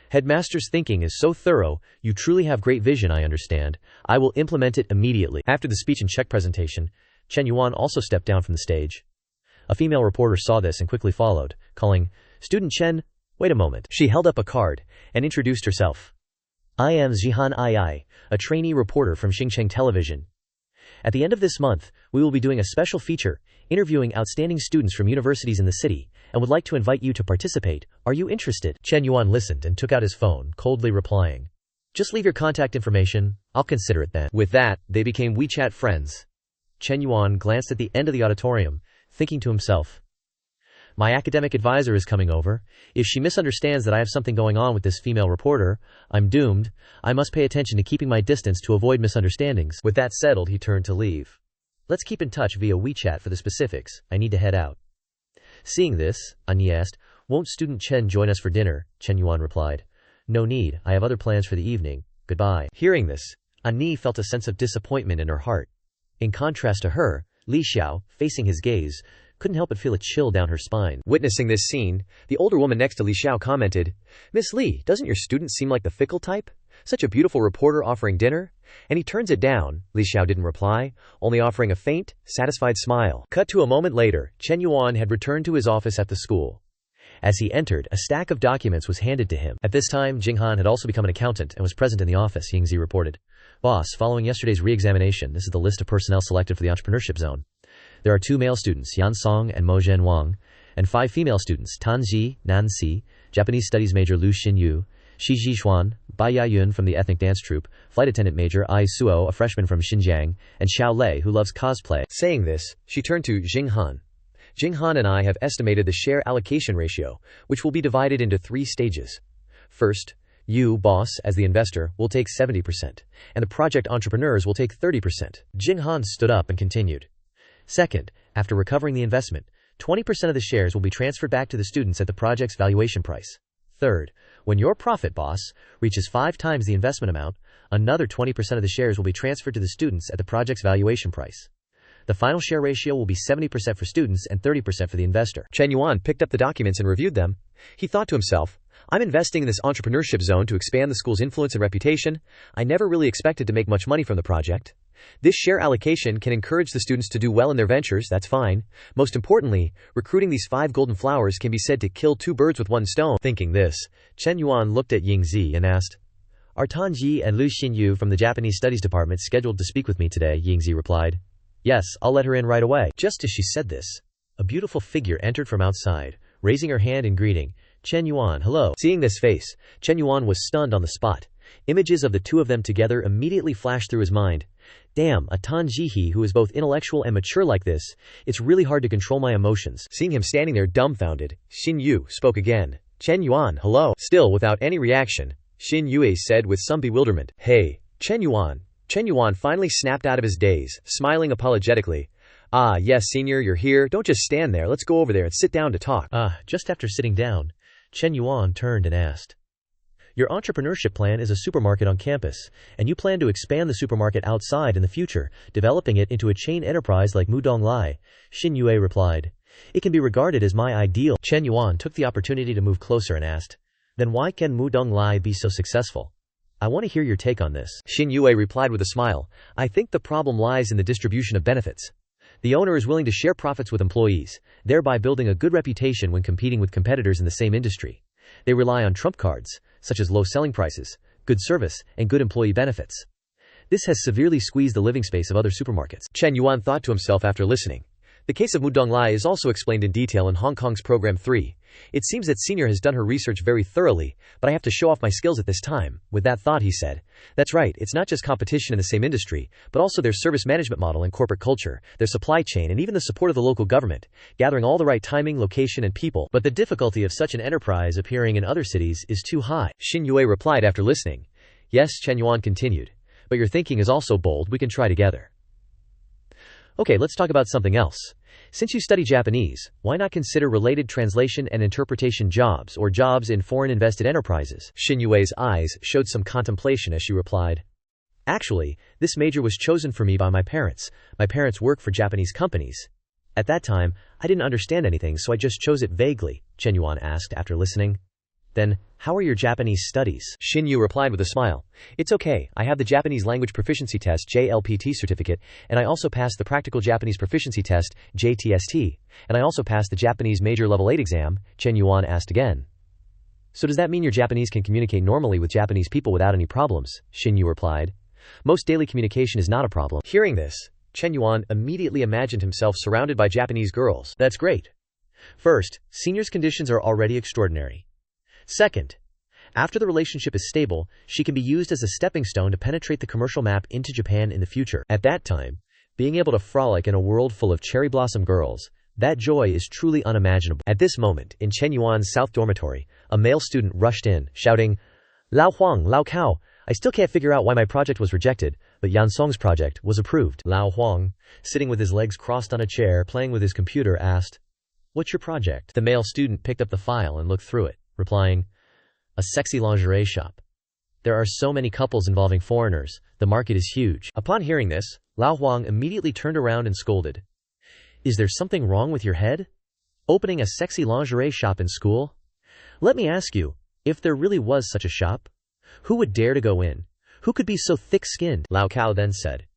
"Headmaster's thinking is so thorough. You truly have great vision, I understand. I will implement it immediately." After the speech and check presentation, Chen Yuan also stepped down from the stage. A female reporter saw this and quickly followed, calling, "Student Chen, wait a moment." She held up a card and introduced herself. "I am Jihan Ai, a trainee reporter from Xingcheng Television. At the end of this month, we will be doing a special feature, interviewing outstanding students from universities in the city, and would like to invite you to participate. Are you interested?" Chen Yuan listened and took out his phone, coldly replying, "Just leave your contact information. I'll consider it then." With that, they became WeChat friends. Chen Yuan glanced at the end of the auditorium, thinking to himself, "My academic advisor is coming over. If she misunderstands that I have something going on with this female reporter, I'm doomed. I must pay attention to keeping my distance to avoid misunderstandings." With that settled, he turned to leave. "Let's keep in touch via WeChat for the specifics. I need to head out." Seeing this, Ani asked, "Won't student Chen join us for dinner?" Chen Yuan replied, "No need. I have other plans for the evening. Goodbye." Hearing this, Ani felt a sense of disappointment in her heart. In contrast to her, Li Xiao, facing his gaze, couldn't help but feel a chill down her spine. Witnessing this scene, the older woman next to Li Xiao commented, "Miss Li, doesn't your student seem like the fickle type? Such a beautiful reporter offering dinner? And he turns it down." Li Xiao didn't reply, only offering a faint, satisfied smile. Cut to a moment later, Chen Yuan had returned to his office at the school. As he entered, a stack of documents was handed to him. At this time, Jinghan had also become an accountant and was present in the office. Yingzi reported, "Boss, following yesterday's re-examination, this is the list of personnel selected for the entrepreneurship zone. There are 2 male students, Yan Song and Mo Zhen Wang, and 5 female students, Tan Ji, Nan Si, Japanese Studies major Lu Xinyu, Shi Zhixuan, Bai Yayun from the ethnic dance troupe, flight attendant major Ai Suo, a freshman from Xinjiang, and Xiao Lei, who loves cosplay." Saying this, she turned to Jinghan. "Jinghan and I have estimated the share allocation ratio, which will be divided into 3 stages. First, You, boss, as the investor, will take 70%, and the project entrepreneurs will take 30%. Jing Han stood up and continued. Second, after recovering the investment, 20% of the shares will be transferred back to the students at the project's valuation price. Third, when your profit, boss, reaches 5 times the investment amount, another 20% of the shares will be transferred to the students at the project's valuation price. The final share ratio will be 70% for students and 30% for the investor. Chen Yuan picked up the documents and reviewed them. He thought to himself, I'm investing in this entrepreneurship zone to expand the school's influence and reputation. I never really expected to make much money from the project. This share allocation can encourage the students to do well in their ventures, that's fine. Most importantly, recruiting these 5 golden flowers can be said to kill 2 birds with one stone. Thinking this, Chen Yuan looked at Ying Zi and asked, Are Tan Ji and Lu Xinyu from the Japanese Studies Department scheduled to speak with me today? Ying Zi replied. Yes, I'll let her in right away. Just as she said this, a beautiful figure entered from outside, raising her hand in greeting. Chen Yuan, hello. Seeing this face, Chen Yuan was stunned on the spot. Images of the two of them together immediately flashed through his mind. Damn, a Tan Jihe who is both intellectual and mature like this, it's really hard to control my emotions. Seeing him standing there dumbfounded, Xin Yu spoke again. Chen Yuan, hello. Still without any reaction, Xin Yue said with some bewilderment. Hey, Chen Yuan. Chen Yuan finally snapped out of his daze, smiling apologetically. Ah, yes, senior, you're here. Don't just stand there. Let's go over there and sit down to talk. Just after sitting down, Chen Yuan turned and asked, Your entrepreneurship plan is a supermarket on campus, and you plan to expand the supermarket outside in the future, developing it into a chain enterprise like Mudong Lai. Xin Yue replied. It can be regarded as my ideal. Chen Yuan took the opportunity to move closer and asked, Then why can Mudong Lai be so successful? I want to hear your take on this. Xin Yue replied with a smile. I think the problem lies in the distribution of benefits. The owner is willing to share profits with employees, thereby building a good reputation when competing with competitors in the same industry. They rely on trump cards, such as low selling prices, good service, and good employee benefits. This has severely squeezed the living space of other supermarkets. Chen Yuan thought to himself after listening. The case of Mudong Lai is also explained in detail in Hong Kong's Program 3. It seems that Senior has done her research very thoroughly, but I have to show off my skills at this time. With that thought, he said, That's right, it's not just competition in the same industry, but also their service management model and corporate culture, their supply chain and even the support of the local government, gathering all the right timing, location and people. But the difficulty of such an enterprise appearing in other cities is too high. Xin Yue replied after listening. Yes, Chen Yuan continued. But your thinking is also bold, we can try together. Okay, let's talk about something else. Since you study Japanese, why not consider related translation and interpretation jobs or jobs in foreign invested enterprises? Xin Yue's eyes showed some contemplation as she replied. Actually, this major was chosen for me by my parents. My parents work for Japanese companies. At that time, I didn't understand anything, so I just chose it vaguely, Chen Yuan asked after listening. Then, how are your Japanese studies? Xin Yu replied with a smile. It's okay, I have the Japanese Language Proficiency Test JLPT certificate, and I also passed the Practical Japanese Proficiency Test JTST, and I also passed the Japanese Major Level 8 exam, Chen Yuan asked again. So does that mean your Japanese can communicate normally with Japanese people without any problems? Xin Yu replied. Most daily communication is not a problem. Hearing this, Chen Yuan immediately imagined himself surrounded by Japanese girls. That's great. First, Senior's conditions are already extraordinary. Second, after the relationship is stable, she can be used as a stepping stone to penetrate the commercial map into Japan in the future. At that time, being able to frolic in a world full of cherry blossom girls, that joy is truly unimaginable. At this moment, in Chen Yuan's South Dormitory, a male student rushed in, shouting, Lao Huang, Lao Cao, I still can't figure out why my project was rejected, but Yan Song's project was approved. Lao Huang, sitting with his legs crossed on a chair playing with his computer, asked, What's your project? The male student picked up the file and looked through it, replying, A sexy lingerie shop. There are so many couples involving foreigners, the market is huge. Upon hearing this, Lao Huang immediately turned around and scolded. Is there something wrong with your head? Opening a sexy lingerie shop in school? Let me ask you, if there really was such a shop, who would dare to go in? Who could be so thick-skinned? Lao Cao then said.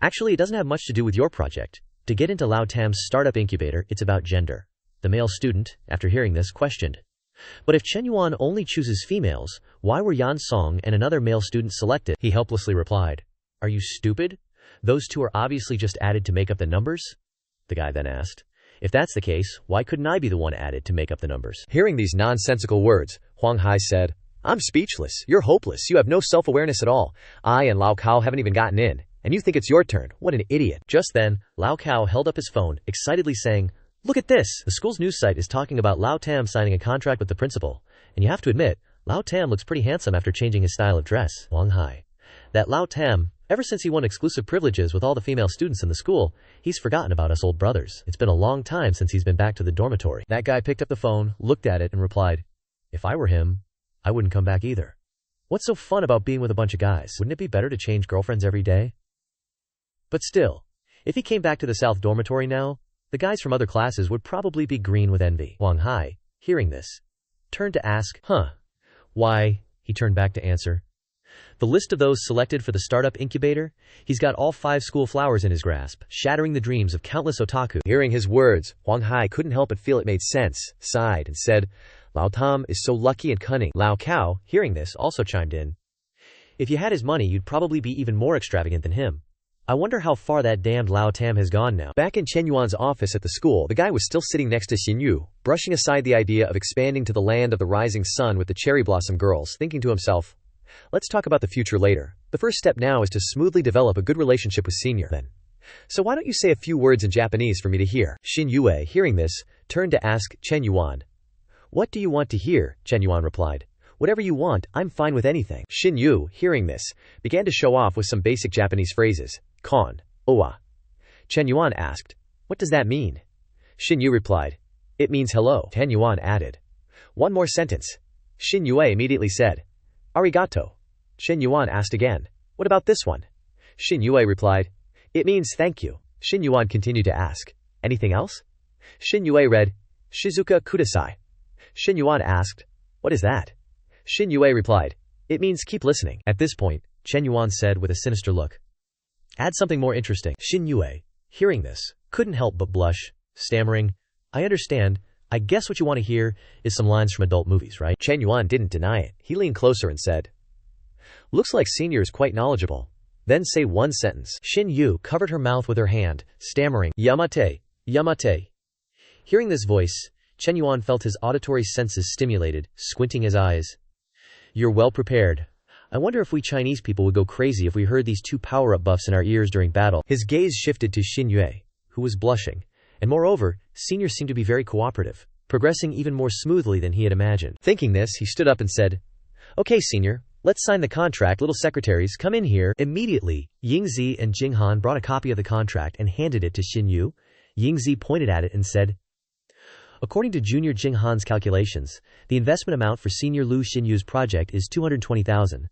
Actually, it doesn't have much to do with your project. To get into Lao Tam's startup incubator, it's about gender. The male student, after hearing this, questioned. But if Chen Yuan only chooses females, why were Yan Song and another male student selected? He helplessly replied. Are you stupid? Those two are obviously just added to make up the numbers? The guy then asked. If that's the case, why couldn't I be the one added to make up the numbers? Hearing these nonsensical words, Huang Hai said, I'm speechless. You're hopeless. You have no self-awareness at all. I and Lao Cao haven't even gotten in, and you think it's your turn. What an idiot. Just then, Lao Cao held up his phone, excitedly saying, Look at this! The school's news site is talking about Lao Tam signing a contract with the principal, and you have to admit, Lao Tam looks pretty handsome after changing his style of dress. Wang Hai. That Lao Tam, ever since he won exclusive privileges with all the female students in the school, he's forgotten about us old brothers. It's been a long time since he's been back to the dormitory. That guy picked up the phone, looked at it, and replied, "If I were him, I wouldn't come back either. What's so fun about being with a bunch of guys? Wouldn't it be better to change girlfriends every day?" But still, if he came back to the South dormitory now, the guys from other classes would probably be green with envy. Wang Hai, hearing this, turned to ask, Why? He turned back to answer. The list of those selected for the startup incubator, he's got all 5 school flowers in his grasp, shattering the dreams of countless otaku. Hearing his words, Wang Hai couldn't help but feel it made sense, sighed, and said, Lao Tam is so lucky and cunning. Lao Cao, hearing this, also chimed in. If you had his money, you'd probably be even more extravagant than him. I wonder how far that damned Lao Tam has gone now. Back in Chen Yuan's office at the school, the guy was still sitting next to Xin Yu, brushing aside the idea of expanding to the land of the rising sun with the cherry blossom girls, thinking to himself, let's talk about the future later. The first step now is to smoothly develop a good relationship with Senior, then. So why don't you say a few words in Japanese for me to hear? Xin Yue, hearing this, turned to ask Chen Yuan. What do you want to hear? Chen Yuan replied. Whatever you want, I'm fine with anything. Xin Yu, hearing this, began to show off with some basic Japanese phrases. Kon, owa. Chen Yuan asked, what does that mean? Xin Yu replied, it means hello. Chen Yuan added, one more sentence. Xin Yue immediately said, arigato. Xin Yuan asked again, what about this one? Xin Yue replied, it means thank you. Xin Yuan continued to ask, anything else? Xin Yue read, Shizuka kudasai. Xin Yuan asked, what is that? Xin Yue replied, it means keep listening. At this point, Chen Yuan said with a sinister look, add something more interesting. Xin Yue, hearing this, couldn't help but blush, stammering, I understand. I guess what you want to hear is some lines from adult movies, right? Chen Yuan didn't deny it. He leaned closer and said, looks like Senior is quite knowledgeable. Then say one sentence. Xin Yu covered her mouth with her hand, stammering, Yamate, Yamate. Hearing this voice, Chen Yuan felt his auditory senses stimulated, squinting his eyes. You're well prepared. I wonder if we Chinese people would go crazy if we heard these 2 power-up buffs in our ears during battle. His gaze shifted to Xin Yue, who was blushing, and moreover, Senior seemed to be very cooperative, progressing even more smoothly than he had imagined. Thinking this, he stood up and said, okay, Senior, let's sign the contract. Little secretaries, come in here. Immediately, Yingzi and Jinghan brought a copy of the contract and handed it to Xin Yu. Yingzi pointed at it and said, according to Junior Jinghan's calculations, the investment amount for Senior Lu Xinyu's project is 220,000.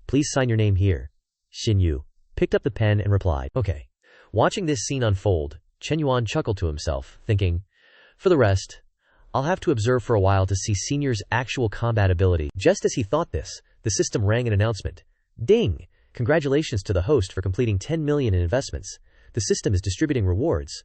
Please sign your name here. Xin Yu picked up the pen and replied, okay. Watching this scene unfold, Chen Yuan chuckled to himself, thinking, for the rest, I'll have to observe for a while to see Senior's actual combat ability. Just as he thought this, the system rang an announcement. Ding! Congratulations to the host for completing 10 million in investments. The system is distributing rewards.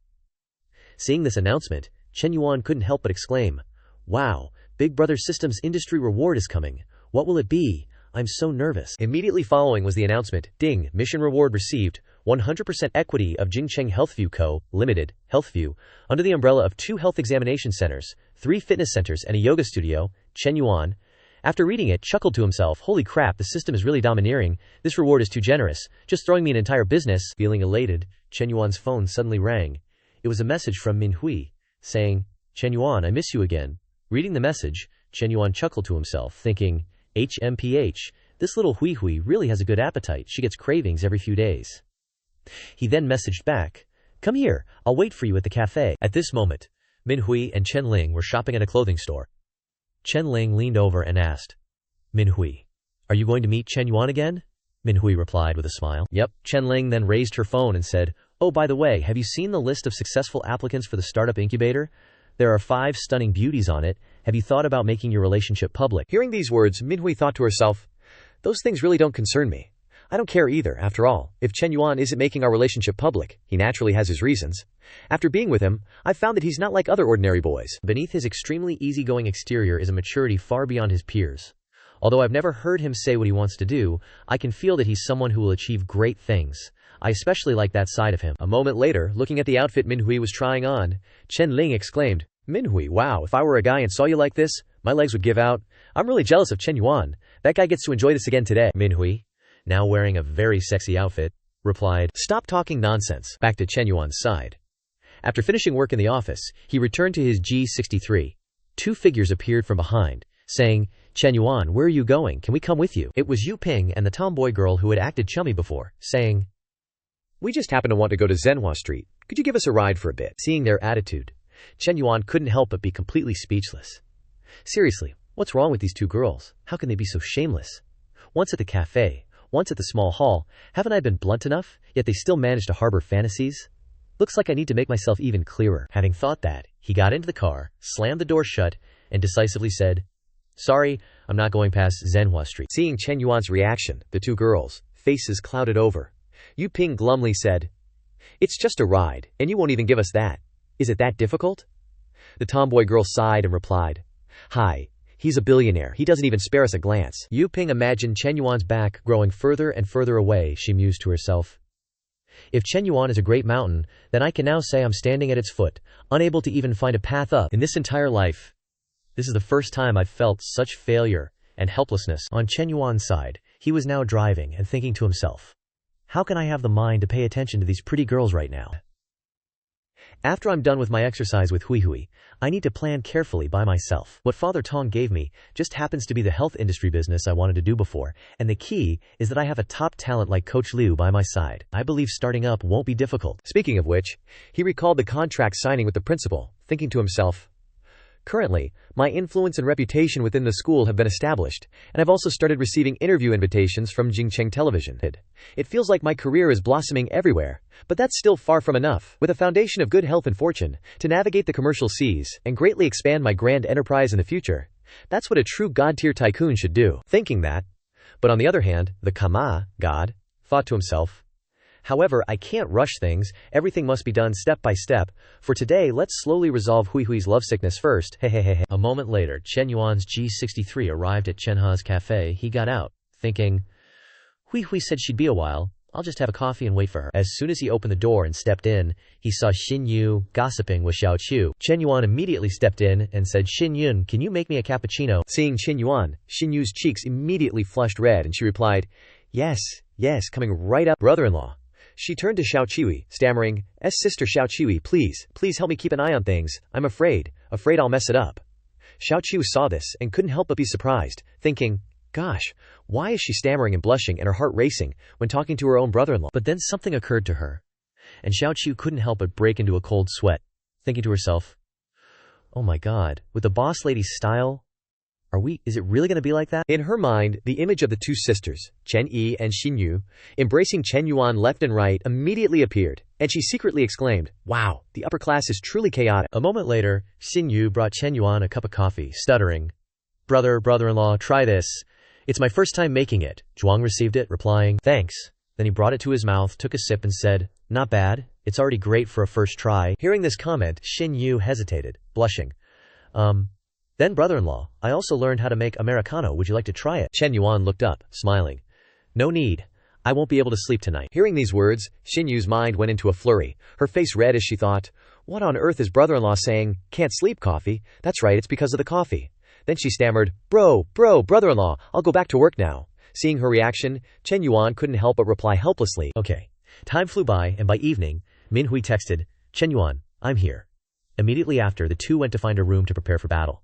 Seeing this announcement, Chen Yuan couldn't help but exclaim, wow, Big Brother System's industry reward is coming. What will it be? I'm so nervous. Immediately following was the announcement, ding, mission reward received, 100% equity of Jingcheng Healthview Co., Limited, Healthview, under the umbrella of 2 health examination centers, 3 fitness centers and a yoga studio. Chen Yuan, after reading it, chuckled to himself, holy crap, the system is really domineering. This reward is too generous, just throwing me an entire business. Feeling elated, Chen Yuan's phone suddenly rang. It was a message from Manhua, saying, Chen Yuan, I miss you again. Reading the message, Chen Yuan chuckled to himself, thinking, HMPH, this little Hui Hui really has a good appetite. She gets cravings every few days. He then messaged back, come here, I'll wait for you at the cafe. At this moment, Minhui and Chen Ling were shopping at a clothing store. Chen Ling leaned over and asked, Minhui, are you going to meet Chen Yuan again? Minhui replied with a smile. Yep. Chen Ling then raised her phone and said, oh, by the way, have you seen the list of successful applicants for the startup incubator? There are 5 stunning beauties on it. Have you thought about making your relationship public? Hearing these words, Minhui thought to herself, those things really don't concern me. I don't care either. After all, if Chen Yuan isn't making our relationship public, he naturally has his reasons. After being with him, I've found that he's not like other ordinary boys. Beneath his extremely easygoing exterior is a maturity far beyond his peers. Although I've never heard him say what he wants to do, I can feel that he's someone who will achieve great things. I especially like that side of him. A moment later, looking at the outfit Minhui was trying on, Chen Ling exclaimed, Minhui, wow, if I were a guy and saw you like this, my legs would give out. I'm really jealous of Chen Yuan. That guy gets to enjoy this again today. Minhui, now wearing a very sexy outfit, replied, stop talking nonsense. Back to Chen Yuan's side. After finishing work in the office, he returned to his G63. 2 figures appeared from behind, saying, "Chen Yuan, where are you going? Can we come with you?" It was Yu Ping and the tomboy girl who had acted chummy before, saying, "We just happen to want to go to Zhenhua Street. Could you give us a ride for a bit?" Seeing their attitude, Chen Yuan couldn't help but be completely speechless. Seriously, what's wrong with these two girls? How can they be so shameless? Once at the cafe, once at the small hall, haven't I been blunt enough? Yet they still manage to harbor fantasies? Looks like I need to make myself even clearer. Having thought that, he got into the car, slammed the door shut, and decisively said, "Sorry, I'm not going past Zhenhua Street." Seeing Chen Yuan's reaction, the two girls' faces clouded over. Yu Ping glumly said, "It's just a ride, and you won't even give us that. Is it that difficult?" The tomboy girl sighed and replied, "Hi, he's a billionaire. He doesn't even spare us a glance." Yu Ping imagined Chen Yuan's back growing further and further away. She mused to herself, "If Chen Yuan is a great mountain, then I can now say I'm standing at its foot, unable to even find a path up. In this entire life, this is the first time I've felt such failure and helplessness." On Chen Yuan's side, he was now driving and thinking to himself, "How can I have the mind to pay attention to these pretty girls right now? After I'm done with my exercise with Hui Hui, I need to plan carefully by myself. What Father Tong gave me just happens to be the health industry business I wanted to do before, and the key is that I have a top talent like Coach Liu by my side. I believe starting up won't be difficult." Speaking of which, he recalled the contract signing with the principal, thinking to himself, "Currently, my influence and reputation within the school have been established, and I've also started receiving interview invitations from Jingcheng Television. It feels like my career is blossoming everywhere, but that's still far from enough. With a foundation of good health and fortune, to navigate the commercial seas, and greatly expand my grand enterprise in the future, that's what a true god-tier tycoon should do." Thinking that, but on the other hand, the Kama, God, thought to himself, "However, I can't rush things, everything must be done step by step. For today, let's slowly resolve Hui Hui's lovesickness first, hehehehe." A moment later, Chen Yuan's G63 arrived at Chenha's cafe. He got out, thinking, "Hui Hui said she'd be a while, I'll just have a coffee and wait for her." As soon as he opened the door and stepped in, he saw Xin Yu gossiping with Xiao Qiu. Chen Yuan immediately stepped in and said, "Xin Yun, can you make me a cappuccino?" Seeing Chen Yuan, Xin Yu's cheeks immediately flushed red and she replied, "Yes, coming right up, brother-in-law." She turned to Xiao Qiu, stammering, "Sister Xiao Qiu, please help me keep an eye on things. I'm afraid I'll mess it up." Xiao Qiu saw this and couldn't help but be surprised, thinking, "Gosh, why is she stammering and blushing and her heart racing when talking to her own brother-in-law?" But then something occurred to her, and Xiao Qiu couldn't help but break into a cold sweat, thinking to herself, "Oh my god, with the boss lady's style, is it really going to be like that?" In her mind, the image of the two sisters, Chen Yi and Xin Yu, embracing Chen Yuan left and right immediately appeared, and she secretly exclaimed, "Wow, the upper class is truly chaotic." A moment later, Xin Yu brought Chen Yuan a cup of coffee, stuttering, Brother-in-law, try this. It's my first time making it." Zhuang received it, replying, "Thanks." Then he brought it to his mouth, took a sip and said, "Not bad, it's already great for a first try." Hearing this comment, Xin Yu hesitated, blushing. Then brother-in-law, I also learned how to make Americano. Would you like to try it?" Chen Yuan looked up, smiling. "No need. I won't be able to sleep tonight." Hearing these words, Xin Yu's mind went into a flurry, her face red as she thought, "What on earth is brother-in-law saying? Can't sleep coffee? That's right, it's because of the coffee." Then she stammered, brother-in-law, I'll go back to work now." Seeing her reaction, Chen Yuan couldn't help but reply helplessly, "Okay." Time flew by, and by evening, Manhua texted, "Chen Yuan, I'm here." Immediately after, the two went to find a room to prepare for battle.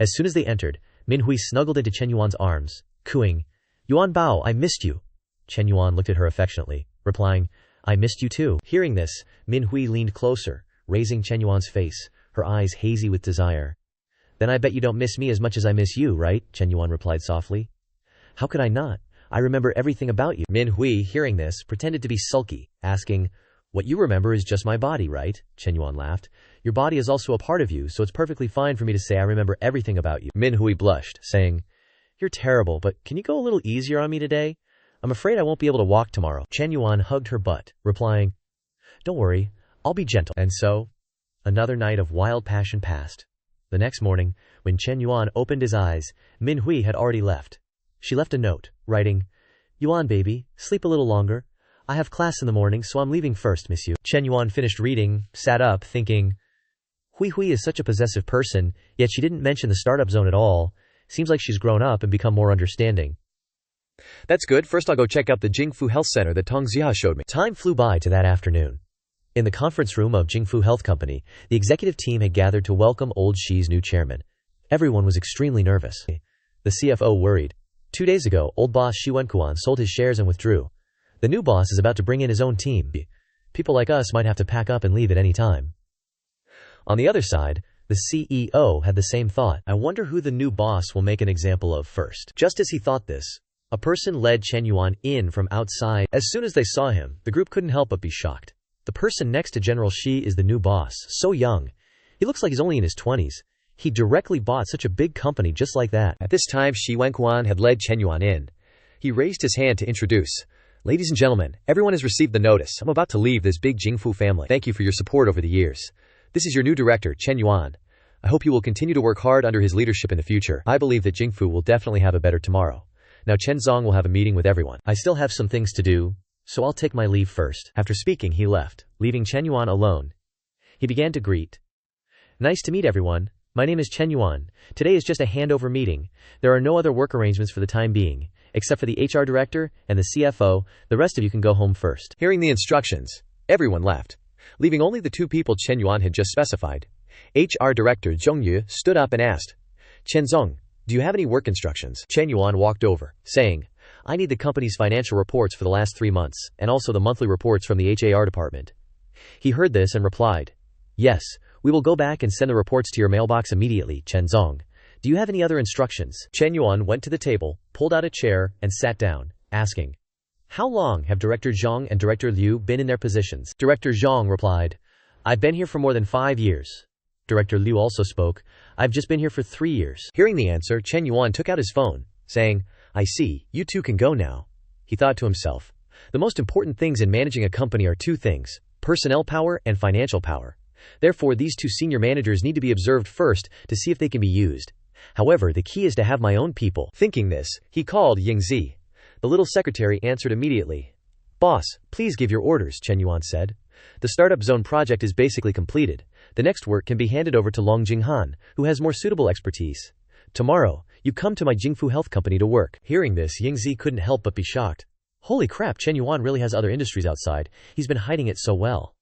As soon as they entered, Manhua snuggled into Chen Yuan's arms, cooing, "Yuan Bao, I missed you." Chen Yuan looked at her affectionately, replying, "I missed you too." Hearing this, Manhua leaned closer, raising Chen Yuan's face, her eyes hazy with desire. "Then I bet you don't miss me as much as I miss you, right?" Chen Yuan replied softly. "How could I not? I remember everything about you." Manhua, hearing this, pretended to be sulky, asking, "What you remember is just my body, right?" Chen Yuan laughed. "Your body is also a part of you, so it's perfectly fine for me to say I remember everything about you." Manhua blushed, saying, "You're terrible, but can you go a little easier on me today? I'm afraid I won't be able to walk tomorrow." Chen Yuan hugged her butt, replying, "Don't worry, I'll be gentle." And so, another night of wild passion passed. The next morning, when Chen Yuan opened his eyes, Manhua had already left. She left a note, writing, "Yuan baby, sleep a little longer. I have class in the morning, so I'm leaving first, miss you." Chen Yuan finished reading, sat up, thinking, Hui Hui is such a possessive person, yet she didn't mention the startup zone at all. Seems like she's grown up and become more understanding. "That's good. First I'll go check out the Jingfu Health Center that Tong Xia showed me." Time flew by to that afternoon. In the conference room of Jingfu Health Company, the executive team had gathered to welcome old Xi's new chairman. Everyone was extremely nervous. The CFO worried. 2 days ago, old boss Shi Wenkuan sold his shares and withdrew. The new boss is about to bring in his own team. People like us might have to pack up and leave at any time. On the other side, the CEO had the same thought. I wonder who the new boss will make an example of first. Just as he thought this, a person led Chen Yuan in from outside. As soon as they saw him, the group couldn't help but be shocked. The person next to General Shi is the new boss, so young. He looks like he's only in his 20s. He directly bought such a big company just like that. At this time, Shi Wenkuan had led Chen Yuan in. He raised his hand to introduce. Ladies and gentlemen, everyone has received the notice. I'm about to leave this big Jingfu family. Thank you for your support over the years. This is your new director, Chen Yuan. I hope you will continue to work hard under his leadership in the future. I believe that Jingfu will definitely have a better tomorrow. Now Chen Zong will have a meeting with everyone. I still have some things to do, so I'll take my leave first. After speaking, he left, leaving Chen Yuan alone. He began to greet. Nice to meet everyone. My name is Chen Yuan. Today is just a handover meeting. There are no other work arrangements for the time being. Except for the HR director and the CFO, the rest of you can go home first. Hearing the instructions, everyone left, leaving only the two people Chen Yuan had just specified. HR director Zhong Yu stood up and asked, Chen Zong, do you have any work instructions? Chen Yuan walked over, saying, I need the company's financial reports for the last 3 months, and also the monthly reports from the HAR department. He heard this and replied, Yes, we will go back and send the reports to your mailbox immediately, Chen Zong. Do you have any other instructions? Chen Yuan went to the table, pulled out a chair, and sat down, asking, How long have Director Zhang and Director Liu been in their positions? Director Zhang replied, I've been here for more than 5 years. Director Liu also spoke, I've just been here for 3 years. Hearing the answer, Chen Yuan took out his phone, saying, I see, you two can go now. He thought to himself, the most important things in managing a company are 2 things, personnel power and financial power. Therefore, these 2 senior managers need to be observed first to see if they can be used. However, the key is to have my own people. Thinking this, he called Yingzi. The little secretary answered immediately. Boss, please give your orders, Chen Yuan said. The startup zone project is basically completed. The next work can be handed over to Long Jinghan, who has more suitable expertise. Tomorrow, you come to my Jingfu Health Company to work. Hearing this, Yingzi couldn't help but be shocked. Holy crap, Chen Yuan really has other industries outside. He's been hiding it so well.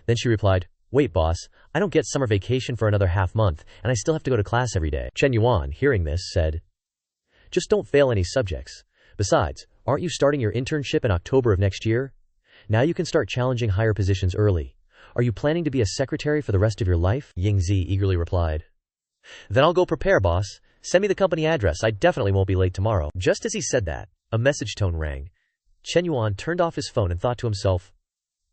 Then she replied, Wait, boss, I don't get summer vacation for another half month, and I still have to go to class every day. Chen Yuan, hearing this, said, Just don't fail any subjects. Besides, aren't you starting your internship in October of next year? Now you can start challenging higher positions early. Are you planning to be a secretary for the rest of your life? Yingzi eagerly replied. Then I'll go prepare, boss. Send me the company address. I definitely won't be late tomorrow. Just as he said that, a message tone rang. Chen Yuan turned off his phone and thought to himself,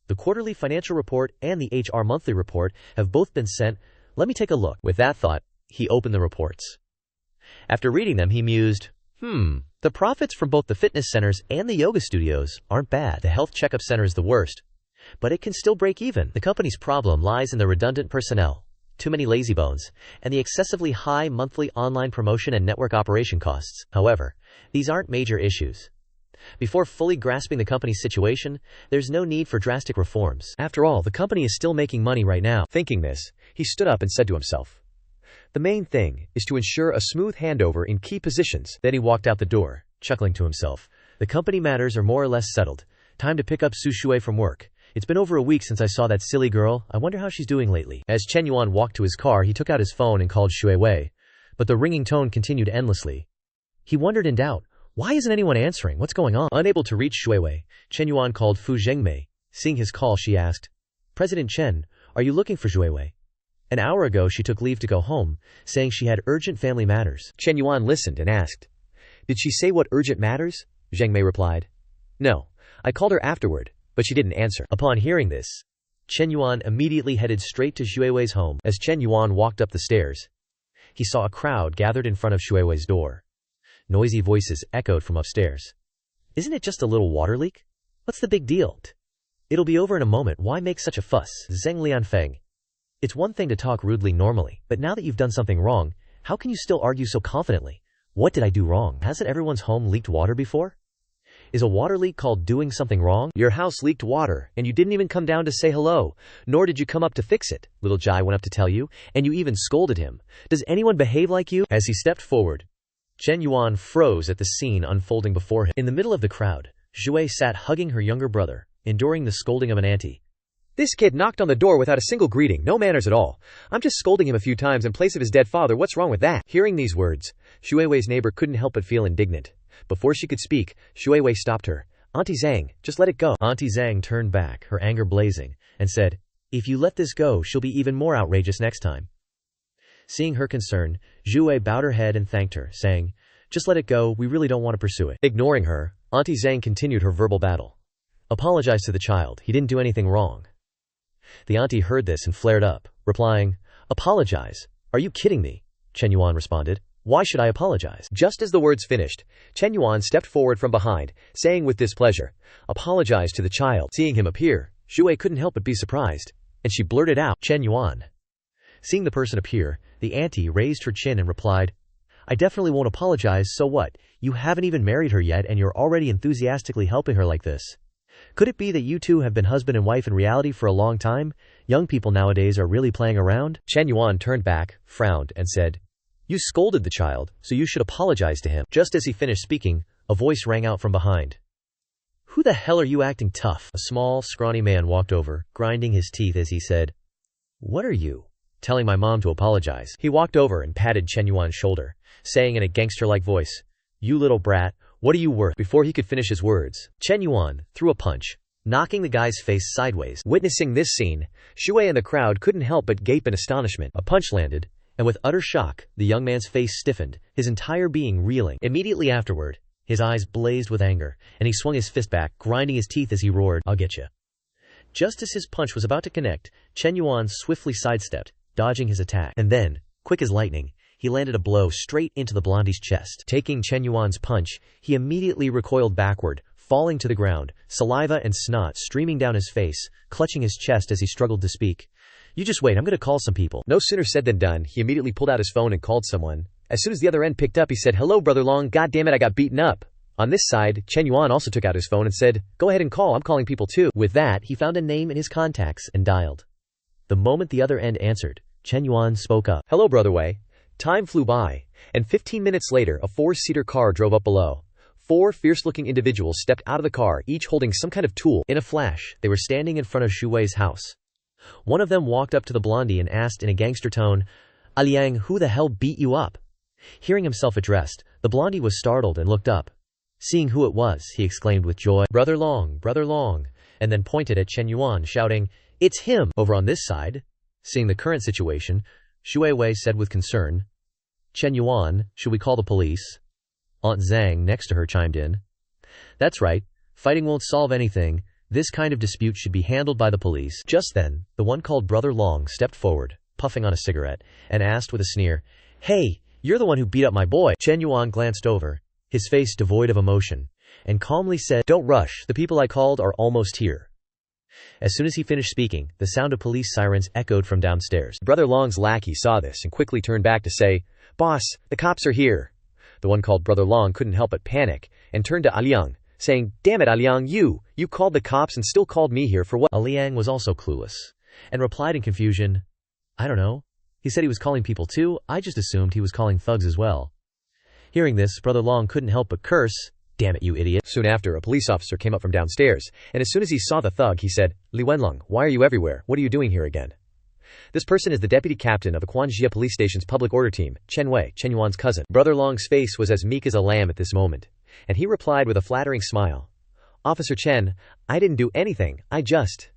The quarterly financial report and the HR monthly report have both been sent. Let me take a look. With that thought, he opened the reports. After reading them, he mused, the profits from both the fitness centers and the yoga studios aren't bad. The health checkup center is the worst, but it can still break even. The company's problem lies in the redundant personnel, too many lazy bones, and the excessively high monthly online promotion and network operation costs. However, these aren't major issues. Before fully grasping the company's situation, there's no need for drastic reforms. After all, the company is still making money right now. Thinking this, he stood up and said to himself, The main thing is to ensure a smooth handover in key positions. Then he walked out the door, chuckling to himself. The company matters are more or less settled. Time to pick up Su Shui from work. It's been over a week since I saw that silly girl. I wonder how she's doing lately. As Chen Yuan walked to his car, he took out his phone and called Shui Wei, but the ringing tone continued endlessly. He wondered in doubt, why isn't anyone answering? What's going on? Unable to reach Shui Wei, Chen Yuan called Fu Zhengmei. Seeing his call, she asked, President Chen, are you looking for Shui Wei? An hour ago, she took leave to go home, saying she had urgent family matters. Chen Yuan listened and asked, Did she say what urgent matters? Zhengmei replied, No, I called her afterward, but she didn't answer. Upon hearing this, Chen Yuan immediately headed straight to Shui Wei's home. As Chen Yuan walked up the stairs, he saw a crowd gathered in front of Shui Wei's door. Noisy voices echoed from upstairs. Isn't it just a little water leak? What's the big deal? It'll be over in a moment. Why make such a fuss? Zheng Lianfeng. It's one thing to talk rudely normally, but now that you've done something wrong, how can you still argue so confidently? What did I do wrong? Hasn't everyone's home leaked water before? Is a water leak called doing something wrong? Your house leaked water, and you didn't even come down to say hello, nor did you come up to fix it. Little Jai went up to tell you, and you even scolded him. Does anyone behave like you? As he stepped forward, Chen Yuan froze at the scene unfolding before him. In the middle of the crowd, Zhui sat hugging her younger brother, enduring the scolding of an auntie. This kid knocked on the door without a single greeting, no manners at all. I'm just scolding him a few times in place of his dead father, what's wrong with that? Hearing these words, Shuiwei's neighbor couldn't help but feel indignant. Before she could speak, Shuiwei stopped her. Auntie Zhang, just let it go. Auntie Zhang turned back, her anger blazing, and said, if you let this go, she'll be even more outrageous next time. Seeing her concern, Zhuwei bowed her head and thanked her, saying, just let it go, we really don't want to pursue it. Ignoring her, Auntie Zhang continued her verbal battle. Apologize to the child, he didn't do anything wrong. The auntie heard this and flared up, replying, apologize? Are you kidding me? Chen Yuan responded, why should I apologize? Just as the words finished, Chen Yuan stepped forward from behind, saying with displeasure, apologize to the child. Seeing him appear, Shuwei couldn't help but be surprised, and she blurted out, Chen Yuan. Seeing the person appear, the auntie raised her chin and replied, I definitely won't apologize, so what? You haven't even married her yet and you're already enthusiastically helping her like this. Could it be that you two have been husband and wife in reality for a long time? Young people nowadays are really playing around? Chen Yuan turned back, frowned, and said, you scolded the child, so you should apologize to him. Just as he finished speaking, a voice rang out from behind. Who the hell are you acting tough? A small, scrawny man walked over, grinding his teeth as he said, what are you? Telling my mom to apologize. He walked over and patted Chen Yuan's shoulder, saying in a gangster-like voice, you little brat, what are you worth? Before he could finish his words, Chen Yuan threw a punch, knocking the guy's face sideways. Witnessing this scene, Shuwei and the crowd couldn't help but gape in astonishment. A punch landed, and with utter shock, the young man's face stiffened, his entire being reeling. Immediately afterward, his eyes blazed with anger, and he swung his fist back, grinding his teeth as he roared, I'll get you. Just as his punch was about to connect, Chen Yuan swiftly sidestepped, dodging his attack, and then, quick as lightning, he landed a blow straight into the blondie's chest. Taking Chen Yuan's punch, he immediately recoiled backward, falling to the ground, saliva and snot streaming down his face, clutching his chest as he struggled to speak. You just wait, I'm gonna call some people. No sooner said than done, he immediately pulled out his phone and called someone. As soon as the other end picked up, he said, hello brother Long, god damn it, I got beaten up. On this side, Chen Yuan also took out his phone and said, go ahead and call, I'm calling people too. With that, he found a name in his contacts and dialed. The moment the other end answered, Chen Yuan spoke up. Hello brother Wei. Time flew by, and 15 minutes later a 4-seater car drove up below. 4 fierce-looking individuals stepped out of the car, each holding some kind of tool. In a flash, they were standing in front of Shu Wei's house. One of them walked up to the blondie and asked in a gangster tone, Liang, who the hell beat you up? Hearing himself addressed, the blondie was startled and looked up. Seeing who it was, he exclaimed with joy, brother Long, and then pointed at Chen Yuan, shouting, it's him! Over on this side. Seeing the current situation, Shu Wei said with concern, Chen Yuan, should we call the police? Aunt Zhang next to her chimed in. That's right, fighting won't solve anything, this kind of dispute should be handled by the police. Just then, the one called Brother Long stepped forward, puffing on a cigarette, and asked with a sneer, hey, you're the one who beat up my boy. Chen Yuan glanced over, his face devoid of emotion, and calmly said, don't rush, the people I called are almost here. As soon as he finished speaking, the sound of police sirens echoed from downstairs. Brother Long's lackey saw this and quickly turned back to say, boss, the cops are here. The one called Brother Long couldn't help but panic, and turned to Liang, saying, damn it Liang, you called the cops and still called me here for what? Liang was also clueless, and replied in confusion, I don't know. He said he was calling people too, I just assumed he was calling thugs as well. Hearing this, Brother Long couldn't help but curse, damn it you idiot. Soon after, a police officer came up from downstairs, and as soon as he saw the thug, he said, Li Wenlong, why are you everywhere? What are you doing here again? This person is the deputy captain of the Quanjia police station's public order team, Chen Wei, Chen Yuan's cousin. Brother Long's face was as meek as a lamb at this moment, and he replied with a flattering smile, Officer Chen, I didn't do anything, I just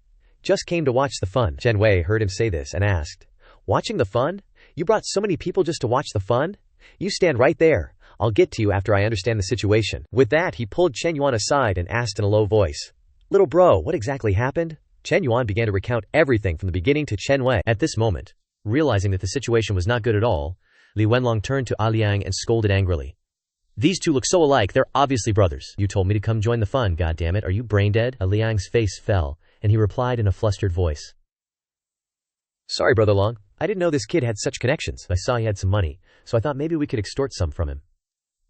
came to watch the fun. Chen Wei heard him say this and asked, watching the fun? You brought so many people just to watch the fun? You stand right there. I'll get to you after I understand the situation. With that, he pulled Chen Yuan aside and asked in a low voice, little bro, what exactly happened? Chen Yuan began to recount everything from the beginning to Chen Wei. At this moment, realizing that the situation was not good at all, Li Wenlong turned to Liang and scolded angrily. These two look so alike, they're obviously brothers. You told me to come join the fun, goddammit, are you brain dead? Liang's face fell, and he replied in a flustered voice. Sorry, Brother Long, I didn't know this kid had such connections. I saw he had some money, so I thought maybe we could extort some from him.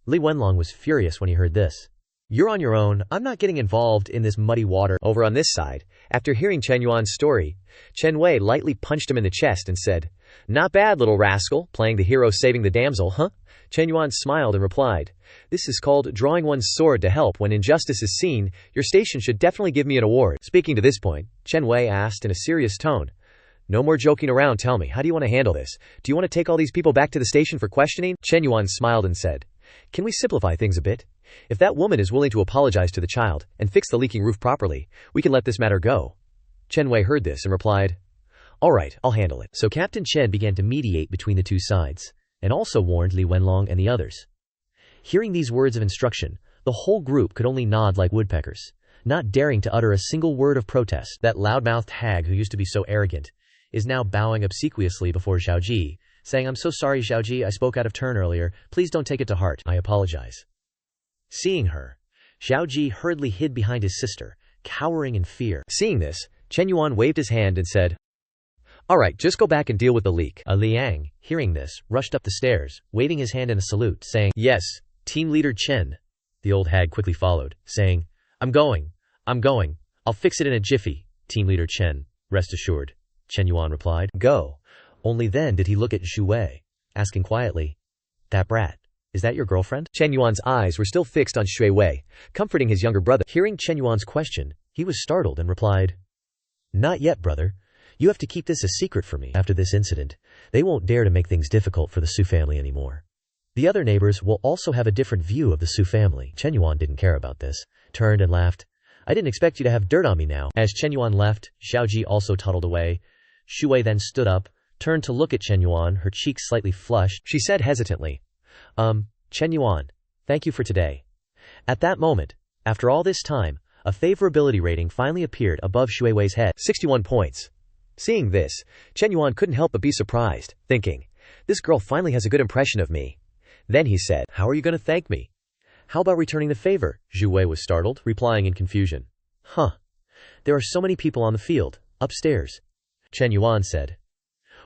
Li Wenlong was furious when he heard this. You're on your own, I'm not getting involved in this muddy water. Over on this side, after hearing Chen Yuan's story, Chen Wei lightly punched him in the chest and said, not bad, little rascal, playing the hero saving the damsel, huh? Chen Yuan smiled and replied, This is called drawing one's sword to help when injustice is seen. Your station should definitely give me an award. Speaking to this point, Chen Wei asked in a serious tone. No more joking around, tell me, how do you want to handle this? Do you want to take all these people back to the station for questioning? Chen Yuan smiled and said, can we simplify things a bit? If that woman is willing to apologize to the child and fix the leaking roof properly, we can let this matter go. Chen Wei heard this and replied, all right, I'll handle it. So Captain Chen began to mediate between the two sides, and also warned Li Wenlong and the others. Hearing these words of instruction, the whole group could only nod like woodpeckers, not daring to utter a single word of protest. That loud-mouthed hag who used to be so arrogant is now bowing obsequiously before Xiaoji, saying, I'm so sorry, Xiaoji, I spoke out of turn earlier. Please don't take it to heart. I apologize. Seeing her, Xiaoji hurriedly hid behind his sister, cowering in fear. Seeing this, Chen Yuan waved his hand and said, all right, just go back and deal with the leak. Liang, hearing this, rushed up the stairs, waving his hand in a salute, saying, yes, Team Leader Chen. The old hag quickly followed, saying, I'm going. I'll fix it in a jiffy. Team Leader Chen, rest assured. Chen Yuan replied, go. Only then did he look at Xu Wei, asking quietly, that brat, is that your girlfriend? Chen Yuan's eyes were still fixed on Xu Wei, comforting his younger brother. Hearing Chen Yuan's question, he was startled and replied, not yet, brother. You have to keep this a secret for me. After this incident, they won't dare to make things difficult for the Su family anymore. The other neighbors will also have a different view of the Su family. Chen Yuan didn't care about this, turned and laughed. I didn't expect you to have dirt on me now. As Chen Yuan left, Xiaoji also toddled away. Xu Wei then stood up, turned to look at Chen Yuan, her cheeks slightly flushed. She said hesitantly, Chen Yuan, thank you for today. At that moment, after all this time, a favorability rating finally appeared above Xu Wei's head, 61 points. Seeing this, Chen Yuan couldn't help but be surprised, thinking, this girl finally has a good impression of me. Then he said, how are you going to thank me? How about returning the favor? Xu Wei was startled, replying in confusion. There are so many people on the field, upstairs. Chen Yuan said,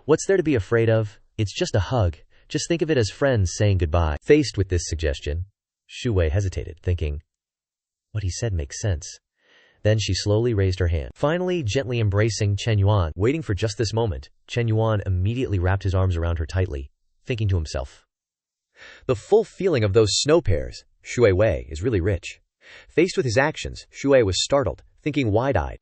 what's there to be afraid of? It's just a hug. Just think of it as friends saying goodbye. Faced with this suggestion, Xu Wei hesitated, thinking, what he said makes sense. Then she slowly raised her hand, finally gently embracing Chen Yuan. Waiting for just this moment, Chen Yuan immediately wrapped his arms around her tightly, thinking to himself, the full feeling of those snow pears, Xu Wei is really rich. Faced with his actions, Xu Wei was startled, thinking wide-eyed,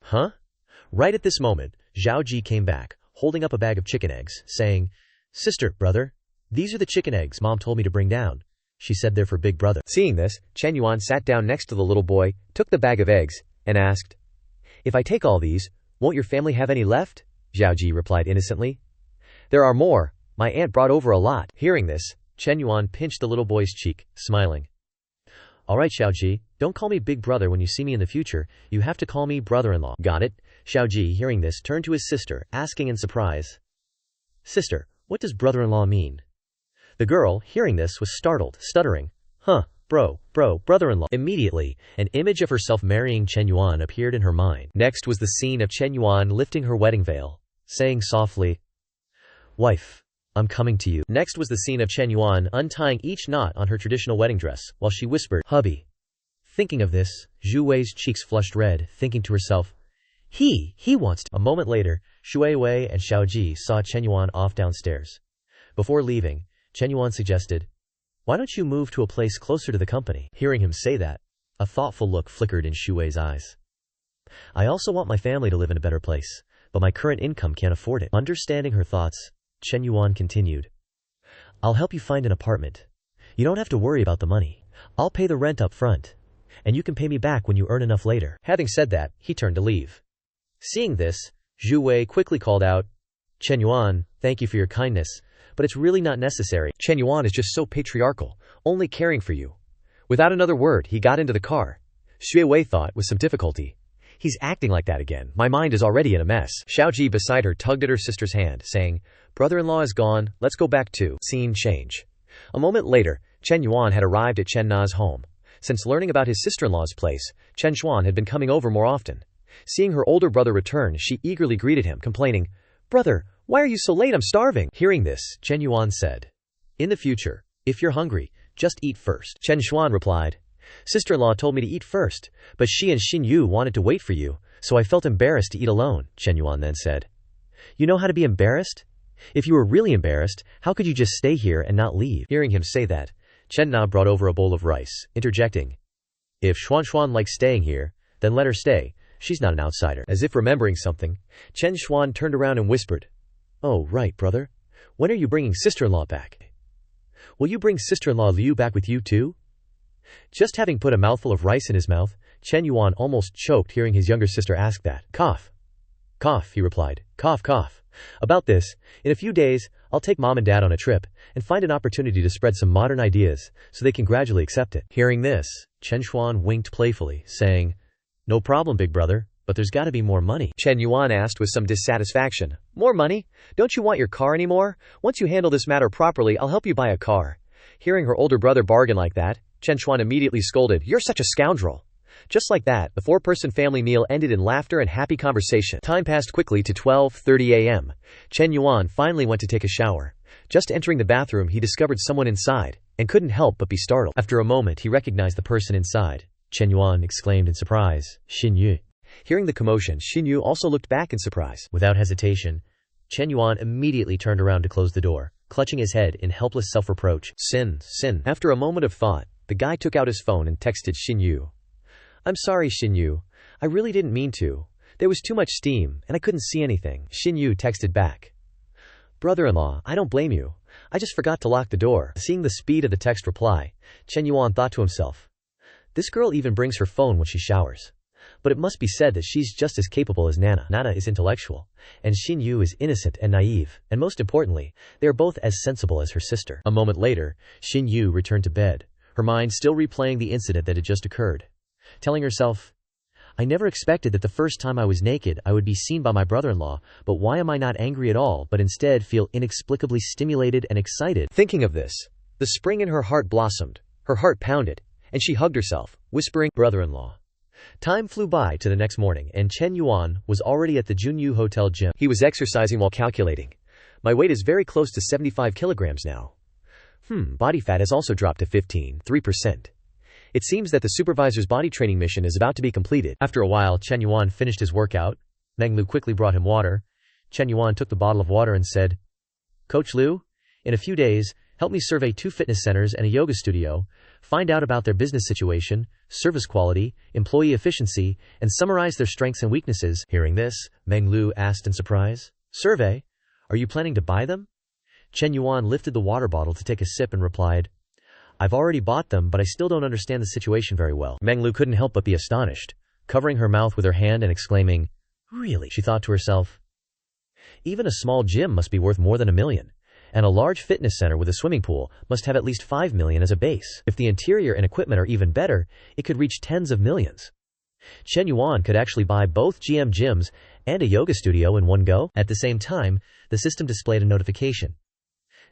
Right at this moment, Zhao Ji came back, holding up a bag of chicken eggs, saying, sister, brother, these are the chicken eggs Mom told me to bring down. She said they're for big brother. Seeing this, Chen Yuan sat down next to the little boy, took the bag of eggs, and asked, if I take all these, won't your family have any left? Zhao Ji replied innocently, there are more. My aunt brought over a lot. Hearing this, Chen Yuan pinched the little boy's cheek, smiling. All right, Xiaoji, don't call me big brother when you see me in the future. You have to call me brother-in-law. Got it? Xiaoji, hearing this, turned to his sister, asking in surprise, sister, what does brother-in-law mean? The girl, hearing this, was startled, stuttering, brother-in-law. Immediately, an image of herself marrying Chen Yuan appeared in her mind. Next was the scene of Chen Yuan lifting her wedding veil, saying softly, wife, I'm coming to you. Next was the scene of Chen Yuan untying each knot on her traditional wedding dress, while she whispered, hubby. Thinking of this, Xu Wei's cheeks flushed red, thinking to herself, he wants to. A moment later, Xu Wei and Xiaoji saw Chen Yuan off downstairs. Before leaving, Chen Yuan suggested, why don't you move to a place closer to the company? Hearing him say that, a thoughtful look flickered in Xu Wei's eyes. I also want my family to live in a better place, but my current income can't afford it. Understanding her thoughts, Chen Yuan continued, I'll help you find an apartment. You don't have to worry about the money. I'll pay the rent up front, and you can pay me back when you earn enough later. Having said that, he turned to leave. Seeing this, Xu Wei quickly called out, Chen Yuan, thank you for your kindness, but it's really not necessary. Chen Yuan is just so patriarchal, only caring for you. Without another word, he got into the car. Xu Wei thought with some difficulty, he's acting like that again. My mind is already in a mess. Xiaoji beside her tugged at her sister's hand, saying, brother-in-law is gone, let's go back to. Scene change. A moment later, Chen Yuan had arrived at Chen Na's home. Since learning about his sister-in-law's place, Chen Xuan had been coming over more often. Seeing her older brother return, she eagerly greeted him, complaining, brother, why are you so late? I'm starving. Hearing this, Chen Yuan said, in the future, if you're hungry, just eat first. Chen Xuan replied, sister-in-law told me to eat first, but she and Xin Yu wanted to wait for you, so I felt embarrassed to eat alone. Chen Yuan then said, you know how to be embarrassed? If you were really embarrassed, how could you just stay here and not leave? Hearing him say that, Chen Na brought over a bowl of rice, interjecting, "If Xuan likes staying here, then let her stay. She's not an outsider." As if remembering something, Chen Xuan turned around and whispered, "Oh, right, brother. When are you bringing sister-in-law back? Will you bring sister-in-law Liu back with you too?" Just having put a mouthful of rice in his mouth, Chen Yuan almost choked hearing his younger sister ask that. "Cough. Cough," he replied. "Cough, cough. About this, in a few days, I'll take mom and dad on a trip, and find an opportunity to spread some modern ideas, so they can gradually accept it." Hearing this, Chen Xuan winked playfully, saying, "No problem, big brother, but there's gotta be more money." Chen Yuan asked with some dissatisfaction, "More money? Don't you want your car anymore? Once you handle this matter properly, I'll help you buy a car." Hearing her older brother bargain like that, Chen Xuan immediately scolded, "You're such a scoundrel." Just like that, the four-person family meal ended in laughter and happy conversation. Time passed quickly to 12:30 a.m. Chen Yuan finally went to take a shower. Just entering the bathroom, he discovered someone inside, and couldn't help but be startled. After a moment, he recognized the person inside. Chen Yuan exclaimed in surprise, "Xin Yu." Hearing the commotion, Xin Yu also looked back in surprise. Without hesitation, Chen Yuan immediately turned around to close the door, clutching his head in helpless self-reproach. Sin. After a moment of thought, the guy took out his phone and texted Xin Yu. "I'm sorry, Xin Yu. I really didn't mean to. There was too much steam, and I couldn't see anything." Xin Yu texted back, "Brother-in-law, I don't blame you. I just forgot to lock the door." Seeing the speed of the text reply, Chen Yuan thought to himself, "This girl even brings her phone when she showers." But it must be said that she's just as capable as Nana. Nana is intellectual, and Xin Yu is innocent and naive, and most importantly, they are both as sensible as her sister. A moment later, Xin Yu returned to bed, her mind still replaying the incident that had just occurred, telling herself, "I never expected that the first time I was naked I would be seen by my brother-in-law, but why am I not angry at all but instead feel inexplicably stimulated and excited?" Thinking of this, the spring in her heart blossomed, her heart pounded, and she hugged herself, whispering, "Brother-in-law." Time flew by to the next morning, and Chen Yuan was already at the Junyu Hotel gym. He was exercising while calculating, "My weight is very close to 75 kilograms now. Body fat has also dropped to 15.3%. It seems that the supervisor's body training mission is about to be completed." After a while, Chen Yuan finished his workout. Meng Lu quickly brought him water. Chen Yuan took the bottle of water and said, "Coach Liu, in a few days, help me survey 2 fitness centers and a yoga studio, find out about their business situation, service quality, employee efficiency, and summarize their strengths and weaknesses." Hearing this, Meng Lu asked in surprise, "Survey? Are you planning to buy them?" Chen Yuan lifted the water bottle to take a sip and replied, "I've already bought them, but I still don't understand the situation very well." Meng Lu couldn't help but be astonished, covering her mouth with her hand and exclaiming, "Really?" She thought to herself, "Even a small gym must be worth more than $1 million. And a large fitness center with a swimming pool must have at least $5 million as a base. If the interior and equipment are even better, it could reach tens of millions. Chen Yuan could actually buy both GM gyms and a yoga studio in one go." At the same time, the system displayed a notification.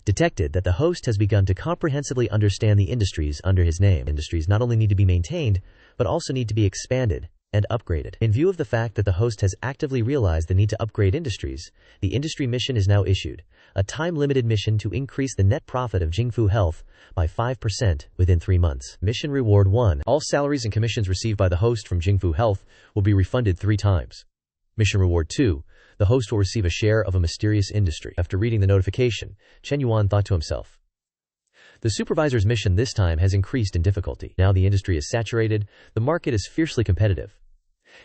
Detected that the host has begun to comprehensively understand the industries under his name. Industries not only need to be maintained, but also need to be expanded and upgraded. In view of the fact that the host has actively realized the need to upgrade industries, the industry mission is now issued, a time-limited mission to increase the net profit of Jingfu Health by 5% within 3 months. Mission Reward 1. All salaries and commissions received by the host from Jingfu Health will be refunded 3 times. Mission Reward 2. The host will receive a share of a mysterious industry. After reading the notification, Chen Yuan thought to himself, the supervisor's mission this time has increased in difficulty. Now the industry is saturated, the market is fiercely competitive.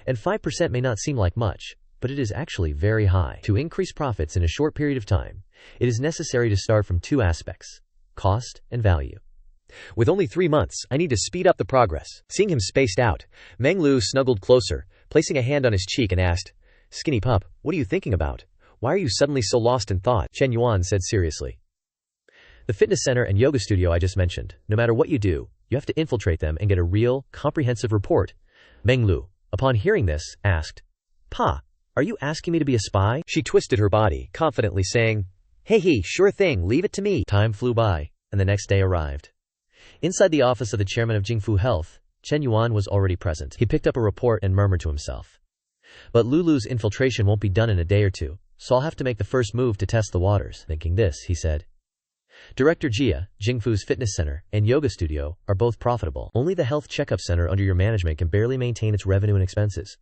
And 5% may not seem like much, but it is actually very high. To increase profits in a short period of time, it is necessary to start from 2 aspects, cost and value. With only 3 months, I need to speed up the progress. Seeing him spaced out, Meng Lu snuggled closer, placing a hand on his cheek and asked, "Skinny pup, what are you thinking about? Why are you suddenly so lost in thought?" Chen Yuan said seriously, "The fitness center and yoga studio I just mentioned, no matter what you do, you have to infiltrate them and get a real, comprehensive report." Meng Lu, upon hearing this, asked, "Pa, are you asking me to be a spy?" She twisted her body, confidently saying, "Hey, sure thing, leave it to me." Time flew by, and the next day arrived. Inside the office of the chairman of Jingfu Health, Chen Yuan was already present. He picked up a report and murmured to himself, "But Lulu's infiltration won't be done in a day or 2, so I'll have to make the first move to test the waters." Thinking this, he said, "Director Jia, Jingfu's fitness center and yoga studio are both profitable. Only the health checkup center under your management can barely maintain its revenue and expenses.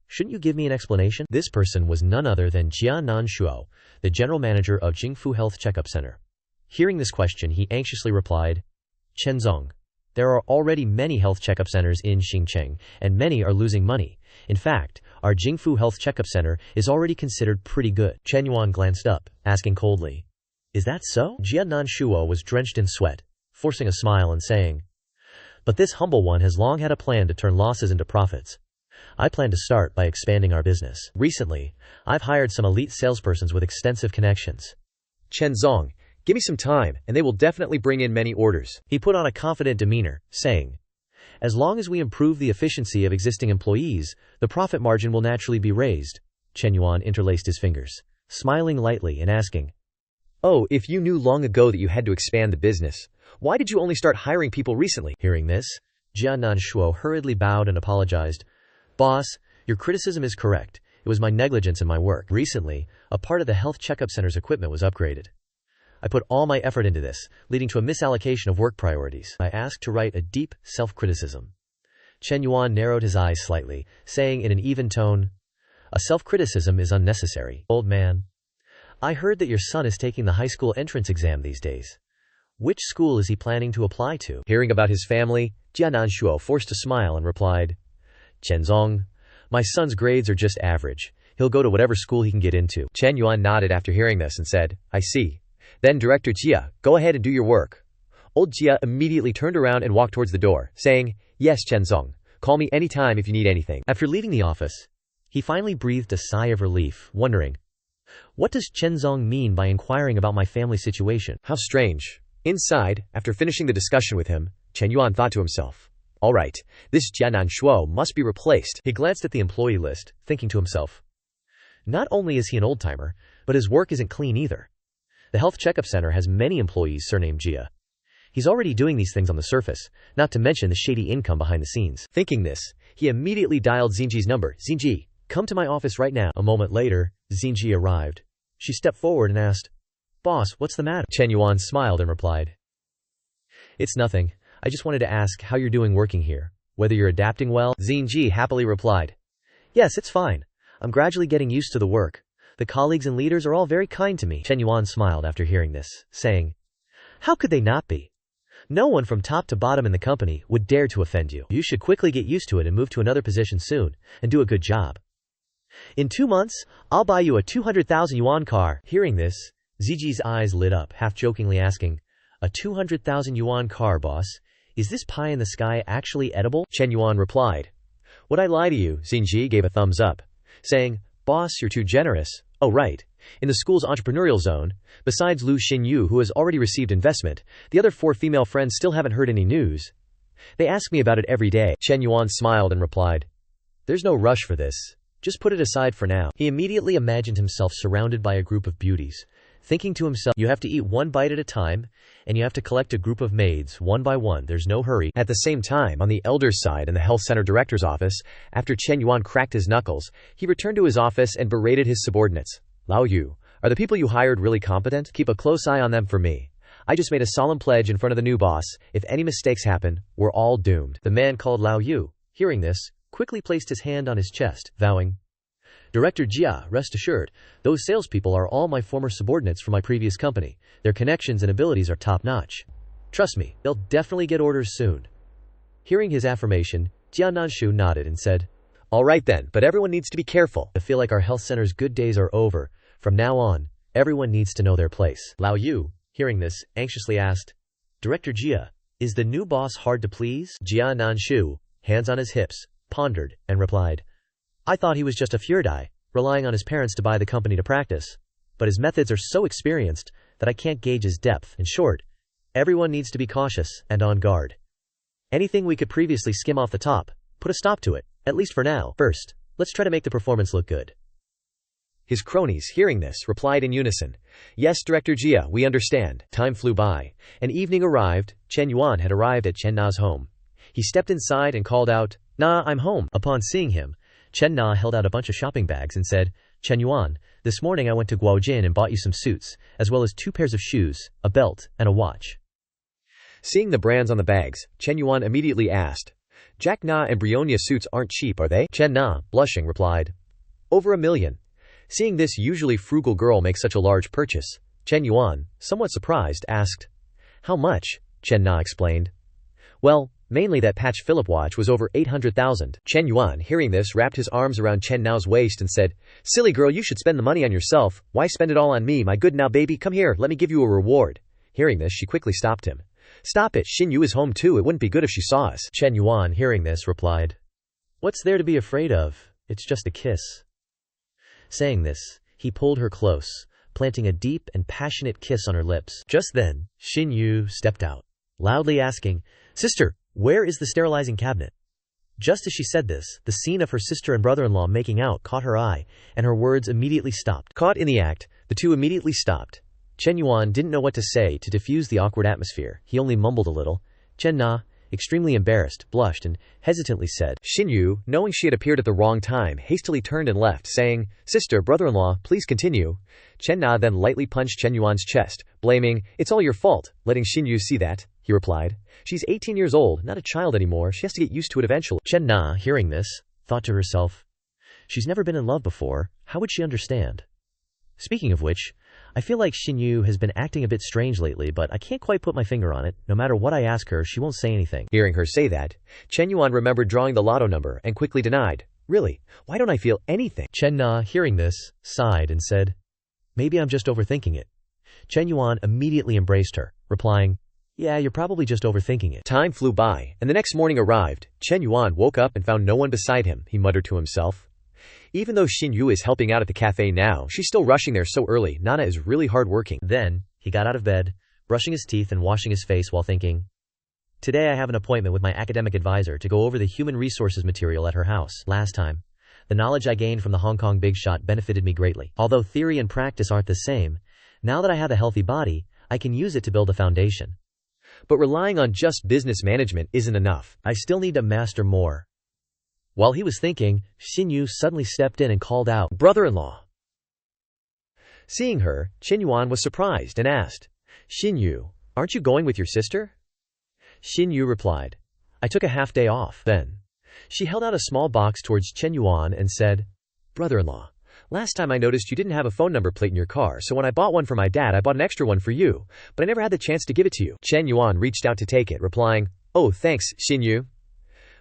Shouldn't you give me an explanation?" This person was none other than Jia Nanshuo, the general manager of Jingfu Health Checkup Center. Hearing this question, he anxiously replied, Chenzong. There are already many health checkup centers in Xincheng, and many are losing money. In fact, our Jingfu Health Checkup Center is already considered pretty good. Chen Yuan glanced up, asking coldly, "Is that so?" Jia Nanshuo was drenched in sweat, forcing a smile and saying, "But this humble one has long had a plan to turn losses into profits. I plan to start by expanding our business. Recently, I've hired some elite salespersons with extensive connections." Chenzong, give me some time, and they will definitely bring in many orders. He put on a confident demeanor, saying, "As long as we improve the efficiency of existing employees, the profit margin will naturally be raised." Chen Yuan interlaced his fingers, smiling lightly and asking, "Oh, if you knew long ago that you had to expand the business, why did you only start hiring people recently?" Hearing this, Jia Nanshuo hurriedly bowed and apologized. "Boss, your criticism is correct. It was my negligence in my work. Recently, a part of the health checkup center's equipment was upgraded. I put all my effort into this, leading to a misallocation of work priorities. I asked to write a deep self-criticism." Chen Yuan narrowed his eyes slightly, saying in an even tone, "A self-criticism is unnecessary. Old man, I heard that your son is taking the high school entrance exam these days. Which school is he planning to apply to?" Hearing about his family, Jia Nanshuo forced a smile and replied, "Chenzong, my son's grades are just average. He'll go to whatever school he can get into." Chen Yuan nodded after hearing this and said, "I see. Then Director Jia, go ahead and do your work." Old Jia immediately turned around and walked towards the door, saying, "Yes, Chenzong, call me anytime if you need anything." After leaving the office, he finally breathed a sigh of relief, wondering, what does Chenzong mean by inquiring about my family situation? How strange. Inside, after finishing the discussion with him, Chen Yuan thought to himself, "All right, this Jia Nanshuo must be replaced." He glanced at the employee list, thinking to himself, not only is he an old-timer, but his work isn't clean either. The health checkup center has many employees surnamed Jia. He's already doing these things on the surface, not to mention the shady income behind the scenes. Thinking this, he immediately dialed Xinji's number. "Xinji, come to my office right now." A moment later, Xinji arrived. She stepped forward and asked, "Boss, what's the matter?" Chen Yuan smiled and replied, "It's nothing. I just wanted to ask how you're doing working here, whether you're adapting well." Xinji happily replied, "Yes, it's fine. I'm gradually getting used to the work. The colleagues and leaders are all very kind to me." Chen Yuan smiled after hearing this, saying, "How could they not be? No one from top to bottom in the company would dare to offend you. You should quickly get used to it and move to another position soon, and do a good job. In 2 months, I'll buy you a 200,000 yuan car." Hearing this, Ziji's eyes lit up, half-jokingly asking, "A 200,000 yuan car, boss? Is this pie in the sky actually edible?" Chen Yuan replied, "Would I lie to you?" Xinji gave a thumbs up, saying, "Boss, you're too generous. Oh right. In the school's entrepreneurial zone, besides Lu Xinyu who has already received investment, the other 4 female friends still haven't heard any news. They ask me about it every day." Chen Yuan smiled and replied, "There's no rush for this. Just put it aside for now." He immediately imagined himself surrounded by a group of beauties, thinking to himself, you have to eat one bite at a time, and you have to collect a group of maids, one by one. There's no hurry. At the same time, on the elder's side in the health center director's office, after Chen Yuan cracked his knuckles, he returned to his office and berated his subordinates. "Lao Yu, are the people you hired really competent? Keep a close eye on them for me. I just made a solemn pledge in front of the new boss. If any mistakes happen, we're all doomed." The man called Lao Yu, hearing this, quickly placed his hand on his chest, vowing, "Director Jia, rest assured, those salespeople are all my former subordinates from my previous company. Their connections and abilities are top-notch. Trust me, they'll definitely get orders soon." Hearing his affirmation, Jia Nanshu nodded and said, "All right then, but everyone needs to be careful. I feel like our health center's good days are over. From now on, everyone needs to know their place." Lao Yu, hearing this, anxiously asked, "Director Jia, is the new boss hard to please?" Jia Nanshu, hands on his hips, pondered, and replied, "I thought he was just a Fuerdai, relying on his parents to buy the company to practice. But his methods are so experienced that I can't gauge his depth. In short, everyone needs to be cautious and on guard. Anything we could previously skim off the top, put a stop to it, at least for now. First, let's try to make the performance look good." His cronies, hearing this, replied in unison, "Yes, Director Jia, we understand." Time flew by. An evening arrived. Chen Yuan had arrived at Chen Na's home. He stepped inside and called out, "Na, I'm home." Upon seeing him, Chen Na held out a bunch of shopping bags and said, "Chen Yuan, this morning I went to Guaojin and bought you some suits, as well as 2 pairs of shoes, a belt, and a watch." Seeing the brands on the bags, Chen Yuan immediately asked, "Jack Na and Brionia suits aren't cheap, are they?" Chen Na, blushing, replied, "Over $1 million." Seeing this usually frugal girl make such a large purchase, Chen Yuan, somewhat surprised, asked, "How much?" Chen Na explained. Well, mainly that patch Philip watch was over 800,000. Chen Yuan, hearing this, wrapped his arms around Chen Nao's waist and said, Silly girl, you should spend the money on yourself. Why spend it all on me, my good now baby? Come here, let me give you a reward. Hearing this, she quickly stopped him. Stop it, Xin Yu is home too, it wouldn't be good if she saw us. Chen Yuan, hearing this, replied, What's there to be afraid of? It's just a kiss. Saying this, he pulled her close, planting a deep and passionate kiss on her lips. Just then, Xin Yu stepped out, loudly asking, Sister, where is the sterilizing cabinet? Just as she said this, the scene of her sister and brother-in-law making out caught her eye, and her words immediately stopped. Caught in the act, the two immediately stopped. Chen Yuan didn't know what to say to diffuse the awkward atmosphere. He only mumbled a little. Chen Na, extremely embarrassed, blushed and hesitantly said. Xin Yu, knowing she had appeared at the wrong time, hastily turned and left, saying, Sister, brother-in-law, please continue. Chen Na then lightly punched Chen Yuan's chest, blaming, It's all your fault, letting Xin Yu see that. He replied, She's 18 years old, not a child anymore, she has to get used to it eventually. Chen Na, hearing this, thought to herself, She's never been in love before, how would she understand? Speaking of which, I feel like Xin Yu has been acting a bit strange lately, but I can't quite put my finger on it. No matter what I ask her, she won't say anything. Hearing her say that, Chen Yuan remembered drawing the lotto number and quickly denied, Really, why don't I feel anything? Chen Na, hearing this, sighed and said, Maybe I'm just overthinking it. Chen Yuan immediately embraced her, replying, Yeah, you're probably just overthinking it. Time flew by, and the next morning arrived. Chen Yuan woke up and found no one beside him. He muttered to himself. Even though Xin Yu is helping out at the cafe now, she's still rushing there so early. Nana is really hardworking. Then, he got out of bed, brushing his teeth and washing his face while thinking, Today I have an appointment with my academic advisor to go over the human resources material at her house. Last time, the knowledge I gained from the Hong Kong Big Shot benefited me greatly. Although theory and practice aren't the same, now that I have a healthy body, I can use it to build a foundation. But relying on just business management isn't enough. I still need to master more. While he was thinking, Xin Yu suddenly stepped in and called out, Brother-in-law. Seeing her, Chen Yuan was surprised and asked, Xin Yu, aren't you going with your sister? Xin Yu replied, I took a half day off. Then, she held out a small box towards Chen Yuan and said, Brother-in-law, last time I noticed you didn't have a phone number plate in your car, so when I bought one for my dad, I bought an extra one for you, but I never had the chance to give it to you. Chen Yuan reached out to take it, replying, Oh, thanks, Xin Yu.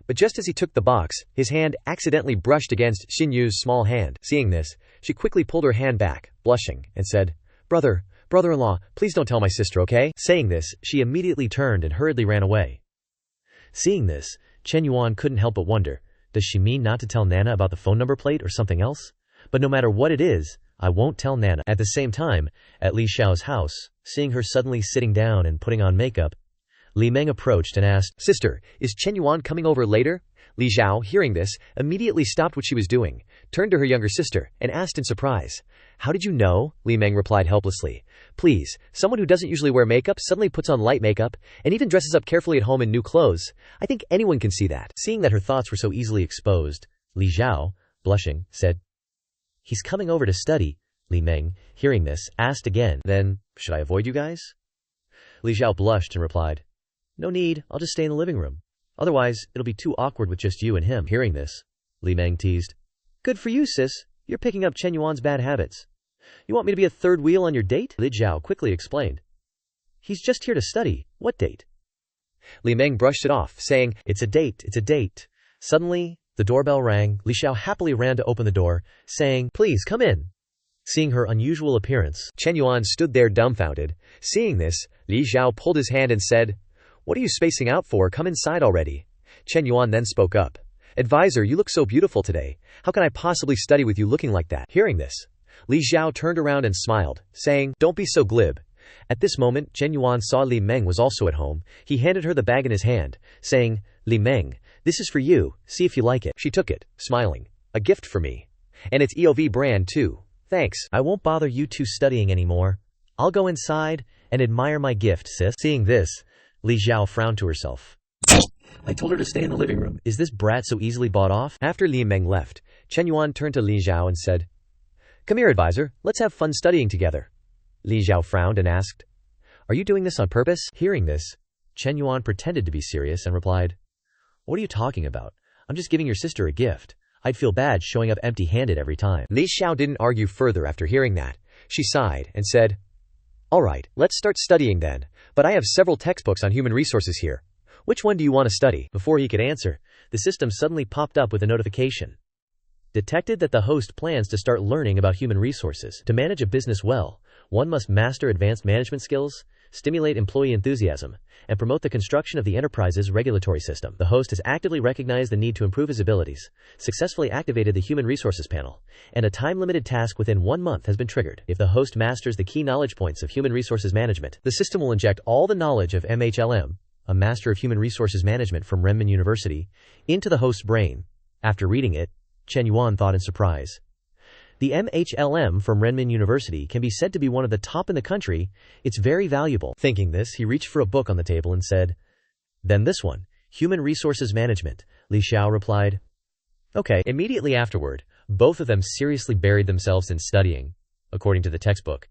But just as he took the box, his hand accidentally brushed against Xin Yu's small hand. Seeing this, she quickly pulled her hand back, blushing, and said, Brother-in-law, please don't tell my sister, okay? Saying this, she immediately turned and hurriedly ran away. Seeing this, Chen Yuan couldn't help but wonder, does she mean not to tell Nana about the phone number plate or something else? But no matter what it is, I won't tell Nana. At the same time, at Li Xiao's house, seeing her suddenly sitting down and putting on makeup, Li Meng approached and asked, Sister, is Chen Yuan coming over later? Li Xiao, hearing this, immediately stopped what she was doing, turned to her younger sister, and asked in surprise, How did you know? Li Meng replied helplessly, Please, someone who doesn't usually wear makeup suddenly puts on light makeup, and even dresses up carefully at home in new clothes. I think anyone can see that. Seeing that her thoughts were so easily exposed, Li Xiao, blushing, said, He's coming over to study. Li Meng, hearing this, asked again, Then, should I avoid you guys? Li Xiao blushed and replied, No need, I'll just stay in the living room. Otherwise, it'll be too awkward with just you and him. Hearing this, Li Meng teased, Good for you, sis. You're picking up Chen Yuan's bad habits. You want me to be a third wheel on your date? Li Xiao quickly explained. He's just here to study. What date? Li Meng brushed it off, saying, It's a date. Suddenly, the doorbell rang. Li Xiao happily ran to open the door, saying, Please, come in. Seeing her unusual appearance, Chen Yuan stood there dumbfounded. Seeing this, Li Xiao pulled his hand and said, What are you spacing out for? Come inside already. Chen Yuan then spoke up. Advisor, you look so beautiful today. How can I possibly study with you looking like that? Hearing this, Li Xiao turned around and smiled, saying, Don't be so glib. At this moment, Chen Yuan saw Li Meng was also at home. He handed her the bag in his hand, saying, Li Meng, this is for you. See if you like it. She took it, smiling. A gift for me. And it's EOV brand too. Thanks. I won't bother you two studying anymore. I'll go inside and admire my gift, sis. Seeing this, Li Xiao frowned to herself. I told her to stay in the living room. Is this brat so easily bought off? After Li Meng left, Chen Yuan turned to Li Xiao and said, Come here, advisor. Let's have fun studying together. Li Xiao frowned and asked, Are you doing this on purpose? Hearing this, Chen Yuan pretended to be serious and replied, What are you talking about? I'm just giving your sister a gift. I'd feel bad showing up empty-handed every time. Li Xiao didn't argue further after hearing that. She sighed and said, All right, let's start studying then. But I have several textbooks on human resources here. Which one do you want to study? Before he could answer, the system suddenly popped up with a notification. Detected that the host plans to start learning about human resources. To manage a business well, one must master advanced management skills, stimulate employee enthusiasm, and promote the construction of the enterprise's regulatory system. The host has actively recognized the need to improve his abilities, successfully activated the human resources panel, and a time-limited task within 1 month has been triggered. If the host masters the key knowledge points of human resources management, the system will inject all the knowledge of MHLM, a Master of Human Resources Management from Renmin University, into the host's brain. After reading it, Chen Yuan thought in surprise. The MHLM from Renmin University can be said to be one of the top in the country. It's very valuable. Thinking this, he reached for a book on the table and said, "Then this one, Human Resources Management," Li Xiao replied. "Okay." Immediately afterward, both of them seriously buried themselves in studying, according to the textbook.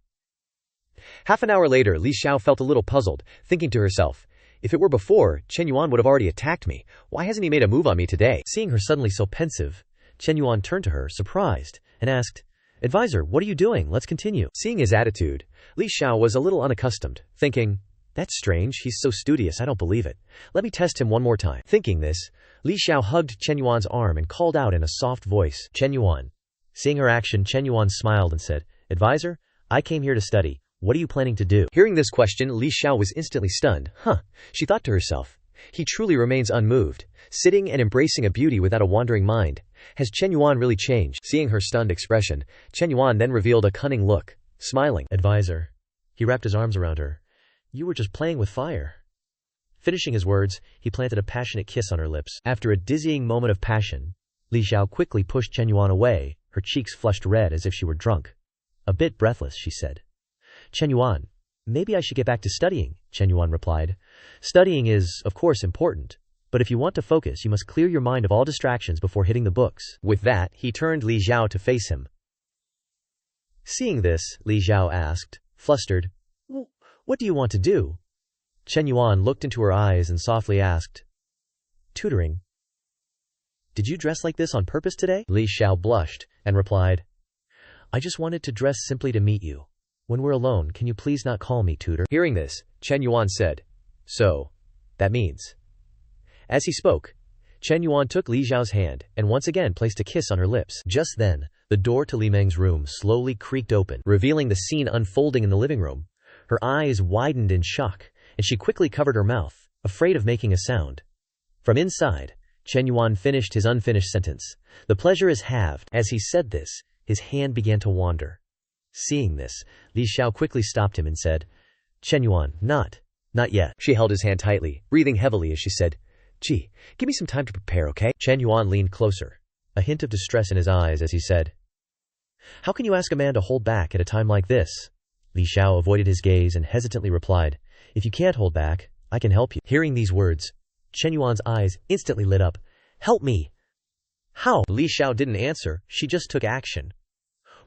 Half an hour later, Li Xiao felt a little puzzled, thinking to herself, if it were before, Chen Yuan would have already attacked me. Why hasn't he made a move on me today? Seeing her suddenly so pensive, Chen Yuan turned to her, surprised, and asked, "Advisor, what are you doing? Let's continue." Seeing his attitude, Li Xiao was a little unaccustomed, thinking, "That's strange, he's so studious, I don't believe it. Let me test him one more time." Thinking this, Li Xiao hugged Chen Yuan's arm and called out in a soft voice, "Chen Yuan." Seeing her action, Chen Yuan smiled and said, "Advisor, I came here to study. What are you planning to do?" Hearing this question, Li Xiao was instantly stunned. She thought to herself. He truly remains unmoved, sitting and embracing a beauty without a wandering mind. Has Chen Yuan really changed? Seeing her stunned expression, Chen Yuan then revealed a cunning look, smiling. "Advisor." He wrapped his arms around her. "You were just playing with fire." Finishing his words, he planted a passionate kiss on her lips. After a dizzying moment of passion, Li Xiao quickly pushed Chen Yuan away, her cheeks flushed red as if she were drunk. A bit breathless, she said, "Chen Yuan, maybe I should get back to studying," Chen Yuan replied. "Studying is, of course, important, but if you want to focus, you must clear your mind of all distractions before hitting the books." With that, he turned Li Xiao to face him. Seeing this, Li Xiao asked, flustered, "What do you want to do?" Chen Yuan looked into her eyes and softly asked, "Tutoring." "Did you dress like this on purpose today?" Li Xiao blushed and replied, "I just wanted to dress simply to meet you. When we're alone, can you please not call me tutor?" Hearing this, Chen Yuan said, "So, that means..." As he spoke, Chen Yuan took Li Xiao's hand and once again placed a kiss on her lips. Just then, the door to Li Meng's room slowly creaked open, revealing the scene unfolding in the living room. Her eyes widened in shock, and she quickly covered her mouth, afraid of making a sound. From inside, Chen Yuan finished his unfinished sentence. "The pleasure is halved." As he said this, his hand began to wander. Seeing this, Li Xiao quickly stopped him and said, "Chen Yuan, not yet." She held his hand tightly, breathing heavily as she said, "Gee, give me some time to prepare, okay?" Chen Yuan leaned closer, a hint of distress in his eyes as he said, "How can you ask a man to hold back at a time like this?" Li Xiao avoided his gaze and hesitantly replied, "If you can't hold back, I can help you." Hearing these words, Chen Yuan's eyes instantly lit up. "Help me!" "How?" Li Xiao didn't answer, she just took action.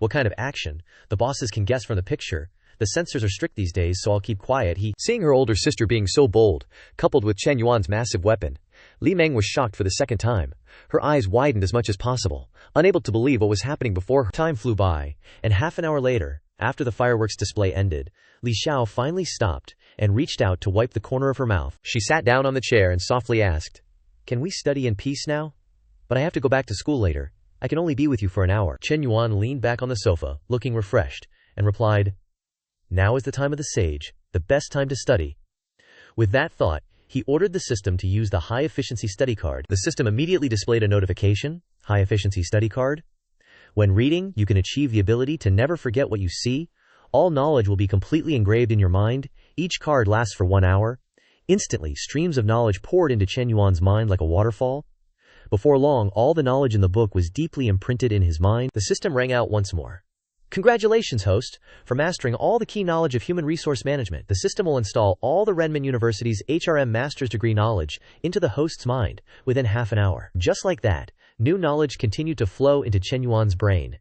"What kind of action? The bosses can guess from the picture. The censors are strict these days, so I'll keep quiet." Seeing her older sister being so bold, coupled with Chen Yuan's massive weapon, Li Meng was shocked for the second time. Her eyes widened as much as possible, unable to believe what was happening before her. Time flew by, and half an hour later, after the fireworks display ended, Li Xiao finally stopped and reached out to wipe the corner of her mouth. She sat down on the chair and softly asked, "Can we study in peace now? But I have to go back to school later. I can only be with you for an hour." Chen Yuan leaned back on the sofa, looking refreshed, and replied, "Now is the time of the sage, the best time to study." With that thought, he ordered the system to use the high-efficiency study card. The system immediately displayed a notification, "High-efficiency study card. When reading, you can achieve the ability to never forget what you see. All knowledge will be completely engraved in your mind. Each card lasts for 1 hour." Instantly, streams of knowledge poured into Chen Yuan's mind like a waterfall. Before long, all the knowledge in the book was deeply imprinted in his mind. The system rang out once more. "Congratulations, host, for mastering all the key knowledge of human resource management. The system will install all the Renmin University's HRM master's degree knowledge into the host's mind within half an hour." Just like that, new knowledge continued to flow into Chen Yuan's brain.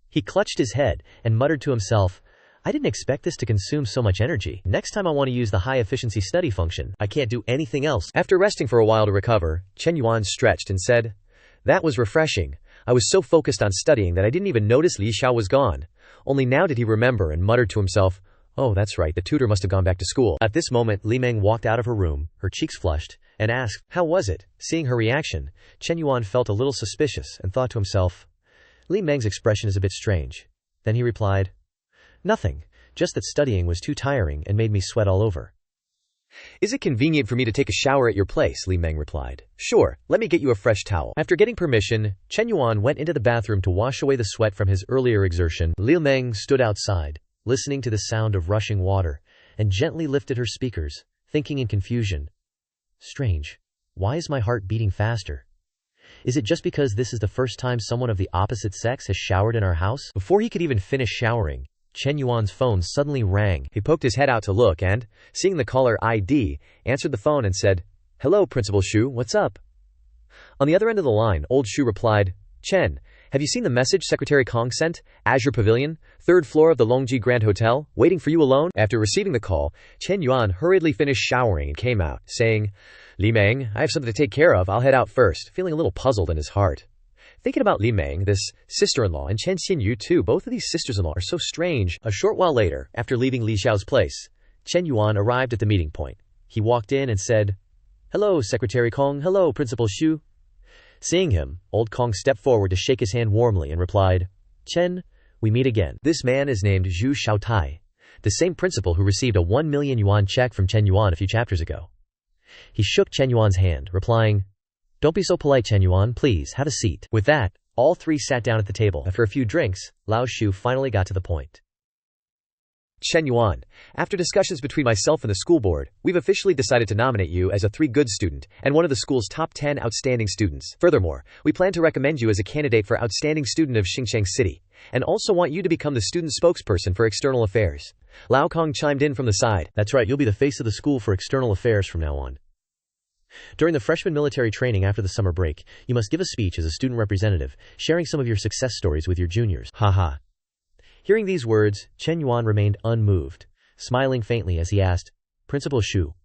He clutched his head and muttered to himself, "I didn't expect this to consume so much energy. Next time I want to use the high-efficiency study function. I can't do anything else." After resting for a while to recover, Chen Yuan stretched and said, "That was refreshing. I was so focused on studying that I didn't even notice Li Xiao was gone. Only now did he remember and muttered to himself, Oh, that's right, the tutor must have gone back to school. At this moment, Li Meng walked out of her room, her cheeks flushed, and asked, "How was it?" Seeing her reaction, Chen Yuan felt a little suspicious and thought to himself, Li Meng's expression is a bit strange. Then he replied, "Nothing, just that studying was too tiring and made me sweat all over." "Is it convenient for me to take a shower at your place?" Li Meng replied. "Sure, let me get you a fresh towel." After getting permission, Chen Yuan went into the bathroom to wash away the sweat from his earlier exertion. Li Meng stood outside, listening to the sound of rushing water, and gently lifted her speakers, thinking in confusion. Strange. Why is my heart beating faster? Is it just because this is the first time someone of the opposite sex has showered in our house? Before he could even finish showering, Chen Yuan's phone suddenly rang. He poked his head out to look and, seeing the caller ID, answered the phone and said, "Hello, Principal Shu, what's up?" On the other end of the line, old Shu replied, "Chen, have you seen the message Secretary Kong sent? Azure Pavilion, 3rd floor of the Longji Grand Hotel, waiting for you alone?" After receiving the call, Chen Yuan hurriedly finished showering and came out, saying, "Li Meng, I have something to take care of, I'll head out first," feeling a little puzzled in his heart. Thinking about Li Meng, this sister-in-law, and Chen Xinyu too, both of these sisters-in-law are so strange. A short while later, after leaving Li Xiao's place, Chen Yuan arrived at the meeting point. He walked in and said, "Hello, Secretary Kong, hello, Principal Shu." Seeing him, old Kong stepped forward to shake his hand warmly and replied, "Chen, we meet again." This man is named Zhu Xiaotai, the same principal who received a 1 million yuan check from Chen Yuan a few chapters ago. He shook Chen Yuan's hand, replying, "Don't be so polite, Chen Yuan, please, have a seat." With that, all three sat down at the table. After a few drinks, Lao Shu finally got to the point. "Chen Yuan, after discussions between myself and the school board, we've officially decided to nominate you as a 3 good student and one of the school's top 10 outstanding students. Furthermore, we plan to recommend you as a candidate for outstanding student of Xinjiang City, and also want you to become the student spokesperson for external affairs." Lao Kong chimed in from the side. "That's right, you'll be the face of the school for external affairs from now on. During the freshman military training after the summer break, you must give a speech as a student representative, sharing some of your success stories with your juniors. Haha." Hearing these words, Chen Yuan remained unmoved, smiling faintly as he asked, "Principal Shu,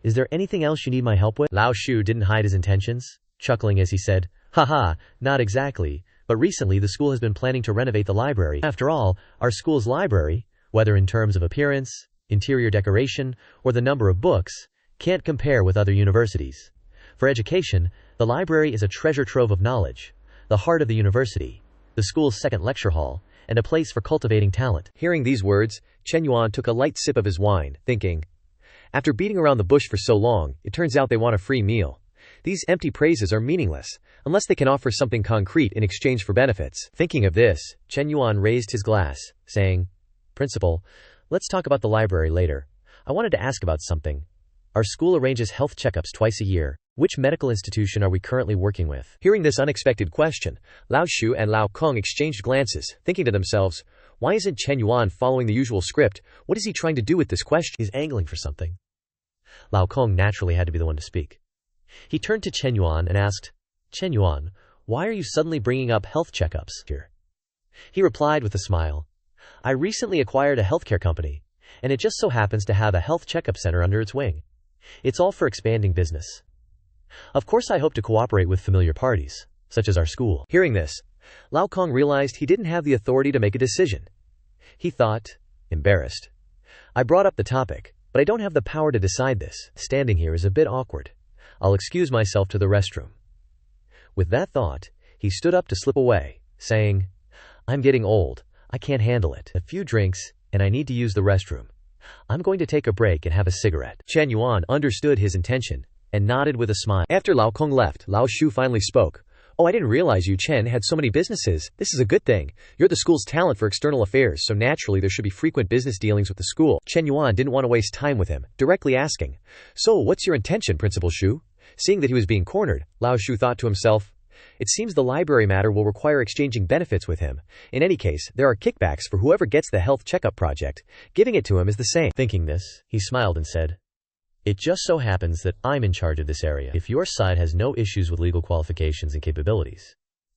is there anything else you need my help with?" Lao Shu didn't hide his intentions, chuckling as he said, "Haha, not exactly, but recently the school has been planning to renovate the library. After all, our school's library, whether in terms of appearance, interior decoration, or the number of books, can't compare with other universities. For education, the library is a treasure trove of knowledge, the heart of the university, the school's second lecture hall, and a place for cultivating talent." Hearing these words, Chen Yuan took a light sip of his wine, thinking, after beating around the bush for so long, it turns out they want a free meal. These empty praises are meaningless, unless they can offer something concrete in exchange for benefits. Thinking of this, Chen Yuan raised his glass, saying, "Principal, let's talk about the library later. I wanted to ask about something. Our school arranges health checkups twice a year. Which medical institution are we currently working with?" Hearing this unexpected question, Lao Shu and Lao Kong exchanged glances, thinking to themselves, why isn't Chen Yuan following the usual script? What is he trying to do with this question? He's angling for something. Lao Kong naturally had to be the one to speak. He turned to Chen Yuan and asked, "Chen Yuan, why are you suddenly bringing up health checkups here?" He replied with a smile, "I recently acquired a healthcare company, and it just so happens to have a health checkup center under its wing. It's all for expanding business. Of course I hope to cooperate with familiar parties, such as our school." Hearing this, Lao Kong realized he didn't have the authority to make a decision. He thought, embarrassed, "I brought up the topic, but I don't have the power to decide this. Standing here is a bit awkward. I'll excuse myself to the restroom." With that thought, he stood up to slip away, saying, "I'm getting old. I can't handle it. A few drinks, and I need to use the restroom. I'm going to take a break and have a cigarette." Chen Yuan understood his intention and nodded with a smile. After Lao Kong left, Lao Shu finally spoke. "Oh, I didn't realize you, Chen, had so many businesses. This is a good thing. You're the school's talent for external affairs, so naturally there should be frequent business dealings with the school." Chen Yuan didn't want to waste time with him, directly asking, "So, what's your intention, Principal Shu?" Seeing that he was being cornered, Lao Shu thought to himself, "It seems the library matter will require exchanging benefits with him. In any case, there are kickbacks for whoever gets the health checkup project. Giving it to him is the same." Thinking this, he smiled and said, "It just so happens that I'm in charge of this area. If your side has no issues with legal qualifications and capabilities,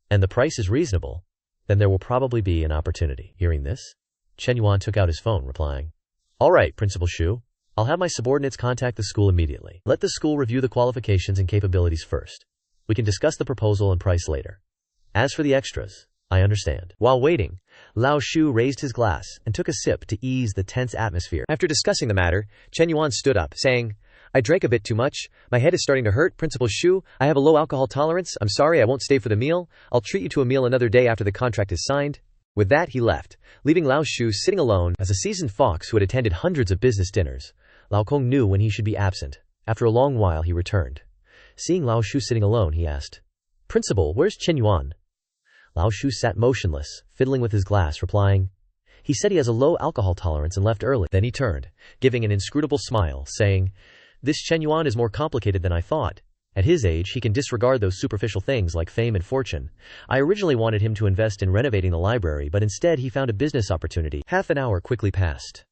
and the price is reasonable, then there will probably be an opportunity." Hearing this, Chen Yuan took out his phone, replying, "All right, Principal Shu, I'll have my subordinates contact the school immediately. Let the school review the qualifications and capabilities first. We can discuss the proposal and price later. As for the extras, I understand. While waiting, Lao Shu raised his glass and took a sip to ease the tense atmosphere. After discussing the matter, Chen Yuan stood up, saying, I drank a bit too much. My head is starting to hurt. Principal Shu, I have a low alcohol tolerance. I'm sorry I won't stay for the meal. I'll treat you to a meal another day after the contract is signed. With that, he left, leaving Lao Shu sitting alone. As a seasoned fox who had attended hundreds of business dinners, Lao Kong knew when he should be absent. After a long while, he returned. Seeing Lao Shu sitting alone, he asked, Principal, where's Chen Yuan? Lao Shu sat motionless, fiddling with his glass, replying, He said he has a low alcohol tolerance and left early. Then he turned, giving an inscrutable smile, saying, This Chen Yuan is more complicated than I thought. At his age, he can disregard those superficial things like fame and fortune. I originally wanted him to invest in renovating the library, but instead he found a business opportunity. Half an hour quickly passed.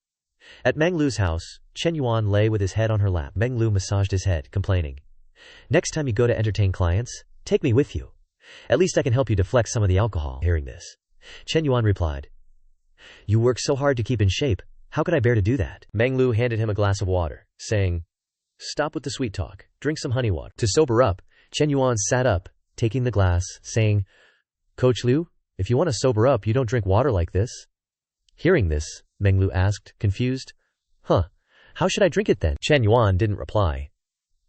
At Meng Lu's house, Chen Yuan lay with his head on her lap. Meng Lu massaged his head, complaining, Next time you go to entertain clients, take me with you. At least I can help you deflect some of the alcohol. Hearing this, Chen Yuan replied, You work so hard to keep in shape. How could I bear to do that? Meng Lu handed him a glass of water, saying, Stop with the sweet talk. Drink some honey water. To sober up, Chen Yuan sat up, taking the glass, saying, Coach Liu, if you want to sober up, you don't drink water like this. Hearing this, Meng Lu asked, confused, How should I drink it then? Chen Yuan didn't reply,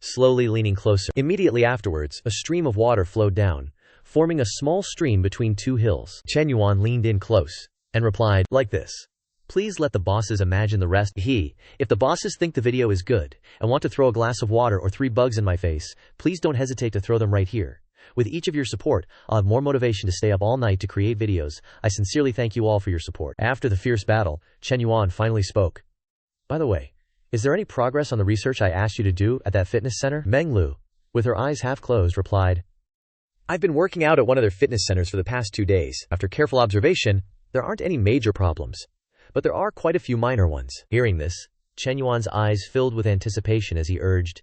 slowly leaning closer. Immediately afterwards, a stream of water flowed down, forming a small stream between two hills. Chen Yuan leaned in close and replied, Like this. Please let the bosses imagine the rest. If the bosses think the video is good and want to throw a glass of water or 3 bugs in my face, please don't hesitate to throw them right here. With each of your support, I'll have more motivation to stay up all night to create videos. I sincerely thank you all for your support. After the fierce battle, Chen Yuan finally spoke. By the way, is there any progress on the research I asked you to do at that fitness center? Meng Lu, with her eyes half closed, replied, I've been working out at one of their fitness centers for the past 2 days. After careful observation, there aren't any major problems, but there are quite a few minor ones. Hearing this, Chen Yuan's eyes filled with anticipation as he urged,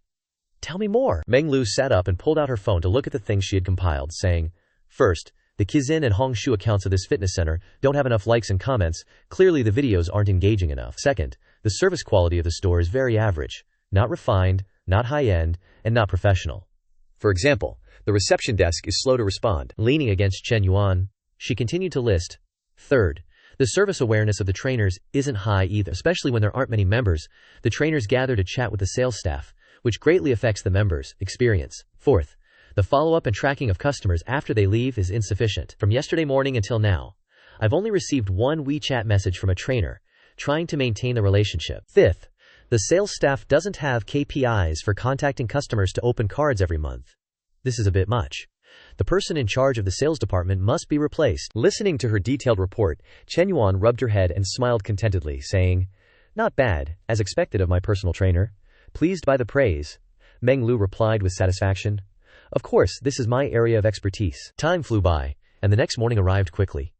Tell me more. Meng Lu sat up and pulled out her phone to look at the things she had compiled, saying, First, the Kizin and Hongshu accounts of this fitness center don't have enough likes and comments. Clearly the videos aren't engaging enough. Second, the service quality of the store is very average, not refined, not high-end, and not professional. For example, the reception desk is slow to respond. Leaning against Chen Yuan, she continued to list, Third, the service awareness of the trainers isn't high either, especially when there aren't many members. The trainers gather to chat with the sales staff, which greatly affects the members' experience. Fourth, the follow-up and tracking of customers after they leave is insufficient. From yesterday morning until now, I've only received 1 WeChat message from a trainer, trying to maintain the relationship. Fifth, the sales staff doesn't have KPIs for contacting customers to open cards every month. This is a bit much. The person in charge of the sales department must be replaced. Listening to her detailed report, Chen Yuan rubbed her head and smiled contentedly, saying, Not bad, as expected of my personal trainer. Pleased by the praise, Meng Lu replied with satisfaction, Of course, this is my area of expertise. Time flew by, and the next morning arrived quickly.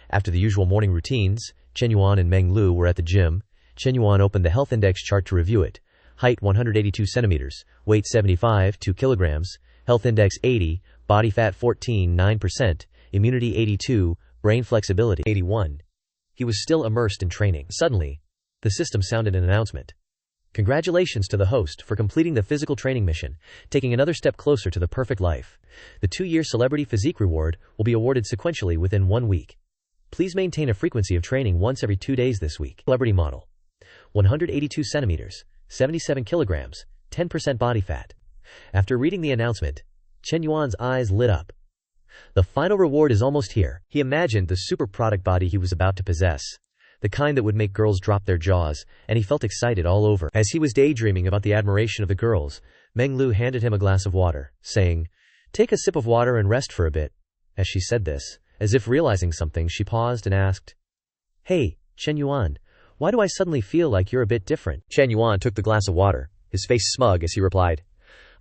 After the usual morning routines, Chen Yuan and Meng Lu were at the gym. Chen Yuan opened the health index chart to review it. Height 182 centimeters, weight 75, 2 kilograms, health index 80, body fat 14.9%, immunity 82, brain flexibility 81. He was still immersed in training. Suddenly, the system sounded an announcement. Congratulations to the host for completing the physical training mission, taking another step closer to the perfect life. The 2-year celebrity physique reward will be awarded sequentially within 1 week. Please maintain a frequency of training once every 2 days this week. Celebrity model. 182 centimeters, 77 kilograms, 10% body fat. After reading the announcement, Chen Yuan's eyes lit up. The final reward is almost here. He imagined the super product body he was about to possess, the kind that would make girls drop their jaws, and he felt excited all over. As he was daydreaming about the admiration of the girls, Meng Lu handed him a glass of water, saying, Take a sip of water and rest for a bit. As she said this, as if realizing something, she paused and asked, Hey, Chen Yuan, why do I suddenly feel like you're a bit different? Chen Yuan took the glass of water, his face smug as he replied,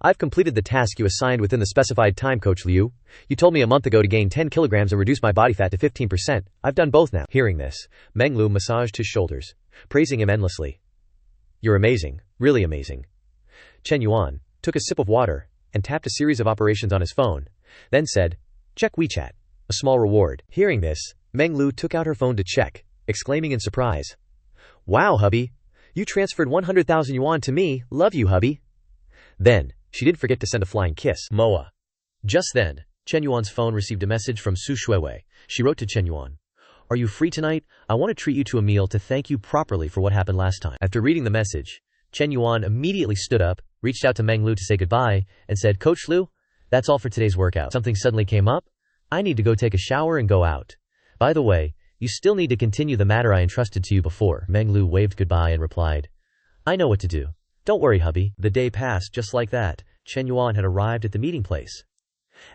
I've completed the task you assigned within the specified time, Coach Liu. You told me a month ago to gain 10 kilograms and reduce my body fat to 15%. I've done both now. Hearing this, Meng Lu massaged his shoulders, praising him endlessly. You're amazing, really amazing. Chen Yuan took a sip of water and tapped a series of operations on his phone, then said, Check WeChat, a small reward. Hearing this, Meng Lu took out her phone to check, exclaiming in surprise, Wow, hubby, you transferred 100,000 yuan to me, love you, hubby. Then, she didn't forget to send a flying kiss. Moa. Just then, Chen Yuan's phone received a message from Su Shuiwei. She wrote to Chen Yuan, "Are you free tonight? I want to treat you to a meal to thank you properly for what happened last time." After reading the message, Chen Yuan immediately stood up, reached out to Meng Lu to say goodbye, and said, "Coach Lu, that's all for today's workout. Something suddenly came up. I need to go take a shower and go out. By the way, you still need to continue the matter I entrusted to you before." Meng Lu waved goodbye and replied, "I know what to do. Don't worry, hubby." The day passed just like that. Chen Yuan had arrived at the meeting place.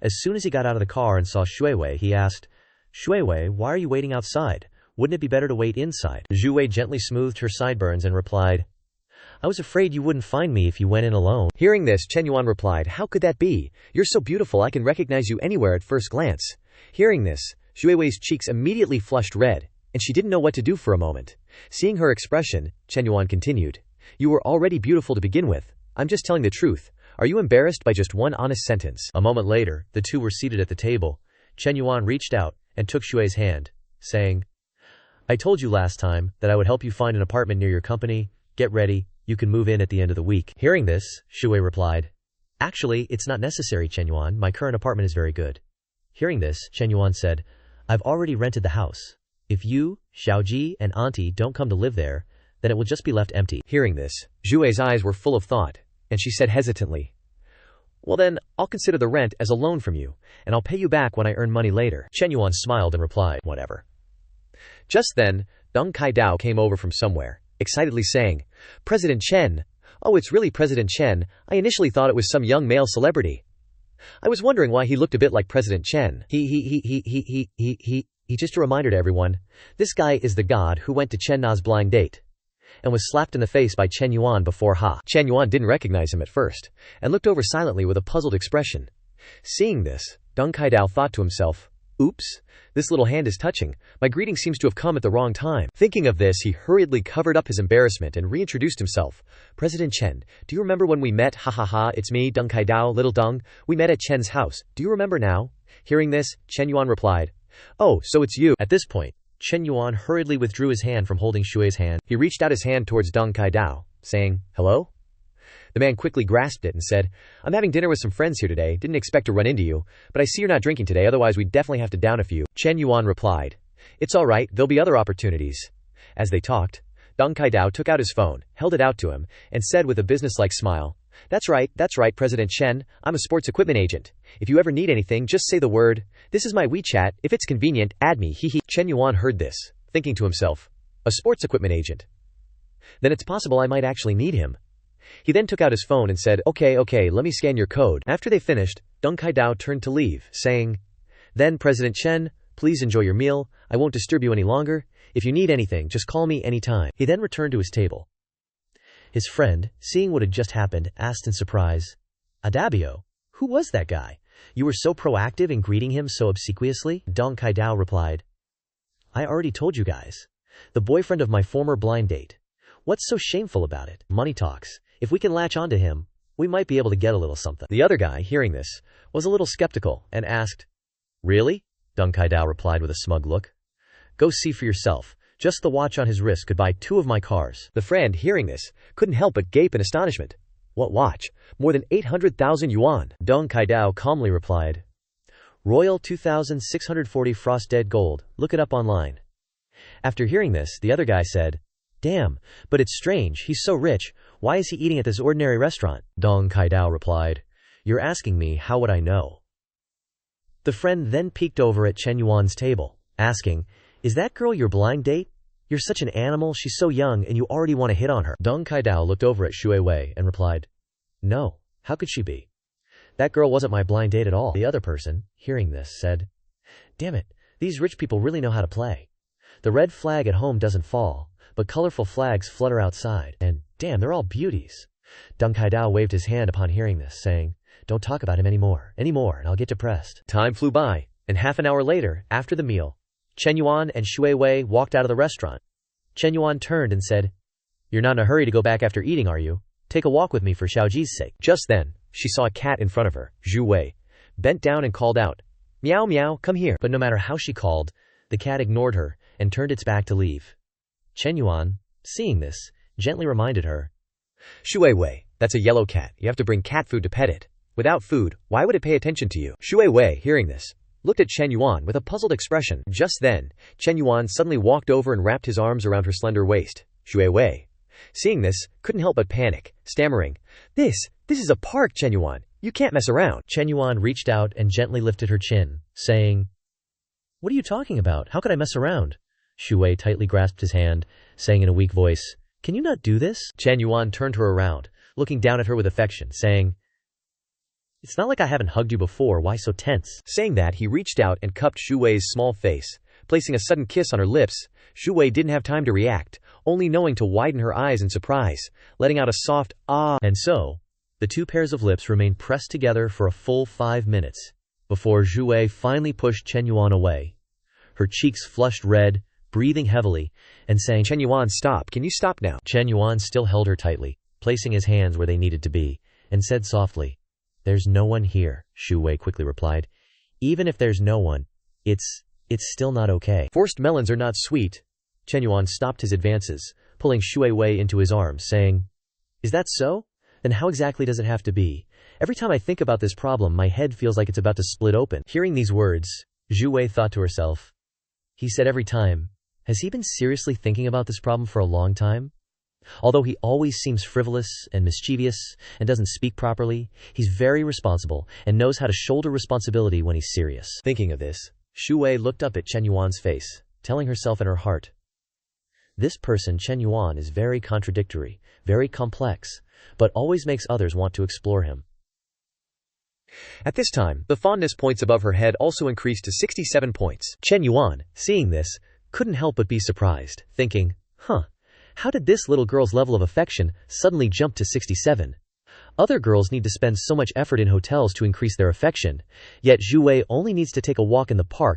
As soon as he got out of the car and saw Shuiwei, he asked, "Shuiwei, why are you waiting outside? Wouldn't it be better to wait inside?" Shuiwei gently smoothed her sideburns and replied, "I was afraid you wouldn't find me if you went in alone." Hearing this, Chen Yuan replied, "How could that be? You're so beautiful I can recognize you anywhere at first glance." Hearing this, Shuiwei's cheeks immediately flushed red, and she didn't know what to do for a moment. Seeing her expression, Chen Yuan continued, "You were already beautiful to begin with. I'm just telling the truth. Are you embarrassed by just one honest sentence?" A moment later, the two were seated at the table. Chen Yuan reached out and took Shui's hand, saying, "I told you last time that I would help you find an apartment near your company. Get ready, you can move in at the end of the week." Hearing this, Shui replied, "Actually, it's not necessary, Chen Yuan. My current apartment is very good." Hearing this, Chen Yuan said, "I've already rented the house. If you, Xiaoji, and Auntie don't come to live there, then it will just be left empty." Hearing this, Zhui's eyes were full of thought, and she said hesitantly, "Well then, I'll consider the rent as a loan from you, and I'll pay you back when I earn money later." Chen Yuan smiled and replied, "Whatever." Just then, Deng Kaidao came over from somewhere, excitedly saying, "President Chen! Oh, it's really President Chen. I initially thought it was some young male celebrity. I was wondering why he looked a bit like President Chen. Just a reminder to everyone, this guy is the god who went to Chen Na's blind date and was slapped in the face by Chen Yuan before Ha." Chen Yuan didn't recognize him at first, and looked over silently with a puzzled expression. Seeing this, Deng Kaidao thought to himself, "Oops, this little hand is touching. My greeting seems to have come at the wrong time." Thinking of this, he hurriedly covered up his embarrassment and reintroduced himself. "President Chen, do you remember when we met? Ha ha ha, it's me, Deng Kaidao, little Deng. We met at Chen's house. Do you remember now?" Hearing this, Chen Yuan replied, "Oh, so it's you." At this point, Chen Yuan hurriedly withdrew his hand from holding Shui's hand. He reached out his hand towards Deng Kaidao, saying, "Hello?" The man quickly grasped it and said, "I'm having dinner with some friends here today. Didn't expect to run into you, but I see you're not drinking today, otherwise we'd definitely have to down a few." Chen Yuan replied, "It's all right, there'll be other opportunities." As they talked, Deng Kaidao took out his phone, held it out to him, and said with a businesslike smile, that's right, President Chen. I'm a sports equipment agent. If you ever need anything, just say the word. This is my WeChat. If it's convenient, add me, hee hee." Chen Yuan heard this, thinking to himself, a sports equipment agent? Then it's possible I might actually need him. He then took out his phone and said, Okay, let me scan your code." After they finished, Deng Kaidao turned to leave, saying, "Then, President Chen, please enjoy your meal. I won't disturb you any longer. If you need anything, just call me anytime." He then returned to his table. His friend, seeing what had just happened, asked in surprise, "Adabio, who was that guy? You were so proactive in greeting him so obsequiously?" Deng Kaidao replied, "I already told you guys. The boyfriend of my former blind date. What's so shameful about it? Money talks. If we can latch onto him, we might be able to get a little something." The other guy, hearing this, was a little skeptical and asked, "Really?" Deng Kaidao replied with a smug look. "Go see for yourself. Just the watch on his wrist could buy 2 of my cars." The friend, hearing this, couldn't help but gape in astonishment. "What watch? More than 800,000 yuan." Deng Kaidao calmly replied, "Royal 2640 Frost Dead Gold. Look it up online." After hearing this, the other guy said, "Damn, but it's strange, he's so rich, why is he eating at this ordinary restaurant?" Deng Kaidao replied, "You're asking me, how would I know?" The friend then peeked over at Chen Yuan's table, asking, "Is that girl your blind date? You're such an animal, she's so young and you already want to hit on her." Deng Kaidao looked over at Shui Wei and replied, "No, how could she be? That girl wasn't my blind date at all." The other person, hearing this, said, "Damn it, these rich people really know how to play. The red flag at home doesn't fall, but colorful flags flutter outside, and damn, they're all beauties." Deng Kaidao waved his hand upon hearing this, saying, "Don't talk about him anymore, and I'll get depressed." Time flew by, and half an hour later, after the meal, Chen Yuan and Shui Wei walked out of the restaurant. Chen Yuan turned and said, "You're not in a hurry to go back after eating, are you? Take a walk with me for Xiaoji's sake." Just then, she saw a cat in front of her. Zhu Wei bent down and called out, "Meow meow, come here." But no matter how she called, the cat ignored her and turned its back to leave. Chen Yuan, seeing this, gently reminded her, "Shui Wei, that's a yellow cat. You have to bring cat food to pet it. Without food, why would it pay attention to you? Shui Wei, hearing this, looked at Chen Yuan with a puzzled expression. Just then, Chen Yuan suddenly walked over and wrapped his arms around her slender waist. Shui Wei, seeing this, couldn't help but panic, stammering, This is a park, Chen Yuan. You can't mess around. Chen Yuan reached out and gently lifted her chin, saying, What are you talking about? How could I mess around? Shu Wei tightly grasped his hand, saying in a weak voice, Can you not do this? Chen Yuan turned her around, looking down at her with affection, saying, It's not like I haven't hugged you before, why so tense? Saying that, he reached out and cupped Shu Wei's small face, placing a sudden kiss on her lips. Shu Wei didn't have time to react, only knowing to widen her eyes in surprise, letting out a soft, ah. And so, the two pairs of lips remained pressed together for a full 5 minutes, before Zhu Wei finally pushed Chen Yuan away. Her cheeks flushed red, breathing heavily, and saying, Chen Yuan, stop, can you stop now? Chen Yuan still held her tightly, placing his hands where they needed to be, and said softly, There's no one here, Shu Wei quickly replied. Even if there's no one, it's still not okay. Forced melons are not sweet. Chen Yuan stopped his advances, pulling Shui Wei into his arms, saying, Is that so? Then how exactly does it have to be? Every time I think about this problem, my head feels like it's about to split open. Hearing these words, Zhu Wei thought to herself, He said every time, has he been seriously thinking about this problem for a long time? Although he always seems frivolous and mischievous and doesn't speak properly, he's very responsible and knows how to shoulder responsibility when he's serious. Thinking of this, Shu Wei looked up at Chen Yuan's face, telling herself in her heart, This person, Chen Yuan, is very contradictory, very complex, but always makes others want to explore him. At this time, the fondness points above her head also increased to 67 points. Chen Yuan, seeing this, couldn't help but be surprised, thinking, how did this little girl's level of affection suddenly jump to 67? Other girls need to spend so much effort in hotels to increase their affection, yet Zhu Wei only needs to take a walk in the park